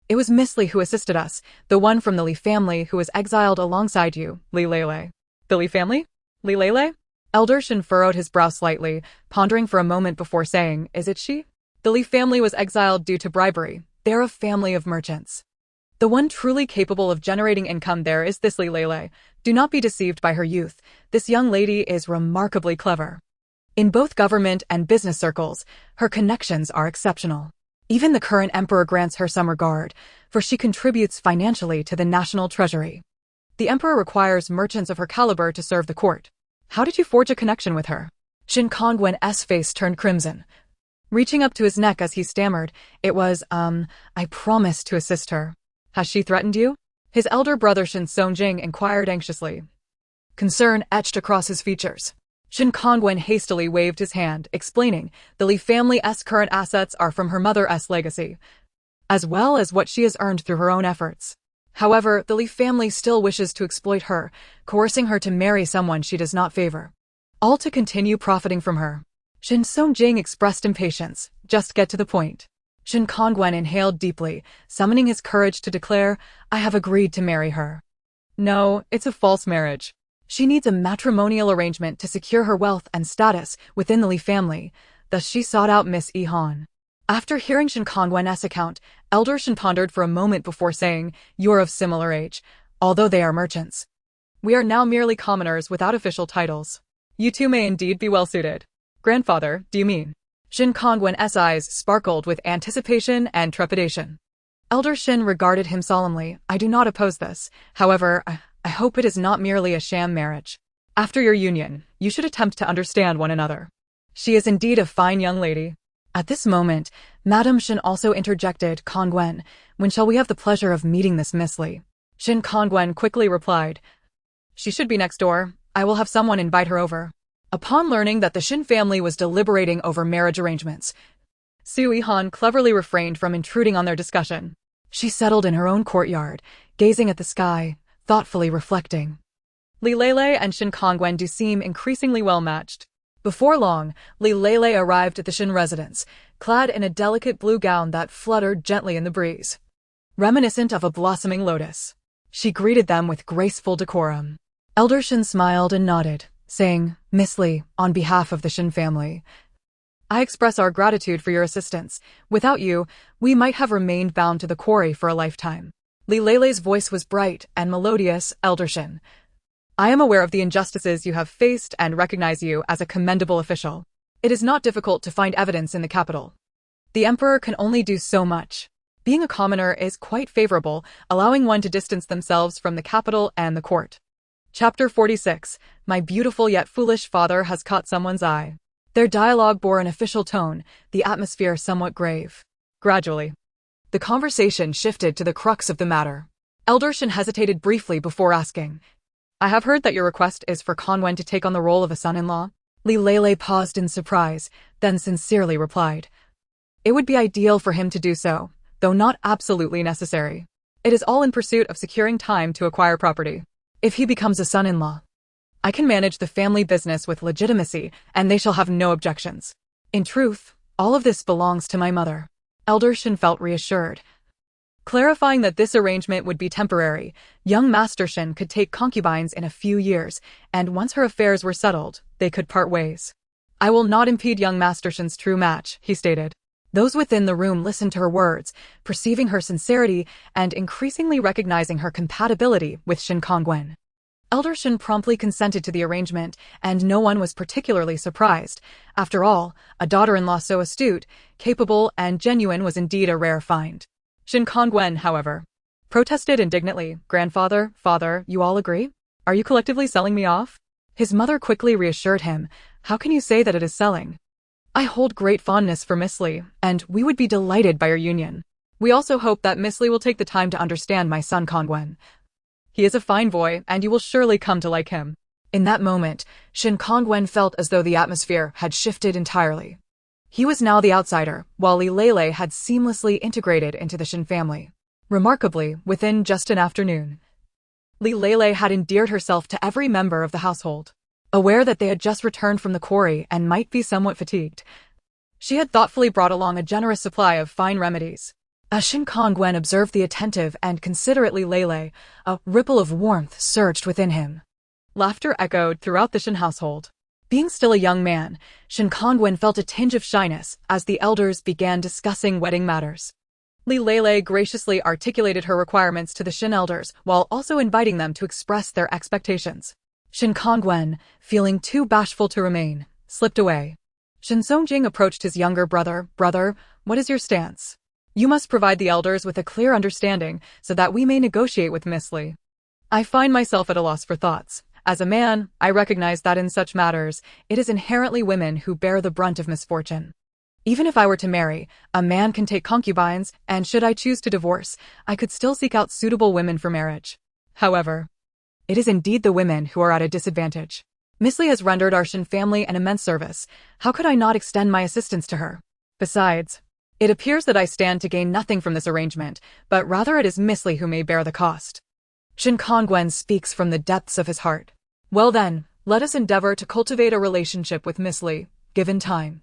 "It was Miss Li who assisted us, the one from the Li family who was exiled alongside you, Li Lele." "The Li family? Li Lele?" Elder Shin furrowed his brow slightly, pondering for a moment before saying, "Is it she?" "The Li family was exiled due to bribery. They're a family of merchants. The one truly capable of generating income there is this Li Lele. Do not be deceived by her youth. This young lady is remarkably clever. In both government and business circles, her connections are exceptional. Even the current emperor grants her some regard, for she contributes financially to the national treasury. The emperor requires merchants of her caliber to serve the court. How did you forge a connection with her?" Shin Kongwen's face turned crimson. Reaching up to his neck as he stammered, "It was, I promised to assist her." "Has she threatened you?" His elder brother Shin Songjing inquired anxiously. Concern etched across his features. Shin Kongwen hastily waved his hand, explaining, "The Li family's current assets are from her mother's legacy, as well as what she has earned through her own efforts. However, the Li family still wishes to exploit her, coercing her to marry someone she does not favor, all to continue profiting from her." Shin Songjing expressed impatience. "Just get to the point." Shin Kongwen inhaled deeply, summoning his courage to declare, "I have agreed to marry her." "No, it's a false marriage. She needs a matrimonial arrangement to secure her wealth and status within the Li family. Thus she sought out Miss Yihan." After hearing Shin Kongwen's account, Elder Shin pondered for a moment before saying, "You're of similar age, although they are merchants. We are now merely commoners without official titles. You two may indeed be well suited." "Grandfather, do you mean?" Shin Kongwen's eyes sparkled with anticipation and trepidation. Elder Shin regarded him solemnly. "I do not oppose this. However, I hope it is not merely a sham marriage. After your union, you should attempt to understand one another. She is indeed a fine young lady." At this moment, Madame Shin also interjected, "Kongwen, when shall we have the pleasure of meeting this Miss Li?" Shin Kongwen quickly replied, "She should be next door. I will have someone invite her over." Upon learning that the Shin family was deliberating over marriage arrangements, Su Yihan cleverly refrained from intruding on their discussion. She settled in her own courtyard, gazing at the sky, thoughtfully reflecting. Li Lele and Shin Kongwen do seem increasingly well matched. Before long, Li Lele arrived at the Shin residence, clad in a delicate blue gown that fluttered gently in the breeze, reminiscent of a blossoming lotus. She greeted them with graceful decorum. Elder Shin smiled and nodded, saying, "Miss Li, on behalf of the Shin family, I express our gratitude for your assistance. Without you, we might have remained bound to the quarry for a lifetime." Li Lele's voice was bright and melodious. "Elder Shin, I am aware of the injustices you have faced and recognize you as a commendable official. It is not difficult to find evidence in the capital. The emperor can only do so much. Being a commoner is quite favorable, allowing one to distance themselves from the capital and the court." Chapter 46. My beautiful yet foolish father has caught someone's eye. Their dialogue bore an official tone, the atmosphere somewhat grave. Gradually, the conversation shifted to the crux of the matter. Elder Shin hesitated briefly before asking, "I have heard that your request is for Kongwen to take on the role of a son-in-law?" Li Lele paused in surprise, then sincerely replied, "It would be ideal for him to do so, though not absolutely necessary. It is all in pursuit of securing time to acquire property. If he becomes a son-in-law, I can manage the family business with legitimacy, and they shall have no objections. In truth, all of this belongs to my mother." Elder Shin felt reassured. Clarifying that this arrangement would be temporary, young Master Shin could take concubines in a few years, and once her affairs were settled, they could part ways. "I will not impede young Master Shin's true match," he stated. Those within the room listened to her words, perceiving her sincerity and increasingly recognizing her compatibility with Shin Kongwen. Elder Shin promptly consented to the arrangement, and no one was particularly surprised. After all, a daughter-in-law so astute, capable, and genuine was indeed a rare find. Shin Kongwen, however, protested indignantly, "Grandfather, father, you all agree? Are you collectively selling me off?" His mother quickly reassured him, "How can you say that it is selling? I hold great fondness for Miss Li, and we would be delighted by your union. We also hope that Miss Li will take the time to understand my son Kongwen. He is a fine boy, and you will surely come to like him." In that moment, Shin Kongwen felt as though the atmosphere had shifted entirely. He was now the outsider, while Li Lele had seamlessly integrated into the Shin family. Remarkably, within just an afternoon, Li Lele had endeared herself to every member of the household. Aware that they had just returned from the quarry and might be somewhat fatigued, she had thoughtfully brought along a generous supply of fine remedies. As Shin Kongwen observed the attentive and considerate Li Lele, a ripple of warmth surged within him. Laughter echoed throughout the Shin household. Being still a young man, Shin Kongwen felt a tinge of shyness as the elders began discussing wedding matters. Li Lele graciously articulated her requirements to the Shin elders while also inviting them to express their expectations. Shin Kongwen, feeling too bashful to remain, slipped away. Shin Songjing approached his younger brother. Brother, what is your stance? You must provide the elders with a clear understanding so that we may negotiate with Miss Li. I find myself at a loss for thoughts. As a man, I recognize that in such matters, it is inherently women who bear the brunt of misfortune. Even if I were to marry, a man can take concubines, and should I choose to divorce, I could still seek out suitable women for marriage. However, it is indeed the women who are at a disadvantage. Miss Li has rendered our Shin family an immense service. How could I not extend my assistance to her? Besides, it appears that I stand to gain nothing from this arrangement, but rather it is Miss Li who may bear the cost. Shin Kongwen speaks from the depths of his heart. Well then, let us endeavor to cultivate a relationship with Miss Li, given time.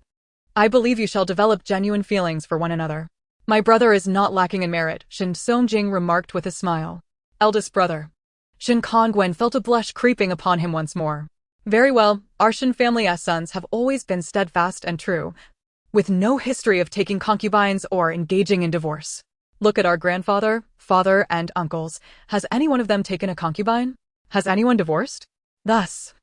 I believe you shall develop genuine feelings for one another. My brother is not lacking in merit, Shin Songjing remarked with a smile. Eldest brother. Shin Kongwen felt a blush creeping upon him once more. Very well, our Shin family's sons have always been steadfast and true, with no history of taking concubines or engaging in divorce. Look at our grandfather, father, and uncles. Has any one of them taken a concubine? Has anyone divorced? Thus,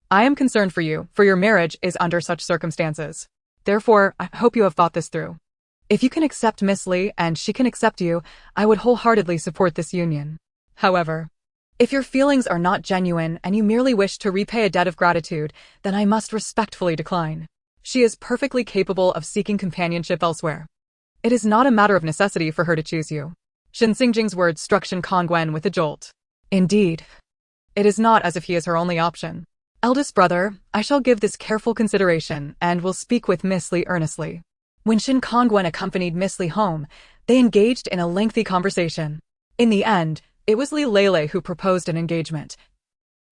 I am concerned for you, for your marriage is under such circumstances. Therefore, I hope you have thought this through. If you can accept Miss Li and she can accept you, I would wholeheartedly support this union. However, if your feelings are not genuine and you merely wish to repay a debt of gratitude, then I must respectfully decline. She is perfectly capable of seeking companionship elsewhere. It is not a matter of necessity for her to choose you. Shin Xingjing's words struck Shin Kongwen with a jolt. Indeed, it is not as if he is her only option. Eldest brother, I shall give this careful consideration and will speak with Miss Li earnestly. When Shin Kongwen accompanied Miss Li home, they engaged in a lengthy conversation. In the end, it was Li Lele who proposed an engagement,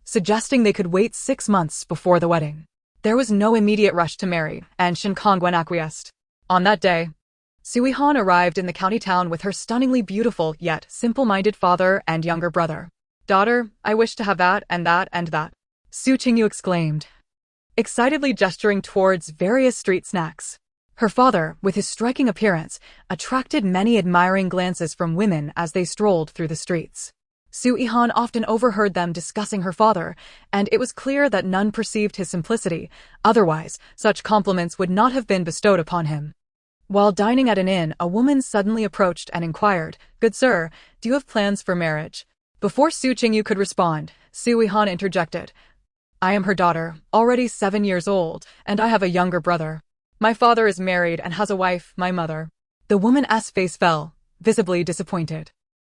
suggesting they could wait 6 months before the wedding. There was no immediate rush to marry, and Shin Kongwen acquiesced. On that day, Su Yihan arrived in the county town with her stunningly beautiful yet simple-minded father and younger brother. Daughter, I wish to have that and that and that, Su Qingyu exclaimed, excitedly gesturing towards various street snacks. Her father, with his striking appearance, attracted many admiring glances from women as they strolled through the streets. Su Yihan often overheard them discussing her father, and it was clear that none perceived his simplicity, otherwise such compliments would not have been bestowed upon him. While dining at an inn, a woman suddenly approached and inquired, Good sir, do you have plans for marriage? Before Su Qingyu could respond, Su Yihan interjected, I am her daughter, already 7 years old, and I have a younger brother. My father is married and has a wife, my mother. The woman's face fell, visibly disappointed.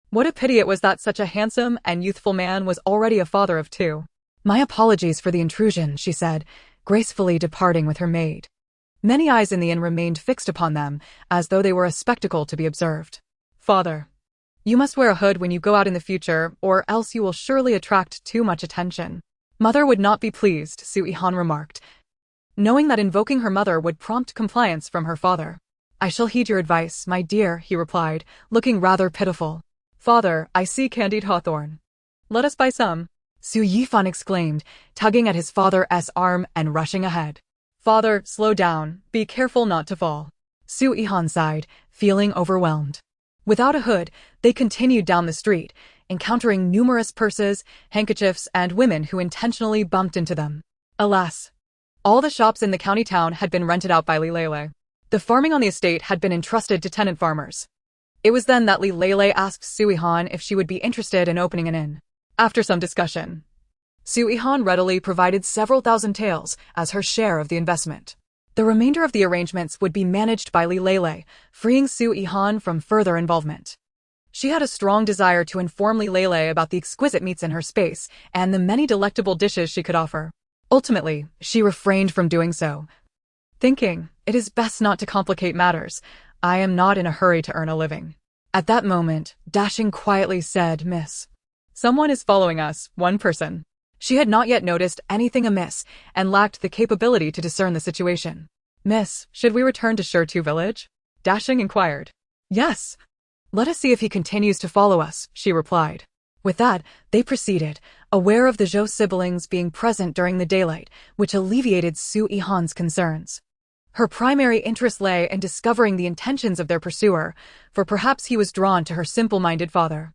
What a pity it was that such a handsome and youthful man was already a father of 2. My apologies for the intrusion, she said, gracefully departing with her maid. Many eyes in the inn remained fixed upon them, as though they were a spectacle to be observed. Father, you must wear a hood when you go out in the future, or else you will surely attract too much attention. Mother would not be pleased, Su Yihan remarked, knowing that invoking her mother would prompt compliance from her father. I shall heed your advice, my dear, he replied, looking rather pitiful. Father, I see candied hawthorn. Let us buy some, Su Yihan exclaimed, tugging at his father's arm and rushing ahead. Father, slow down, be careful not to fall. Su Yihan sighed, feeling overwhelmed. Without a hood, they continued down the street, encountering numerous purses, handkerchiefs, and women who intentionally bumped into them. Alas! All the shops in the county town had been rented out by Li Lele. The farming on the estate had been entrusted to tenant farmers. It was then that Li Lele asked Su Yihan if she would be interested in opening an inn. After some discussion, Su Yihan readily provided several thousand taels as her share of the investment. The remainder of the arrangements would be managed by Li Lele, freeing Su Yihan from further involvement. She had a strong desire to inform Li Lele about the exquisite meats in her space and the many delectable dishes she could offer. Ultimately, she refrained from doing so, thinking, it is best not to complicate matters. I am not in a hurry to earn a living. At that moment, Dashing quietly said, Miss Someone is following us, one person. She had not yet noticed anything amiss and lacked the capability to discern the situation. Miss, should we return to Shirtu village? Dashing inquired. Yes. Let us see if he continues to follow us, she replied. With that, they proceeded, aware of the Zhou siblings being present during the daylight, which alleviated Su Yihan's concerns. Her primary interest lay in discovering the intentions of their pursuer, for perhaps he was drawn to her simple-minded father.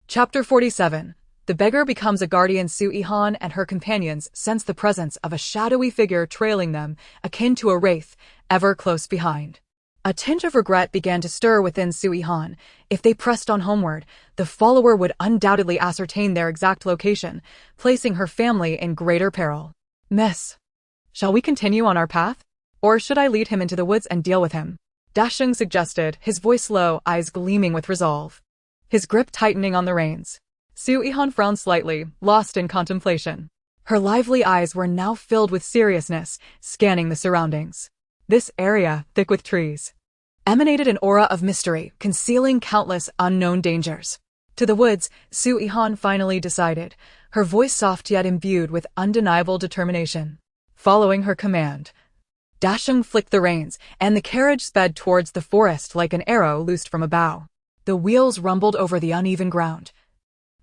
Chapter 47. The beggar becomes a guardian. Su Yihan and her companions sense the presence of a shadowy figure trailing them, akin to a wraith, ever close behind. A tinge of regret began to stir within Su Yihan. If they pressed on homeward, the follower would undoubtedly ascertain their exact location, placing her family in greater peril. Miss, shall we continue on our path? Or should I lead him into the woods and deal with him? Dasheng suggested, his voice low, eyes gleaming with resolve. His grip tightening on the reins. Su Yihan frowned slightly, lost in contemplation. Her lively eyes were now filled with seriousness, scanning the surroundings. This area, thick with trees, emanated an aura of mystery, concealing countless unknown dangers. To the woods, Su Yihan finally decided, her voice soft yet imbued with undeniable determination. Following her command, Dasheng flicked the reins, and the carriage sped towards the forest like an arrow loosed from a bow. The wheels rumbled over the uneven ground,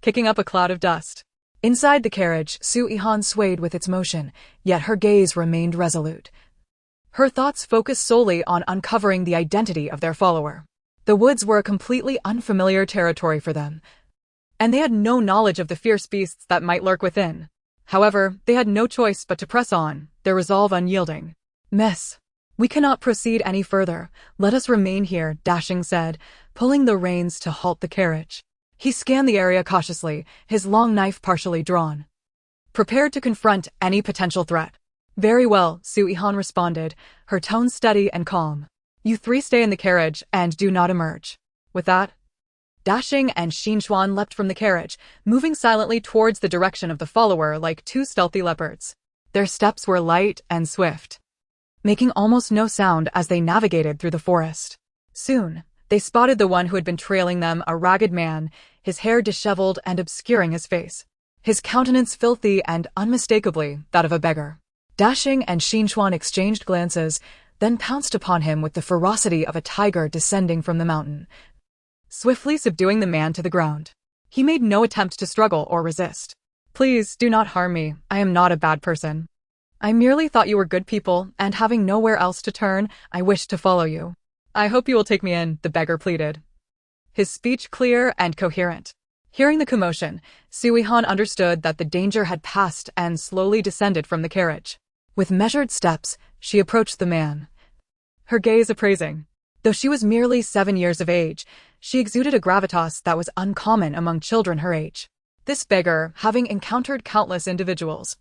kicking up a cloud of dust. Inside the carriage, Su Yihan swayed with its motion, yet her gaze remained resolute. Her thoughts focused solely on uncovering the identity of their follower. The woods were a completely unfamiliar territory for them, and they had no knowledge of the fierce beasts that might lurk within. However, they had no choice but to press on, their resolve unyielding. Miss, we cannot proceed any further. Let us remain here, Dasheng said, pulling the reins to halt the carriage. He scanned the area cautiously, his long knife partially drawn, prepared to confront any potential threat. Very well, Su Yihan responded, her tone steady and calm. You three stay in the carriage and do not emerge. With that, Dasheng and Xinchuan leapt from the carriage, moving silently towards the direction of the follower like two stealthy leopards. Their steps were light and swift, making almost no sound as they navigated through the forest. Soon, they spotted the one who had been trailing them, a ragged man, his hair disheveled and obscuring his face. His countenance filthy and unmistakably that of a beggar. Dasheng and Xinchuan exchanged glances, then pounced upon him with the ferocity of a tiger descending from the mountain, swiftly subduing the man to the ground. He made no attempt to struggle or resist. Please, do not harm me. I am not a bad person. I merely thought you were good people, and having nowhere else to turn, I wished to follow you. I hope you will take me in, the beggar pleaded, his speech clear and coherent. Hearing the commotion, Su Yihan understood that the danger had passed and slowly descended from the carriage. With measured steps, she approached the man, her gaze appraising. Though she was merely 7 years of age, she exuded a gravitas that was uncommon among children her age. This beggar, having encountered countless individuals,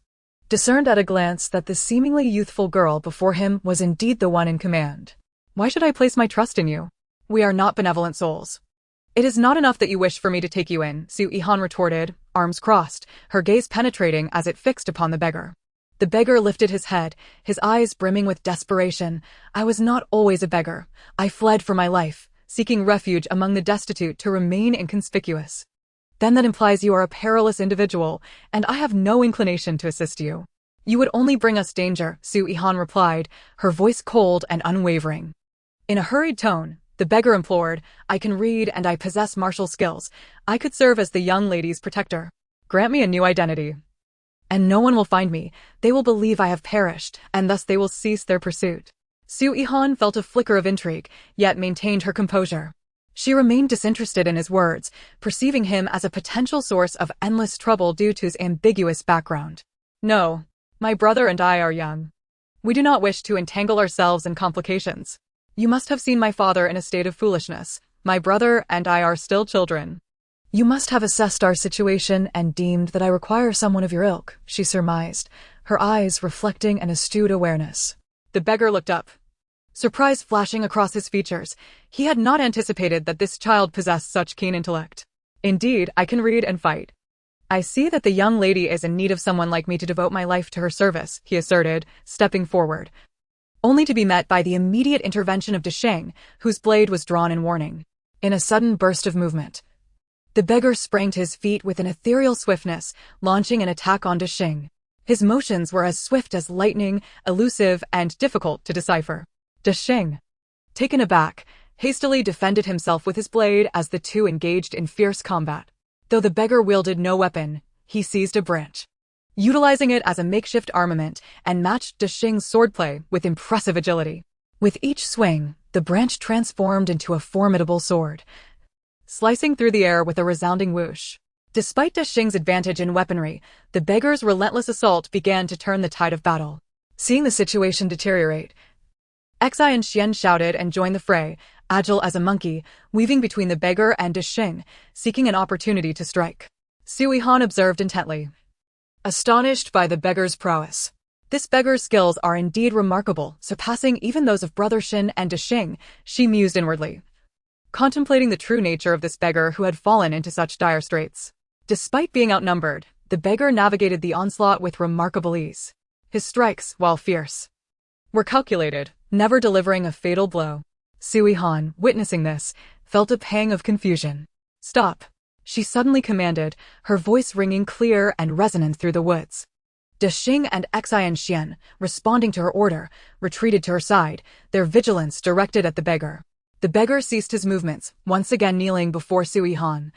discerned at a glance that the seemingly youthful girl before him was indeed the one in command. Why should I place my trust in you? We are not benevolent souls. It is not enough that you wish for me to take you in, Su Yihan retorted, arms crossed, her gaze penetrating as it fixed upon the beggar. The beggar lifted his head, his eyes brimming with desperation. I was not always a beggar. I fled for my life, seeking refuge among the destitute to remain inconspicuous. Then that implies you are a perilous individual, and I have no inclination to assist you. You would only bring us danger, Su Yihan replied, her voice cold and unwavering. In a hurried tone, the beggar implored, I can read and I possess martial skills. I could serve as the young lady's protector. Grant me a new identity, and no one will find me. They will believe I have perished, and thus they will cease their pursuit. Su Yihan felt a flicker of intrigue, yet maintained her composure. She remained disinterested in his words, perceiving him as a potential source of endless trouble due to his ambiguous background. No, my brother and I are young. We do not wish to entangle ourselves in complications. You must have seen my father in a state of foolishness. My brother and I are still children. You must have assessed our situation and deemed that I require someone of your ilk, she surmised, her eyes reflecting an astute awareness. The beggar looked up, surprise flashing across his features. He had not anticipated that this child possessed such keen intellect. Indeed, I can read and fight. I see that the young lady is in need of someone like me to devote my life to her service, he asserted, stepping forward, only to be met by the immediate intervention of Dasheng, whose blade was drawn in warning. In a sudden burst of movement, The beggar sprang to his feet with an ethereal swiftness, launching an attack on Dashing. His motions were as swift as lightning, elusive, and difficult to decipher. Dashing, taken aback, hastily defended himself with his blade as the two engaged in fierce combat. Though the beggar wielded no weapon, he seized a branch, utilizing it as a makeshift armament, and matched Dashing's swordplay with impressive agility. With each swing, the branch transformed into a formidable sword, slicing through the air with a resounding whoosh. Despite Dashing's advantage in weaponry, the beggar's relentless assault began to turn the tide of battle. Seeing the situation deteriorate, Xian shouted and joined the fray, agile as a monkey, weaving between the beggar and Dashing, seeking an opportunity to strike. Su Yihan observed intently, astonished by the beggar's prowess. This beggar's skills are indeed remarkable, surpassing even those of Brother Shin and Dashing, she mused inwardly, contemplating the true nature of this beggar who had fallen into such dire straits. Despite being outnumbered, the beggar navigated the onslaught with remarkable ease. His strikes, while fierce, were calculated, never delivering a fatal blow. Su Yihan, witnessing this, felt a pang of confusion. Stop, she suddenly commanded, her voice ringing clear and resonant through the woods. Dashing and Xian, responding to her order, retreated to her side, their vigilance directed at the beggar. The beggar ceased his movements, once again kneeling before Su Yihan,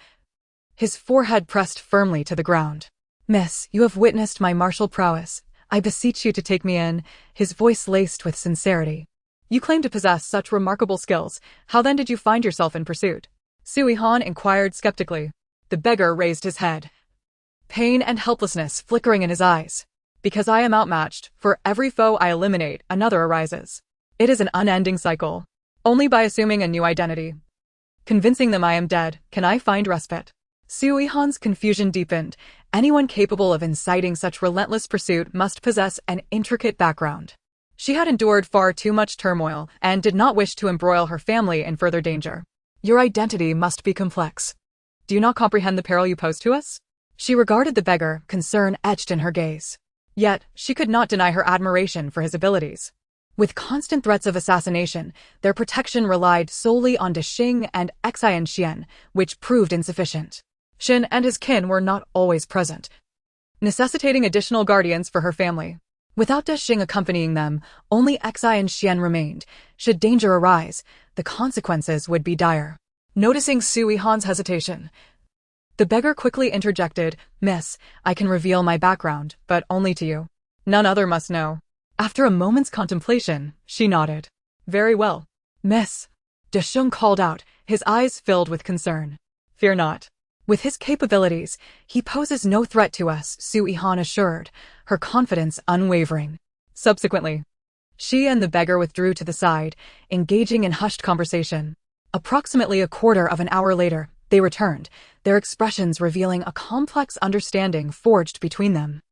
his forehead pressed firmly to the ground. Miss, you have witnessed my martial prowess. I beseech you to take me in, his voice laced with sincerity. You claim to possess such remarkable skills. How then did you find yourself in pursuit? Su Yihan inquired skeptically. The beggar raised his head, pain and helplessness flickering in his eyes. Because I am outmatched, for every foe I eliminate, another arises. It is an unending cycle. Only by assuming a new identity, convincing them I am dead, can I find respite. Su Yihan's confusion deepened. Anyone capable of inciting such relentless pursuit must possess an intricate background. She had endured far too much turmoil and did not wish to embroil her family in further danger. Your identity must be complex. Do you not comprehend the peril you pose to us? She regarded the beggar, concern etched in her gaze. Yet, she could not deny her admiration for his abilities. With constant threats of assassination, their protection relied solely on Dashing and Xian, which proved insufficient. Shin and his kin were not always present, necessitating additional guardians for her family. Without Dashing accompanying them, only Xian remained. Should danger arise, the consequences would be dire. Noticing Su Yihan's hesitation, the beggar quickly interjected, Miss, I can reveal my background, but only to you. None other must know. After a moment's contemplation, she nodded. Very well. Miss, Dashing called out, his eyes filled with concern. Fear not. With his capabilities, he poses no threat to us, Su Yihan assured, her confidence unwavering. Subsequently, she and the beggar withdrew to the side, engaging in hushed conversation. Approximately a quarter of an hour later, they returned, their expressions revealing a complex understanding forged between them.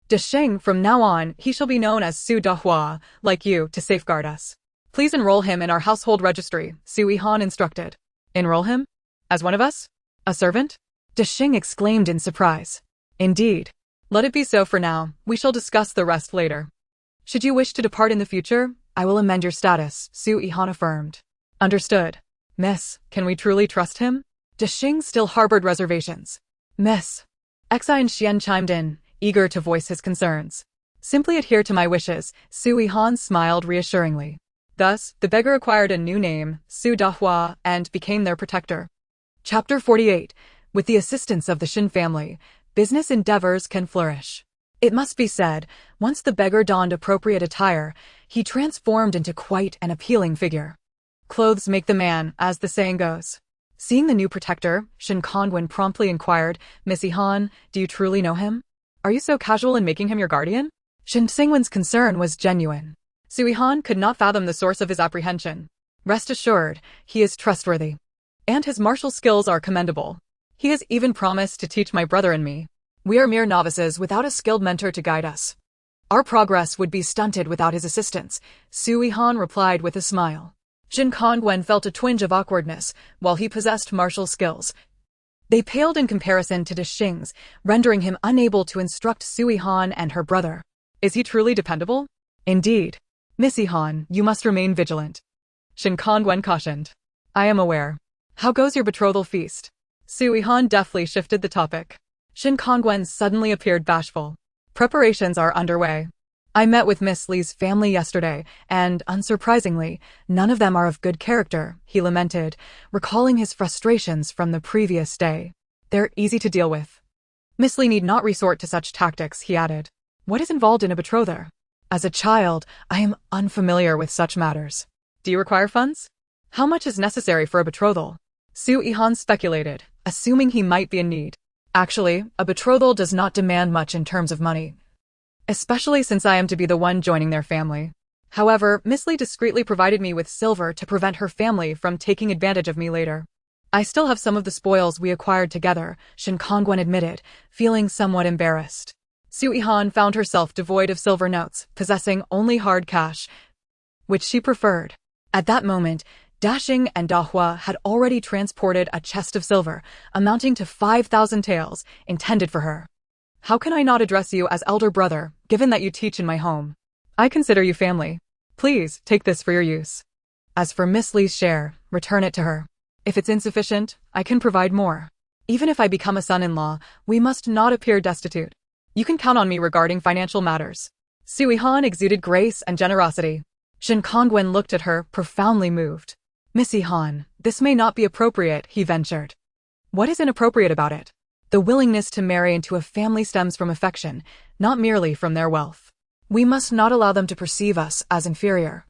Dashing, from now on, he shall be known as Su Donghua, like you, to safeguard us. Please enroll him in our household registry, Su Yihan instructed. Enroll him? As one of us? A servant? Dashing exclaimed in surprise. Indeed. Let it be so for now, we shall discuss the rest later. Should you wish to depart in the future, I will amend your status, Su Yihan affirmed. Understood. Miss, can we truly trust him? Dashing still harbored reservations. Miss. Xian chimed in, eager to voice his concerns. Simply adhere to my wishes, Su Yihan smiled reassuringly. Thus, the beggar acquired a new name, Su Donghua, and became their protector. Chapter 48. With the assistance of the Shin family, business endeavors can flourish. It must be said, once the beggar donned appropriate attire, he transformed into quite an appealing figure. Clothes make the man, as the saying goes. Seeing the new protector, Shin Kongwen promptly inquired, Miss Yihan, do you truly know him? Are you so casual in making him your guardian? Shin Singwen's concern was genuine. Su Yihan could not fathom the source of his apprehension. Rest assured, he is trustworthy. And his martial skills are commendable. He has even promised to teach my brother and me. We are mere novices without a skilled mentor to guide us. Our progress would be stunted without his assistance, Su Yihan replied with a smile. Shin Kongwen felt a twinge of awkwardness, while he possessed martial skills. They paled in comparison to Dashing's, rendering him unable to instruct Su Yihan and her brother. Is he truly dependable? Indeed. Miss Yihan, you must remain vigilant. Shin Kongwen cautioned. I am aware. How goes your betrothal feast? Su Yihan deftly shifted the topic. Shin Kongwen suddenly appeared bashful. Preparations are underway. I met with Miss Li's family yesterday, and, unsurprisingly, none of them are of good character, he lamented, recalling his frustrations from the previous day. They're easy to deal with. Miss Li need not resort to such tactics, he added. What is involved in a betrothal? As a child, I am unfamiliar with such matters. Do you require funds? How much is necessary for a betrothal? Su Yihan speculated, assuming he might be in need. Actually, a betrothal does not demand much in terms of money, especially since I am to be the one joining their family. However, Miss Li discreetly provided me with silver to prevent her family from taking advantage of me later. I still have some of the spoils we acquired together, Shin Kongwen admitted, feeling somewhat embarrassed. Su Yihan found herself devoid of silver notes, possessing only hard cash, which she preferred. At that moment, Dashing and Donghua had already transported a chest of silver, amounting to 5,000 taels, intended for her. How can I not address you as elder brother, given that you teach in my home? I consider you family. Please, take this for your use. As for Miss Li's share, return it to her. If it's insufficient, I can provide more. Even if I become a son-in-law, we must not appear destitute. You can count on me regarding financial matters. Su Yihan exuded grace and generosity. Shin Kongwen looked at her, profoundly moved. Miss Yihan, this may not be appropriate, he ventured. What is inappropriate about it? The willingness to marry into a family stems from affection, not merely from their wealth. We must not allow them to perceive us as inferior.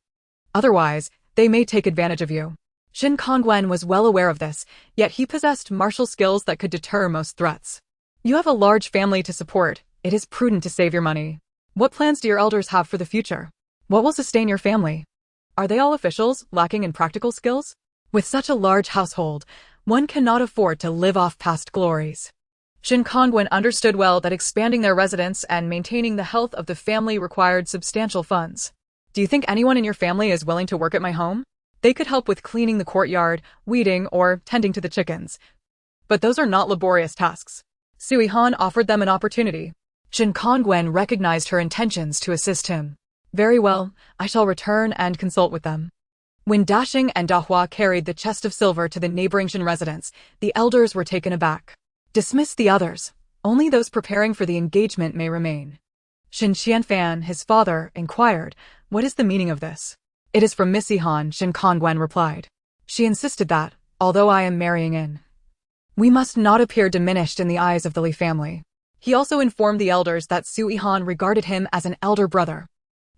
Otherwise, they may take advantage of you. Shin Kongwen was well aware of this, yet he possessed martial skills that could deter most threats. You have a large family to support. It is prudent to save your money. What plans do your elders have for the future? What will sustain your family? Are they all officials, lacking in practical skills? With such a large household, one cannot afford to live off past glories. Shin Kongwen understood well that expanding their residence and maintaining the health of the family required substantial funds. Do you think anyone in your family is willing to work at my home? They could help with cleaning the courtyard, weeding, or tending to the chickens. But those are not laborious tasks. Su Yihan offered them an opportunity. Shin Kongwen recognized her intentions to assist him. Very well, I shall return and consult with them. When Dashing and Donghua carried the chest of silver to the neighboring Shin residence, the elders were taken aback. Dismiss the others. Only those preparing for the engagement may remain. Shin Qianfan, his father, inquired, what is the meaning of this? It is from Miss Yihan, Shin Kongwen replied. She insisted that, although I am marrying in, we must not appear diminished in the eyes of the Li family. He also informed the elders that Su Yihan regarded him as an elder brother.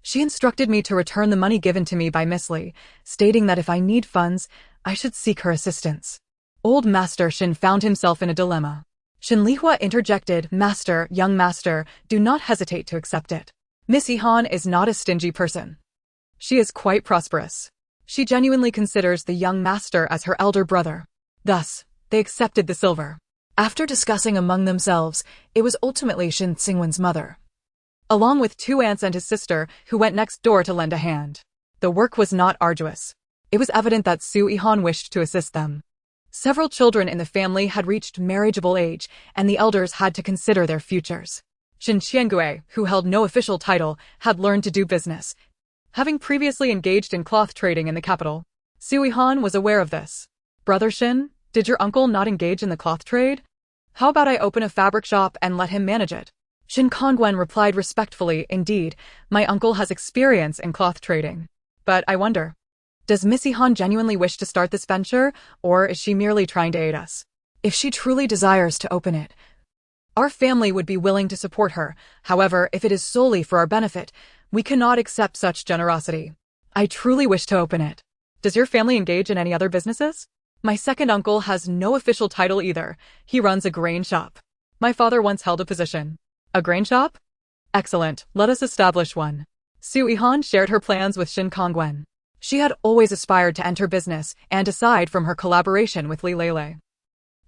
She instructed me to return the money given to me by Miss Li, stating that if I need funds, I should seek her assistance. Old Master Shin found himself in a dilemma. Shin Lihua interjected, Master, young master, do not hesitate to accept it. Miss Yihan is not a stingy person. She is quite prosperous. She genuinely considers the young master as her elder brother. Thus, they accepted the silver. After discussing among themselves, it was ultimately Shin Xingwen's mother, along with 2 aunts and his sister, who went next door to lend a hand. The work was not arduous. It was evident that Su Yihan wished to assist them. Several children in the family had reached marriageable age, and the elders had to consider their futures. Shin Qiangui, who held no official title, had learned to do business, having previously engaged in cloth trading in the capital. Su Yihan was aware of this. Brother Shin, did your uncle not engage in the cloth trade? How about I open a fabric shop and let him manage it? Shin Kongwen replied respectfully, indeed, my uncle has experience in cloth trading. But I wonder, does Miss Yihan genuinely wish to start this venture, or is she merely trying to aid us? If she truly desires to open it, our family would be willing to support her. However, if it is solely for our benefit, we cannot accept such generosity. I truly wish to open it. Does your family engage in any other businesses? My second uncle has no official title either. He runs a grain shop. My father once held a position. A grain shop? Excellent, let us establish one. Su Yihan shared her plans with Shin Kongwen. She had always aspired to enter business, and aside from her collaboration with Li Lele,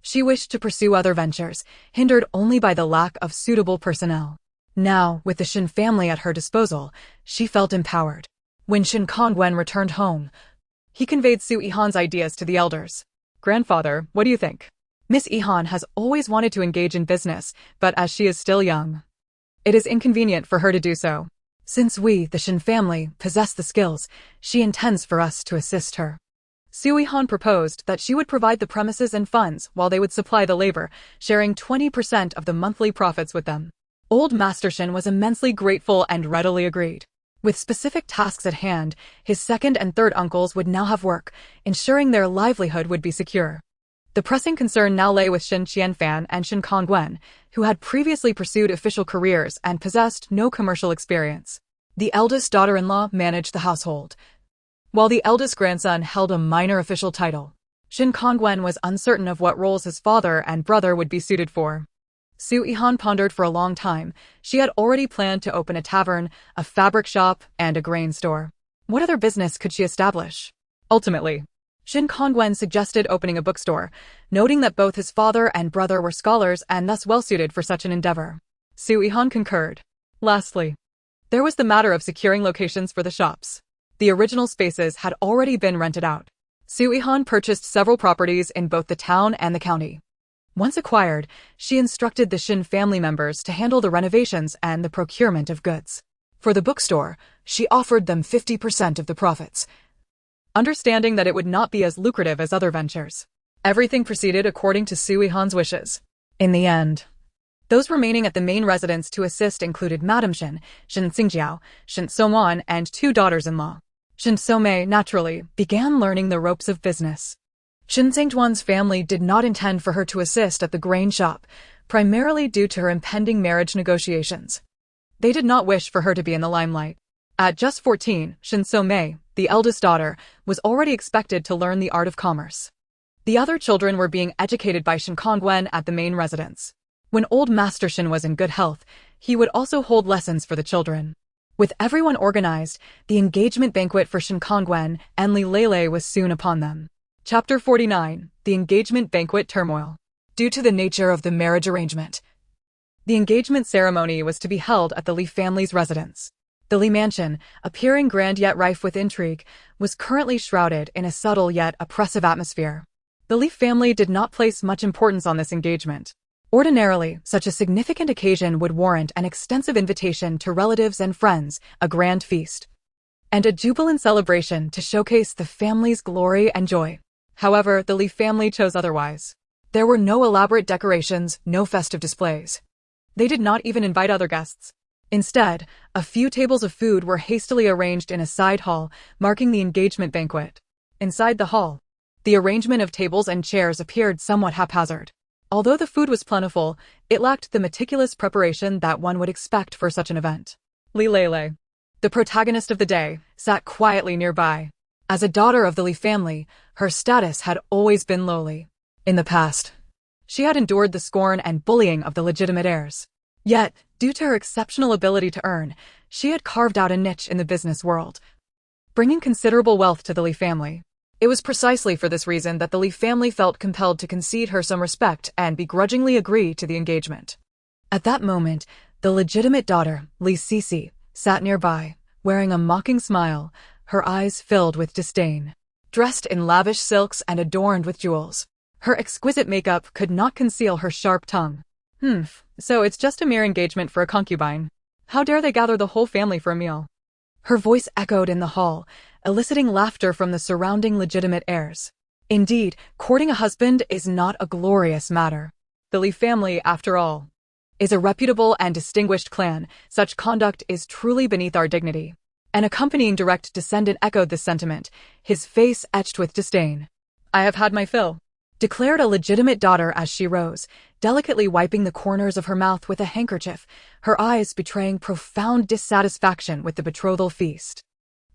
she wished to pursue other ventures, hindered only by the lack of suitable personnel. Now, with the Shin family at her disposal, she felt empowered. When Shin Kongwen returned home, he conveyed Su Yihan's ideas to the elders. Grandfather, what do you think? Miss Yihan has always wanted to engage in business, but as she is still young, it is inconvenient for her to do so. Since we, the Shin family, possess the skills, she intends for us to assist her. Su Yihan proposed that she would provide the premises and funds while they would supply the labor, sharing 20% of the monthly profits with them. Old Master Shin was immensely grateful and readily agreed. With specific tasks at hand, his second and third uncles would now have work, ensuring their livelihood would be secure. The pressing concern now lay with Shin Qianfan and Shin Kongwen, who had previously pursued official careers and possessed no commercial experience. The eldest daughter-in-law managed the household, while the eldest grandson held a minor official title. Shin Kongwen was uncertain of what roles his father and brother would be suited for. Su Yihan pondered for a long time. She had already planned to open a tavern, a fabric shop, and a grain store. What other business could she establish? Ultimately, Shin Kongwen suggested opening a bookstore, noting that both his father and brother were scholars and thus well-suited for such an endeavor. Su Yihan concurred. Lastly, there was the matter of securing locations for the shops. The original spaces had already been rented out. Su Yihan purchased several properties in both the town and the county. Once acquired, she instructed the Shin family members to handle the renovations and the procurement of goods. For the bookstore, she offered them 50% of the profits, understanding that it would not be as lucrative as other ventures. Everything proceeded according to Su Yihan's wishes. In the end, those remaining at the main residence to assist included Madame Shin, Shin Xingjiao, Shin Soman, and 2 daughters-in-law. Shin Somei, naturally, began learning the ropes of business. Shin Xingjuan's family did not intend for her to assist at the grain shop, primarily due to her impending marriage negotiations. They did not wish for her to be in the limelight. At just 14, Shin Somei, the eldest daughter, was already expected to learn the art of commerce. The other children were being educated by Shin Kongwen at the main residence. When old Master Shin was in good health, he would also hold lessons for the children. With everyone organized, the engagement banquet for Shin Kongwen and Li Lele was soon upon them. Chapter 49, The Engagement Banquet Turmoil. Due to the nature of the marriage arrangement, the engagement ceremony was to be held at the Li family's residence. The Li mansion, appearing grand yet rife with intrigue, was currently shrouded in a subtle yet oppressive atmosphere. The Li family did not place much importance on this engagement. Ordinarily, such a significant occasion would warrant an extensive invitation to relatives and friends, a grand feast, and a jubilant celebration to showcase the family's glory and joy. However, the Li family chose otherwise. There were no elaborate decorations, no festive displays. They did not even invite other guests. Instead, a few tables of food were hastily arranged in a side hall, marking the engagement banquet. Inside the hall, the arrangement of tables and chairs appeared somewhat haphazard. Although the food was plentiful, it lacked the meticulous preparation that one would expect for such an event. Li Lele, the protagonist of the day, sat quietly nearby. As a daughter of the Li family, her status had always been lowly. In the past, she had endured the scorn and bullying of the legitimate heirs. Yet, due to her exceptional ability to earn, she had carved out a niche in the business world, bringing considerable wealth to the Li family. It was precisely for this reason that the Li family felt compelled to concede her some respect and begrudgingly agree to the engagement. At that moment, the legitimate daughter, Li Sisi, sat nearby, wearing a mocking smile, her eyes filled with disdain. Dressed in lavish silks and adorned with jewels, her exquisite makeup could not conceal her sharp tongue. So it's just a mere engagement for a concubine. How dare they gather the whole family for a meal? Her voice echoed in the hall, eliciting laughter from the surrounding legitimate heirs. Indeed, courting a husband is not a glorious matter. The Li family, after all, is a reputable and distinguished clan. Such conduct is truly beneath our dignity. An accompanying direct descendant echoed this sentiment, his face etched with disdain. I have had my fill, declared a legitimate daughter as she rose, delicately wiping the corners of her mouth with a handkerchief, her eyes betraying profound dissatisfaction with the betrothal feast.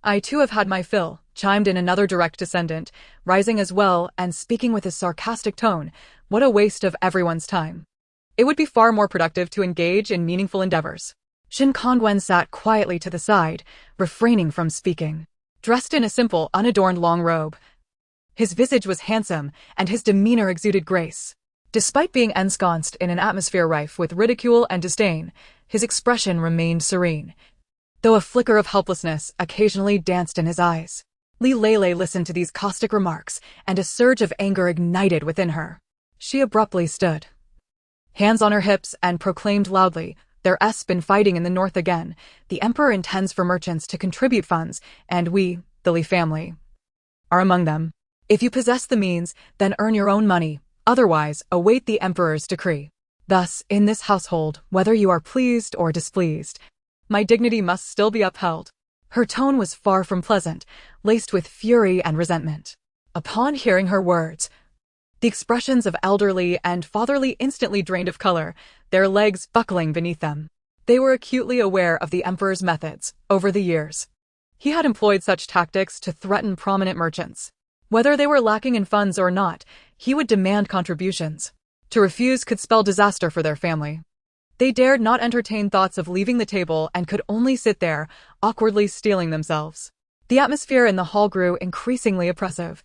I too have had my fill, chimed in another direct descendant, rising as well and speaking with a sarcastic tone. What a waste of everyone's time. It would be far more productive to engage in meaningful endeavors. Shin Kongwen sat quietly to the side, refraining from speaking. Dressed in a simple, unadorned long robe, his visage was handsome, and his demeanor exuded grace. Despite being ensconced in an atmosphere rife with ridicule and disdain, his expression remained serene, though a flicker of helplessness occasionally danced in his eyes. Li Lele listened to these caustic remarks, and a surge of anger ignited within her. She abruptly stood, hands on her hips, and proclaimed loudly, "There's been fighting in the north again. The emperor intends for merchants to contribute funds, and we, the Li family, are among them." If you possess the means, then earn your own money, otherwise await the emperor's decree. Thus, in this household, whether you are pleased or displeased, my dignity must still be upheld. Her tone was far from pleasant, laced with fury and resentment. Upon hearing her words, the expressions of elderly and fatherly instantly drained of color, their legs buckling beneath them. They were acutely aware of the emperor's methods over the years. He had employed such tactics to threaten prominent merchants. Whether they were lacking in funds or not, he would demand contributions. To refuse could spell disaster for their family. They dared not entertain thoughts of leaving the table and could only sit there, awkwardly steeling themselves. The atmosphere in the hall grew increasingly oppressive,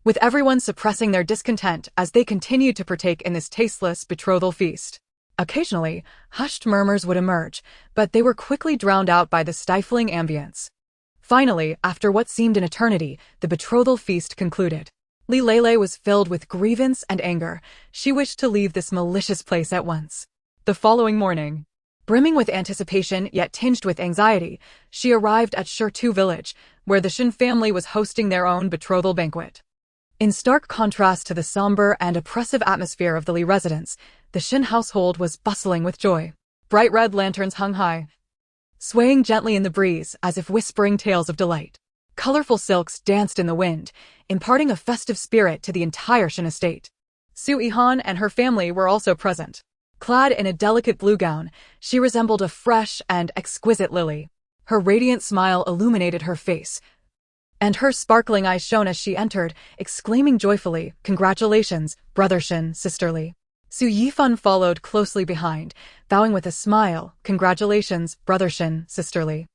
with everyone suppressing their discontent as they continued to partake in this tasteless betrothal feast. Occasionally, hushed murmurs would emerge, but they were quickly drowned out by the stifling ambience. Finally, after what seemed an eternity, the betrothal feast concluded. Li Lele was filled with grievance and anger. She wished to leave this malicious place at once. The following morning, brimming with anticipation yet tinged with anxiety, she arrived at Shurtu village, where the Shin family was hosting their own betrothal banquet. In stark contrast to the somber and oppressive atmosphere of the Li residence, the Shin household was bustling with joy. Bright red lanterns hung high, swaying gently in the breeze as if whispering tales of delight. Colorful silks danced in the wind, imparting a festive spirit to the entire Shin estate. Su Yihan and her family were also present. Clad in a delicate blue gown, she resembled a fresh and exquisite lily. Her radiant smile illuminated her face, and her sparkling eyes shone as she entered, exclaiming joyfully, "Congratulations, Brother Shin, sisterly." Su Yihan followed closely behind, bowing with a smile, "Congratulations, Brother Shin, sisterly."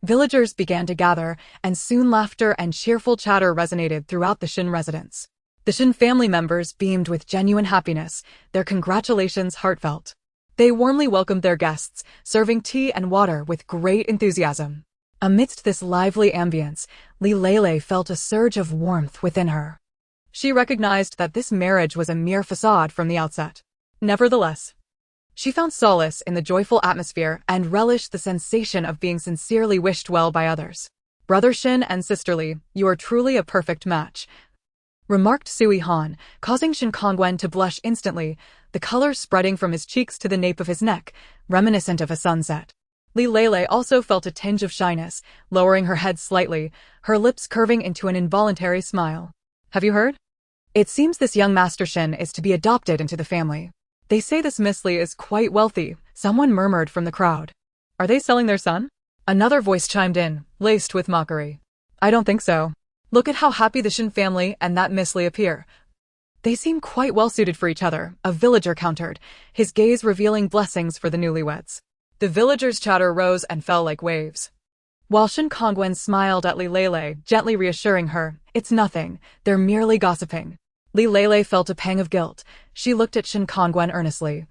Villagers began to gather, and soon laughter and cheerful chatter resonated throughout the Shin residence. The Shin family members beamed with genuine happiness, their congratulations heartfelt. They warmly welcomed their guests, serving tea and water with great enthusiasm. Amidst this lively ambience, Li Lele felt a surge of warmth within her. She recognized that this marriage was a mere facade from the outset. Nevertheless, she found solace in the joyful atmosphere and relished the sensation of being sincerely wished well by others. "Brother Shin and sisterly, you are truly a perfect match," remarked Su Yihan, causing Shin Kongwen to blush instantly, the color spreading from his cheeks to the nape of his neck, reminiscent of a sunset. Li Lele also felt a tinge of shyness, lowering her head slightly, her lips curving into an involuntary smile. "Have you heard? It seems this young Master Shin is to be adopted into the family. They say this Miss Li is quite wealthy," someone murmured from the crowd. "Are they selling their son?" Another voice chimed in, laced with mockery. "I don't think so. Look at how happy the Shin family and that Miss Li appear. They seem quite well suited for each other," a villager countered, his gaze revealing blessings for the newlyweds. The villagers' chatter rose and fell like waves, while Shin Kongwen smiled at Li Lele, gently reassuring her, "It's nothing, they're merely gossiping." Li Lele felt a pang of guilt. She looked at Shin Kongwen earnestly,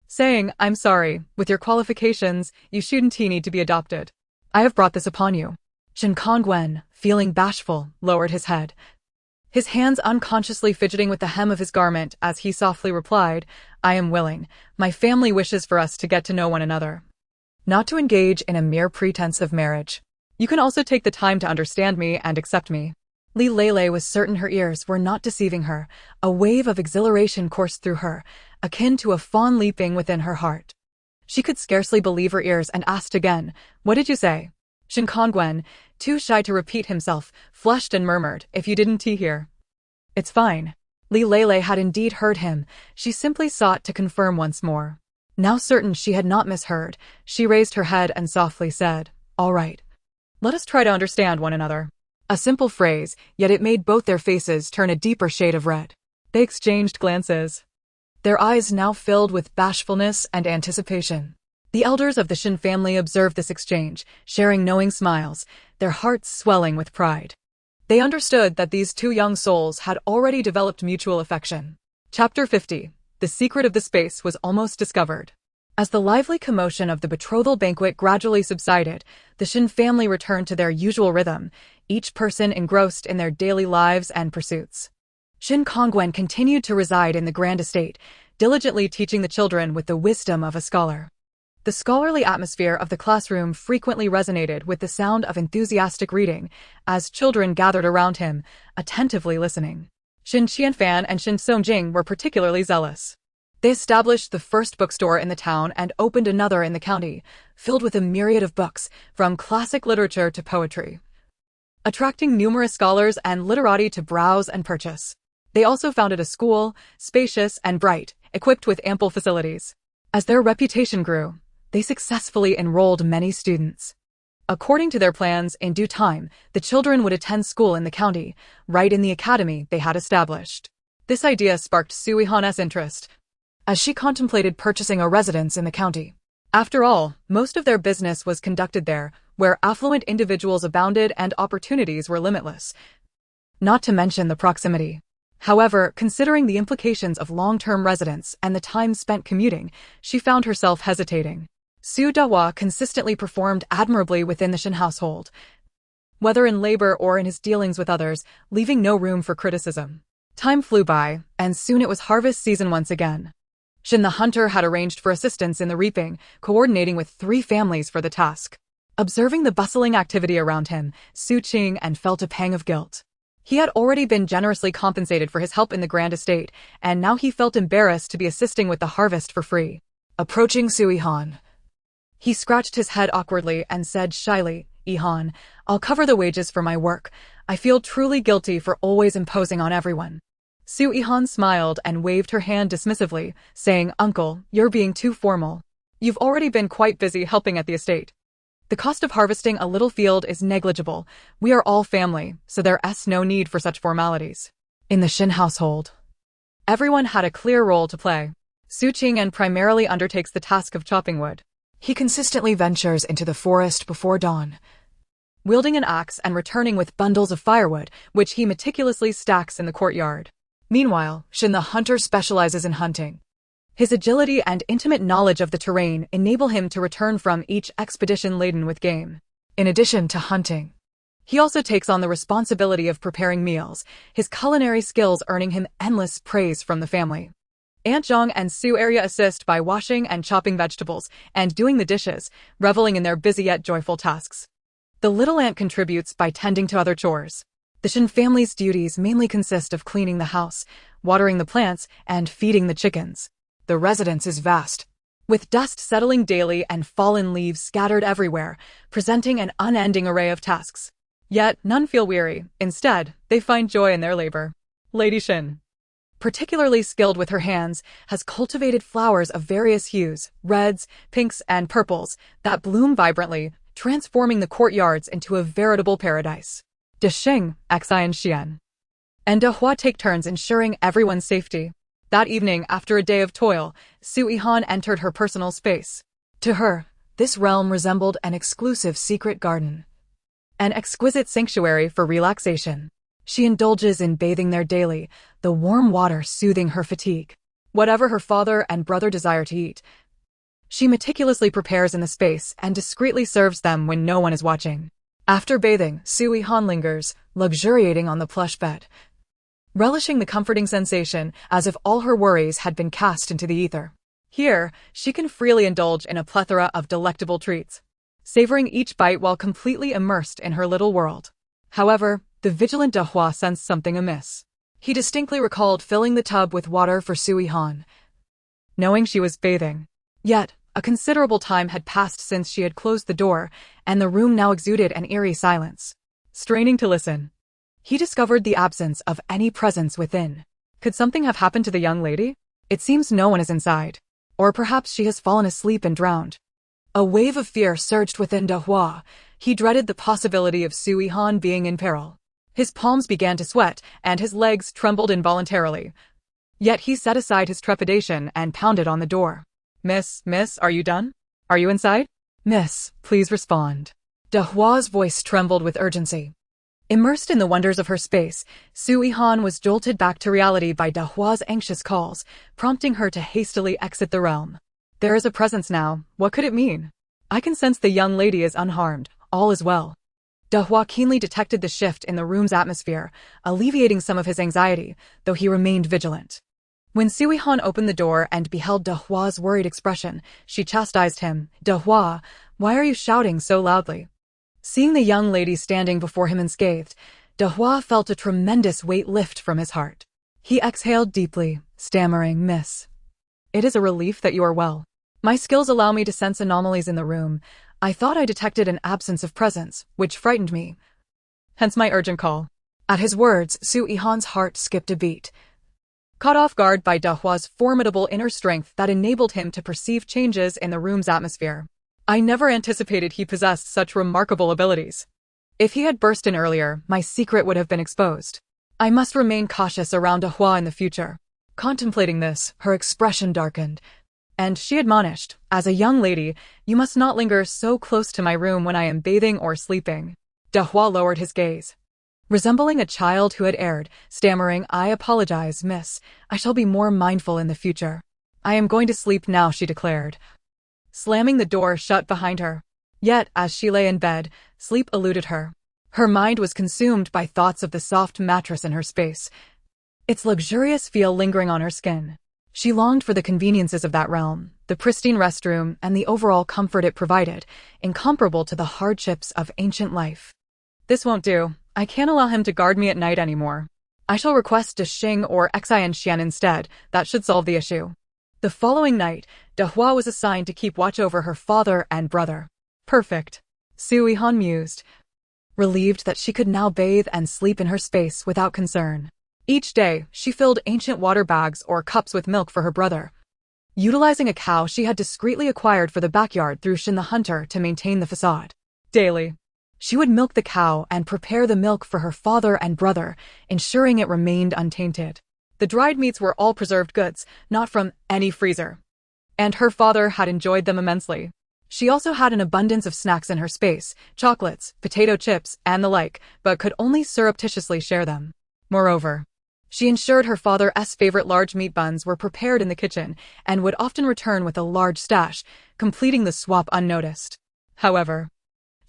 saying, "I'm sorry, with your qualifications, you shouldn't need to be adopted. I have brought this upon you." Shin Kongwen, feeling bashful, lowered his head, his hands unconsciously fidgeting with the hem of his garment as he softly replied, "I am willing. My family wishes for us to get to know one another, not to engage in a mere pretense of marriage. You can also take the time to understand me and accept me." Li Lele was certain her ears were not deceiving her. A wave of exhilaration coursed through her, akin to a fawn leaping within her heart. She could scarcely believe her ears and asked again, "What did you say?" Shin Kongwen, too shy to repeat himself, flushed and murmured, "If you didn't hear, it's fine." Li Lele had indeed heard him. She simply sought to confirm once more. Now certain she had not misheard, she raised her head and softly said, "All right. Let us try to understand one another." A simple phrase, yet it made both their faces turn a deeper shade of red. They exchanged glances, their eyes now filled with bashfulness and anticipation. The elders of the Shin family observed this exchange, sharing knowing smiles, their hearts swelling with pride. They understood that these two young souls had already developed mutual affection. Chapter 50. The secret of the space was almost discovered. As the lively commotion of the betrothal banquet gradually subsided, the Shin family returned to their usual rhythm, each person engrossed in their daily lives and pursuits. Shin Kongwen continued to reside in the grand estate, diligently teaching the children with the wisdom of a scholar. The scholarly atmosphere of the classroom frequently resonated with the sound of enthusiastic reading as children gathered around him, attentively listening. Shin Qianfan and Shin Songjing were particularly zealous. They established the first bookstore in the town and opened another in the county, filled with a myriad of books, from classic literature to poetry, attracting numerous scholars and literati to browse and purchase. They also founded a school, spacious and bright, equipped with ample facilities. As their reputation grew, they successfully enrolled many students. According to their plans, in due time, the children would attend school in the county, right in the academy they had established. This idea sparked Su Yihan's interest, as she contemplated purchasing a residence in the county. After all, most of their business was conducted there, where affluent individuals abounded and opportunities were limitless, not to mention the proximity. However, considering the implications of long-term residence and the time spent commuting, she found herself hesitating. Su Donghua consistently performed admirably within the Shin household, whether in labor or in his dealings with others, leaving no room for criticism. Time flew by, and soon it was harvest season once again. Shin the hunter had arranged for assistance in the reaping, coordinating with 3 families for the task. Observing the bustling activity around him, Su Qing and felt a pang of guilt. He had already been generously compensated for his help in the grand estate, and now he felt embarrassed to be assisting with the harvest for free. Approaching Su Yihan, he scratched his head awkwardly and said shyly, "Yihan, I'll cover the wages for my work. I feel truly guilty for always imposing on everyone." Su Yihan smiled and waved her hand dismissively, saying, "Uncle, you're being too formal. You've already been quite busy helping at the estate. The cost of harvesting a little field is negligible. We are all family, so there's no need for such formalities." In the Shin household, everyone had a clear role to play. Su Qing primarily undertakes the task of chopping wood. He consistently ventures into the forest before dawn, wielding an axe and returning with bundles of firewood, which he meticulously stacks in the courtyard. Meanwhile, Shin the hunter specializes in hunting. His agility and intimate knowledge of the terrain enable him to return from each expedition laden with game. In addition to hunting, he also takes on the responsibility of preparing meals, his culinary skills earning him endless praise from the family. Aunt Zhang and Su Arya assist by washing and chopping vegetables and doing the dishes, reveling in their busy yet joyful tasks. The little aunt contributes by tending to other chores. The Shin family's duties mainly consist of cleaning the house, watering the plants, and feeding the chickens. The residence is vast, with dust settling daily and fallen leaves scattered everywhere, presenting an unending array of tasks. Yet, none feel weary. Instead, they find joy in their labor. Lady Shin, particularly skilled with her hands, has cultivated flowers of various hues, reds, pinks, and purples, that bloom vibrantly, transforming the courtyards into a veritable paradise. De Xing, Xi and Xian, and donghua take turns ensuring everyone's safety. That evening, after a day of toil, Su Yihan entered her personal space. To her, this realm resembled an exclusive secret garden, an exquisite sanctuary for relaxation. She indulges in bathing there daily, the warm water soothing her fatigue. Whatever her father and brother desire to eat, she meticulously prepares in the space and discreetly serves them when no one is watching. After bathing, Su Yihan lingers, luxuriating on the plush bed, relishing the comforting sensation as if all her worries had been cast into the ether. Here, she can freely indulge in a plethora of delectable treats, savoring each bite while completely immersed in her little world. However, the vigilant donghua sensed something amiss. He distinctly recalled filling the tub with water for Su Yihan, knowing she was bathing. Yet, a considerable time had passed since she had closed the door, and the room now exuded an eerie silence. Straining to listen, he discovered the absence of any presence within. Could something have happened to the young lady? It seems no one is inside. Or perhaps she has fallen asleep and drowned. A wave of fear surged within donghua. He dreaded the possibility of Su Yihan being in peril. His palms began to sweat, and his legs trembled involuntarily. Yet he set aside his trepidation and pounded on the door. Miss, are you done? Are you inside? Miss, please respond." Donghua's voice trembled with urgency. Immersed in the wonders of her space, Su Yihan was jolted back to reality by Donghua's anxious calls, prompting her to hastily exit the realm. "There is a presence now. What could it mean? I can sense the young lady is unharmed. All is well." Donghua keenly detected the shift in the room's atmosphere, alleviating some of his anxiety, though he remained vigilant. When Su Yihan opened the door and beheld Donghua worried expression, she chastised him. "Donghua, why are you shouting so loudly?" Seeing the young lady standing before him unscathed, Donghua felt a tremendous weight lift from his heart. He exhaled deeply, stammering, "Miss, it is a relief that you are well. My skills allow me to sense anomalies in the room. I thought I detected an absence of presence, which frightened me. Hence my urgent call." At his words, Su Yihan's heart skipped a beat, caught off guard by Donghua's formidable inner strength that enabled him to perceive changes in the room's atmosphere. "I never anticipated he possessed such remarkable abilities. If he had burst in earlier, my secret would have been exposed. I must remain cautious around Donghua in the future." Contemplating this, her expression darkened, and she admonished, "As a young lady, you must not linger so close to my room when I am bathing or sleeping." Donghua lowered his gaze, resembling a child who had erred, stammering, "I apologize, miss. I shall be more mindful in the future. I am going to sleep now," she declared, slamming the door shut behind her. Yet, as she lay in bed, sleep eluded her. Her mind was consumed by thoughts of the soft mattress in her space, its luxurious feel lingering on her skin. She longed for the conveniences of that realm, the pristine restroom, and the overall comfort it provided, incomparable to the hardships of ancient life. "This won't do. I can't allow him to guard me at night anymore. I shall request a Xing or Xian instead. That should solve the issue." The following night, Donghua was assigned to keep watch over her father and brother. Perfect, Su Yihan mused, relieved that she could now bathe and sleep in her space without concern. Each day, she filled ancient water bags or cups with milk for her brother, utilizing a cow she had discreetly acquired for the backyard through Shin the Hunter to maintain the facade. Daily, she would milk the cow and prepare the milk for her father and brother, ensuring it remained untainted. The dried meats were all preserved goods, not from any freezer, and her father had enjoyed them immensely. She also had an abundance of snacks in her space, chocolates, potato chips, and the like, but could only surreptitiously share them. Moreover, she ensured her father's favorite large meat buns were prepared in the kitchen and would often return with a large stash, completing the swap unnoticed. However,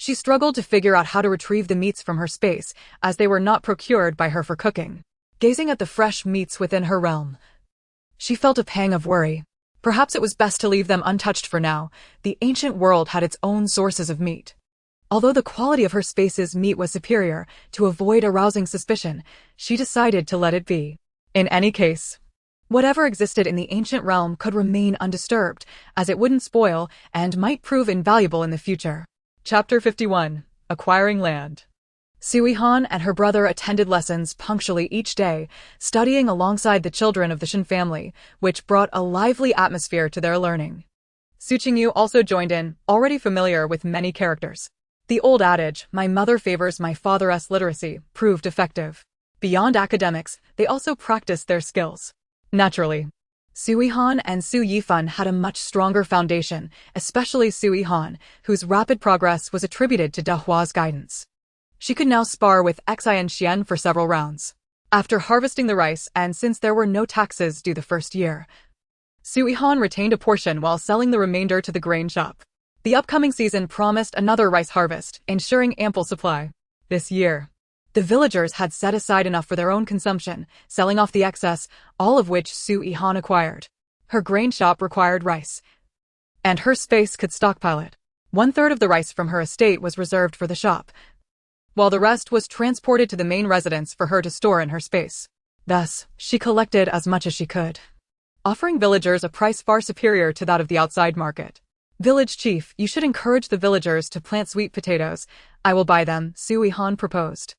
she struggled to figure out how to retrieve the meats from her space, as they were not procured by her for cooking. Gazing at the fresh meats within her realm, she felt a pang of worry. Perhaps it was best to leave them untouched for now. The ancient world had its own sources of meat. Although the quality of her space's meat was superior, to avoid arousing suspicion, she decided to let it be. In any case, whatever existed in the ancient realm could remain undisturbed, as it wouldn't spoil and might prove invaluable in the future. Chapter 51. Acquiring Land. Su Yihan and her brother attended lessons punctually each day, studying alongside the children of the Shin family, which brought a lively atmosphere to their learning. Su Qingyu also joined in, already familiar with many characters. The old adage, "My mother favors my father's literacy," proved effective. Beyond academics, they also practiced their skills. Naturally, Su Yihan and Su Yifan had a much stronger foundation, especially Su Yihan, whose rapid progress was attributed to Donghua's guidance. She could now spar with Xian for several rounds. After harvesting the rice, and since there were no taxes due the first year, Su Yihan retained a portion while selling the remainder to the grain shop. The upcoming season promised another rice harvest, ensuring ample supply. This year, the villagers had set aside enough for their own consumption, selling off the excess, all of which Su Yihan acquired. Her grain shop required rice, and her space could stockpile it. 1/3 of the rice from her estate was reserved for the shop, while the rest was transported to the main residence for her to store in her space. Thus, she collected as much as she could, offering villagers a price far superior to that of the outside market. "Village chief, you should encourage the villagers to plant sweet potatoes. I will buy them," Su Yihan proposed.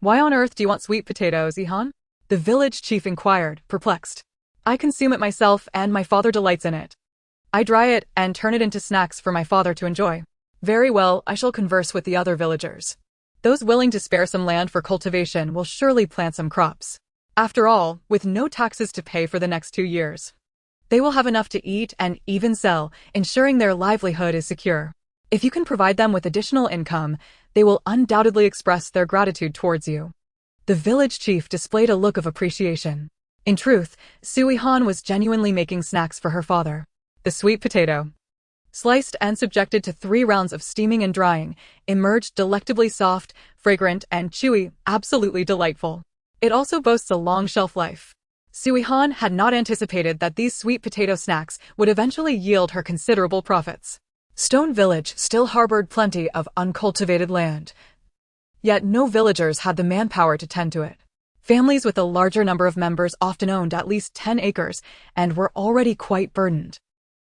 "Why on earth do you want sweet potatoes, Yihan?" the village chief inquired, perplexed. "I consume it myself and my father delights in it. I dry it and turn it into snacks for my father to enjoy." "Very well, I shall converse with the other villagers. Those willing to spare some land for cultivation will surely plant some crops. After all, with no taxes to pay for the next 2 years, they will have enough to eat and even sell, ensuring their livelihood is secure. If you can provide them with additional income, they will undoubtedly express their gratitude towards you." The village chief displayed a look of appreciation. In truth, Su Yihan was genuinely making snacks for her father. The sweet potato, sliced and subjected to 3 rounds of steaming and drying, emerged delectably soft, fragrant, and chewy, absolutely delightful. It also boasts a long shelf life. Su Yihan had not anticipated that these sweet potato snacks would eventually yield her considerable profits. Stone Village still harbored plenty of uncultivated land, yet no villagers had the manpower to tend to it. Families with a larger number of members often owned at least 10 acres and were already quite burdened.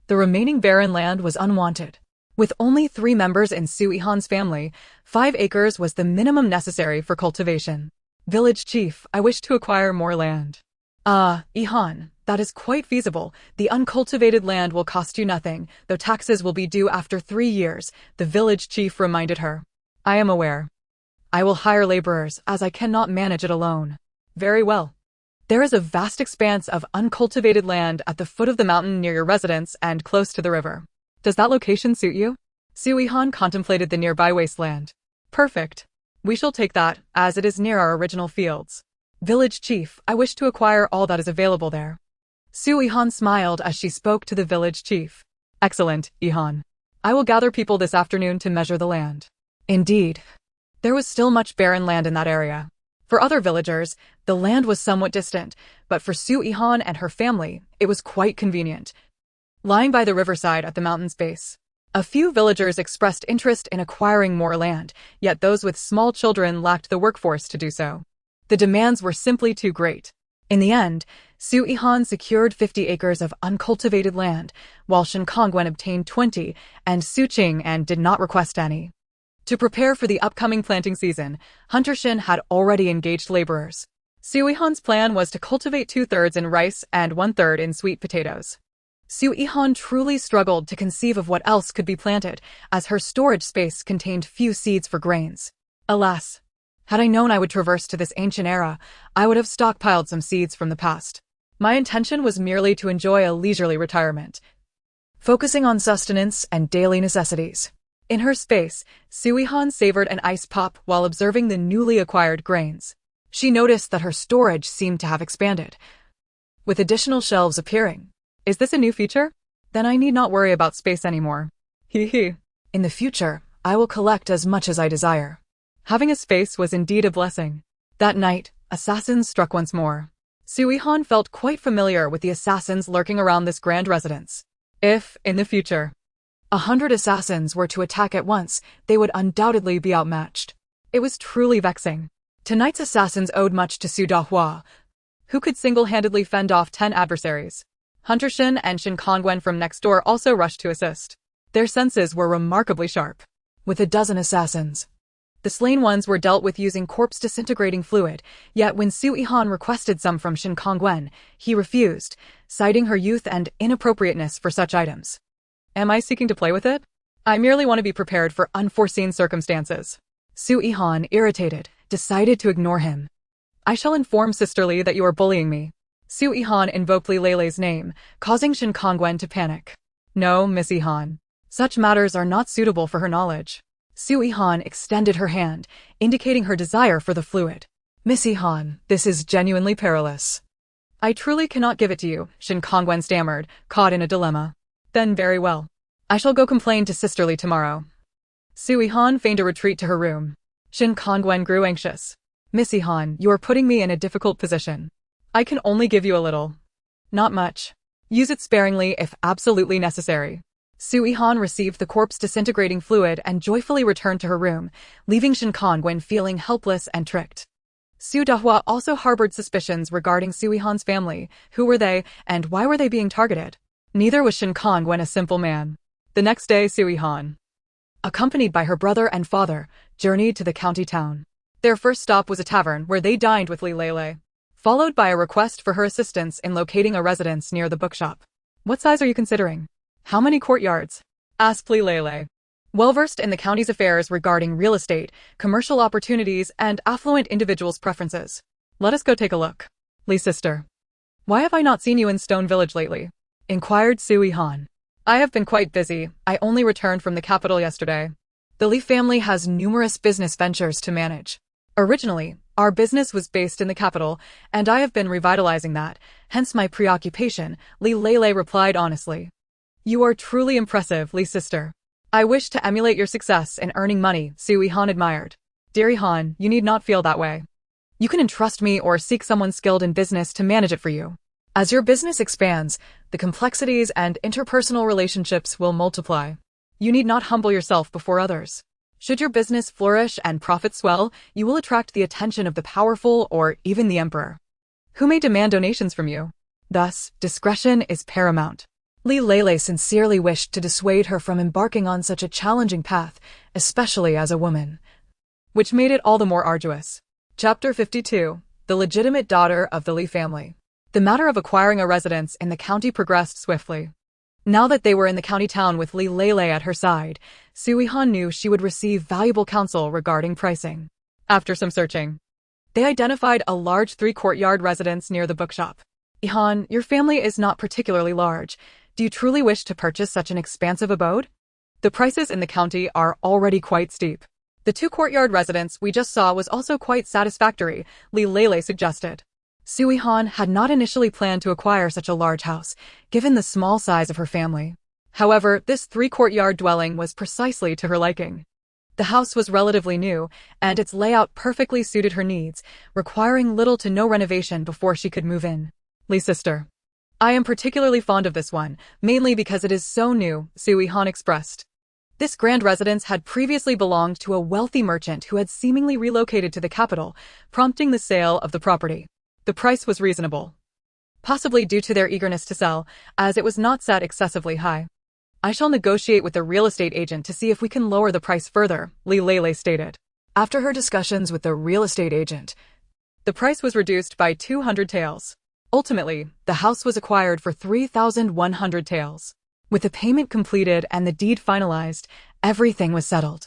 The remaining barren land was unwanted. With only 3 members in Su Yihan's family, 5 acres was the minimum necessary for cultivation. Village chief, I wish to acquire more land. Yihan, that is quite feasible. The uncultivated land will cost you nothing, though taxes will be due after 3 years, the village chief reminded her. I am aware. I will hire laborers, as I cannot manage it alone. Very well. There is a vast expanse of uncultivated land at the foot of the mountain near your residence and close to the river. Does that location suit you? Su Yihan contemplated the nearby wasteland. Perfect. We shall take that, as it is near our original fields. Village chief, I wish to acquire all that is available there. Su Yihan smiled as she spoke to the village chief. Excellent, Yihan. I will gather people this afternoon to measure the land. Indeed. There was still much barren land in that area. For other villagers, the land was somewhat distant, but for Su Yihan and her family, it was quite convenient. Lying by the riverside at the mountain's base. A few villagers expressed interest in acquiring more land, yet those with small children lacked the workforce to do so. The demands were simply too great. In the end, Su Yihan secured 50 acres of uncultivated land, while Shen Kongwen obtained 20, and Su Qing did not request any. To prepare for the upcoming planting season, Hunter Shin had already engaged laborers. Su Yihan's plan was to cultivate 2/3 in rice and 1/3 in sweet potatoes. Su Yihan truly struggled to conceive of what else could be planted, as her storage space contained few seeds for grains. Alas! Had I known I would traverse to this ancient era, I would have stockpiled some seeds from the past. My intention was merely to enjoy a leisurely retirement, focusing on sustenance and daily necessities. In her space, Su Yihan savored an ice pop while observing the newly acquired grains. She noticed that her storage seemed to have expanded, with additional shelves appearing. Is this a new feature? Then I need not worry about space anymore. Hee hee. In the future, I will collect as much as I desire. Having a space was indeed a blessing. That night, assassins struck once more. Su Yihan felt quite familiar with the assassins lurking around this grand residence. If, in the future, 100 assassins were to attack at once, they would undoubtedly be outmatched. It was truly vexing. Tonight's assassins owed much to Su Donghua, who could single-handedly fend off 10 adversaries. Hunter Shin and Shen Kongwen from next door also rushed to assist. Their senses were remarkably sharp. With a dozen assassins, the slain ones were dealt with using corpse-disintegrating fluid, yet when Su Yihan requested some from Shen Kongwen, he refused, citing her youth and inappropriateness for such items. Am I seeking to play with it? I merely want to be prepared for unforeseen circumstances. Su Yihan, irritated, decided to ignore him. I shall inform Sister Li that you are bullying me. Su Yihan invoked Li Leilei's name, causing Shen Kongwen to panic. No, Miss Yihan. Such matters are not suitable for her knowledge. Su Yihan extended her hand, indicating her desire for the fluid. Miss Yihan, this is genuinely perilous. I truly cannot give it to you, Shen Kongwen stammered, caught in a dilemma. Then very well. I shall go complain to Sister Li tomorrow. Su Yihan feigned a retreat to her room. Shen Kongwen grew anxious. Miss Yihan, you are putting me in a difficult position. I can only give you a little. Not much. Use it sparingly if absolutely necessary. Su Yihan received the corpse-disintegrating fluid and joyfully returned to her room, leaving Shen Kongwen feeling helpless and tricked. Su Donghua also harbored suspicions regarding Su Yihan's family. Who were they, and why were they being targeted? Neither was Shen Kongwen a simple man. The next day, Su Yihan, accompanied by her brother and father, journeyed to the county town. Their first stop was a tavern where they dined with Li Leilei, followed by a request for her assistance in locating a residence near the bookshop. What size are you considering? How many courtyards? Asked Li Leilei. Well-versed in the county's affairs regarding real estate, commercial opportunities, and affluent individuals' preferences. Let us go take a look. Li sister. Why have I not seen you in Stone Village lately? Inquired Su Yihan. I have been quite busy. I only returned from the capital yesterday. The Li family has numerous business ventures to manage. Originally, our business was based in the capital, and I have been revitalizing that, hence my preoccupation, Li Leilei replied honestly. You are truly impressive, Li sister. I wish to emulate your success in earning money, Su Yihan admired. Dear Yihan, you need not feel that way. You can entrust me or seek someone skilled in business to manage it for you. As your business expands, the complexities and interpersonal relationships will multiply. You need not humble yourself before others. Should your business flourish and profits swell, you will attract the attention of the powerful or even the emperor, who may demand donations from you. Thus, discretion is paramount. Li Lele sincerely wished to dissuade her from embarking on such a challenging path, especially as a woman, which made it all the more arduous. Chapter 52. The legitimate daughter of the Li family. The matter of acquiring a residence in the county progressed swiftly. Now that they were in the county town with Li Lele at her side, Su Yihan knew she would receive valuable counsel regarding pricing. After some searching, they identified a large 3-courtyard residence near the bookshop. Yihan, your family is not particularly large. Do you truly wish to purchase such an expansive abode? The prices in the county are already quite steep. The 2-courtyard residence we just saw was also quite satisfactory, Li Lele suggested. Su Yihan had not initially planned to acquire such a large house, given the small size of her family. However, this 3-courtyard dwelling was precisely to her liking. The house was relatively new, and its layout perfectly suited her needs, requiring little to no renovation before she could move in. Li sister, I am particularly fond of this one, mainly because it is so new, Su Yihan expressed. This grand residence had previously belonged to a wealthy merchant who had seemingly relocated to the capital, prompting the sale of the property. The price was reasonable, possibly due to their eagerness to sell, as it was not set excessively high. I shall negotiate with the real estate agent to see if we can lower the price further, Li Lele stated. After her discussions with the real estate agent, the price was reduced by 200 taels. Ultimately, the house was acquired for 3,100 taels. With the payment completed and the deed finalized, everything was settled.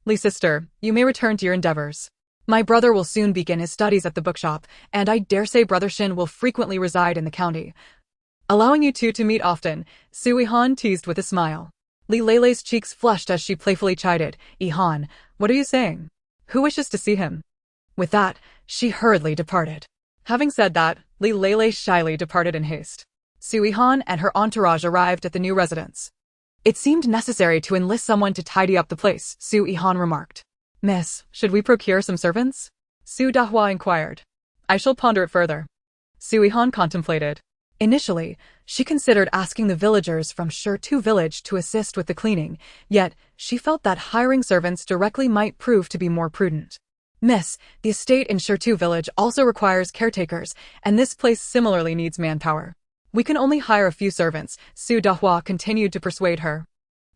Li sister, you may return to your endeavors. My brother will soon begin his studies at the bookshop, and I dare say Brother Shin will frequently reside in the county, allowing you two to meet often, Su Yihan teased with a smile. Li Lele's cheeks flushed as she playfully chided, Yihan, what are you saying? Who wishes to see him? With that, she hurriedly departed. Having said that, Li Lele shyly departed in haste. Su Yihan and her entourage arrived at the new residence. It seemed necessary to enlist someone to tidy up the place, Su Yihan remarked. Miss, should we procure some servants? Su Donghua inquired. I shall ponder it further. Su Yihan contemplated. Initially, she considered asking the villagers from Shirtu village to assist with the cleaning, yet she felt that hiring servants directly might prove to be more prudent. Miss, the estate in Shirtu village also requires caretakers, and this place similarly needs manpower. We can only hire a few servants, Su Donghua continued to persuade her.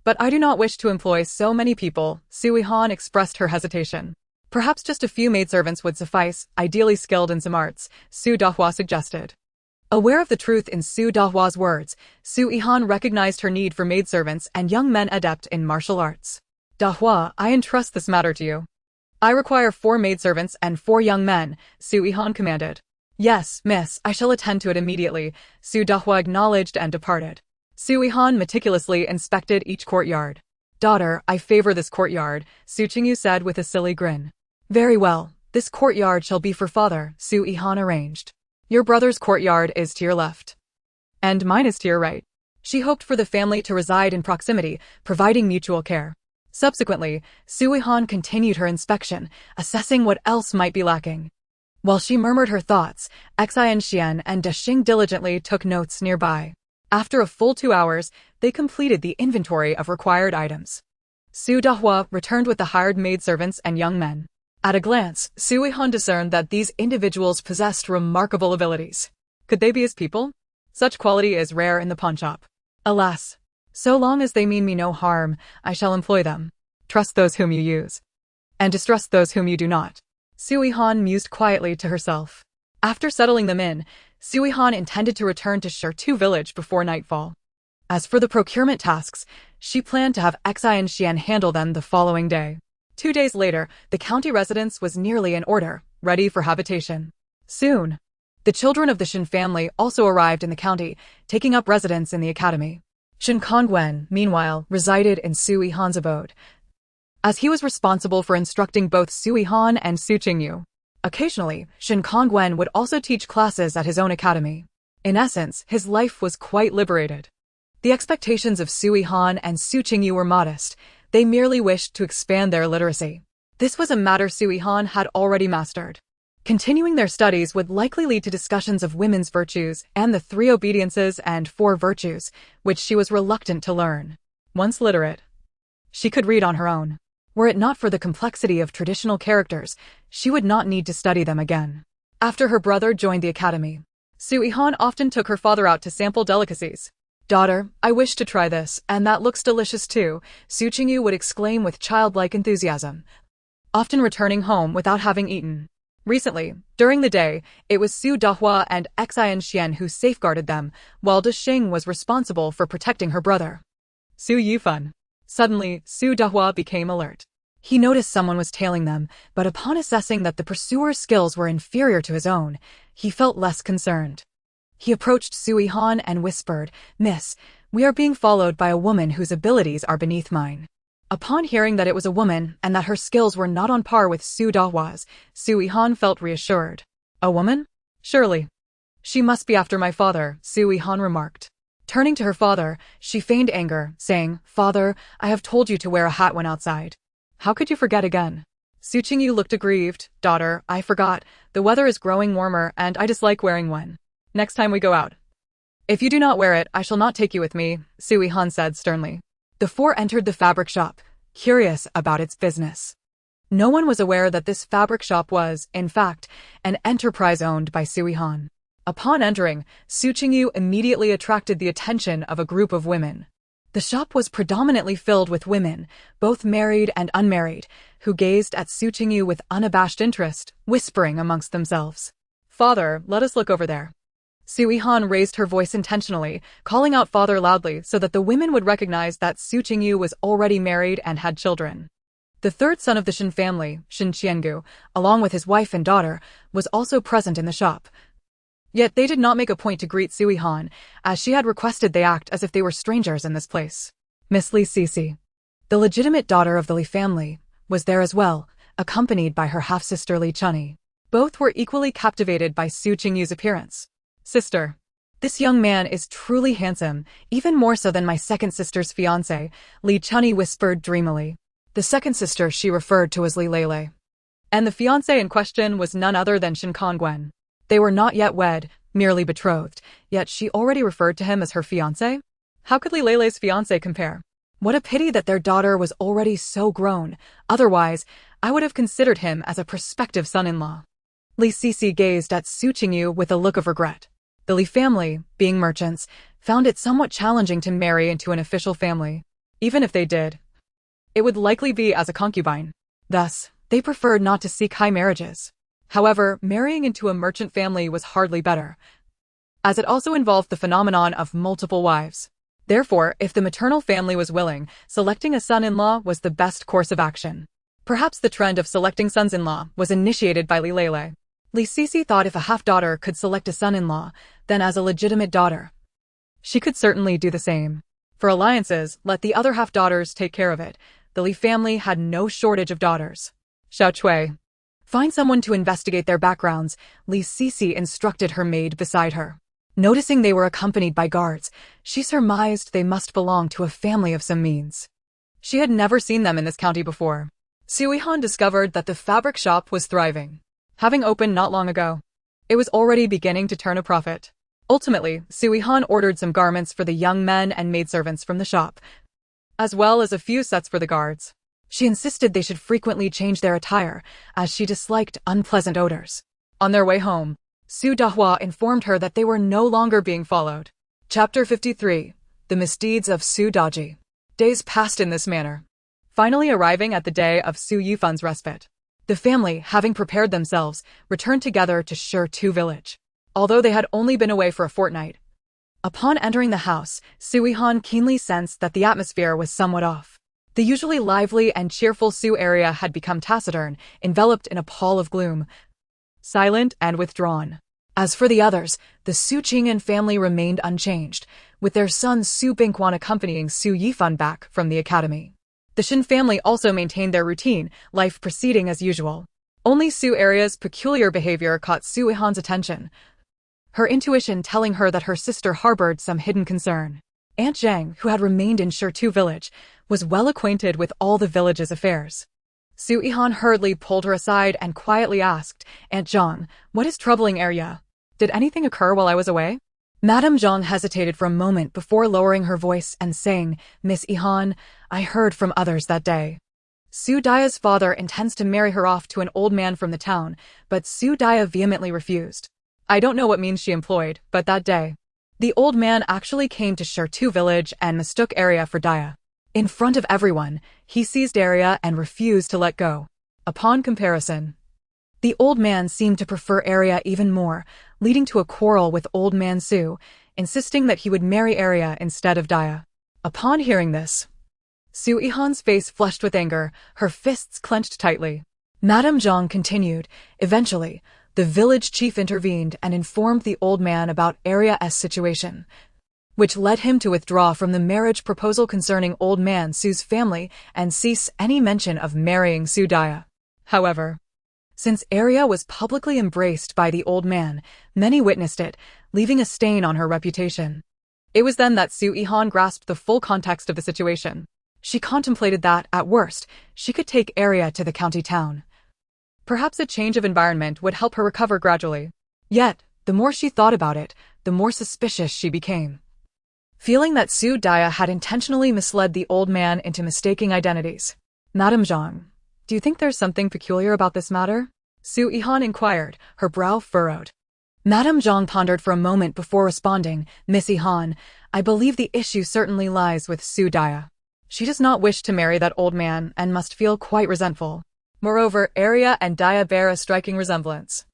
But I do not wish to employ so many people, Su Yihan expressed her hesitation. Perhaps just a few maidservants would suffice, ideally skilled in some arts, Su Donghua suggested. Aware of the truth in Su Donghwa's words, Su Yihan recognized her need for maidservants and young men adept in martial arts. Donghua, I entrust this matter to you. I require 4 maidservants and 4 young men, Su Yihan commanded. Yes, miss, I shall attend to it immediately, Su Donghua acknowledged and departed. Su Yihan meticulously inspected each courtyard. Daughter, I favor this courtyard, Su Qingyu said with a silly grin. Very well, this courtyard shall be for father, Su Yihan arranged. Your brother's courtyard is to your left, and mine is to your right. She hoped for the family to reside in proximity, providing mutual care. Subsequently, Su Yihan continued her inspection, assessing what else might be lacking. While she murmured her thoughts, Xian and Dashing diligently took notes nearby. After a full 2 hours, they completed the inventory of required items. Su Donghua returned with the hired maidservants and young men. At a glance, Su Yihan discerned that these individuals possessed remarkable abilities. Could they be his people? Such quality is rare in the pawnshop. Alas, so long as they mean me no harm, I shall employ them. Trust those whom you use, and distrust those whom you do not. Su Yihan mused quietly to herself. After settling them in, Su Yihan intended to return to Shirtu village before nightfall. As for the procurement tasks, she planned to have Xian handle them the following day. 2 days later, the county residence was nearly in order, ready for habitation. Soon, the children of the Shin family also arrived in the county, taking up residence in the academy. Shin Kongwen, meanwhile, resided in Su Yihan's abode, as he was responsible for instructing both Su Yihan and Su Qingyu. Occasionally, Shin Kongwen would also teach classes at his own academy. In essence, his life was quite liberated. The expectations of Su Yihan and Su Qingyu were modest. They merely wished to expand their literacy. This was a matter Su Yihan had already mastered. Continuing their studies would likely lead to discussions of women's virtues and the 3 obediences and 4 virtues, which she was reluctant to learn. Once literate, she could read on her own. Were it not for the complexity of traditional characters, she would not need to study them again. After her brother joined the academy, Su Yihan often took her father out to sample delicacies. "Daughter, I wish to try this, and that looks delicious too," Su Qingyu would exclaim with childlike enthusiasm, often returning home without having eaten. Recently, during the day, it was Su Donghua and Xian who safeguarded them, while De Xing was responsible for protecting her brother. Su Yifan. Suddenly, Su Donghua became alert. He noticed someone was tailing them, but upon assessing that the pursuer's skills were inferior to his own, he felt less concerned. He approached Su Yihan and whispered, "Miss, we are being followed by a woman whose abilities are beneath mine." Upon hearing that it was a woman and that her skills were not on par with Su Donghwa's, Su Yihan felt reassured. "A woman? Surely. She must be after my father," Su Yihan remarked. Turning to her father, she feigned anger, saying, "Father, I have told you to wear a hat when outside. How could you forget again?" Su Qingyu looked aggrieved. "Daughter, I forgot. The weather is growing warmer and I dislike wearing one. Next time we go out. If you do not wear it, I shall not take you with me," Su Yihan said sternly. The 4 entered the fabric shop, curious about its business. No one was aware that this fabric shop was, in fact, an enterprise owned by Su Yihan. Upon entering, Su Qingyu immediately attracted the attention of a group of women. The shop was predominantly filled with women, both married and unmarried, who gazed at Su Qingyu with unabashed interest, whispering amongst themselves. "Father, let us look over there." Su Yihan raised her voice intentionally, calling out father loudly so that the women would recognize that Su Qingyu was already married and had children. The 3rd son of the Shin family, Shin Qiangu, along with his wife and daughter, was also present in the shop. Yet they did not make a point to greet Su Yihan, as she had requested they act as if they were strangers in this place. Miss Li Sisi, the legitimate daughter of the Li family, was there as well, accompanied by her half-sister Li Chunyi. Both were equally captivated by Su Qingyu's appearance. "Sister, this young man is truly handsome, even more so than my second sister's fiancé," Li Chunyi whispered dreamily. The second sister she referred to as Li Lele. And the fiancé in question was none other than Shin Kongwen. They were not yet wed, merely betrothed, yet she already referred to him as her fiancé? How could Li Lele's fiancé compare? What a pity that their daughter was already so grown, otherwise, I would have considered him as a prospective son-in-law. Li Sisi gazed at Su Qingyu with a look of regret. The Li family, being merchants, found it somewhat challenging to marry into an official family. Even if they did, it would likely be as a concubine. Thus, they preferred not to seek high marriages. However, marrying into a merchant family was hardly better, as it also involved the phenomenon of multiple wives. Therefore, if the maternal family was willing, selecting a son-in-law was the best course of action. Perhaps the trend of selecting sons-in-law was initiated by Li Lele. Li Sisi thought if a half-daughter could select a son-in-law, then as a legitimate daughter, she could certainly do the same. For alliances, let the other half-daughters take care of it. The Li family had no shortage of daughters. Xiao Chui. Find someone to investigate their backgrounds, Li Sisi instructed her maid beside her. Noticing they were accompanied by guards, she surmised they must belong to a family of some means. She had never seen them in this county before. Su Yihan discovered that the fabric shop was thriving. Having opened not long ago, it was already beginning to turn a profit. Ultimately, Su Yihan ordered some garments for the young men and maidservants from the shop, as well as a few sets for the guards. She insisted they should frequently change their attire, as she disliked unpleasant odors. On their way home, Su Donghua informed her that they were no longer being followed. Chapter 53. The Misdeeds of Su Daji. Days passed in this manner, finally arriving at the day of Su Yifan's respite. The family, having prepared themselves, returned together to Shi village. Although they had only been away for a fortnight, upon entering the house, Su Yihan keenly sensed that the atmosphere was somewhat off. The usually lively and cheerful Su area had become taciturn, enveloped in a pall of gloom, silent and withdrawn. As for the others, the Su Qingyan family remained unchanged, with their son Su Bingquan accompanying Su Yifan back from the academy. The Shin family also maintained their routine, life proceeding as usual. Only Su area's peculiar behavior caught Su Yihan's attention, her intuition telling her that her sister harbored some hidden concern. Aunt Zhang, who had remained in Shi village, was well acquainted with all the village's affairs. Su Yihan hurriedly pulled her aside and quietly asked, Aunt Zhang, what is troubling Arya? Did anything occur while I was away? Madame Zhang hesitated for a moment before lowering her voice and saying, Miss Yihan, I heard from others that day. Su Daya's father intends to marry her off to an old man from the town, but Su Daya vehemently refused. I don't know what means she employed, but that day, the old man actually came to Shirtu village and mistook Arya for Daya. In front of everyone, he seized Arya and refused to let go. Upon comparison, the old man seemed to prefer Arya even more, leading to a quarrel with old man Su, insisting that he would marry Arya instead of Daya. Upon hearing this, Su Yihan's face flushed with anger, her fists clenched tightly. Madame Zhang continued, eventually, the village chief intervened and informed the old man about Arya's situation, which led him to withdraw from the marriage proposal concerning old man Su's family and cease any mention of marrying Su Daya. However, since Arya was publicly embraced by the old man, many witnessed it, leaving a stain on her reputation. It was then that Su Yihan grasped the full context of the situation. She contemplated that, at worst, she could take Arya to the county town. Perhaps a change of environment would help her recover gradually. Yet, the more she thought about it, the more suspicious she became. Feeling that Su Daya had intentionally misled the old man into mistaking identities. Madame Zhang, do you think there's something peculiar about this matter? Su Yihan inquired, her brow furrowed. Madame Zhang pondered for a moment before responding, Miss Yihan, I believe the issue certainly lies with Su Daya. She does not wish to marry that old man and must feel quite resentful. Moreover, Arya and Daya bear a striking resemblance.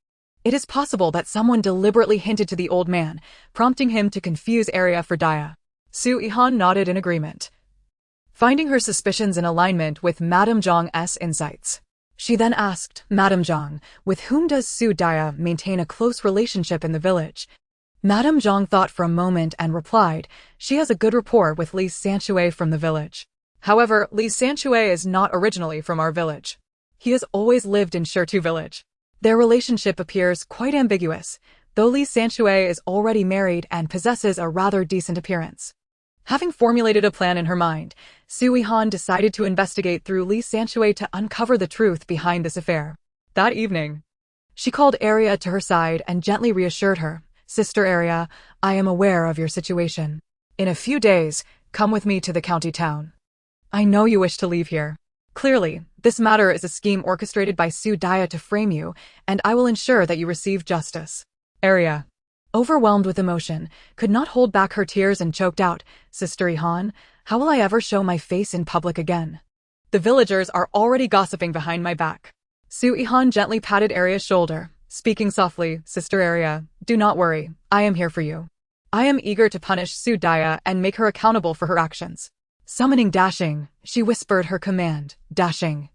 It is possible that someone deliberately hinted to the old man, prompting him to confuse Arya for Daya. Su Yihan nodded in agreement, finding her suspicions in alignment with Madame Zhang's insights. She then asked, Madame Zhang, with whom does Su Daya maintain a close relationship in the village? Madame Zhang thought for a moment and replied, she has a good rapport with Li Sanshue from the village. However, Li Sanshue is not originally from our village. He has always lived in Shirtu village. Their relationship appears quite ambiguous, though Li Sanshue is already married and possesses a rather decent appearance. Having formulated a plan in her mind, Su Yihan decided to investigate through Li Sanshue to uncover the truth behind this affair. That evening, she called Arya to her side and gently reassured her, Sister Arya, I am aware of your situation. In a few days, come with me to the county town. I know you wish to leave here. Clearly, this matter is a scheme orchestrated by Su Daya to frame you, and I will ensure that you receive justice. Arya, overwhelmed with emotion, could not hold back her tears and choked out, Sister Yihan, how will I ever show my face in public again? The villagers are already gossiping behind my back. Su Yihan gently patted Arya's shoulder, speaking softly, Sister Arya, do not worry, I am here for you. I am eager to punish Su Daya and make her accountable for her actions. Summoning Dashing, she whispered her command, Dashing.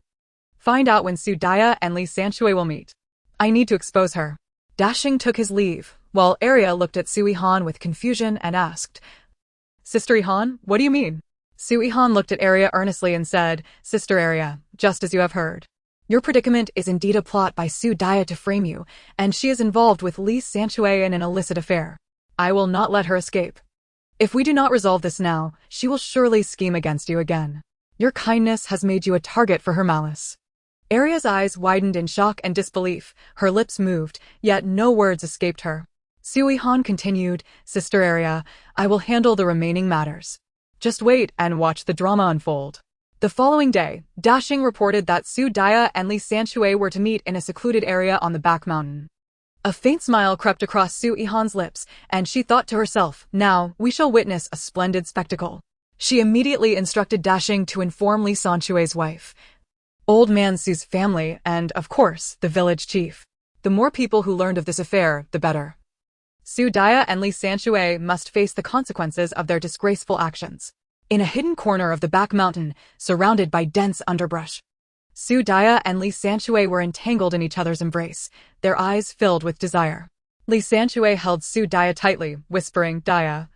Find out when Su Daya and Li Sanshue will meet. I need to expose her. Dashing took his leave, while Arya looked at Su Yihan with confusion and asked, Sister Yihan, what do you mean? Su Yihan looked at Arya earnestly and said, Sister Arya, just as you have heard. Your predicament is indeed a plot by Su Daya to frame you, and she is involved with Li Sanshue in an illicit affair. I will not let her escape. If we do not resolve this now, she will surely scheme against you again. Your kindness has made you a target for her malice. Arya's eyes widened in shock and disbelief, her lips moved, yet no words escaped her. Su Yihan continued, Sister Arya, I will handle the remaining matters. Just wait and watch the drama unfold. The following day, Dashing reported that Su Daya and Li Sanshue were to meet in a secluded area on the back mountain. A faint smile crept across Su Yihan's lips, and she thought to herself, now, we shall witness a splendid spectacle. She immediately instructed Dashing to inform Li Sanshue's wife, old man Su's family, and, of course, the village chief. The more people who learned of this affair, the better. Su Daya and Li Sanshue must face the consequences of their disgraceful actions. In a hidden corner of the back mountain, surrounded by dense underbrush, Su Daya and Li Sanshue were entangled in each other's embrace, their eyes filled with desire. Li Sanshue held Su Daya tightly, whispering, Daya,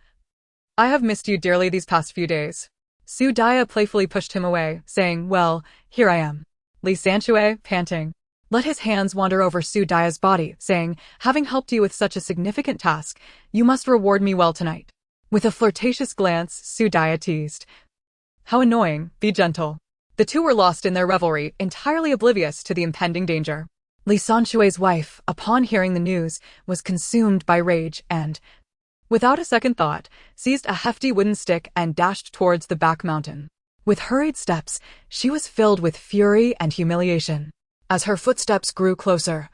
I have missed you dearly these past few days. Su Daya playfully pushed him away, saying, well, here I am. Li Sanshue, panting, let his hands wander over Su Daya's body, saying, having helped you with such a significant task, you must reward me well tonight. With a flirtatious glance, Su Daya teased, how annoying, be gentle. The two were lost in their revelry, entirely oblivious to the impending danger. Li Sanshui's wife, upon hearing the news, was consumed by rage and, without a second thought, seized a hefty wooden stick and dashed towards the back mountain. With hurried steps, she was filled with fury and humiliation. As her footsteps grew closer,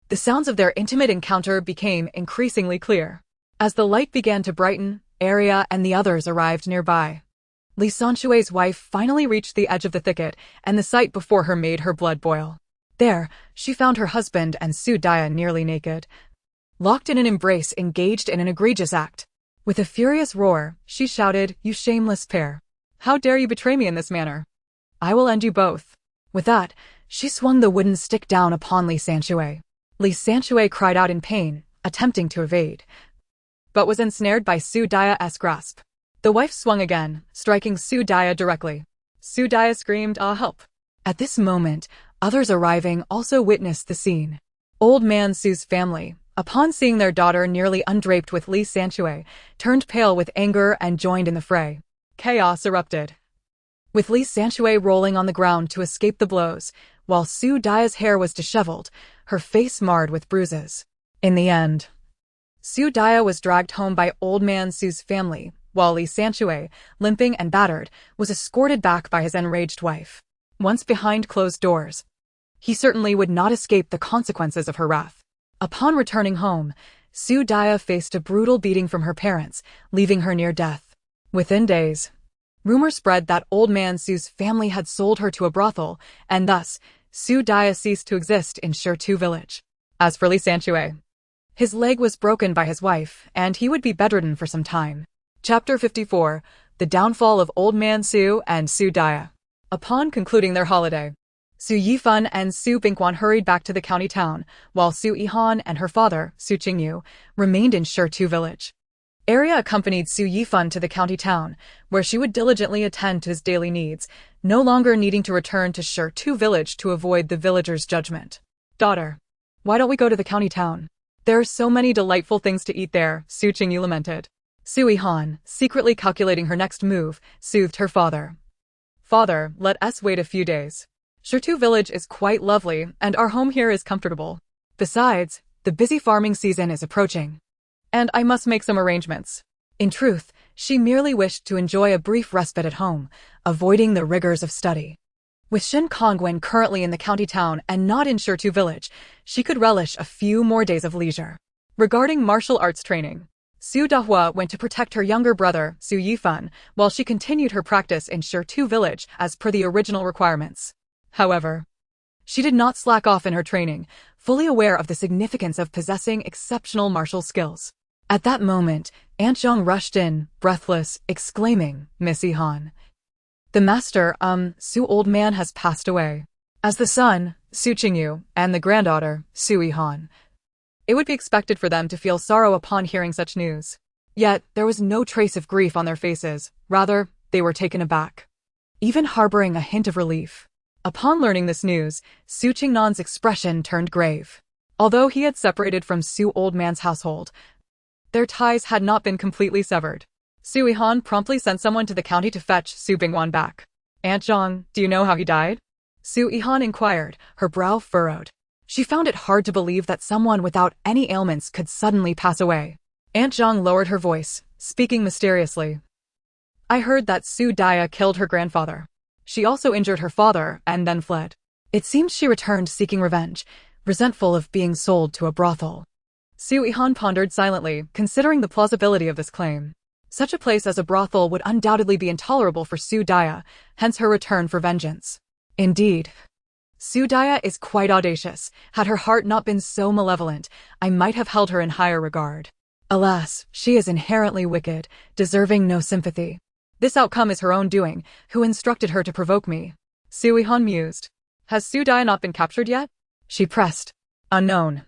the sounds of their intimate encounter became increasingly clear. As the light began to brighten, Arya and the others arrived nearby. Li Sanshui's wife finally reached the edge of the thicket, and the sight before her made her blood boil. There, she found her husband and Su Yihan nearly naked, locked in an embrace, engaged in an egregious act. With a furious roar, she shouted, "You shameless pair! How dare you betray me in this manner? I will end you both." With that, she swung the wooden stick down upon Li Sanshui. Li Sanshui cried out in pain, attempting to evade, but was ensnared by Su Yihan's grasp. The wife swung again, striking Su Yihan directly. Su Yihan screamed, "Ah, help!" At this moment, others arriving also witnessed the scene. Old man Su's family, upon seeing their daughter nearly undraped with Li Sanshui, turned pale with anger and joined in the fray. Chaos erupted, with Li Sanshui rolling on the ground to escape the blows, while Su Yihan's hair was disheveled, her face marred with bruises. In the end, Su Yihan was dragged home by old man Su's family, while Li Sanshui, limping and battered, was escorted back by his enraged wife. Once behind closed doors, he certainly would not escape the consequences of her wrath. Upon returning home, Su Yihan faced a brutal beating from her parents, leaving her near death. Within days, rumors spread that old man Su's family had sold her to a brothel, and thus, Su Yihan ceased to exist in Shirtu village. As for Li Sanshui, his leg was broken by his wife, and he would be bedridden for some time. Chapter 54, The Downfall of Old Man Su and Su Yihan. Upon concluding their holiday, Su Yihan and Su Bingquan hurried back to the county town, while Su Yihan and her father, Su Qingyu, remained in Shirtu village. Arya accompanied Su Yihan to the county town, where she would diligently attend to his daily needs, no longer needing to return to Shirtu village to avoid the villagers' judgment. "Daughter, why don't we go to the county town? There are so many delightful things to eat there," Su Qingyu lamented. Su Yihan, secretly calculating her next move, soothed her father. "Father, let us wait a few days. Shirtu village is quite lovely, and our home here is comfortable. Besides, the busy farming season is approaching, and I must make some arrangements." In truth, she merely wished to enjoy a brief respite at home, avoiding the rigors of study. With Shin Kongwen currently in the county town and not in Shirtu village, she could relish a few more days of leisure. Regarding martial arts training, Su Donghua went to protect her younger brother, Su Yihan, while she continued her practice in Shirtu village as per the original requirements. However, she did not slack off in her training, fully aware of the significance of possessing exceptional martial skills. At that moment, Aunt Zhang rushed in, breathless, exclaiming, "Miss Yihan, the master, Su old man has passed away." As the son, Su Qingyu, and the granddaughter, Su Yihan, it would be expected for them to feel sorrow upon hearing such news. Yet, there was no trace of grief on their faces, rather, they were taken aback, even harboring a hint of relief. Upon learning this news, Su Qingnan's expression turned grave. Although he had separated from Su old man's household, their ties had not been completely severed. Su Yihan promptly sent someone to the county to fetch Su Bingwan back. "Aunt Zhang, do you know how he died?" Su Yihan inquired, her brow furrowed. She found it hard to believe that someone without any ailments could suddenly pass away. Aunt Zhang lowered her voice, speaking mysteriously. "I heard that Su Yihan killed her grandfather. She also injured her father and then fled. It seems she returned seeking revenge, resentful of being sold to a brothel." Su Yihan pondered silently, considering the plausibility of this claim. Such a place as a brothel would undoubtedly be intolerable for Su Yihan, hence her return for vengeance. Indeed, Su Yihan is quite audacious. Had her heart not been so malevolent, I might have held her in higher regard. Alas, she is inherently wicked, deserving no sympathy. This outcome is her own doing. Who instructed her to provoke me? Su Yihan mused. Has Su Yihan not been captured yet? She pressed. Unknown.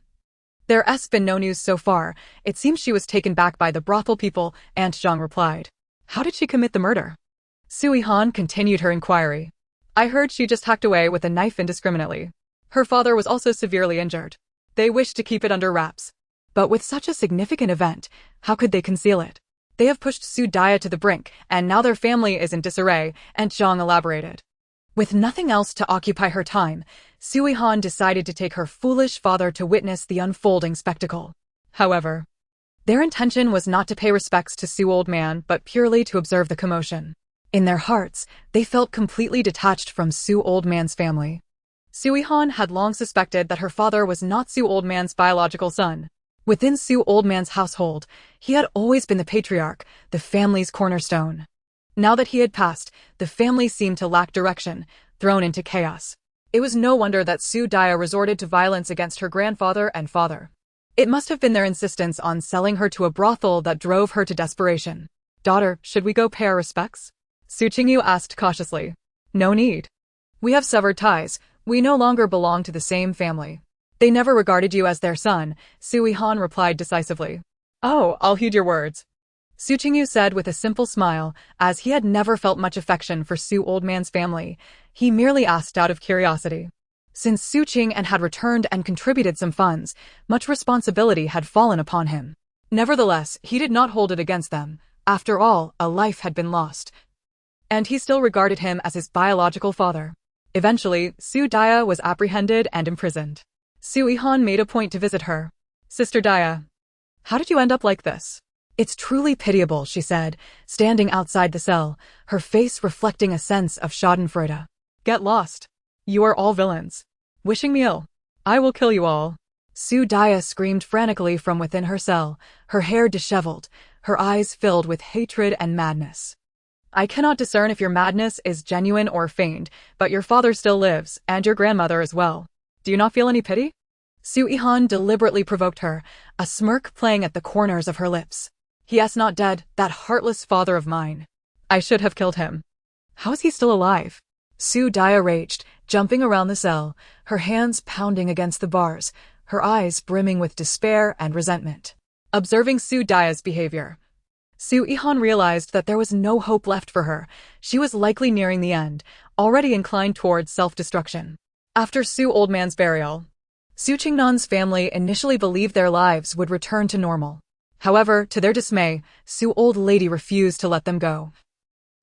There's been no news so far. It seems she was taken back by the brothel people, Aunt Zhang replied. How did she commit the murder? Su Yihan continued her inquiry. I heard she just hacked away with a knife indiscriminately. Her father was also severely injured. They wished to keep it under wraps. But with such a significant event, how could they conceal it? They have pushed Su Yihan to the brink, and now their family is in disarray, Aunt Zhang elaborated. With nothing else to occupy her time, Su Yihan decided to take her foolish father to witness the unfolding spectacle. However, their intention was not to pay respects to Su Old Man, but purely to observe the commotion. In their hearts, they felt completely detached from Su Old Man's family. Su Yihan had long suspected that her father was not Su Old Man's biological son. Within Su Old Man's household, he had always been the patriarch, the family's cornerstone. Now that he had passed, the family seemed to lack direction, thrown into chaos. It was no wonder that Su Daya resorted to violence against her grandfather and father. It must have been their insistence on selling her to a brothel that drove her to desperation. "Daughter, should we go pay our respects?" Su Qingyu asked cautiously. "No need. We have severed ties. We no longer belong to the same family." "They never regarded you as their son," Su Yihan replied decisively. "Oh, I'll heed your words," Su Qingyu said with a simple smile, as he had never felt much affection for Su Old Man's family. He merely asked out of curiosity. Since Su Qingyu had returned and contributed some funds, much responsibility had fallen upon him. Nevertheless, he did not hold it against them. After all, a life had been lost, and he still regarded him as his biological father. Eventually, Su Daya was apprehended and imprisoned. Su Yihan made a point to visit her. "Sister Daya, how did you end up like this?" "It's truly pitiable," she said, standing outside the cell, her face reflecting a sense of schadenfreude. "Get lost. You are all villains. Wishing me ill. I will kill you all." Su Daya screamed frantically from within her cell, her hair disheveled, her eyes filled with hatred and madness. "I cannot discern if your madness is genuine or feigned, but your father still lives, and your grandmother as well. Do you not feel any pity?" Su Yihan deliberately provoked her, a smirk playing at the corners of her lips. "He is not dead, that heartless father of mine. I should have killed him. How is he still alive?" Su Daya raged, jumping around the cell, her hands pounding against the bars, her eyes brimming with despair and resentment. Observing Su Daya's behavior, Su Yihan realized that there was no hope left for her. She was likely nearing the end, already inclined towards self-destruction. After Su Old Man's burial, Su Qingnan's family initially believed their lives would return to normal. However, to their dismay, Su Old Lady refused to let them go,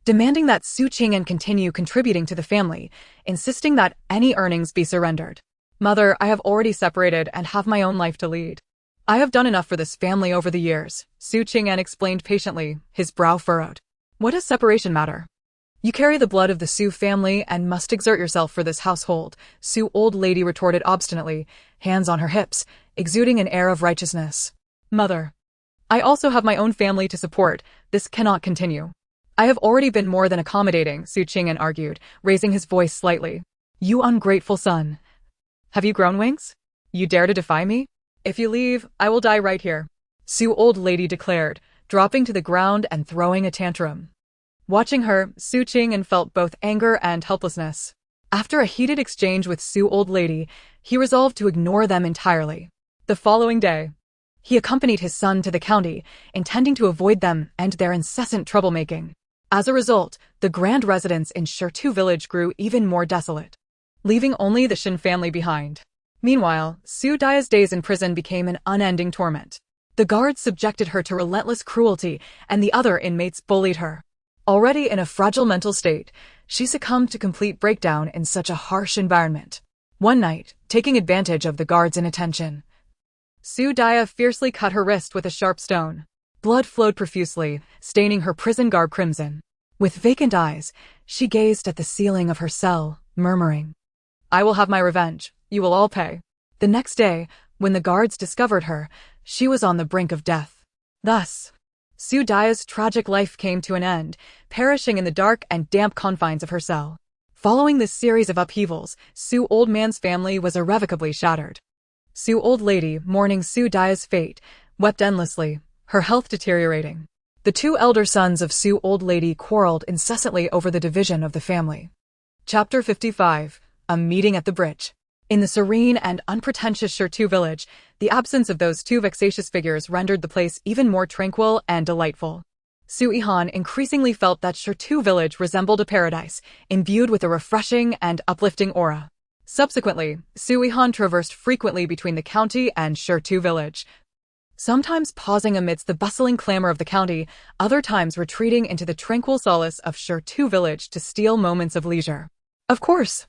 demanding that Su Qingnan continue contributing to the family, insisting that any earnings be surrendered. "Mother, I have already separated and have my own life to lead. I have done enough for this family over the years," Su Qingnan explained patiently, his brow furrowed. "What does separation matter? You carry the blood of the Su family and must exert yourself for this household," Su Old Lady retorted obstinately, hands on her hips, exuding an air of righteousness. "Mother, I also have my own family to support. This cannot continue." "I have already been more than accommodating," Su Qingnan argued, raising his voice slightly. "You ungrateful son. Have you grown wings? You dare to defy me? If you leave, I will die right here," Su Old Lady declared, dropping to the ground and throwing a tantrum. Watching her, Su Qingnan felt both anger and helplessness. After a heated exchange with Su Old Lady, he resolved to ignore them entirely. The following day, he accompanied his son to the county, intending to avoid them and their incessant troublemaking. As a result, the grand residence in Shirtu village grew even more desolate, leaving only the Shin family behind. Meanwhile, Su Daya's days in prison became an unending torment. The guards subjected her to relentless cruelty, and the other inmates bullied her. Already in a fragile mental state, she succumbed to complete breakdown in such a harsh environment. One night, taking advantage of the guards' inattention, Su Daya fiercely cut her wrist with a sharp stone. Blood flowed profusely, staining her prison garb crimson. With vacant eyes, she gazed at the ceiling of her cell, murmuring, "I will have my revenge. You will all pay." The next day, when the guards discovered her, she was on the brink of death. Thus, Su Daya's tragic life came to an end, perishing in the dark and damp confines of her cell. Following this series of upheavals, Su Old Man's family was irrevocably shattered. Su Old Lady, mourning Su Daya's fate, wept endlessly, her health deteriorating. The two elder sons of Su Old Lady quarreled incessantly over the division of the family. Chapter 55. A Meeting at the Bridge. In the serene and unpretentious Shirtu village, the absence of those two vexatious figures rendered the place even more tranquil and delightful. Su Yihan increasingly felt that Shirtu village resembled a paradise, imbued with a refreshing and uplifting aura. Subsequently, Su Yihan traversed frequently between the county and Shirtu village, sometimes pausing amidst the bustling clamor of the county, other times retreating into the tranquil solace of Shirtu village to steal moments of leisure. Of course.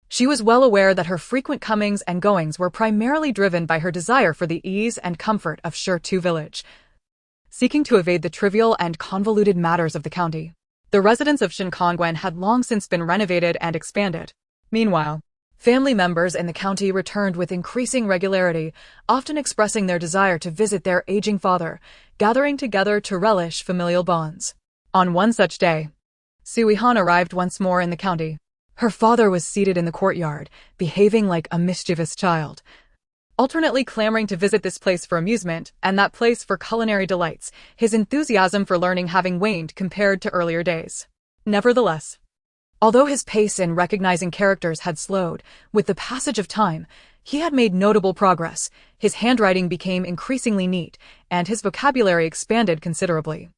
She was well aware that her frequent comings and goings were primarily driven by her desire for the ease and comfort of Shi village, seeking to evade the trivial and convoluted matters of the county. The residence of Shinkongwen had long since been renovated and expanded. Meanwhile, family members in the county returned with increasing regularity, often expressing their desire to visit their aging father, gathering together to relish familial bonds. On one such day, Su Yihan arrived once more in the county. Her father was seated in the courtyard, behaving like a mischievous child, alternately clamoring to visit this place for amusement and that place for culinary delights, his enthusiasm for learning having waned compared to earlier days. Nevertheless, although his pace in recognizing characters had slowed, with the passage of time, he had made notable progress. His handwriting became increasingly neat, and his vocabulary expanded considerably.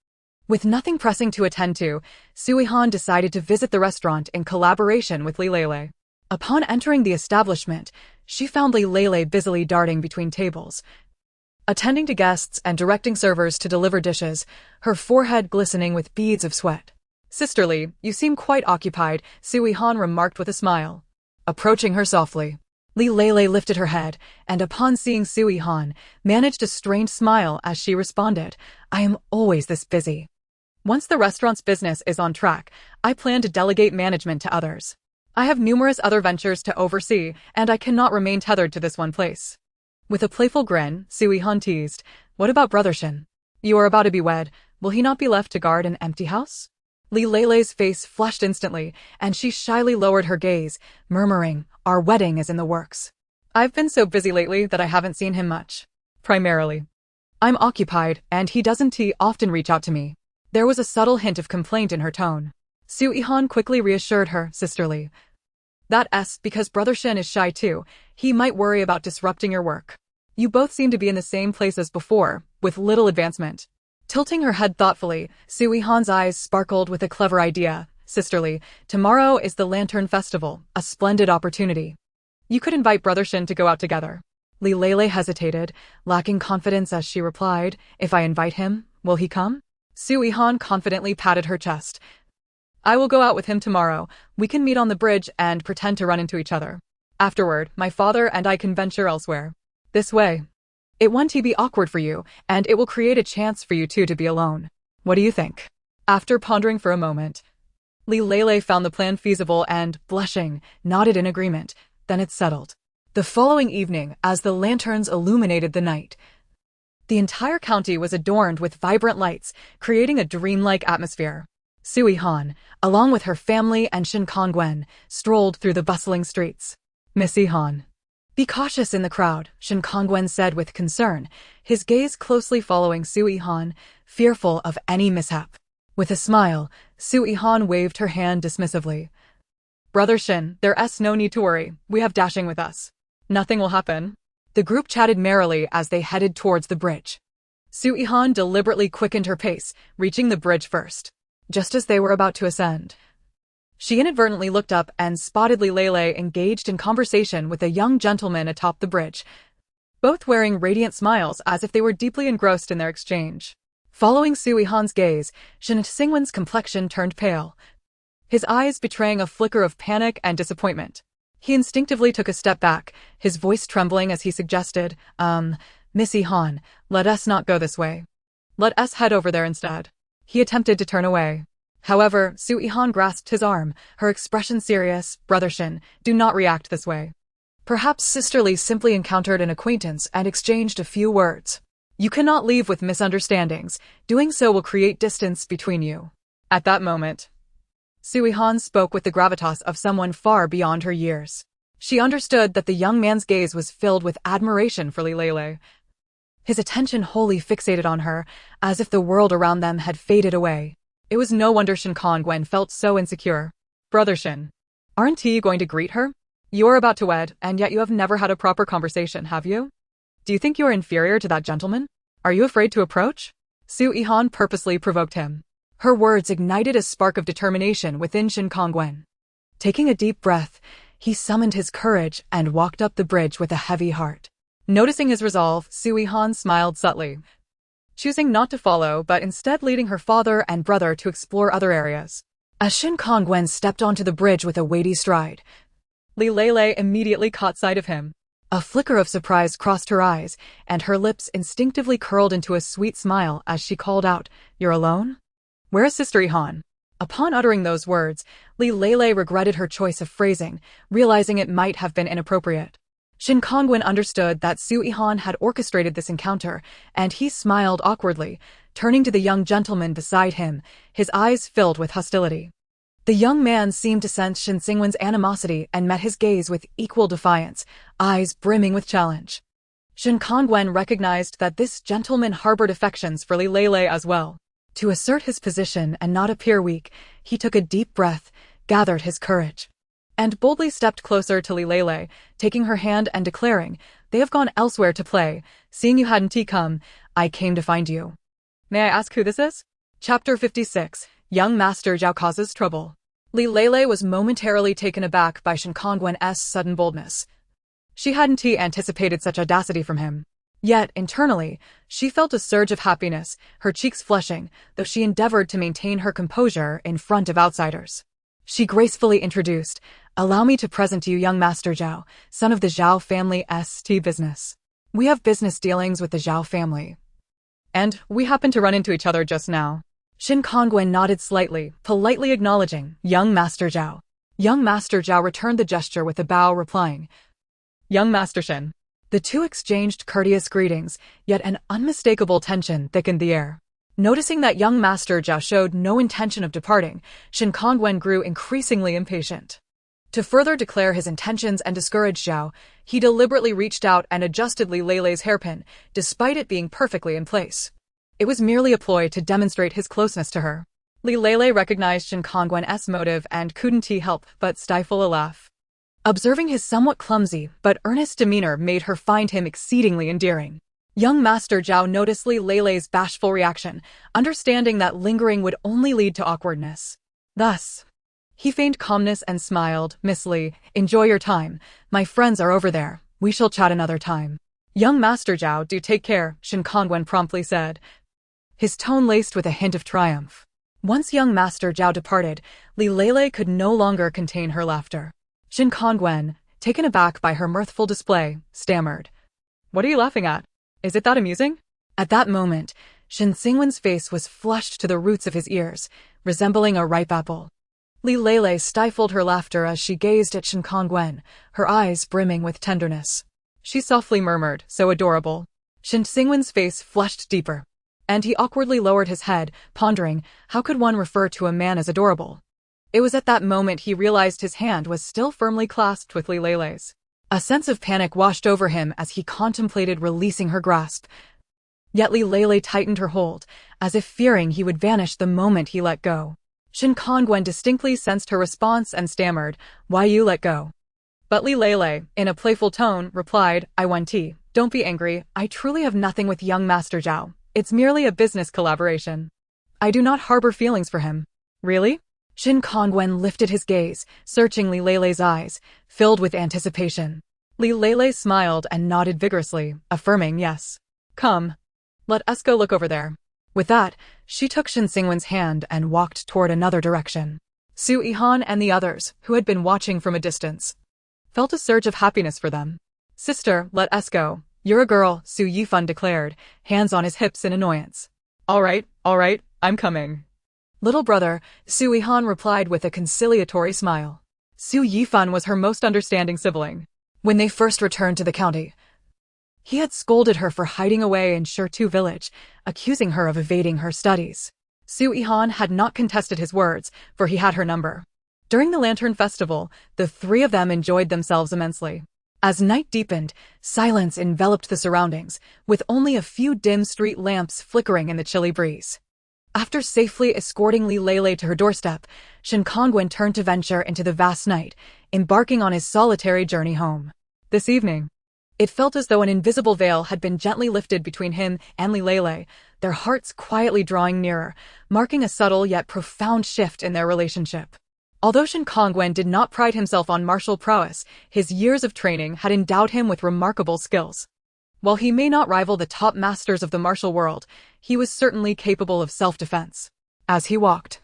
With nothing pressing to attend to, Su Yihan decided to visit the restaurant in collaboration with Li Lele. Upon entering the establishment, she found Li Lele busily darting between tables, attending to guests and directing servers to deliver dishes, her forehead glistening with beads of sweat. "Sisterly, you seem quite occupied," Su Yihan remarked with a smile. Approaching her softly, Li Lele lifted her head, and upon seeing Su Yihan, managed a strained smile as she responded, "I am always this busy. Once the restaurant's business is on track, I plan to delegate management to others. I have numerous other ventures to oversee, and I cannot remain tethered to this one place." With a playful grin, Su Yihan teased, "What about Brother Shin? You are about to be wed. Will he not be left to guard an empty house?" Li Lele's face flushed instantly, and she shyly lowered her gaze, murmuring, "Our wedding is in the works. I've been so busy lately that I haven't seen him much. Primarily, I'm occupied, and he doesn't often reach out to me." There was a subtle hint of complaint in her tone. Su Yihan quickly reassured her, "Sisterly, that's because Brother Shin is shy too. He might worry about disrupting your work. You both seem to be in the same place as before, with little advancement." Tilting her head thoughtfully, Su Yihan's eyes sparkled with a clever idea. "Sisterly, tomorrow is the Lantern Festival, a splendid opportunity. You could invite Brother Shin to go out together." Li Lele hesitated, lacking confidence as she replied, "If I invite him, will he come?" Su Yihan confidently patted her chest. "I will go out with him tomorrow. We can meet on the bridge and pretend to run into each other. Afterward, my father and I can venture elsewhere. This way, it won't be awkward for you, and it will create a chance for you two to be alone. What do you think?" After pondering for a moment, Li Lele found the plan feasible and, blushing, nodded in agreement. Then it settled. The following evening, as the lanterns illuminated the night, the entire county was adorned with vibrant lights, creating a dreamlike atmosphere. Su Yihan, along with her family and Shinkongwen, strolled through the bustling streets. "Miss Yihan, be cautious in the crowd," Shinkongwen said with concern, his gaze closely following Su Yihan, fearful of any mishap. With a smile, Su Yihan waved her hand dismissively. "Brother Shin, there's no need to worry. We have Dashing with us. Nothing will happen." The group chatted merrily as they headed towards the bridge. Su Yihan deliberately quickened her pace, reaching the bridge first. Just as they were about to ascend, she inadvertently looked up and spotted Li Lele engaged in conversation with a young gentleman atop the bridge, both wearing radiant smiles as if they were deeply engrossed in their exchange. Following Su Yihan's gaze, Shin Xingwen's complexion turned pale, his eyes betraying a flicker of panic and disappointment. He instinctively took a step back, his voice trembling as he suggested, "Miss Yihan, let us not go this way. Let us head over there instead." He attempted to turn away. However, Su Yihan grasped his arm, her expression serious. "Brother Shin, do not react this way. Perhaps Sisterly simply encountered an acquaintance and exchanged a few words. You cannot leave with misunderstandings. Doing so will create distance between you." At that moment, Su Yihan spoke with the gravitas of someone far beyond her years. She understood that the young man's gaze was filled with admiration for Li Lele, his attention wholly fixated on her, as if the world around them had faded away. It was no wonder Shinkongwen felt so insecure. "Brother Shin, aren't you going to greet her? You are about to wed, and yet you have never had a proper conversation, have you? Do you think you are inferior to that gentleman? Are you afraid to approach?" Su Yihan purposely provoked him. Her words ignited a spark of determination within Shinkongwen. Taking a deep breath, he summoned his courage and walked up the bridge with a heavy heart. Noticing his resolve, Su Yihan smiled subtly, choosing not to follow but instead leading her father and brother to explore other areas. As Shin Kongwen stepped onto the bridge with a weighty stride, Li Lei immediately caught sight of him. A flicker of surprise crossed her eyes, and her lips instinctively curled into a sweet smile as she called out, "You're alone? Where is Sister Yihan?" Upon uttering those words, Li Lei regretted her choice of phrasing, realizing it might have been inappropriate. Shin Kongwen understood that Su Yihan had orchestrated this encounter, and he smiled awkwardly, turning to the young gentleman beside him, his eyes filled with hostility. The young man seemed to sense Shin Xingwen's animosity and met his gaze with equal defiance, eyes brimming with challenge. Shin Kongwen recognized that this gentleman harbored affections for Li Lei as well. To assert his position and not appear weak, he took a deep breath, gathered his courage, and boldly stepped closer to Li Lei, taking her hand and declaring, "They have gone elsewhere to play. Seeing you hadn't come, I came to find you." May I ask who this is? Chapter 56, Young Master Zhao Causes Trouble. Li Lei was momentarily taken aback by Shin Kongwen's sudden boldness. She hadn't anticipated such audacity from him. Yet, internally, she felt a surge of happiness, her cheeks flushing, though she endeavored to maintain her composure in front of outsiders. She gracefully introduced, "Allow me to present to you young Master Zhao, son of the Zhao family St. business. We have business dealings with the Zhao family. And we happen to run into each other just now." Shin Kongwen nodded slightly, politely acknowledging, "Young Master Zhao." Young Master Zhao returned the gesture with a bow, replying, "Young Master Shin." The two exchanged courteous greetings, yet an unmistakable tension thickened the air. Noticing that young Master Zhao showed no intention of departing, Shin Kongwen grew increasingly impatient. To further declare his intentions and discourage Zhao, he deliberately reached out and adjusted Li Lei's hairpin, despite it being perfectly in place. It was merely a ploy to demonstrate his closeness to her. Li Lei recognized Shin Kongwen's motive and couldn't help but stifle a laugh. Observing his somewhat clumsy but earnest demeanor made her find him exceedingly endearing. Young Master Zhao noticed Li Lei's bashful reaction, understanding that lingering would only lead to awkwardness. Thus, he feigned calmness and smiled, "Miss Li, enjoy your time. My friends are over there. We shall chat another time." "Young Master Zhao, do take care," Shin Kongwen promptly said, his tone laced with a hint of triumph. Once young Master Zhao departed, Li Lei could no longer contain her laughter. Shin Kongwen, taken aback by her mirthful display, stammered, "What are you laughing at? Is it that amusing?" At that moment, Shin Xingwen's face was flushed to the roots of his ears, resembling a ripe apple. Li Lei stifled her laughter as she gazed at Shin Kongwen, her eyes brimming with tenderness. She softly murmured, "So adorable." Shin Xingwen's face flushed deeper, and he awkwardly lowered his head, pondering, how could one refer to a man as adorable? It was at that moment he realized his hand was still firmly clasped with Li Lei's. A sense of panic washed over him as he contemplated releasing her grasp. Yet Li Lei tightened her hold, as if fearing he would vanish the moment he let go. Shin Kongwen distinctly sensed her response and stammered, "Why you let go?" But Li Lei, in a playful tone, replied, "I want tea. Don't be angry, I truly have nothing with young Master Zhao. It's merely a business collaboration. I do not harbor feelings for him." "Really?" Shin Kongwen lifted his gaze, searching Li Lei's eyes, filled with anticipation. Li Lei smiled and nodded vigorously, affirming yes. "Come. Let us go look over there." With that, she took Shin Xingwen's hand and walked toward another direction. Su Yihan and the others, who had been watching from a distance, felt a surge of happiness for them. "Sister, let us go. You're a girl," Su Yihan declared, hands on his hips in annoyance. All right, I'm coming." "Little brother," Su Yihan replied with a conciliatory smile. Su Yihan was her most understanding sibling. When they first returned to the county, he had scolded her for hiding away in Shirtu village, accusing her of evading her studies. Su Yihan had not contested his words, for he had her number. During the Lantern Festival, the three of them enjoyed themselves immensely. As night deepened, silence enveloped the surroundings, with only a few dim street lamps flickering in the chilly breeze. After safely escorting Li Lei to her doorstep, Shin Kongwen turned to venture into the vast night, embarking on his solitary journey home. This evening, it felt as though an invisible veil had been gently lifted between him and Li Lei, their hearts quietly drawing nearer, marking a subtle yet profound shift in their relationship. Although Shin Kongwen did not pride himself on martial prowess, his years of training had endowed him with remarkable skills. While he may not rival the top masters of the martial world, he was certainly capable of self-defense. As he walked,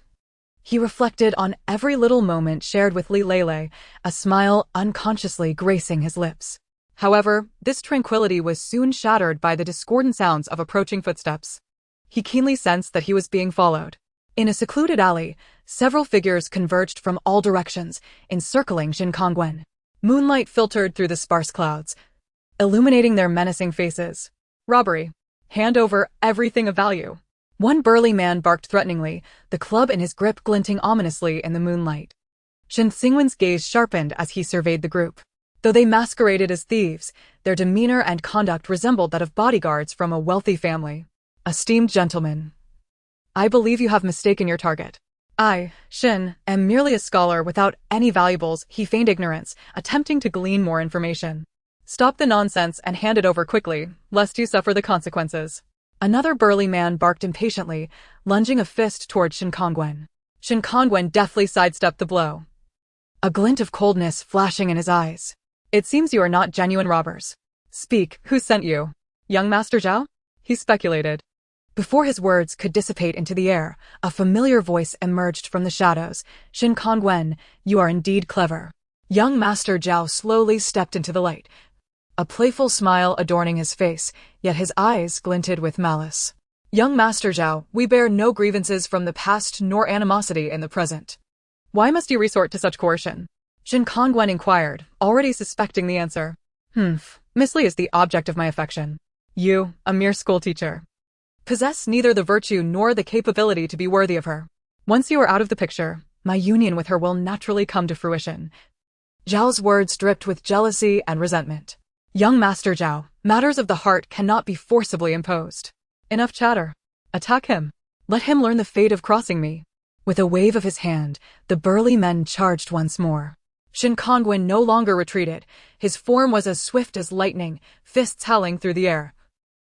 He reflected on every little moment shared with Li Lele, a smile unconsciously gracing his lips. However, this tranquility was soon shattered by the discordant sounds of approaching footsteps. He keenly sensed that he was being followed. In a secluded alley, several figures converged from all directions, encircling Shin Kongwen. Moonlight filtered through the sparse clouds, illuminating their menacing faces. Robbery. Hand over everything of value. One burly man barked threateningly, the club in his grip glinting ominously in the moonlight. Shin Xingwen's gaze sharpened as he surveyed the group. Though they masqueraded as thieves, their demeanor and conduct resembled that of bodyguards from a wealthy family. Esteemed gentlemen, I believe you have mistaken your target. I, Shin, am merely a scholar without any valuables. He feigned ignorance, attempting to glean more information. Stop the nonsense and hand it over quickly, lest you suffer the consequences. Another burly man barked impatiently, lunging a fist toward Shin Kongwen. Shin Kongwen deftly sidestepped the blow, a glint of coldness flashing in his eyes. It seems you are not genuine robbers. Speak, who sent you? Young Master Zhao? He speculated. Before his words could dissipate into the air, a familiar voice emerged from the shadows. Shin Kongwen, you are indeed clever. Young Master Zhao slowly stepped into the light, a playful smile adorning his face, yet his eyes glinted with malice. Young Master Zhao, we bear no grievances from the past nor animosity in the present. Why must you resort to such coercion? Shin Kongwen inquired, already suspecting the answer. Miss Li is the object of my affection. You, a mere schoolteacher, possess neither the virtue nor the capability to be worthy of her. Once you are out of the picture, my union with her will naturally come to fruition. Zhao's words dripped with jealousy and resentment. Young Master Zhao, matters of the heart cannot be forcibly imposed. Enough chatter. Attack him. Let him learn the fate of crossing me. With a wave of his hand, the burly men charged once more. Shin Kongwen no longer retreated. His form was as swift as lightning, fists howling through the air,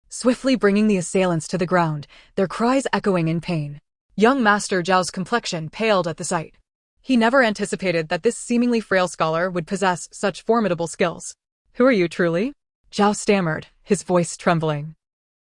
swiftly bringing the assailants to the ground, their cries echoing in pain. Young Master Zhao's complexion paled at the sight. He never anticipated that this seemingly frail scholar would possess such formidable skills. Who are you truly? Zhao stammered, his voice trembling.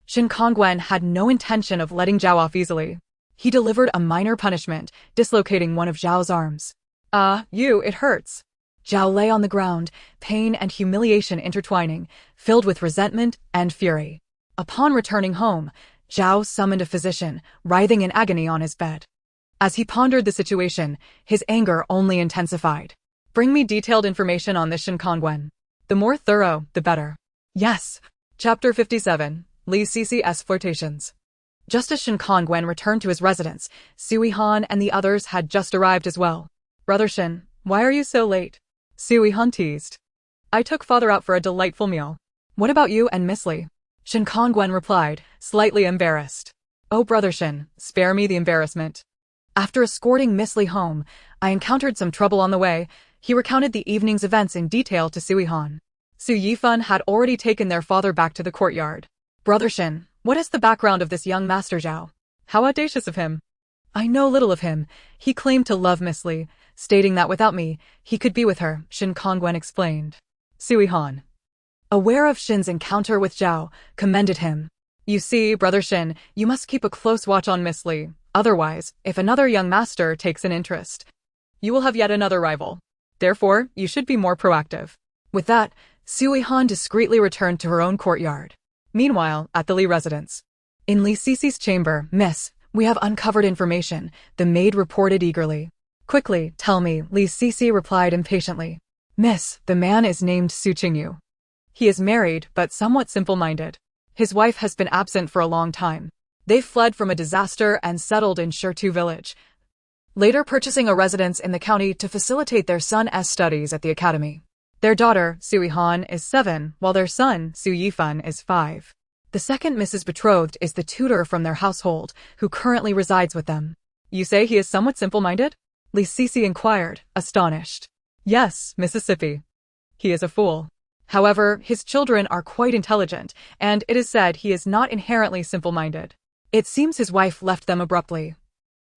Shin Kongwen had no intention of letting Zhao off easily. He delivered a minor punishment, dislocating one of Zhao's arms. It hurts. Zhao lay on the ground, pain and humiliation intertwining, filled with resentment and fury. Upon returning home, Zhao summoned a physician, writhing in agony on his bed. As he pondered the situation, his anger only intensified. Bring me detailed information on this Shin Kongwen. The more thorough, the better. Yes. Chapter 57, Li Cc's Flirtations. Just as Shin Kongwen returned to his residence, Su Yihan and the others had just arrived as well. Brother Shin, why are you so late? Su Yihan teased. I took father out for a delightful meal. What about you and Miss Li? Shin Kongwen replied, slightly embarrassed. Oh, Brother Shin, spare me the embarrassment. After escorting Miss Li home, I encountered some trouble on the way. He recounted the evening's events in detail to Su Yihan. Su Yihan had already taken their father back to the courtyard. Brother Shin, what is the background of this young Master Zhao? How audacious of him. I know little of him. He claimed to love Miss Li, stating that without me, he could be with her, Shin Kongwen explained. Su Yihan, aware of Shin's encounter with Zhao, commended him. You see, Brother Shin, you must keep a close watch on Miss Li. Otherwise, if another young master takes an interest, you will have yet another rival. Therefore, you should be more proactive. With that, Su Yihan discreetly returned to her own courtyard. Meanwhile, at the Li residence. In Li Cc's chamber, Miss, we have uncovered information, the maid reported eagerly. Quickly, tell me, Li Cc replied impatiently. Miss, the man is named Su Qingyu. He is married, but somewhat simple-minded. His wife has been absent for a long time. They fled from a disaster and settled in Shirtu village, later purchasing a residence in the county to facilitate their son's studies at the academy. Their daughter, Su Yihan, is 7, while their son, Su Yihan, is 5. The second Mrs. Betrothed is the tutor from their household, who currently resides with them. You say he is somewhat simple-minded? Li Cc inquired, astonished. Yes, Mississippi. He is a fool. However, his children are quite intelligent, and it is said he is not inherently simple-minded. It seems his wife left them abruptly,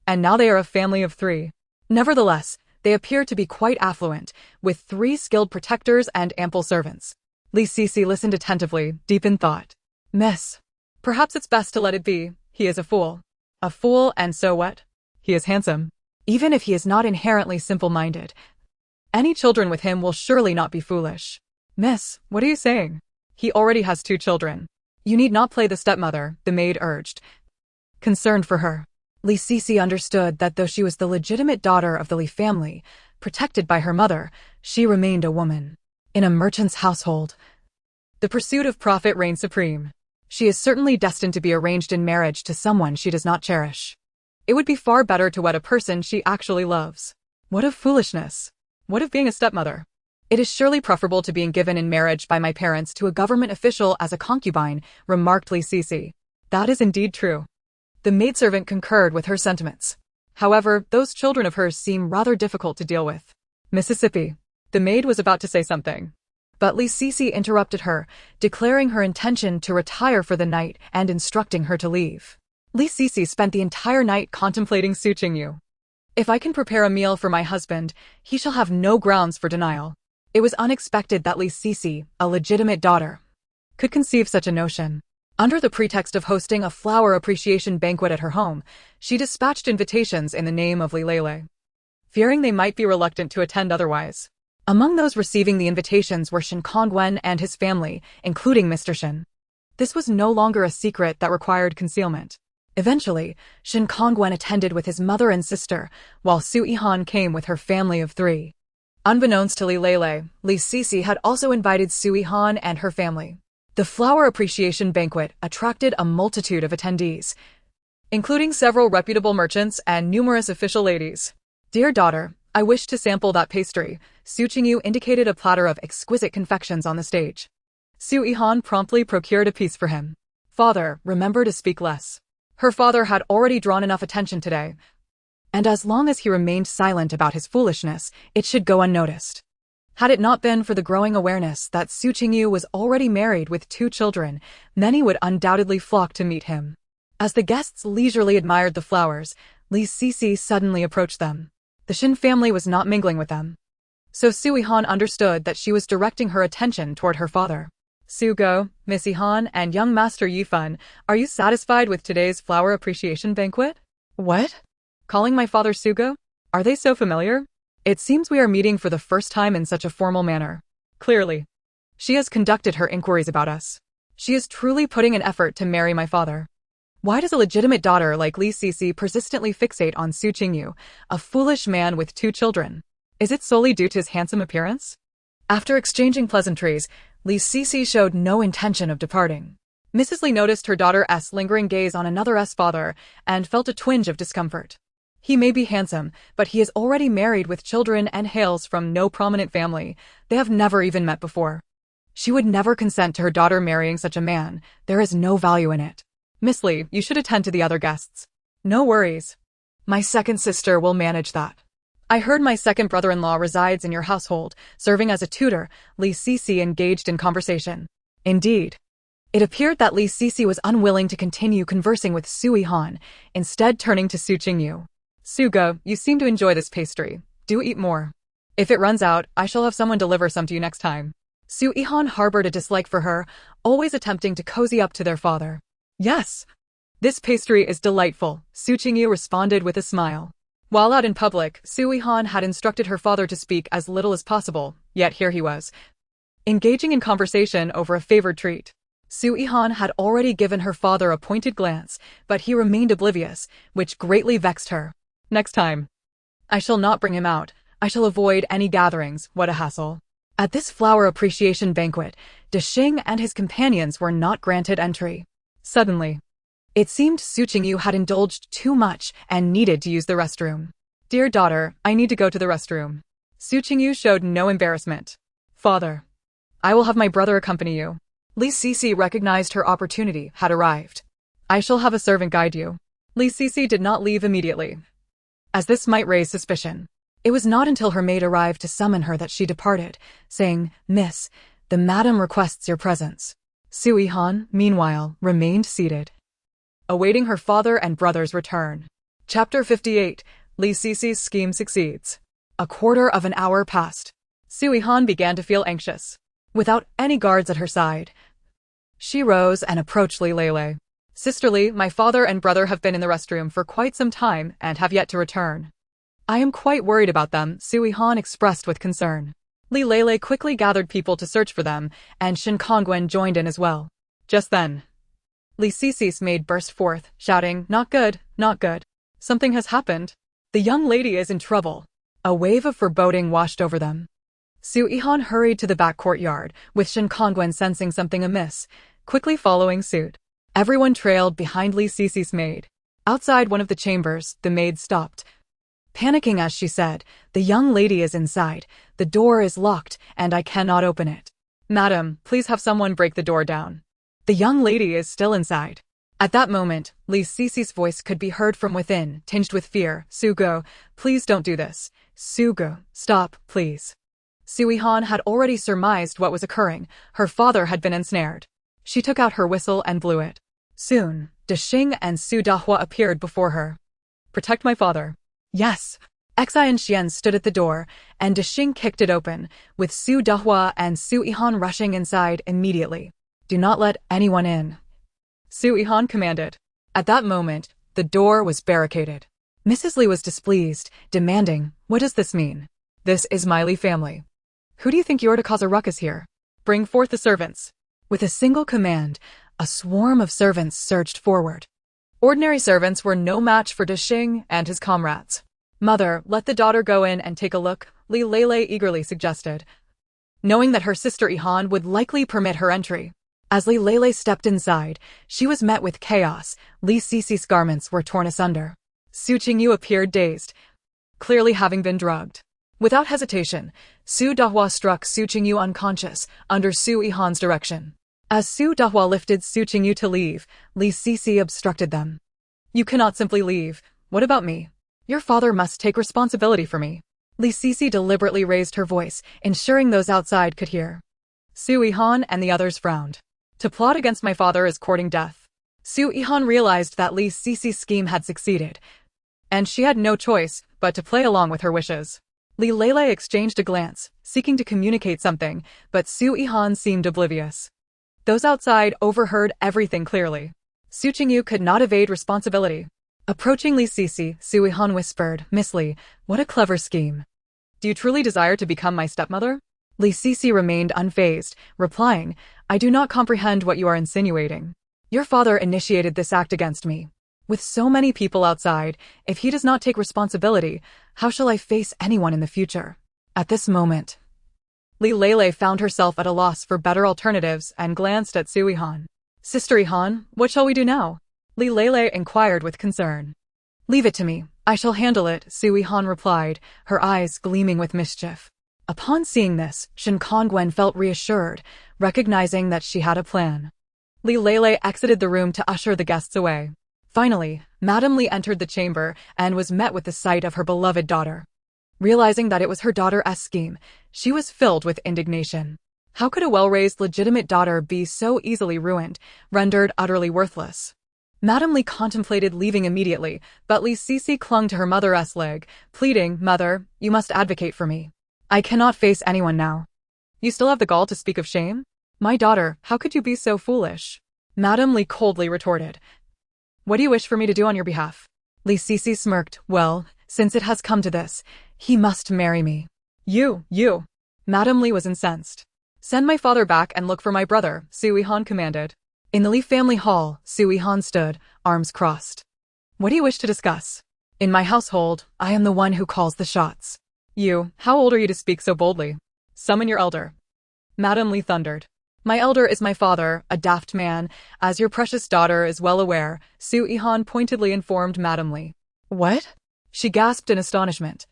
and now they are a family of 3. Nevertheless, they appear to be quite affluent, with 3 skilled protectors and ample servants. Li Cc listened attentively, deep in thought. Miss, perhaps it's best to let it be. He is a fool. A fool, and so what? He is handsome. Even if he is not inherently simple-minded, any children with him will surely not be foolish. Miss, what are you saying? He already has 2 children. You need not play the stepmother, the maid urged, concerned for her. Li Sisi understood that though she was the legitimate daughter of the Li family, protected by her mother, she remained a woman. In a merchant's household, the pursuit of profit reigns supreme. She is certainly destined to be arranged in marriage to someone she does not cherish. It would be far better to wed a person she actually loves. What of foolishness? What of being a stepmother? It is surely preferable to being given in marriage by my parents to a government official as a concubine, remarked Li Sisi. That is indeed true. The maidservant concurred with her sentiments. However, those children of hers seem rather difficult to deal with. Mississippi. The maid was about to say something, but Li Sisi interrupted her, declaring her intention to retire for the night and instructing her to leave. Li Sisi spent the entire night contemplating Su Qingyu. If I can prepare a meal for my husband, he shall have no grounds for denial. It was unexpected that Li Sisi, a legitimate daughter, could conceive such a notion. Under the pretext of hosting a flower appreciation banquet at her home, she dispatched invitations in the name of Li Lele, fearing they might be reluctant to attend otherwise. Among those receiving the invitations were Shen Kongwen and his family, including Mr. Shen. This was no longer a secret that required concealment. Eventually, Shen Kongwen attended with his mother and sister, while Su Yihan came with her family of 3. Unbeknownst to Li Lele, Li Sisi had also invited Su Yihan and her family. The flower appreciation banquet attracted a multitude of attendees, including several reputable merchants and numerous official ladies. Dear daughter, I wish to sample that pastry. Su Qingyu indicated a platter of exquisite confections on the stage. Su Yihan promptly procured a piece for him. Father, remember to speak less. Her father had already drawn enough attention today, and as long as he remained silent about his foolishness, it should go unnoticed. Had it not been for the growing awareness that Su Qingyu was already married with 2 children, many would undoubtedly flock to meet him. As the guests leisurely admired the flowers, Li Sisi suddenly approached them. The Shen family was not mingling with them, so Su Yihan understood that she was directing her attention toward her father. Su Go, Miss Yihan, and young Master Yifan, are you satisfied with today's flower appreciation banquet? What? Calling my father Sugo? Are they so familiar? It seems we are meeting for the first time in such a formal manner. Clearly, she has conducted her inquiries about us. She is truly putting an effort to marry my father. Why does a legitimate daughter like Li Sisi persistently fixate on Su Qingyu, a foolish man with 2 children? Is it solely due to his handsome appearance? After exchanging pleasantries, Li Sisi showed no intention of departing. Mrs. Li noticed her daughter's lingering gaze on another's father and felt a twinge of discomfort. He may be handsome, but he is already married with children and hails from no prominent family. They have never even met before. She would never consent to her daughter marrying such a man. There is no value in it. Miss Li, you should attend to the other guests. No worries. My second sister will manage that. I heard my second brother-in-law resides in your household, serving as a tutor. Li Sisi engaged in conversation. Indeed. It appeared that Li Sisi was unwilling to continue conversing with Su Yihan, instead turning to Su Qingyu. Sugo, you seem to enjoy this pastry. Do eat more. If it runs out, I shall have someone deliver some to you next time. Su Yihan harbored a dislike for her, always attempting to cozy up to their father. Yes. This pastry is delightful, Su Qingyu responded with a smile. While out in public, Su Yihan had instructed her father to speak as little as possible, yet here he was, engaging in conversation over a favored treat. Su Yihan had already given her father a pointed glance, but he remained oblivious, which greatly vexed her. Next time, I shall not bring him out. I shall avoid any gatherings. What a hassle. At this flower appreciation banquet, De Xing and his companions were not granted entry. Suddenly, it seemed Su Qingyu had indulged too much and needed to use the restroom. Dear daughter, I need to go to the restroom. Su Qingyu showed no embarrassment. Father, I will have my brother accompany you. Li Sisi recognized her opportunity had arrived. I shall have a servant guide you. Li Sisi did not leave immediately, as this might raise suspicion. It was not until her maid arrived to summon her that she departed, saying, Miss, the madam requests your presence. Su Yihan, meanwhile, remained seated, awaiting her father and brother's return. Chapter 58, Li Sisi's scheme succeeds. A quarter of an hour passed. Su Yihan began to feel anxious. Without any guards at her side, she rose and approached Li Lele. Sister Li, my father and brother have been in the restroom for quite some time and have yet to return. I am quite worried about them, Su Yihan expressed with concern. Li Lele quickly gathered people to search for them, and Shin Kongwen joined in as well. Just then, Li Sisis maid burst forth, shouting, "Not good, not good. Something has happened. The young lady is in trouble." A wave of foreboding washed over them. Su Yihan hurried to the back courtyard, with Shin Kongwen sensing something amiss, quickly following suit. Everyone trailed behind Li Sisis maid. Outside one of the chambers, the maid stopped. Panicking as she said, "The young lady is inside. The door is locked, and I cannot open it. Madam, please have someone break the door down. The young lady is still inside." At that moment, Li Sisi's voice could be heard from within, tinged with fear. "Sugo, please don't do this. Sugo, stop, please." Su Yihan had already surmised what was occurring. Her father had been ensnared. She took out her whistle and blew it. Soon, Dexing and Su Donghua appeared before her. "Protect my father." "Yes." Exai and Xian stood at the door, and Dexing kicked it open, with Su Donghua and Su Yihan rushing inside immediately. "Do not let anyone in," Su Yihan commanded. At that moment, the door was barricaded. Mrs. Li was displeased, demanding, "What does this mean? This is my Li family. Who do you think you're to cause a ruckus here? Bring forth the servants." With a single command, a swarm of servants surged forward. Ordinary servants were no match for Dexing and his comrades. "Mother, let the daughter go in and take a look," Li Lele eagerly suggested, knowing that her sister Yihan would likely permit her entry. As Li Lele stepped inside, she was met with chaos. Li Sisi's garments were torn asunder. Su Qingyu appeared dazed, clearly having been drugged. Without hesitation, Su Donghua struck Su Qingyu unconscious under Su Yihan's direction. As Su Donghua lifted Su Qingyu to leave, Li Sisi obstructed them. "You cannot simply leave. What about me? Your father must take responsibility for me." Li Sisi deliberately raised her voice, ensuring those outside could hear. Su Yihan and the others frowned. "To plot against my father is courting death." Su Yihan realized that Li Sisi's scheme had succeeded, and she had no choice but to play along with her wishes. Li Lele exchanged a glance, seeking to communicate something, but Su Yihan seemed oblivious. Those outside overheard everything clearly. Su Qingyu could not evade responsibility. Approaching Li Sisi, Su Yihan whispered, "Miss Li, what a clever scheme. Do you truly desire to become my stepmother?" Li Sisi remained unfazed, replying, "I do not comprehend what you are insinuating. Your father initiated this act against me. With so many people outside, if he does not take responsibility, how shall I face anyone in the future?" At this moment, Li Lele found herself at a loss for better alternatives and glanced at Su Yihan. "Sister Yihan, what shall we do now?" Li Lele inquired with concern. "Leave it to me. I shall handle it," Su Yihan replied, her eyes gleaming with mischief. Upon seeing this, Shin Kongwen felt reassured, recognizing that she had a plan. Li Lele exited the room to usher the guests away. Finally, Madame Li entered the chamber and was met with the sight of her beloved daughter. Realizing that it was her daughter's scheme, she was filled with indignation. How could a well-raised legitimate daughter be so easily ruined, rendered utterly worthless? Madame Li contemplated leaving immediately, but Li Sisi clung to her mother's leg, pleading, "Mother, you must advocate for me. I cannot face anyone now." "You still have the gall to speak of shame? My daughter, how could you be so foolish?" Madame Li coldly retorted. "What do you wish for me to do on your behalf?" Li Sisi smirked. "Well, since it has come to this, he must marry me." You! Madame Li was incensed. "Send my father back and look for my brother," Su Yihan commanded. In the Li family hall, Su Yihan stood, arms crossed. "What do you wish to discuss?" "In my household, I am the one who calls the shots." "You, how old are you to speak so boldly? Summon your elder." Madame Li thundered. "My elder is my father, a daft man, as your precious daughter is well aware," Su Yihan pointedly informed Madame Li. "What?" She gasped in astonishment,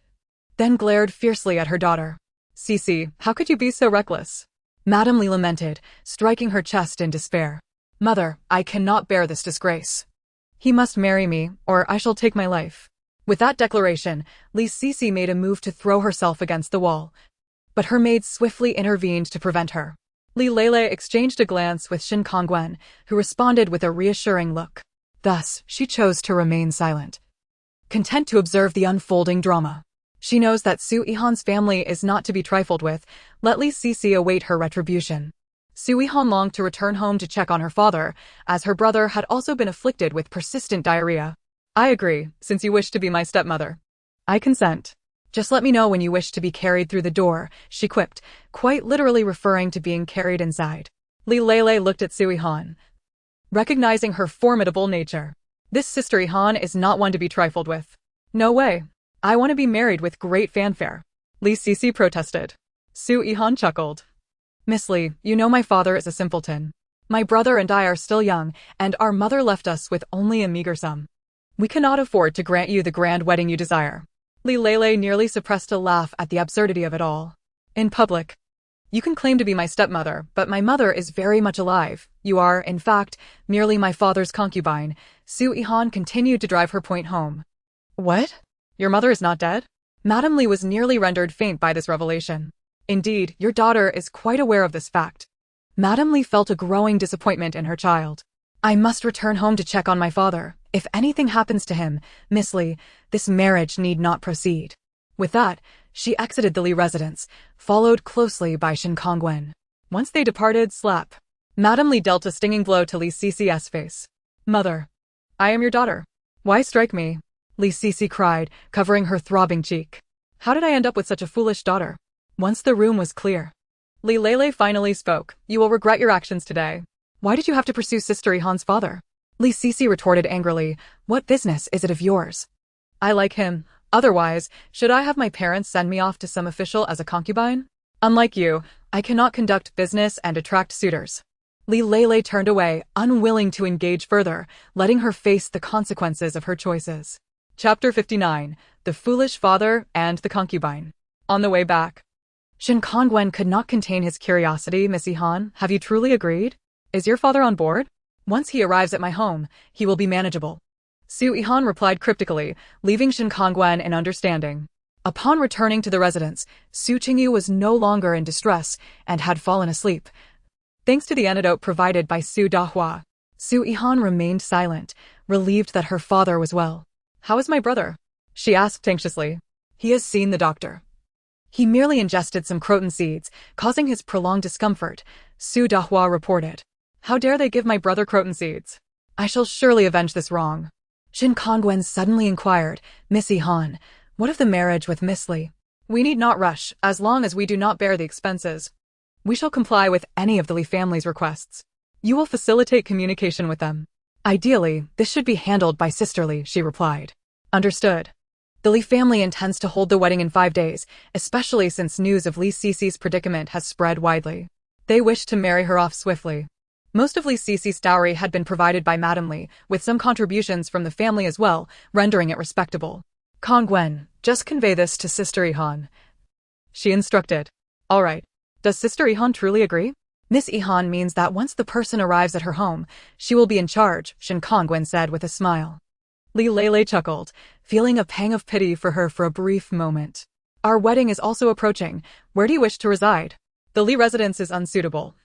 then glared fiercely at her daughter. "Sisi, how could you be so reckless?" Madame Li lamented, striking her chest in despair. "Mother, I cannot bear this disgrace. He must marry me, or I shall take my life." With that declaration, Li Sisi made a move to throw herself against the wall, but her maid swiftly intervened to prevent her. Li Lele exchanged a glance with Shin Kongwen, who responded with a reassuring look. Thus, she chose to remain silent, content to observe the unfolding drama. She knows that Su Yihan's family is not to be trifled with. Let Li Sisi await her retribution. Su Yihan longed to return home to check on her father, as her brother had also been afflicted with persistent diarrhea. "I agree, since you wish to be my stepmother. I consent. Just let me know when you wish to be carried through the door, she quipped, quite literally referring to being carried inside. Li Lele looked at Su Yihan, recognizing her formidable nature. This Sister Yihan is not one to be trifled with. No way. I want to be married with great fanfare. Li Sisi protested. Su Yihan chuckled. Miss Li, you know my father is a simpleton. My brother and I are still young, and our mother left us with only a meager sum. We cannot afford to grant you the grand wedding you desire. Li Lele nearly suppressed a laugh at the absurdity of it all. In public. You can claim to be my stepmother, but my mother is very much alive. You are, in fact, merely my father's concubine. Su Yihan continued to drive her point home. What? Your mother is not dead? Madame Li was nearly rendered faint by this revelation. Indeed, your daughter is quite aware of this fact. Madame Li felt a growing disappointment in her child. I must return home to check on my father. If anything happens to him, Miss Li, this marriage need not proceed. With that, she exited the Li residence, followed closely by Shin Kongwen. Once they departed, slap. Madame Li dealt a stinging blow to Li Cc's face. Mother. I am your daughter. Why strike me? Li Cici cried, covering her throbbing cheek. How did I end up with such a foolish daughter? Once the room was clear, Li Lele finally spoke. You will regret your actions today. Why did you have to pursue Sister Yihan's father? Li Cici retorted angrily. What business is it of yours? I like him. Otherwise, should I have my parents send me off to some official as a concubine? Unlike you, I cannot conduct business and attract suitors. Li Lele turned away, unwilling to engage further, letting her face the consequences of her choices. Chapter 59. The Foolish Father and the Concubine. On the way back, Shin Kongwen could not contain his curiosity. Miss Yihan, have you truly agreed? Is your father on board? Once he arrives at my home, he will be manageable. Su Yihan replied cryptically, leaving Shin Kongwen in understanding. Upon returning to the residence, Su Qingyu was no longer in distress and had fallen asleep, thanks to the antidote provided by Su Donghua. Su Yihan remained silent, relieved that her father was well. How is my brother? She asked anxiously. He has seen the doctor. He merely ingested some croton seeds, causing his prolonged discomfort, Su Donghua reported. How dare they give my brother croton seeds? I shall surely avenge this wrong. Shin Kongwen suddenly inquired, Miss Yihan, what of the marriage with Miss Li? We need not rush, as long as we do not bear the expenses. We shall comply with any of the Li family's requests. You will facilitate communication with them. Ideally, this should be handled by Sister Li, she replied. Understood. The Li family intends to hold the wedding in 5 days, especially since news of Li Cici's predicament has spread widely. They wish to marry her off swiftly. Most of Li Cici's dowry had been provided by Madame Li, with some contributions from the family as well, rendering it respectable. Kongwen, just convey this to Sister Yihan. She instructed. All right. Does Sister Yihan truly agree? Miss Yihan means that once the person arrives at her home, she will be in charge, Shin Kongwen said with a smile. Li Lele chuckled, feeling a pang of pity for her for a brief moment. Our wedding is also approaching. Where do you wish to reside? The Li residence is unsuitable,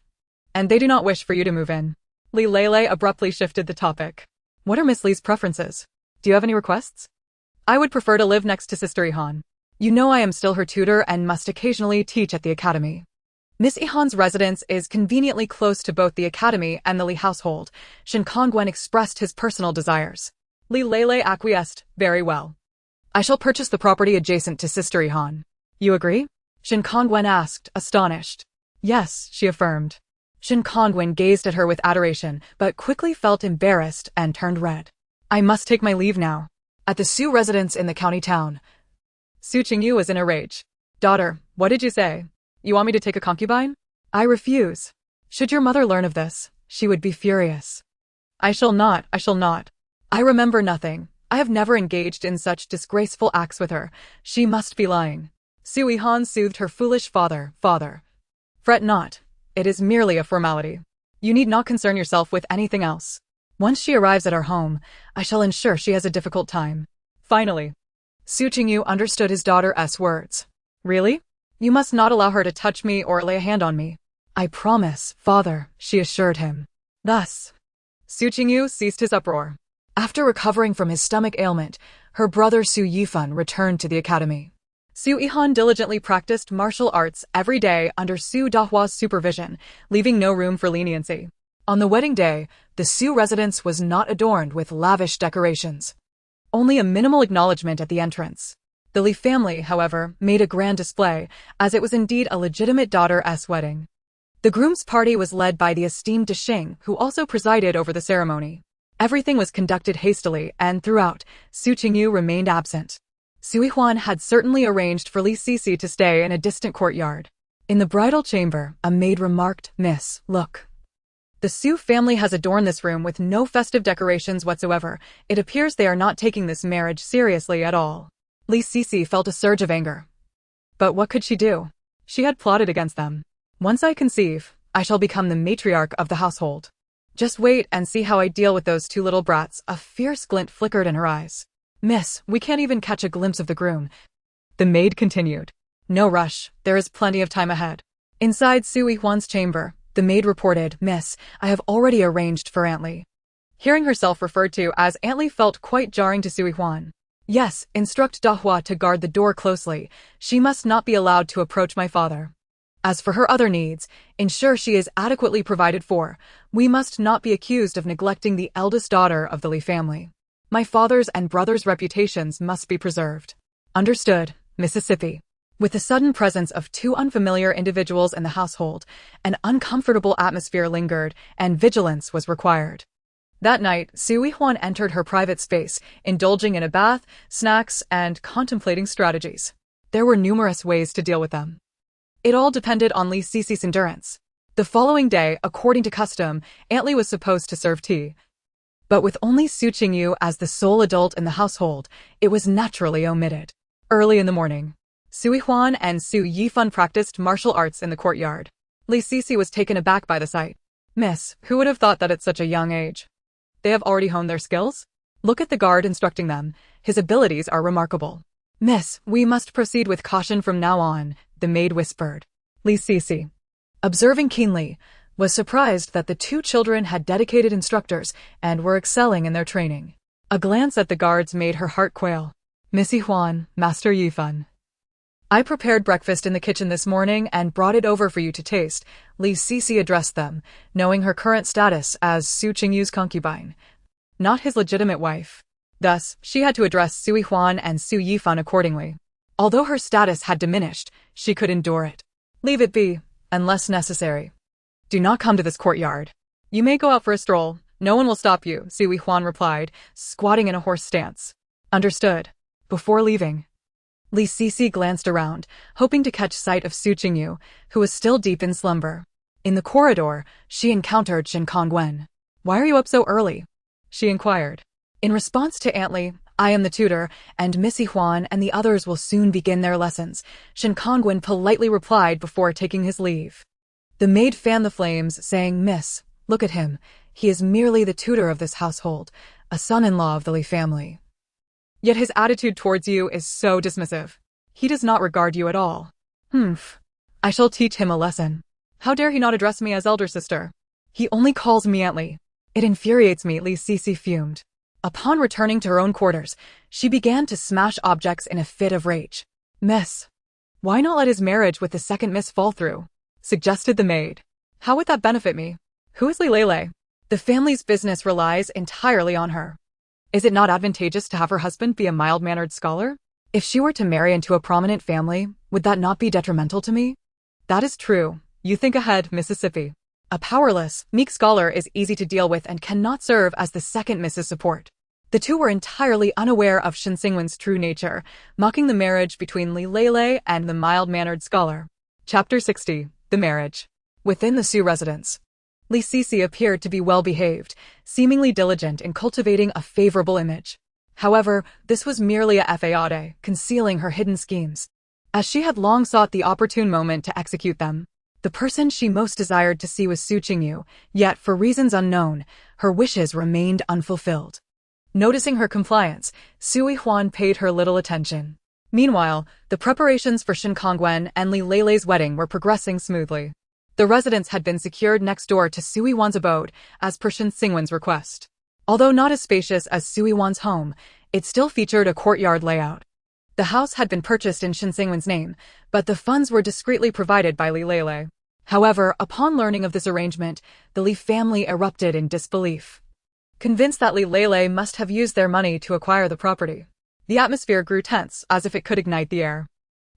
and they do not wish for you to move in. Li Lele abruptly shifted the topic. What are Miss Li's preferences? Do you have any requests? I would prefer to live next to Sister Yihan. You know I am still her tutor and must occasionally teach at the academy. Miss Yihan's residence is conveniently close to both the academy and the Li household. Shin Kongwen expressed his personal desires. Li Lele acquiesced. Very well. I shall purchase the property adjacent to Sister Yihan. You agree? Shin Kongwen asked, astonished. Yes, she affirmed. Shin Kongwen gazed at her with adoration, but quickly felt embarrassed and turned red. I must take my leave now. At the Su residence in the county town, Su Qingyu was in a rage. Daughter, what did you say? You want me to take a concubine? I refuse. Should your mother learn of this, she would be furious. I shall not. I remember nothing. I have never engaged in such disgraceful acts with her. She must be lying. Su Yihan soothed her foolish father. Father, fret not. It is merely a formality. You need not concern yourself with anything else. Once she arrives at our home, I shall ensure she has a difficult time. Finally, Su Qingyu understood his daughter's words. Really? You must not allow her to touch me or lay a hand on me. I promise, father, she assured him. Thus, Su Qingyu ceased his uproar. After recovering from his stomach ailment, her brother Su Yihan returned to the academy. Su Yihan diligently practiced martial arts every day under Su Donghua's supervision, leaving no room for leniency. On the wedding day, the Su residence was not adorned with lavish decorations. Only a minimal acknowledgement at the entrance. The Li family, however, made a grand display, as it was indeed a legitimate daughter-s wedding. The groom's party was led by the esteemed Dishing, who also presided over the ceremony. Everything was conducted hastily, and throughout, Su Qingyu remained absent. Su Yihan had certainly arranged for Li Sisi to stay in a distant courtyard. In the bridal chamber, a maid remarked, "Miss, look. The Su family has adorned this room with no festive decorations whatsoever. It appears they are not taking this marriage seriously at all." Li Sisi felt a surge of anger. But what could she do? She had plotted against them. "Once I conceive, I shall become the matriarch of the household. Just wait and see how I deal with those two little brats." A fierce glint flickered in her eyes. "Miss, we can't even catch a glimpse of the groom." The maid continued. "No rush, there is plenty of time ahead." Inside Su Yihan's chamber, the maid reported, "Miss, I have already arranged for Aunt Li." Hearing herself referred to as Aunt Li felt quite jarring to Su Yihan. "Yes, instruct donghua to guard the door closely. She must not be allowed to approach my father. As for her other needs, ensure she is adequately provided for. We must not be accused of neglecting the eldest daughter of the Li family. My father's and brother's reputations must be preserved." "Understood, Mississippi." With the sudden presence of two unfamiliar individuals in the household, an uncomfortable atmosphere lingered, and vigilance was required. That night, Su Yihan entered her private space, indulging in a bath, snacks, and contemplating strategies. There were numerous ways to deal with them. It all depended on Li Sisi's endurance. The following day, according to custom, Aunt Li was supposed to serve tea. But with only Su Qingyu as the sole adult in the household, it was naturally omitted. Early in the morning, Su Yihan and Su Yihan practiced martial arts in the courtyard. Li Sisi was taken aback by the sight. "Miss, who would have thought that at such a young age? They have already honed their skills? Look at the guard instructing them. His abilities are remarkable." "Miss, we must proceed with caution from now on," the maid whispered. Li Sisi, observing keenly, was surprised that the two children had dedicated instructors and were excelling in their training. A glance at the guards made her heart quail. "Miss Yihan, Master Yifan. I prepared breakfast in the kitchen this morning and brought it over for you to taste," Li Sisi addressed them, knowing her current status as Su Qingyu's concubine, not his legitimate wife. Thus, she had to address Su Yihan and Su Yifan accordingly. Although her status had diminished, she could endure it. "Leave it be, unless necessary. Do not come to this courtyard. You may go out for a stroll. No one will stop you," Su Yihan replied, squatting in a horse stance. "Understood." Before leaving, Li Sisi glanced around, hoping to catch sight of Su Qingyu, who was still deep in slumber. In the corridor, she encountered Shen Kongwen. "Why are you up so early?" she inquired. In response to Aunt Li, "I am the tutor, and Miss Yihan and the others will soon begin their lessons," Shen Kongwen politely replied before taking his leave. The maid fanned the flames, saying, "Miss, look at him. He is merely the tutor of this household, a son-in-law of the Li family. Yet his attitude towards you is so dismissive. He does not regard you at all. Humph. I shall teach him a lesson. How dare he not address me as elder sister? He only calls me Aunt Li. It infuriates me," Li Sisi fumed. Upon returning to her own quarters, she began to smash objects in a fit of rage. "Miss, why not let his marriage with the second miss fall through?" suggested the maid. "How would that benefit me? Who is Li Lele? The family's business relies entirely on her. Is it not advantageous to have her husband be a mild-mannered scholar? If she were to marry into a prominent family, would that not be detrimental to me?" "That is true. You think ahead, Mississippi. A powerless, meek scholar is easy to deal with and cannot serve as the second Miss's support." The two were entirely unaware of Shen Xingwen's true nature, mocking the marriage between Li Lele and the mild-mannered scholar. Chapter 60. The Marriage. Within the Su residence, Li Sisi appeared to be well-behaved, seemingly diligent in cultivating a favorable image. However, this was merely a faade, concealing her hidden schemes, as she had long sought the opportune moment to execute them. The person she most desired to see was Su Qingyu, yet for reasons unknown, her wishes remained unfulfilled. Noticing her compliance, Su Yihan paid her little attention. Meanwhile, the preparations for Shen Kongwen and Li Lele's wedding were progressing smoothly. The residence had been secured next door to Su Yihan's abode, as per Shen Xingwen's request. Although not as spacious as Su Yihan's home, it still featured a courtyard layout. The house had been purchased in Shen Xingwen's name, but the funds were discreetly provided by Li Lele. However, upon learning of this arrangement, the Li family erupted in disbelief, convinced that Li Lele must have used their money to acquire the property. The atmosphere grew tense, as if it could ignite the air.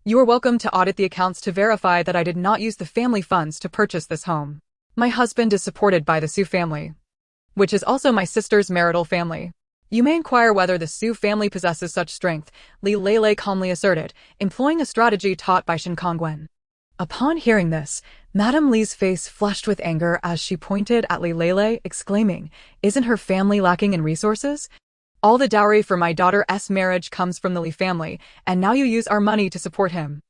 You are welcome to audit the accounts to verify that I did not use the family funds to purchase this home. My husband is supported by the Su family, which is also my sister's marital family. You may inquire whether the Su family possesses such strength, Li Lele calmly asserted, employing a strategy taught by Shen Kongwen. Upon hearing this, Madame Li's face flushed with anger as she pointed at Li Lele, exclaiming, "Isn't her family lacking in resources? All the dowry for my daughter's marriage comes from the Li family, and now you use our money to support him."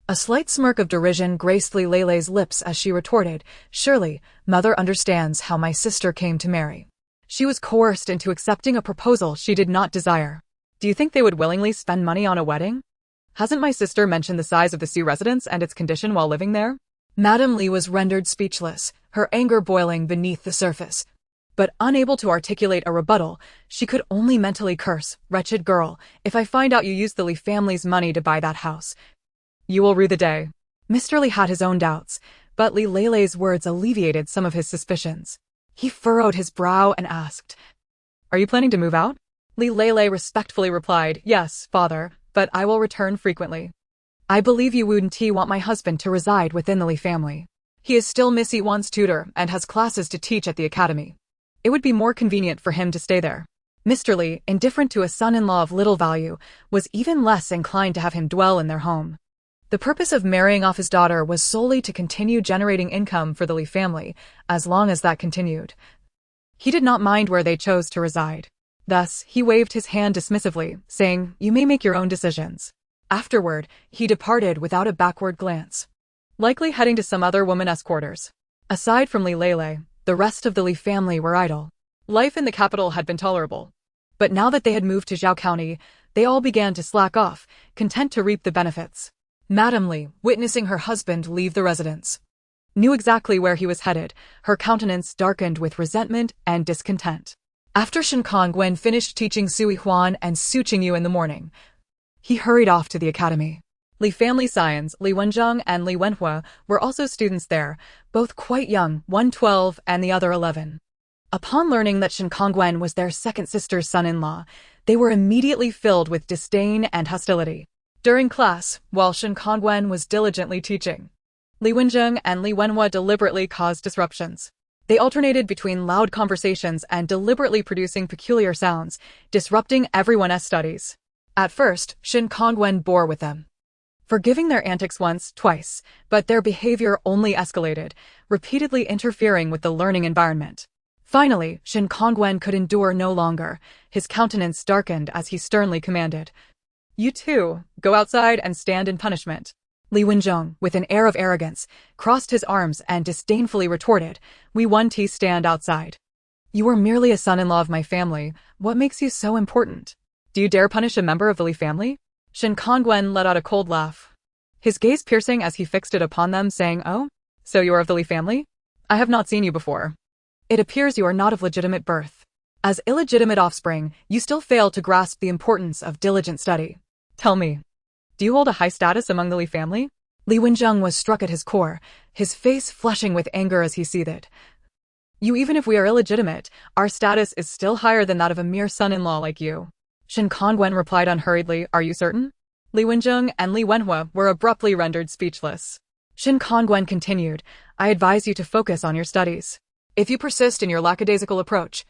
A slight smirk of derision graced Li Lele's lips as she retorted, "Surely, mother understands how my sister came to marry. She was coerced into accepting a proposal she did not desire. Do you think they would willingly spend money on a wedding? Hasn't my sister mentioned the size of the Su residence and its condition while living there?" Madame Li was rendered speechless, her anger boiling beneath the surface. But unable to articulate a rebuttal, she could only mentally curse, "Wretched girl, if I find out you used the Li family's money to buy that house, you will rue the day." Mr. Li had his own doubts, but Li Lele's words alleviated some of his suspicions. He furrowed his brow and asked, "Are you planning to move out?" Li Lele respectfully replied, "Yes, father, but I will return frequently. I believe you wouldn't want my husband to reside within the Li family. He is still Miss Yiwan's tutor and has classes to teach at the academy. It would be more convenient for him to stay there." Mr. Li, indifferent to a son-in-law of little value, was even less inclined to have him dwell in their home. The purpose of marrying off his daughter was solely to continue generating income for the Li family, as long as that continued. He did not mind where they chose to reside. Thus, he waved his hand dismissively, saying, "You may make your own decisions." Afterward, he departed without a backward glance, likely heading to some other woman's quarters. Aside from Li Lele, the rest of the Li family were idle. Life in the capital had been tolerable, but now that they had moved to Zhao County, they all began to slack off, content to reap the benefits. Madame Li, witnessing her husband leave the residence, knew exactly where he was headed, her countenance darkened with resentment and discontent. After Shen Kongwen finished teaching Su Yihan and Su Qingyu in the morning, he hurried off to the academy. Li family scions, Li Wenjing and Li Wenhua, were also students there, both quite young, one 12 and the other 11. Upon learning that Shen Kongwen was their second sister's son-in-law, they were immediately filled with disdain and hostility. During class, while Shen Kongwen was diligently teaching, Li Wenjing and Li Wenhua deliberately caused disruptions. They alternated between loud conversations and deliberately producing peculiar sounds, disrupting everyone's studies. At first, Shen Kongwen bore with them, forgiving their antics once, twice, but their behavior only escalated, repeatedly interfering with the learning environment. Finally, Shen Kongwen could endure no longer. His countenance darkened as he sternly commanded, "You two, go outside and stand in punishment." Li Wenjing, with an air of arrogance, crossed his arms and disdainfully retorted, "We want to stand outside. You are merely a son-in-law of my family. What makes you so important? Do you dare punish a member of the Li family?" Shen Kongwen let out a cold laugh, his gaze piercing as he fixed it upon them, saying, "Oh, so you are of the Li family? I have not seen you before. It appears you are not of legitimate birth. As illegitimate offspring, you still fail to grasp the importance of diligent study. Tell me, do you hold a high status among the Li family?" Li Wenjing was struck at his core, his face flushing with anger as he seethed. Even if we are illegitimate, our status is still higher than that of a mere son-in-law like you." Shen Kongwen replied unhurriedly, "Are you certain?" Li Wenjing and Li Wenhua were abruptly rendered speechless. Shen Kongwen continued, "I advise you to focus on your studies. If you persist in your lackadaisical approach,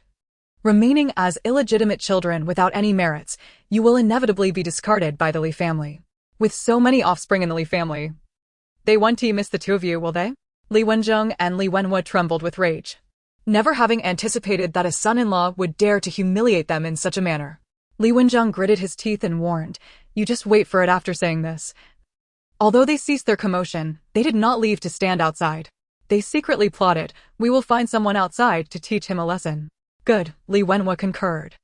remaining as illegitimate children without any merits, you will inevitably be discarded by the Li family. With so many offspring in the Li family, they won't miss the two of you, will they?" Li Wenjing and Li Wenhua trembled with rage, never having anticipated that a son-in-law would dare to humiliate them in such a manner. Li Wenjing gritted his teeth and warned, "You just wait for it." After saying this, although they ceased their commotion, they did not leave to stand outside. They secretly plotted, "We will find someone outside to teach him a lesson." "Good," Li Wenhua concurred.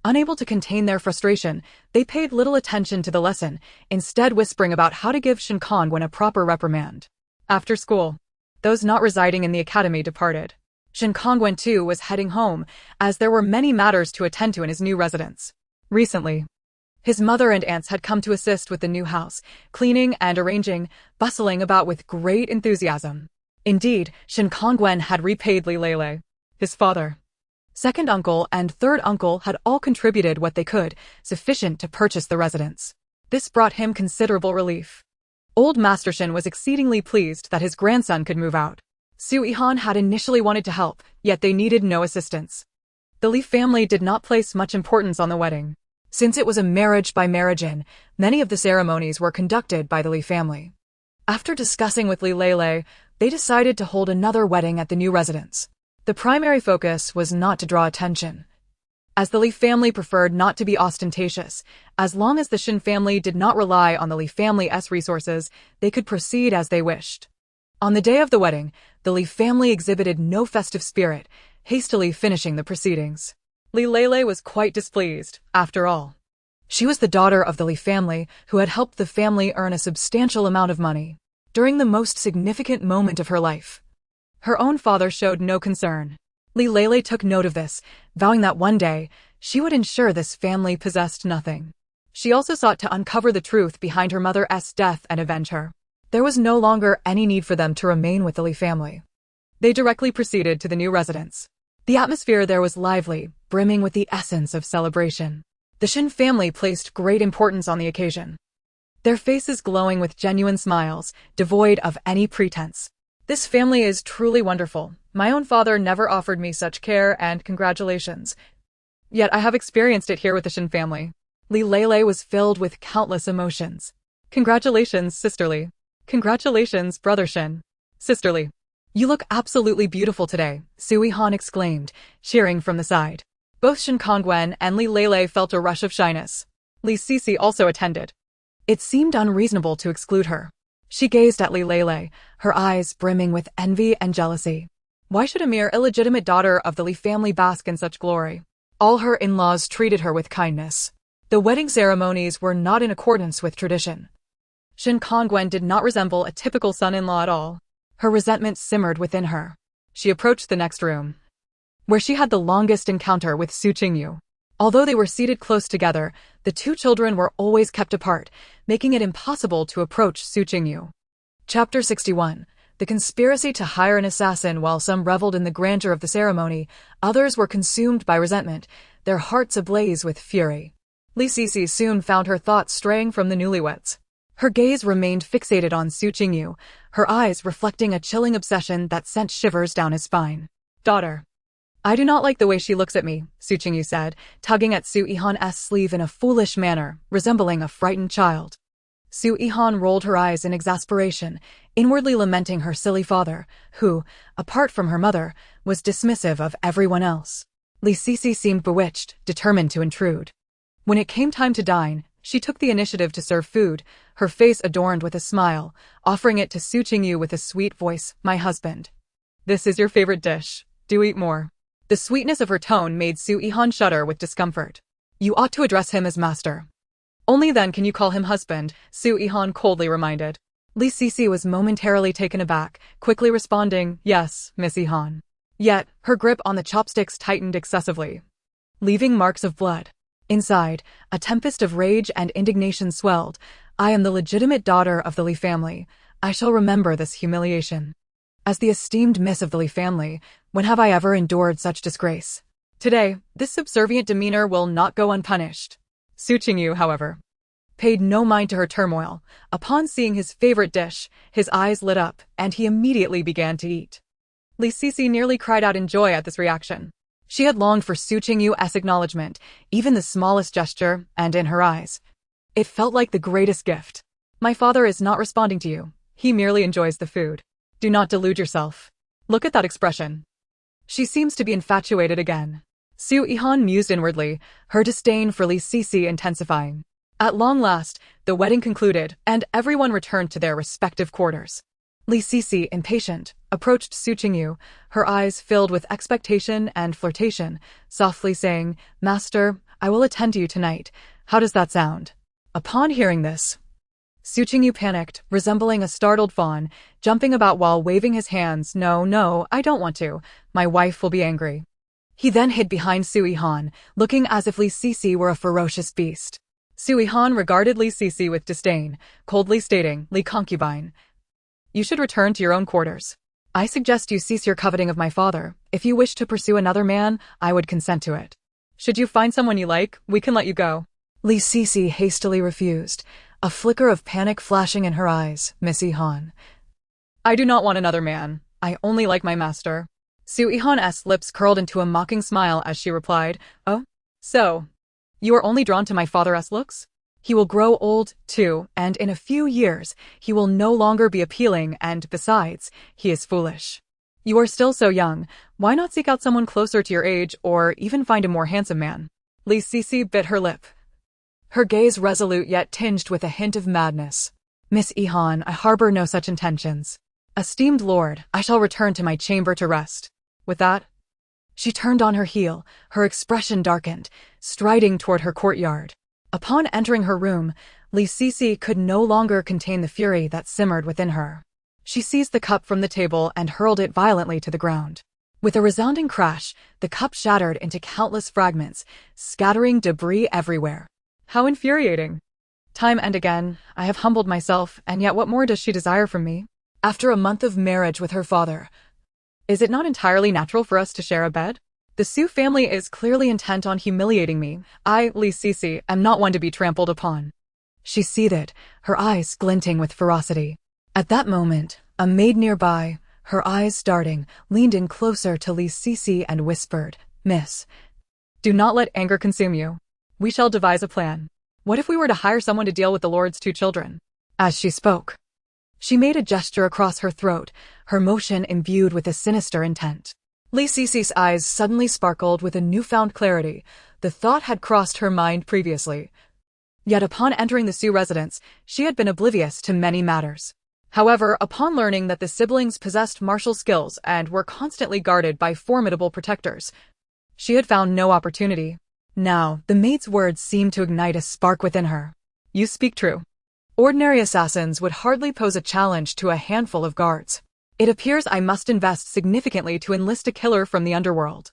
Unable to contain their frustration, they paid little attention to the lesson, instead whispering about how to give Shen Kongwen a proper reprimand. After school, those not residing in the academy departed. Shen Kongwen too was heading home, as there were many matters to attend to in his new residence. Recently, his mother and aunts had come to assist with the new house, cleaning and arranging, bustling about with great enthusiasm. Indeed, Shen Kongwen had repaid Li Lele, his father, Second uncle and third uncle had all contributed what they could, sufficient to purchase the residence. This brought him considerable relief. Old Master Shin was exceedingly pleased that his grandson could move out. Su Yihan had initially wanted to help, yet they needed no assistance. The Li family did not place much importance on the wedding. Since it was a marriage by marriage in, many of the ceremonies were conducted by the Li family. After discussing with Li Lele, they decided to hold another wedding at the new residence. The primary focus was not to draw attention, as the Li family preferred not to be ostentatious. As long as the Shin family did not rely on the Li family's resources, they could proceed as they wished. On the day of the wedding, the Li family exhibited no festive spirit, hastily finishing the proceedings. Li Lele was quite displeased, after all. She was the daughter of the Li family, who had helped the family earn a substantial amount of money during the most significant moment of her life. Her own father showed no concern. Li Lele took note of this, vowing that one day, she would ensure this family possessed nothing. She also sought to uncover the truth behind her mother's death and avenge her. There was no longer any need for them to remain with the Li family. They directly proceeded to the new residence. The atmosphere there was lively, brimming with the essence of celebration. The Shin family placed great importance on the occasion, their faces glowing with genuine smiles, devoid of any pretense. This family is truly wonderful. My own father never offered me such care and congratulations. Yet I have experienced it here with the Shin family. Li Lele was filled with countless emotions. Congratulations, sisterly. Congratulations, brother Shin. Sisterly. You look absolutely beautiful today, Su Yihan exclaimed, cheering from the side. Both Shin Kongwen and Li Lele felt a rush of shyness. Li Sisi also attended. It seemed unreasonable to exclude her. She gazed at Li Lele, her eyes brimming with envy and jealousy. Why should a mere illegitimate daughter of the Li family bask in such glory? All her in-laws treated her with kindness. The wedding ceremonies were not in accordance with tradition. Shin Kongwen did not resemble a typical son-in-law at all. Her resentment simmered within her. She approached the next room, where she had the longest encounter with Su Qingyu. Although they were seated close together, the two children were always kept apart, making it impossible to approach Su Qingyu. Chapter 61. The conspiracy to hire an assassin. While some reveled in the grandeur of the ceremony, others were consumed by resentment, their hearts ablaze with fury. Li Sisi soon found her thoughts straying from the newlyweds. Her gaze remained fixated on Su Qingyu, her eyes reflecting a chilling obsession that sent shivers down his spine. Daughter. I do not like the way she looks at me, Su Qingyu said, tugging at Su Yihan's sleeve in a foolish manner, resembling a frightened child. Su Yihan rolled her eyes in exasperation, inwardly lamenting her silly father, who, apart from her mother, was dismissive of everyone else. Li Sisi seemed bewitched, determined to intrude. When it came time to dine, she took the initiative to serve food, her face adorned with a smile, offering it to Su Qingyu with a sweet voice, "My husband. This is your favorite dish. Do eat more." The sweetness of her tone made Su Yihan shudder with discomfort. You ought to address him as master. Only then can you call him husband, Su Yihan coldly reminded. Li Sisi was momentarily taken aback, quickly responding, "Yes, Miss Yihan." Yet, her grip on the chopsticks tightened excessively, leaving marks of blood. Inside, a tempest of rage and indignation swelled. I am the legitimate daughter of the Li family. I shall remember this humiliation. As the esteemed miss of the Li family, when have I ever endured such disgrace? Today, this subservient demeanor will not go unpunished. Su Qingyu, however, paid no mind to her turmoil. Upon seeing his favorite dish, his eyes lit up, and he immediately began to eat. Li Sisi nearly cried out in joy at this reaction. She had longed for Su Qingyu's acknowledgement, even the smallest gesture, and in her eyes, it felt like the greatest gift. My father is not responding to you. He merely enjoys the food. Do not delude yourself. Look at that expression. She seems to be infatuated again. Su Yihan mused inwardly, her disdain for Li Sisi intensifying. At long last, the wedding concluded, and everyone returned to their respective quarters. Li Sisi, impatient, approached Su Qingyu, her eyes filled with expectation and flirtation, softly saying, "Master, I will attend to you tonight. How does that sound?" Upon hearing this, Su Qingyu panicked, resembling a startled fawn, jumping about while waving his hands. No, I don't want to. My wife will be angry." He then hid behind Su Yihan, looking as if Li Sisi were a ferocious beast. Su Yihan regarded Li Sisi with disdain, coldly stating, "Li concubine, you should return to your own quarters. I suggest you cease your coveting of my father. If you wish to pursue another man, I would consent to it. Should you find someone you like, we can let you go. Li Sisi hastily refused, a flicker of panic flashing in her eyes. Miss Yihan. I do not want another man. I only like my master. Su Yihan's lips curled into a mocking smile as she replied, Oh? So, you are only drawn to my father's looks? He will grow old, too, and in a few years, he will no longer be appealing, and besides, he is foolish. You are still so young, why not seek out someone closer to your age, or even find a more handsome man? Li Sisi bit her lip, her gaze resolute yet tinged with a hint of madness. Miss Yihan, I harbor no such intentions. Esteemed lord, I shall return to my chamber to rest. With that, she turned on her heel, her expression darkened, striding toward her courtyard. Upon entering her room, Li Sisi could no longer contain the fury that simmered within her. She seized the cup from the table and hurled it violently to the ground. With a resounding crash, the cup shattered into countless fragments, scattering debris everywhere. How infuriating! Time and again, I have humbled myself, and yet what more does she desire from me? After a month of marriage with her father, is it not entirely natural for us to share a bed? The Su family is clearly intent on humiliating me. I, Li Sisi, am not one to be trampled upon. She seethed, her eyes glinting with ferocity. At that moment, a maid nearby, her eyes darting, leaned in closer to Li Sisi and whispered, Miss, do not let anger consume you. We shall devise a plan. What if we were to hire someone to deal with the Lord's 2 children? As she spoke, she made a gesture across her throat, her motion imbued with a sinister intent. Li Sisi's eyes suddenly sparkled with a newfound clarity. The thought had crossed her mind previously. Yet upon entering the Su residence, she had been oblivious to many matters. However, upon learning that the siblings possessed martial skills and were constantly guarded by formidable protectors, she had found no opportunity. Now, the maid's words seemed to ignite a spark within her. You speak true. Ordinary assassins would hardly pose a challenge to a handful of guards. It appears I must invest significantly to enlist a killer from the underworld.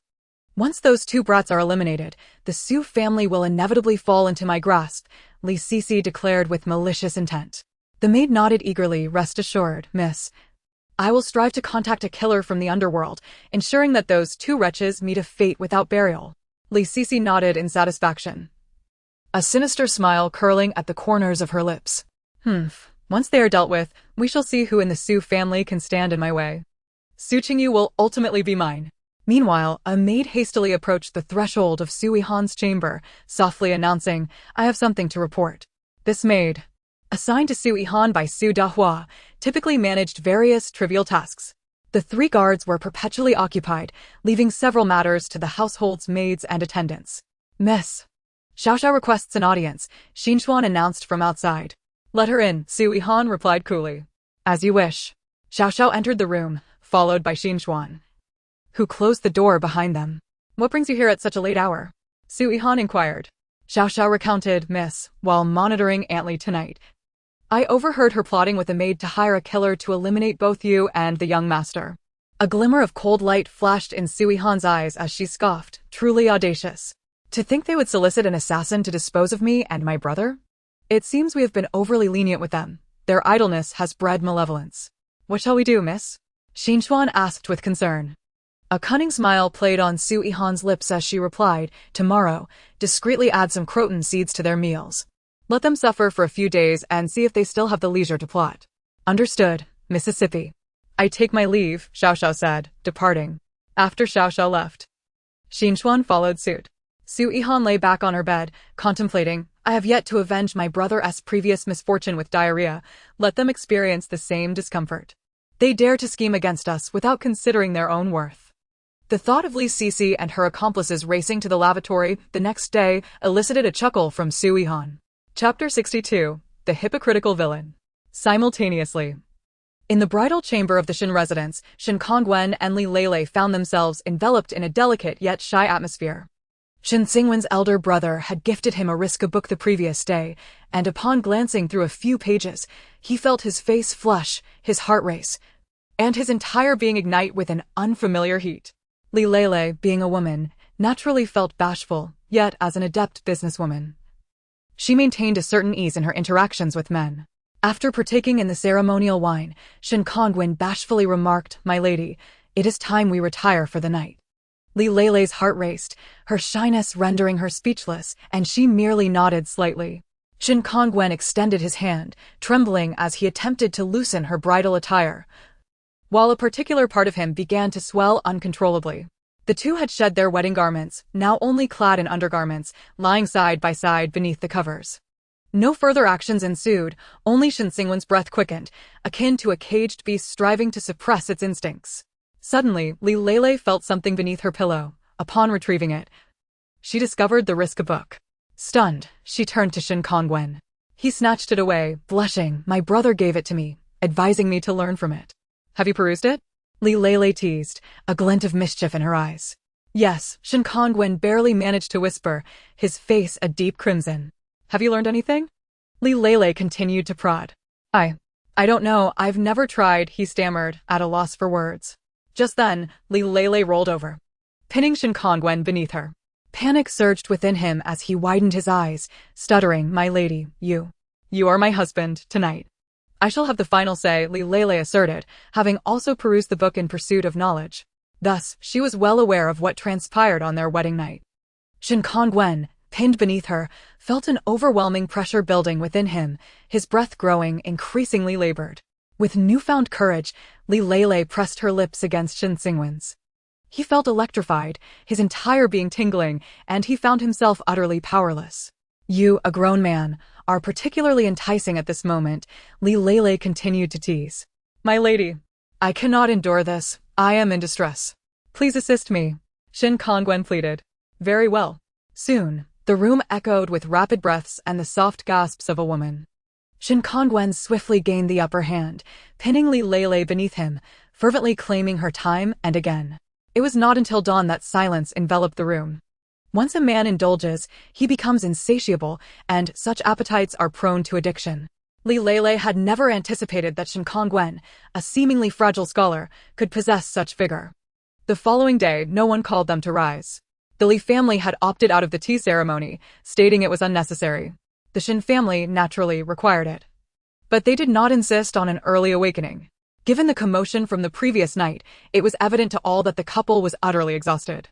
Once those 2 brats are eliminated, the Su family will inevitably fall into my grasp, Li Sisi declared with malicious intent. The maid nodded eagerly. Rest assured, miss. I will strive to contact a killer from the underworld, ensuring that those 2 wretches meet a fate without burial. Li Sisi nodded in satisfaction, a sinister smile curling at the corners of her lips. Once they are dealt with, we shall see who in the Su family can stand in my way. Su Qingyu will ultimately be mine. Meanwhile, a maid hastily approached the threshold of Su Yihan's chamber, softly announcing, I have something to report. This maid, assigned to Su Yihan by Su Donghua, typically managed various trivial tasks. The 3 guards were perpetually occupied, leaving several matters to the household's maids and attendants. Miss Xiaoxiao requests an audience, Xinchuan announced from outside. Let her in, Su Yihan replied coolly. As you wish. Xiaoxiao entered the room, followed by Xinchuan, who closed the door behind them. What brings you here at such a late hour? Su Yihan inquired. Xiaoxiao recounted, Miss, while monitoring Aunt Li tonight, I overheard her plotting with a maid to hire a killer to eliminate both you and the young master. A glimmer of cold light flashed in Su Yihan's eyes as she scoffed, truly audacious. To think they would solicit an assassin to dispose of me and my brother? It seems we have been overly lenient with them. Their idleness has bred malevolence. What shall we do, miss? Xinchuan asked with concern. A cunning smile played on Su Yihan's lips as she replied, Tomorrow, discreetly add some croton seeds to their meals. Let them suffer for a few days and see if they still have the leisure to plot. Understood, Mississippi. I take my leave, Xiaoxiao said, departing. After Xiaoxiao left, Xinchuan followed suit. Su Yihan lay back on her bed, contemplating, I have yet to avenge my brother's previous misfortune with diarrhea. Let them experience the same discomfort. They dare to scheme against us without considering their own worth. The thought of Li Sisi and her accomplices racing to the lavatory the next day elicited a chuckle from Su Yihan. Chapter 62. The Hypocritical Villain. Simultaneously, in the bridal chamber of the Shin residence, Shin Kongwen and Li Lele found themselves enveloped in a delicate yet shy atmosphere. Shin Xingwen's elder brother had gifted him a Riska book the previous day, and upon glancing through a few pages, he felt his face flush, his heart race, and his entire being ignite with an unfamiliar heat. Li Lele, being a woman, naturally felt bashful, yet as an adept businesswoman, she maintained a certain ease in her interactions with men. After partaking in the ceremonial wine, Shen Kongwen bashfully remarked, "My lady, it is time we retire for the night." Li Leilei's heart raced, her shyness rendering her speechless, and she merely nodded slightly. Shen Kongwen extended his hand, trembling as he attempted to loosen her bridal attire, while a particular part of him began to swell uncontrollably. The two had shed their wedding garments, now only clad in undergarments, lying side by side beneath the covers. No further actions ensued, only Shen Xingwen's breath quickened, akin to a caged beast striving to suppress its instincts. Suddenly, Li Leilei felt something beneath her pillow. Upon retrieving it, she discovered the risk book. Stunned, she turned to Shen Kongwen. He snatched it away, blushing. "My brother gave it to me, advising me to learn from it." "Have you perused it?" Li Leilei teased, a glint of mischief in her eyes. "Yes," Shen Kongwen barely managed to whisper, his face a deep crimson. "Have you learned anything?" Li Leilei continued to prod. I don't know, I've never tried," he stammered, at a loss for words. Just then, Li Leilei rolled over, pinning Shen Kongwen beneath her. Panic surged within him as he widened his eyes, stuttering, "My lady, you are my husband, tonight." "I shall have the final say," Li Leilei asserted, having also perused the book in pursuit of knowledge. Thus, she was well aware of what transpired on their wedding night. Shen Kongwen, pinned beneath her, felt an overwhelming pressure building within him, his breath growing increasingly labored. With newfound courage, Li Leilei pressed her lips against Shen Xingwen's. He felt electrified, his entire being tingling, and he found himself utterly powerless. "You, a grown man, are particularly enticing at this moment," Li Leilei continued to tease. "My lady, I cannot endure this. I am in distress. Please assist me," Shen Kongwen pleaded. "Very well." Soon, the room echoed with rapid breaths and the soft gasps of a woman. Shen Kongwen swiftly gained the upper hand, pinning Li Leilei beneath him, fervently claiming her time and again. It was not until dawn that silence enveloped the room. Once a man indulges, he becomes insatiable, and such appetites are prone to addiction. Li Leilei had never anticipated that Shen Kongwen, a seemingly fragile scholar, could possess such vigor. The following day, no one called them to rise. The Li family had opted out of the tea ceremony, stating it was unnecessary. The Shen family naturally required it. But they did not insist on an early awakening. Given the commotion from the previous night, it was evident to all that the couple was utterly exhausted.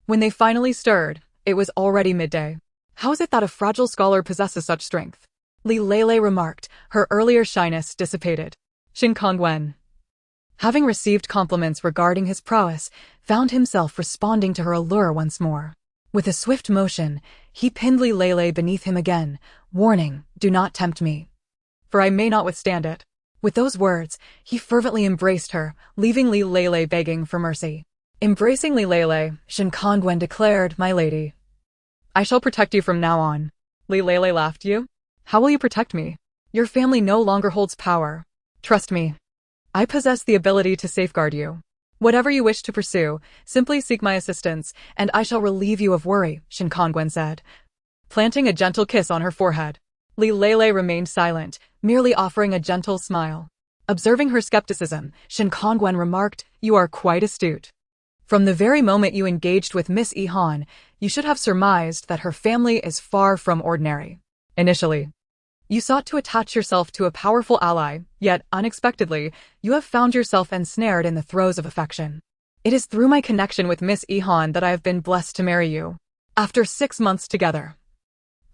When they finally stirred, it was already midday. "How is it that a fragile scholar possesses such strength?" Li Leilei remarked, her earlier shyness dissipated. Shen Kongwen, having received compliments regarding his prowess, found himself responding to her allure once more. With a swift motion, he pinned Li Leilei beneath him again, warning, "Do not tempt me, for I may not withstand it." With those words, he fervently embraced her, leaving Li Leilei begging for mercy. Embracing Li Leilei, Shen Kongwen declared, "My lady, I shall protect you from now on." Li Leilei laughed. "You? How will you protect me? Your family no longer holds power. Trust me. I possess the ability to safeguard you. Whatever you wish to pursue, simply seek my assistance, and I shall relieve you of worry," Shen Kongwen said, planting a gentle kiss on her forehead. Li Leilei remained silent, merely offering a gentle smile. Observing her skepticism, Shen Kongwen remarked, "You are quite astute. From the very moment you engaged with Miss Yihan, you should have surmised that her family is far from ordinary. Initially, you sought to attach yourself to a powerful ally, yet, unexpectedly, you have found yourself ensnared in the throes of affection. It is through my connection with Miss Yihan that I have been blessed to marry you. After 6 months together,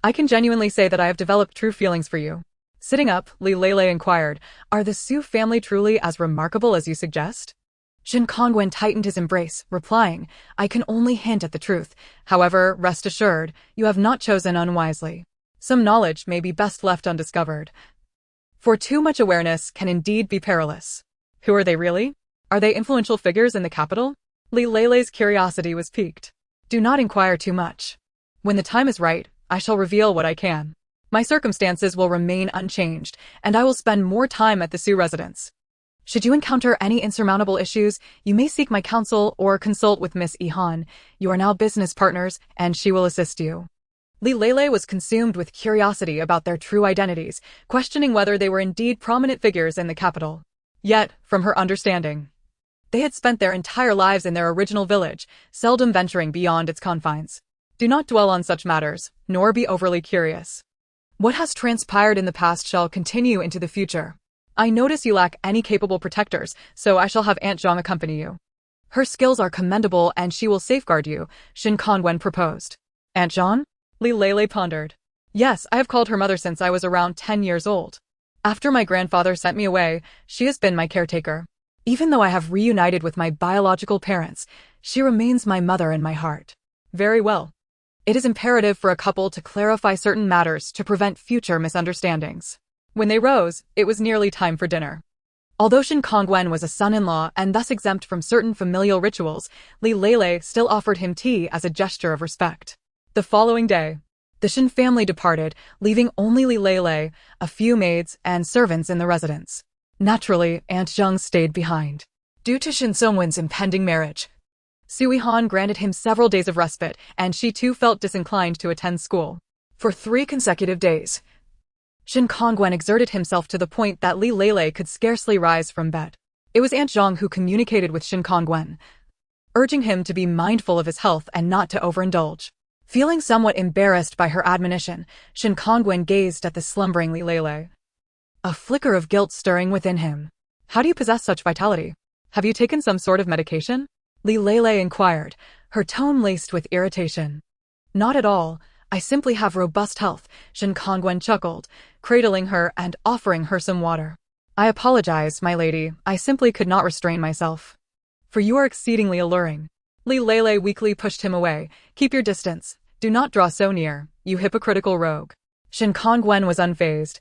I can genuinely say that I have developed true feelings for you." Sitting up, Li Leilei inquired, "Are the Su family truly as remarkable as you suggest?" Shen Kongwen tightened his embrace, replying, "I can only hint at the truth. However, rest assured, you have not chosen unwisely. Some knowledge may be best left undiscovered. For too much awareness can indeed be perilous." "Who are they really? Are they influential figures in the capital?" Li Leilei's curiosity was piqued. "Do not inquire too much. When the time is right, I shall reveal what I can. My circumstances will remain unchanged, and I will spend more time at the Su residence. Should you encounter any insurmountable issues, you may seek my counsel or consult with Miss Yihan. You are now business partners, and she will assist you." Li Leilei was consumed with curiosity about their true identities, questioning whether they were indeed prominent figures in the capital. Yet, from her understanding, they had spent their entire lives in their original village, seldom venturing beyond its confines. Do not dwell on such matters, nor be overly curious. What has transpired in the past shall continue into the future. I notice you lack any capable protectors, so I shall have Aunt Zhang accompany you. Her skills are commendable and she will safeguard you, Shin Kongwen proposed. Aunt Zhang? Li Lele pondered. Yes, I have called her mother since I was around 10 years old. After my grandfather sent me away, she has been my caretaker. Even though I have reunited with my biological parents, she remains my mother in my heart. Very well. It is imperative for a couple to clarify certain matters to prevent future misunderstandings. When they rose, it was nearly time for dinner. Although Shin Kongwen was a son-in-law and thus exempt from certain familial rituals, Li Lele still offered him tea as a gesture of respect. The following day, the Shin family departed, leaving only Li Lele, a few maids, and servants in the residence. Naturally, Aunt Zhang stayed behind. Due to Shin Songwen's impending marriage, Su Yihan granted him several days of respite, and she too felt disinclined to attend school. For 3 consecutive days, Shin Kongwen exerted himself to the point that Li Lele could scarcely rise from bed. It was Aunt Zhang who communicated with Shin Kongwen, urging him to be mindful of his health and not to overindulge. Feeling somewhat embarrassed by her admonition, Shin Kongwen gazed at the slumbering Li Lele, a flicker of guilt stirring within him. How do you possess such vitality? Have you taken some sort of medication? Li Lele inquired, her tone laced with irritation. Not at all. I simply have robust health, Shin Kongwen chuckled, cradling her and offering her some water. I apologize, my lady, I simply could not restrain myself. For you are exceedingly alluring. Li Lele weakly pushed him away. Keep your distance. Do not draw so near, you hypocritical rogue. Shin Kongwen was unfazed,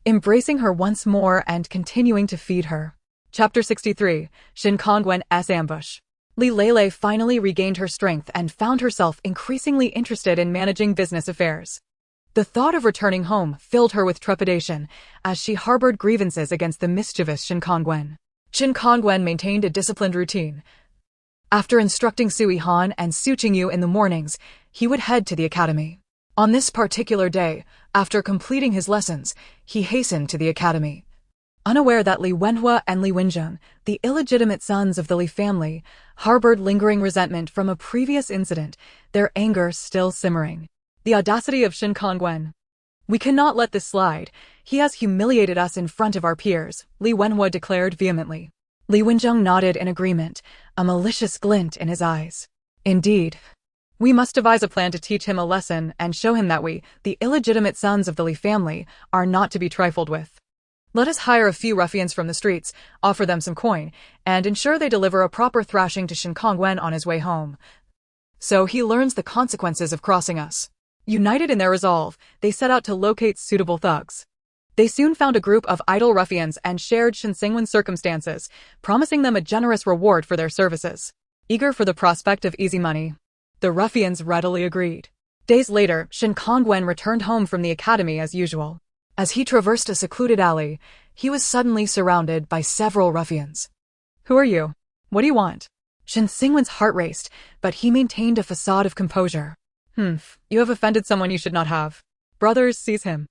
embracing her once more and continuing to feed her. Chapter 63, Shin Kongwen's Ambush. Li Lele finally regained her strength and found herself increasingly interested in managing business affairs. The thought of returning home filled her with trepidation, as she harbored grievances against the mischievous Shin Kongwen. Shin Kongwen maintained a disciplined routine. After instructing Su Yihan and Su Qingyu in the mornings, he would head to the academy. On this particular day, after completing his lessons, he hastened to the academy. Unaware that Li Wenhua and Li Wenjun, the illegitimate sons of the Li family, harbored lingering resentment from a previous incident, their anger still simmering. The audacity of Shin Kongwen. We cannot let this slide. He has humiliated us in front of our peers, Li Wenhua declared vehemently. Li Wenjun nodded in agreement, a malicious glint in his eyes. Indeed. We must devise a plan to teach him a lesson and show him that we, the illegitimate sons of the Li family, are not to be trifled with. Let us hire a few ruffians from the streets, offer them some coin, and ensure they deliver a proper thrashing to Shin Kongwen on his way home. So he learns the consequences of crossing us. United in their resolve, they set out to locate suitable thugs. They soon found a group of idle ruffians and shared Shin Singwen's circumstances, promising them a generous reward for their services. Eager for the prospect of easy money, the ruffians readily agreed. Days later, Shin Kongwen returned home from the academy as usual. As he traversed a secluded alley, he was suddenly surrounded by several ruffians. Who are you? What do you want? Shin Singwen's heart raced, but he maintained a facade of composure. You have offended someone you should not have. Brothers, seize him.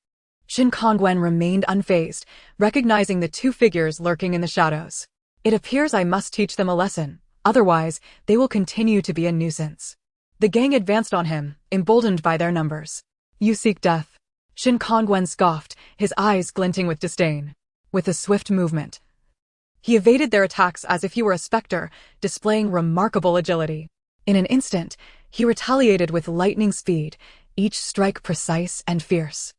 Shin Kongwen remained unfazed, recognizing the 2 figures lurking in the shadows. It appears I must teach them a lesson, otherwise they will continue to be a nuisance. The gang advanced on him, emboldened by their numbers. You seek death. Shin Kongwen scoffed, his eyes glinting with disdain. With a swift movement, he evaded their attacks as if he were a specter, displaying remarkable agility. In an instant, he retaliated with lightning speed, each strike precise and fierce.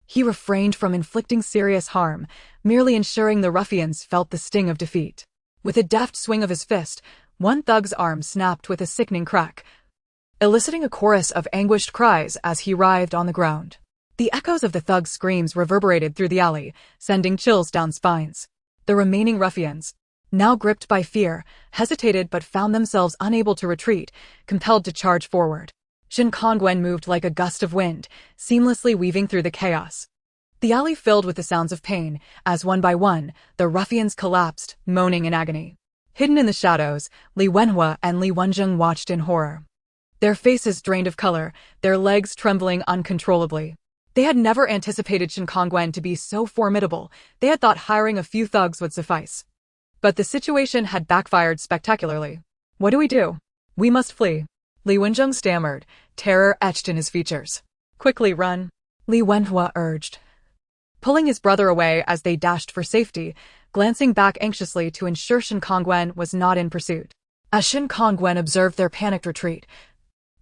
He refrained from inflicting serious harm, merely ensuring the ruffians felt the sting of defeat. With a deft swing of his fist, one thug's arm snapped with a sickening crack, eliciting a chorus of anguished cries as he writhed on the ground. The echoes of the thug's screams reverberated through the alley, sending chills down spines. The remaining ruffians, now gripped by fear, hesitated but found themselves unable to retreat, compelled to charge forward. Shin Kongwen moved like a gust of wind, seamlessly weaving through the chaos. The alley filled with the sounds of pain, as one by one, the ruffians collapsed, moaning in agony. Hidden in the shadows, Li Wenhua and Li Wenjun watched in horror. Their faces drained of color, their legs trembling uncontrollably. They had never anticipated Shin Kongwen to be so formidable. They had thought hiring a few thugs would suffice. But the situation had backfired spectacularly. What do we do? We must flee. Li Wenjun stammered, terror etched in his features. Quickly run. Li Wenhua urged, pulling his brother away as they dashed for safety, glancing back anxiously to ensure Shen Kongwen was not in pursuit. As Shen Kongwen observed their panicked retreat,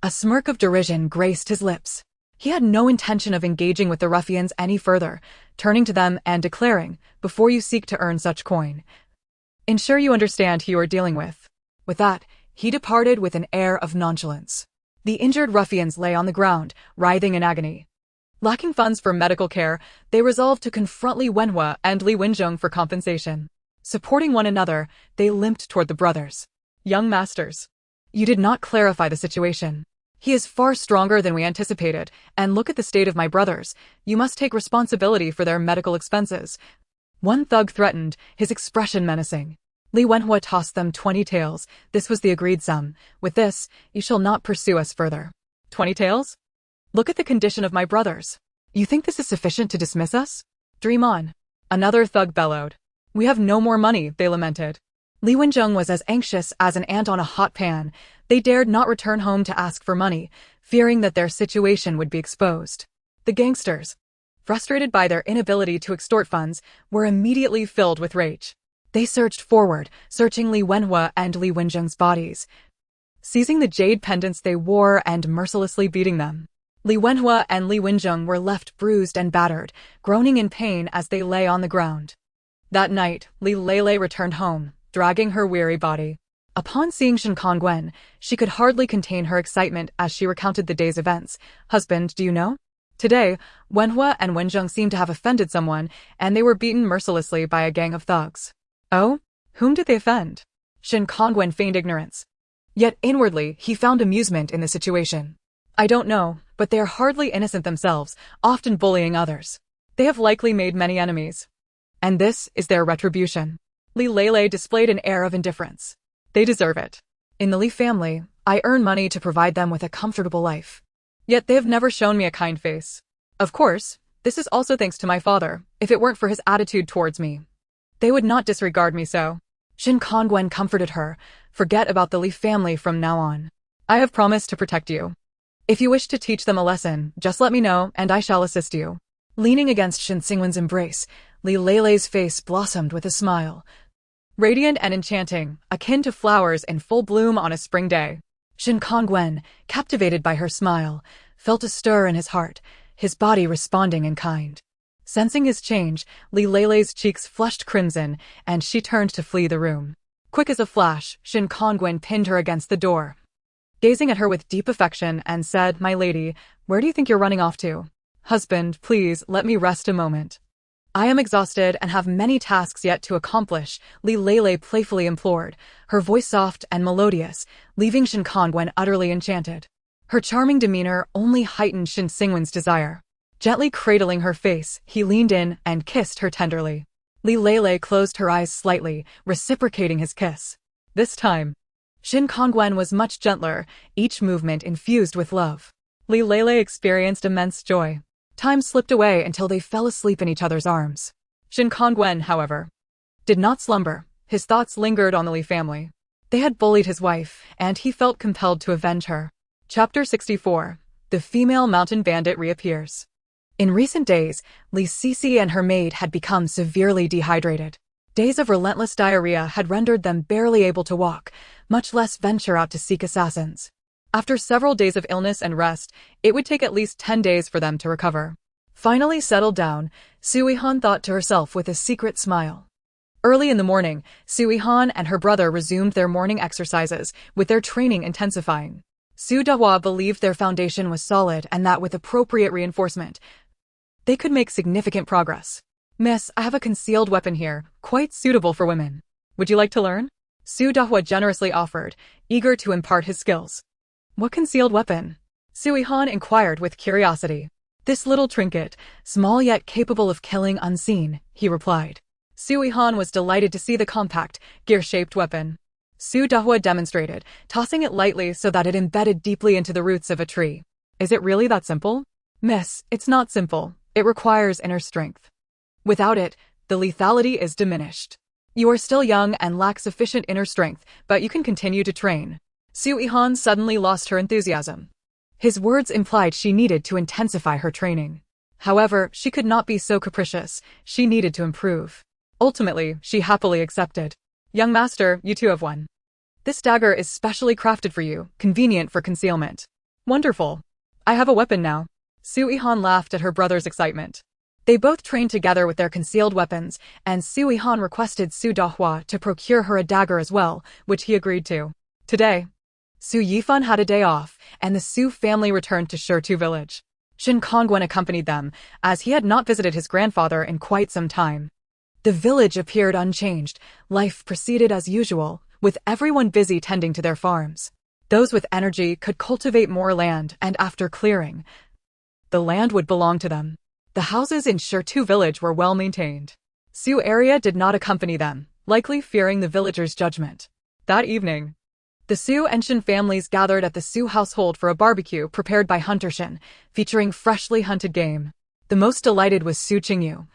a smirk of derision graced his lips. He had no intention of engaging with the ruffians any further, turning to them and declaring, "Before you seek to earn such coin, ensure you understand who you are dealing with." With that, he departed with an air of nonchalance. The injured ruffians lay on the ground, writhing in agony. Lacking funds for medical care, they resolved to confront Li Wenhua and Li Wenjung for compensation. Supporting one another, they limped toward the brothers. "Young masters, you did not clarify the situation. He is far stronger than we anticipated, and look at the state of my brothers. You must take responsibility for their medical expenses." One thug threatened, his expression menacing. Li Wenhua tossed them 20 taels. This was the agreed sum. "With this, you shall not pursue us further." 20 taels? Look at the condition of my brothers. You think this is sufficient to dismiss us? Dream on. Another thug bellowed. "We have no more money," they lamented. Li Wenjung was as anxious as an ant on a hot pan. They dared not return home to ask for money, fearing that their situation would be exposed. The gangsters, frustrated by their inability to extort funds, were immediately filled with rage. They surged forward, searching Li Wenhua and Li Wenjung's bodies, seizing the jade pendants they wore and mercilessly beating them. Li Wenhua and Li Wenjung were left bruised and battered, groaning in pain as they lay on the ground. That night, Li Lele returned home, dragging her weary body. Upon seeing Shen Kongwen, she could hardly contain her excitement as she recounted the day's events. "Husband, do you know? Today, Wenhua and Wenjung seemed to have offended someone, and they were beaten mercilessly by a gang of thugs." "Oh? Whom did they offend?" Shen Kongwen feigned ignorance. Yet inwardly, he found amusement in the situation. "I don't know, but they are hardly innocent themselves, often bullying others. They have likely made many enemies. And this is their retribution." Li Lele displayed an air of indifference. "They deserve it. In the Li family, I earn money to provide them with a comfortable life. Yet they have never shown me a kind face. Of course, this is also thanks to my father. If it weren't for his attitude towards me, they would not disregard me so." Shen Kongwen comforted her. "Forget about the Li family from now on. I have promised to protect you. If you wish to teach them a lesson, just let me know, and I shall assist you." Leaning against Shen Xingwen's embrace, Li Lele's face blossomed with a smile, radiant and enchanting, akin to flowers in full bloom on a spring day. Shen Kongwen, captivated by her smile, felt a stir in his heart, his body responding in kind. Sensing his change, Li Lele's cheeks flushed crimson, and she turned to flee the room. Quick as a flash, Shen Kongwen pinned her against the door, gazing at her with deep affection, and said, "My lady, where do you think you're running off to?" "Husband, please, let me rest a moment. I am exhausted and have many tasks yet to accomplish," Li Lele playfully implored, her voice soft and melodious, leaving Shen Kongwen utterly enchanted. Her charming demeanor only heightened Shen Xingwen's desire. Gently cradling her face, he leaned in and kissed her tenderly. Li Lele closed her eyes slightly, reciprocating his kiss. This time, Shen Kongwen was much gentler, each movement infused with love. Li Lele experienced immense joy. Time slipped away until they fell asleep in each other's arms. Shen Kongwen, however, did not slumber. His thoughts lingered on the Li family. They had bullied his wife, and he felt compelled to avenge her. Chapter 64. The female mountain bandit reappears. In recent days, Li Sisi and her maid had become severely dehydrated. Days of relentless diarrhea had rendered them barely able to walk, much less venture out to seek assassins. After several days of illness and rest, it would take at least 10 days for them to recover. Finally settled down, Su Yihan thought to herself with a secret smile. Early in the morning, Su Yihan and her brother resumed their morning exercises, with their training intensifying. Su Donghua believed their foundation was solid and that with appropriate reinforcement, they could make significant progress. "Miss, I have a concealed weapon here, quite suitable for women. Would you like to learn?" Su Donghua generously offered, eager to impart his skills. "What concealed weapon?" Su Yihan inquired with curiosity. "This little trinket, small yet capable of killing unseen," he replied. Su Yihan was delighted to see the compact, gear-shaped weapon. Su Donghua demonstrated, tossing it lightly so that it embedded deeply into the roots of a tree. "Is it really that simple?" "Miss, it's not simple. It requires inner strength. Without it, the lethality is diminished. You are still young and lack sufficient inner strength, but you can continue to train." Su Yihan suddenly lost her enthusiasm. His words implied she needed to intensify her training. However, she could not be so capricious. She needed to improve. Ultimately, she happily accepted. Young master, you too have one. This dagger is specially crafted for you, convenient for concealment. Wonderful. I have a weapon now. Su Yihan laughed at her brother's excitement. They both trained together with their concealed weapons, and Su Yihan requested Su Donghua to procure her a dagger as well, which he agreed to. Today, Su Yihan had a day off, and the Su family returned to Shirtu village. Shin Kongwen accompanied them, as he had not visited his grandfather in quite some time. The village appeared unchanged. Life proceeded as usual, with everyone busy tending to their farms. Those with energy could cultivate more land, and after clearing, the land would belong to them. The houses in Shirtu village were well maintained. Su area did not accompany them, likely fearing the villagers' judgment. That evening, the Su and Shin families gathered at the Su household for a barbecue prepared by Hunter Shin, featuring freshly hunted game. The most delighted was Su Qingyu,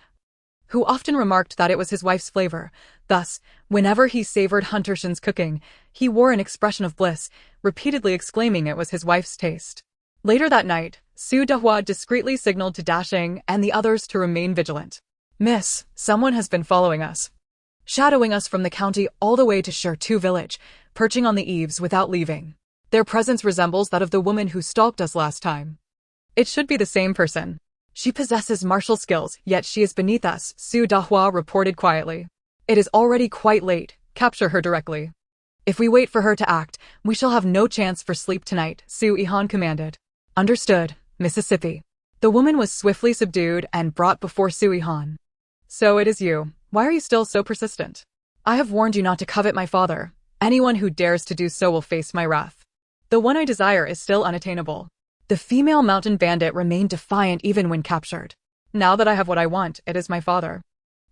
who often remarked that it was his wife's flavor. Thus, whenever he savored Hunter Shin's cooking, he wore an expression of bliss, repeatedly exclaiming it was his wife's taste. Later that night, Su Donghua discreetly signaled to Dashing and the others to remain vigilant. Miss, someone has been following us, shadowing us from the county all the way to Shirtu village, perching on the eaves without leaving. Their presence resembles that of the woman who stalked us last time. It should be the same person. She possesses martial skills, yet she is beneath us, Su Donghua reported quietly. It is already quite late. Capture her directly. If we wait for her to act, we shall have no chance for sleep tonight, Su Yihan commanded. Understood, Mississippi. The woman was swiftly subdued and brought before Su Yihan. So it is you. Why are you still so persistent? I have warned you not to covet my father. Anyone who dares to do so will face my wrath. The one I desire is still unattainable. The female mountain bandit remained defiant even when captured. Now that I have what I want, it is my father.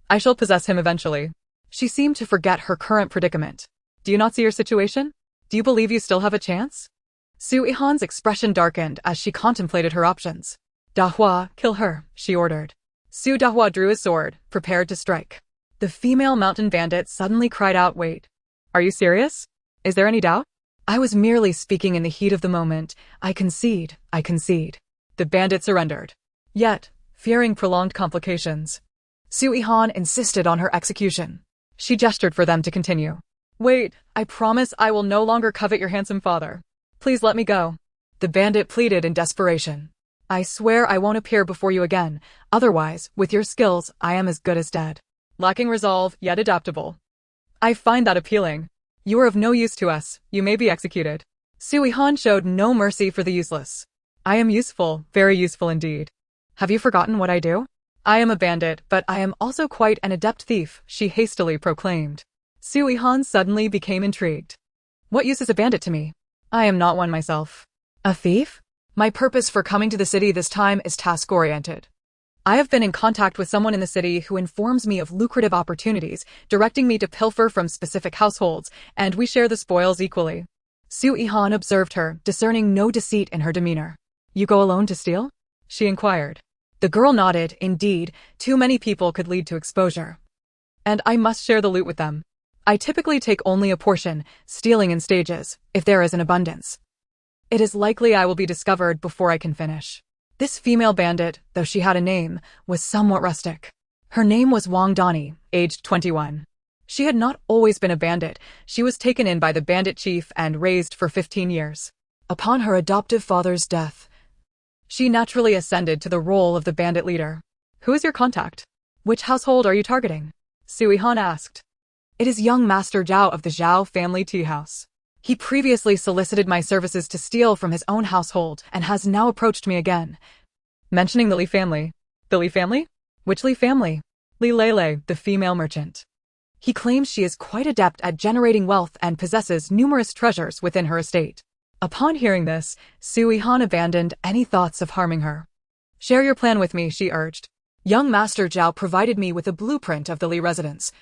I shall possess him eventually. She seemed to forget her current predicament. Do you not see your situation? Do you believe you still have a chance? Su Yihan's expression darkened as she contemplated her options. Donghua, kill her, she ordered. Su Donghua drew his sword, prepared to strike. The female mountain bandit suddenly cried out, wait. Are you serious? Is there any doubt? I was merely speaking in the heat of the moment. I concede. The bandit surrendered. Yet, fearing prolonged complications, Su Yihan insisted on her execution. She gestured for them to continue. Wait, I promise I will no longer covet your handsome father. Please let me go. The bandit pleaded in desperation. I swear I won't appear before you again. Otherwise, with your skills, I am as good as dead. Lacking resolve, yet adaptable. I find that appealing. You are of no use to us. You may be executed. Su Yihan showed no mercy for the useless. I am useful, very useful indeed. Have you forgotten what I do? I am a bandit, but I am also quite an adept thief, she hastily proclaimed. Su Yihan suddenly became intrigued. What use is a bandit to me? I am not one myself. A thief? My purpose for coming to the city this time is task-oriented. I have been in contact with someone in the city who informs me of lucrative opportunities, directing me to pilfer from specific households, and we share the spoils equally. Su Yihan observed her, discerning no deceit in her demeanor. You go alone to steal? She inquired. The girl nodded. Indeed, too many people could lead to exposure. And I must share the loot with them. I typically take only a portion, stealing in stages, if there is an abundance. It is likely I will be discovered before I can finish. This female bandit, though she had a name, was somewhat rustic. Her name was Wang Dani, aged 21. She had not always been a bandit. She was taken in by the bandit chief and raised for 15 years. Upon her adoptive father's death, she naturally ascended to the role of the bandit leader. Who is your contact? Which household are you targeting? Su Yihan asked. It is young Master Zhao of the Zhao family tea house. He previously solicited my services to steal from his own household and has now approached me again. Mentioning the Li family. The Li family? Which Li family? Li Lele, the female merchant. He claims she is quite adept at generating wealth and possesses numerous treasures within her estate. Upon hearing this, Su Yihan abandoned any thoughts of harming her. Share your plan with me, she urged. Young Master Zhao provided me with a blueprint of the Li residence,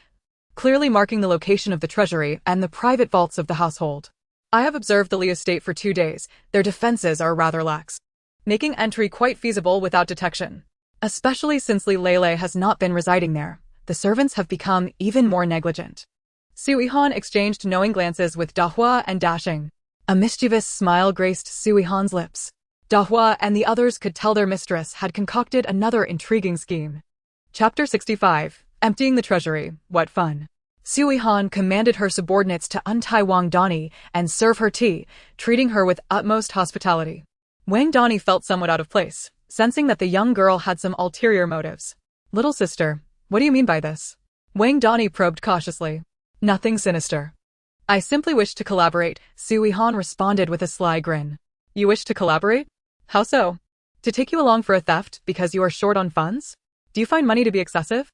clearly marking the location of the treasury and the private vaults of the household. I have observed the Li estate for 2 days. Their defenses are rather lax, making entry quite feasible without detection. Especially since Li Lele has not been residing there, the servants have become even more negligent. Su Yihan exchanged knowing glances with Donghua and Dashing. A mischievous smile graced Su Yihan's lips. Donghua and the others could tell their mistress had concocted another intriguing scheme. Chapter 65. Emptying the treasury. What fun. Su Yihan commanded her subordinates to untie Wang Dani and serve her tea, treating her with utmost hospitality. Wang Dani felt somewhat out of place, sensing that the young girl had some ulterior motives. Little sister, what do you mean by this? Wang Dani probed cautiously. Nothing sinister. I simply wish to collaborate, Su Yihan responded with a sly grin. You wish to collaborate? How so? To take you along for a theft because you are short on funds? Do you find money to be excessive?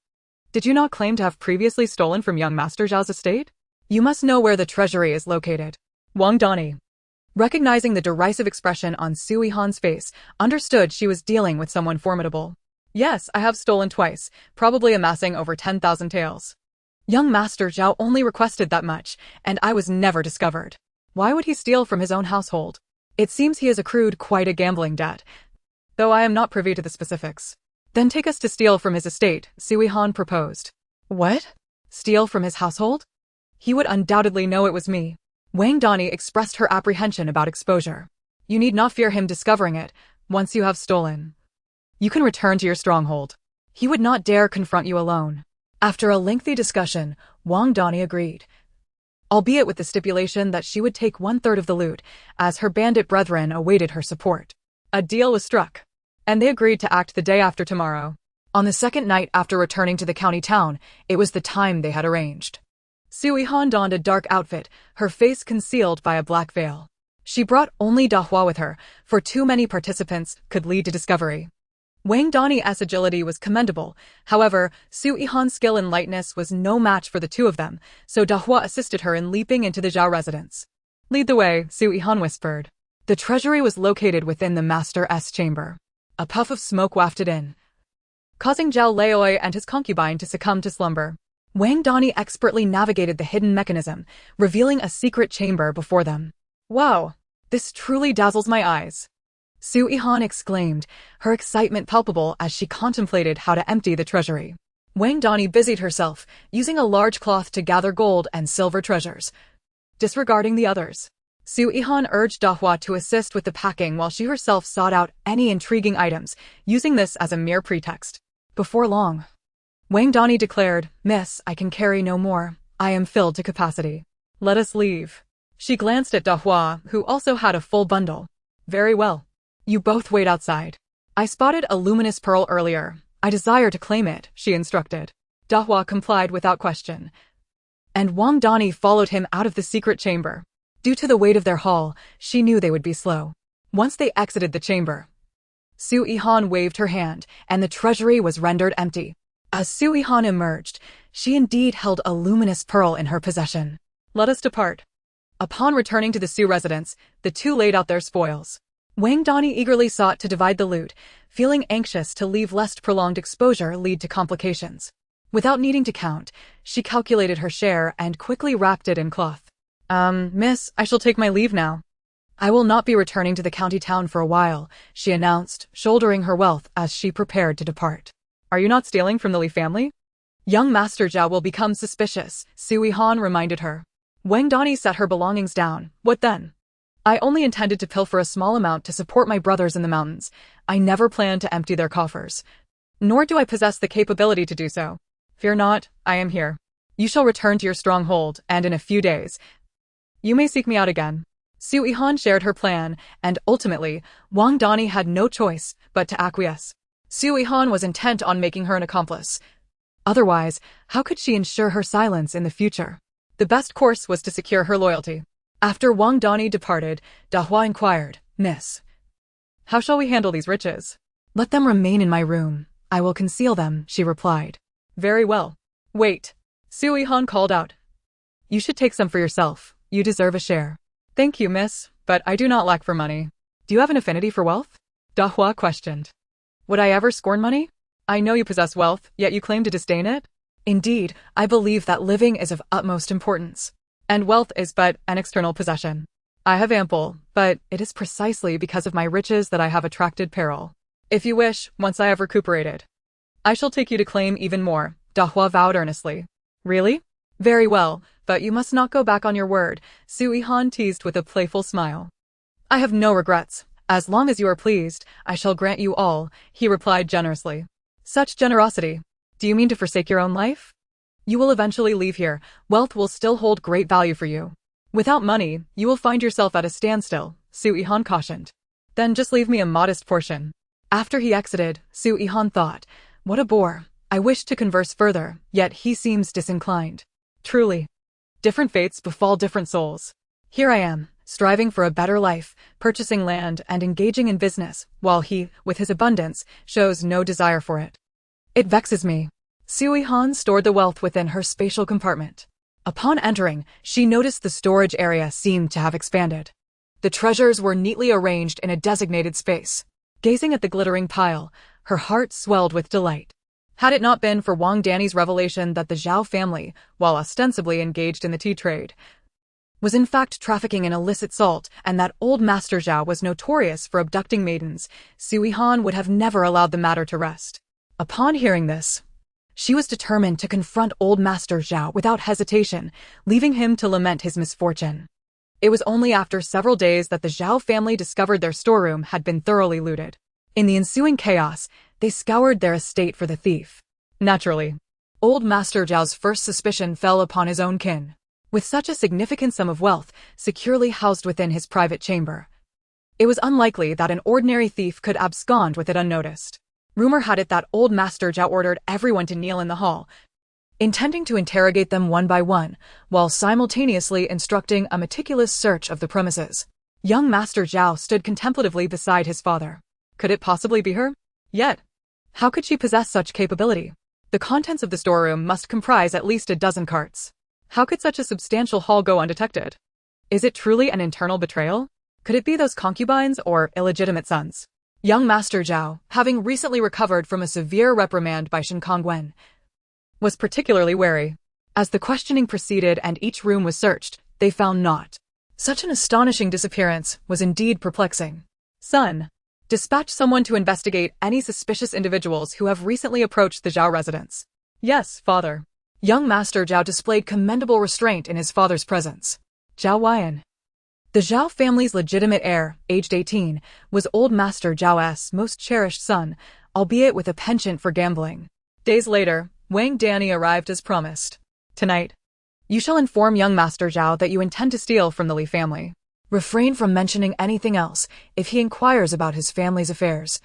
Did you not claim to have previously stolen from young Master Zhao's estate? You must know where the treasury is located. Wang Dani, recognizing the derisive expression on Su Yihan's face, understood she was dealing with someone formidable. Yes, I have stolen twice, probably amassing over 10,000 taels. Young Master Zhao only requested that much, and I was never discovered. Why would he steal from his own household? It seems he has accrued quite a gambling debt, though I am not privy to the specifics. Then take us to steal from his estate, Su Yihan proposed. What? Steal from his household? He would undoubtedly know it was me. Wang Dani expressed her apprehension about exposure. You need not fear him discovering it. Once you have stolen, you can return to your stronghold. He would not dare confront you alone. After a lengthy discussion, Wang Dani agreed, albeit with the stipulation that she would take 1/3 of the loot, as her bandit brethren awaited her support. A deal was struck, and they agreed to act the day after tomorrow. On the second night after returning to the county town, it was the time they had arranged. Su Yihan donned a dark outfit, her face concealed by a black veil. She brought only donghua with her, for too many participants could lead to discovery. Wang Dani's agility was commendable, however, Su Yihan's skill and lightness was no match for the two of them, so donghua assisted her in leaping into the Zhao residence. Lead the way, Su Yihan whispered. The treasury was located within the Master's chamber. A puff of smoke wafted in, causing Zhao Leoi and his concubine to succumb to slumber. Wang Dani expertly navigated the hidden mechanism, revealing a secret chamber before them. Wow, this truly dazzles my eyes. Su Yihan exclaimed, her excitement palpable as she contemplated how to empty the treasury. Wang Dani busied herself, using a large cloth to gather gold and silver treasures, disregarding the others. Su Yihan urged donghua to assist with the packing while she herself sought out any intriguing items, using this as a mere pretext. Before long, Wang Dani declared, Miss, I can carry no more. I am filled to capacity. Let us leave. She glanced at donghua, who also had a full bundle. Very well. You both wait outside. I spotted a luminous pearl earlier. I desire to claim it, she instructed. Donghua complied without question, and Wang Dani followed him out of the secret chamber. Due to the weight of their haul, she knew they would be slow. Once they exited the chamber, Su Yihan waved her hand, and the treasury was rendered empty. As Su Yihan emerged, she indeed held a luminous pearl in her possession. Let us depart. Upon returning to the Su residence, the two laid out their spoils. Wang Dani eagerly sought to divide the loot, feeling anxious to leave lest prolonged exposure lead to complications. Without needing to count, she calculated her share and quickly wrapped it in cloth. Miss, I shall take my leave now. I will not be returning to the county town for a while, she announced, shouldering her wealth as she prepared to depart. Are you not stealing from the Li family? Young Master Zhao will become suspicious, Su Yihan reminded her. Wang Dani set her belongings down. What then? I only intended to pilfer a small amount to support my brothers in the mountains. I never planned to empty their coffers. Nor do I possess the capability to do so. Fear not, I am here. You shall return to your stronghold, and in a few days, you may seek me out again. Su Yihan shared her plan, and ultimately, Wang Dani had no choice but to acquiesce. Su Yihan was intent on making her an accomplice. Otherwise, how could she ensure her silence in the future? The best course was to secure her loyalty. After Wang Dani departed, donghua inquired, Miss, how shall we handle these riches? Let them remain in my room. I will conceal them, she replied. Very well. Wait. Su Yihan called out. You should take some for yourself. You deserve a share. Thank you, miss, but I do not lack for money. Do you have an affinity for wealth? Donghua questioned. Would I ever scorn money? I know you possess wealth, yet you claim to disdain it? Indeed, I believe that living is of utmost importance, and wealth is but an external possession. I have ample, but it is precisely because of my riches that I have attracted peril. If you wish, once I have recuperated, I shall take you to claim even more, donghua vowed earnestly. Really? Very well, but you must not go back on your word, Su Yihan teased with a playful smile. I have no regrets. As long as you are pleased, I shall grant you all, he replied generously. Such generosity. Do you mean to forsake your own life? You will eventually leave here. Wealth will still hold great value for you. Without money, you will find yourself at a standstill, Su Yihan cautioned. Then just leave me a modest portion. After he exited, Su Yihan thought, what a bore. I wished to converse further, yet he seems disinclined. Truly. Different fates befall different souls. Here I am, striving for a better life, purchasing land and engaging in business, while he, with his abundance, shows no desire for it. It vexes me. Su Yihan stored the wealth within her spatial compartment. Upon entering, she noticed the storage area seemed to have expanded. The treasures were neatly arranged in a designated space. Gazing at the glittering pile, her heart swelled with delight. Had it not been for Wang Danny's revelation that the Zhao family, while ostensibly engaged in the tea trade, was in fact trafficking in illicit salt, and that old Master Zhao was notorious for abducting maidens, Su Yihan would have never allowed the matter to rest. Upon hearing this, she was determined to confront old Master Zhao without hesitation, leaving him to lament his misfortune. It was only after several days that the Zhao family discovered their storeroom had been thoroughly looted. In the ensuing chaos, they scoured their estate for the thief. Naturally, old Master Zhao's first suspicion fell upon his own kin. With such a significant sum of wealth securely housed within his private chamber, it was unlikely that an ordinary thief could abscond with it unnoticed. Rumor had it that old Master Zhao ordered everyone to kneel in the hall, intending to interrogate them one by one, while simultaneously instructing a meticulous search of the premises. Young Master Zhao stood contemplatively beside his father. Could it possibly be her? Yet, how could she possess such capability? The contents of the storeroom must comprise at least a dozen carts. How could such a substantial haul go undetected? Is it truly an internal betrayal? Could it be those concubines or illegitimate sons? Young Master Zhao, having recently recovered from a severe reprimand by Shen Kongwen, was particularly wary. As the questioning proceeded and each room was searched, they found naught. Such an astonishing disappearance was indeed perplexing. Son, dispatch someone to investigate any suspicious individuals who have recently approached the Zhao residence. Yes, father. Young Master Zhao displayed commendable restraint in his father's presence. Zhao Huayan, the Zhao family's legitimate heir, aged 18, was old Master Zhao's most cherished son, albeit with a penchant for gambling. Days later, Wang Danny arrived as promised. Tonight, you shall inform young Master Zhao that you intend to steal from the Li family. Refrain from mentioning anything else if he inquires about his family's affairs.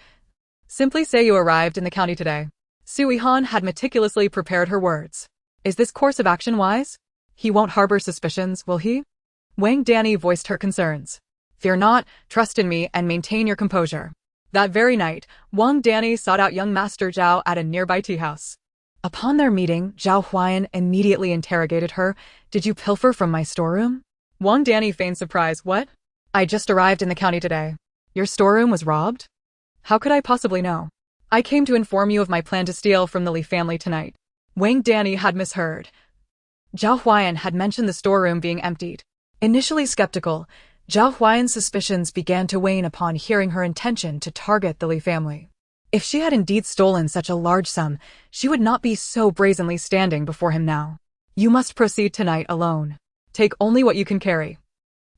Simply say you arrived in the county today. Su Yihan had meticulously prepared her words. Is this course of action wise? He won't harbor suspicions, will he? Wang Danny voiced her concerns. Fear not, trust in me and maintain your composure. That very night, Wang Danny sought out young Master Zhao at a nearby tea house. Upon their meeting, Zhao Huayan immediately interrogated her. Did you pilfer from my storeroom? Wang Danny feigned surprise. What? I just arrived in the county today. Your storeroom was robbed? How could I possibly know? I came to inform you of my plan to steal from the Li family tonight. Wang Danny had misheard. Zhao Huayan had mentioned the storeroom being emptied. Initially skeptical, Zhao Huayan's suspicions began to wane upon hearing her intention to target the Li family. If she had indeed stolen such a large sum, she would not be so brazenly standing before him now. You must proceed tonight alone. Take only what you can carry.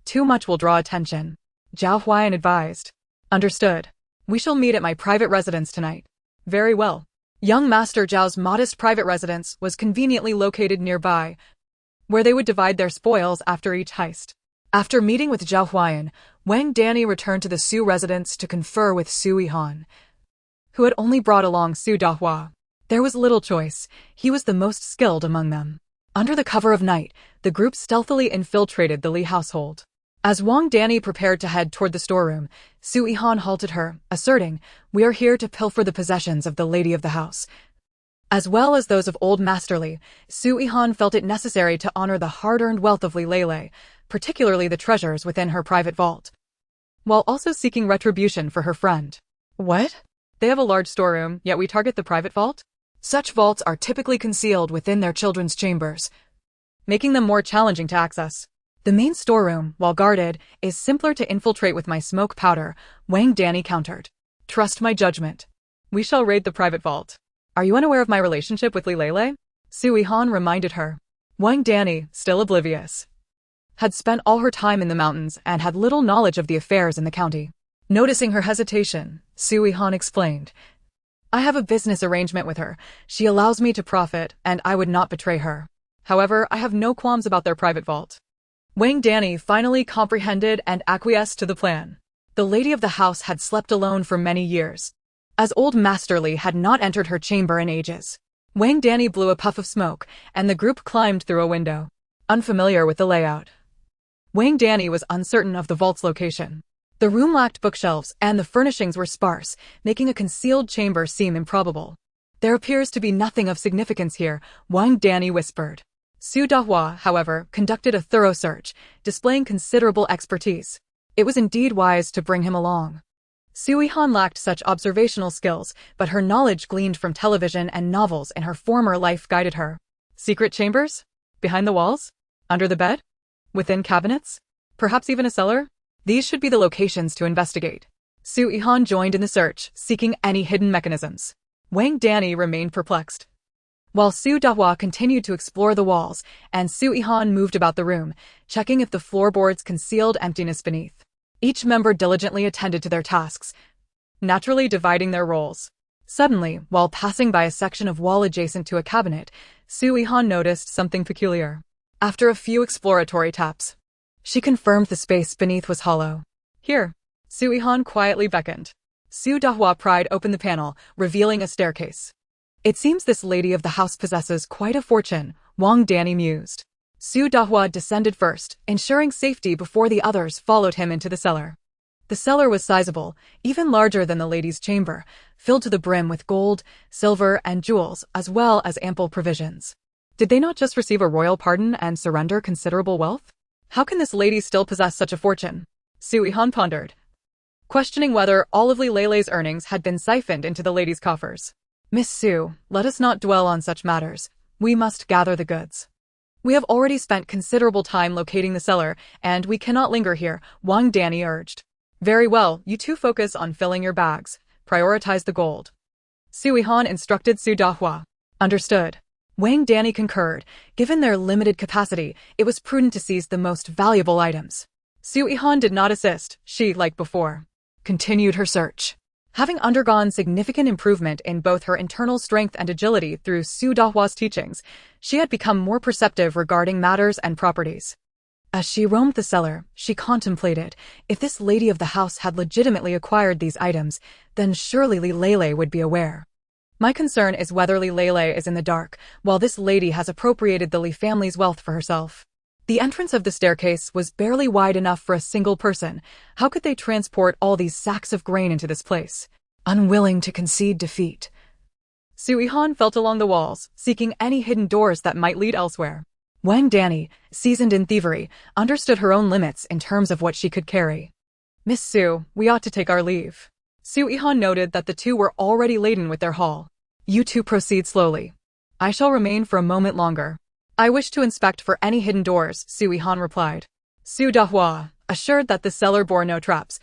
Too much will draw attention, Zhao Huayan advised. Understood. We shall meet at my private residence tonight. Very well. Young Master Zhao's modest private residence was conveniently located nearby, where they would divide their spoils after each heist. After meeting with Zhao Huayan, Wang Danny returned to the Su residence to confer with Su Yihan, who had only brought along Su Donghua. There was little choice. He was the most skilled among them. Under the cover of night, the group stealthily infiltrated the Li household. As Wang Danny prepared to head toward the storeroom, Su Yihan halted her, asserting, "We are here to pilfer the possessions of the lady of the house." As well as those of old Master Li, Su Yihan felt it necessary to honor the hard-earned wealth of Li Lele, particularly the treasures within her private vault, while also seeking retribution for her friend. What? They have a large storeroom, yet we target the private vault? Such vaults are typically concealed within their children's chambers, making them more challenging to access. The main storeroom, while guarded, is simpler to infiltrate with my smoke powder, Wang Danny countered. Trust my judgment. We shall raid the private vault. Are you unaware of my relationship with Li Lele? Su Yihan reminded her. Wang Danny, still oblivious, had spent all her time in the mountains and had little knowledge of the affairs in the county. Noticing her hesitation, Su Yihan explained, I have a business arrangement with her. She allows me to profit, and I would not betray her. However, I have no qualms about their private vault. Wang Danny finally comprehended and acquiesced to the plan. The lady of the house had slept alone for many years, as old Master Li had not entered her chamber in ages. Wang Danny blew a puff of smoke, and the group climbed through a window. Unfamiliar with the layout, Wang Danny was uncertain of the vault's location. The room lacked bookshelves, and the furnishings were sparse, making a concealed chamber seem improbable. There appears to be nothing of significance here, Wang Danny whispered. Su Donghua, however, conducted a thorough search, displaying considerable expertise. It was indeed wise to bring him along. Su Yihan lacked such observational skills, but her knowledge gleaned from television and novels in her former life guided her. Secret chambers? Behind the walls? Under the bed? Within cabinets? Perhaps even a cellar? These should be the locations to investigate. Su Yihan joined in the search, seeking any hidden mechanisms. Wang Danny remained perplexed, while Su Donghua continued to explore the walls, and Su Yihan moved about the room, checking if the floorboards concealed emptiness beneath. Each member diligently attended to their tasks, naturally dividing their roles. Suddenly, while passing by a section of wall adjacent to a cabinet, Su Yihan noticed something peculiar. After a few exploratory taps, she confirmed the space beneath was hollow. Here, Su Yihan quietly beckoned. Su Donghua pried open the panel, revealing a staircase. It seems this lady of the house possesses quite a fortune, Wang Danny mused. Su Donghua descended first, ensuring safety before the others followed him into the cellar. The cellar was sizable, even larger than the lady's chamber, filled to the brim with gold, silver, and jewels, as well as ample provisions. Did they not just receive a royal pardon and surrender considerable wealth? How can this lady still possess such a fortune? Su Yihan pondered, questioning whether all of Li Lei's earnings had been siphoned into the lady's coffers. Miss Su, let us not dwell on such matters. We must gather the goods. We have already spent considerable time locating the cellar, and we cannot linger here, Wang Danny urged. Very well, you two focus on filling your bags. Prioritize the gold. Su Yihan instructed Su Donghua. Understood. Wang Danny concurred. Given their limited capacity, it was prudent to seize the most valuable items. Su Yihan did not assist. She, like before, continued her search. Having undergone significant improvement in both her internal strength and agility through Su Donghua's teachings, she had become more perceptive regarding matters and properties. As she roamed the cellar, she contemplated, if this lady of the house had legitimately acquired these items, then surely Li Lei would be aware. My concern is whether Li Lei is in the dark, while this lady has appropriated the Li family's wealth for herself. The entrance of the staircase was barely wide enough for a single person. How could they transport all these sacks of grain into this place? Unwilling to concede defeat, Su Yihan felt along the walls, seeking any hidden doors that might lead elsewhere. Wang Danny, seasoned in thievery, understood her own limits in terms of what she could carry. Miss Su, we ought to take our leave. Su Yihan noted that the two were already laden with their haul. You two proceed slowly. I shall remain for a moment longer. I wish to inspect for any hidden doors, Su Yihan replied. Su Donghua, assured that the cellar bore no traps,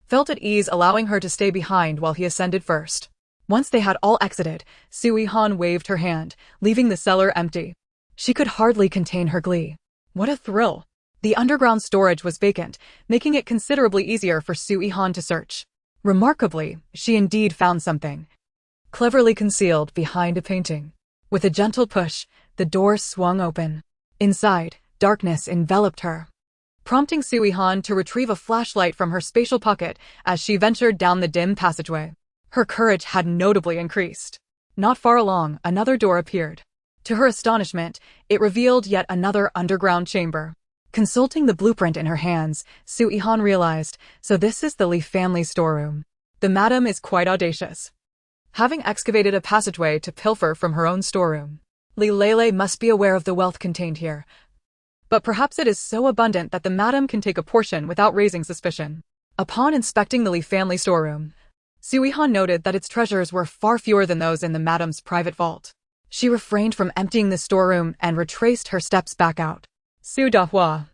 felt at ease allowing her to stay behind while he ascended first. Once they had all exited, Su Yihan waved her hand, leaving the cellar empty. She could hardly contain her glee. What a thrill! The underground storage was vacant, making it considerably easier for Su Yihan to search. Remarkably, she indeed found something cleverly concealed behind a painting. With a gentle push, the door swung open. Inside, darkness enveloped her, prompting Su Yihan to retrieve a flashlight from her spatial pocket as she ventured down the dim passageway. Her courage had notably increased. Not far along, another door appeared. To her astonishment, it revealed yet another underground chamber. Consulting the blueprint in her hands, Su Yihan realized, so this is the Li family storeroom. The madam is quite audacious, having excavated a passageway to pilfer from her own storeroom. Li Lei must be aware of the wealth contained here. But perhaps it is so abundant that the madam can take a portion without raising suspicion. Upon inspecting the Li family storeroom, Su Yihan noted that its treasures were far fewer than those in the madam's private vault. She refrained from emptying the storeroom and retraced her steps back out. Su Donghua,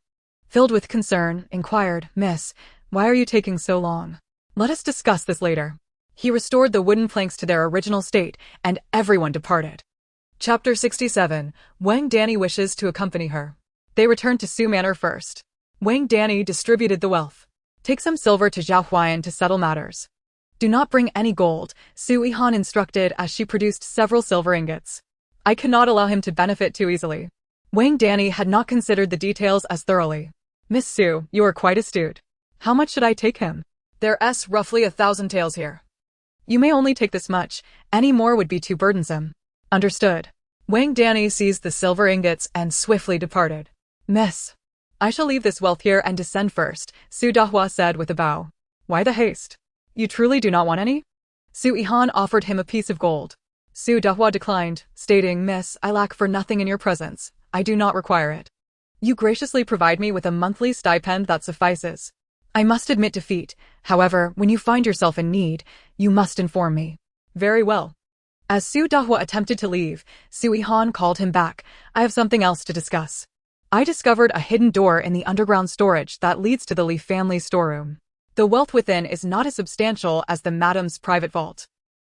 filled with concern, inquired, Miss, why are you taking so long? Let us discuss this later. He restored the wooden planks to their original state, and everyone departed. Chapter 67. Wang Danny wishes to accompany her. They returned to Su Manor first. Wang Danny distributed the wealth, Take some silver to Zhao Huayan to settle matters. Do not bring any gold, Su Yihan instructed as she produced several silver ingots. I cannot allow him to benefit too easily. Wang Danny had not considered the details as thoroughly. Miss Su, you are quite astute. How much should I take him? There's roughly 1,000 taels here. You may only take this much, any more would be too burdensome. Understood. Wang Danny seized the silver ingots and swiftly departed. Miss, I shall leave this wealth here and descend first, Su Donghua said with a bow. Why the haste? You truly do not want any? Su Yihan offered him a piece of gold. Su Donghua declined, stating, Miss, I lack for nothing in your presence. I do not require it. You graciously provide me with a monthly stipend that suffices. I must admit defeat. However, when you find yourself in need, you must inform me. Very well. As Su Donghua attempted to leave, Su Yihan called him back. I have something else to discuss. I discovered a hidden door in the underground storage that leads to the Li family storeroom. The wealth within is not as substantial as the madam's private vault.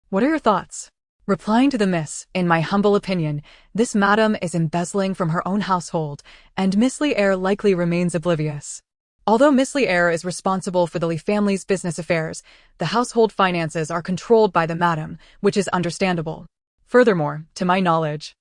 What are your thoughts? Replying to the miss, in my humble opinion, this madam is embezzling from her own household, and Miss Li likely remains oblivious. Although Miss Li is responsible for the Li family's business affairs, the household finances are controlled by the madam, which is understandable. Furthermore, to my knowledge,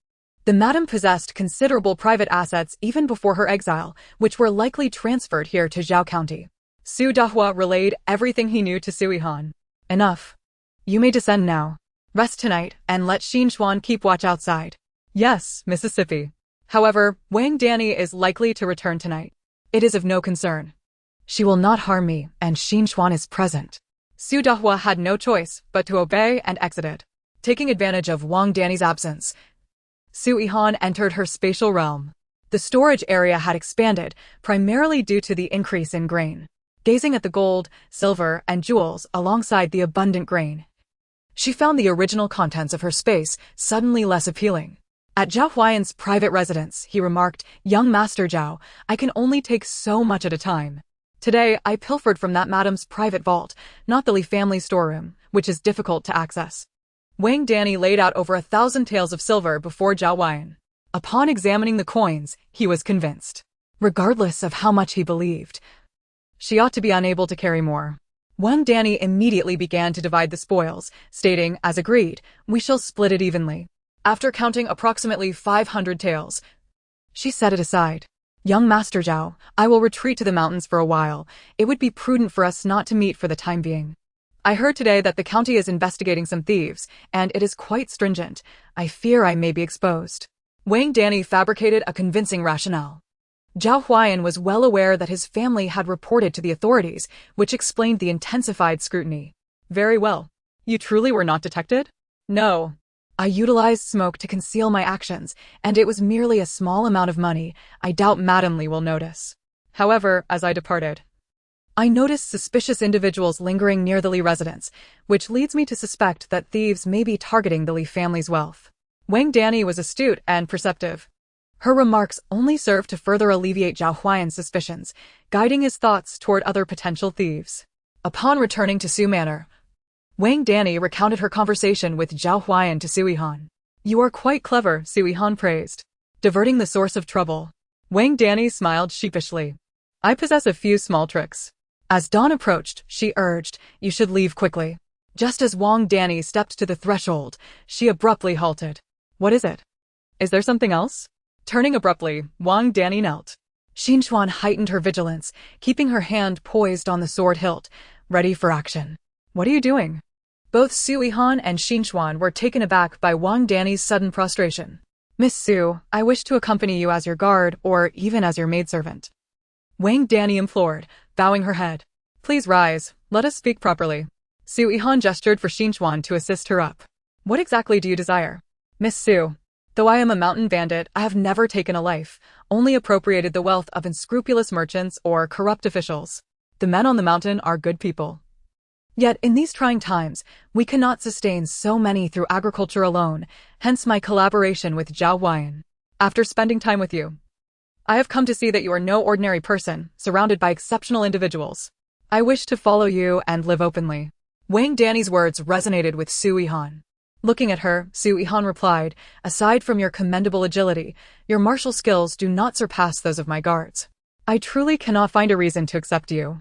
the madam possessed considerable private assets even before her exile, which were likely transferred here to Zhao County. Su Donghua relayed everything he knew to Su Yihan. Enough. You may descend now. Rest tonight, and let Xinchuan keep watch outside. Yes, Mississippi. However, Wang Danny is likely to return tonight. It is of no concern. She will not harm me, and Xinchuan is present. Su Donghua had no choice but to obey and exited. Taking advantage of Wang Danny's absence, Su Yihan entered her spatial realm. The storage area had expanded, primarily due to the increase in grain. Gazing at the gold, silver, and jewels alongside the abundant grain, she found the original contents of her space suddenly less appealing. At Zhao Huayan's private residence, he remarked, Young Master Zhao, I can only take so much at a time. Today, I pilfered from that madam's private vault, not the Li family storeroom, which is difficult to access. Wang Danny laid out over 1,000 taels of silver before Zhao Huayan. Upon examining the coins, he was convinced. Regardless of how much he believed, she ought to be unable to carry more. Wang Danny immediately began to divide the spoils, stating, as agreed, we shall split it evenly. After counting approximately 500 taels, she set it aside. Young Master Zhao, I will retreat to the mountains for a while. It would be prudent for us not to meet for the time being. I heard today that the county is investigating some thieves, and it is quite stringent. I fear I may be exposed. Wang Danny fabricated a convincing rationale. Zhao Huayan was well aware that his family had reported to the authorities, which explained the intensified scrutiny. Very well. You truly were not detected? No. I utilized smoke to conceal my actions, and it was merely a small amount of money. I doubt Madam Li will notice. However, as I departed, I noticed suspicious individuals lingering near the Li residence, which leads me to suspect that thieves may be targeting the Li family's wealth. Wang Danny was astute and perceptive. Her remarks only served to further alleviate Zhao Huayan's suspicions, guiding his thoughts toward other potential thieves. Upon returning to Su Manor, Wang Danny recounted her conversation with Zhao Huayan to Su Yihan. You are quite clever, Su Yihan praised. Diverting the source of trouble. Wang Danny smiled sheepishly. I possess a few small tricks. As dawn approached, she urged, you should leave quickly. Just as Wang Danny stepped to the threshold, she abruptly halted. What is it? Is there something else? Turning abruptly, Wang Danny knelt. Xinchuan heightened her vigilance, keeping her hand poised on the sword hilt, ready for action. What are you doing? Both Su Yihan and Xinchuan were taken aback by Wang Danny's sudden prostration. Miss Su, I wish to accompany you as your guard or even as your maidservant. Wang Danny implored, bowing her head. Please rise, let us speak properly. Su Yihan gestured for Xinchuan to assist her up. What exactly do you desire? Miss Su, though I am a mountain bandit, I have never taken a life, only appropriated the wealth of unscrupulous merchants or corrupt officials. The men on the mountain are good people. Yet in these trying times, we cannot sustain so many through agriculture alone, hence my collaboration with Zhao Huayan. After spending time with you, I have come to see that you are no ordinary person, surrounded by exceptional individuals. I wish to follow you and live openly. Wang Danny's words resonated with Su Yihan. Looking at her, Su Yihan replied, aside from your commendable agility, your martial skills do not surpass those of my guards. I truly cannot find a reason to accept you.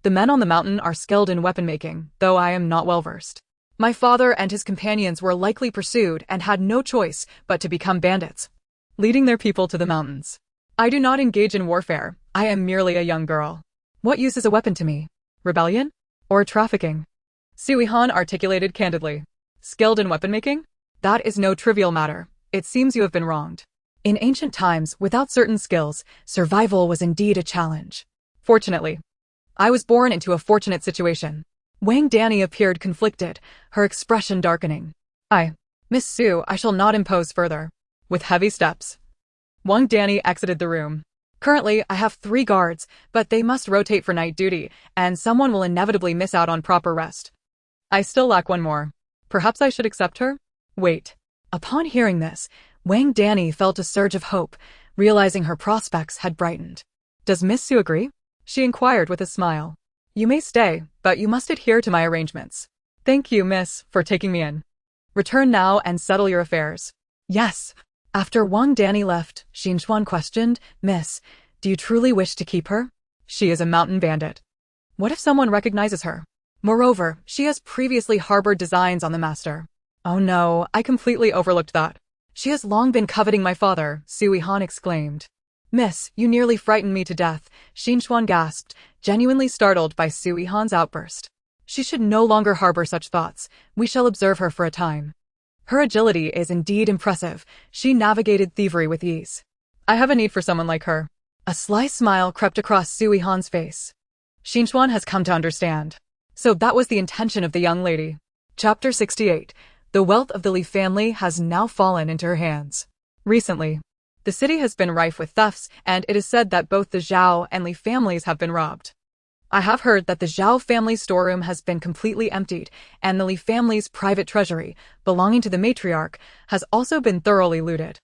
The men on the mountain are skilled in weapon making, though I am not well versed. My father and his companions were likely pursued and had no choice but to become bandits, leading their people to the mountains. I do not engage in warfare. I am merely a young girl. What use is a weapon to me? Rebellion? Or trafficking? Su Yihan articulated candidly. Skilled in weapon making? That is no trivial matter. It seems you have been wronged. In ancient times, without certain skills, survival was indeed a challenge. Fortunately, I was born into a fortunate situation. Wang Danny appeared conflicted, her expression darkening. Miss Su, I shall not impose further. With heavy steps, Wang Danny exited the room. Currently, I have 3 guards, but they must rotate for night duty, and someone will inevitably miss out on proper rest. I still lack 1 more. Perhaps I should accept her? Wait. Upon hearing this, Wang Danny felt a surge of hope, realizing her prospects had brightened. Does Miss Su agree? She inquired with a smile. You may stay, but you must adhere to my arrangements. Thank you, miss, for taking me in. Return now and settle your affairs. Yes. After Wang Danny left, Xinchuan questioned, Miss, do you truly wish to keep her? She is a mountain bandit. What if someone recognizes her? Moreover, she has previously harbored designs on the master. Oh no, I completely overlooked that. She has long been coveting my father, Su Yihan exclaimed. Miss, you nearly frightened me to death, Xinchuan gasped, genuinely startled by Su Yihan's outburst. She should no longer harbor such thoughts. We shall observe her for a time. Her agility is indeed impressive. She navigated thievery with ease. I have a need for someone like her. A sly smile crept across Su Yihan's face. Xinchuan has come to understand. So that was the intention of the young lady. Chapter 68. The wealth of the Li family has now fallen into her hands. Recently, the city has been rife with thefts, and it is said that both the Zhao and Li families have been robbed. I have heard that the Zhao family's storeroom has been completely emptied, and the Li family's private treasury, belonging to the matriarch, has also been thoroughly looted.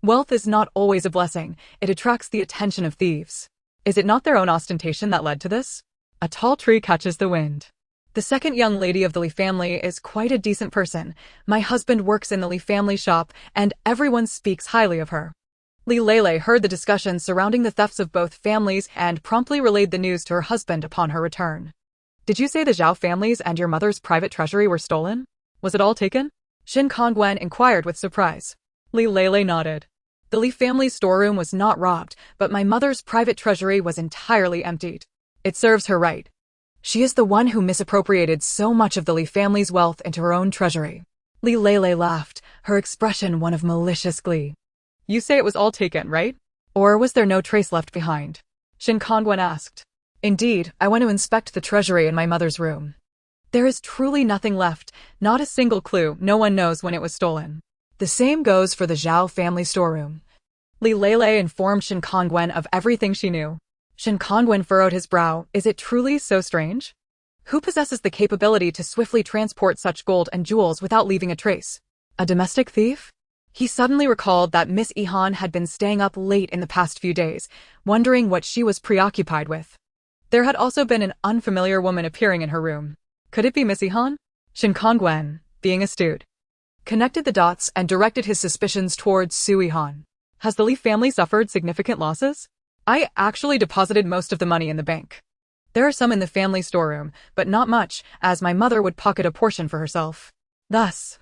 Wealth is not always a blessing. It attracts the attention of thieves. Is it not their own ostentation that led to this? A tall tree catches the wind. The second young lady of the Li family is quite a decent person. My husband works in the Li family shop, and everyone speaks highly of her. Li Lele heard the discussion surrounding the thefts of both families and promptly relayed the news to her husband upon her return. Did you say the Zhao families and your mother's private treasury were stolen? Was it all taken? Shin Kongwen inquired with surprise. Li Lele nodded. The Li family's storeroom was not robbed, but my mother's private treasury was entirely emptied. It serves her right. She is the one who misappropriated so much of the Li family's wealth into her own treasury. Li Lele laughed, her expression one of malicious glee. You say it was all taken, right? Or was there no trace left behind? Shin Kongwen asked. Indeed, I went to inspect the treasury in my mother's room. There is truly nothing left, not a single clue. No one knows when it was stolen. The same goes for the Zhao family storeroom. Li Lele informed Shin Kongwen of everything she knew. Shin Kongwen furrowed his brow. Is it truly so strange? Who possesses the capability to swiftly transport such gold and jewels without leaving a trace? A domestic thief? He suddenly recalled that Miss Yihan had been staying up late in the past few days, wondering what she was preoccupied with. There had also been an unfamiliar woman appearing in her room. Could it be Miss Yihan? Shin Kongwen, being astute, connected the dots and directed his suspicions towards Su Yihan. Has the Li family suffered significant losses? I actually deposited most of the money in the bank. There are some in the family storeroom, but not much, as my mother would pocket a portion for herself. Thus,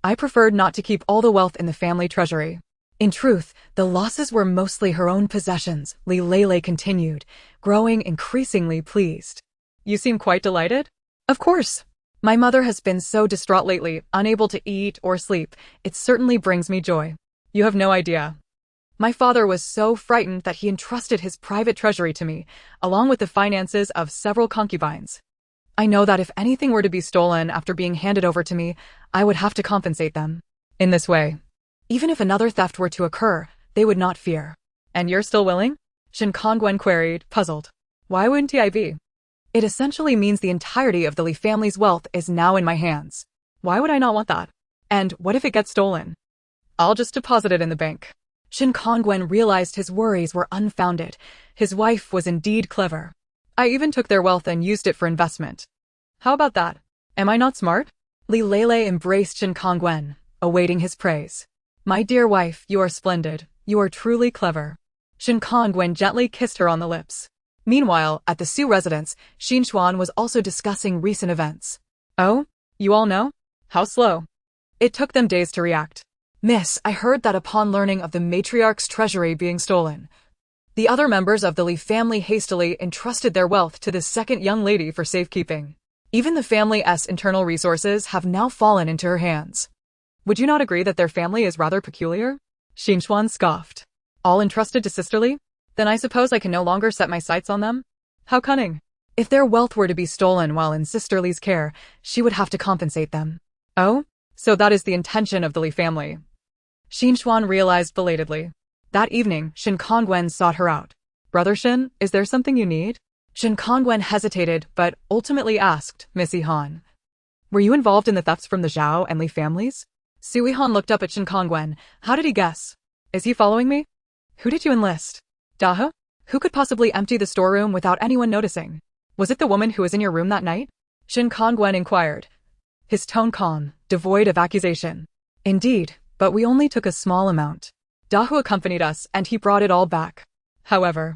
I preferred not to keep all the wealth in the family treasury. In truth, the losses were mostly her own possessions, Li Lele continued, growing increasingly pleased. You seem quite delighted? Of course. My mother has been so distraught lately, unable to eat or sleep. It certainly brings me joy. You have no idea. My father was so frightened that he entrusted his private treasury to me, along with the finances of several concubines. I know that if anything were to be stolen after being handed over to me, I would have to compensate them. In this way, even if another theft were to occur, they would not fear. And you're still willing? Shin Kongwen queried, puzzled. Why wouldn't I be? It essentially means the entirety of the Li family's wealth is now in my hands. Why would I not want that? And what if it gets stolen? I'll just deposit it in the bank. Shin Kongwen realized his worries were unfounded. His wife was indeed clever. I even took their wealth and used it for investment. How about that? Am I not smart? Li Lele embraced Shin Kongwen, awaiting his praise. My dear wife, you are splendid. You are truly clever. Shin Kongwen gently kissed her on the lips. Meanwhile, at the Su residence, Xuan was also discussing recent events. Oh? You all know? How slow. It took them days to react. Miss, I heard that upon learning of the matriarch's treasury being stolen, the other members of the Li family hastily entrusted their wealth to this second young lady for safekeeping. Even the family's internal resources have now fallen into her hands. Would you not agree that their family is rather peculiar? Xuan scoffed. All entrusted to Sister Li? Then I suppose I can no longer set my sights on them? How cunning. If their wealth were to be stolen while in Sister Li's care, she would have to compensate them. Oh? So that is the intention of the Li family. Xuan realized belatedly. That evening, Shen Kongwen sought her out. Brother Shen, is there something you need? Shen Kongwen hesitated, but ultimately asked, Miss Yihan. Were you involved in the thefts from the Zhao and Li families? Su Yihan looked up at Shen Kongwen. How did he guess? Is he following me? Who did you enlist? Donghua? Who could possibly empty the storeroom without anyone noticing? Was it the woman who was in your room that night? Shen Kongwen inquired. His tone calm, devoid of accusation. Indeed, but we only took a small amount. Donghua accompanied us, and he brought it all back. However,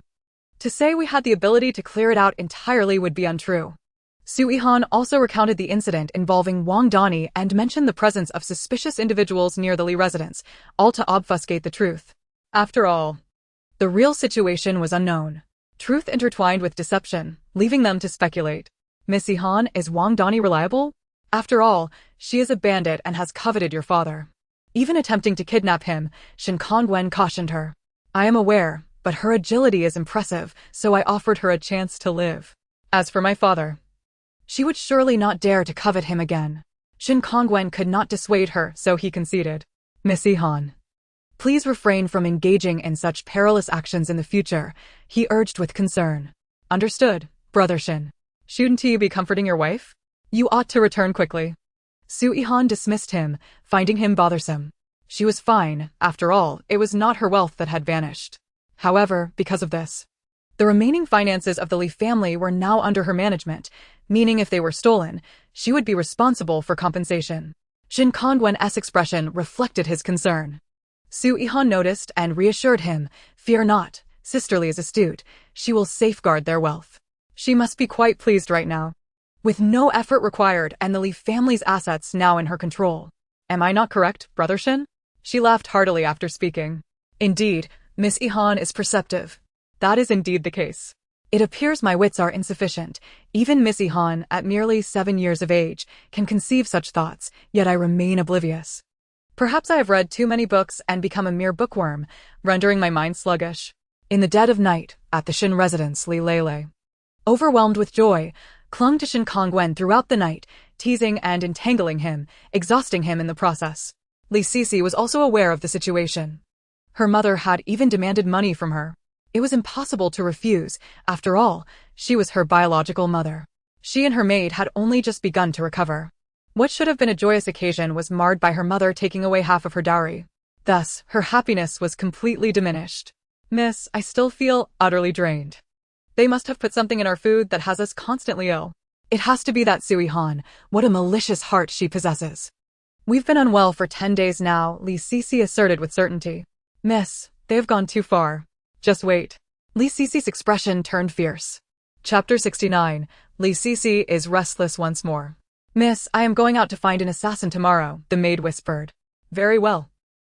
to say we had the ability to clear it out entirely would be untrue. Su Yihan also recounted the incident involving Wang Dani and mentioned the presence of suspicious individuals near the Li residence, all to obfuscate the truth. After all, the real situation was unknown. Truth intertwined with deception, leaving them to speculate. Miss Yihan, is Wang Dani reliable? After all, she is a bandit and has coveted your father. Even attempting to kidnap him, Shen Kongwen cautioned her. I am aware, but her agility is impressive, so I offered her a chance to live. As for my father, she would surely not dare to covet him again. Shen Kongwen could not dissuade her, so he conceded. Miss Yihan, please refrain from engaging in such perilous actions in the future, he urged with concern. Understood, Brother Shen. Shouldn't you be comforting your wife? You ought to return quickly. Su Yihan dismissed him, finding him bothersome. She was fine, after all, it was not her wealth that had vanished. However, because of this, the remaining finances of the Li family were now under her management, meaning if they were stolen, she would be responsible for compensation. Shen Kongwen's expression reflected his concern. Su Yihan noticed and reassured him, fear not, Sister Li is astute, she will safeguard their wealth. She must be quite pleased right now. With no effort required and the Li family's assets now in her control. Am I not correct, Brother Shen? She laughed heartily after speaking. Indeed, Miss Yihan is perceptive. That is indeed the case. It appears my wits are insufficient. Even Miss Yihan, at merely 7 years of age, can conceive such thoughts, yet I remain oblivious. Perhaps I have read too many books and become a mere bookworm, rendering my mind sluggish. In the dead of night, at the Shen residence, Li Lele, overwhelmed with joy, clung to Shen Kongwen throughout the night, teasing and entangling him, exhausting him in the process. Li Sisi was also aware of the situation. Her mother had even demanded money from her. It was impossible to refuse, after all, she was her biological mother. She and her maid had only just begun to recover. What should have been a joyous occasion was marred by her mother taking away half of her dowry. Thus, her happiness was completely diminished. Miss, I still feel utterly drained. They must have put something in our food that has us constantly ill. It has to be that Su Yihan. What a malicious heart she possesses. We've been unwell for 10 days now, Li Sisi asserted with certainty. Miss, they have gone too far. Just wait. Li Sisi's expression turned fierce. Chapter 69. Li Sisi is restless once more. Miss, I am going out to find an assassin tomorrow, the maid whispered. Very well.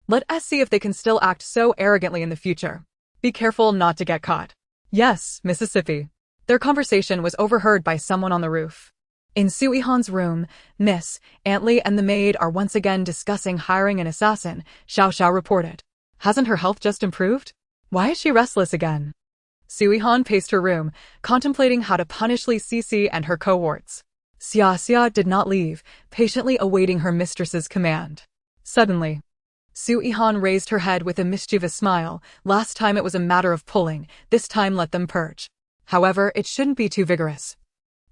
Let us see if they can still act so arrogantly in the future. Be careful not to get caught. Yes, Mississippi. Their conversation was overheard by someone on the roof. In Su Yihan's room, Miss, Aunt Li and the maid are once again discussing hiring an assassin, Xiao Xiao reported. Hasn't her health just improved? Why is she restless again? Su Yihan paced her room, contemplating how to punish Li Sisi and her cohorts. Xia Xia did not leave, patiently awaiting her mistress's command. Suddenly, Su Yihan raised her head with a mischievous smile. Last time it was a matter of pulling, this time let them purge. However, it shouldn't be too vigorous.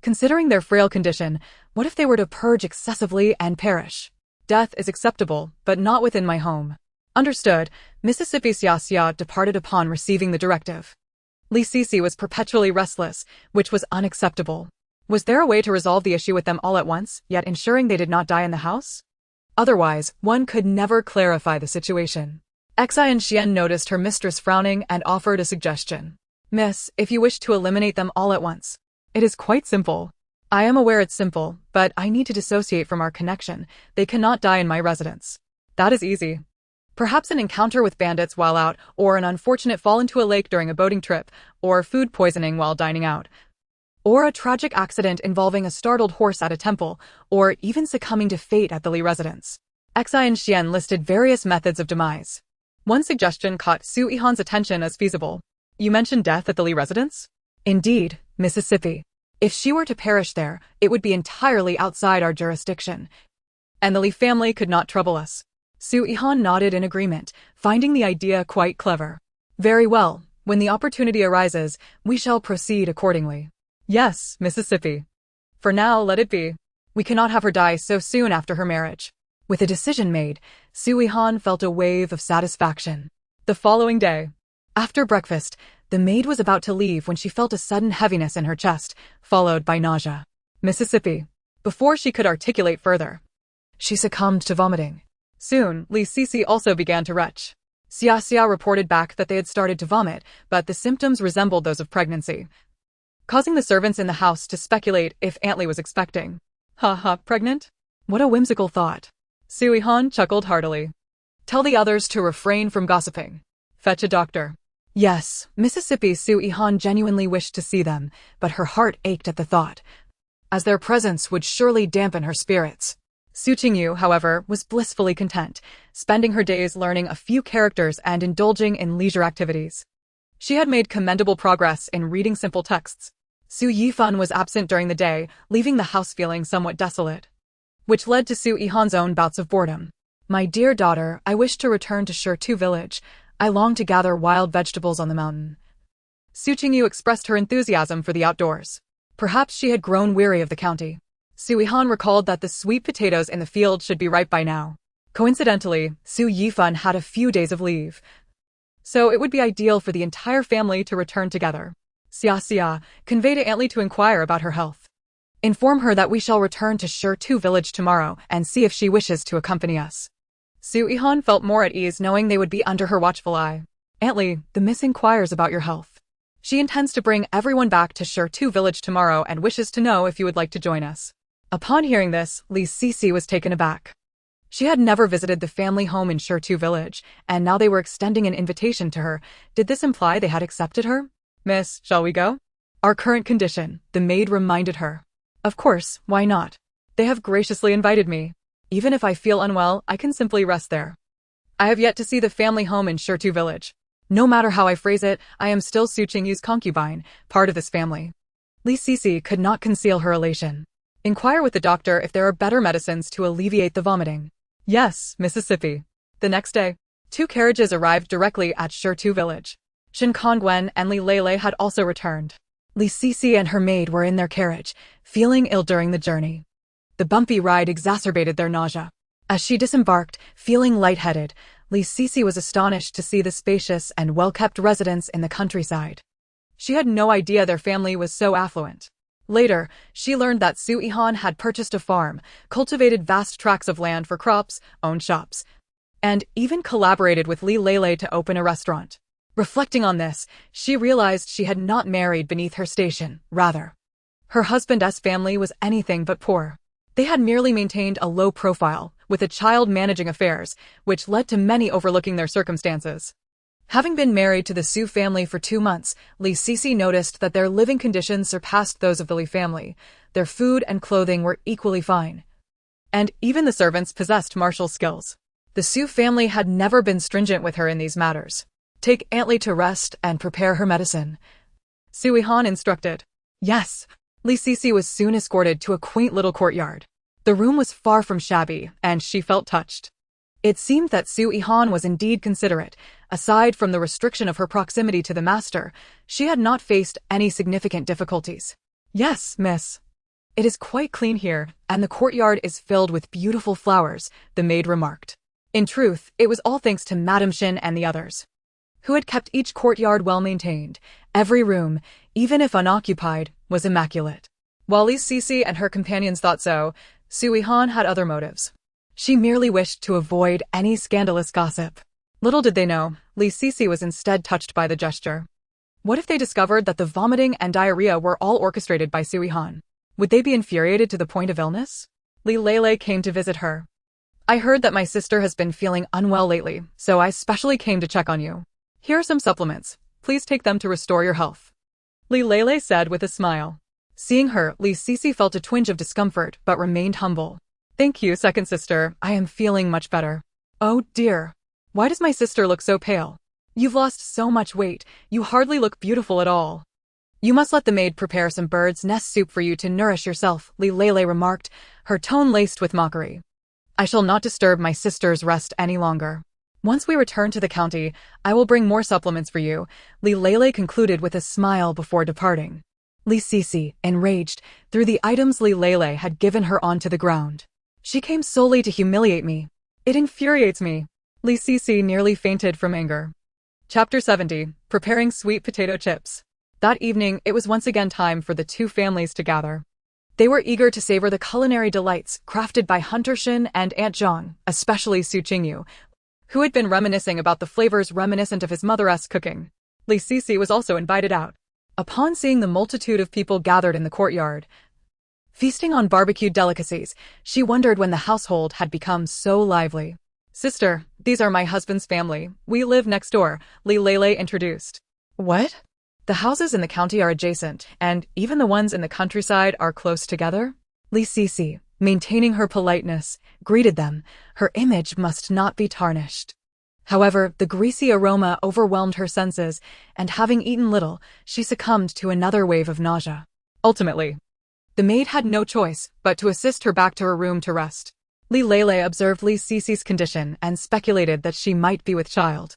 Considering their frail condition, what if they were to purge excessively and perish? Death is acceptable, but not within my home. Understood, Mississippi. Xia Xia departed upon receiving the directive. Li Sisi was perpetually restless, which was unacceptable. Was there a way to resolve the issue with them all at once, yet ensuring they did not die in the house? Otherwise, one could never clarify the situation. Xi and Xian noticed her mistress frowning and offered a suggestion. Miss, if you wish to eliminate them all at once. It is quite simple. I am aware it's simple, but I need to dissociate from our connection. They cannot die in my residence. That is easy. Perhaps an encounter with bandits while out, or an unfortunate fall into a lake during a boating trip, or food poisoning while dining out. Or a tragic accident involving a startled horse at a temple, or even succumbing to fate at the Li residence. Xi and Xian listed various methods of demise. One suggestion caught Su Yihan's attention as feasible. You mentioned death at the Li residence? Indeed, Mississippi. If she were to perish there, it would be entirely outside our jurisdiction. And the Li family could not trouble us. Su Yihan nodded in agreement, finding the idea quite clever. Very well, when the opportunity arises, we shall proceed accordingly. Yes, Mississippi. For now, let it be. We cannot have her die so soon after her marriage. With a decision made, Su Yihan felt a wave of satisfaction. The following day, after breakfast, the maid was about to leave when she felt a sudden heaviness in her chest, followed by nausea. Mississippi. Before she could articulate further, she succumbed to vomiting. Soon, Li Sisi also began to retch. Xia reported back that they had started to vomit, but the symptoms resembled those of pregnancy, causing the servants in the house to speculate if Aunt Li was expecting. Pregnant? What a whimsical thought. Su Yihan chuckled heartily. Tell the others to refrain from gossiping. Fetch a doctor. Yes, Mississippi. Su Yihan genuinely wished to see them, but her heart ached at the thought, as their presence would surely dampen her spirits. Su Qingyu, however, was blissfully content, spending her days learning a few characters and indulging in leisure activities. She had made commendable progress in reading simple texts. Su Yihan was absent during the day, leaving the house feeling somewhat desolate, which led to Su Yihan's own bouts of boredom. My dear daughter, I wish to return to Shi village. I long to gather wild vegetables on the mountain. Su Qingyu expressed her enthusiasm for the outdoors. Perhaps she had grown weary of the county. Su Yihan recalled that the sweet potatoes in the field should be ripe by now. Coincidentally, Su Yihan had a few days of leave, so it would be ideal for the entire family to return together. Xia, convey to Aunt Li to inquire about her health. Inform her that we shall return to Shi village tomorrow and see if she wishes to accompany us. Su Yihan felt more at ease knowing they would be under her watchful eye. Aunt Li, the miss inquires about your health. She intends to bring everyone back to Shi village tomorrow and wishes to know if you would like to join us. Upon hearing this, Li Sisi was taken aback. She had never visited the family home in Shi village, and now they were extending an invitation to her. Did this imply they had accepted her? Miss, shall we go? Our current condition, the maid reminded her. Of course, why not? They have graciously invited me. Even if I feel unwell, I can simply rest there. I have yet to see the family home in Shi village. No matter how I phrase it, I am still Su Qingyu's concubine, part of this family. Li Sisi could not conceal her elation. Inquire with the doctor if there are better medicines to alleviate the vomiting. Yes, Mississippi. The next day, 2 carriages arrived directly at Shi village. Shin Kongwen and Li Lele had also returned. Li Sisi and her maid were in their carriage, feeling ill during the journey. The bumpy ride exacerbated their nausea. As she disembarked, feeling lightheaded, Li Sisi was astonished to see the spacious and well-kept residence in the countryside. She had no idea their family was so affluent. Later, she learned that Su Yihan had purchased a farm, cultivated vast tracts of land for crops, owned shops, and even collaborated with Li Lele to open a restaurant. Reflecting on this, she realized she had not married beneath her station, rather. Her husband's family was anything but poor. They had merely maintained a low profile, with a child managing affairs, which led to many overlooking their circumstances. Having been married to the Su family for 2 months, Li Sisi noticed that their living conditions surpassed those of the Li family. Their food and clothing were equally fine. And even the servants possessed martial skills. The Su family had never been stringent with her in these matters. Take Aunt Li to rest and prepare her medicine, Su Yihan instructed. Yes. Li Sisi was soon escorted to a quaint little courtyard. The room was far from shabby, and she felt touched. It seemed that Su Yihan was indeed considerate. Aside from the restriction of her proximity to the master, she had not faced any significant difficulties. Yes, miss. It is quite clean here, and the courtyard is filled with beautiful flowers, the maid remarked. In truth, it was all thanks to Madame Shin and the others, who had kept each courtyard well maintained. Every room, even if unoccupied, was immaculate. While Li Sisi and her companions thought so, Su Yihan had other motives. She merely wished to avoid any scandalous gossip. Little did they know, Li Sisi was instead touched by the gesture. What if they discovered that the vomiting and diarrhea were all orchestrated by Su Yihan? Would they be infuriated to the point of illness? Li Lele came to visit her. I heard that my sister has been feeling unwell lately, so I specially came to check on you. Here are some supplements. Please take them to restore your health. Li Lele said with a smile. Seeing her, Li Sisi felt a twinge of discomfort but remained humble. Thank you, second sister. I am feeling much better. Oh dear. Why does my sister look so pale? You've lost so much weight, you hardly look beautiful at all. You must let the maid prepare some bird's nest soup for you to nourish yourself, Li Lele remarked, her tone laced with mockery. I shall not disturb my sister's rest any longer. Once we return to the county, I will bring more supplements for you, Li Lele concluded with a smile before departing. Li Sisi, enraged, threw the items Li Lele had given her onto the ground. She came solely to humiliate me. It infuriates me. Li Sisi nearly fainted from anger. Chapter 70. Preparing Sweet Potato Chips. That evening, it was once again time for the two families to gather. They were eager to savor the culinary delights crafted by Hunter Shin and Aunt Zhang, especially Su Qingyu, who had been reminiscing about the flavors reminiscent of his mother-esque cooking. Li Sisi was also invited out. Upon seeing the multitude of people gathered in the courtyard, feasting on barbecued delicacies, she wondered when the household had become so lively. Sister, these are my husband's family. We live next door, Li Lele introduced. What? The houses in the county are adjacent, and even the ones in the countryside are close together? Li Sisi, maintaining her politeness, greeted them. Her image must not be tarnished. However, the greasy aroma overwhelmed her senses, and having eaten little, she succumbed to another wave of nausea. Ultimately, the maid had no choice but to assist her back to her room to rest. Li Lele observed Li Sisi's condition and speculated that she might be with child.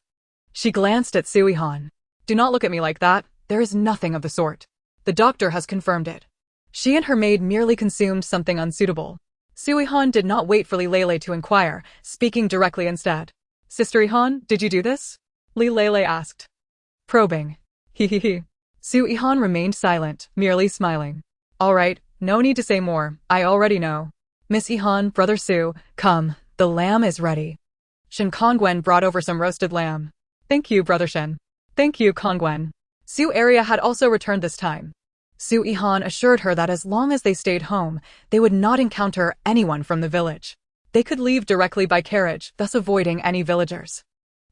She glanced at Su Yihan. Do not look at me like that. There is nothing of the sort. The doctor has confirmed it. She and her maid merely consumed something unsuitable. Su Yihan did not wait for Li Lele to inquire, speaking directly instead. Sister Yihan, did you do this? Li Lele asked. Probing. He. Su Yihan remained silent, merely smiling. All right, no need to say more. I already know. Miss Yihan, Brother Su, come. The lamb is ready. Shen Kongwen brought over some roasted lamb. Thank you, Brother Shen. Thank you, Kongwen. Su Area had also returned this time. Su Yihan assured her that as long as they stayed home, they would not encounter anyone from the village. They could leave directly by carriage, thus avoiding any villagers.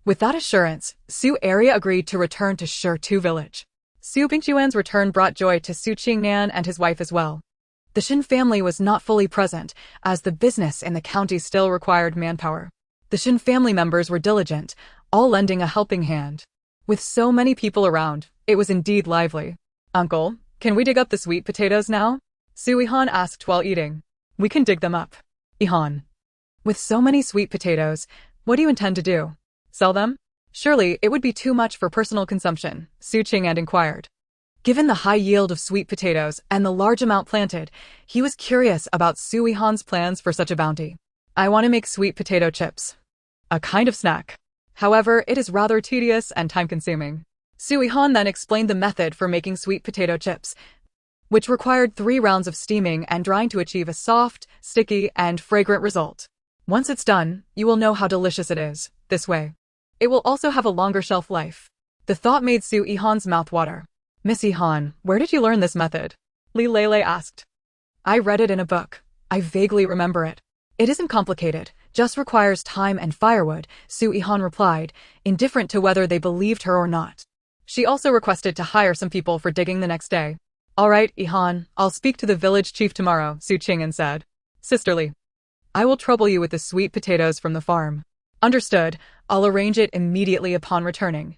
With that assurance, Su Area agreed to return to Shi village. Su Bingjuan's return brought joy to Su Qingnan and his wife as well. The Shin family was not fully present, as the business in the county still required manpower. The Shin family members were diligent, all lending a helping hand. With so many people around, it was indeed lively. Uncle, can we dig up the sweet potatoes now? Su Yihan asked while eating. We can dig them up. Yihan. With so many sweet potatoes, what do you intend to do? Sell them? Surely it would be too much for personal consumption, Su Qingnan inquired. Given the high yield of sweet potatoes and the large amount planted, he was curious about Su Yihan's plans for such a bounty. I want to make sweet potato chips. A kind of snack. However, it is rather tedious and time-consuming. Su Yihan then explained the method for making sweet potato chips, which required 3 rounds of steaming and drying to achieve a soft, sticky, and fragrant result. Once it's done, you will know how delicious it is, this way. It will also have a longer shelf life. The thought made Su Yihan's mouth water. Miss Yihan, where did you learn this method? Li Lele asked. I read it in a book. I vaguely remember it. It isn't complicated, just requires time and firewood, Su Yihan replied, indifferent to whether they believed her or not. She also requested to hire some people for digging the next day. All right, Yihan, I'll speak to the village chief tomorrow, Su Qingnan said. Sisterly. I will trouble you with the sweet potatoes from the farm. Understood, I'll arrange it immediately upon returning.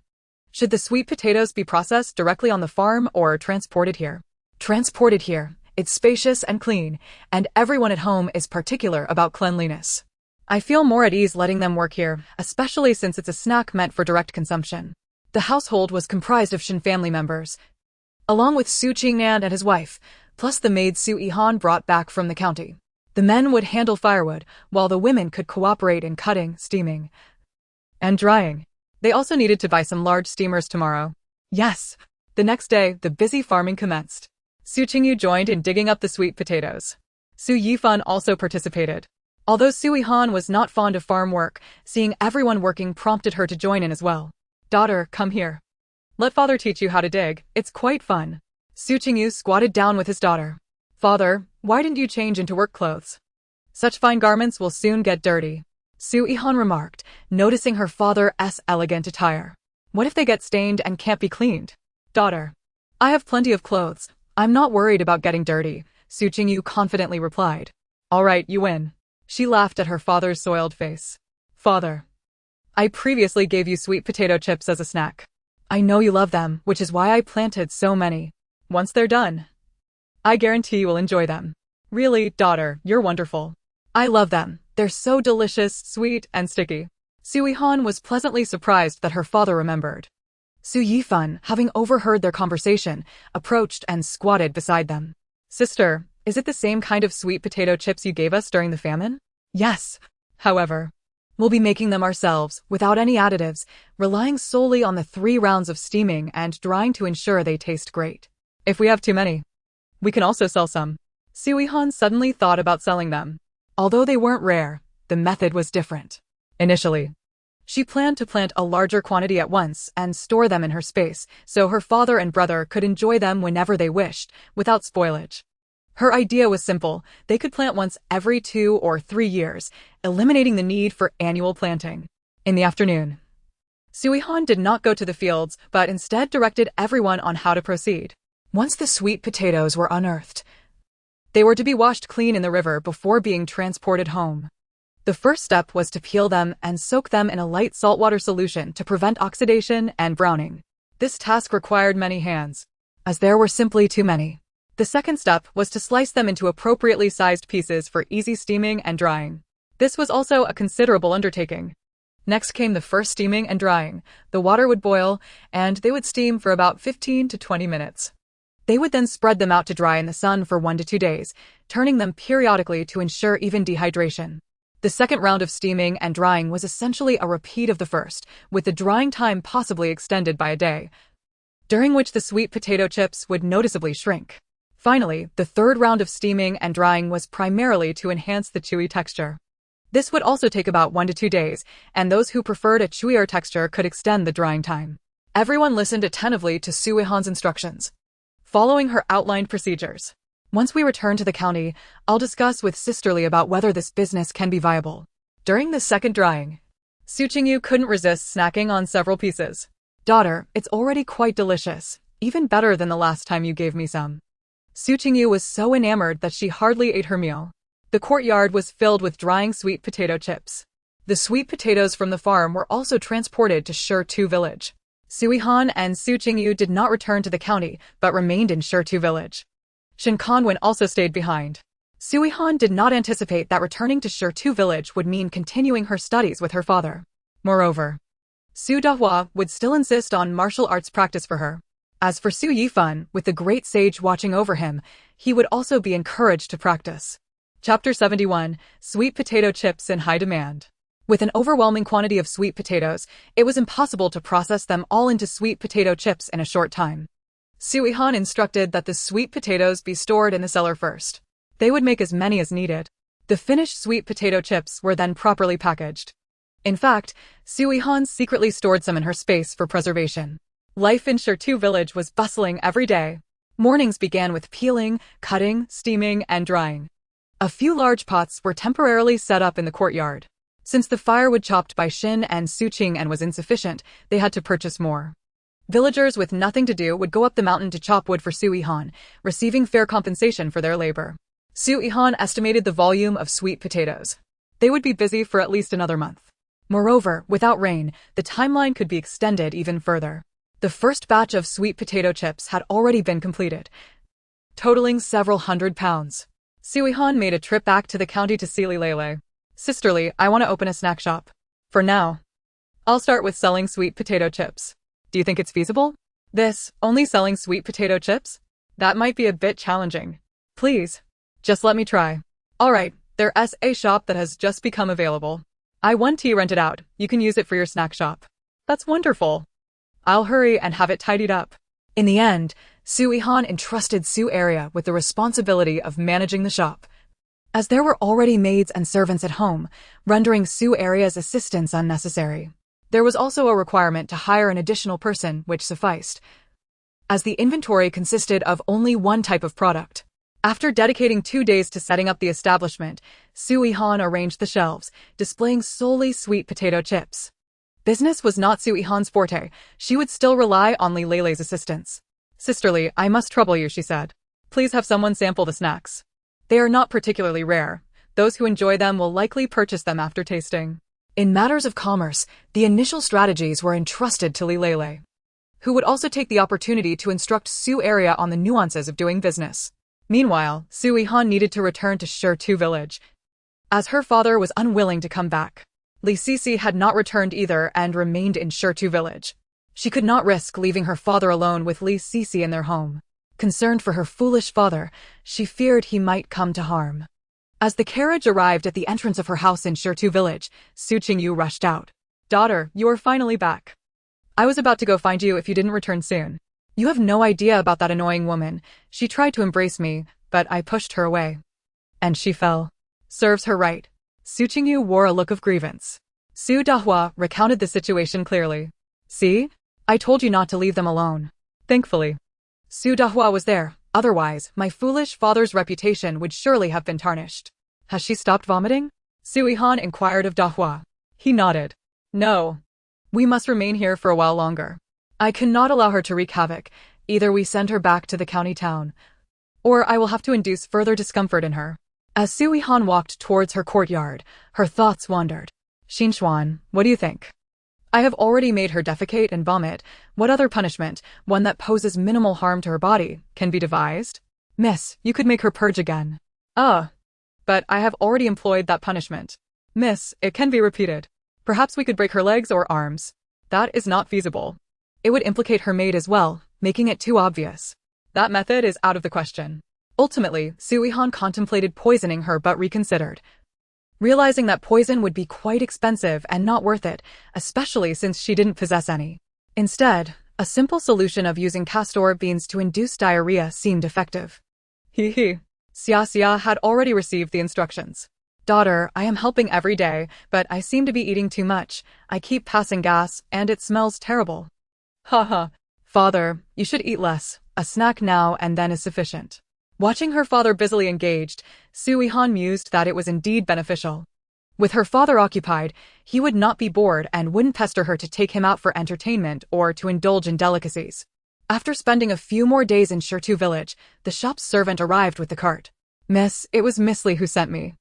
Should the sweet potatoes be processed directly on the farm or transported here? Transported here. It's spacious and clean, and everyone at home is particular about cleanliness. I feel more at ease letting them work here, especially since it's a snack meant for direct consumption. The household was comprised of Shin family members, along with Su Qingnan and his wife, plus the maid Su Yihan brought back from the county. The men would handle firewood, while the women could cooperate in cutting, steaming, and drying. They also needed to buy some large steamers tomorrow. Yes. The next day, the busy farming commenced. Su Qingyu joined in digging up the sweet potatoes. Su Yifan also participated. Although Su Yihan was not fond of farm work, seeing everyone working prompted her to join in as well. Daughter, come here. Let father teach you how to dig, it's quite fun. Su Qingyu squatted down with his daughter. Father, why didn't you change into work clothes? Such fine garments will soon get dirty. Su Yihan remarked, noticing her father's elegant attire. What if they get stained and can't be cleaned? Daughter, I have plenty of clothes. I'm not worried about getting dirty, Su Qingyu confidently replied. All right, you win. She laughed at her father's soiled face. Father, I previously gave you sweet potato chips as a snack. I know you love them, which is why I planted so many. Once they're done, I guarantee you will enjoy them. Really, daughter, you're wonderful. I love them. They're so delicious, sweet, and sticky. Su Yihan was pleasantly surprised that her father remembered. Su Yihan, having overheard their conversation, approached and squatted beside them. Sister, is it the same kind of sweet potato chips you gave us during the famine? Yes. However, we'll be making them ourselves, without any additives, relying solely on the 3 rounds of steaming and drying to ensure they taste great. If we have too many, we can also sell some. Su Yihan suddenly thought about selling them. Although they weren't rare, the method was different. Initially, she planned to plant a larger quantity at once and store them in her space, so her father and brother could enjoy them whenever they wished, without spoilage. Her idea was simple. They could plant once every 2 or 3 years, eliminating the need for annual planting. In the afternoon, Su Yihan did not go to the fields, but instead directed everyone on how to proceed. Once the sweet potatoes were unearthed, they were to be washed clean in the river before being transported home. The first step was to peel them and soak them in a light saltwater solution to prevent oxidation and browning. This task required many hands, as there were simply too many. The second step was to slice them into appropriately sized pieces for easy steaming and drying. This was also a considerable undertaking. Next came the first steaming and drying. The water would boil, and they would steam for about 15 to 20 minutes. They would then spread them out to dry in the sun for 1 to 2 days, turning them periodically to ensure even dehydration. The second round of steaming and drying was essentially a repeat of the first, with the drying time possibly extended by a day, during which the sweet potato chips would noticeably shrink. Finally, the third round of steaming and drying was primarily to enhance the chewy texture. This would also take about 1 to 2 days, and those who preferred a chewier texture could extend the drying time. Everyone listened attentively to Su Yihan's instructions, following her outlined procedures. Once we return to the county, I'll discuss with Sisterly about whether this business can be viable. During the second drying, Su Qingyu couldn't resist snacking on several pieces. Daughter, it's already quite delicious, even better than the last time you gave me some. Su Qingyu was so enamored that she hardly ate her meal. The courtyard was filled with drying sweet potato chips. The sweet potatoes from the farm were also transported to Shi village. Su Yihan and Su Qingyu did not return to the county, but remained in Shi village. Shen Kanwen also stayed behind. Su Yihan did not anticipate that returning to Shi village would mean continuing her studies with her father. Moreover, Su Donghua would still insist on martial arts practice for her. As for Su Yihan, with the great sage watching over him, he would also be encouraged to practice. Chapter 71, Sweet Potato Chips in High Demand. With an overwhelming quantity of sweet potatoes, it was impossible to process them all into sweet potato chips in a short time. Su Yihan instructed that the sweet potatoes be stored in the cellar first. They would make as many as needed. The finished sweet potato chips were then properly packaged. In fact, Su Yihan secretly stored some in her space for preservation. Life in Shi village was bustling every day. Mornings began with peeling, cutting, steaming, and drying. A few large pots were temporarily set up in the courtyard. Since the firewood chopped by Shin and Su Qing was insufficient, they had to purchase more. Villagers with nothing to do would go up the mountain to chop wood for Su Yihan, receiving fair compensation for their labor. Su Yihan estimated the volume of sweet potatoes. They would be busy for at least another month. Moreover, without rain, the timeline could be extended even further. The first batch of sweet potato chips had already been completed, totaling several hundred pounds. Su Yihan made a trip back to the county to see Lele. Sisterly, I want to open a snack shop. For now, I'll start with selling sweet potato chips. Do you think it's feasible? Only selling sweet potato chips? That might be a bit challenging. Please, just let me try. Alright, there's a shop that has just become available. I want to rent it out. You can use it for your snack shop. That's wonderful. I'll hurry and have it tidied up. In the end, Su Yihan entrusted Su Area with the responsibility of managing the shop. As there were already maids and servants at home, rendering Su Area's assistance unnecessary. There was also a requirement to hire an additional person, which sufficed, as the inventory consisted of only one type of product. After dedicating 2 days to setting up the establishment, Su Yihan arranged the shelves, displaying solely sweet potato chips. Business was not Su Yihan's forte. She would still rely on Li Leilei's assistance. "Sisterly, I must trouble you," she said. "Please have someone sample the snacks. They are not particularly rare. Those who enjoy them will likely purchase them after tasting." In matters of commerce, the initial strategies were entrusted to Li Leilei, who would also take the opportunity to instruct Su Area on the nuances of doing business. Meanwhile, Su Yihan needed to return to Shirtu village, as her father was unwilling to come back. Li Sisi had not returned either and remained in Shirtu village. She could not risk leaving her father alone with Li Sisi in their home. Concerned for her foolish father, she feared he might come to harm. As the carriage arrived at the entrance of her house in Shirtu village, Su Qingyu rushed out. "Daughter, you are finally back. I was about to go find you if you didn't return soon. You have no idea about that annoying woman. She tried to embrace me, but I pushed her away. And she fell. Serves her right." Su Qingyu wore a look of grievance. Su Donghua recounted the situation clearly. "See? I told you not to leave them alone." Thankfully, Su Donghua was there. Otherwise, my foolish father's reputation would surely have been tarnished. "Has she stopped vomiting?" Su Yihan inquired of Donghua. He nodded. "No. We must remain here for a while longer. I cannot allow her to wreak havoc. Either we send her back to the county town, or I will have to induce further discomfort in her." As Su Yihan walked towards her courtyard, her thoughts wandered. "Xinxuan, what do you think? I have already made her defecate and vomit. What other punishment, one that poses minimal harm to her body, can be devised? Miss, you could make her purge again." But I have already employed that punishment." "Miss, it can be repeated. Perhaps we could break her legs or arms." "That is not feasible. It would implicate her maid as well, making it too obvious. That method is out of the question." Ultimately, Su Yihan contemplated poisoning her but reconsidered, realizing that poison would be quite expensive and not worth it, especially since she didn't possess any. Instead, a simple solution of using castor beans to induce diarrhea seemed effective. Xia Xia had already received the instructions. "Daughter, I am helping every day, but I seem to be eating too much. I keep passing gas, and it smells terrible." "Haha. Father, you should eat less. A snack now and then is sufficient." Watching her father busily engaged, Su Yihan mused that it was indeed beneficial. With her father occupied, he would not be bored and wouldn't pester her to take him out for entertainment or to indulge in delicacies. After spending a few more days in Shirtu village, the shop's servant arrived with the cart. "Miss, it was Miss Li who sent me.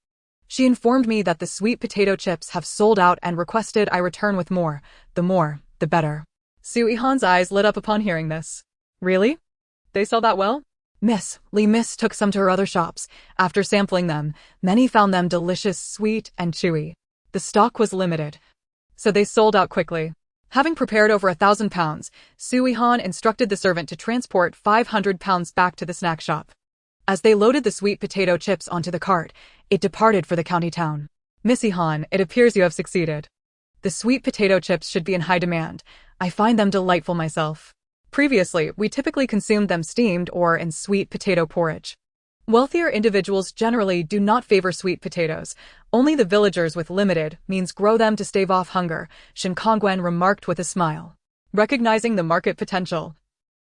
She informed me that the sweet potato chips have sold out and requested I return with more. The more, the better." Su Yihan's eyes lit up upon hearing this. "Really? They sell that well?" Miss took some to her other shops. After sampling them, many found them delicious, sweet, and chewy. The stock was limited, so they sold out quickly. Having prepared over 1,000 pounds, Su Yihan instructed the servant to transport 500 pounds back to the snack shop. As they loaded the sweet potato chips onto the cart, it departed for the county town. "Miss Yihan, it appears you have succeeded. The sweet potato chips should be in high demand. I find them delightful myself. Previously, we typically consumed them steamed or in sweet potato porridge. Wealthier individuals generally do not favor sweet potatoes. Only the villagers with limited means grow them to stave off hunger," Shen Kongwen remarked with a smile. Recognizing the market potential,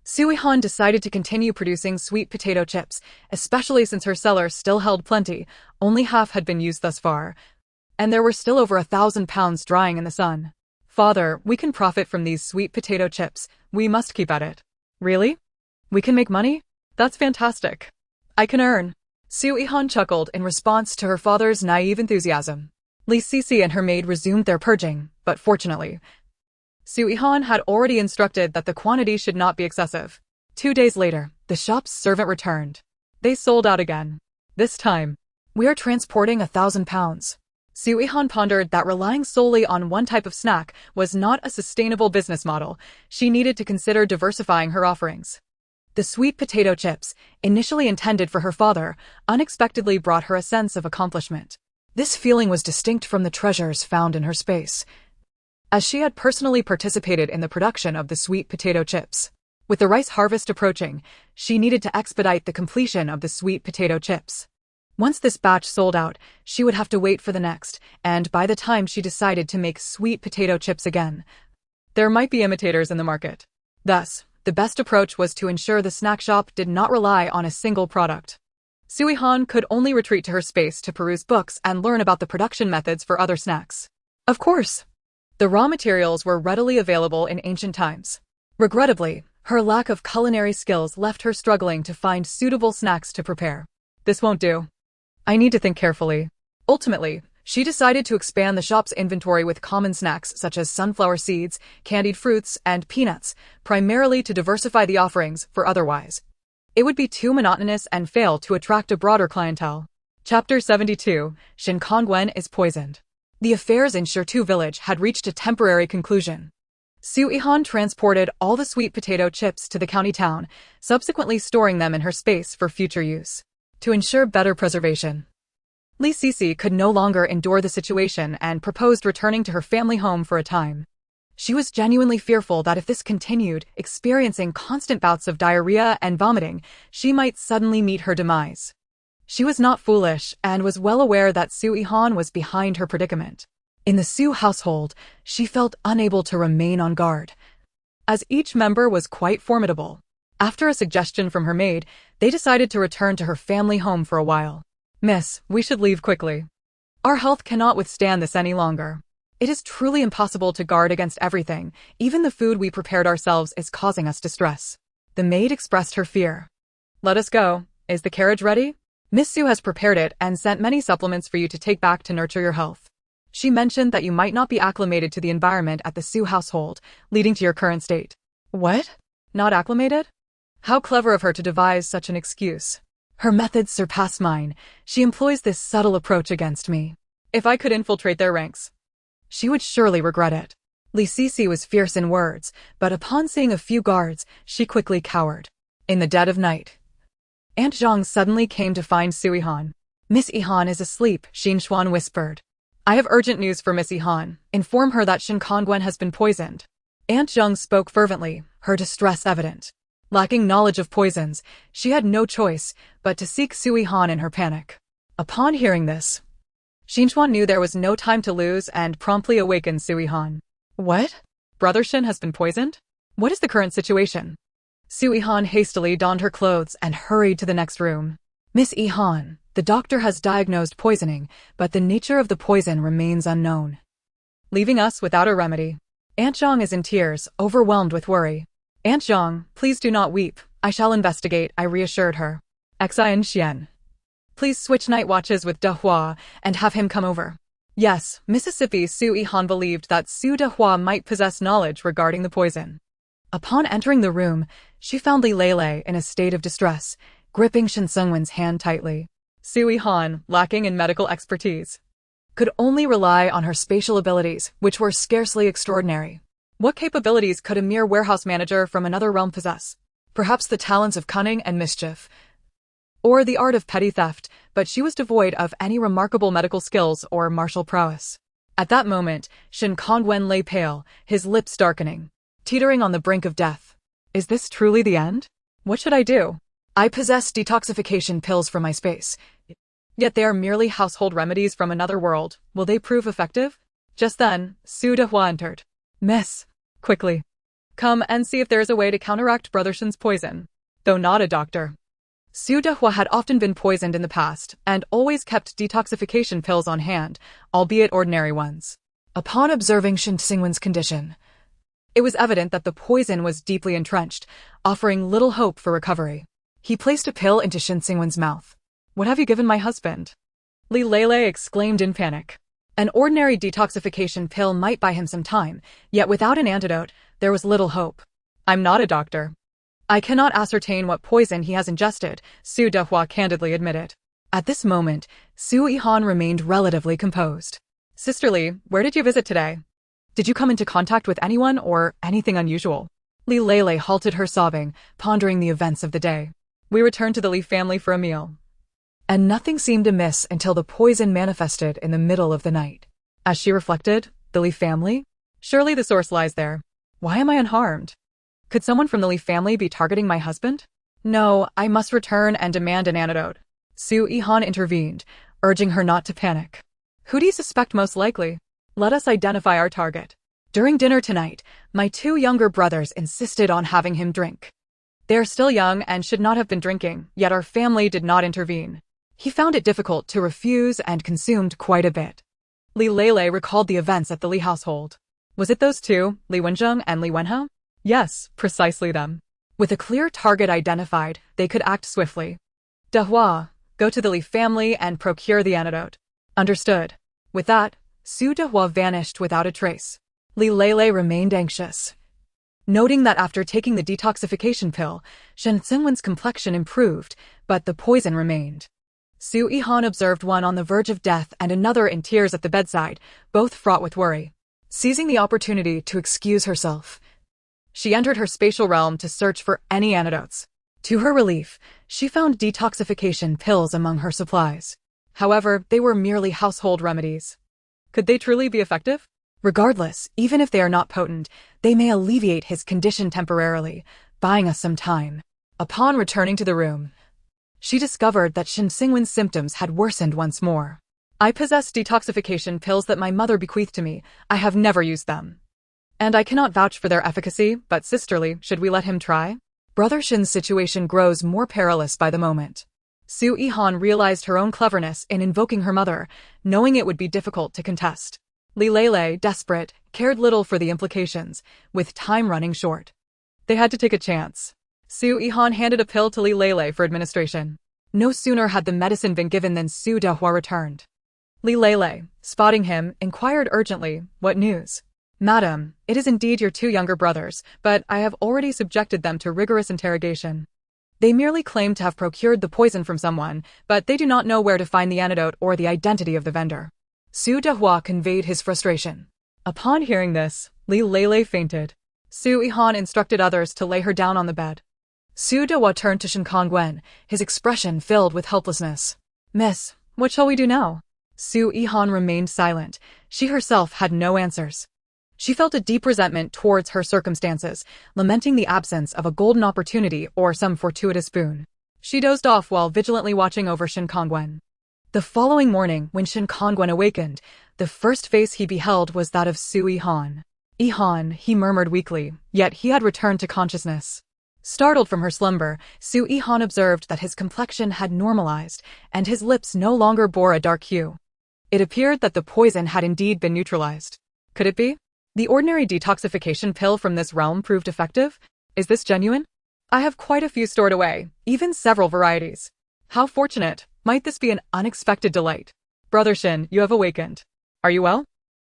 Su Yihan decided to continue producing sweet potato chips, especially since her cellar still held plenty. Only half had been used thus far, and there were still over 1,000 pounds drying in the sun. "Father, we can profit from these sweet potato chips. We must keep at it." "Really? We can make money? That's fantastic. I can earn." Su Yihan chuckled in response to her father's naive enthusiasm. Li Sisi and her maid resumed their purging, but fortunately, Su Yihan had already instructed that the quantity should not be excessive. 2 days later, the shop's servant returned. They sold out again. This time, "We are transporting 1,000 pounds. Su Yihan pondered that relying solely on one type of snack was not a sustainable business model. She needed to consider diversifying her offerings. The sweet potato chips, initially intended for her father, unexpectedly brought her a sense of accomplishment. This feeling was distinct from the treasures found in her space, as she had personally participated in the production of the sweet potato chips. With the rice harvest approaching, she needed to expedite the completion of the sweet potato chips. Once this batch sold out, she would have to wait for the next, and by the time she decided to make sweet potato chips again, there might be imitators in the market. Thus, the best approach was to ensure the snack shop did not rely on a single product. Su Yihan could only retreat to her space to peruse books and learn about the production methods for other snacks. Of course, the raw materials were readily available in ancient times. Regrettably, her lack of culinary skills left her struggling to find suitable snacks to prepare. This won't do. I need to think carefully. Ultimately, she decided to expand the shop's inventory with common snacks such as sunflower seeds, candied fruits, and peanuts, primarily to diversify the offerings, for otherwise it would be too monotonous and fail to attract a broader clientele. Chapter 72, Shin Kongwen is poisoned. The affairs in Shirtu village had reached a temporary conclusion. Su Yihan transported all the sweet potato chips to the county town, subsequently storing them in her space for future use. To ensure better preservation, Li Sisi could no longer endure the situation and proposed returning to her family home for a time. She was genuinely fearful that if this continued, experiencing constant bouts of diarrhea and vomiting, she might suddenly meet her demise. She was not foolish and was well aware that Su Yihan was behind her predicament. In the Su household, she felt unable to remain on guard, as each member was quite formidable. After a suggestion from her maid, they decided to return to her family home for a while. "Miss, we should leave quickly. Our health cannot withstand this any longer. It is truly impossible to guard against everything. Even the food we prepared ourselves is causing us distress." The maid expressed her fear. "Let us go. Is the carriage ready? Miss Su has prepared it and sent many supplements for you to take back to nurture your health. She mentioned that you might not be acclimated to the environment at the Su household, leading to your current state." "What? Not acclimated?" How clever of her to devise such an excuse. Her methods surpass mine. She employs this subtle approach against me. If I could infiltrate their ranks, she would surely regret it. Li Sisi was fierce in words, but upon seeing a few guards, she quickly cowered. In the dead of night, Aunt Zhang suddenly came to find Su Yihan. "Miss Yihan is asleep," Xin Xuan whispered. "I have urgent news for Miss Yihan. Inform her that Shin Kongwen has been poisoned." Aunt Zhang spoke fervently, her distress evident. Lacking knowledge of poisons, she had no choice but to seek Su Yihan in her panic. Upon hearing this, Xin Xuan knew there was no time to lose and promptly awakened Su Yihan. "What? Brother Shin has been poisoned? What is the current situation?" Su Yihan hastily donned her clothes and hurried to the next room. "Miss Yihan, the doctor has diagnosed poisoning, but the nature of the poison remains unknown, leaving us without a remedy." Aunt Zhang is in tears, overwhelmed with worry. "Aunt Zhang, please do not weep. I shall investigate," I reassured her. "Xian Xian, please switch night watches with donghua and have him come over." Yes, Mississippi Su Yihan believed that Su donghua might possess knowledge regarding the poison. Upon entering the room, she found Li Lei in a state of distress, gripping Shin Seungwon's hand tightly. Su Yihan, lacking in medical expertise, could only rely on her spatial abilities, which were scarcely extraordinary. What capabilities could a mere warehouse manager from another realm possess? Perhaps the talents of cunning and mischief, or the art of petty theft, but she was devoid of any remarkable medical skills or martial prowess. At that moment, Shin Kongwen lay pale, his lips darkening, teetering on the brink of death. Is this truly the end? What should I do? I possess detoxification pills from my space, yet they are merely household remedies from another world. Will they prove effective? Just then, Su donghua entered. "Miss, quickly, come and see if there is a way to counteract Brother Shin's poison." Though not a doctor, Su donghua had often been poisoned in the past and always kept detoxification pills on hand, albeit ordinary ones. Upon observing Shin Seungwon's condition, it was evident that the poison was deeply entrenched, offering little hope for recovery. He placed a pill into Shin Seungwon's mouth. "What have you given my husband?" Li Lei exclaimed in panic. An ordinary detoxification pill might buy him some time, yet without an antidote, there was little hope. "I'm not a doctor. I cannot ascertain what poison he has ingested," Su donghua candidly admitted. At this moment, Su Yihan remained relatively composed. "Sister Li, where did you visit today? Did you come into contact with anyone or anything unusual?" Li Lei halted her sobbing, pondering the events of the day. "We returned to the Li family for a meal, and nothing seemed amiss until the poison manifested in the middle of the night." As she reflected, the Li family? Surely the source lies there. Why am I unharmed? Could someone from the Li family be targeting my husband? No, I must return and demand an antidote. Su Yihan intervened, urging her not to panic. Who do you suspect most likely? Let us identify our target. During dinner tonight, my 2 younger brothers insisted on having him drink. They are still young and should not have been drinking, yet our family did not intervene. He found it difficult to refuse and consumed quite a bit. Li Lele recalled the events at the Li household. Was it those 2, Li Wenzheng and Li Wenhao? Yes, precisely them. With a clear target identified, they could act swiftly. Donghua, go to the Li family and procure the antidote. Understood. With that, Su Donghua vanished without a trace. Li Lele remained anxious, noting that after taking the detoxification pill, Shen Xingwen's complexion improved, but the poison remained. Su Yihan observed one on the verge of death and another in tears at the bedside, both fraught with worry. Seizing the opportunity to excuse herself, she entered her spatial realm to search for any antidotes. To her relief, she found detoxification pills among her supplies. However, they were merely household remedies. Could they truly be effective? Regardless, even if they are not potent, they may alleviate his condition temporarily, buying us some time. Upon returning to the room, she discovered that Shen Xingwen's symptoms had worsened once more. I possess detoxification pills that my mother bequeathed to me. I have never used them, and I cannot vouch for their efficacy, but sisterly, should we let him try? Brother Shen's situation grows more perilous by the moment. Su Yihan realized her own cleverness in invoking her mother, knowing it would be difficult to contest. Li Lele, desperate, cared little for the implications, with time running short. They had to take a chance. Su Yihan handed a pill to Li Lele for administration. No sooner had the medicine been given than Su Donghua returned. Li Lele, spotting him, inquired urgently, "What news?" "Madam, it is indeed your 2 younger brothers, but I have already subjected them to rigorous interrogation. They merely claim to have procured the poison from someone, but they do not know where to find the antidote or the identity of the vendor." Su Donghua conveyed his frustration. Upon hearing this, Li Lele fainted. Su Yihan instructed others to lay her down on the bed. Su Donghua turned to Shen Kongwen, his expression filled with helplessness. "Miss, what shall we do now?" Su Yihan remained silent. She herself had no answers. She felt a deep resentment towards her circumstances, lamenting the absence of a golden opportunity or some fortuitous boon. She dozed off while vigilantly watching over Shen Kongwen. The following morning, when Shen Kongwen awakened, the first face he beheld was that of Su Yihan. "Yihan," he murmured weakly, yet he had returned to consciousness. Startled from her slumber, Su Yihan observed that his complexion had normalized, and his lips no longer bore a dark hue. It appeared that the poison had indeed been neutralized. Could it be? The ordinary detoxification pill from this realm proved effective? Is this genuine? I have quite a few stored away, even several varieties. How fortunate! Might this be an unexpected delight? Brother Shen, you have awakened. Are you well?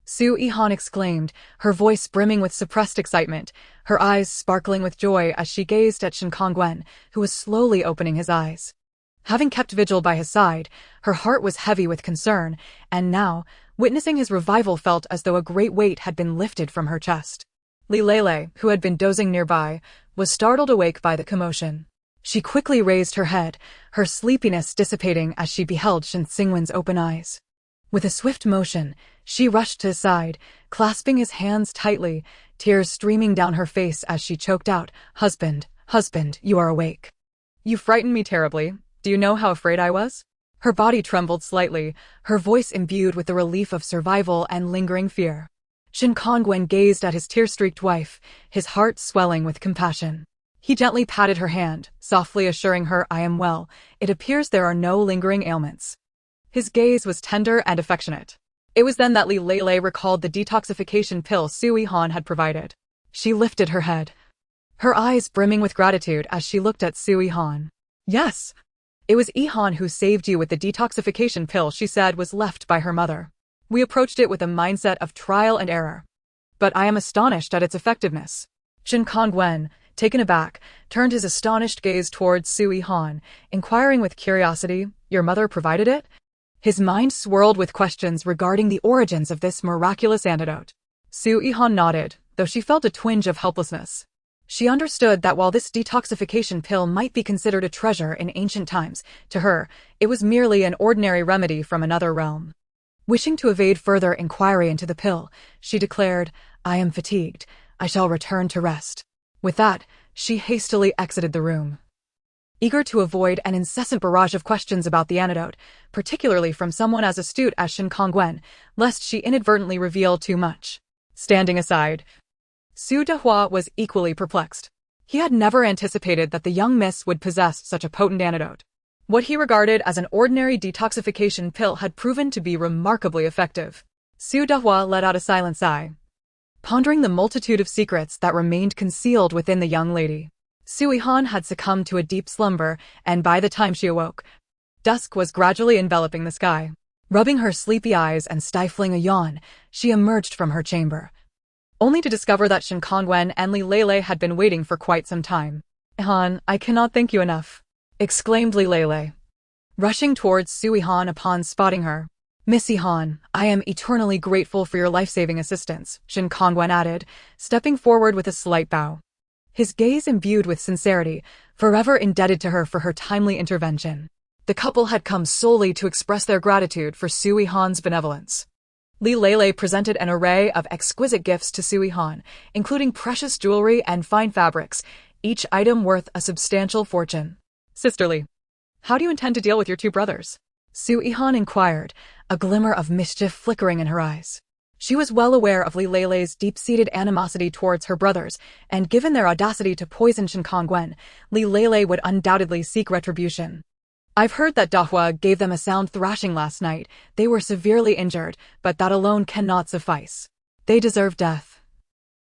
Su Yihan exclaimed, her voice brimming with suppressed excitement, her eyes sparkling with joy as she gazed at Shen Kongwen, who was slowly opening his eyes. Having kept vigil by his side, her heart was heavy with concern, and now, witnessing his revival, felt as though a great weight had been lifted from her chest. Li Lele, who had been dozing nearby, was startled awake by the commotion. She quickly raised her head, her sleepiness dissipating as she beheld Shen Xingwen's open eyes. With a swift motion, she rushed to his side, clasping his hands tightly, tears streaming down her face as she choked out, "Husband, husband, you are awake. You frightened me terribly. Do you know how afraid I was?" Her body trembled slightly, her voice imbued with the relief of survival and lingering fear. Shen Kongwen gazed at his tear-streaked wife, his heart swelling with compassion. He gently patted her hand, softly assuring her, "I am well. It appears there are no lingering ailments." His gaze was tender and affectionate. It was then that Li Lele recalled the detoxification pill Su Yihan had provided. She lifted her head, her eyes brimming with gratitude as she looked at Su Yihan. "Yes, it was Yihan who saved you with the detoxification pill," she said was left by her mother. "We approached it with a mindset of trial and error, but I am astonished at its effectiveness." Shen Kongwen, taken aback, turned his astonished gaze towards Su Yihan, inquiring with curiosity, "Your mother provided it?" His mind swirled with questions regarding the origins of this miraculous antidote. Su Yihan nodded, though she felt a twinge of helplessness. She understood that while this detoxification pill might be considered a treasure in ancient times, to her, it was merely an ordinary remedy from another realm. Wishing to evade further inquiry into the pill, she declared, "I am fatigued. I shall return to rest." With that, she hastily exited the room. eager to avoid an incessant barrage of questions about the antidote, particularly from someone as astute as Shin Kongwen, lest she inadvertently reveal too much. Standing aside, Su Donghua was equally perplexed. He had never anticipated that the young miss would possess such a potent antidote. What he regarded as an ordinary detoxification pill had proven to be remarkably effective. Su Donghua let out a silent sigh, pondering the multitude of secrets that remained concealed within the young lady. Su Yihan had succumbed to a deep slumber, and by the time she awoke, dusk was gradually enveloping the sky. Rubbing her sleepy eyes and stifling a yawn, she emerged from her chamber, only to discover that Shin Kongwen and Li Lele had been waiting for quite some time. "Han, I cannot thank you enough," exclaimed Li Lele, rushing towards Su Yihan upon spotting her. "Miss Yihan, I am eternally grateful for your life-saving assistance," Shin Kongwen added, stepping forward with a slight bow, his gaze imbued with sincerity, forever indebted to her for her timely intervention. The couple had come solely to express their gratitude for Su Yihan's benevolence. Li Lele presented an array of exquisite gifts to Su Yihan, including precious jewelry and fine fabrics, each item worth a substantial fortune. "Sisterly, how do you intend to deal with your two brothers?" Su Yihan inquired, a glimmer of mischief flickering in her eyes. She was well aware of Li Lele's deep-seated animosity towards her brothers, and given their audacity to poison Shin Kongwen, Li Lele would undoubtedly seek retribution. "I've heard that donghua gave them a sound thrashing last night. They were severely injured, but that alone cannot suffice. They deserve death."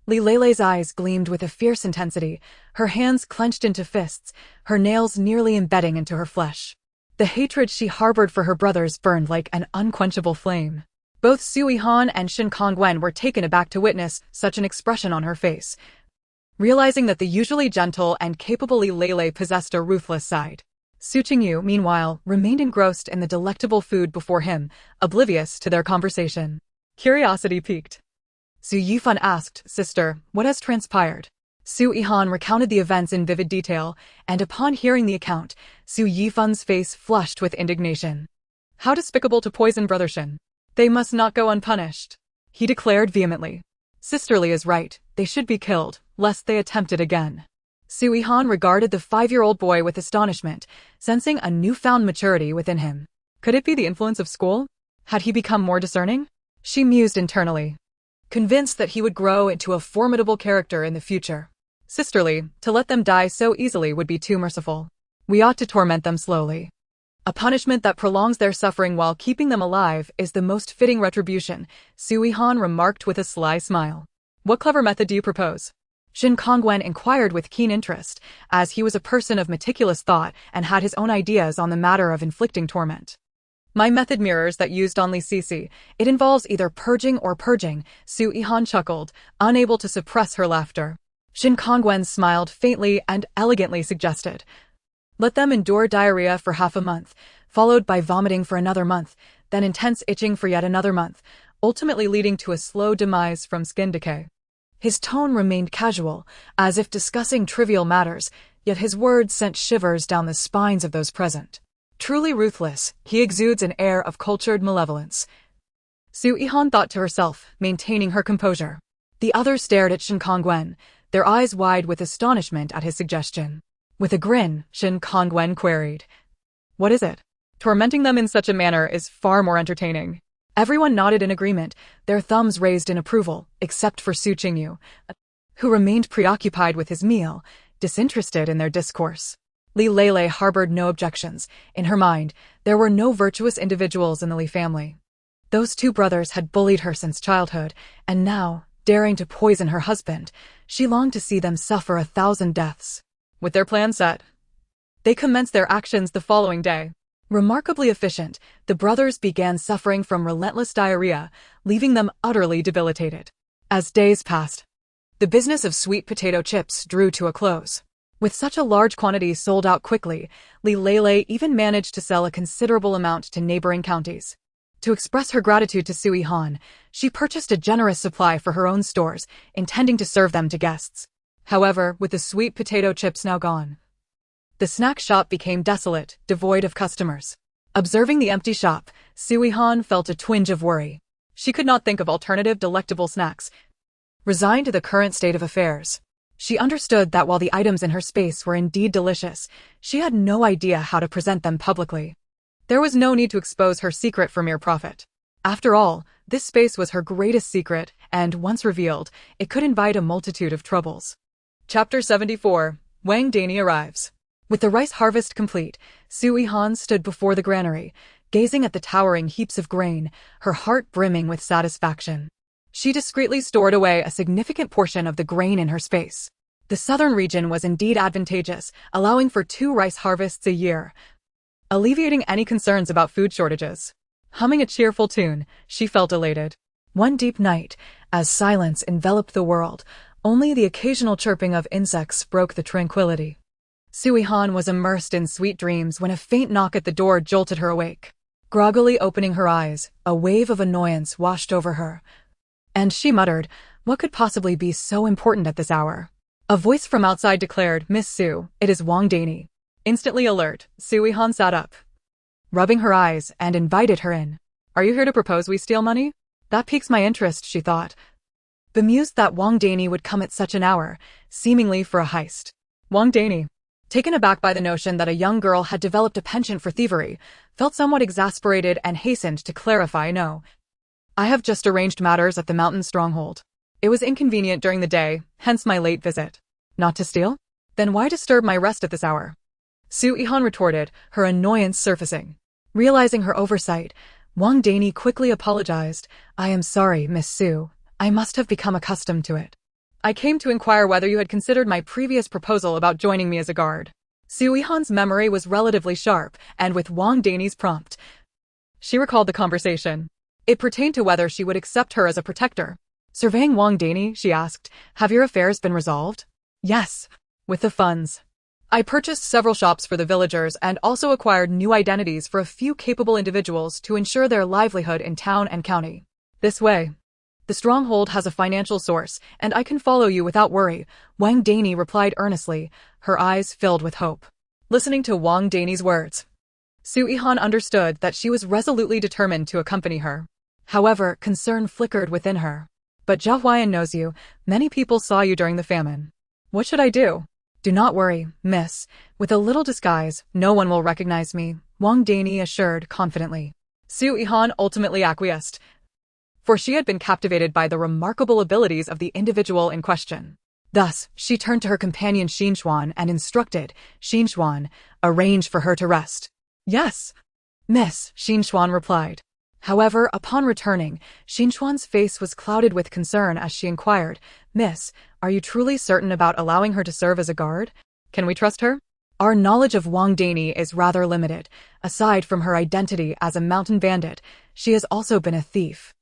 Li Lele's eyes gleamed with a fierce intensity, her hands clenched into fists, her nails nearly embedding into her flesh. The hatred she harbored for her brothers burned like an unquenchable flame. Both Su Yihan and Shin Kongwen were taken aback to witness such an expression on her face, realizing that the usually gentle and capable Li Lele possessed a ruthless side. Su Qingyu, meanwhile, remained engrossed in the delectable food before him, oblivious to their conversation. Curiosity piqued, Su Yifan asked, "Sister, what has transpired?" Su Yihan recounted the events in vivid detail, and upon hearing the account, Su Yifan's face flushed with indignation. "How despicable to poison Brother Shin! They must not go unpunished," he declared vehemently. "Sisterly is right, they should be killed, lest they attempt it again." Su Yihan regarded the 5-year-old boy with astonishment, sensing a newfound maturity within him. Could it be the influence of school? Had he become more discerning? She mused internally, convinced that he would grow into a formidable character in the future. Sisterly, to let them die so easily would be too merciful. We ought to torment them slowly. A punishment that prolongs their suffering while keeping them alive is the most fitting retribution, Su Yihan remarked with a sly smile. "What clever method do you propose?" Shin Kongwen inquired with keen interest, as he was a person of meticulous thought and had his own ideas on the matter of inflicting torment. "My method mirrors that used on Li Sisi. It involves either purging or purging," Su Yihan chuckled, unable to suppress her laughter. Shin Kongwen smiled faintly and elegantly suggested, "Let them endure diarrhea for half a month, followed by vomiting for another month, then intense itching for yet another month, ultimately leading to a slow demise from skin decay." His tone remained casual, as if discussing trivial matters, yet his words sent shivers down the spines of those present. Truly ruthless, he exudes an air of cultured malevolence. Su Yihan thought to herself, maintaining her composure. The others stared at Shin Kongwen, their eyes wide with astonishment at his suggestion. With a grin, Shin Kongwen queried, "What is it?" "Tormenting them in such a manner is far more entertaining." Everyone nodded in agreement, their thumbs raised in approval, except for Su Qingyu, who remained preoccupied with his meal, disinterested in their discourse. Li Lele harbored no objections. In her mind, there were no virtuous individuals in the Li family. Those two brothers had bullied her since childhood, and now, daring to poison her husband, she longed to see them suffer 1,000 deaths. With their plan set, they commenced their actions the following day. Remarkably efficient, the brothers began suffering from relentless diarrhea, leaving them utterly debilitated. As days passed, the business of sweet potato chips drew to a close. With such a large quantity sold out quickly, Li Lele even managed to sell a considerable amount to neighboring counties. To express her gratitude to Su Yihan, she purchased a generous supply for her own stores, intending to serve them to guests. However, with the sweet potato chips now gone, the snack shop became desolate, devoid of customers. Observing the empty shop, Su Yihan felt a twinge of worry. She could not think of alternative delectable snacks. Resigned to the current state of affairs, She understood that while the items in her space were indeed delicious, she had no idea how to present them publicly. There was no need to expose her secret for mere profit. After all, this space was her greatest secret, and once revealed, it could invite a multitude of troubles. Chapter 74. Wang Danny arrives. With the rice harvest complete, Su Yihan stood before the granary, gazing at the towering heaps of grain, her heart brimming with satisfaction. She discreetly stored away a significant portion of the grain in her space. The southern region was indeed advantageous, allowing for 2 rice harvests a year, alleviating any concerns about food shortages. Humming a cheerful tune, she felt elated. One deep night, as silence enveloped the world, only the occasional chirping of insects broke the tranquility. Su Yihan was immersed in sweet dreams when a faint knock at the door jolted her awake. Groggily opening her eyes, a wave of annoyance washed over her, and she muttered, "What could possibly be so important at this hour?" A voice from outside declared, "Miss Su, it is Wang Danny." Instantly alert, Su Yihan sat up, rubbing her eyes, and invited her in. "Are you here to propose we steal money?" "That piques my interest," she thought, bemused that Wang Danny would come at such an hour, seemingly for a heist. Wang Danny, taken aback by the notion that a young girl had developed a penchant for thievery, felt somewhat exasperated and hastened to clarify, "No. I have just arranged matters at the mountain stronghold. It was inconvenient during the day, hence my late visit." "Not to steal? Then why disturb my rest at this hour?" Su Yihan retorted, her annoyance surfacing. Realizing her oversight, Wang Danny quickly apologized. "I am sorry, Miss Su. I must have become accustomed to it. I came to inquire whether you had considered my previous proposal about joining me as a guard." Su Yihan's memory was relatively sharp, and with Wang Danny's prompt, she recalled the conversation. It pertained to whether she would accept her as a protector. Surveying Wang Danny, she asked, "Have your affairs been resolved?" "Yes. With the funds. I purchased several shops for the villagers and also acquired new identities for a few capable individuals to ensure their livelihood in town and county. This way, the stronghold has a financial source, and I can follow you without worry," Wang Danny replied earnestly, her eyes filled with hope. Listening to Wang Danny's words, Su Yihan understood that she was resolutely determined to accompany her. However, concern flickered within her. "But Zhao Huayan knows you. Many people saw you during the famine. What should I do?" "Do not worry, miss. With a little disguise, no one will recognize me," Wang Danny assured confidently. Su Yihan ultimately acquiesced, for she had been captivated by the remarkable abilities of the individual in question. Thus, she turned to her companion Xuan and instructed, "Xuan, arrange for her to rest." "Yes, miss," Xuan replied. However, upon returning, Xuan's face was clouded with concern as she inquired, "Miss, are you truly certain about allowing her to serve as a guard? Can we trust her?" "Our knowledge of Wang Danny is rather limited. Aside from her identity as a mountain bandit, she has also been a thief.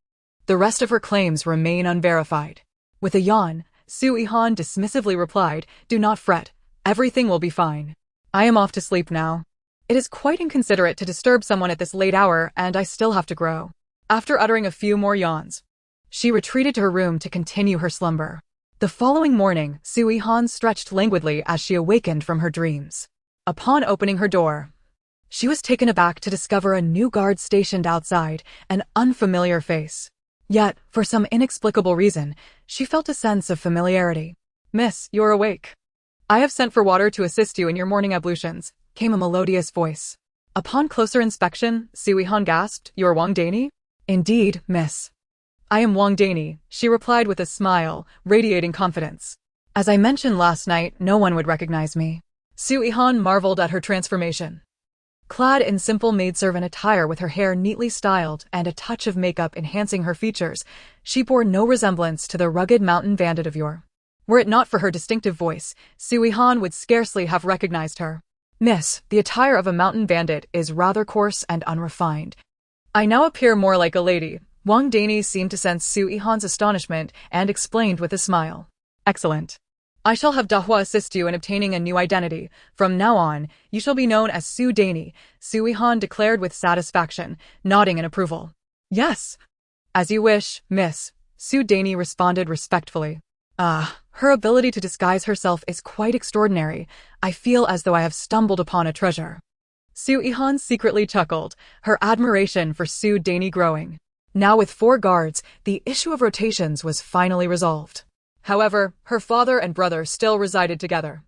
The rest of her claims remain unverified." With a yawn, Su Yihan dismissively replied, "Do not fret. Everything will be fine. I am off to sleep now. It is quite inconsiderate to disturb someone at this late hour, and I still have to grow." After uttering a few more yawns, she retreated to her room to continue her slumber. The following morning, Su Yihan stretched languidly as she awakened from her dreams. Upon opening her door, she was taken aback to discover a new guard stationed outside, an unfamiliar face. Yet, for some inexplicable reason, she felt a sense of familiarity. "Miss, you're awake. I have sent for water to assist you in your morning ablutions," came a melodious voice. Upon closer inspection, Su Yihan gasped, "You're Wang Danny?" "Indeed, miss. I am Wang Danny," she replied with a smile, radiating confidence. "As I mentioned last night, no one would recognize me." Su Yihan marveled at her transformation. Clad in simple maidservant attire with her hair neatly styled and a touch of makeup enhancing her features, she bore no resemblance to the rugged mountain bandit of yore. Were it not for her distinctive voice, Su Yihan would scarcely have recognized her. "Miss, the attire of a mountain bandit is rather coarse and unrefined. I now appear more like a lady." Wang Danny seemed to sense Su Yihan's astonishment and explained with a smile. "Excellent. I shall have donghua assist you in obtaining a new identity. From now on, you shall be known as Su Danny," Su Yihan declared with satisfaction, nodding in approval. "Yes, as you wish, miss," Su Danny responded respectfully. "Ah, her ability to disguise herself is quite extraordinary. I feel as though I have stumbled upon a treasure." Su Yihan secretly chuckled, her admiration for Su Danny growing. Now with 4 guards, the issue of rotations was finally resolved. However, her father and brother still resided together.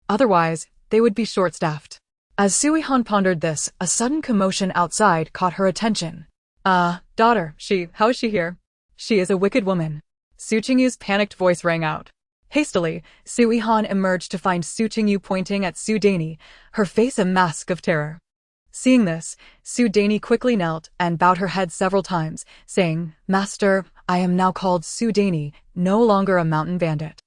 Otherwise, they would be short-staffed. As Su Yihan pondered this, a sudden commotion outside caught her attention. Daughter, how is she here? She is a wicked woman. Su Qingyu's panicked voice rang out. Hastily, Su Yihan emerged to find Su Qingyu pointing at Su Daini, her face a mask of terror. Seeing this, Su Daini quickly knelt and bowed her head several times, saying, Master, I am now called Su Daini, no longer a mountain bandit.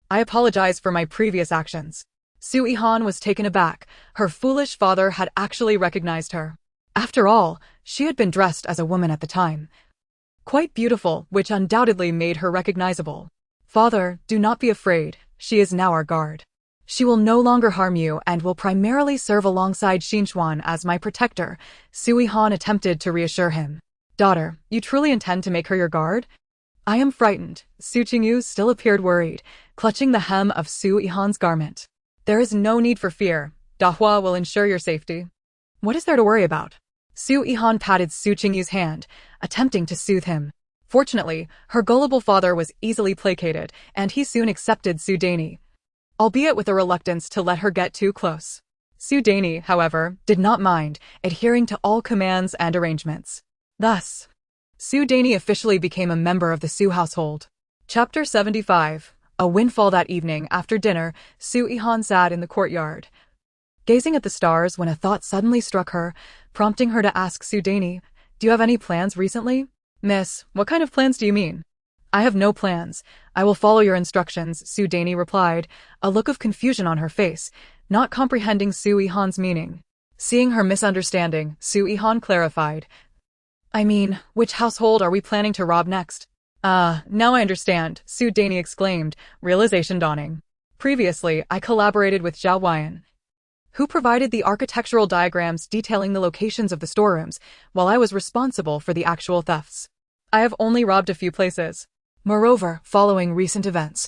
I apologize for my previous actions. Su Yihan was taken aback. Her foolish father had actually recognized her. After all, she had been dressed as a woman at the time. Quite beautiful, which undoubtedly made her recognizable. Father, do not be afraid, she is now our guard. She will no longer harm you and will primarily serve alongside Xinchuan as my protector, Su Yihan attempted to reassure him. Daughter, you truly intend to make her your guard? I am frightened. Su Qingyu still appeared worried, clutching the hem of Su Yihan's garment. There is no need for fear. Donghua will ensure your safety. What is there to worry about? Su Yihan patted Su Qingyu's hand, attempting to soothe him. Fortunately, her gullible father was easily placated, and he soon accepted Su Daini, albeit with a reluctance to let her get too close. Su Daini, however, did not mind, adhering to all commands and arrangements. Thus, Su Daini officially became a member of the Su household. Chapter 75. A windfall. That evening, after dinner, Su Yihan sat in the courtyard, gazing at the stars when a thought suddenly struck her, prompting her to ask Su Daini, Do you have any plans recently? Miss, what kind of plans do you mean? I have no plans. I will follow your instructions, Su Daini replied, a look of confusion on her face, not comprehending Su Yihan's meaning. Seeing her misunderstanding, Su Yihan clarified. I mean, which household are we planning to rob next? Now I understand, Su Daini exclaimed, realization dawning. Previously, I collaborated with Zhao Weiyan, who provided the architectural diagrams detailing the locations of the storerooms, while I was responsible for the actual thefts. I have only robbed a few places. Moreover, following recent events,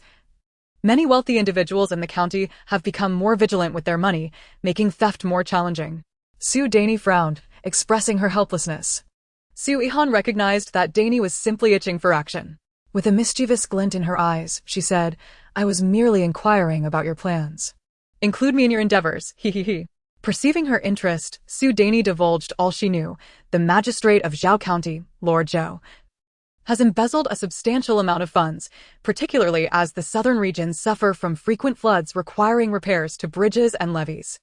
many wealthy individuals in the county have become more vigilant with their money, making theft more challenging. Su Daini frowned, expressing her helplessness. Su Yihan recognized that Daini was simply itching for action. With a mischievous glint in her eyes, she said, I was merely inquiring about your plans. Include me in your endeavors, he. Perceiving her interest, Su Daini divulged all she knew. The magistrate of Zhao County, Lord Zhou, has embezzled a substantial amount of funds, particularly as the southern regions suffer from frequent floods requiring repairs to bridges and levees.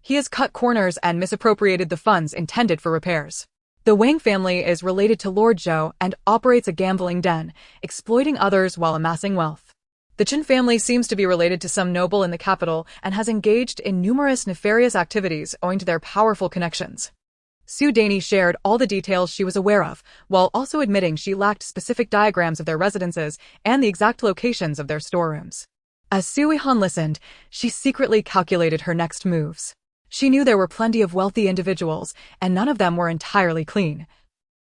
He has cut corners and misappropriated the funds intended for repairs. The Wang family is related to Lord Zhou and operates a gambling den, exploiting others while amassing wealth. The Chen family seems to be related to some noble in the capital and has engaged in numerous nefarious activities owing to their powerful connections. Su Daini shared all the details she was aware of, while also admitting she lacked specific diagrams of their residences and the exact locations of their storerooms. As Su Yihan listened, she secretly calculated her next moves. She knew there were plenty of wealthy individuals, and none of them were entirely clean.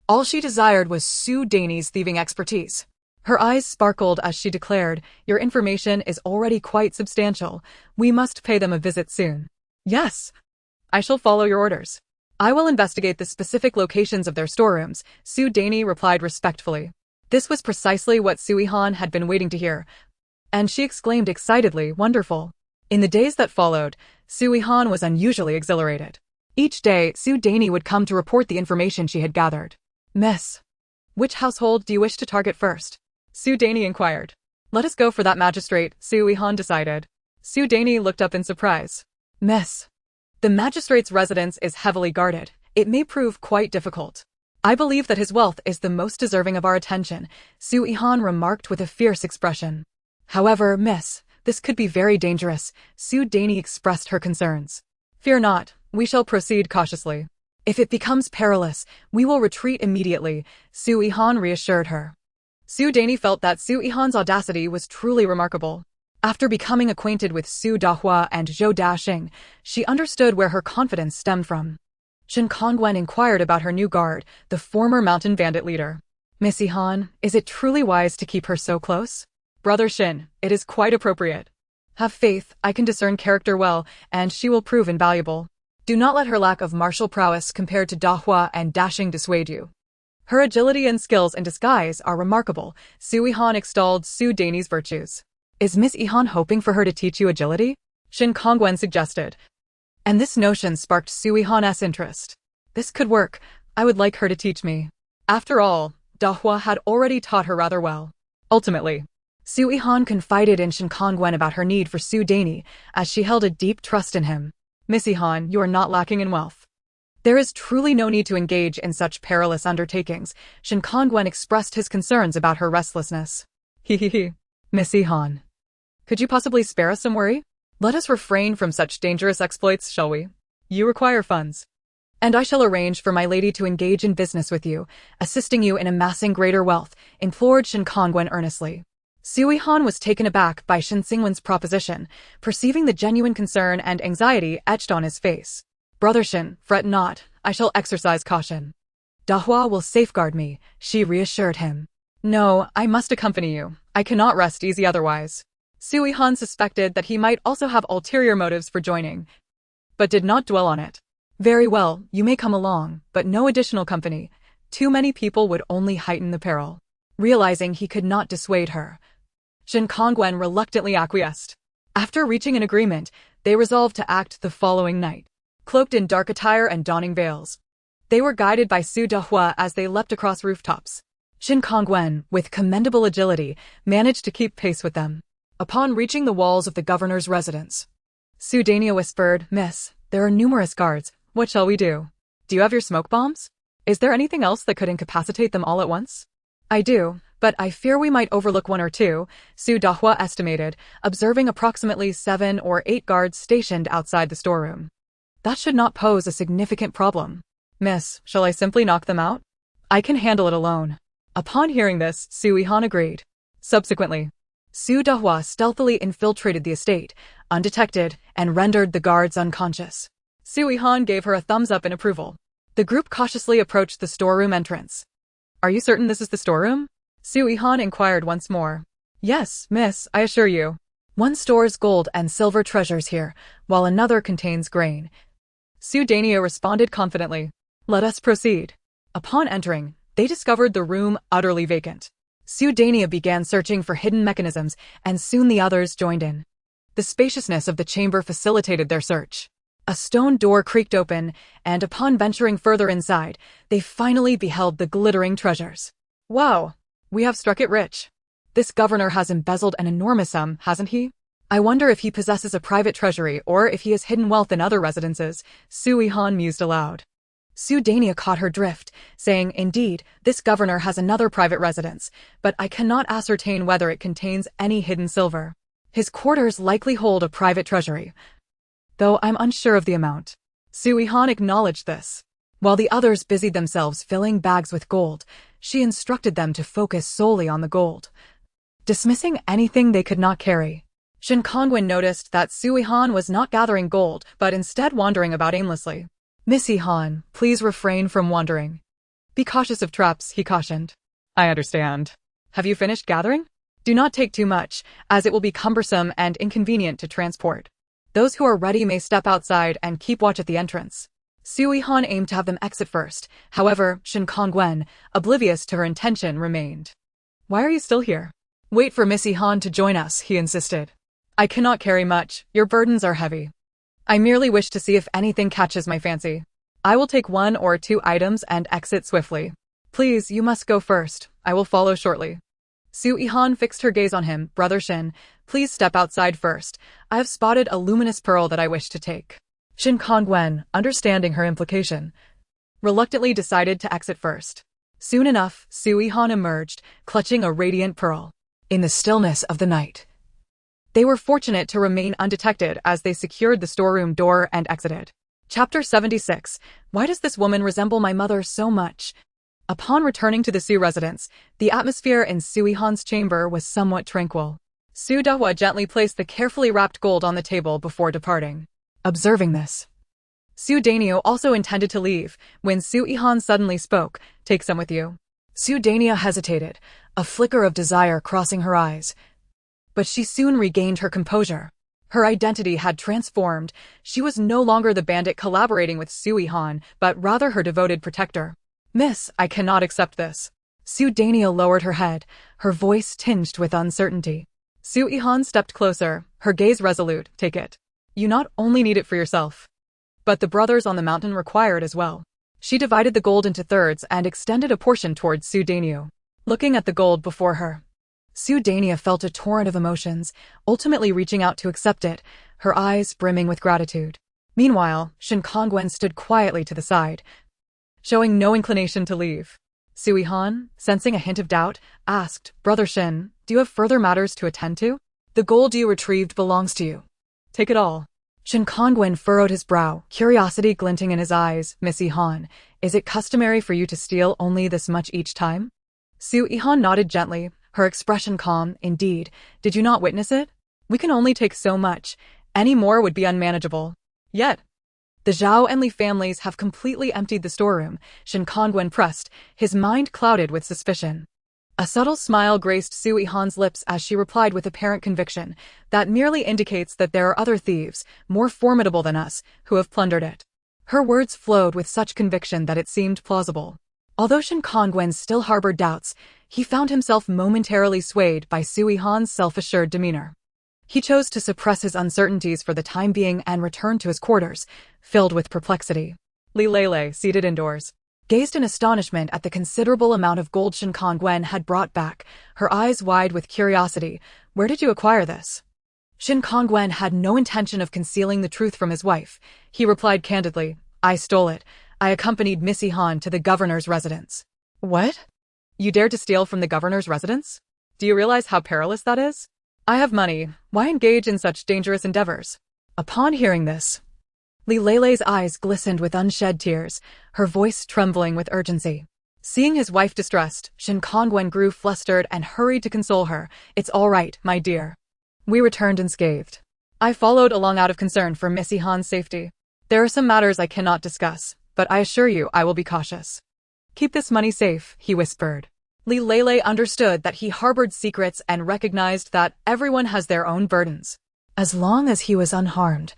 All she desired was Su Daini's thieving expertise. Her eyes sparkled as she declared, Your information is already quite substantial. We must pay them a visit soon. Yes. I shall follow your orders. I will investigate the specific locations of their storerooms, Su Daini replied respectfully. This was precisely what Su Yihan had been waiting to hear, and she exclaimed excitedly, Wonderful. In the days that followed, Su Yihan was unusually exhilarated. Each day, Su Daini would come to report the information she had gathered. Miss, which household do you wish to target first? Su Daini inquired. Let us go for that magistrate, Su Yihan decided. Su Daini looked up in surprise. Miss, the magistrate's residence is heavily guarded. It may prove quite difficult. I believe that his wealth is the most deserving of our attention, Su Yihan remarked with a fierce expression. However, miss, this could be very dangerous, Su Daini expressed her concerns. Fear not, we shall proceed cautiously. If it becomes perilous, we will retreat immediately, Su Yihan reassured her. Su Daini felt that Su Yihan's audacity was truly remarkable. After becoming acquainted with Su Donghua and Zhou Daxing, she understood where her confidence stemmed from. Shen Kongwen inquired about her new guard, the former mountain bandit leader. Miss Yihan, is it truly wise to keep her so close? Brother Shin, it is quite appropriate. Have faith, I can discern character well, and she will prove invaluable. Do not let her lack of martial prowess compared to Donghua and Daxing dissuade you. Her agility and skills in disguise are remarkable. Su Yihan extolled Su Dani's virtues. Is Miss Yihan hoping for her to teach you agility? Shin Kongwen suggested. And this notion sparked Su Yihan's interest. This could work. I would like her to teach me. After all, donghua had already taught her rather well. Ultimately, Su Yihan confided in Shin Kongwen about her need for Su Dani, as she held a deep trust in him. Miss Yihan, you are not lacking in wealth. There is truly no need to engage in such perilous undertakings. Shin Kongwen expressed his concerns about her restlessness. Miss Yihan, could you possibly spare us some worry? Let us refrain from such dangerous exploits, shall we? You require funds. And I shall arrange for my lady to engage in business with you, assisting you in amassing greater wealth, implored Shin Kongwen earnestly. Su Yihan was taken aback by Shin Xingwen's proposition, perceiving the genuine concern and anxiety etched on his face. Brother Shin, fret not, I shall exercise caution. Donghua will safeguard me, she reassured him. No, I must accompany you. I cannot rest easy otherwise. Su Yihan suspected that he might also have ulterior motives for joining, but did not dwell on it. Very well, you may come along, but no additional company. Too many people would only heighten the peril. Realizing he could not dissuade her, Shin Kongwen reluctantly acquiesced. After reaching an agreement, they resolved to act the following night. Cloaked in dark attire and donning veils, they were guided by Su Donghua as they leapt across rooftops. Shin Kongwen, with commendable agility, managed to keep pace with them. Upon reaching the walls of the governor's residence, Su Dania whispered, Miss, there are numerous guards. What shall we do? Do you have your smoke bombs? Is there anything else that could incapacitate them all at once? I do, but I fear we might overlook one or two, Su Donghua estimated, observing approximately 7 or 8 guards stationed outside the storeroom. That should not pose a significant problem. Miss, shall I simply knock them out? I can handle it alone. Upon hearing this, Su Yihan agreed. Subsequently, Su Donghua stealthily infiltrated the estate, undetected, and rendered the guards unconscious. Su Yihan gave her a thumbs up in approval. The group cautiously approached the storeroom entrance. Are you certain this is the storeroom? Su Yihan inquired once more. Yes, miss, I assure you. One stores gold and silver treasures here, while another contains grain. Su Dania responded confidently. Let us proceed. Upon entering, they discovered the room utterly vacant. Su Dania began searching for hidden mechanisms, and soon the others joined in. The spaciousness of the chamber facilitated their search. A stone door creaked open, and upon venturing further inside, they finally beheld the glittering treasures. Wow! We have struck it rich. This governor has embezzled an enormous sum, hasn't he? I wonder if he possesses a private treasury or if he has hidden wealth in other residences, Su Yihan mused aloud. Su Dania caught her drift, saying, Indeed, this governor has another private residence, but I cannot ascertain whether it contains any hidden silver. His quarters likely hold a private treasury, though I'm unsure of the amount. Su Yihan acknowledged this. While the others busied themselves filling bags with gold, she instructed them to focus solely on the gold, dismissing anything they could not carry. Shin Kongwen noticed that Su Yihan was not gathering gold, but instead wandering about aimlessly. Miss Yihan, please refrain from wandering. Be cautious of traps, he cautioned. I understand. Have you finished gathering? Do not take too much, as it will be cumbersome and inconvenient to transport. Those who are ready may step outside and keep watch at the entrance. Su Yihan aimed to have them exit first. However, Shin Kongwen, oblivious to her intention, remained. Why are you still here? Wait for Miss Yihan to join us, he insisted. I cannot carry much. Your burdens are heavy. I merely wish to see if anything catches my fancy. I will take 1 or 2 items and exit swiftly. Please, you must go first. I will follow shortly. Su Yihan fixed her gaze on him. Brother Shin, please step outside first. I have spotted a luminous pearl that I wish to take. Shin Kongwen, understanding her implication, reluctantly decided to exit first. Soon enough, Su Yihan emerged, clutching a radiant pearl. In the stillness of the night, they were fortunate to remain undetected as they secured the storeroom door and exited. Chapter 76. Why does this woman resemble my mother so much? Upon returning to the Su residence, the atmosphere in Su Yihan's chamber was somewhat tranquil. Su Donghua gently placed the carefully wrapped gold on the table before departing. Observing this, Su Dania also intended to leave, when Su Yihan suddenly spoke, Take some with you. Su Dania hesitated, a flicker of desire crossing her eyes. But she soon regained her composure. Her identity had transformed. She was no longer the bandit collaborating with Su Yihan, but rather her devoted protector. Miss, I cannot accept this. Su Daniel lowered her head, her voice tinged with uncertainty. Su Yihan stepped closer, her gaze resolute. Take it. You not only need it for yourself, but the brothers on the mountain require it as well. She divided the gold into thirds and extended a portion towards Su Daniel. Looking at the gold before her, Su Dania felt a torrent of emotions, ultimately reaching out to accept it, her eyes brimming with gratitude. Meanwhile, Shin Kongwen stood quietly to the side, showing no inclination to leave. Su Yihan, sensing a hint of doubt, asked, Brother Shin, do you have further matters to attend to? The gold you retrieved belongs to you. Take it all. Shin Kongwen furrowed his brow, curiosity glinting in his eyes. Miss Yihan, is it customary for you to steal only this much each time? Su Yihan nodded gently, her expression calm. Indeed, did you not witness it? We can only take so much. Any more would be unmanageable. Yet, the Zhao and Li families have completely emptied the storeroom, Shin Kongwen pressed, his mind clouded with suspicion. A subtle smile graced Su Yihan's lips as she replied with apparent conviction, that merely indicates that there are other thieves, more formidable than us, who have plundered it. Her words flowed with such conviction that it seemed plausible. Although Shin Kongwen still harbored doubts, he found himself momentarily swayed by Su Yihan's self-assured demeanor. He chose to suppress his uncertainties for the time being and return to his quarters, filled with perplexity. Li Lele, seated indoors, gazed in astonishment at the considerable amount of gold Shin Kongwen had brought back, her eyes wide with curiosity. Where did you acquire this? Shin Kongwen had no intention of concealing the truth from his wife. He replied candidly, I stole it. I accompanied Miss Yihan to the governor's residence. What? You dared to steal from the governor's residence? Do you realize how perilous that is? I have money. Why engage in such dangerous endeavors? Upon hearing this, Li Lele's eyes glistened with unshed tears, her voice trembling with urgency. Seeing his wife distressed, Shin Kongwen grew flustered and hurried to console her. It's all right, my dear. We returned unscathed. I followed along out of concern for Miss Yihan's safety. There are some matters I cannot discuss, but I assure you I will be cautious. Keep this money safe, he whispered. Li Lele understood that he harbored secrets and recognized that everyone has their own burdens. As long as he was unharmed,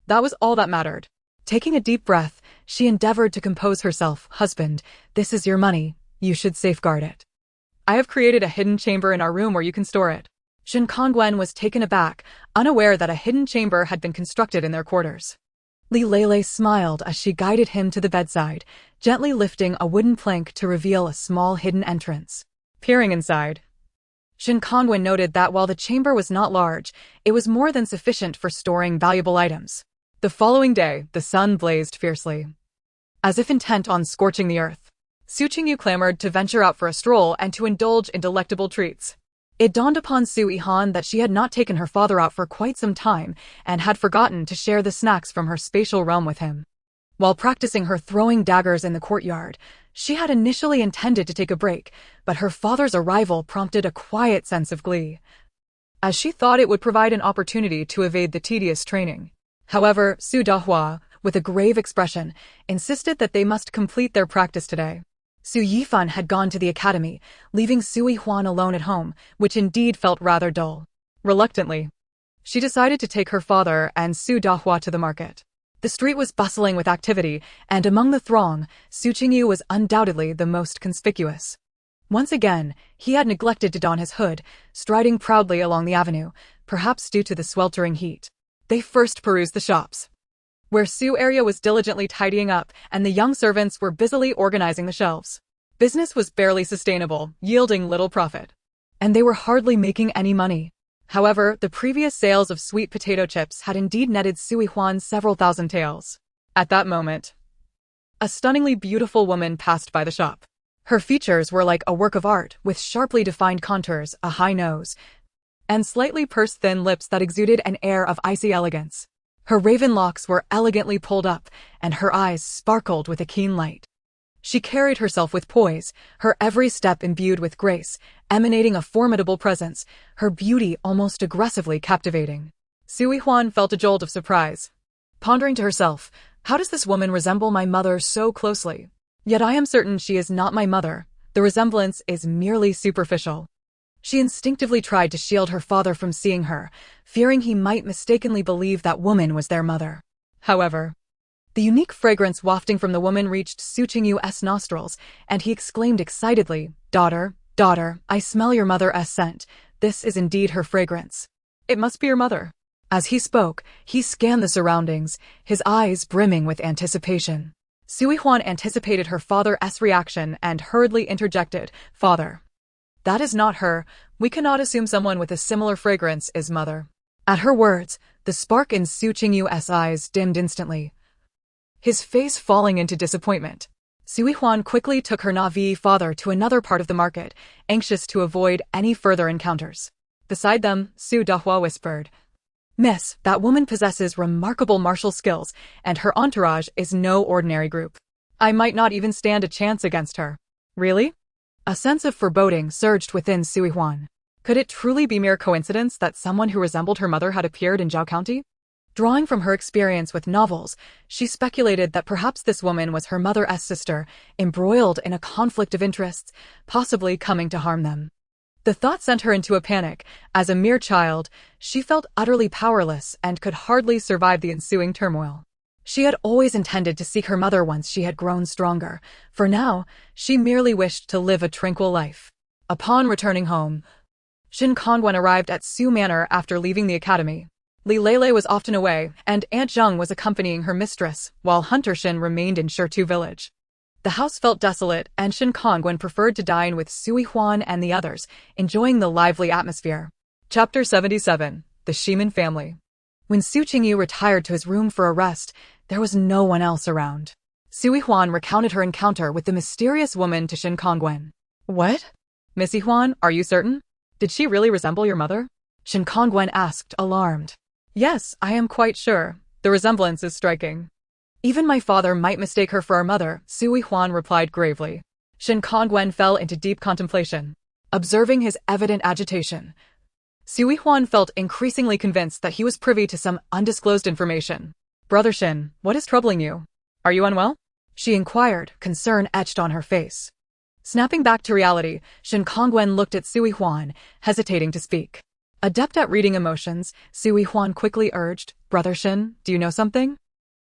that was all that mattered. Taking a deep breath, she endeavored to compose herself. Husband, this is your money. You should safeguard it. I have created a hidden chamber in our room where you can store it. Shin Kongwen was taken aback, unaware that a hidden chamber had been constructed in their quarters. Li Lele smiled as she guided him to the bedside, gently lifting a wooden plank to reveal a small hidden entrance. Peering inside, Shin Kongwen noted that while the chamber was not large, it was more than sufficient for storing valuable items. The following day, the sun blazed fiercely, as if intent on scorching the earth. Su Qingyu clamored to venture out for a stroll and to indulge in delectable treats. It dawned upon Su Yihan that she had not taken her father out for quite some time and had forgotten to share the snacks from her spatial realm with him. While practicing her throwing daggers in the courtyard, she had initially intended to take a break, but her father's arrival prompted a quiet sense of glee, as she thought it would provide an opportunity to evade the tedious training. However, Su Donghua, with a grave expression, insisted that they must complete their practice today. Su Yihan had gone to the academy, leaving Su Yihan alone at home, which indeed felt rather dull. Reluctantly, she decided to take her father and Su Donghua to the market. The street was bustling with activity, and among the throng, Su Qingyu was undoubtedly the most conspicuous. Once again, he had neglected to don his hood, striding proudly along the avenue, perhaps due to the sweltering heat. They first perused the shops, where Su area was diligently tidying up and the young servants were busily organizing the shelves. Business was barely sustainable, yielding little profit, and they were hardly making any money. However, the previous sales of sweet potato chips had indeed netted Su Yihan several thousand taels. At that moment, a stunningly beautiful woman passed by the shop. Her features were like a work of art, with sharply defined contours, a high nose, and slightly pursed thin lips that exuded an air of icy elegance. Her raven locks were elegantly pulled up, and her eyes sparkled with a keen light. She carried herself with poise, her every step imbued with grace, emanating a formidable presence, her beauty almost aggressively captivating. Su Yihan felt a jolt of surprise, pondering to herself, how does this woman resemble my mother so closely? Yet I am certain she is not my mother. The resemblance is merely superficial. She instinctively tried to shield her father from seeing her, fearing he might mistakenly believe that woman was their mother. However, The unique fragrance wafting from the woman reached Su Yihan's nostrils, and he exclaimed excitedly, "Daughter, daughter, I smell your mother's scent. This is indeed her fragrance. It must be your mother." As he spoke, he scanned the surroundings, his eyes brimming with anticipation. Su Yihan anticipated her father's reaction and hurriedly interjected, "Father, that is not her. We cannot assume someone with a similar fragrance is mother." At her words, the spark in Su Yihan's eyes dimmed instantly, his face falling into disappointment. Su Yihan quickly took her Na'vi father to another part of the market, anxious to avoid any further encounters. Beside them, Su Donghua whispered, "Miss, that woman possesses remarkable martial skills, and her entourage is no ordinary group. I might not even stand a chance against her." "Really?" A sense of foreboding surged within Su Yihan. Could it truly be mere coincidence that someone who resembled her mother had appeared in Zhao County? Drawing from her experience with novels, she speculated that perhaps this woman was her mother's sister, embroiled in a conflict of interests, possibly coming to harm them. The thought sent her into a panic. As a mere child, she felt utterly powerless and could hardly survive the ensuing turmoil. She had always intended to seek her mother once she had grown stronger. For now, she merely wished to live a tranquil life. Upon returning home, Shin Kongwen arrived at Su Manor after leaving the academy. Li Lele was often away, and Aunt Zheng was accompanying her mistress, while Hunter Shin remained in Shirtu village. The house felt desolate, and Shin Kongwen preferred to dine with Su Yihan and the others, enjoying the lively atmosphere. Chapter 77. The Shimin Family. When Su Qingyu retired to his room for a rest, there was no one else around. Su Yihan recounted her encounter with the mysterious woman to Shin Kongwen. "What? Miss Yihan, are you certain? Did she really resemble your mother?" Shin Kongwen asked, alarmed. "Yes, I am quite sure. The resemblance is striking." "Even my father might mistake her for our mother," Su Yihan replied gravely. Shin Kongwen fell into deep contemplation. Observing his evident agitation, Su Yihan felt increasingly convinced that he was privy to some undisclosed information. "Brother Shin, what is troubling you? Are you unwell?" she inquired, concern etched on her face. Snapping back to reality, Shin Kongwen looked at Su Yihan, hesitating to speak. Adept at reading emotions, Su Yihan quickly urged, "Brother Shin, do you know something?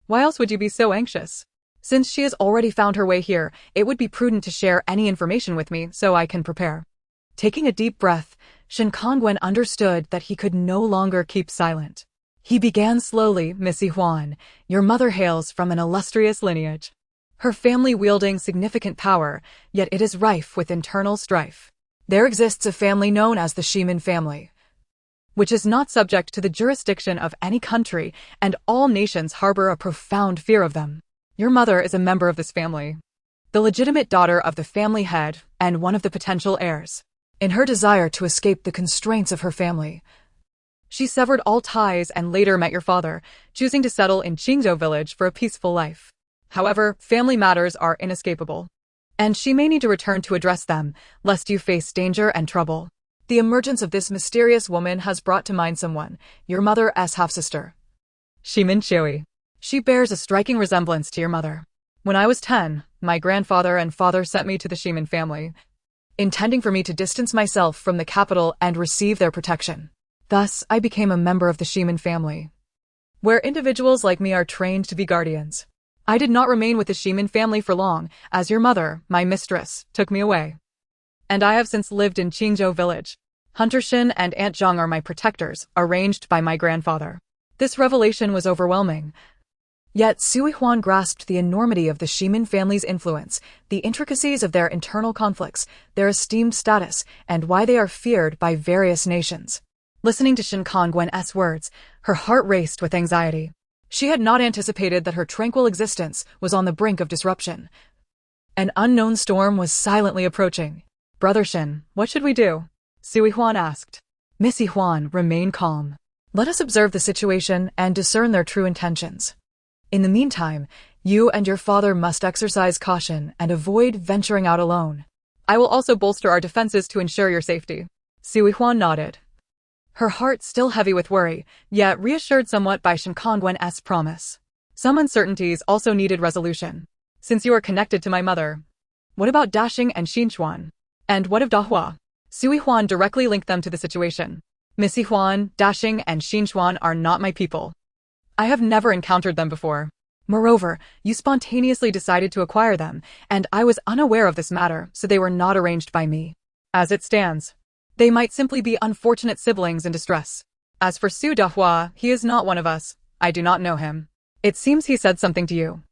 Why else would you be so anxious? Since she has already found her way here, it would be prudent to share any information with me so I can prepare." Taking a deep breath, Shin Kongwen understood that he could no longer keep silent. He began slowly, "Miss Yihan, your mother hails from an illustrious lineage. Her family wielding significant power, yet it is rife with internal strife. There exists a family known as the Shimin family, which is not subject to the jurisdiction of any country, and all nations harbor a profound fear of them. Your mother is a member of this family, the legitimate daughter of the family head, and one of the potential heirs. In her desire to escape the constraints of her family, she severed all ties and later met your father, choosing to settle in Qingzhou village for a peaceful life. However, family matters are inescapable, and she may need to return to address them, lest you face danger and trouble. The emergence of this mysterious woman has brought to mind someone, your mother's half-sister, Shimin Chui. She bears a striking resemblance to your mother. When I was 10, my grandfather and father sent me to the Shimin family, intending for me to distance myself from the capital and receive their protection. Thus, I became a member of the Shimin family, where individuals like me are trained to be guardians. I did not remain with the Shimin family for long, as your mother, my mistress, took me away. And I have since lived in Qingzhou village. Hunter Shin and Aunt Zheng are my protectors, arranged by my grandfather." This revelation was overwhelming. Yet Su Yihan grasped the enormity of the Shimin family's influence, the intricacies of their internal conflicts, their esteemed status, and why they are feared by various nations. Listening to Shin Kongwen's words, her heart raced with anxiety. She had not anticipated that her tranquil existence was on the brink of disruption. An unknown storm was silently approaching. "Brother Shin, what should we do?" Su Yihan asked. "Miss Yihan, remain calm. Let us observe the situation and discern their true intentions. In the meantime, you and your father must exercise caution and avoid venturing out alone. I will also bolster our defenses to ensure your safety." Su Yihan nodded, her heart still heavy with worry, yet reassured somewhat by Shin Kongwen's promise. Some uncertainties also needed resolution. "Since you are connected to my mother, what about Dashing and Xinchuan? And what of Donghua?" Su Yihan directly linked them to the situation. "Miss Yihan, Dashing and Xinchuan are not my people. I have never encountered them before. Moreover, you spontaneously decided to acquire them, and I was unaware of this matter, so they were not arranged by me. As it stands, they might simply be unfortunate siblings in distress. As for Su Donghua, he is not one of us. I do not know him. It seems he said something to you,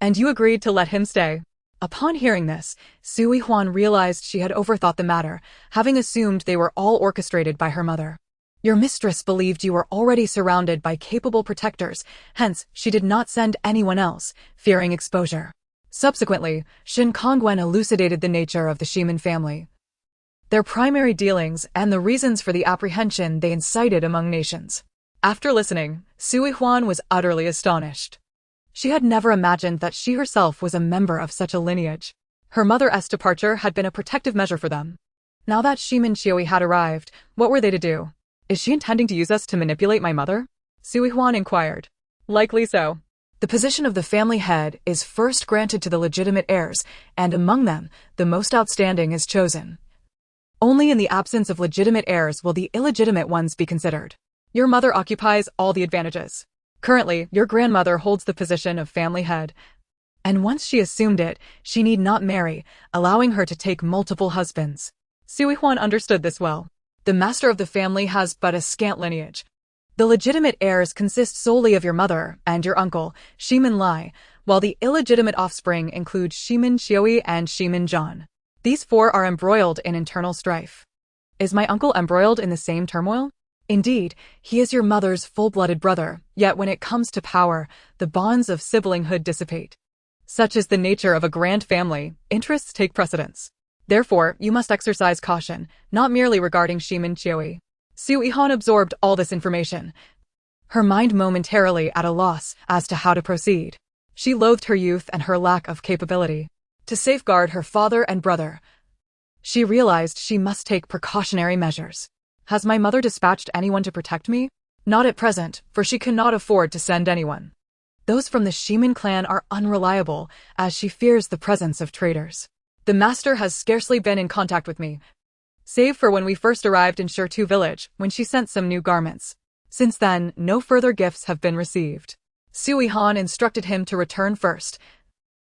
and you agreed to let him stay. Upon hearing this, Su Yihan realized she had overthought the matter, having assumed they were all orchestrated by her mother. Your mistress believed you were already surrounded by capable protectors, hence she did not send anyone else, fearing exposure. Subsequently, Shen Kongwen elucidated the nature of the Shimin family, their primary dealings, and the reasons for the apprehension they incited among nations. After listening, Su Yihan was utterly astonished. She had never imagined that she herself was a member of such a lineage. Her mother's departure had been a protective measure for them. Now that Shimin Qiui had arrived, what were they to do? Is she intending to use us to manipulate my mother? Su Yihan inquired. Likely so. The position of the family head is first granted to the legitimate heirs, and among them, the most outstanding is chosen. Only in the absence of legitimate heirs will the illegitimate ones be considered. Your mother occupies all the advantages. Currently, your grandmother holds the position of family head, and once she assumed it, she need not marry, allowing her to take multiple husbands. Su Yihan understood this well. The master of the family has but a scant lineage. The legitimate heirs consist solely of your mother and your uncle, Shimin Lai, while the illegitimate offspring include Shimin Qiui and Shimin Zhan. These four are embroiled in internal strife. Is my uncle embroiled in the same turmoil? Indeed, he is your mother's full-blooded brother, yet when it comes to power, the bonds of siblinghood dissipate. Such is the nature of a grand family, interests take precedence. Therefore, you must exercise caution, not merely regarding Shimin Qiui. Su Yihan absorbed all this information, her mind momentarily at a loss as to how to proceed. She loathed her youth and her lack of capability. To safeguard her father and brother, she realized she must take precautionary measures. Has my mother dispatched anyone to protect me? Not at present, for she cannot afford to send anyone. Those from the Shimin clan are unreliable, as she fears the presence of traitors. The master has scarcely been in contact with me, save for when we first arrived in Shirtu village, when she sent some new garments. Since then, no further gifts have been received. Su Yihan instructed him to return first,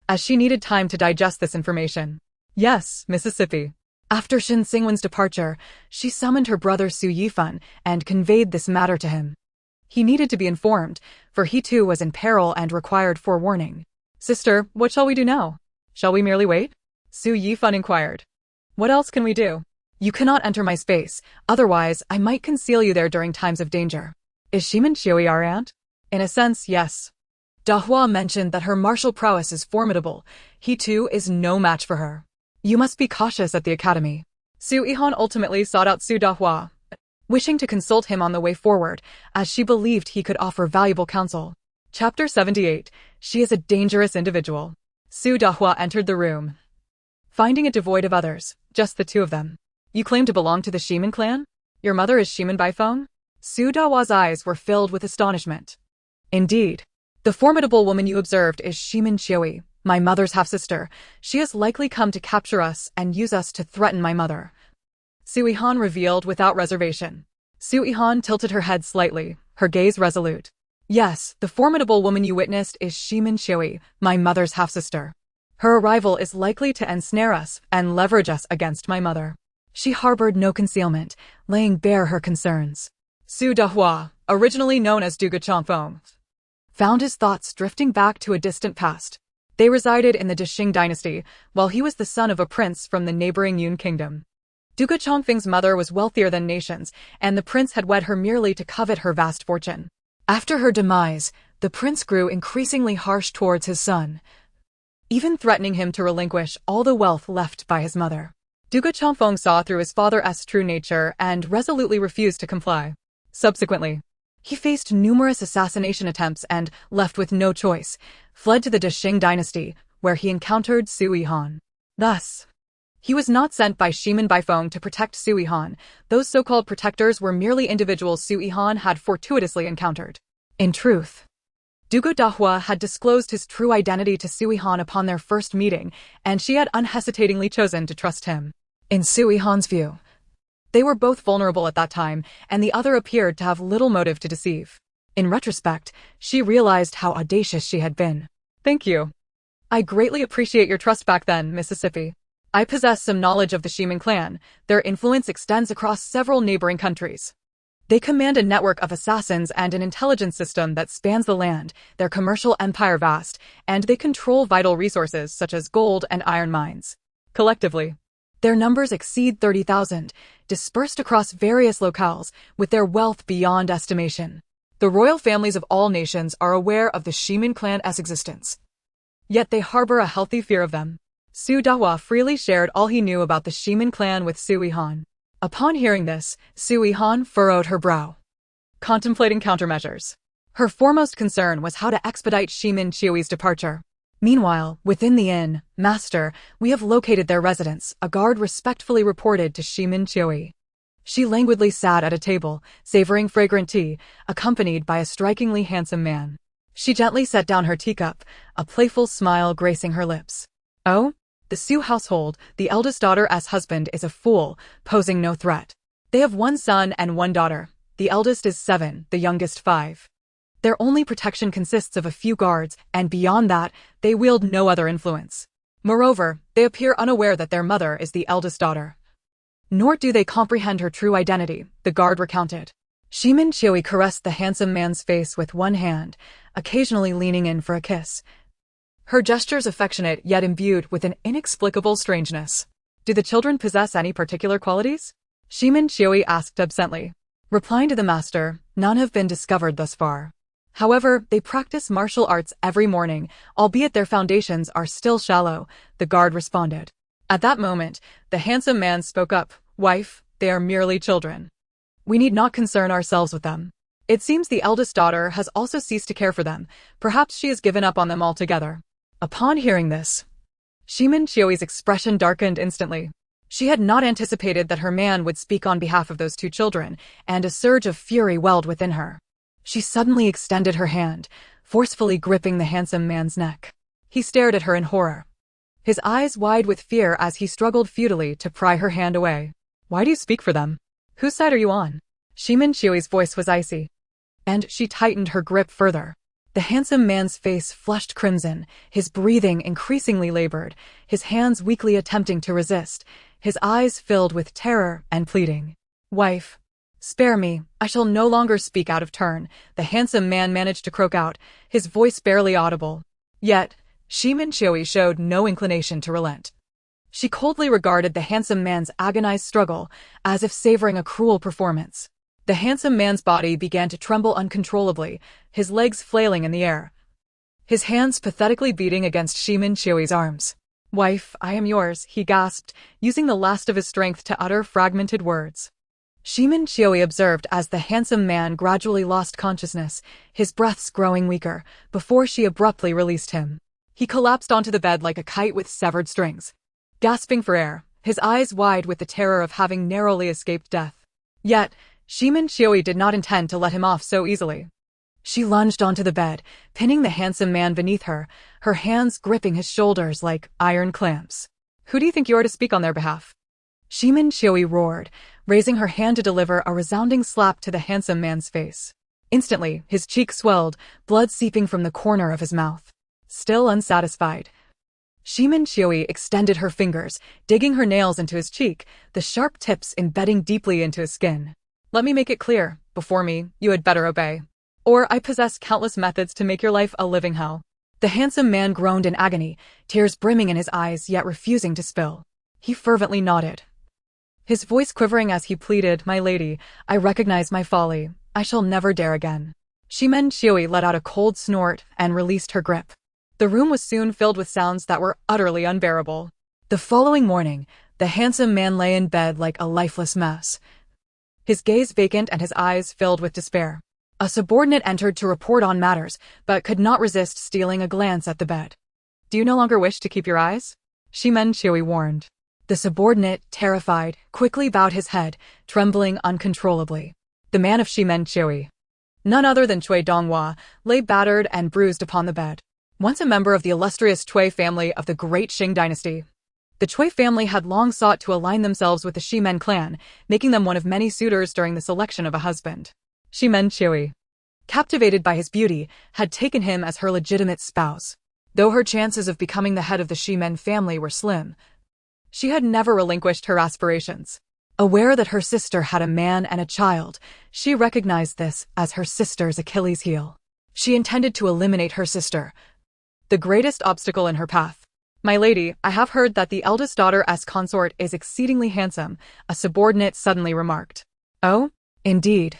as she needed time to digest this information. Yes, Mississippi. After Shin Xingwen's departure, she summoned her brother Su Yihan and conveyed this matter to him. He needed to be informed, for he too was in peril and required forewarning. Sister, what shall we do now? Shall we merely wait? Su Yihan inquired. What else can we do? You cannot enter my space, otherwise I might conceal you there during times of danger. Is Shimin Qiui our aunt? In a sense, yes. Donghua mentioned that her martial prowess is formidable. He too is no match for her. You must be cautious at the academy. Su Yihan ultimately sought out Su Donghua, wishing to consult him on the way forward, as she believed he could offer valuable counsel. Chapter 78. She is a dangerous individual. Su Donghua entered the room, finding it devoid of others, just the two of them. You claim to belong to the Shimin clan? Your mother is Shimin Baifeng? Su Donghwa's eyes were filled with astonishment. Indeed. The formidable woman you observed is Shimin Qiui, my mother's half-sister. She has likely come to capture us and use us to threaten my mother. Su Yihan revealed without reservation. Su Yihan tilted her head slightly, her gaze resolute. Yes, the formidable woman you witnessed is Shimin Qiui, my mother's half-sister. Her arrival is likely to ensnare us and leverage us against my mother. She harbored no concealment, laying bare her concerns. Su Donghua, originally known as Duga Chongfeng, found his thoughts drifting back to a distant past. They resided in the Deshing dynasty, while he was the son of a prince from the neighboring Yun kingdom. Duga Chongfeng's mother was wealthier than nations, and the prince had wed her merely to covet her vast fortune. After her demise, the prince grew increasingly harsh towards his son, even threatening him to relinquish all the wealth left by his mother. Duga Chongfeng saw through his father's true nature and resolutely refused to comply. Subsequently, he faced numerous assassination attempts and, left with no choice, fled to the Deshing dynasty, where he encountered Su Yihan. Thus, he was not sent by Shimin Baifeng to protect Su Yihan. Those so-called protectors were merely individuals Su Yihan had fortuitously encountered. In truth, Duga Donghua had disclosed his true identity to Su Yihan upon their first meeting, and she had unhesitatingly chosen to trust him. In Su Yihan's view, they were both vulnerable at that time, and the other appeared to have little motive to deceive. In retrospect, she realized how audacious she had been. Thank you. I greatly appreciate your trust back then, Mississippi. I possess some knowledge of the Ximen clan. Their influence extends across several neighboring countries. They command a network of assassins and an intelligence system that spans the land, their commercial empire vast, and they control vital resources such as gold and iron mines. Collectively, their numbers exceed 30,000, dispersed across various locales, with their wealth beyond estimation. The royal families of all nations are aware of the Ximen clan's existence. Yet they harbor a healthy fear of them. Su Donghua freely shared all he knew about the Ximen clan with Su Yihan. Upon hearing this, Su Yihan furrowed her brow, contemplating countermeasures. Her foremost concern was how to expedite Ximen Qiui's departure. Meanwhile, within the inn, "Master, we have located their residence," a guard respectfully reported to Ximen Qiui. She languidly sat at a table, savoring fragrant tea, accompanied by a strikingly handsome man. She gently set down her teacup, a playful smile gracing her lips. "Oh? The Su household, the eldest daughter's husband is a fool, posing no threat. They have one son and one daughter. The eldest is 7, the youngest 5. Their only protection consists of a few guards, and beyond that, they wield no other influence. Moreover, they appear unaware that their mother is the eldest daughter. Nor do they comprehend her true identity," the guard recounted. Ximen Qiui caressed the handsome man's face with one hand, occasionally leaning in for a kiss. Her gestures affectionate yet imbued with an inexplicable strangeness. "Do the children possess any particular qualities?" Ximen Qiui asked absently. Replying to the master, "None have been discovered thus far. However, they practice martial arts every morning, albeit their foundations are still shallow," the guard responded. At that moment, the handsome man spoke up. "Wife, they are merely children. We need not concern ourselves with them. It seems the eldest daughter has also ceased to care for them. Perhaps she has given up on them altogether." Upon hearing this, Ximen Qiui's expression darkened instantly. She had not anticipated that her man would speak on behalf of those two children, and a surge of fury welled within her. She suddenly extended her hand, forcefully gripping the handsome man's neck. He stared at her in horror, his eyes wide with fear as he struggled futilely to pry her hand away. "Why do you speak for them? Whose side are you on?" Ximen Qiui's voice was icy, and she tightened her grip further. The handsome man's face flushed crimson, his breathing increasingly labored, his hands weakly attempting to resist, his eyes filled with terror and pleading. "Wife, spare me, I shall no longer speak out of turn," the handsome man managed to croak out, his voice barely audible. Yet, Ximen Qiui showed no inclination to relent. She coldly regarded the handsome man's agonized struggle, as if savoring a cruel performance. The handsome man's body began to tremble uncontrollably, his legs flailing in the air, his hands pathetically beating against Ximen Qiui's arms. "Wife, I am yours," he gasped, using the last of his strength to utter fragmented words. Ximen Qiui observed as the handsome man gradually lost consciousness, his breaths growing weaker, before she abruptly released him. He collapsed onto the bed like a kite with severed strings, gasping for air, his eyes wide with the terror of having narrowly escaped death. Yet, Ximen Qiui did not intend to let him off so easily. She lunged onto the bed, pinning the handsome man beneath her, her hands gripping his shoulders like iron clamps. "Who do you think you are to speak on their behalf?" Ximen Qiui roared, raising her hand to deliver a resounding slap to the handsome man's face. Instantly, his cheek swelled, blood seeping from the corner of his mouth. Still unsatisfied, Ximen Qiui extended her fingers, digging her nails into his cheek, the sharp tips embedding deeply into his skin. "Let me make it clear, before me, you had better obey. Or I possess countless methods to make your life a living hell." The handsome man groaned in agony, tears brimming in his eyes yet refusing to spill. He fervently nodded, his voice quivering as he pleaded, "My lady, I recognize my folly. I shall never dare again." Ximen Qiui let out a cold snort and released her grip. The room was soon filled with sounds that were utterly unbearable. The following morning, the handsome man lay in bed like a lifeless mess, his gaze vacant and his eyes filled with despair. A subordinate entered to report on matters, but could not resist stealing a glance at the bed. "Do you no longer wish to keep your eyes?" Ximen Qiui warned. The subordinate, terrified, quickly bowed his head, trembling uncontrollably. The man of Ximen Qiui, none other than Cui Donghua, lay battered and bruised upon the bed. Once a member of the illustrious Cui family of the Great Qing dynasty, the Cui family had long sought to align themselves with the Ximen clan, making them one of many suitors during the selection of a husband. Ximen Qiui, captivated by his beauty, had taken him as her legitimate spouse. Though her chances of becoming the head of the Shimen family were slim, she had never relinquished her aspirations. Aware that her sister had a man and a child, she recognized this as her sister's Achilles heel. She intended to eliminate her sister, the greatest obstacle in her path. "My lady, I have heard that the eldest daughter's consort is exceedingly handsome," a subordinate suddenly remarked. "Oh? Indeed.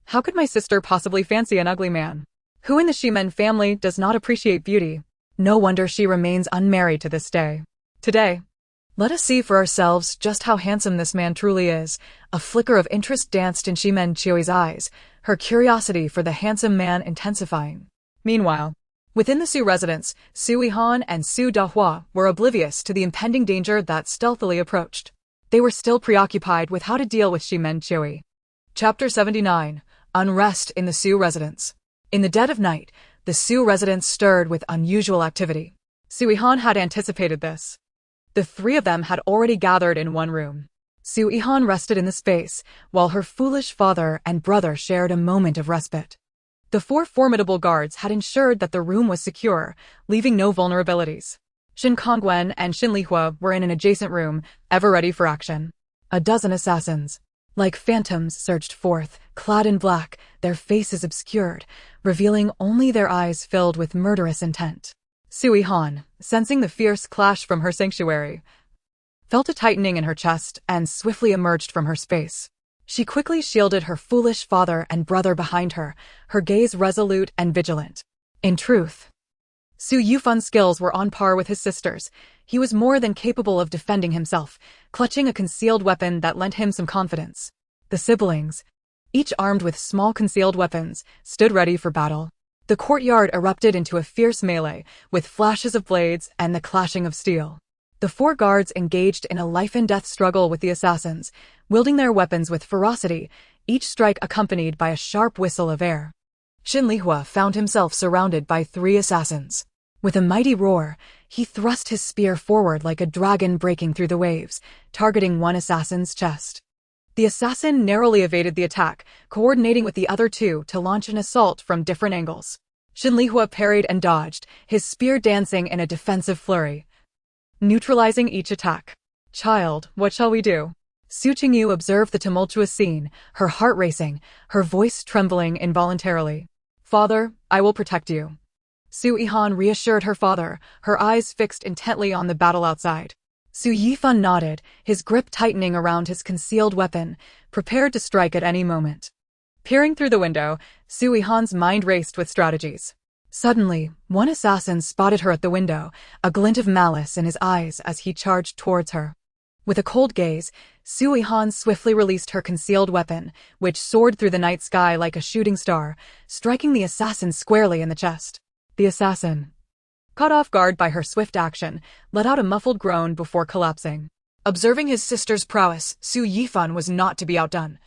How could my sister possibly fancy an ugly man? Who in the Shimen family does not appreciate beauty? No wonder she remains unmarried to this day. Today, let us see for ourselves just how handsome this man truly is." A flicker of interest danced in Shimen Chioi's eyes, her curiosity for the handsome man intensifying. Meanwhile, within the Su residence, Su Yihan and Su Donghua were oblivious to the impending danger that stealthily approached. They were still preoccupied with how to deal with Shimen Chioi. Chapter 79. Unrest in the Su residence. In the dead of night, the Su residence stirred with unusual activity. Su Yihan had anticipated this. The three of them had already gathered in one room. Su Yihan rested in the space, while her foolish father and brother shared a moment of respite. The four formidable guards had ensured that the room was secure, leaving no vulnerabilities. Shin Kongwen and Shin Lihua were in an adjacent room, ever ready for action. A dozen assassins, like phantoms, surged forth, clad in black, their faces obscured, revealing only their eyes filled with murderous intent. Su Yihan, sensing the fierce clash from her sanctuary, felt a tightening in her chest and swiftly emerged from her space. She quickly shielded her foolish father and brother behind her, her gaze resolute and vigilant. In truth, Su Yihan's skills were on par with his sister's. He was more than capable of defending himself, clutching a concealed weapon that lent him some confidence. The siblings, each armed with small concealed weapons, stood ready for battle. The courtyard erupted into a fierce melee, with flashes of blades and the clashing of steel. The four guards engaged in a life-and-death struggle with the assassins, wielding their weapons with ferocity, each strike accompanied by a sharp whistle of air. Shin Lihua found himself surrounded by three assassins. With a mighty roar, he thrust his spear forward like a dragon breaking through the waves, targeting one assassin's chest. The assassin narrowly evaded the attack, coordinating with the other two to launch an assault from different angles. Shin Lihua parried and dodged, his spear dancing in a defensive flurry, neutralizing each attack. "Child, what shall we do?" Su Qingyu observed the tumultuous scene, her heart racing, her voice trembling involuntarily. "Father, I will protect you." Su Yihan reassured her father, her eyes fixed intently on the battle outside. Su Yihan nodded, his grip tightening around his concealed weapon, prepared to strike at any moment. Peering through the window, Su Yihan's mind raced with strategies. Suddenly, one assassin spotted her at the window, a glint of malice in his eyes as he charged towards her. With a cold gaze, Su Yihan swiftly released her concealed weapon, which soared through the night sky like a shooting star, striking the assassin squarely in the chest. The assassin, caught off guard by her swift action, let out a muffled groan before collapsing. Observing his sister's prowess, Su Yihan was not to be outdone.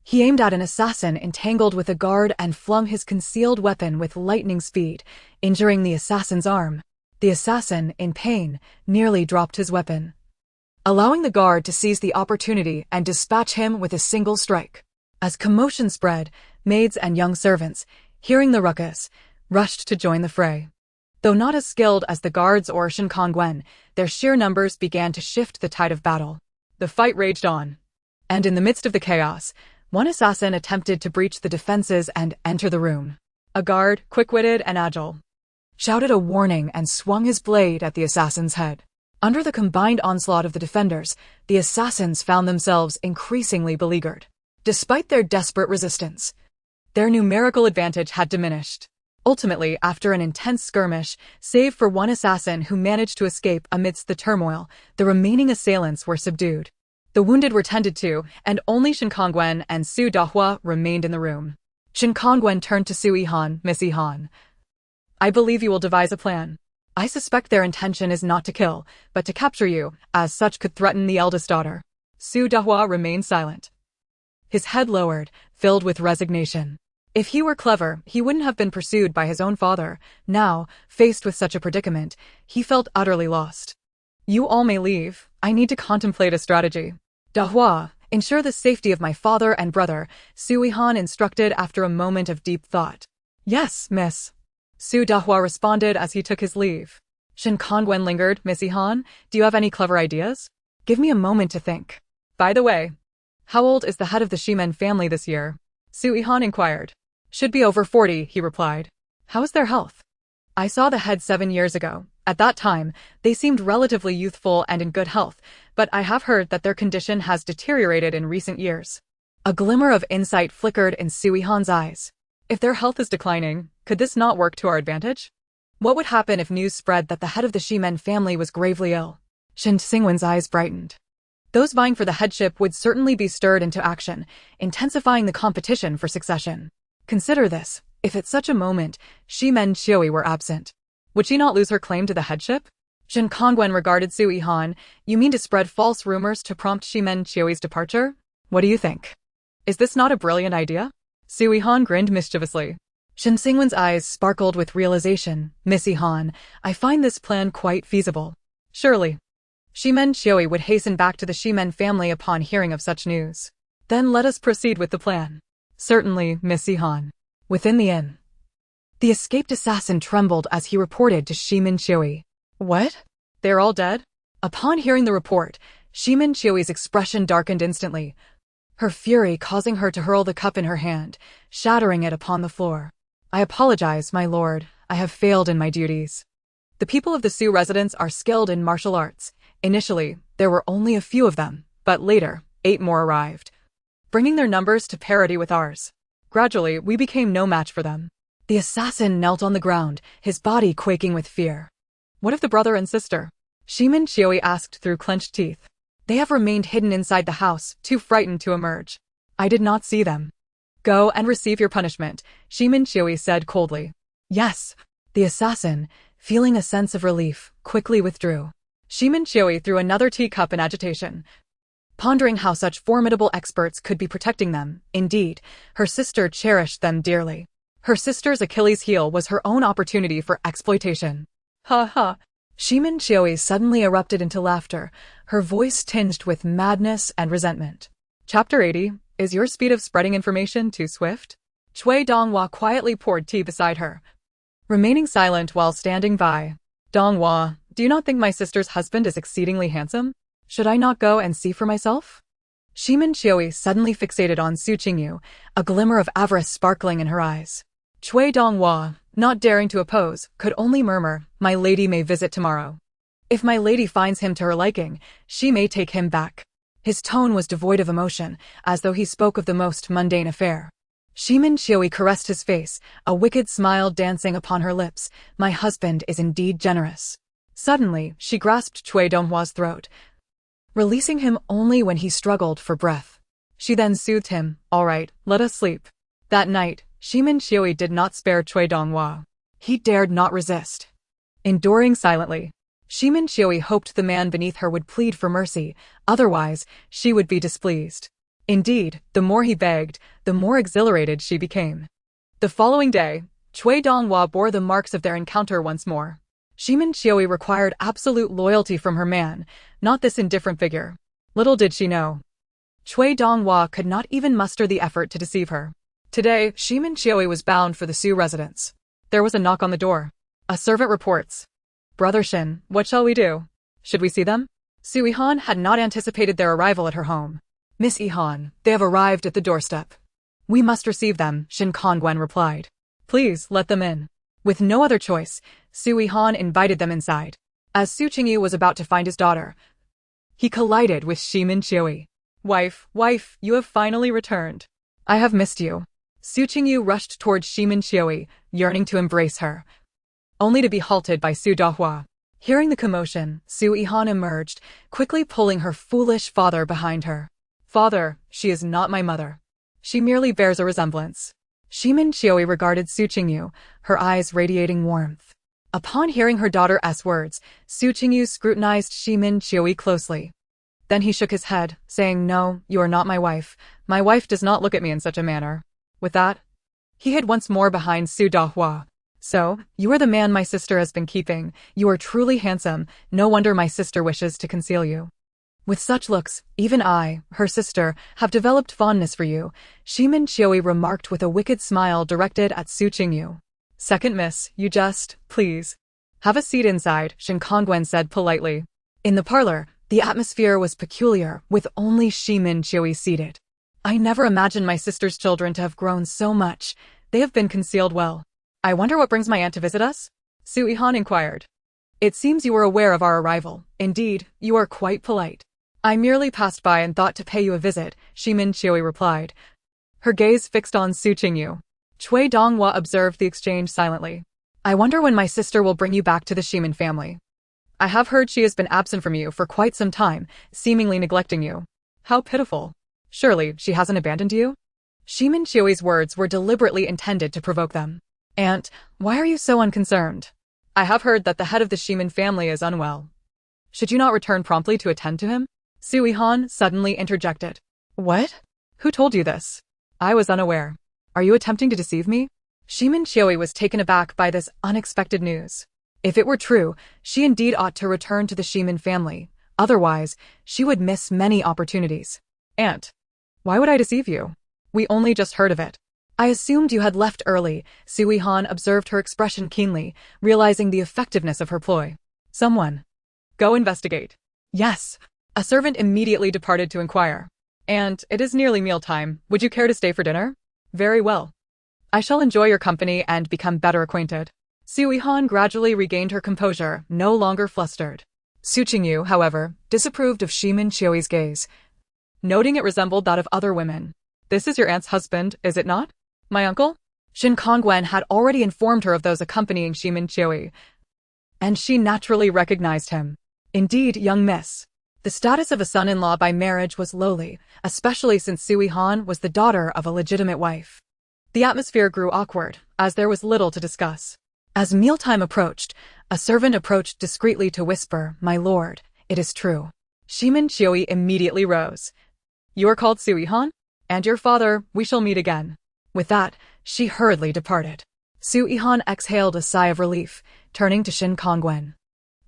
He aimed at an assassin entangled with a guard and flung his concealed weapon with lightning speed, injuring the assassin's arm. The assassin, in pain, nearly dropped his weapon, allowing the guard to seize the opportunity and dispatch him with a single strike. As commotion spread, maids and young servants, hearing the ruckus, rushed to join the fray. Though not as skilled as the guards or Shin Kongwen, their sheer numbers began to shift the tide of battle. The fight raged on, and in the midst of the chaos, one assassin attempted to breach the defenses and enter the room. A guard, quick-witted and agile, shouted a warning and swung his blade at the assassin's head. Under the combined onslaught of the defenders, the assassins found themselves increasingly beleaguered. Despite their desperate resistance, their numerical advantage had diminished. Ultimately, after an intense skirmish, save for one assassin who managed to escape amidst the turmoil, the remaining assailants were subdued. The wounded were tended to, and only Shin Kongwen and Su Donghua remained in the room. Shin Kongwen turned to Su Yihan. "Miss Yihan, I believe you will devise a plan. I suspect their intention is not to kill, but to capture you, as such could threaten the eldest daughter." Su Donghua remained silent, his head lowered, filled with resignation. If he were clever, he wouldn't have been pursued by his own father. Now, faced with such a predicament, he felt utterly lost. "You all may leave. I need to contemplate a strategy." "Donghua, ensure the safety of my father and brother," Su Yihan instructed after a moment of deep thought. "Yes, miss," Su Donghua responded as he took his leave. Shin Kongwen lingered. Miss Yihan, do you have any clever ideas? Give me a moment to think. By the way, how old is the head of the Shimen family this year? Su Yihan inquired. Should be over 40, he replied. How is their health? I saw the head 7 years ago. At that time, they seemed relatively youthful and in good health, but I have heard that their condition has deteriorated in recent years. A glimmer of insight flickered in Su Yihan's eyes. If their health is declining, could this not work to our advantage? What would happen if news spread that the head of the Shimen family was gravely ill? Shin Xingwen's eyes brightened. Those vying for the headship would certainly be stirred into action, intensifying the competition for succession. Consider this, if at such a moment, Shimen Qiui were absent. Would she not lose her claim to the headship? Shin Kongwen regarded Su Yihan. You mean to spread false rumors to prompt Shimen Qiui's departure? What do you think? Is this not a brilliant idea? Su Yihan grinned mischievously. Shin Xingwen's eyes sparkled with realization. Miss Yihan, I find this plan quite feasible. Surely. Shimen Qiui would hasten back to the Shimen family upon hearing of such news. Then let us proceed with the plan. Certainly, Miss Yihan. Within the inn, the escaped assassin trembled as he reported to Shimen Qiui. What? They're all dead? Upon hearing the report, Shimen Qiui's expression darkened instantly, her fury causing her to hurl the cup in her hand, shattering it upon the floor. I apologize, my lord. I have failed in my duties. The people of the Su residence are skilled in martial arts. Initially, there were only a few of them, but later, 8 more arrived, bringing their numbers to parity with ours. Gradually, we became no match for them. The assassin knelt on the ground, his body quaking with fear. What of the brother and sister? Shimen Qiui asked through clenched teeth. They have remained hidden inside the house, too frightened to emerge. I did not see them. Go and receive your punishment, Shimen Qiui said coldly. Yes. The assassin, feeling a sense of relief, quickly withdrew. Shimen Qiui threw another teacup in agitation, pondering how such formidable experts could be protecting them. Indeed, her sister cherished them dearly. Her sister's Achilles heel was her own opportunity for exploitation. Ha ha. Shimen Qiui suddenly erupted into laughter, her voice tinged with madness and resentment. Chapter 80, Is your speed of spreading information too swift? Cui Donghua quietly poured tea beside her, remaining silent while standing by. Donghua, do you not think my sister's husband is exceedingly handsome? Should I not go and see for myself? Shimen Qiui suddenly fixated on Su Qingyu, a glimmer of avarice sparkling in her eyes. Cui Donghua, not daring to oppose, could only murmur, my lady may visit tomorrow. If my lady finds him to her liking, she may take him back. His tone was devoid of emotion, as though he spoke of the most mundane affair. Shimen Qiui caressed his face, a wicked smile dancing upon her lips. My husband is indeed generous. Suddenly, she grasped Cui Donghua's throat, releasing him only when he struggled for breath. She then soothed him. All right, let us sleep. That night, Shimen Qiui did not spare Cui Donghua. He dared not resist. Enduring silently, Shimen Qiui hoped the man beneath her would plead for mercy, otherwise, she would be displeased. Indeed, the more he begged, the more exhilarated she became. The following day, Cui Donghua bore the marks of their encounter once more. Shimen Qiui required absolute loyalty from her man, not this indifferent figure. Little did she know, Cui Donghua could not even muster the effort to deceive her. Today, Shimen Qiui was bound for the Su residence. There was a knock on the door. A servant reports. Brother Shin, what shall we do? Should we see them? Su Yihan had not anticipated their arrival at her home. Miss Yihan, they have arrived at the doorstep. We must receive them, Shin Kongwen replied. Please, let them in. With no other choice, Su Yihan invited them inside. As Su Qingyu was about to find his daughter, he collided with Shimen Qiui. Wife, you have finally returned. I have missed you. Su Qingyu rushed towards Shimen Qiui, yearning to embrace her, only to be halted by Su Donghua. Hearing the commotion, Su Yihan emerged, quickly pulling her foolish father behind her. Father, she is not my mother. She merely bears a resemblance. Shimen Qiui regarded Su Qingyu, her eyes radiating warmth. Upon hearing her daughter's words, Su Qingyu scrutinized Shimen Qiui closely. Then he shook his head, saying, No, you are not my wife. My wife does not look at me in such a manner. With that, he hid once more behind Su Donghua. So, you are the man my sister has been keeping. You are truly handsome. No wonder my sister wishes to conceal you. With such looks, even I, her sister, have developed fondness for you, Shimen Qiui remarked with a wicked smile directed at Su Qingyu. Second miss, you just, please. Have a seat inside, Shin Kongwen said politely. In the parlor, the atmosphere was peculiar, with only Shimin Chewy seated. I never imagined my sister's children to have grown so much. They have been concealed well. I wonder what brings my aunt to visit us? Su Yihan inquired. It seems you were aware of our arrival. Indeed, you are quite polite. I merely passed by and thought to pay you a visit, Shimin Chewy replied. Her gaze fixed on Su Qingyu. Cui Donghua observed the exchange silently. I wonder when my sister will bring you back to the Shimin family. I have heard she has been absent from you for quite some time, seemingly neglecting you. How pitiful. Surely, she hasn't abandoned you? Shimin Chewy's words were deliberately intended to provoke them. Aunt, why are you so unconcerned? I have heard that the head of the Shimin family is unwell. Should you not return promptly to attend to him? Su Yihan suddenly interjected. What? Who told you this? I was unaware. Are you attempting to deceive me? Shimin Chewy was taken aback by this unexpected news. If it were true, she indeed ought to return to the Shimin family. Otherwise, she would miss many opportunities. Aunt, why would I deceive you? We only just heard of it. I assumed you had left early. Su Yihan observed her expression keenly, realizing the effectiveness of her ploy. Someone. Go investigate. Yes. A servant immediately departed to inquire. And it is nearly mealtime. Would you care to stay for dinner? Very well. I shall enjoy your company and become better acquainted. Su Yihan gradually regained her composure, no longer flustered. Su Qingyu, however, disapproved of Shimin Chewy's gaze, noting it resembled that of other women. This is your aunt's husband, is it not? My uncle? Shin Kongwen had already informed her of those accompanying Shimin Chewy, and she naturally recognized him. Indeed, young miss. The status of a son-in-law by marriage was lowly, especially since Su Yihan was the daughter of a legitimate wife. The atmosphere grew awkward, as there was little to discuss. As mealtime approached, a servant approached discreetly to whisper, My lord, it is true. Shimin Chewy immediately rose. You are called Su Yihan? And your father, we shall meet again. With that, she hurriedly departed. Su Yihan exhaled a sigh of relief, turning to Shin Kongwen.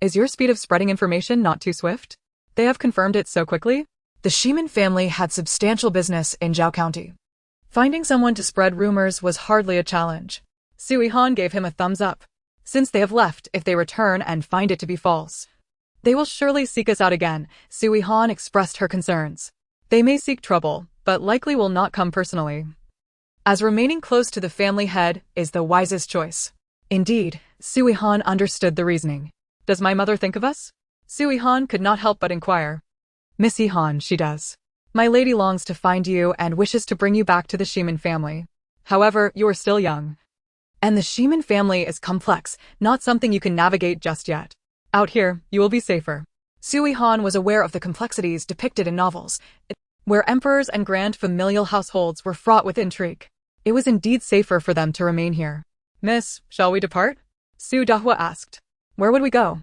Is your speed of spreading information not too swift? They have confirmed it so quickly? The Shimin family had substantial business in Zhao County. Finding someone to spread rumors was hardly a challenge. Su Yihan gave him a thumbs up. Since they have left, if they return and find it to be false, they will surely seek us out again. Su Yihan expressed her concerns. They may seek trouble, but likely will not come personally, as remaining close to the family head is the wisest choice. Indeed, Su Yihan understood the reasoning. Does my mother think of us? Su Yihan could not help but inquire. Miss Yihan, she does. My lady longs to find you and wishes to bring you back to the Shimin family. However, you are still young. And the Shimin family is complex, not something you can navigate just yet. Out here, you will be safer. Su Yihan was aware of the complexities depicted in novels, where emperors and grand familial households were fraught with intrigue. It was indeed safer for them to remain here. Miss, shall we depart? Su Dahua asked. Where would we go?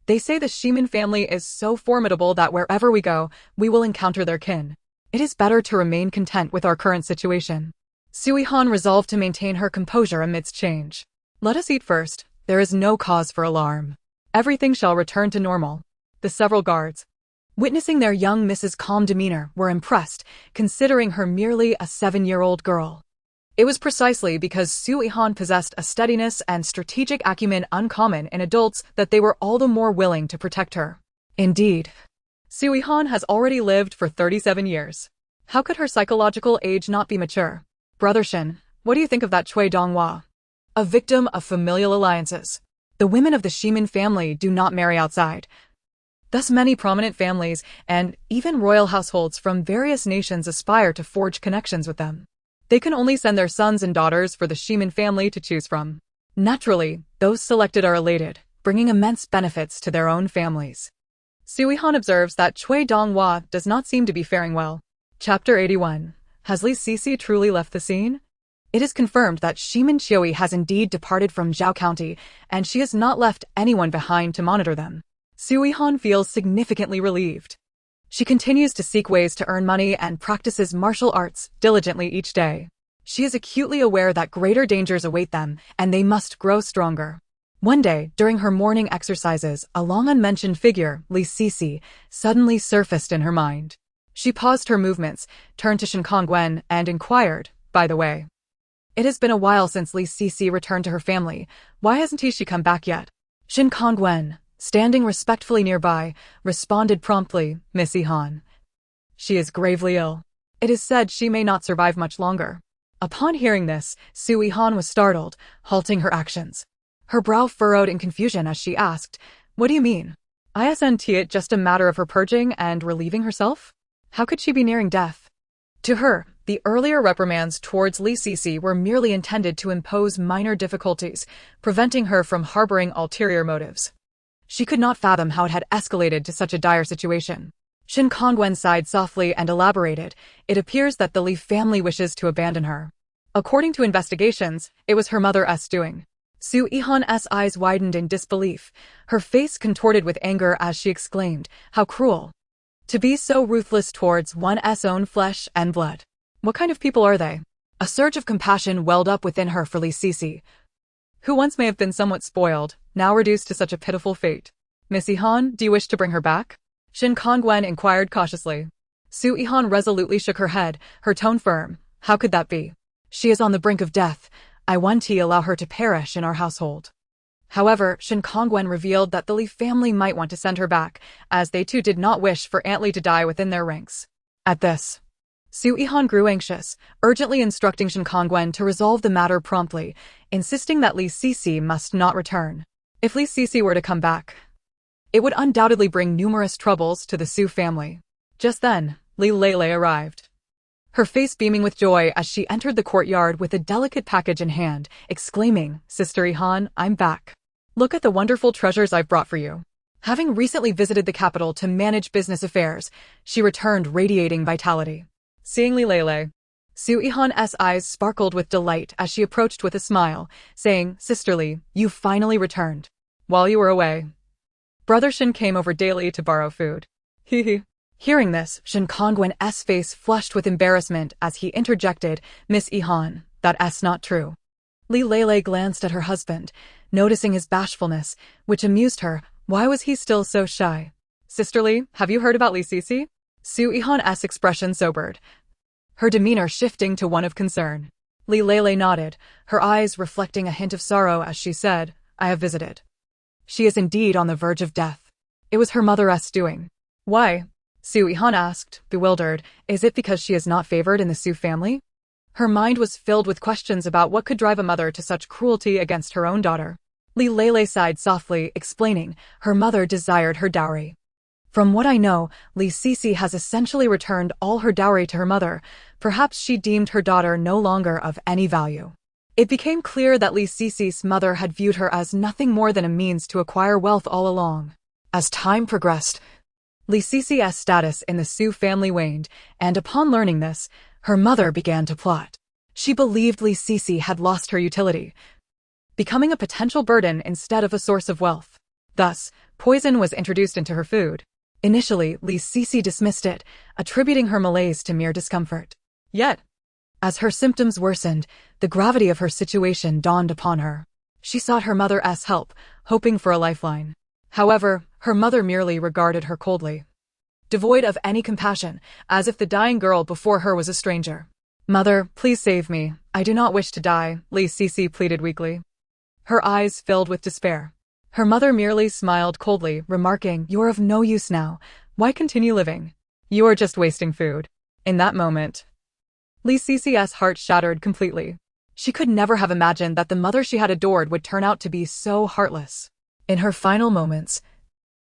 They say the Shimin family is so formidable that wherever we go, we will encounter their kin. It is better to remain content with our current situation. Su Yihan resolved to maintain her composure amidst change. Let us eat first. There is no cause for alarm. Everything shall return to normal. The several guards, witnessing their young Mrs. calm demeanor, were impressed, considering her merely a 7-year-old girl. It was precisely because Su Yihan possessed a steadiness and strategic acumen uncommon in adults that they were all the more willing to protect her. Indeed, Su Yihan has already lived for 37 years. How could her psychological age not be mature? Brother Shin, what do you think of that Cui Donghua? A victim of familial alliances. The women of the Shimin family do not marry outside. Thus many prominent families and even royal households from various nations aspire to forge connections with them. They can only send their sons and daughters for the Shimin family to choose from. Naturally, those selected are elated, bringing immense benefits to their own families. Su Yihan observes that Cui Donghua does not seem to be faring well. Chapter 81. Has Li Sisi truly left the scene? It is confirmed that Shimin Chewy has indeed departed from Zhao County, and she has not left anyone behind to monitor them. Su Yihan feels significantly relieved. She continues to seek ways to earn money and practices martial arts diligently each day. She is acutely aware that greater dangers await them, and they must grow stronger. One day, during her morning exercises, a long unmentioned figure, Li Sisi, suddenly surfaced in her mind. She paused her movements, turned to Shin Kongwen, and inquired, by the way. It has been a while since Li Sisi returned to her family. Why hasn't she come back yet? Shin Kongwen, standing respectfully nearby, responded promptly, Miss Yihan. She is gravely ill. It is said she may not survive much longer. Upon hearing this, Su Yihan was startled, halting her actions. Her brow furrowed in confusion as she asked, "What do you mean? Isn't it just a matter of her purging and relieving herself? How could she be nearing death?" To her, the earlier reprimands towards Li Sisi were merely intended to impose minor difficulties, preventing her from harboring ulterior motives. She could not fathom how it had escalated to such a dire situation. Shin Kongwen sighed softly and elaborated, "It appears that the Li family wishes to abandon her. According to investigations, it was her mother's doing." Su Yihan's eyes widened in disbelief, her face contorted with anger as she exclaimed, "How cruel! To be so ruthless towards one's own flesh and blood. What kind of people are they?" A surge of compassion welled up within her for Li Sisi, who once may have been somewhat spoiled, now reduced to such a pitiful fate. "Miss Yihan, do you wish to bring her back?" Shin Kongwen inquired cautiously. Su Yihan resolutely shook her head, her tone firm. "How could that be? She is on the brink of death. I won't allow her to perish in our household." However, Shin Kongwen revealed that the Li family might want to send her back, as they too did not wish for Aunt Li to die within their ranks. At this, Su Yihan grew anxious, urgently instructing Shin Kongwen to resolve the matter promptly, insisting that Li Sisi must not return. If Li Sisi were to come back, it would undoubtedly bring numerous troubles to the Su family. Just then, Li Lele arrived, her face beaming with joy as she entered the courtyard with a delicate package in hand, exclaiming, "Sister Yihan, I'm back. Look at the wonderful treasures I've brought for you." Having recently visited the capital to manage business affairs, she returned radiating vitality. Seeing Li Lele, Su Yihan's eyes sparkled with delight as she approached with a smile, saying, "Sister Li, you finally returned. While you were away, Brother Shin came over daily to borrow food." Hee. Hearing this, Shin Kongwen's face flushed with embarrassment as he interjected, "Miss Yihan, that's not true." Li Lele glanced at her husband, noticing his bashfulness, which amused her. Why was he still so shy? "Sister Li, have you heard about Li Sisi?" Su Yihan's expression sobered, her demeanor shifting to one of concern. Li Lele nodded, her eyes reflecting a hint of sorrow as she said, "I have visited. She is indeed on the verge of death. It was her mother's doing." "Why?" Su Yihan asked, bewildered. "Is it because she is not favored in the Su family?" Her mind was filled with questions about what could drive a mother to such cruelty against her own daughter. Li Lele sighed softly, explaining, "Her mother desired her dowry. From what I know, Li Sisi has essentially returned all her dowry to her mother. Perhaps she deemed her daughter no longer of any value." It became clear that Li Sisi's mother had viewed her as nothing more than a means to acquire wealth all along. As time progressed, Li Sisi's status in the Su family waned, and upon learning this, her mother began to plot. She believed Li Sisi had lost her utility, becoming a potential burden instead of a source of wealth. Thus, poison was introduced into her food. Initially, Li Sisi dismissed it, attributing her malaise to mere discomfort. Yet, as her symptoms worsened, the gravity of her situation dawned upon her. She sought her mother's help, hoping for a lifeline. However, her mother merely regarded her coldly, devoid of any compassion, as if the dying girl before her was a stranger. "Mother, please save me. I do not wish to die," Li Sisi pleaded weakly, her eyes filled with despair. Her mother merely smiled coldly, remarking, "You are of no use now. Why continue living? You are just wasting food." In that moment, Li Sisi's heart shattered completely. She could never have imagined that the mother she had adored would turn out to be so heartless. In her final moments,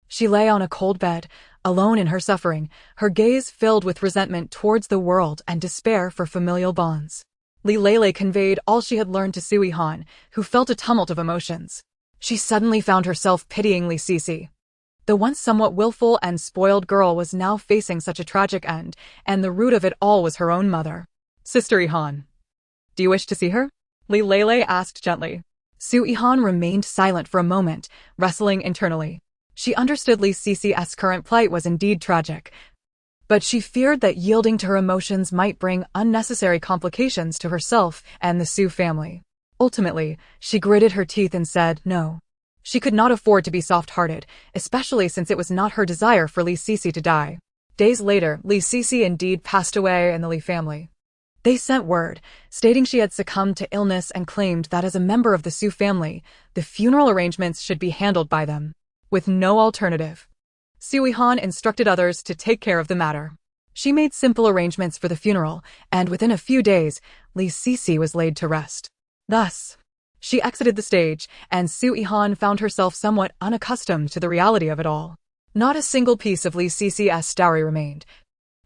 she lay on a cold bed, alone in her suffering, her gaze filled with resentment towards the world and despair for familial bonds. Li Lele conveyed all she had learned to Su Yihan, who felt a tumult of emotions. She suddenly found herself pitying Li Sisi. The once somewhat willful and spoiled girl was now facing such a tragic end, and the root of it all was her own mother. "Sister Yihan, do you wish to see her?" Li Lele asked gently. Su Yihan remained silent for a moment, wrestling internally. She understood Li Sisi's current plight was indeed tragic, but she feared that yielding to her emotions might bring unnecessary complications to herself and the Su family. Ultimately, she gritted her teeth and said no. She could not afford to be soft-hearted, especially since it was not her desire for Li Sisi to die. Days later, Li Sisi indeed passed away in the Li family. They sent word, stating she had succumbed to illness and claimed that as a member of the Su family, the funeral arrangements should be handled by them. With no alternative, Su Yihan instructed others to take care of the matter. She made simple arrangements for the funeral, and within a few days, Li Sisi was laid to rest. Thus, she exited the stage, and Su Yihan found herself somewhat unaccustomed to the reality of it all. Not a single piece of Li Sisi's dowry remained.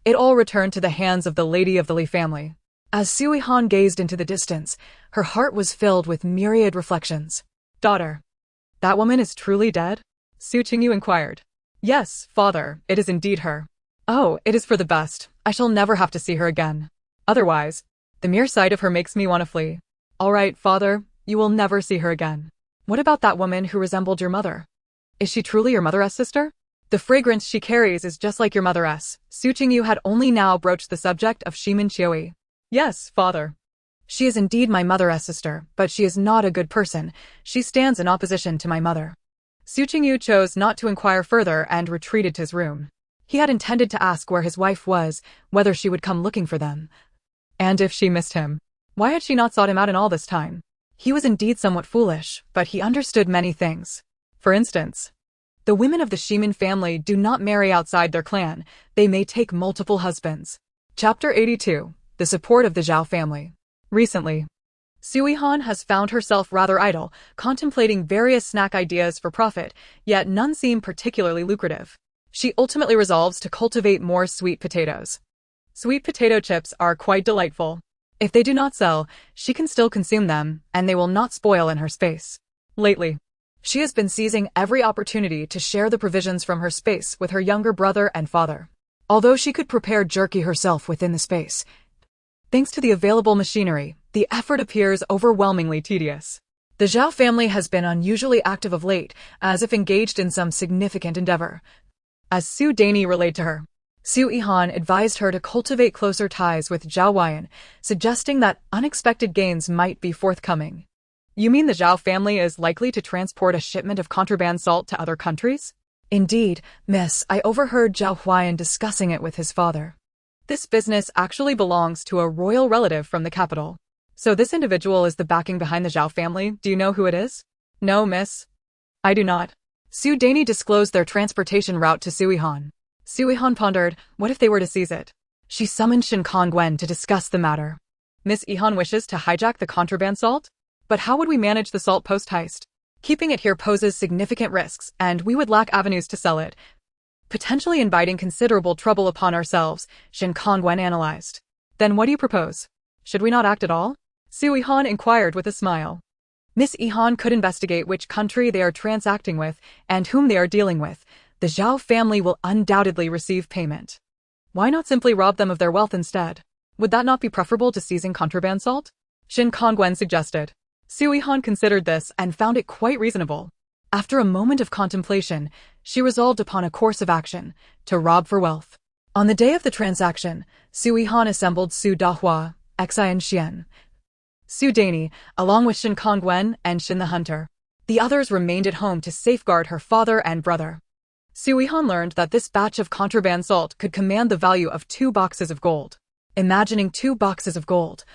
It all returned to the hands of the lady of the Li family. As Su Yihan gazed into the distance, her heart was filled with myriad reflections. "Daughter, that woman is truly dead?" Su Qingyu inquired. "Yes, father, it is indeed her." "Oh, it is for the best. I shall never have to see her again. Otherwise, the mere sight of her makes me want to flee." "All right, father, you will never see her again." "What about that woman who resembled your mother? Is she truly your mother's sister?" "The fragrance she carries is just like your mother's." Su Qingyu had only now broached the subject of Shimin Qiui. "Yes, father. She is indeed my mother's sister, but she is not a good person. She stands in opposition to my mother." Su Qingyu chose not to inquire further and retreated to his room. He had intended to ask where his wife was, whether she would come looking for them, and if she missed him. Why had she not sought him out in all this time? He was indeed somewhat foolish, but he understood many things. For instance, the women of the Shimin family do not marry outside their clan. They may take multiple husbands. Chapter 82. The support of the Zhao family. Recently, Su Yihan has found herself rather idle, contemplating various snack ideas for profit, yet none seem particularly lucrative. She ultimately resolves to cultivate more sweet potatoes. Sweet potato chips are quite delightful. If they do not sell, she can still consume them, and they will not spoil in her space. Lately, she has been seizing every opportunity to share the provisions from her space with her younger brother and father. Although she could prepare jerky herself within the space, thanks to the available machinery, the effort appears overwhelmingly tedious. The Zhao family has been unusually active of late, as if engaged in some significant endeavor. As Su Dani relayed to her, Su Yihan advised her to cultivate closer ties with Zhao Huayan, suggesting that unexpected gains might be forthcoming. "You mean the Zhao family is likely to transport a shipment of contraband salt to other countries?" "Indeed, miss, I overheard Zhao Huayan discussing it with his father. This business actually belongs to a royal relative from the capital. So this individual is the backing behind the Zhao family. Do you know who it is?" "No, miss. I do not." Su Dani disclosed their transportation route to Su Yihan. Su Yihan pondered, what if they were to seize it? She summoned Shin Kongwen to discuss the matter. "Miss Yihan wishes to hijack the contraband salt? But how would we manage the salt post-heist? Keeping it here poses significant risks, and we would lack avenues to sell it, potentially inviting considerable trouble upon ourselves," Shin Kongwen analyzed. "Then what do you propose? Should we not act at all?" Su Yihan inquired with a smile. Miss Yihan could investigate which country they are transacting with and whom they are dealing with. The Zhao family will undoubtedly receive payment. Why not simply rob them of their wealth instead? Would that not be preferable to seizing contraband salt? Shin Kongwen suggested. Su Yihan considered this and found it quite reasonable. After a moment of contemplation, she resolved upon a course of action, to rob for wealth. On the day of the transaction, Su Yihan assembled Su Donghua, Xi and Xian, Su Dani, along with Shin Kongwen and Shin the Hunter. The others remained at home to safeguard her father and brother. Su Yihan learned that this batch of contraband salt could command the value of 2 boxes of gold. Imagining 2 boxes of gold,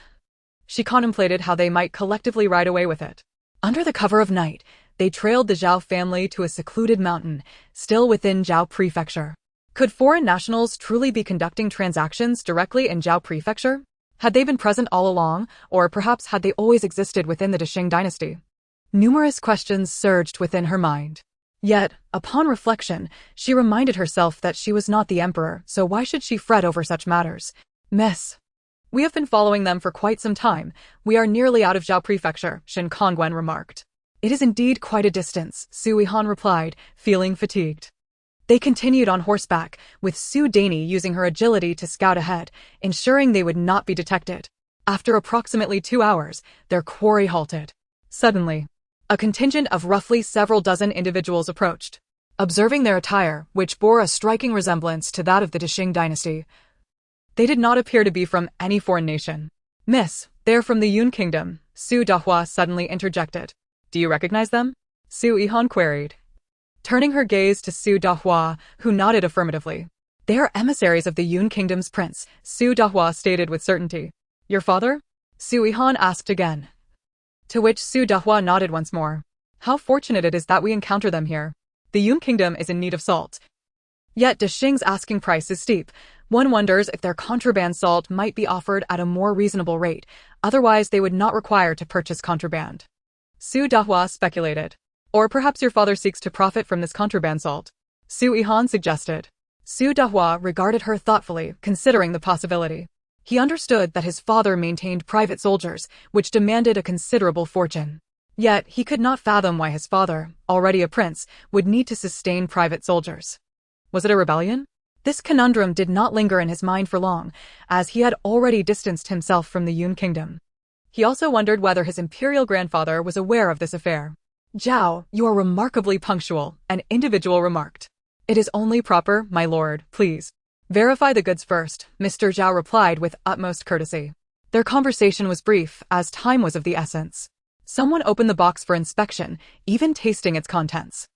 she contemplated how they might collectively ride away with it. Under the cover of night, they trailed the Zhao family to a secluded mountain, still within Zhao Prefecture. Could foreign nationals truly be conducting transactions directly in Zhao Prefecture? Had they been present all along, or perhaps had they always existed within the Desheng dynasty? Numerous questions surged within her mind. Yet, upon reflection, she reminded herself that she was not the emperor, so why should she fret over such matters? "Miss, we have been following them for quite some time. We are nearly out of Zhao Prefecture," Shin Kongwen remarked. "It is indeed quite a distance," Su Yihan replied, feeling fatigued. They continued on horseback, with Su Dani using her agility to scout ahead, ensuring they would not be detected. After approximately 2 hours, their quarry halted. Suddenly, a contingent of roughly several dozen individuals approached. Observing their attire, which bore a striking resemblance to that of the Desheng dynasty, they did not appear to be from any foreign nation. "Miss, they're from the Yun Kingdom," Su Donghua suddenly interjected. "Do you recognize them?" Su Yihan queried, turning her gaze to Su Donghua, who nodded affirmatively. "They are emissaries of the Yun Kingdom's prince," Su Donghua stated with certainty. Your father? Su Yihan asked again. To which Su Donghua nodded once more. How fortunate it is that we encounter them here. The Yun kingdom is in need of salt. Yet Deshing's asking price is steep. One wonders if their contraband salt might be offered at a more reasonable rate, otherwise they would not require to purchase contraband. Su Donghua speculated. Or perhaps your father seeks to profit from this contraband salt. Su Yihan suggested. Su Donghua regarded her thoughtfully, considering the possibility. He understood that his father maintained private soldiers, which demanded a considerable fortune. Yet he could not fathom why his father, already a prince, would need to sustain private soldiers. Was it a rebellion? This conundrum did not linger in his mind for long, as he had already distanced himself from the Yun kingdom. He also wondered whether his imperial grandfather was aware of this affair. Zhao, you are remarkably punctual, an individual remarked. It is only proper, my lord, please. Verify the goods first, Mr. Zhao replied with utmost courtesy. Their conversation was brief, as time was of the essence. Someone opened the box for inspection, even tasting its contents.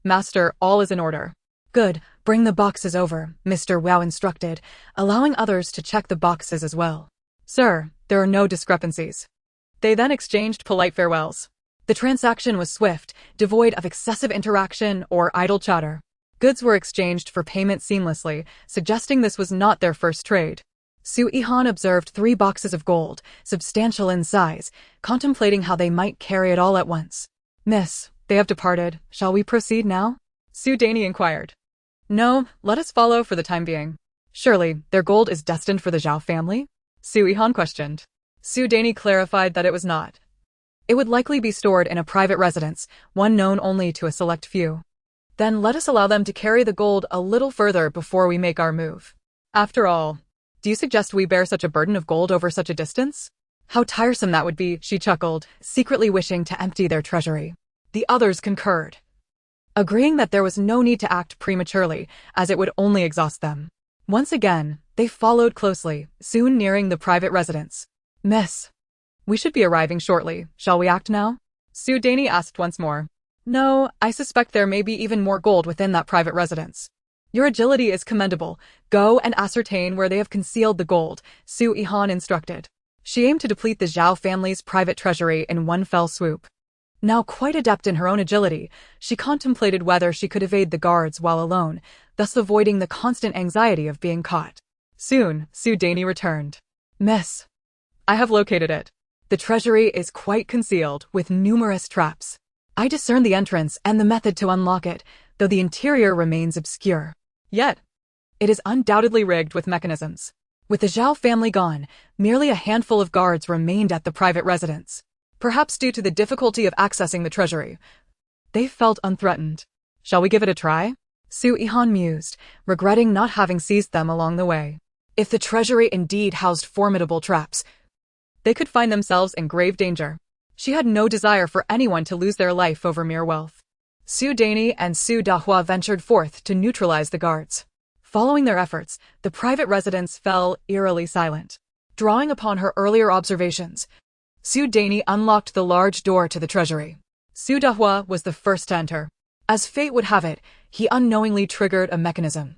Master, all is in order. Good, bring the boxes over, Mr. Wao instructed, allowing others to check the boxes as well. Sir, there are no discrepancies. They then exchanged polite farewells. The transaction was swift, devoid of excessive interaction or idle chatter. Goods were exchanged for payment seamlessly, suggesting this was not their first trade. Su Yihan observed 3 boxes of gold, substantial in size, contemplating how they might carry it all at once. Miss, they have departed. Shall we proceed now? Su Danny inquired. No, let us follow for the time being. Surely, their gold is destined for the Zhao family? Su Yihan questioned. Su Danny clarified that it was not. It would likely be stored in a private residence, one known only to a select few. Then let us allow them to carry the gold a little further before we make our move. After all, do you suggest we bear such a burden of gold over such a distance? How tiresome that would be, she chuckled, secretly wishing to empty their treasury. The others concurred, agreeing that there was no need to act prematurely, as it would only exhaust them. Once again, they followed closely, soon nearing the private residence. Miss, we should be arriving shortly. Shall we act now? Su Danny asked once more. No, I suspect there may be even more gold within that private residence. Your agility is commendable. Go and ascertain where they have concealed the gold, Su Yihan instructed. She aimed to deplete the Zhao family's private treasury in one fell swoop. Now quite adept in her own agility, she contemplated whether she could evade the guards while alone, thus avoiding the constant anxiety of being caught. Soon, Su Danny returned. Miss, I have located it. The treasury is quite concealed, with numerous traps. I discern the entrance and the method to unlock it, though the interior remains obscure. Yet, it is undoubtedly rigged with mechanisms. With the Zhao family gone, merely a handful of guards remained at the private residence. Perhaps due to the difficulty of accessing the treasury, they felt unthreatened. Shall we give it a try? Su Yihan mused, regretting not having seized them along the way. If the treasury indeed housed formidable traps, they could find themselves in grave danger. She had no desire for anyone to lose their life over mere wealth. Su Danny and Su Donghua ventured forth to neutralize the guards. Following their efforts, the private residence fell eerily silent. Drawing upon her earlier observations, Su Danny unlocked the large door to the treasury. Su Donghua was the first to enter. As fate would have it, he unknowingly triggered a mechanism,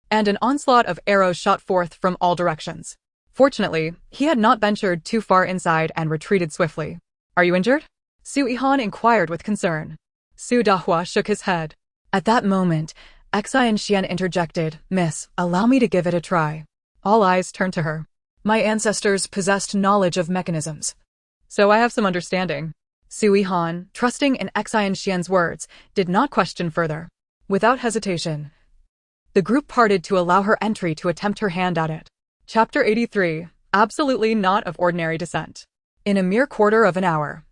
and an onslaught of arrows shot forth from all directions. Fortunately, he had not ventured too far inside and retreated swiftly. Are you injured? Su Yihan inquired with concern. Su Donghua shook his head. At that moment, Xian interjected, Miss, allow me to give it a try. All eyes turned to her. My ancestors possessed knowledge of mechanisms, so I have some understanding. Su Yihan, trusting in Xian's words, did not question further. Without hesitation, the group parted to allow her entry to attempt her hand at it. Chapter 83. Absolutely not of ordinary descent. In a mere quarter of an hour,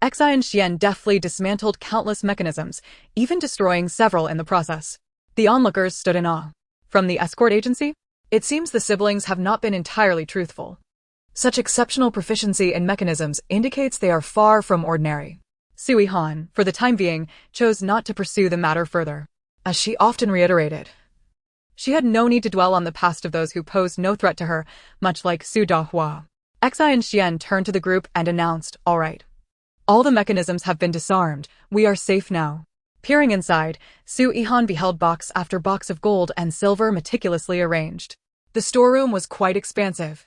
Xian deftly dismantled countless mechanisms, even destroying several in the process. The onlookers stood in awe. From the escort agency? It seems the siblings have not been entirely truthful. Such exceptional proficiency in mechanisms indicates they are far from ordinary. Su Yihan, for the time being, chose not to pursue the matter further. As she often reiterated, she had no need to dwell on the past of those who posed no threat to her, much like Su Donghua. Xian turned to the group and announced, all right. All the mechanisms have been disarmed. We are safe now. Peering inside, Su Yihan beheld box after box of gold and silver meticulously arranged. The storeroom was quite expansive,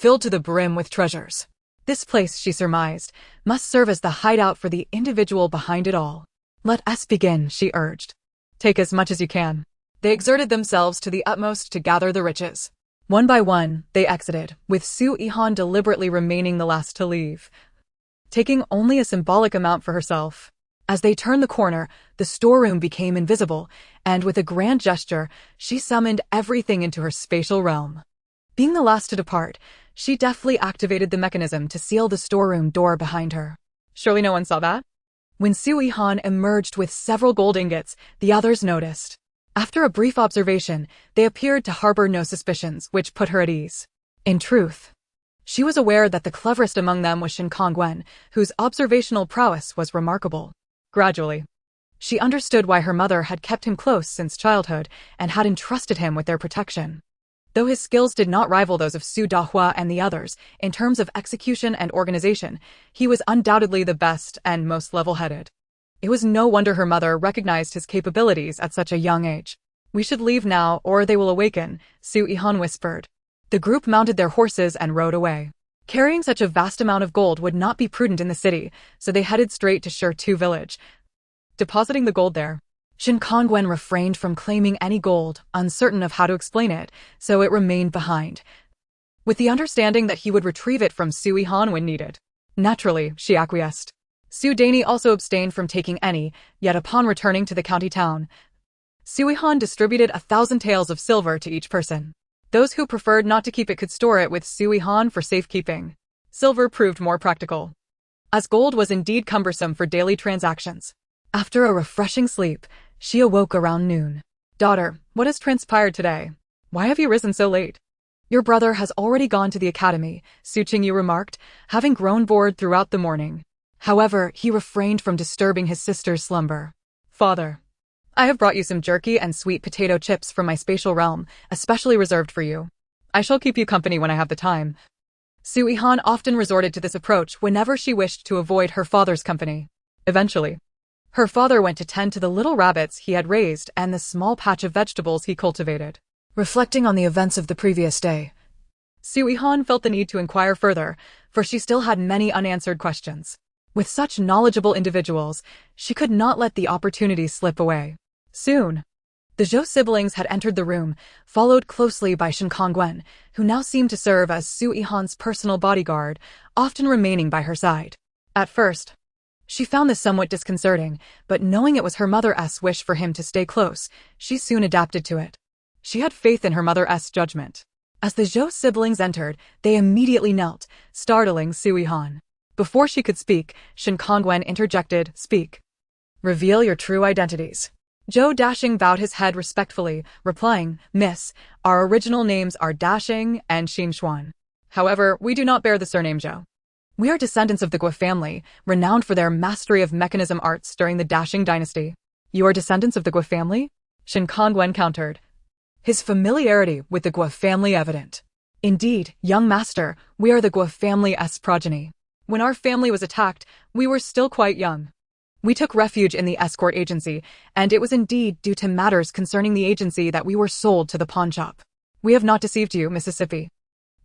filled to the brim with treasures. This place, she surmised, must serve as the hideout for the individual behind it all. Let us begin, she urged. Take as much as you can. They exerted themselves to the utmost to gather the riches. One by one, they exited, with Su Yihan deliberately remaining the last to leave, taking only a symbolic amount for herself. As they turned the corner, the storeroom became invisible, and with a grand gesture, she summoned everything into her spatial realm. Being the last to depart, she deftly activated the mechanism to seal the storeroom door behind her. Surely no one saw that? When Su Yihan emerged with several gold ingots, the others noticed. After a brief observation, they appeared to harbor no suspicions, which put her at ease. In truth, she was aware that the cleverest among them was Shin Kongwen, whose observational prowess was remarkable. Gradually, she understood why her mother had kept him close since childhood and had entrusted him with their protection. Though his skills did not rival those of Su Donghua and the others in terms of execution and organization, he was undoubtedly the best and most level-headed. It was no wonder her mother recognized his capabilities at such a young age. We should leave now, or they will awaken, Su Yihan whispered. The group mounted their horses and rode away. Carrying such a vast amount of gold would not be prudent in the city, so they headed straight to Shirtu village, depositing the gold there. Shin Kongwen refrained from claiming any gold, uncertain of how to explain it, so it remained behind, with the understanding that he would retrieve it from Su Yihan when needed. Naturally, she acquiesced. Su Dani also abstained from taking any, yet upon returning to the county town, Su Yihan distributed 1,000 taels of silver to each person. Those who preferred not to keep it could store it with Su Yihan for safekeeping. Silver proved more practical, as gold was indeed cumbersome for daily transactions. After a refreshing sleep, she awoke around noon. Daughter, what has transpired today? Why have you risen so late? Your brother has already gone to the academy, Su Qingyu remarked, having grown bored throughout the morning. However, he refrained from disturbing his sister's slumber. Father, I have brought you some jerky and sweet potato chips from my spatial realm, especially reserved for you. I shall keep you company when I have the time. Su Yihan often resorted to this approach whenever she wished to avoid her father's company. Eventually, her father went to tend to the little rabbits he had raised and the small patch of vegetables he cultivated. Reflecting on the events of the previous day, Su Yihan felt the need to inquire further, for she still had many unanswered questions. With such knowledgeable individuals, she could not let the opportunity slip away. Soon, the Zhou siblings had entered the room, followed closely by Shin Kongwen, who now seemed to serve as Su Yihan's personal bodyguard, often remaining by her side. At first, she found this somewhat disconcerting, but knowing it was her mother's wish for him to stay close, she soon adapted to it. She had faith in her mother's judgment. As the Zhou siblings entered, they immediately knelt, startling Su Yihan. Before she could speak, Shin Kongwen interjected, "Speak. Reveal your true identities." Zhou Dashing bowed his head respectfully, replying, "Miss, our original names are Dashing and Xuan. However, we do not bear the surname Zhou. We are descendants of the Guo family, renowned for their mastery of mechanism arts during the Dashing dynasty." "You are descendants of the Guo family?" Shin Kongwen countered, his familiarity with the Guo family evident. "Indeed, young master, we are the Guo family's progeny. When our family was attacked, we were still quite young. We took refuge in the escort agency, and it was indeed due to matters concerning the agency that we were sold to the pawn shop. We have not deceived you, Mississippi."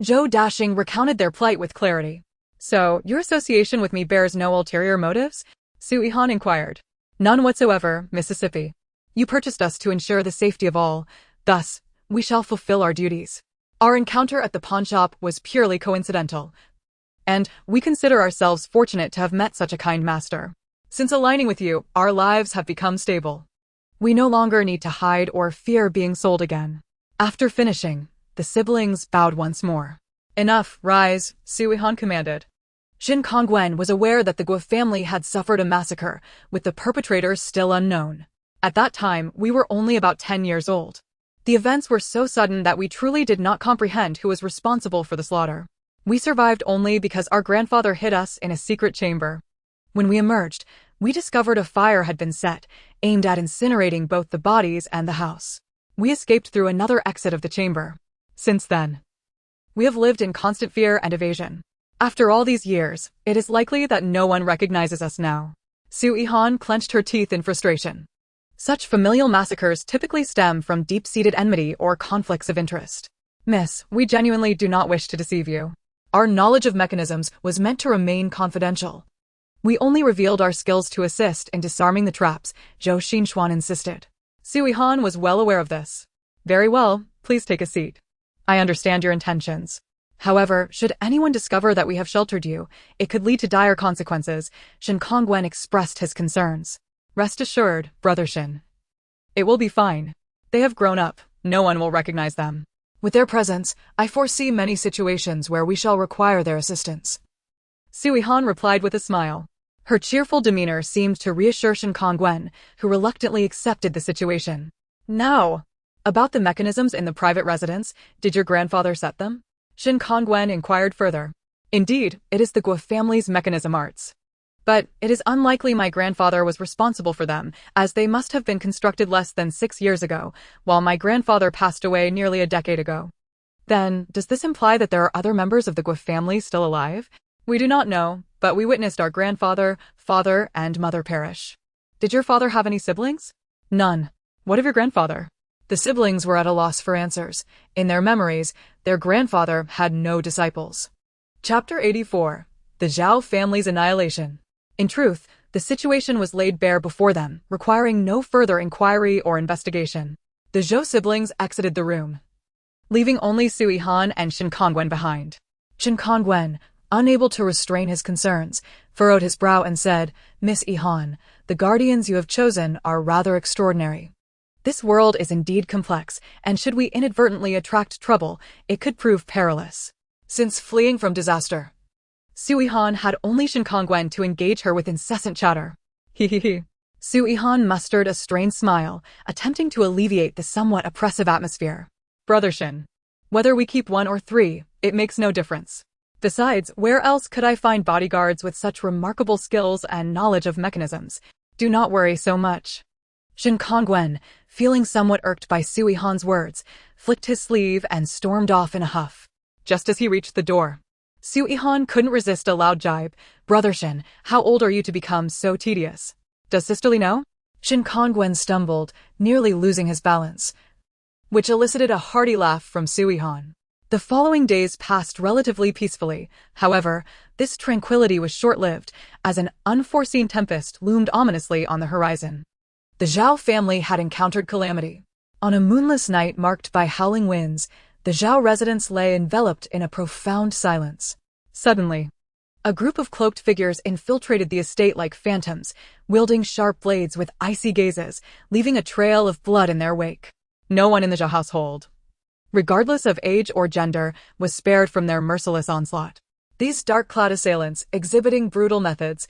Zhou Dashing recounted their plight with clarity. "So, your association with me bears no ulterior motives?" Su Yihan inquired. "None whatsoever, Mississippi. You purchased us to ensure the safety of all, thus, we shall fulfill our duties. Our encounter at the pawn shop was purely coincidental, and we consider ourselves fortunate to have met such a kind master. Since aligning with you, our lives have become stable. We no longer need to hide or fear being sold again." After finishing, the siblings bowed once more. "Enough, rise," Su Yihan commanded. Shin Kongwen was aware that the Guo family had suffered a massacre, with the perpetrators still unknown. At that time, we were only about 10 years old. The events were so sudden that we truly did not comprehend who was responsible for the slaughter. We survived only because our grandfather hid us in a secret chamber. When we emerged, we discovered a fire had been set, aimed at incinerating both the bodies and the house. We escaped through another exit of the chamber. Since then, we have lived in constant fear and evasion. After all these years, it is likely that no one recognizes us now." Su Yihan clenched her teeth in frustration. Such familial massacres typically stem from deep-seated enmity or conflicts of interest. "Miss, we genuinely do not wish to deceive you. Our knowledge of mechanisms was meant to remain confidential. We only revealed our skills to assist in disarming the traps, Zhou Xinxuan insisted. Su Yihan was well aware of this. Very well, please take a seat. I understand your intentions. However, should anyone discover that we have sheltered you, it could lead to dire consequences. Shin Kongwen expressed his concerns. Rest assured, Brother Shin. It will be fine. They have grown up. No one will recognize them. With their presence, I foresee many situations where we shall require their assistance. Su Yihan replied with a smile. Her cheerful demeanor seemed to reassure Shin Kongwen, who reluctantly accepted the situation. Now, about the mechanisms in the private residence, did your grandfather set them? Shin Kongwen inquired further. Indeed, it is the Guo family's mechanism arts. But it is unlikely my grandfather was responsible for them, as they must have been constructed less than 6 years ago, while my grandfather passed away nearly a decade ago. Then, does this imply that there are other members of the Guo family still alive? We do not know, but we witnessed our grandfather, father, and mother perish. Did your father have any siblings? None. What of your grandfather? The siblings were at a loss for answers. In their memories, their grandfather had no disciples. Chapter 84. The Zhao family's annihilation. In truth, the situation was laid bare before them, requiring no further inquiry or investigation. The Zhou siblings exited the room, leaving only Su Yihan and Shin Kongwen behind. Shin Kongwen, unable to restrain his concerns, furrowed his brow and said, Miss Yihan, the guardians you have chosen are rather extraordinary. This world is indeed complex, and should we inadvertently attract trouble, it could prove perilous. Since fleeing from disaster, Su Yihan had only Shin Kongwen to engage her with incessant chatter. He. Su Yihan mustered a strained smile, attempting to alleviate the somewhat oppressive atmosphere. Brother Shin, whether we keep 1 or 3, it makes no difference. Besides, where else could I find bodyguards with such remarkable skills and knowledge of mechanisms? Do not worry so much. Shin Kongwen, feeling somewhat irked by Su Yihan's words, flicked his sleeve and stormed off in a huff. Just as he reached the door, Su Yihan couldn't resist a loud jibe. Brother Shin, how old are you to become so tedious? Does sisterly know? Shin Kongwen stumbled, nearly losing his balance, which elicited a hearty laugh from Su Yihan. The following days passed relatively peacefully. However, this tranquility was short-lived, as an unforeseen tempest loomed ominously on the horizon. The Zhao family had encountered calamity. On a moonless night marked by howling winds, the Zhao residence lay enveloped in a profound silence. Suddenly, a group of cloaked figures infiltrated the estate like phantoms, wielding sharp blades with icy gazes, leaving a trail of blood in their wake. No one in the Zhao household, regardless of age or gender, was spared from their merciless onslaught. These dark-clad assailants, exhibiting brutal methods,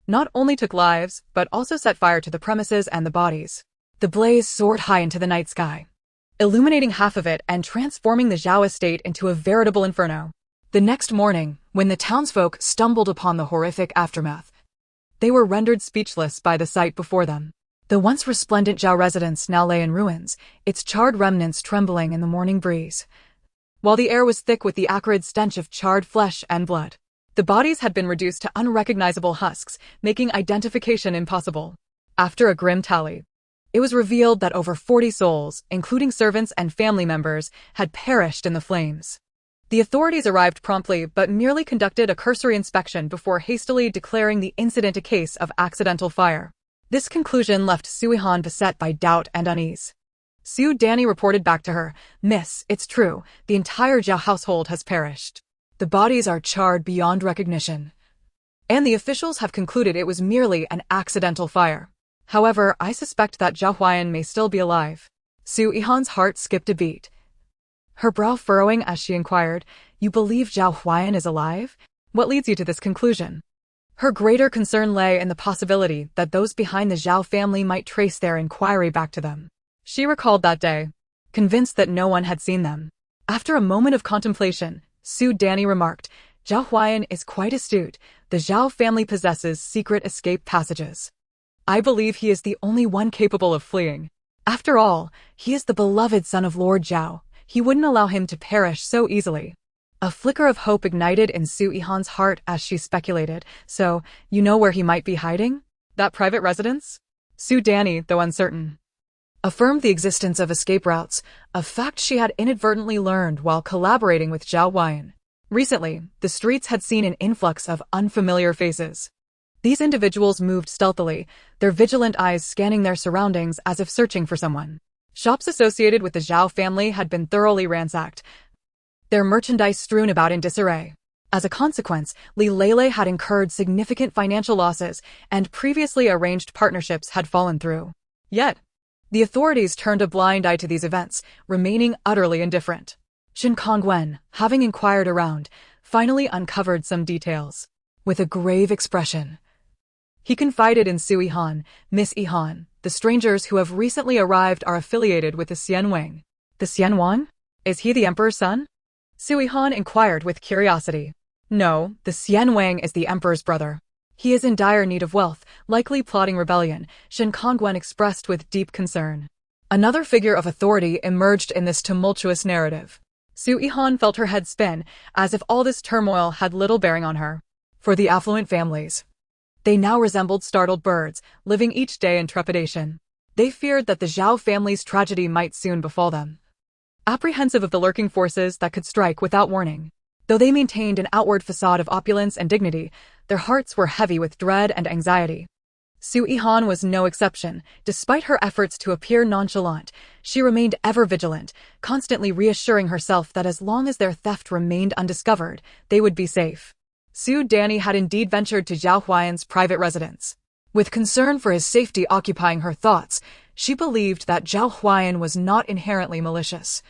not only took lives, but also set fire to the premises and the bodies. The blaze soared high into the night sky, illuminating half of it and transforming the Zhao estate into a veritable inferno. The next morning, when the townsfolk stumbled upon the horrific aftermath, they were rendered speechless by the sight before them. The once resplendent Zhao residence now lay in ruins, its charred remnants trembling in the morning breeze, while the air was thick with the acrid stench of charred flesh and blood. The bodies had been reduced to unrecognizable husks, making identification impossible. After a grim tally, it was revealed that over 40 souls, including servants and family members, had perished in the flames. The authorities arrived promptly but merely conducted a cursory inspection before hastily declaring the incident a case of accidental fire. This conclusion left Su Yihan beset by doubt and unease. Su Danny reported back to her, Miss, it's true, the entire Zhao household has perished. The bodies are charred beyond recognition, and the officials have concluded it was merely an accidental fire. However, I suspect that Zhao Huayan may still be alive. Su Yihan's heart skipped a beat, her brow furrowing as she inquired, You believe Zhao Huayan is alive? What leads you to this conclusion? Her greater concern lay in the possibility that those behind the Zhao family might trace their inquiry back to them. She recalled that day, convinced that no one had seen them. After a moment of contemplation, Su Danny remarked, Zhao Huayan is quite astute. The Zhao family possesses secret escape passages. I believe he is the only one capable of fleeing. After all, he is the beloved son of Lord Zhao. He wouldn't allow him to perish so easily. A flicker of hope ignited in Su Yihan's heart as she speculated. So, you know where he might be hiding? That private residence? Su Danny, though uncertain, affirmed the existence of escape routes, a fact she had inadvertently learned while collaborating with Zhao Huayan. Recently, the streets had seen an influx of unfamiliar faces. These individuals moved stealthily, their vigilant eyes scanning their surroundings as if searching for someone. Shops associated with the Zhao family had been thoroughly ransacked, their merchandise strewn about in disarray. As a consequence, Li Lele had incurred significant financial losses, and previously arranged partnerships had fallen through. Yet, the authorities turned a blind eye to these events, remaining utterly indifferent. Shen Kongwen, having inquired around, finally uncovered some details. With a grave expression, he confided in Su Yihan, Miss Yihan, the strangers who have recently arrived are affiliated with the Xianwang. The Xianwang? Is he the emperor's son? Su Yihan inquired with curiosity. No, the Xianwang is the emperor's brother. He is in dire need of wealth, likely plotting rebellion, Shen Kongwen expressed with deep concern. Another figure of authority emerged in this tumultuous narrative. Su Yihan felt her head spin, as if all this turmoil had little bearing on her. For the affluent families, they now resembled startled birds, living each day in trepidation. They feared that the Zhao family's tragedy might soon befall them. Apprehensive of the lurking forces that could strike without warning. Though they maintained an outward facade of opulence and dignity, their hearts were heavy with dread and anxiety. Su Yihan was no exception. Despite her efforts to appear nonchalant, she remained ever vigilant, constantly reassuring herself that as long as their theft remained undiscovered, they would be safe. Su Danny had indeed ventured to Zhao Huayan's private residence. With concern for his safety occupying her thoughts, she believed that Zhao Huayan was not inherently malicious.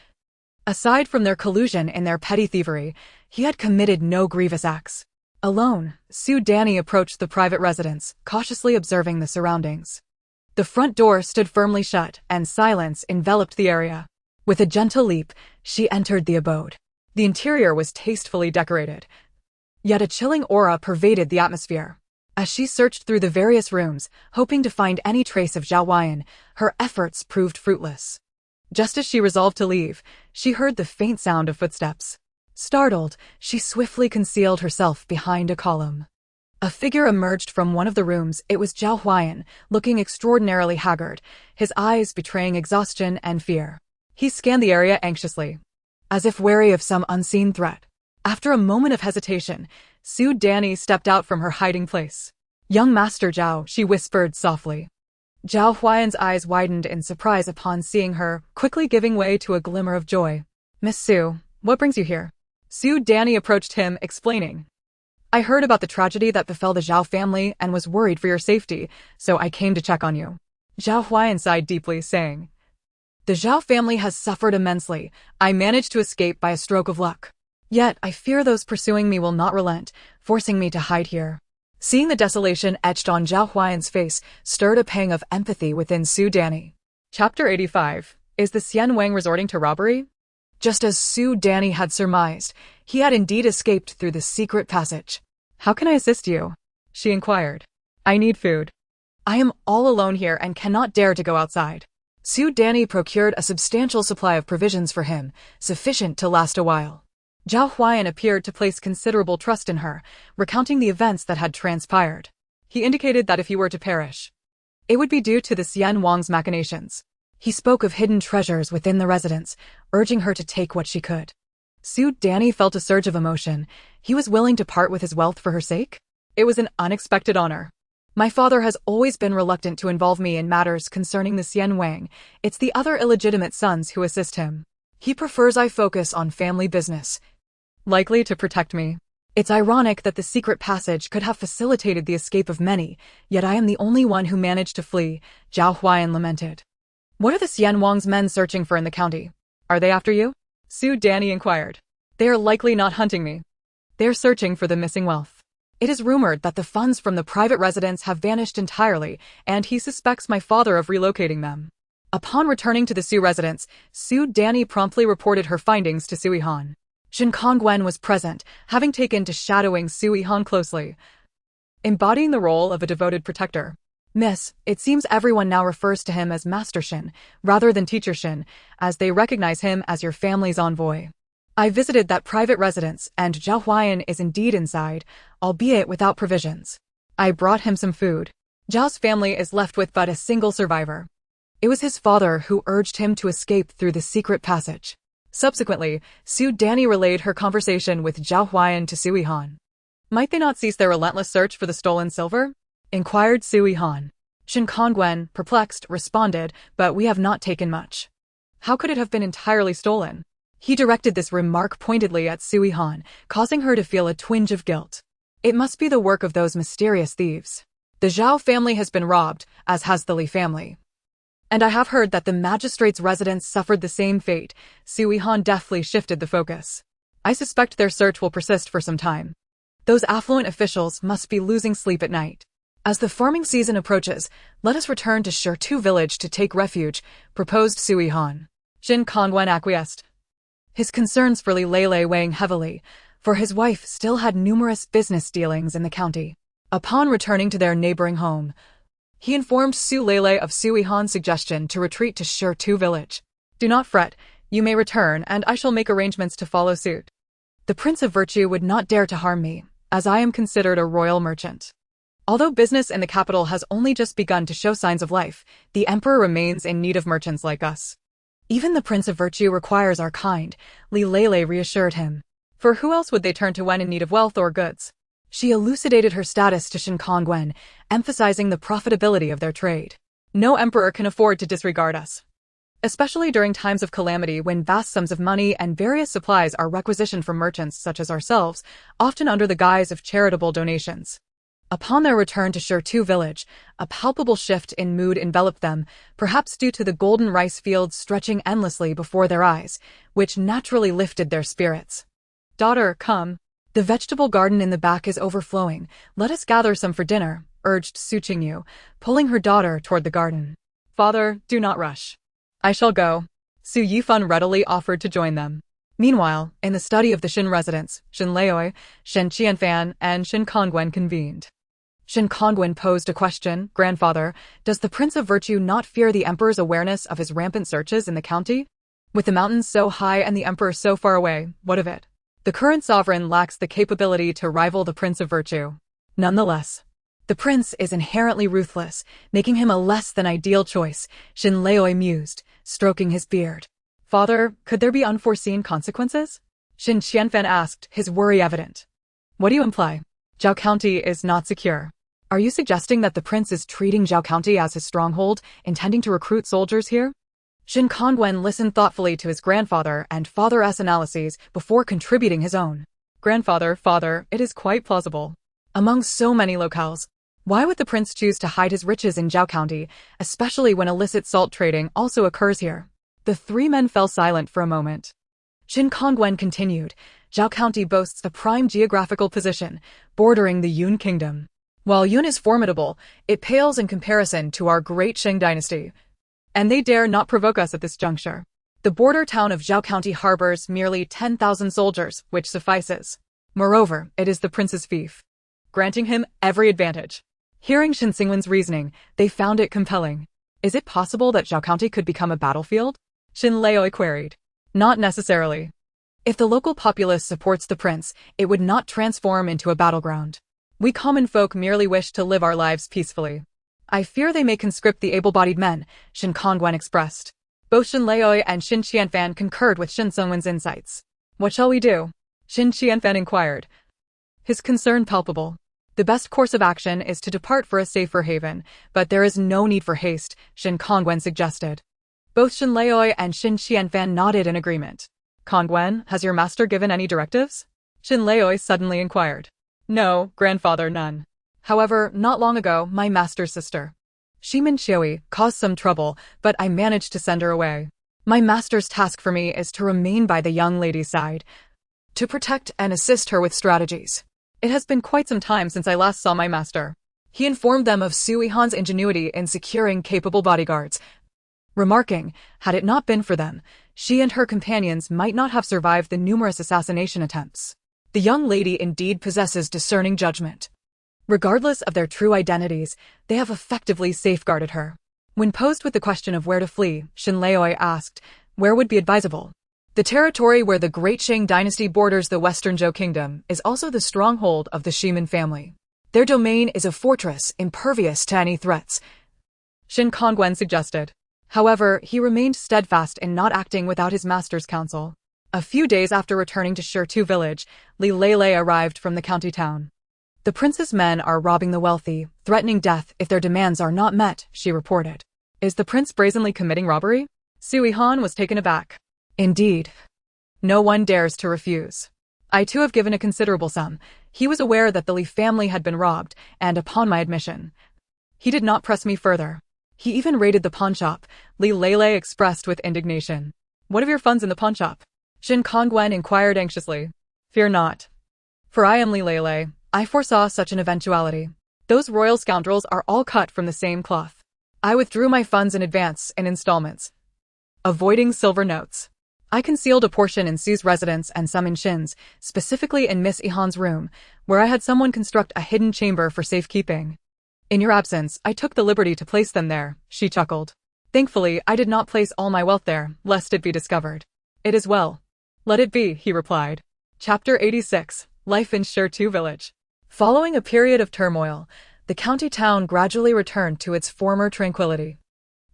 Aside from their collusion in their petty thievery, he had committed no grievous acts. Alone, Su Danny approached the private residence, cautiously observing the surroundings. The front door stood firmly shut, and silence enveloped the area. With a gentle leap, she entered the abode. The interior was tastefully decorated, yet a chilling aura pervaded the atmosphere. As she searched through the various rooms, hoping to find any trace of Zhao Huayan, her efforts proved fruitless. Just as she resolved to leave, she heard the faint sound of footsteps. Startled, she swiftly concealed herself behind a column. A figure emerged from one of the rooms. It was Zhao Huayan, looking extraordinarily haggard, his eyes betraying exhaustion and fear. He scanned the area anxiously, as if wary of some unseen threat. After a moment of hesitation, Su Danny stepped out from her hiding place. "Young Master Zhao," she whispered softly. Zhao Huayan's eyes widened in surprise upon seeing her, quickly giving way to a glimmer of joy. "Miss Su, what brings you here?" Su Danny approached him, explaining. "I heard about the tragedy that befell the Zhao family and was worried for your safety, so I came to check on you." Zhao Huayan sighed deeply, saying, "The Zhao family has suffered immensely. I managed to escape by a stroke of luck. Yet, I fear those pursuing me will not relent, forcing me to hide here." Seeing the desolation etched on Zhao Huayan's face stirred a pang of empathy within Su Danny. Chapter 85. Is the Xianwang resorting to robbery? Just as Su Danny had surmised, he had indeed escaped through the secret passage. "How can I assist you?" she inquired. "I need food. I am all alone here and cannot dare to go outside." Su Danny procured a substantial supply of provisions for him, sufficient to last a while. Zhao Huayan appeared to place considerable trust in her, recounting the events that had transpired. He indicated that if he were to perish, it would be due to the Xianwang's machinations. He spoke of hidden treasures within the residence, urging her to take what she could. Su Danny felt a surge of emotion. He was willing to part with his wealth for her sake? It was an unexpected honor. "My father has always been reluctant to involve me in matters concerning the Xianwang. It's the other illegitimate sons who assist him. He prefers I focus on family business, likely to protect me. It's ironic that the secret passage could have facilitated the escape of many, yet I am the only one who managed to flee," Zhao Huayan lamented. "What are the Xianwang's men searching for in the county? Are they after you?" Su Danny inquired. "They are likely not hunting me. They are searching for the missing wealth. It is rumored that the funds from the private residence have vanished entirely, and he suspects my father of relocating them." Upon returning to the Su residence, Su Danny promptly reported her findings to Su Yihan. Shen Kongwen was present, having taken to shadowing Su Yihan closely, embodying the role of a devoted protector. "Miss, it seems everyone now refers to him as Master Shen, rather than Teacher Shen, as they recognize him as your family's envoy. I visited that private residence, and Zhao Huayan is indeed inside, albeit without provisions. I brought him some food. Zhao's family is left with but a single survivor. It was his father who urged him to escape through the secret passage." Subsequently, Su Danny relayed her conversation with Zhao Huayan to Su Yihan. Might they not cease their relentless search for the stolen silver? Inquired Su Yihan. Shin Kongwen, perplexed, responded, but we have not taken much. How could it have been entirely stolen? He directed this remark pointedly at Su Yihan, causing her to feel a twinge of guilt. It must be the work of those mysterious thieves. The Zhao family has been robbed, as has the Li family. And I have heard that the magistrate's residence suffered the same fate. Su Yihan deftly shifted the focus. I suspect their search will persist for some time. Those affluent officials must be losing sleep at night. As the farming season approaches, let us return to Shirtu village to take refuge, proposed Su Yihan. Shin Kongwen acquiesced. His concerns for Li Lele weighing heavily, for his wife still had numerous business dealings in the county. Upon returning to their neighboring home, he informed Su Lele of Su Yihan's suggestion to retreat to Shirtu village. Do not fret, you may return and I shall make arrangements to follow suit. The Prince of Virtue would not dare to harm me, as I am considered a royal merchant. Although business in the capital has only just begun to show signs of life, the emperor remains in need of merchants like us. Even the Prince of Virtue requires our kind, Li Lele reassured him. For who else would they turn to when in need of wealth or goods? She elucidated her status to Shin Kongwen, emphasizing the profitability of their trade. No emperor can afford to disregard us, especially during times of calamity when vast sums of money and various supplies are requisitioned from merchants such as ourselves, often under the guise of charitable donations. Upon their return to Shirtu village, a palpable shift in mood enveloped them, perhaps due to the golden rice fields stretching endlessly before their eyes, which naturally lifted their spirits. Daughter, come. The vegetable garden in the back is overflowing. Let us gather some for dinner, urged Su Qingyu, pulling her daughter toward the garden. Father, do not rush. I shall go. Su Yifan readily offered to join them. Meanwhile, in the study of the Shin residents, Shin Leoi, Shin Qianfan, and Shin Kongwen convened. Shin Kongwen posed a question. Grandfather, does the Prince of Virtue not fear the Emperor's awareness of his rampant searches in the county? With the mountains so high and the Emperor so far away, what of it? The current sovereign lacks the capability to rival the Prince of Virtue. Nonetheless, the prince is inherently ruthless, making him a less than ideal choice, Shin Leoi mused, stroking his beard. Father, could there be unforeseen consequences? Shin Qianfan asked, his worry evident. What do you imply? Zhao County is not secure. Are you suggesting that the prince is treating Zhao County as his stronghold, intending to recruit soldiers here? Shin Kongwen listened thoughtfully to his grandfather and father's analyses before contributing his own. Grandfather, father, it is quite plausible. Among so many locales, why would the prince choose to hide his riches in Zhao County, especially when illicit salt trading also occurs here? The three men fell silent for a moment. Shin Kongwen continued, Zhao County boasts a prime geographical position, bordering the Yun Kingdom. While Yun is formidable, it pales in comparison to our great Shang dynasty. And they dare not provoke us at this juncture. The border town of Zhao County harbors merely 10,000 soldiers, which suffices. Moreover, it is the prince's fief, granting him every advantage. Hearing Shin Xingwen's reasoning, they found it compelling. Is it possible that Zhao County could become a battlefield? Shin Leoi queried. Not necessarily. If the local populace supports the prince, it would not transform into a battleground. We common folk merely wish to live our lives peacefully. I fear they may conscript the able-bodied men, Shin Kongwen expressed. Both Shin Leoi and Shin Qianfan concurred with Shin Xingwen's insights. What shall we do? Shin Qianfan inquired, his concern palpable. The best course of action is to depart for a safer haven, but there is no need for haste, Shin Kongwen suggested. Both Shin Leoi and Shin Qianfan nodded in agreement. Kongwen, has your master given any directives? Shin Leoi suddenly inquired. No, grandfather, none. However, not long ago, my master's sister, Shimin Xiui, caused some trouble, but I managed to send her away. My master's task for me is to remain by the young lady's side, to protect and assist her with strategies. It has been quite some time since I last saw my master. He informed them of Su Yihan's ingenuity in securing capable bodyguards, remarking, had it not been for them, she and her companions might not have survived the numerous assassination attempts. The young lady indeed possesses discerning judgment. Regardless of their true identities, they have effectively safeguarded her. When posed with the question of where to flee, Shin Leoi asked, where would be advisable? The territory where the Great Shang dynasty borders the Western Zhou Kingdom is also the stronghold of the Shimin family. Their domain is a fortress impervious to any threats, Shin Kongwen suggested. However, he remained steadfast in not acting without his master's counsel. A few days after returning to Shirtu village, Li Lele arrived from the county town. The prince's men are robbing the wealthy, threatening death if their demands are not met, she reported. Is the prince brazenly committing robbery? Su Yihan was taken aback. Indeed. No one dares to refuse. I too have given a considerable sum. He was aware that the Li family had been robbed, and upon my admission, he did not press me further. He even raided the pawnshop, Li Lele expressed with indignation. What of your funds in the pawnshop? Shin Kongwen inquired anxiously. Fear not. For I am Li Lele. I foresaw such an eventuality. Those royal scoundrels are all cut from the same cloth. I withdrew my funds in advance in installments, avoiding silver notes. I concealed a portion in Su's residence and some in Shin's, specifically in Miss Yihan's room, where I had someone construct a hidden chamber for safekeeping. In your absence, I took the liberty to place them there, she chuckled. Thankfully, I did not place all my wealth there, lest it be discovered. It is well. Let it be, he replied. Chapter 86, Life in Shirtu Village. Following a period of turmoil, the county town gradually returned to its former tranquility.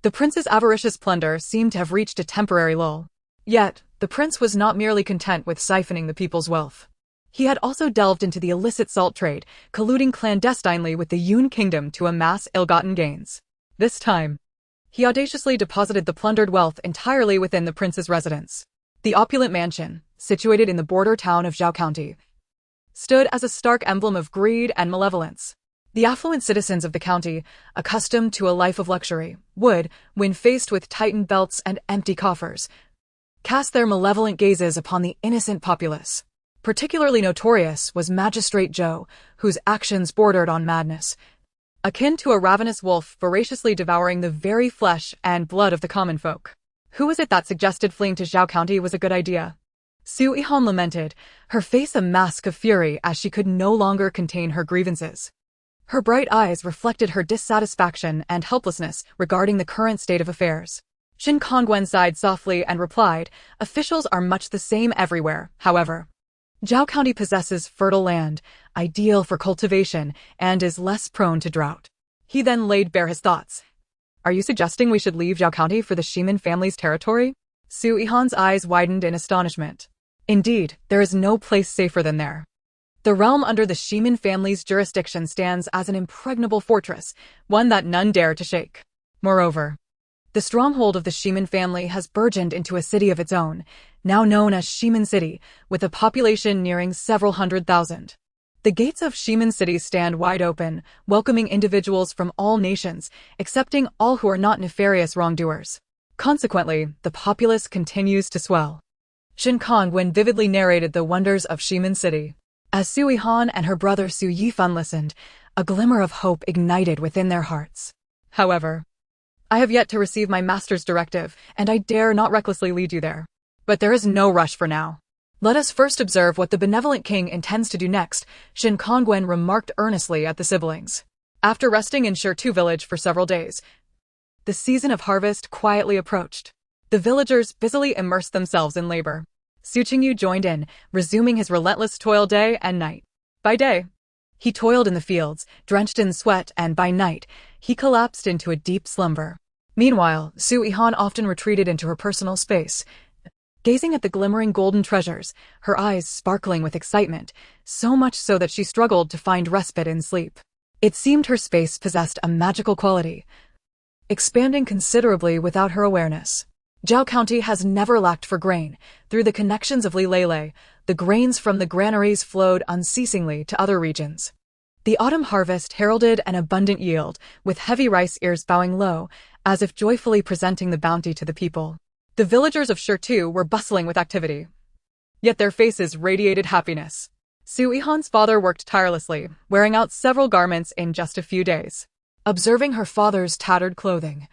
The prince's avaricious plunder seemed to have reached a temporary lull. Yet, the prince was not merely content with siphoning the people's wealth. He had also delved into the illicit salt trade, colluding clandestinely with the Yun kingdom to amass ill-gotten gains. This time, he audaciously deposited the plundered wealth entirely within the prince's residence. The opulent mansion, situated in the border town of Zhao County, stood as a stark emblem of greed and malevolence. The affluent citizens of the county, accustomed to a life of luxury, would, when faced with tightened belts and empty coffers, cast their malevolent gazes upon the innocent populace. Particularly notorious was Magistrate Zhou, whose actions bordered on madness, akin to a ravenous wolf voraciously devouring the very flesh and blood of the common folk. Who was it that suggested fleeing to Zhao County was a good idea? Su Yihan lamented, her face a mask of fury as she could no longer contain her grievances. Her bright eyes reflected her dissatisfaction and helplessness regarding the current state of affairs. Shin Kongwen sighed softly and replied, officials are much the same everywhere, however. Zhao County possesses fertile land, ideal for cultivation, and is less prone to drought. He then laid bare his thoughts. Are you suggesting we should leave Zhao County for the Shimin family's territory? Su Yihan's eyes widened in astonishment. Indeed, there is no place safer than there. The realm under the Shimin family's jurisdiction stands as an impregnable fortress, one that none dare to shake. Moreover, the stronghold of the Shimin family has burgeoned into a city of its own, now known as Shimin City, with a population nearing several 100,000. The gates of Shimin City stand wide open, welcoming individuals from all nations, accepting all who are not nefarious wrongdoers. Consequently, the populace continues to swell. Shin Kongwen vividly narrated the wonders of Shimin City. As Su Yihan and her brother Su Yihan listened, a glimmer of hope ignited within their hearts. However, I have yet to receive my master's directive, and I dare not recklessly lead you there. But there is no rush for now. Let us first observe what the benevolent king intends to do next, Shin Kongwen remarked earnestly at the siblings. After resting in Shirtu village for several days, the season of harvest quietly approached. The villagers busily immersed themselves in labor. Su Qingyu joined in, resuming his relentless toil day and night. By day, he toiled in the fields, drenched in sweat, and by night, he collapsed into a deep slumber. Meanwhile, Su Yihan often retreated into her personal space, gazing at the glimmering golden treasures, her eyes sparkling with excitement, so much so that she struggled to find respite in sleep. It seemed her space possessed a magical quality, expanding considerably without her awareness. Zhao County has never lacked for grain. Through the connections of Li Lele, the grains from the granaries flowed unceasingly to other regions. The autumn harvest heralded an abundant yield, with heavy rice ears bowing low, as if joyfully presenting the bounty to the people. The villagers of Shirtu were bustling with activity, yet their faces radiated happiness. Su Yihan's father worked tirelessly, wearing out several garments in just a few days. Observing her father's tattered clothing,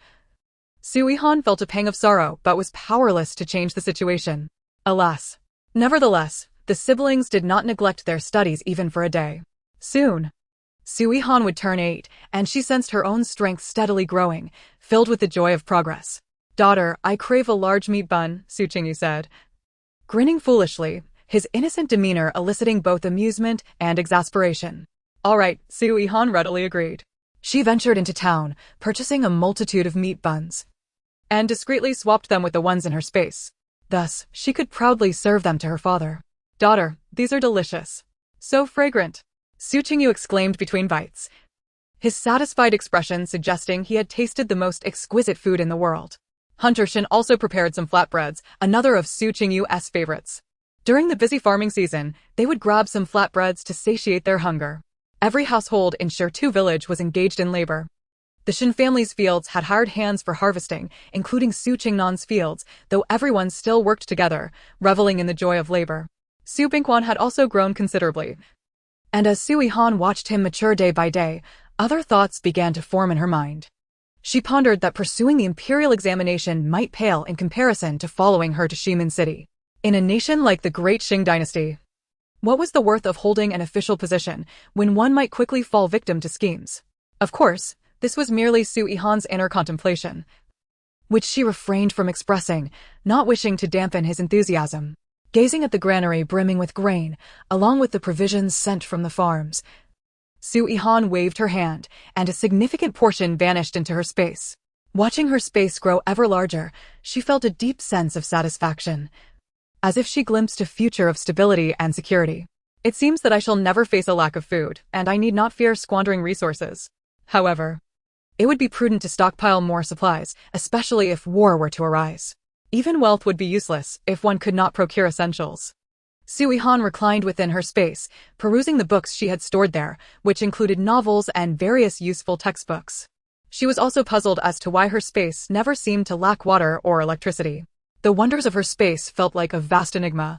Su Yihan felt a pang of sorrow but was powerless to change the situation. Alas. Nevertheless, the siblings did not neglect their studies even for a day. Soon, Su Yihan would turn 8, and she sensed her own strength steadily growing, filled with the joy of progress. Daughter, I crave a large meat bun, Su Qingyu said. Grinning foolishly, his innocent demeanor eliciting both amusement and exasperation. All right, Su Yihan readily agreed. She ventured into town, purchasing a multitude of meat buns, and discreetly swapped them with the ones in her space. Thus, she could proudly serve them to her father. "Daughter, these are delicious. So fragrant," Su Qingyu exclaimed between bites, his satisfied expression suggesting he had tasted the most exquisite food in the world. Hunter Shin also prepared some flatbreads, another of Su Qingyu's favorites. During the busy farming season, they would grab some flatbreads to satiate their hunger. Every household in Shertu village was engaged in labor. The Shin family's fields had hired hands for harvesting, including Su Qingnan's fields, though everyone still worked together, reveling in the joy of labor. Su Bingquan had also grown considerably. And as Su Yihan watched him mature day by day, other thoughts began to form in her mind. She pondered that pursuing the imperial examination might pale in comparison to following her to Shimin City. In a nation like the Great Qing dynasty, what was the worth of holding an official position when one might quickly fall victim to schemes? Of course, this was merely Su Yihan's inner contemplation, which she refrained from expressing, not wishing to dampen his enthusiasm. Gazing at the granary brimming with grain, along with the provisions sent from the farms, Su Yihan waved her hand, and a significant portion vanished into her space. Watching her space grow ever larger, she felt a deep sense of satisfaction, as if she glimpsed a future of stability and security. "It seems that I shall never face a lack of food, and I need not fear squandering resources. However, it would be prudent to stockpile more supplies, especially if war were to arise. Even wealth would be useless if one could not procure essentials." Su Yihan reclined within her space, perusing the books she had stored there, which included novels and various useful textbooks. She was also puzzled as to why her space never seemed to lack water or electricity. The wonders of her space felt like a vast enigma,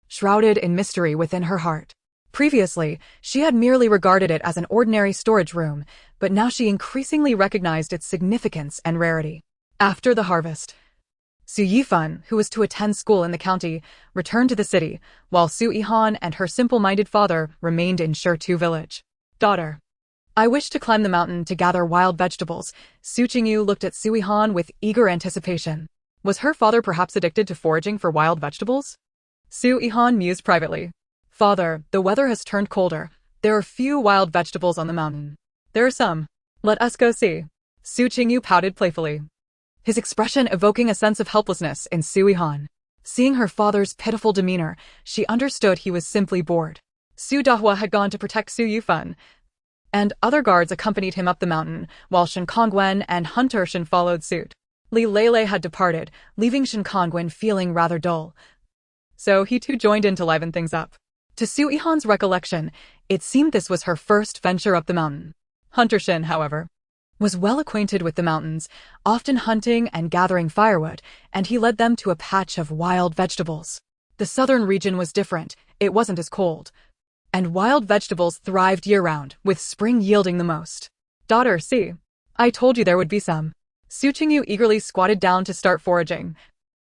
shrouded in mystery within her heart. Previously, she had merely regarded it as an ordinary storage room, but now she increasingly recognized its significance and rarity. After the harvest, Su Yihan, who was to attend school in the county, returned to the city, while Su Yihan and her simple-minded father remained in Shertu village. "Daughter, I wish to climb the mountain to gather wild vegetables." Su Qingyu looked at Su Yihan with eager anticipation. Was her father perhaps addicted to foraging for wild vegetables? Su Yihan mused privately. "Father, the weather has turned colder. There are few wild vegetables on the mountain." "There are some. Let us go see." Su Qingyu pouted playfully, his expression evoking a sense of helplessness in Su Yihan. Seeing her father's pitiful demeanor, she understood he was simply bored. Su Donghua had gone to protect Su Yihan, and other guards accompanied him up the mountain, while Shen Kongwen and Hunter Shen followed suit. Li Lele had departed, leaving Shen Kongwen feeling rather dull, so he too joined in to liven things up. To Su Yihan's recollection, it seemed this was her first venture up the mountain. Hunter Shen, however, was well acquainted with the mountains, often hunting and gathering firewood, and he led them to a patch of wild vegetables. The southern region was different, it wasn't as cold, and wild vegetables thrived year-round, with spring yielding the most. "Daughter, see. I told you there would be some." Su Qingyu eagerly squatted down to start foraging,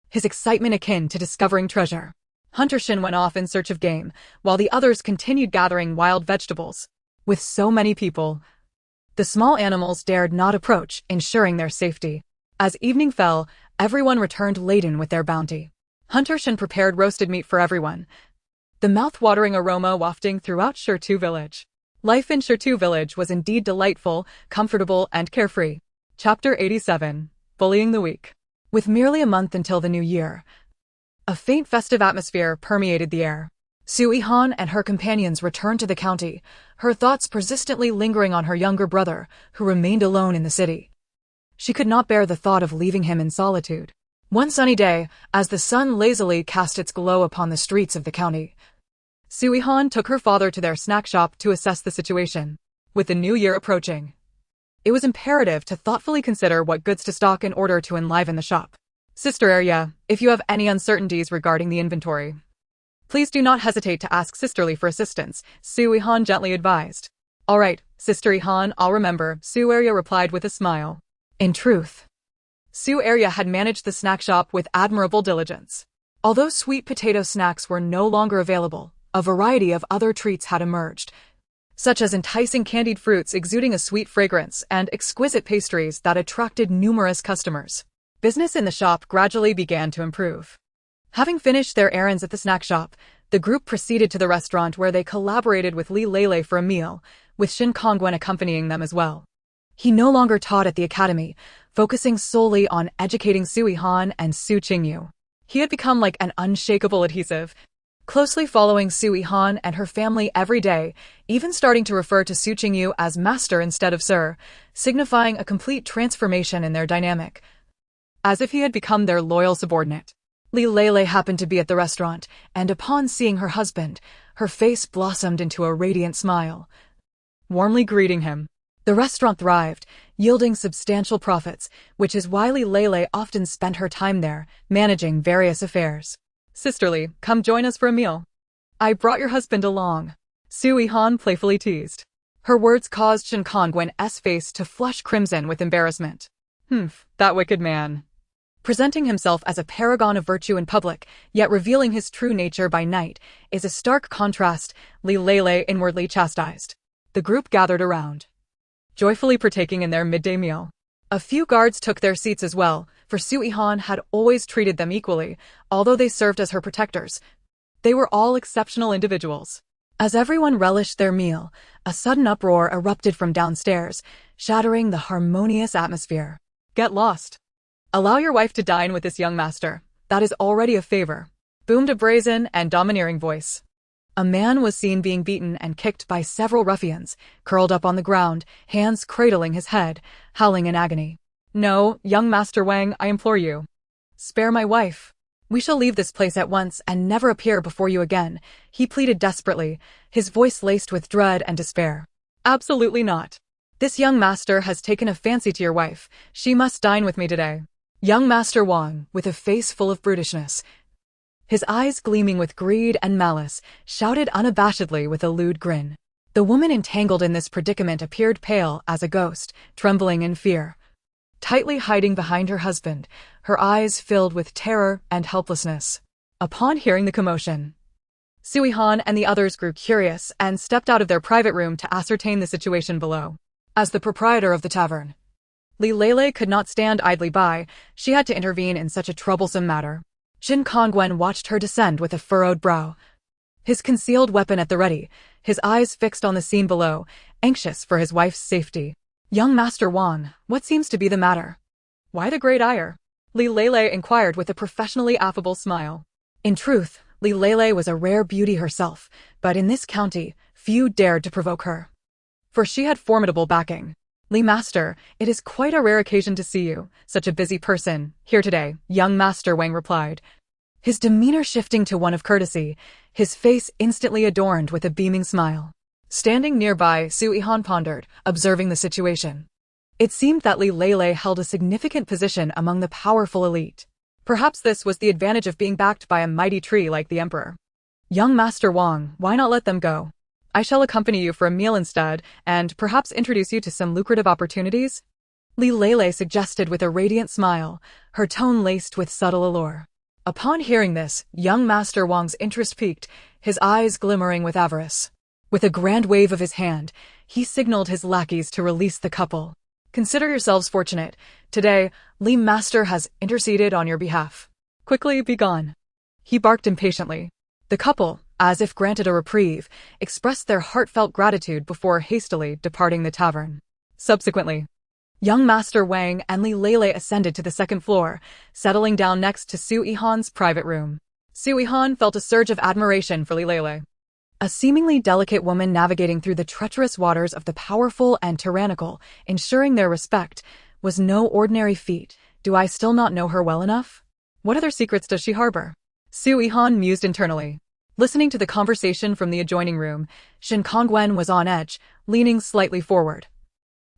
his excitement akin to discovering treasure. Hunter Shin went off in search of game, while the others continued gathering wild vegetables. With so many people, the small animals dared not approach, ensuring their safety. As evening fell, everyone returned laden with their bounty. Hunter Shin prepared roasted meat for everyone, the mouth-watering aroma wafting throughout Shertu village. Life in Shertu village was indeed delightful, comfortable, and carefree. Chapter 87. Bullying the Weak. With merely a month until the new year, a faint festive atmosphere permeated the air. Su Yihan and her companions returned to the county, her thoughts persistently lingering on her younger brother, who remained alone in the city. She could not bear the thought of leaving him in solitude. One sunny day, as the sun lazily cast its glow upon the streets of the county, Su Yihan took her father to their snack shop to assess the situation. With the new year approaching, it was imperative to thoughtfully consider what goods to stock in order to enliven the shop. "Sister Arya, if you have any uncertainties regarding the inventory, please do not hesitate to ask Sisterly for assistance," Su Yihan gently advised. "All right, Sister Yihan, I'll remember," Su Arya replied with a smile. In truth, Su Arya had managed the snack shop with admirable diligence. Although sweet potato snacks were no longer available, a variety of other treats had emerged, such as enticing candied fruits exuding a sweet fragrance and exquisite pastries that attracted numerous customers. Business in the shop gradually began to improve. Having finished their errands at the snack shop, the group proceeded to the restaurant where they collaborated with Li Lele for a meal, with Shin Kongwen accompanying them as well. He no longer taught at the academy, focusing solely on educating Su Yihan and Su Qingyu. He had become like an unshakable adhesive, closely following Su Yihan and her family every day, even starting to refer to Su Qingyu as master instead of sir, signifying a complete transformation in their dynamic, as if he had become their loyal subordinate. Li Lele happened to be at the restaurant, and upon seeing her husband, her face blossomed into a radiant smile, warmly greeting him. The restaurant thrived, yielding substantial profits, which is why Li Lele often spent her time there, managing various affairs. Sisterly, come join us for a meal. I brought your husband along, Su Yihan playfully teased. Her words caused Shen Kongwen's face to flush crimson with embarrassment. That wicked man. Presenting himself as a paragon of virtue in public, yet revealing his true nature by night, is a stark contrast, Li Lele inwardly chastised. The group gathered around, joyfully partaking in their midday meal. A few guards took their seats as well, for Su Yihan had always treated them equally, although they served as her protectors. They were all exceptional individuals. As everyone relished their meal, a sudden uproar erupted from downstairs, shattering the harmonious atmosphere. Get lost. Allow your wife to dine with this young master. That is already a favor, boomed a brazen and domineering voice. A man was seen being beaten and kicked by several ruffians, curled up on the ground, hands cradling his head, howling in agony. No, young Master Wang, I implore you. Spare my wife. We shall leave this place at once and never appear before you again, he pleaded desperately, his voice laced with dread and despair. Absolutely not. This young master has taken a fancy to your wife. She must dine with me today. Young Master Wang, with a face full of brutishness, his eyes gleaming with greed and malice, shouted unabashedly with a lewd grin. The woman entangled in this predicament appeared pale as a ghost, trembling in fear, tightly hiding behind her husband, her eyes filled with terror and helplessness. Upon hearing the commotion, Su Yihan and the others grew curious and stepped out of their private room to ascertain the situation below. As the proprietor of the tavern, Li Lele could not stand idly by. She had to intervene in such a troublesome matter. Shen Kongwen watched her descend with a furrowed brow, his concealed weapon at the ready, his eyes fixed on the scene below, anxious for his wife's safety. Young Master Wang, what seems to be the matter? Why the great ire? Li Lele inquired with a professionally affable smile. In truth, Li Lele was a rare beauty herself, but in this county, few dared to provoke her, for she had formidable backing. Li Master, it is quite a rare occasion to see you, such a busy person, here today, young Master Wang replied, his demeanor shifting to one of courtesy, his face instantly adorned with a beaming smile. Standing nearby, Su Yihan pondered, observing the situation. It seemed that Li Lele held a significant position among the powerful elite. Perhaps this was the advantage of being backed by a mighty tree like the Emperor. Young Master Wang, why not let them go? I shall accompany you for a meal instead, and perhaps introduce you to some lucrative opportunities? Li Lele suggested with a radiant smile, her tone laced with subtle allure. Upon hearing this, young Master Wang's interest peaked, his eyes glimmering with avarice. With a grand wave of his hand, he signaled his lackeys to release the couple. Consider yourselves fortunate. Today, Li Master has interceded on your behalf. Quickly be gone. He barked impatiently. The couple, as if granted a reprieve, expressed their heartfelt gratitude before hastily departing the tavern. Subsequently, young Master Wang and Li Lele ascended to the second floor, settling down next to Su Yihan's private room. Su Yihan felt a surge of admiration for Li Lele. A seemingly delicate woman navigating through the treacherous waters of the powerful and tyrannical, ensuring their respect, was no ordinary feat. Do I still not know her well enough? What other secrets does she harbor? Su Yihan mused internally. Listening to the conversation from the adjoining room, Shen Kongwen was on edge, leaning slightly forward,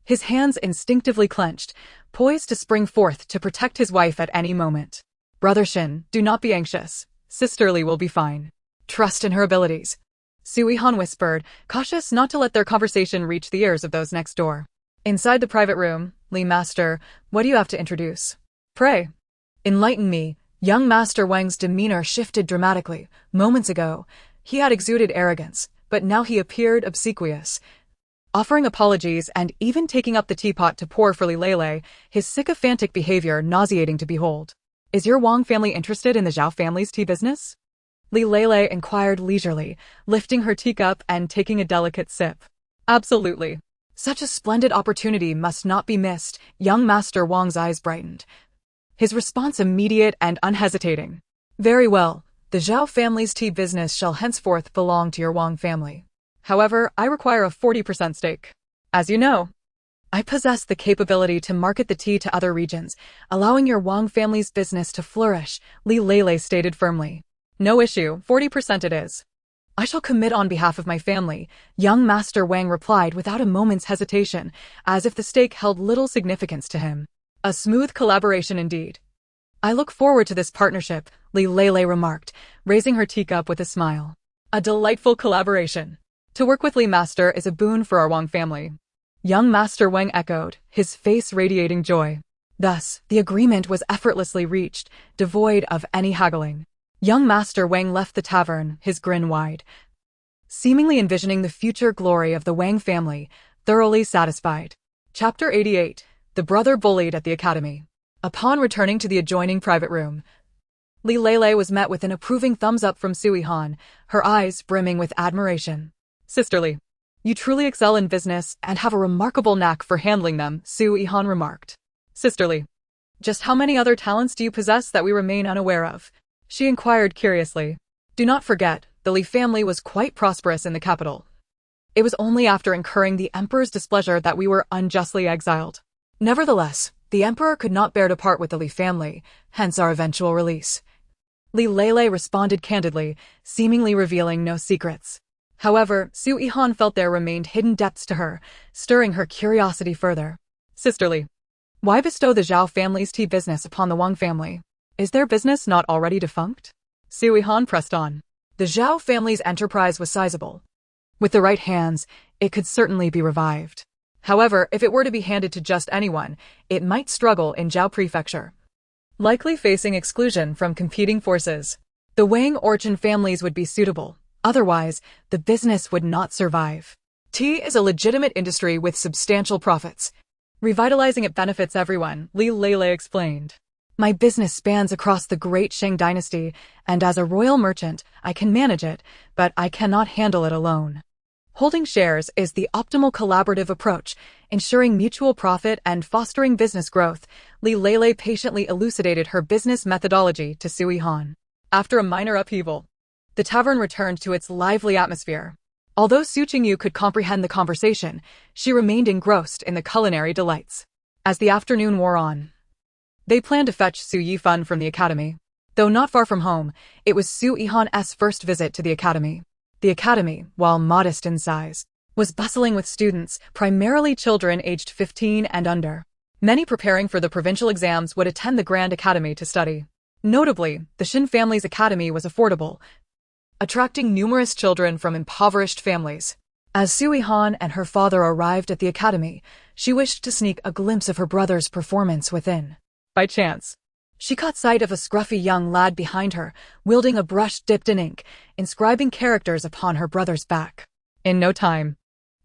his hands instinctively clenched, poised to spring forth to protect his wife at any moment. Brother Shen, do not be anxious. Sisterly will be fine. Trust in her abilities. Su Yihan whispered, cautious not to let their conversation reach the ears of those next door. Inside the private room, Li Master, what do you have to introduce? Pray, enlighten me. Young Master Wang's demeanor shifted dramatically. Moments ago, he had exuded arrogance, but now he appeared obsequious, offering apologies and even taking up the teapot to pour for Li Lele, his sycophantic behavior nauseating to behold. Is your Wang family interested in the Zhao family's tea business? Li Lele inquired leisurely, lifting her teacup and taking a delicate sip. Absolutely. Such a splendid opportunity must not be missed. Young Master Wang's eyes brightened, his response immediate and unhesitating. Very well. The Zhao family's tea business shall henceforth belong to your Wang family. However, I require a 40% stake. As you know, I possess the capability to market the tea to other regions, allowing your Wang family's business to flourish, Li Lele stated firmly. No issue, 40% it is. I shall commit on behalf of my family, young Master Wang replied without a moment's hesitation, as if the stake held little significance to him. A smooth collaboration indeed. I look forward to this partnership, Li Lele remarked, raising her teacup with a smile. A delightful collaboration. To work with Li Master is a boon for our Wang family. Young Master Wang echoed, his face radiating joy. Thus, the agreement was effortlessly reached, devoid of any haggling. Young Master Wang left the tavern, his grin wide, seemingly envisioning the future glory of the Wang family, thoroughly satisfied. Chapter 88. The Brother Bullied at the Academy. Upon returning to the adjoining private room, Li Lele was met with an approving thumbs up from Su Yihan, her eyes brimming with admiration. Sisterly, you truly excel in business and have a remarkable knack for handling them, Su Yihan remarked. Sisterly, just how many other talents do you possess that we remain unaware of? She inquired curiously. Do not forget, the Li family was quite prosperous in the capital. It was only after incurring the emperor's displeasure that we were unjustly exiled. Nevertheless, the emperor could not bear to part with the Li family, hence our eventual release. Li Lele responded candidly, seemingly revealing no secrets. However, Su Yihan felt there remained hidden depths to her, stirring her curiosity further. Sisterly, why bestow the Zhao family's tea business upon the Wang family? Is their business not already defunct? Su Yihan pressed on. The Zhao family's enterprise was sizable. With the right hands, it could certainly be revived. However, if it were to be handed to just anyone, it might struggle in Zhao Prefecture, likely facing exclusion from competing forces. The Wang Orchan families would be suitable. Otherwise, the business would not survive. Tea is a legitimate industry with substantial profits. Revitalizing it benefits everyone, Li Lele explained. My business spans across the great Shang dynasty, and as a royal merchant, I can manage it, but I cannot handle it alone. Holding shares is the optimal collaborative approach, ensuring mutual profit and fostering business growth. Li Lele patiently elucidated her business methodology to Su Yihan. After a minor upheaval, the tavern returned to its lively atmosphere. Although Su Qingyu could comprehend the conversation, she remained engrossed in the culinary delights. As the afternoon wore on, they planned to fetch Su Yihan from the academy. Though not far from home, it was Su Yihan's first visit to the academy. The academy, while modest in size, was bustling with students, primarily children aged 15 and under. Many preparing for the provincial exams would attend the Grand Academy to study. Notably, the Shin family's academy was affordable, attracting numerous children from impoverished families. As Su Yihan and her father arrived at the academy, she wished to sneak a glimpse of her brother's performance within. By chance, she caught sight of a scruffy young lad behind her, wielding a brush dipped in ink, inscribing characters upon her brother's back. In no time,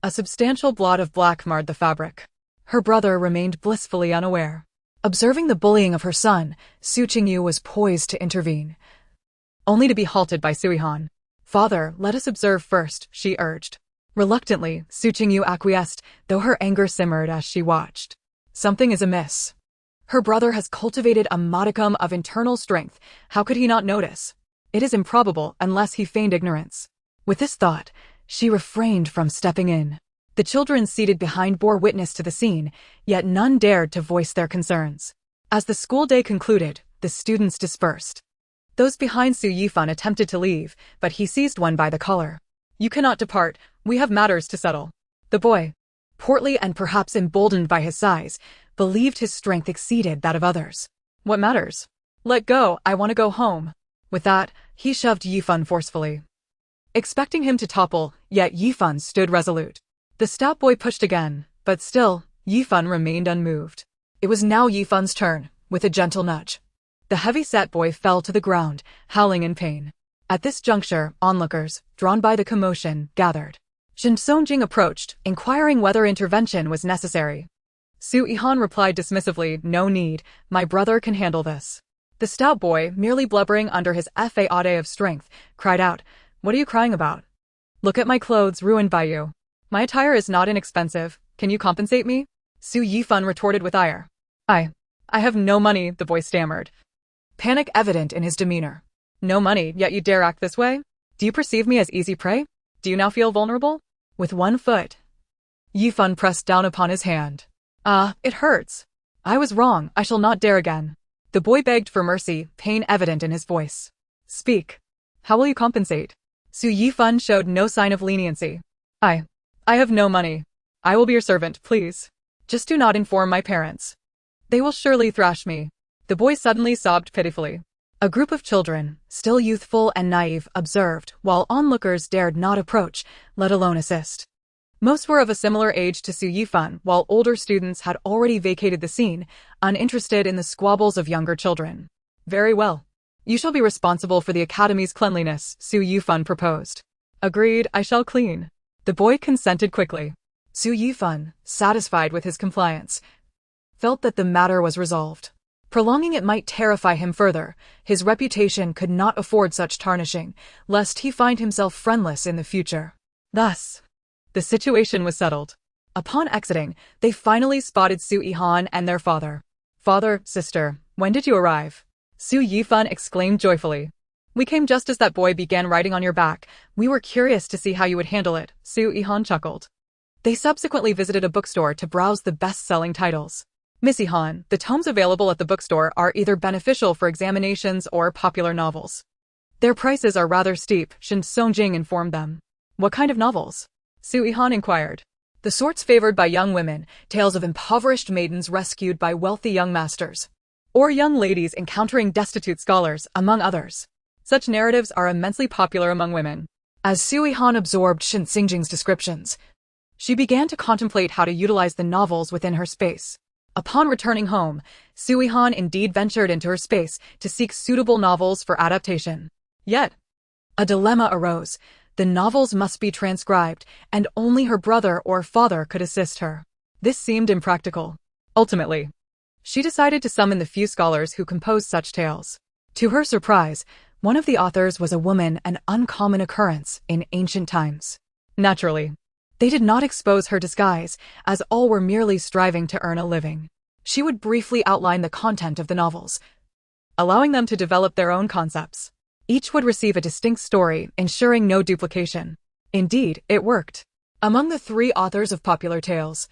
a substantial blot of black marred the fabric. Her brother remained blissfully unaware. Observing the bullying of her son, Su Qingyu was poised to intervene, only to be halted by Su Yihan. Father, let us observe first, she urged. Reluctantly, Su Qingyu acquiesced, though her anger simmered as she watched. Something is amiss. Her brother has cultivated a modicum of internal strength. How could he not notice? It is improbable unless he feigned ignorance. With this thought, she refrained from stepping in. The children seated behind bore witness to the scene, yet none dared to voice their concerns. As the school day concluded, the students dispersed. Those behind Su Yihan attempted to leave, but he seized one by the collar. You cannot depart, we have matters to settle. The boy, portly and perhaps emboldened by his size, believed his strength exceeded that of others. What matters? Let go, I want to go home. With that, he shoved Yihan forcefully, expecting him to topple, yet Yihan stood resolute. The stout boy pushed again, but still, Yihan remained unmoved. It was now Yifan's turn, with a gentle nudge. The heavy-set boy fell to the ground, howling in pain. At this juncture, onlookers, drawn by the commotion, gathered. Shin Songjing approached, inquiring whether intervention was necessary. Su Yihan replied dismissively, no need, my brother can handle this. The stout boy, merely blubbering under his faade of strength, cried out, what are you crying about? Look at my clothes ruined by you. My attire is not inexpensive, can you compensate me? Su Yihan retorted with ire. I have no money, the boy stammered, panic evident in his demeanor. No money, yet you dare act this way? Do you perceive me as easy prey? Do you now feel vulnerable? With one foot, Yifan pressed down upon his hand. It hurts. I was wrong, I shall not dare again. The boy begged for mercy, pain evident in his voice. Speak. How will you compensate? Su Yifan showed no sign of leniency. I have no money. I will be your servant, please. Just do not inform my parents. They will surely thrash me. The boy suddenly sobbed pitifully. A group of children, still youthful and naive, observed, while onlookers dared not approach, let alone assist. Most were of a similar age to Su Yifan, while older students had already vacated the scene, uninterested in the squabbles of younger children. Very well. You shall be responsible for the academy's cleanliness, Su Yifan proposed. Agreed, I shall clean. The boy consented quickly. Su Yifan, satisfied with his compliance, felt that the matter was resolved. Prolonging it might terrify him further. His reputation could not afford such tarnishing, lest he find himself friendless in the future. Thus, the situation was settled. Upon exiting, they finally spotted Su Yihan and their father. Father, sister, when did you arrive? Su Yifan exclaimed joyfully. We came just as that boy began riding on your back. We were curious to see how you would handle it, Su Yihan chuckled. They subsequently visited a bookstore to browse the best-selling titles. Miss Yihan, the tomes available at the bookstore are either beneficial for examinations or popular novels. Their prices are rather steep, Shin Songjing informed them. What kind of novels? Su Yihan inquired. The sorts favored by young women, tales of impoverished maidens rescued by wealthy young masters, or young ladies encountering destitute scholars, among others. Such narratives are immensely popular among women. As Su Yihan absorbed Shin Songjing's descriptions, she began to contemplate how to utilize the novels within her space. Upon returning home, Su Yihan indeed ventured into her space to seek suitable novels for adaptation. Yet, a dilemma arose. The novels must be transcribed, and only her brother or father could assist her. This seemed impractical. Ultimately, she decided to summon the few scholars who composed such tales. To her surprise, one of the authors was a woman, an uncommon occurrence in ancient times. Naturally, they did not expose her disguise, as all were merely striving to earn a living. She would briefly outline the content of the novels, allowing them to develop their own concepts. Each would receive a distinct story, ensuring no duplication. Indeed, it worked. Among the three authors of popular tales,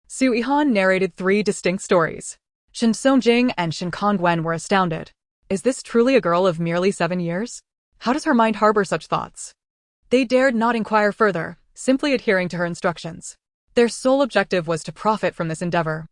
Su Yihan narrated 3 distinct stories. Shin Songjing and Shin Kongwen were astounded. Is this truly a girl of merely 7 years? How does her mind harbor such thoughts? They dared not inquire further, simply adhering to her instructions. Their sole objective was to profit from this endeavor.